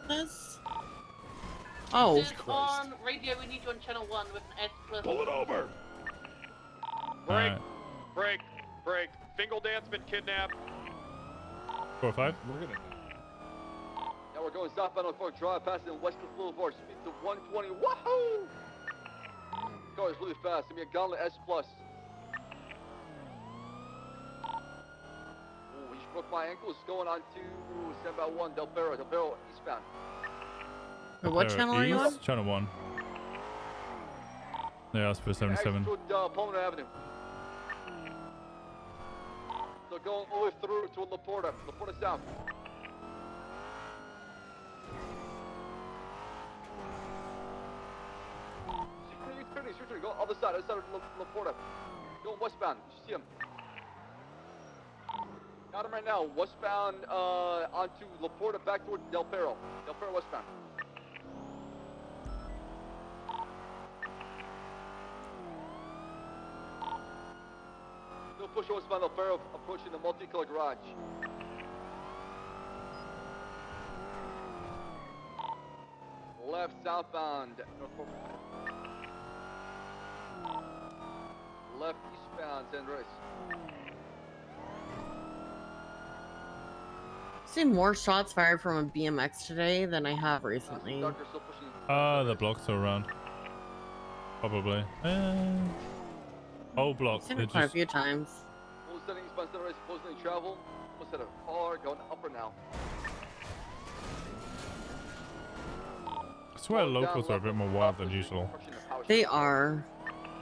Yes. Oh. Just on radio, we need you on channel 1 with an S plus. Pull it over. Break. Break. Fingal Dance been kidnapped. 4 or 5. We're gonna. Now we're going southbound on Fork Drive, passing Westcliff Boulevard, speed to 120. Woohoo! Car is really fast. Give me a Gauntlet S Plus. Ooh, he just broke my ankles. Going on to 7x1 Del Perro eastbound. What channel are you on? Channel 1. Yeah, that's for 77. Exit to Palmer Avenue. So going all the way through to Laporta. Laporta South. Turning. Go other side of Laporta. Go westbound. You see him. Got him right now. Westbound onto Laporta back towards Del Perro. Del Perro westbound. Still pushing westbound Del Perro, approaching the multicolor garage. Left southbound. Left eastbound San Andreas. Seen more shots fired from a BMX today than I have recently. The blocks are around. Probably. Whole blocks. Seen They're it quite a just... few times. Full setting eastbound San Andreas, supposedly travel. Almost at a car going upper now. I swear locals are a bit more wild than usual. They are.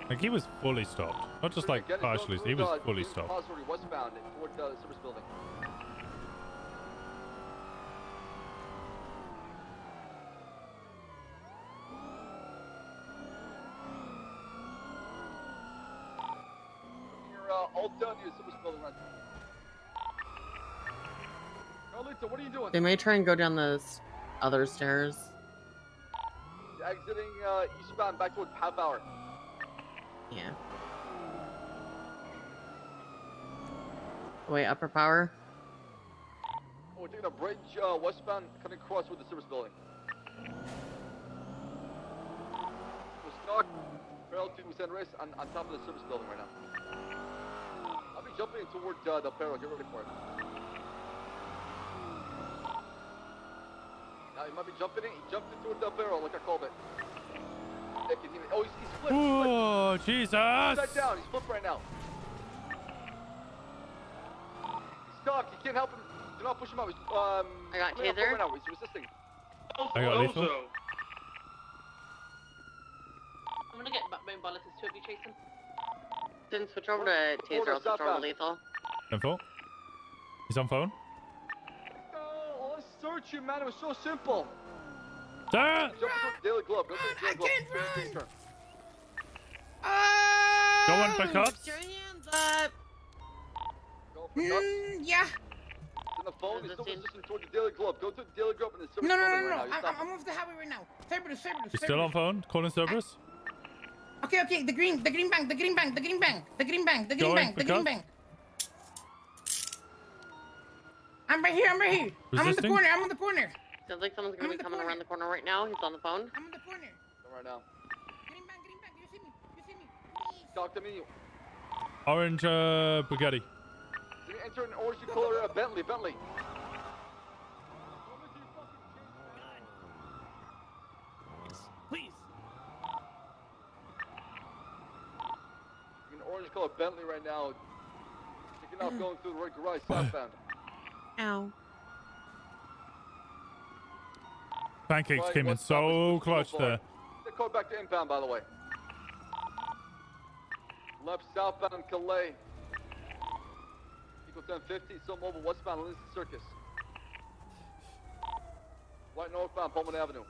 Like he was fully stopped. Not just like partially, he was fully stopped. Westbound toward the service building. Alta near service building right now. Carlito, what are you doing? They may try and go down those other stairs. Exiting eastbound back toward half hour. Yeah. Wait, upper power? Oh, we're taking a bridge westbound cutting across with the service building. We're stuck. Parallel to San Andreas on top of the service building right now. I'll be jumping toward Del Perro. Get ready for it. Now he might be jumping in. He jumped into Del Perro like I called it. Oh, he's flipped. Oh, Jesus! Upside down. He's flipped right now. He's stuck. You can't help him. Do not push him out. I got taser. Right now. He's resisting. I got lethal. I'm gonna get backbone bullets. There's two of you chasing. Then switch over to taser. I'll switch over to lethal. Info. He's on phone. No, let's search you, man. It was so simple. Sir! Jump into the Daily Glove. Go to the Daily Glove. Going for cops? Put your hands up. Go for cops. Yeah. He's on the phone. He's still resisting toward the Daily Glove. Go to the Daily Glove and the service No. building right now. I'm off the highway right now. Cerberus. He's still on phone? Calling Cerberus? Okay. The green bang. I'm right here. Resisting? I'm on the corner. Sounds like someone's gonna be coming around the corner right now. He's on the phone. I'm on the corner. Come right now. Green bang. You see me. Talk to me. Orange Bugatti. You enter an orange color Bentley. Please. An orange color Bentley right now. Taking off going through the red garage southbound. Ow. Pancakes Right, came in what's up? so clutch there. They're called back to inbound, by the way. Left southbound Calais. Equal 1050, still mobile westbound Lindsay Circus. Right northbound Pullman Avenue.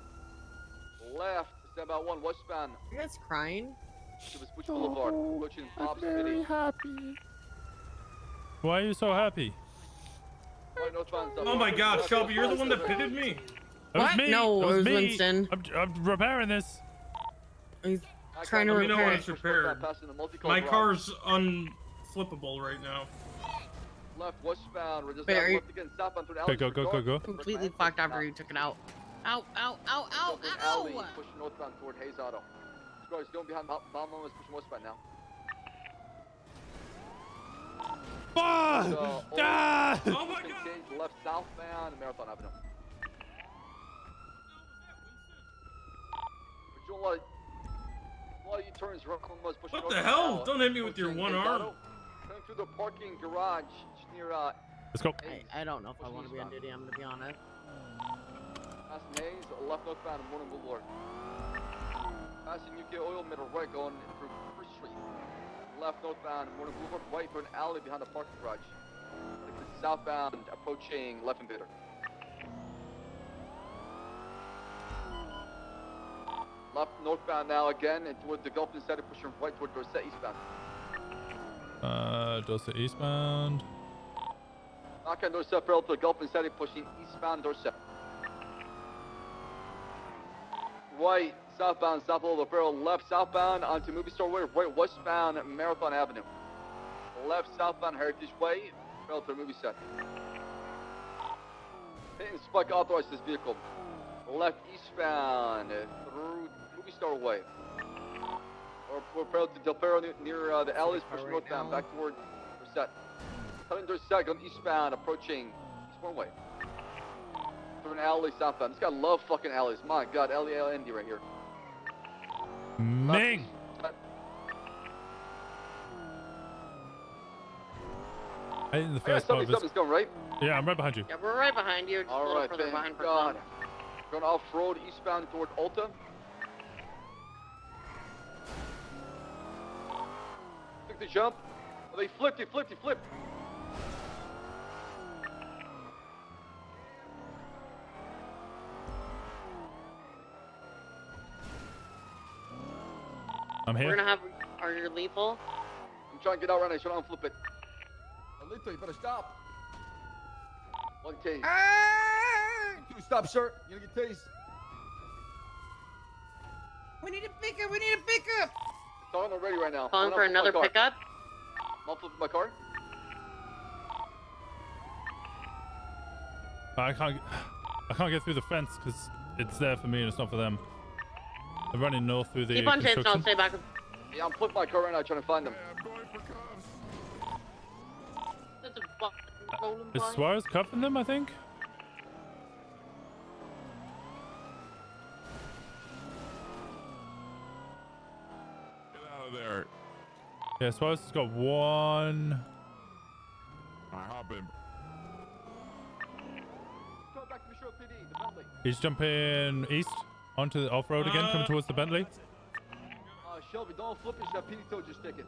Left, stand by 1 westbound. You guys crying? To Vespucci Boulevard. Approaching Pops City. Happy. Why are you so happy? Right northbound. Oh my God, Shelby, you're the one that pitted me. That was What? me. No, that it was me. Winston. I'm repairing this. He's trying to Let me know when repair it's it. repaired. My car's unflippable right now. Left westbound. We're just Wait, are you- left again. Southbound through Okay, go. Completely fucked after you took it out. Ow. Alley, pushing northbound toward Hayes Auto. Scars going behind Mama is pushing westbound now. Ah! Oh my God! Left southbound and Marathon Avenue. We're doing a lot of U-turns. What the hell? Don't hit me with your one arm. Coming through the parking garage near Let's go. I don't know if I want to be on duty, I'm gonna be honest. Passing Hayes, left northbound and Morning Boulevard. Passing UK Oil, middle right going through First Street. Left northbound and Morning Boulevard, right through an alley behind the parking garage. Southbound, approaching left invader. Left northbound now again, and toward the Gulf instead of pushing right toward Dorset eastbound. Dorset eastbound. Knock on Dorset parallel to the Gulf instead of pushing eastbound Dorset. Right, southbound, south of the barrel, left southbound onto Movie Store Way, right westbound Marathon Avenue. Left southbound Heritage Way, parallel to the movie set. Hitting spike authorized this vehicle. Left eastbound through Movie Store Way. Or parallel to Del Perro near the alleys, pushing northbound back toward Dorset. Coming Dorset, going eastbound, approaching Eastbourne Way. Through an alley southbound. This guy loves fucking alleys. My god, L-E-L-N-D right here. Ming! I think the first part something's going right. Yeah, I'm right behind you. Yeah, we're right behind you. Just a little further behind. God. Going off-road eastbound toward Ulta. Took the jump. Oh, they flipped. I'm here. We're gonna have our lethal. I'm trying to get out right now, so don't flip it. Alito, you better stop. One tase. Two, stop, sir. You're gonna get tased. We need a pickup. It's on already right now. Calling for another pickup. I'm flipping my car. I can't get through the fence because it's there for me and it's not for them. They're running north through the Keep on chasing, I'll construction. stay back. Yeah, I'm flipping my car right now, trying to find them. That's a fucking rolling Is by. Suarez covering them, I think? Get out of there. Yeah, Suarez has got one. I hop in. Go back to the PD, the Bentley. He's jumping east onto the off-road again, coming towards the Bentley. Shelby, don't flip it, that PD told just stick it.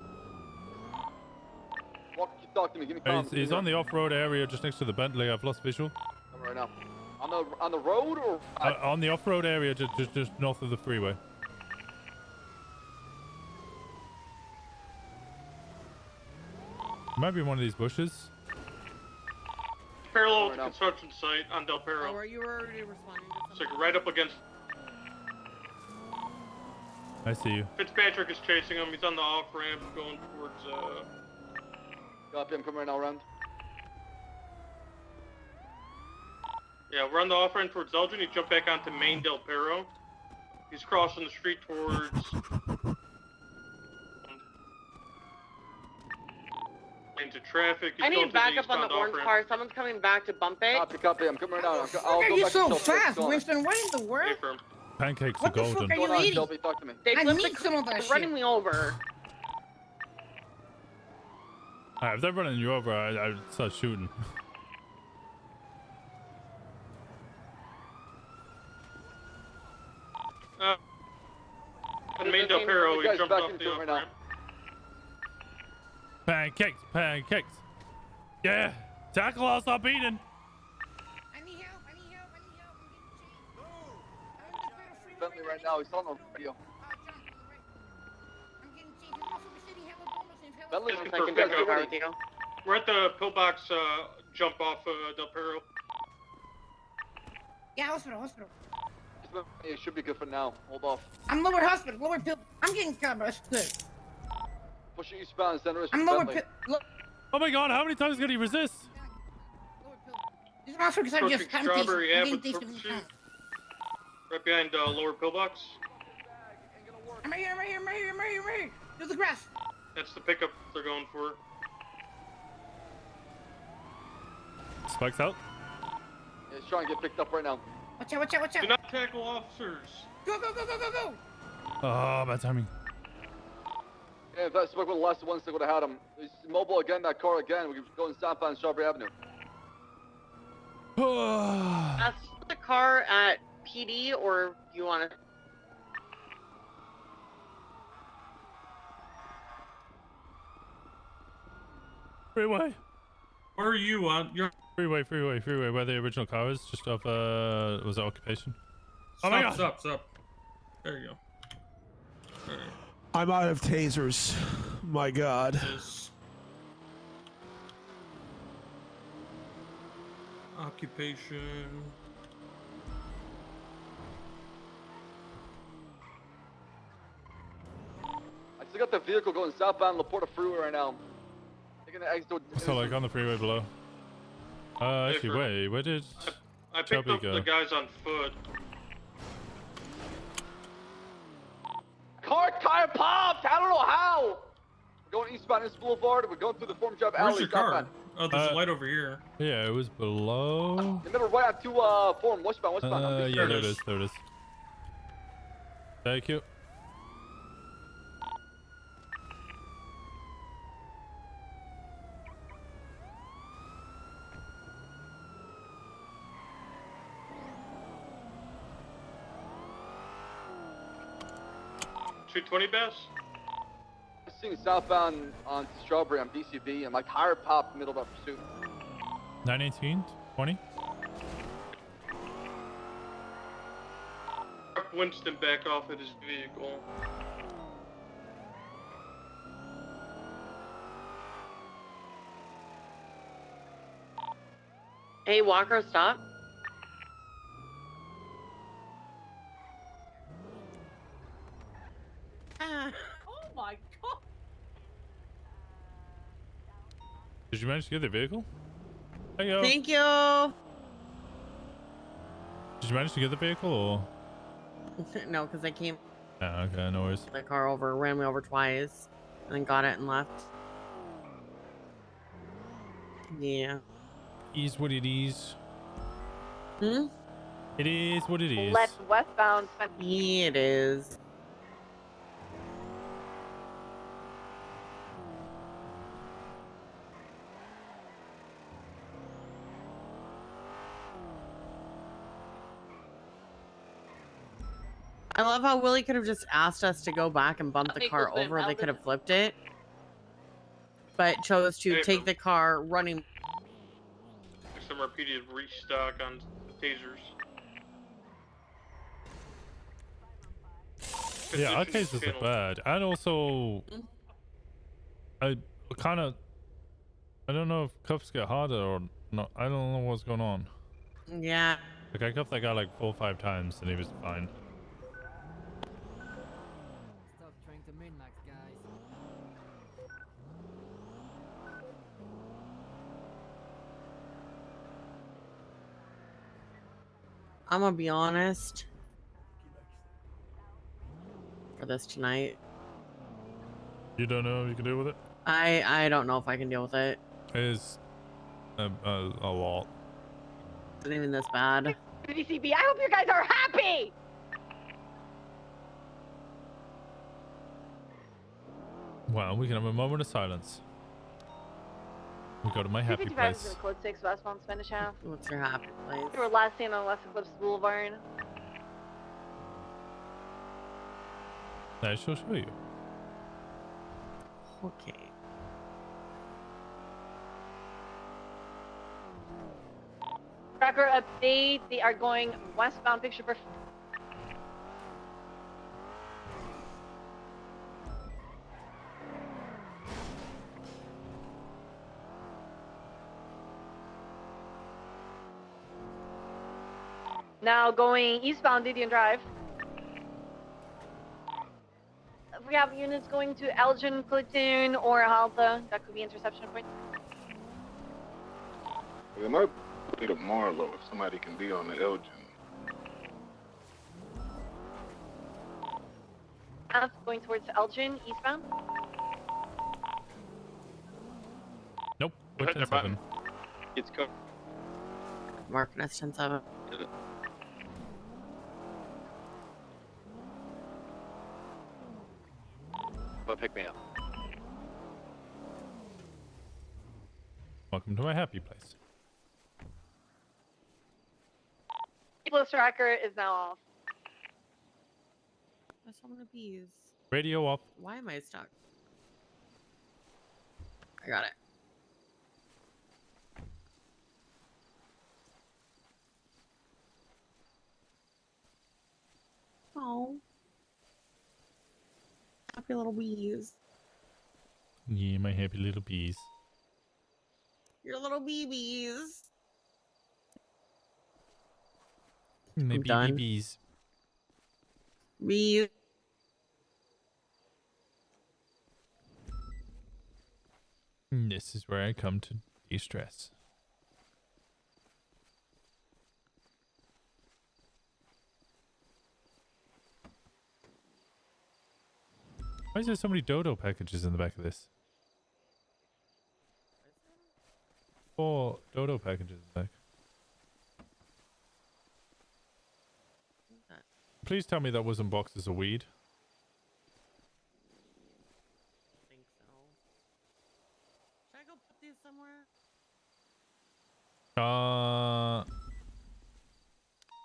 Walker, you talk to me, give me comms. He's on the off-road area just next to the Bentley. I've lost visual. Come right now. On the road or? On the off-road area, just north of the freeway. Might be one of these bushes. Parallel to construction site on Del Perro. Oh, are you already responding to It's like right up against. I see you. Fitzpatrick is chasing him. He's on the off ramp going towards. Copy, I'm coming right now around. Yeah, we're on the off ramp towards Elgin. He jumped back onto Main Del Perro. He's crossing the street towards. Into traffic. He's I going need to backup on the eastbound orange off-ramp. car. Someone's coming back to bump it. Copy, I'm coming right now. I'll Are go you back so to fast, Winston? What in the world? Pancakes What are the golden. fuck are you eating? Shelby, talk to me. They I flipped need some of that they're shit. running me over. Alright, if they're running you over, I'd start shooting. On Main Del Perro, he jumped off the off-ramp. Pancakes. Yeah, tackle, I'll stop eating. Bentley right now, he's on the radio. Bentley's Just for confirm pickup. ready. We're at the pillbox jump off Del Perro. Yeah, hospital. It should be good for now. Hold off. I'm lower hospital, lower pill. I'm getting covered. Good. Push it eastbound, center is I'm lower Bentley. pill. Oh my god, how many times can he resist? This is also because I just Approaching Strawberry Ave with pursuit. Right behind lower pillbox. I'm right here. Do the grass. That's the pickup they're going for. Spikes out. Yeah, he's trying to get picked up right now. Watch out. Do not tackle officers. Go. Oh, bad timing. Yeah, if that spoke with the last ones, they would have had him. He's mobile again, that car again. We're going southbound Strawberry Avenue. That's the car at PD, or you want to? Freeway. Where are you on? You're freeway, where the original car is, just off, was it Occupation? stop, Oh my God. stop. There you go. Alright. I'm out of tasers. My God. Occupation. I still got the vehicle going southbound La Porta Freeway right now. Taking the exit. So like on the freeway below. Actually, wait, where did I picked Chubby up go? the guys on foot. Car tire popped! I don't know how! We're going eastbound East Boulevard. We're going through the Form Job Alley. Where's your car? southbound. Oh, there's a light over here. Yeah, it was below. The middle right on to Form, westbound. Yeah, there it is. Thank you. $220 Bass? I'm seeing southbound on Strawberry on BCB, and my tire popped in the middle of our pursuit. 918, 20. Winston back off at his vehicle. Hey, Walker, stop. Oh my God. Did you manage to get the vehicle? There you go. Thank you. Did you manage to get the vehicle or? No, because I came Yeah, okay, no worries. the car over, ran me over twice, and then got it and left. Yeah. Is what it is. Hmm? It is what it is. Left westbound. Yeah, it is. I love how Willie could have just asked us to go back and bump the Okay, car cool, over. They Alvin. could have flipped it. But chose to Hey, take bro. the car running. Some repeated restock on tasers. Yeah, our Condition cases are channel. bad. And also, I kind of, I don't know if cuffs get harder or not. I don't know what's going on. Yeah. Like, I cuffed that guy like 4 or 5 times and he was fine. Stop trying to min-max, guys. I'm gonna be honest. For this tonight, You don't know if you can deal with it? I don't know if I can deal with it. It's a lot. It's not even this bad. BCB, I hope you guys are happy! Well, we can have a moment of silence. We go to my happy 255 is place. in code 6 westbound Spanish Ave. What's your happy place? We were last seen on West Eclipse Boulevard. I shall show you. Okay. Tracker update, they are going westbound picture perfect. Now going eastbound Didion Drive. We have units going to Elgin, Platoon, or Halta. That could be interception point. It might be the Marlow if somebody can be on the Elgin. Going towards Elgin, eastbound. Nope. We're 10-7. It's covered. Marking us 10-7. But pick me up. Welcome to my happy place. Close tracker is now off. That's one of bees. Radio off. Why am I stuck? I got it. happy little bees. Yeah, my happy little bees. Your little BBs. My I'm done. bees. Bees. This is where I come to de-stress. Why is there so many dodo packages in the back of this? 4 dodo packages in the back. Please tell me that wasn't boxes of weed. I think so. Should I go put these somewhere?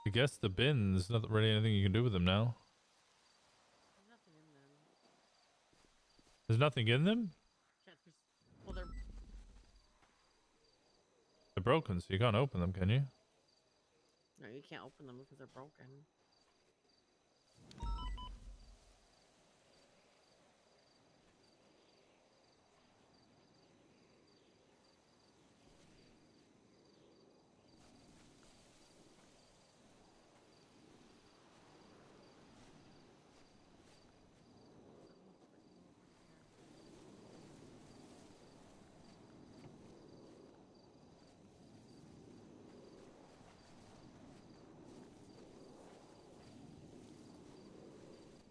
I guess the bins. Not really anything you can do with them now. There's nothing in them. There's nothing in them? Well, they're They're broken, so you can't open them, can you? no, you can't open them because they're broken.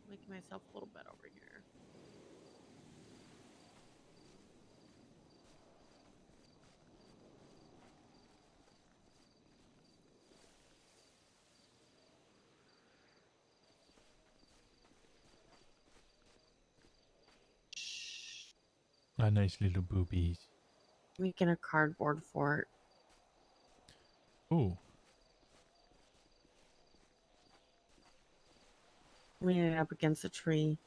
Making myself a little bed over here. Ah, nice little boobies. Making a cardboard fort. Ooh. Leaning it up against a tree.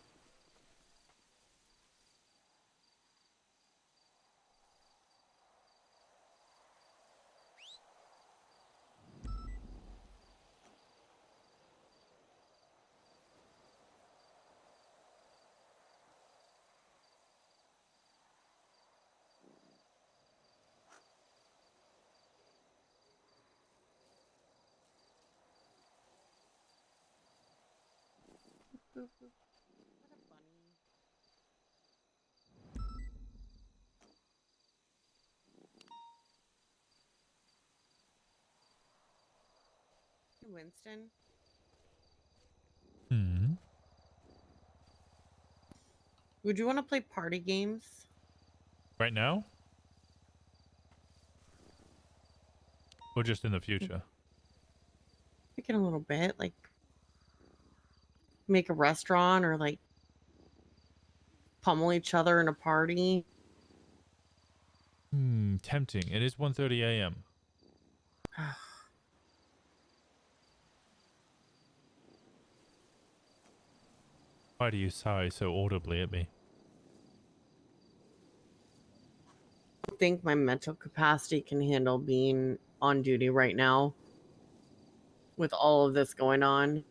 Boop, boop. What a bunny. Hey, Winston. Hmm. Would you want to play party games? Right now? Or just in the future? Like in a little bit, like make a restaurant or like pummel each other in a party. Tempting. It is 1:30 a.m. Why do you sigh so audibly at me? I think my mental capacity can handle being on duty right now with all of this going on.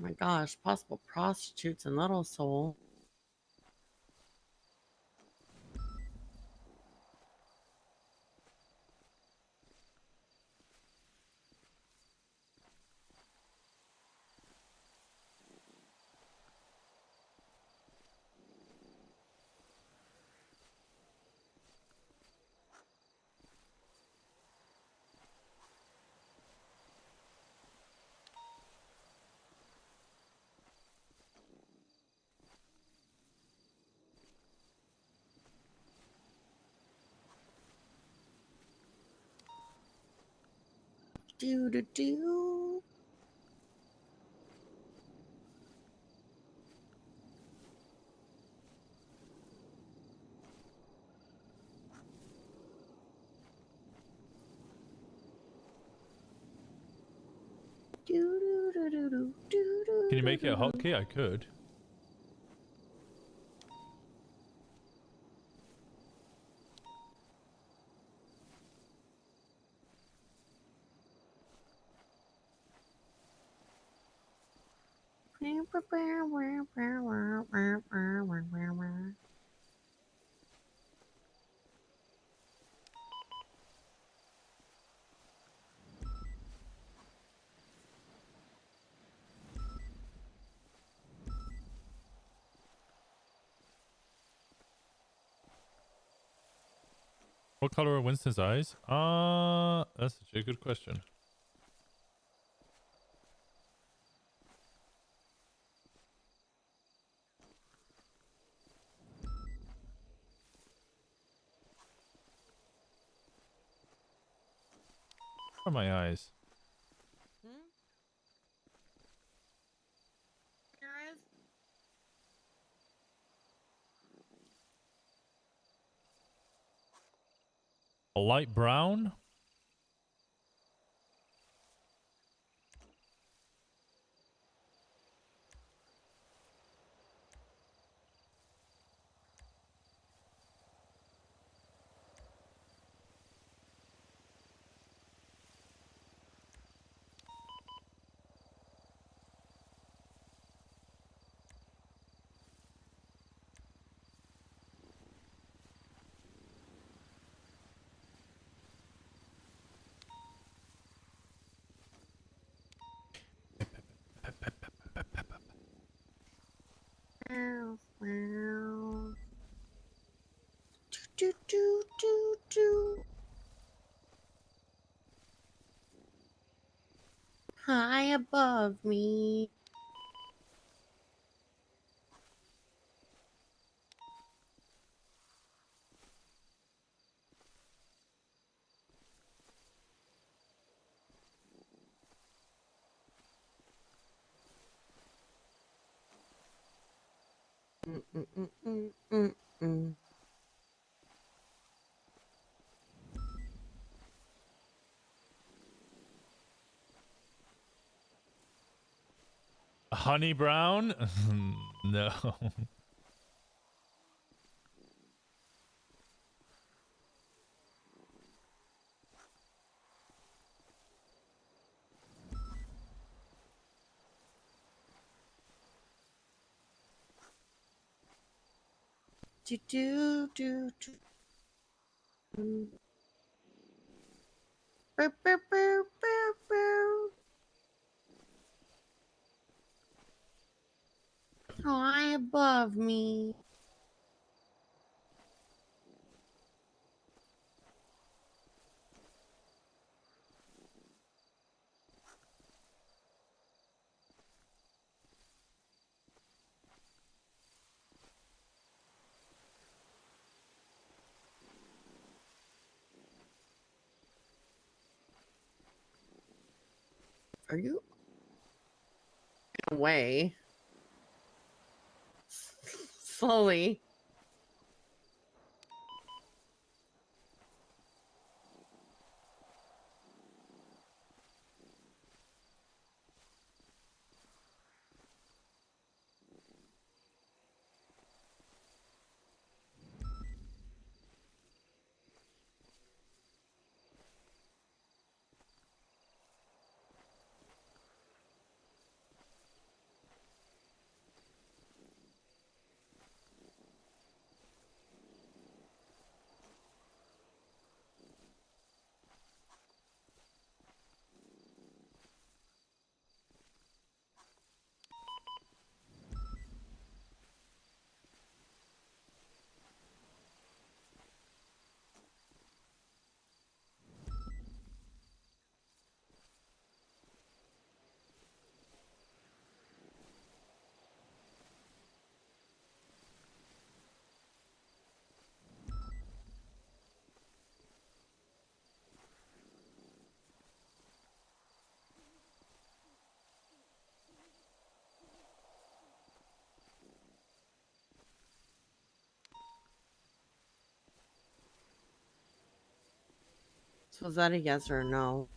My gosh, possible prostitutes in Little Soul. Do do do. Can you make it a hotkey? I could. What color are Winston's eyes? That's actually a good question. What are my eyes? A light brown? High above me. Honey brown? No. Do do do do. Bow, bow, bow, bow, bow. High above me. Are you away? Slowly. So is that a yes or a no?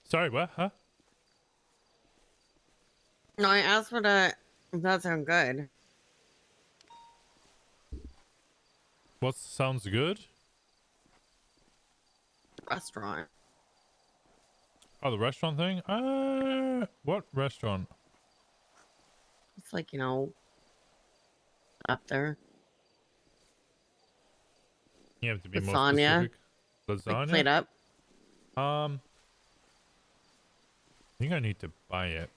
Sorry, what? Huh? No, I asked what a. That sound good. What sounds good? Restaurant. Oh, the restaurant thing? What restaurant? It's like, you know, up there. You have to be more Lasagna. specific. Lasagna? Like plate up. I think I need to buy it.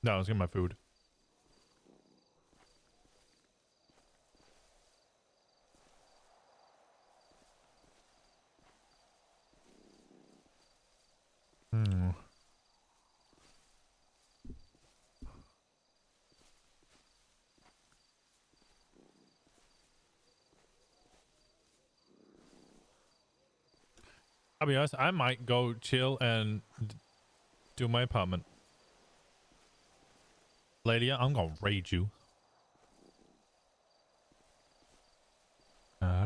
No, I was getting my food. I'll be honest, I might go chill and do my apartment. Lady, I'm gonna raid you. I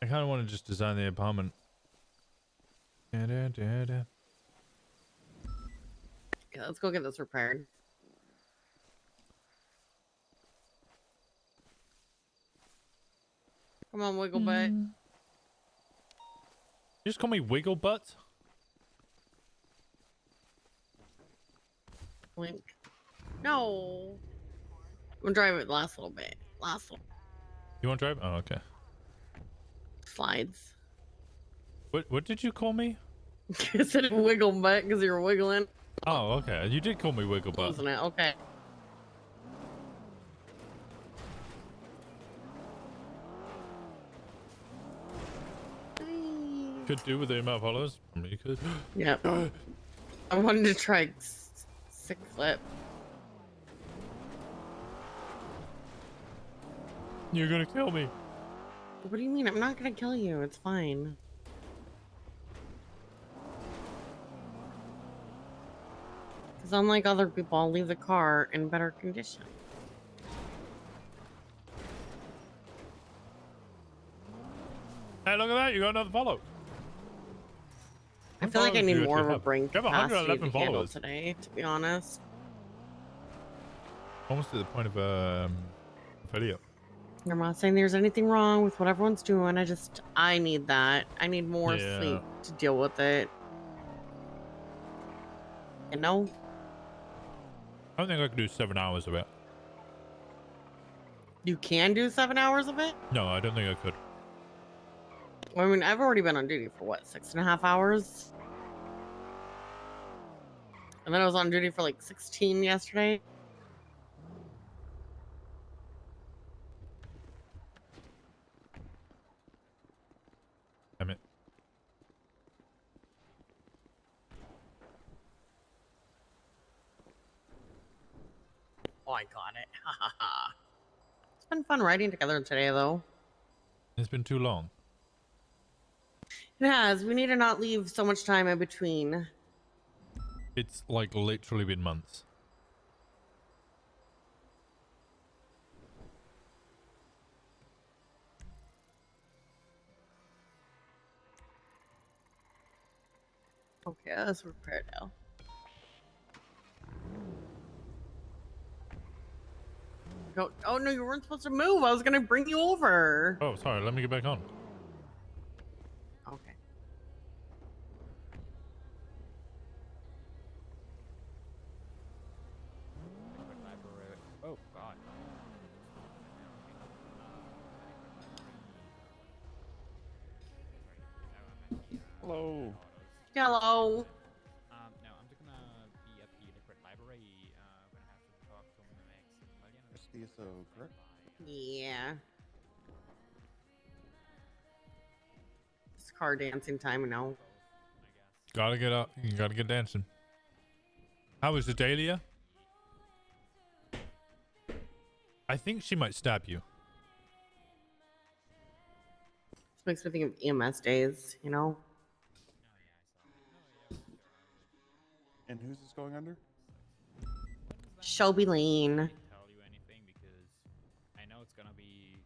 kind of want to just design the apartment. Yeah, let's go get this repaired. Come on, wiggle butt. You just call me Wiggle Butt? Blink. No. I'm gonna drive it last little bit. Last little. You want to drive? Oh, okay. Slides. What did you call me? I said wiggle butt because you were wiggling. Oh, okay. You did call me Wiggle Butt. Wasn't it? Okay. Could do with the amount of followers. I mean, you could. Yep. I wanted to try sick flip. You're gonna kill me. What do you mean? I'm not gonna kill you. It's fine. Because unlike other people, I'll leave the car in better condition. Hey, look at that. You got another follow. I feel like I need more of a brain You have capacity 111 to handle followers. today, to be honest. Almost to the point of video. I'm not saying there's anything wrong with what everyone's doing. I need that. I need more Yeah. sleep to deal with it. You know? I don't think I could do 7 hours of it. You can do 7 hours of it? No, I don't think I could. I mean, I've already been on duty for what, 6.5 hours? And then I was on duty for like 16 yesterday. Damn it. Oh, I got it. Ha ha ha. It's been fun riding together today, though. It's been too long. It has. We need to not leave so much time in between. It's like literally been months. Okay, let's prepare now. Go. Oh no, you weren't supposed to move. I was gonna bring you over. Oh, sorry. Let me get back on. Okay. Oh God. Hello. Hello. No, I'm just gonna be at the liquid library. Gonna have to talk to Max and DSO, correct? Yeah. It's car dancing time now. Gotta get up. You gotta get dancing. How was Adelia? I think she might stab you. This makes me think of EMS days, you know? And who's this going under? Shelby Lane. tell you anything because I know it's gonna be.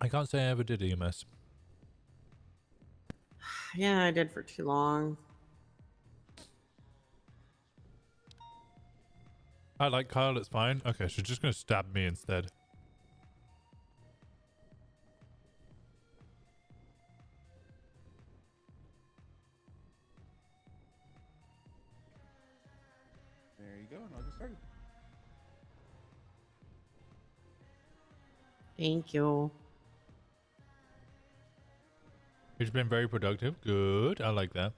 I can't say I ever did EMS. Yeah, I did for too long. I like Kyle, it's fine. Okay, she's just gonna stab me instead. There you go, and I'll get started. Thank you. It's been very productive. Good. I like that.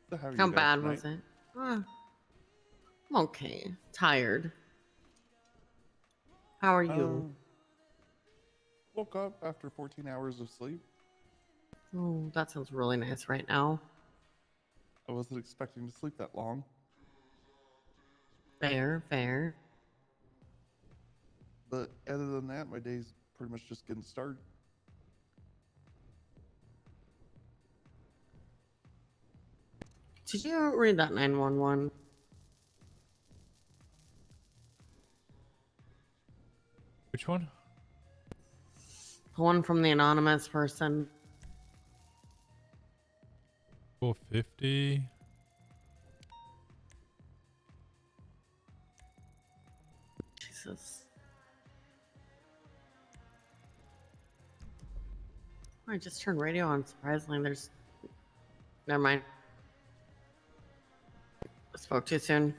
So how are you How guys bad tonight? was it? I'm okay. Tired. How are you? Woke up after 14 hours of sleep. Oh, that sounds really nice right now. I wasn't expecting to sleep that long. Fair, fair. But other than that, my day's pretty much just getting started. Did you read that 911? Which one? The one from the anonymous person. 450. Jesus. I just turned radio on. Surprisingly, there's. Never mind. I spoke too soon.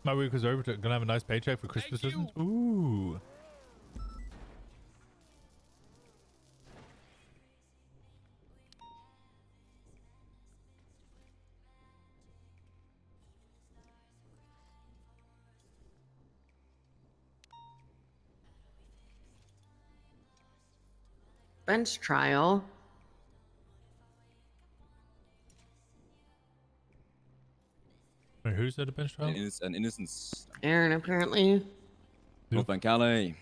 My week was over. Gonna have a nice paycheck for Christmas presents. Ooh. Bench trial. Wait, who's at a bench trial? An innocence. Aaron, apparently. North Van Calais.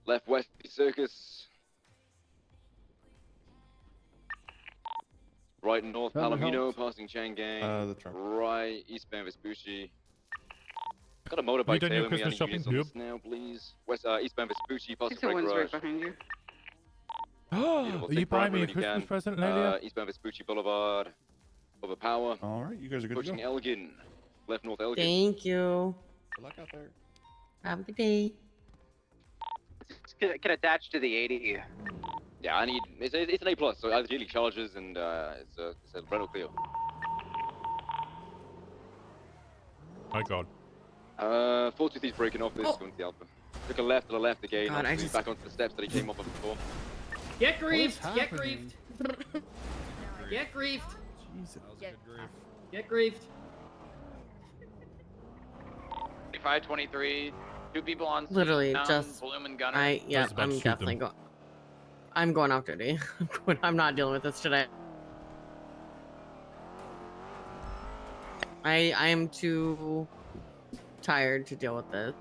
Left West Circus. Right North Palomino, passing Chain Gang. Right eastbound Vespucci. Got a motorbike done your tailing me. Christmas shopping, on this now, please. West eastbound Vespucci, passing Pixel one's Break right Rush. behind you. Oh, are you buying me a Christmas present, Lelia? Eastbound Vespucci Boulevard. Over Power. All right, you guys are good to Pushing go. Elgin. Left North Elgin. Thank you. Good luck out there. Have a good day. Can attach to the 80. Yeah, I need. It's an A plus, so ideally charges and it's a rental clear. My God. 423 is breaking off this going to the Alpha. Took a left to the left again. God, I just... back onto the steps that he came off of before. Get griefed! Get griefed! Get griefed! Jesus. Get griefed! 523. 2 people on scene. Literally, just... Bloom and Gunner. Yeah, I'm definitely going... I'm going off duty. I'm not dealing with this today. I am too tired to deal with this.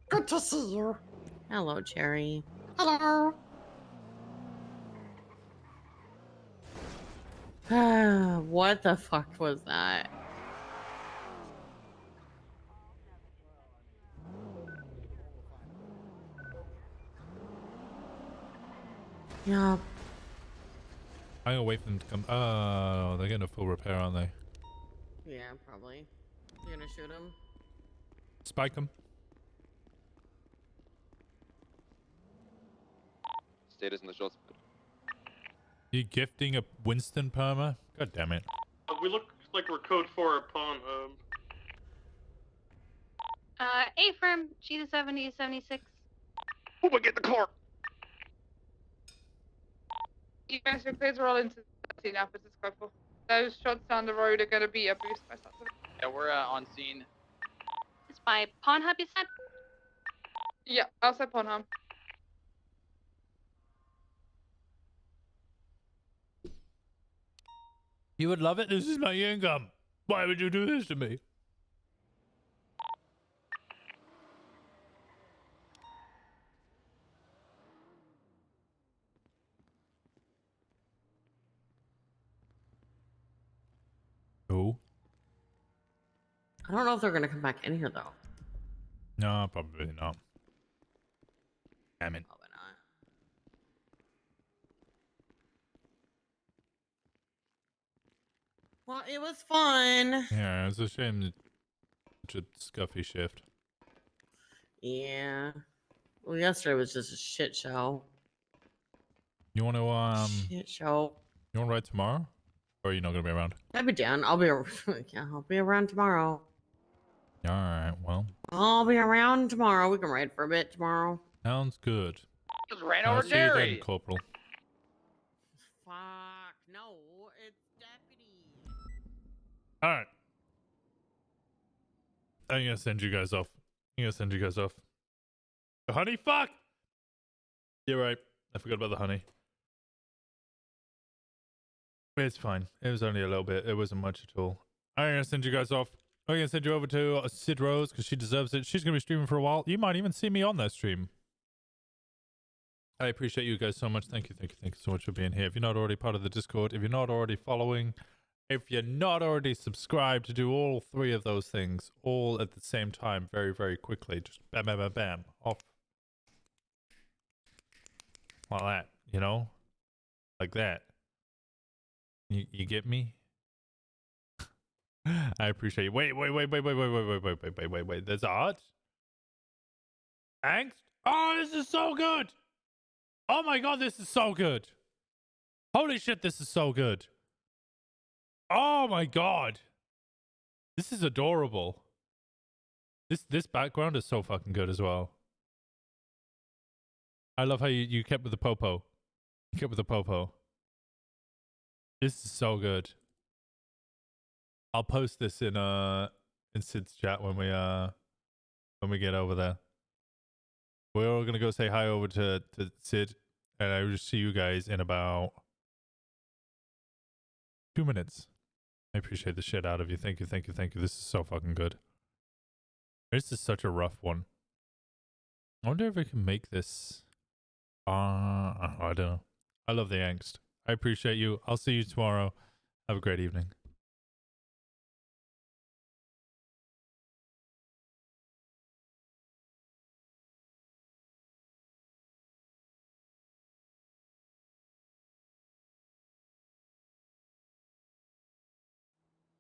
Good to see you. Hello, Cherry. Hello. What the fuck was that? Yeah. I'm gonna wait for them to come. Oh, they're getting a full repair, aren't they? Yeah, probably. You're gonna shoot him? Spike them. Status in the shots. You gifting a Winston perma? God damn it. We look like we're code 4 at Pawn Hub. A firm, G to 70, 76. Who would get the car? You guys, your plays are all into the now, but it's couple. Those shots down the road are going to be abused by something. Yeah, we're on scene. It's by Pawn Hub, you said? Yeah, outside Pornhub. You would love it. This is my income. Why would you do this to me? Oh. I don't know if they're gonna come back in here though. No, probably not. Damn it. Probably not. Well, it was fun. Yeah, it's a shame that such a scuffy shift. Yeah. Well, yesterday was just a shit show. You want to Shit show. You want to ride tomorrow, or are you not gonna be around? I'll be down. I'll be. Yeah, I'll be around tomorrow. All right. Well, I'll be around tomorrow. We can ride for a bit tomorrow. sounds good. Just ran I'll over see you then, Jerry. Corporal. Fuck no, it's deputy. All right. I'm gonna send you guys off. The honey, fuck! You're right. I forgot about the honey. It's fine. It was only a little bit. It wasn't much at all. I'm gonna send you guys off. I'm gonna send you over to Sid Rose because she deserves it. She's gonna be streaming for a while. You might even see me on that stream. I appreciate you guys so much. Thank you so much for being here. If you're not already part of the Discord, if you're not already following, if you're not already subscribed, to do all 3 of those things all at the same time very, very quickly. Just bam, bam, bam, bam. Off. Like that, you know? Like that. You get me? I appreciate you. Wait. There's art? Angst? Oh, this is so good! Oh my god, this is so good! Holy shit, this is so good! Oh my god! This is adorable. This background is so fucking good as well. I love how you kept with the popo. You kept with the popo. This is so good. I'll post this in Sid's chat when we get over there. We're all gonna go say hi over to Sid, and I will just see you guys in about 2 minutes. I appreciate the shit out of you. Thank you. This is so fucking good. This is such a rough one. I wonder if I can make this. I don't know. I love the angst. I appreciate you. I'll see you tomorrow. Have a great evening.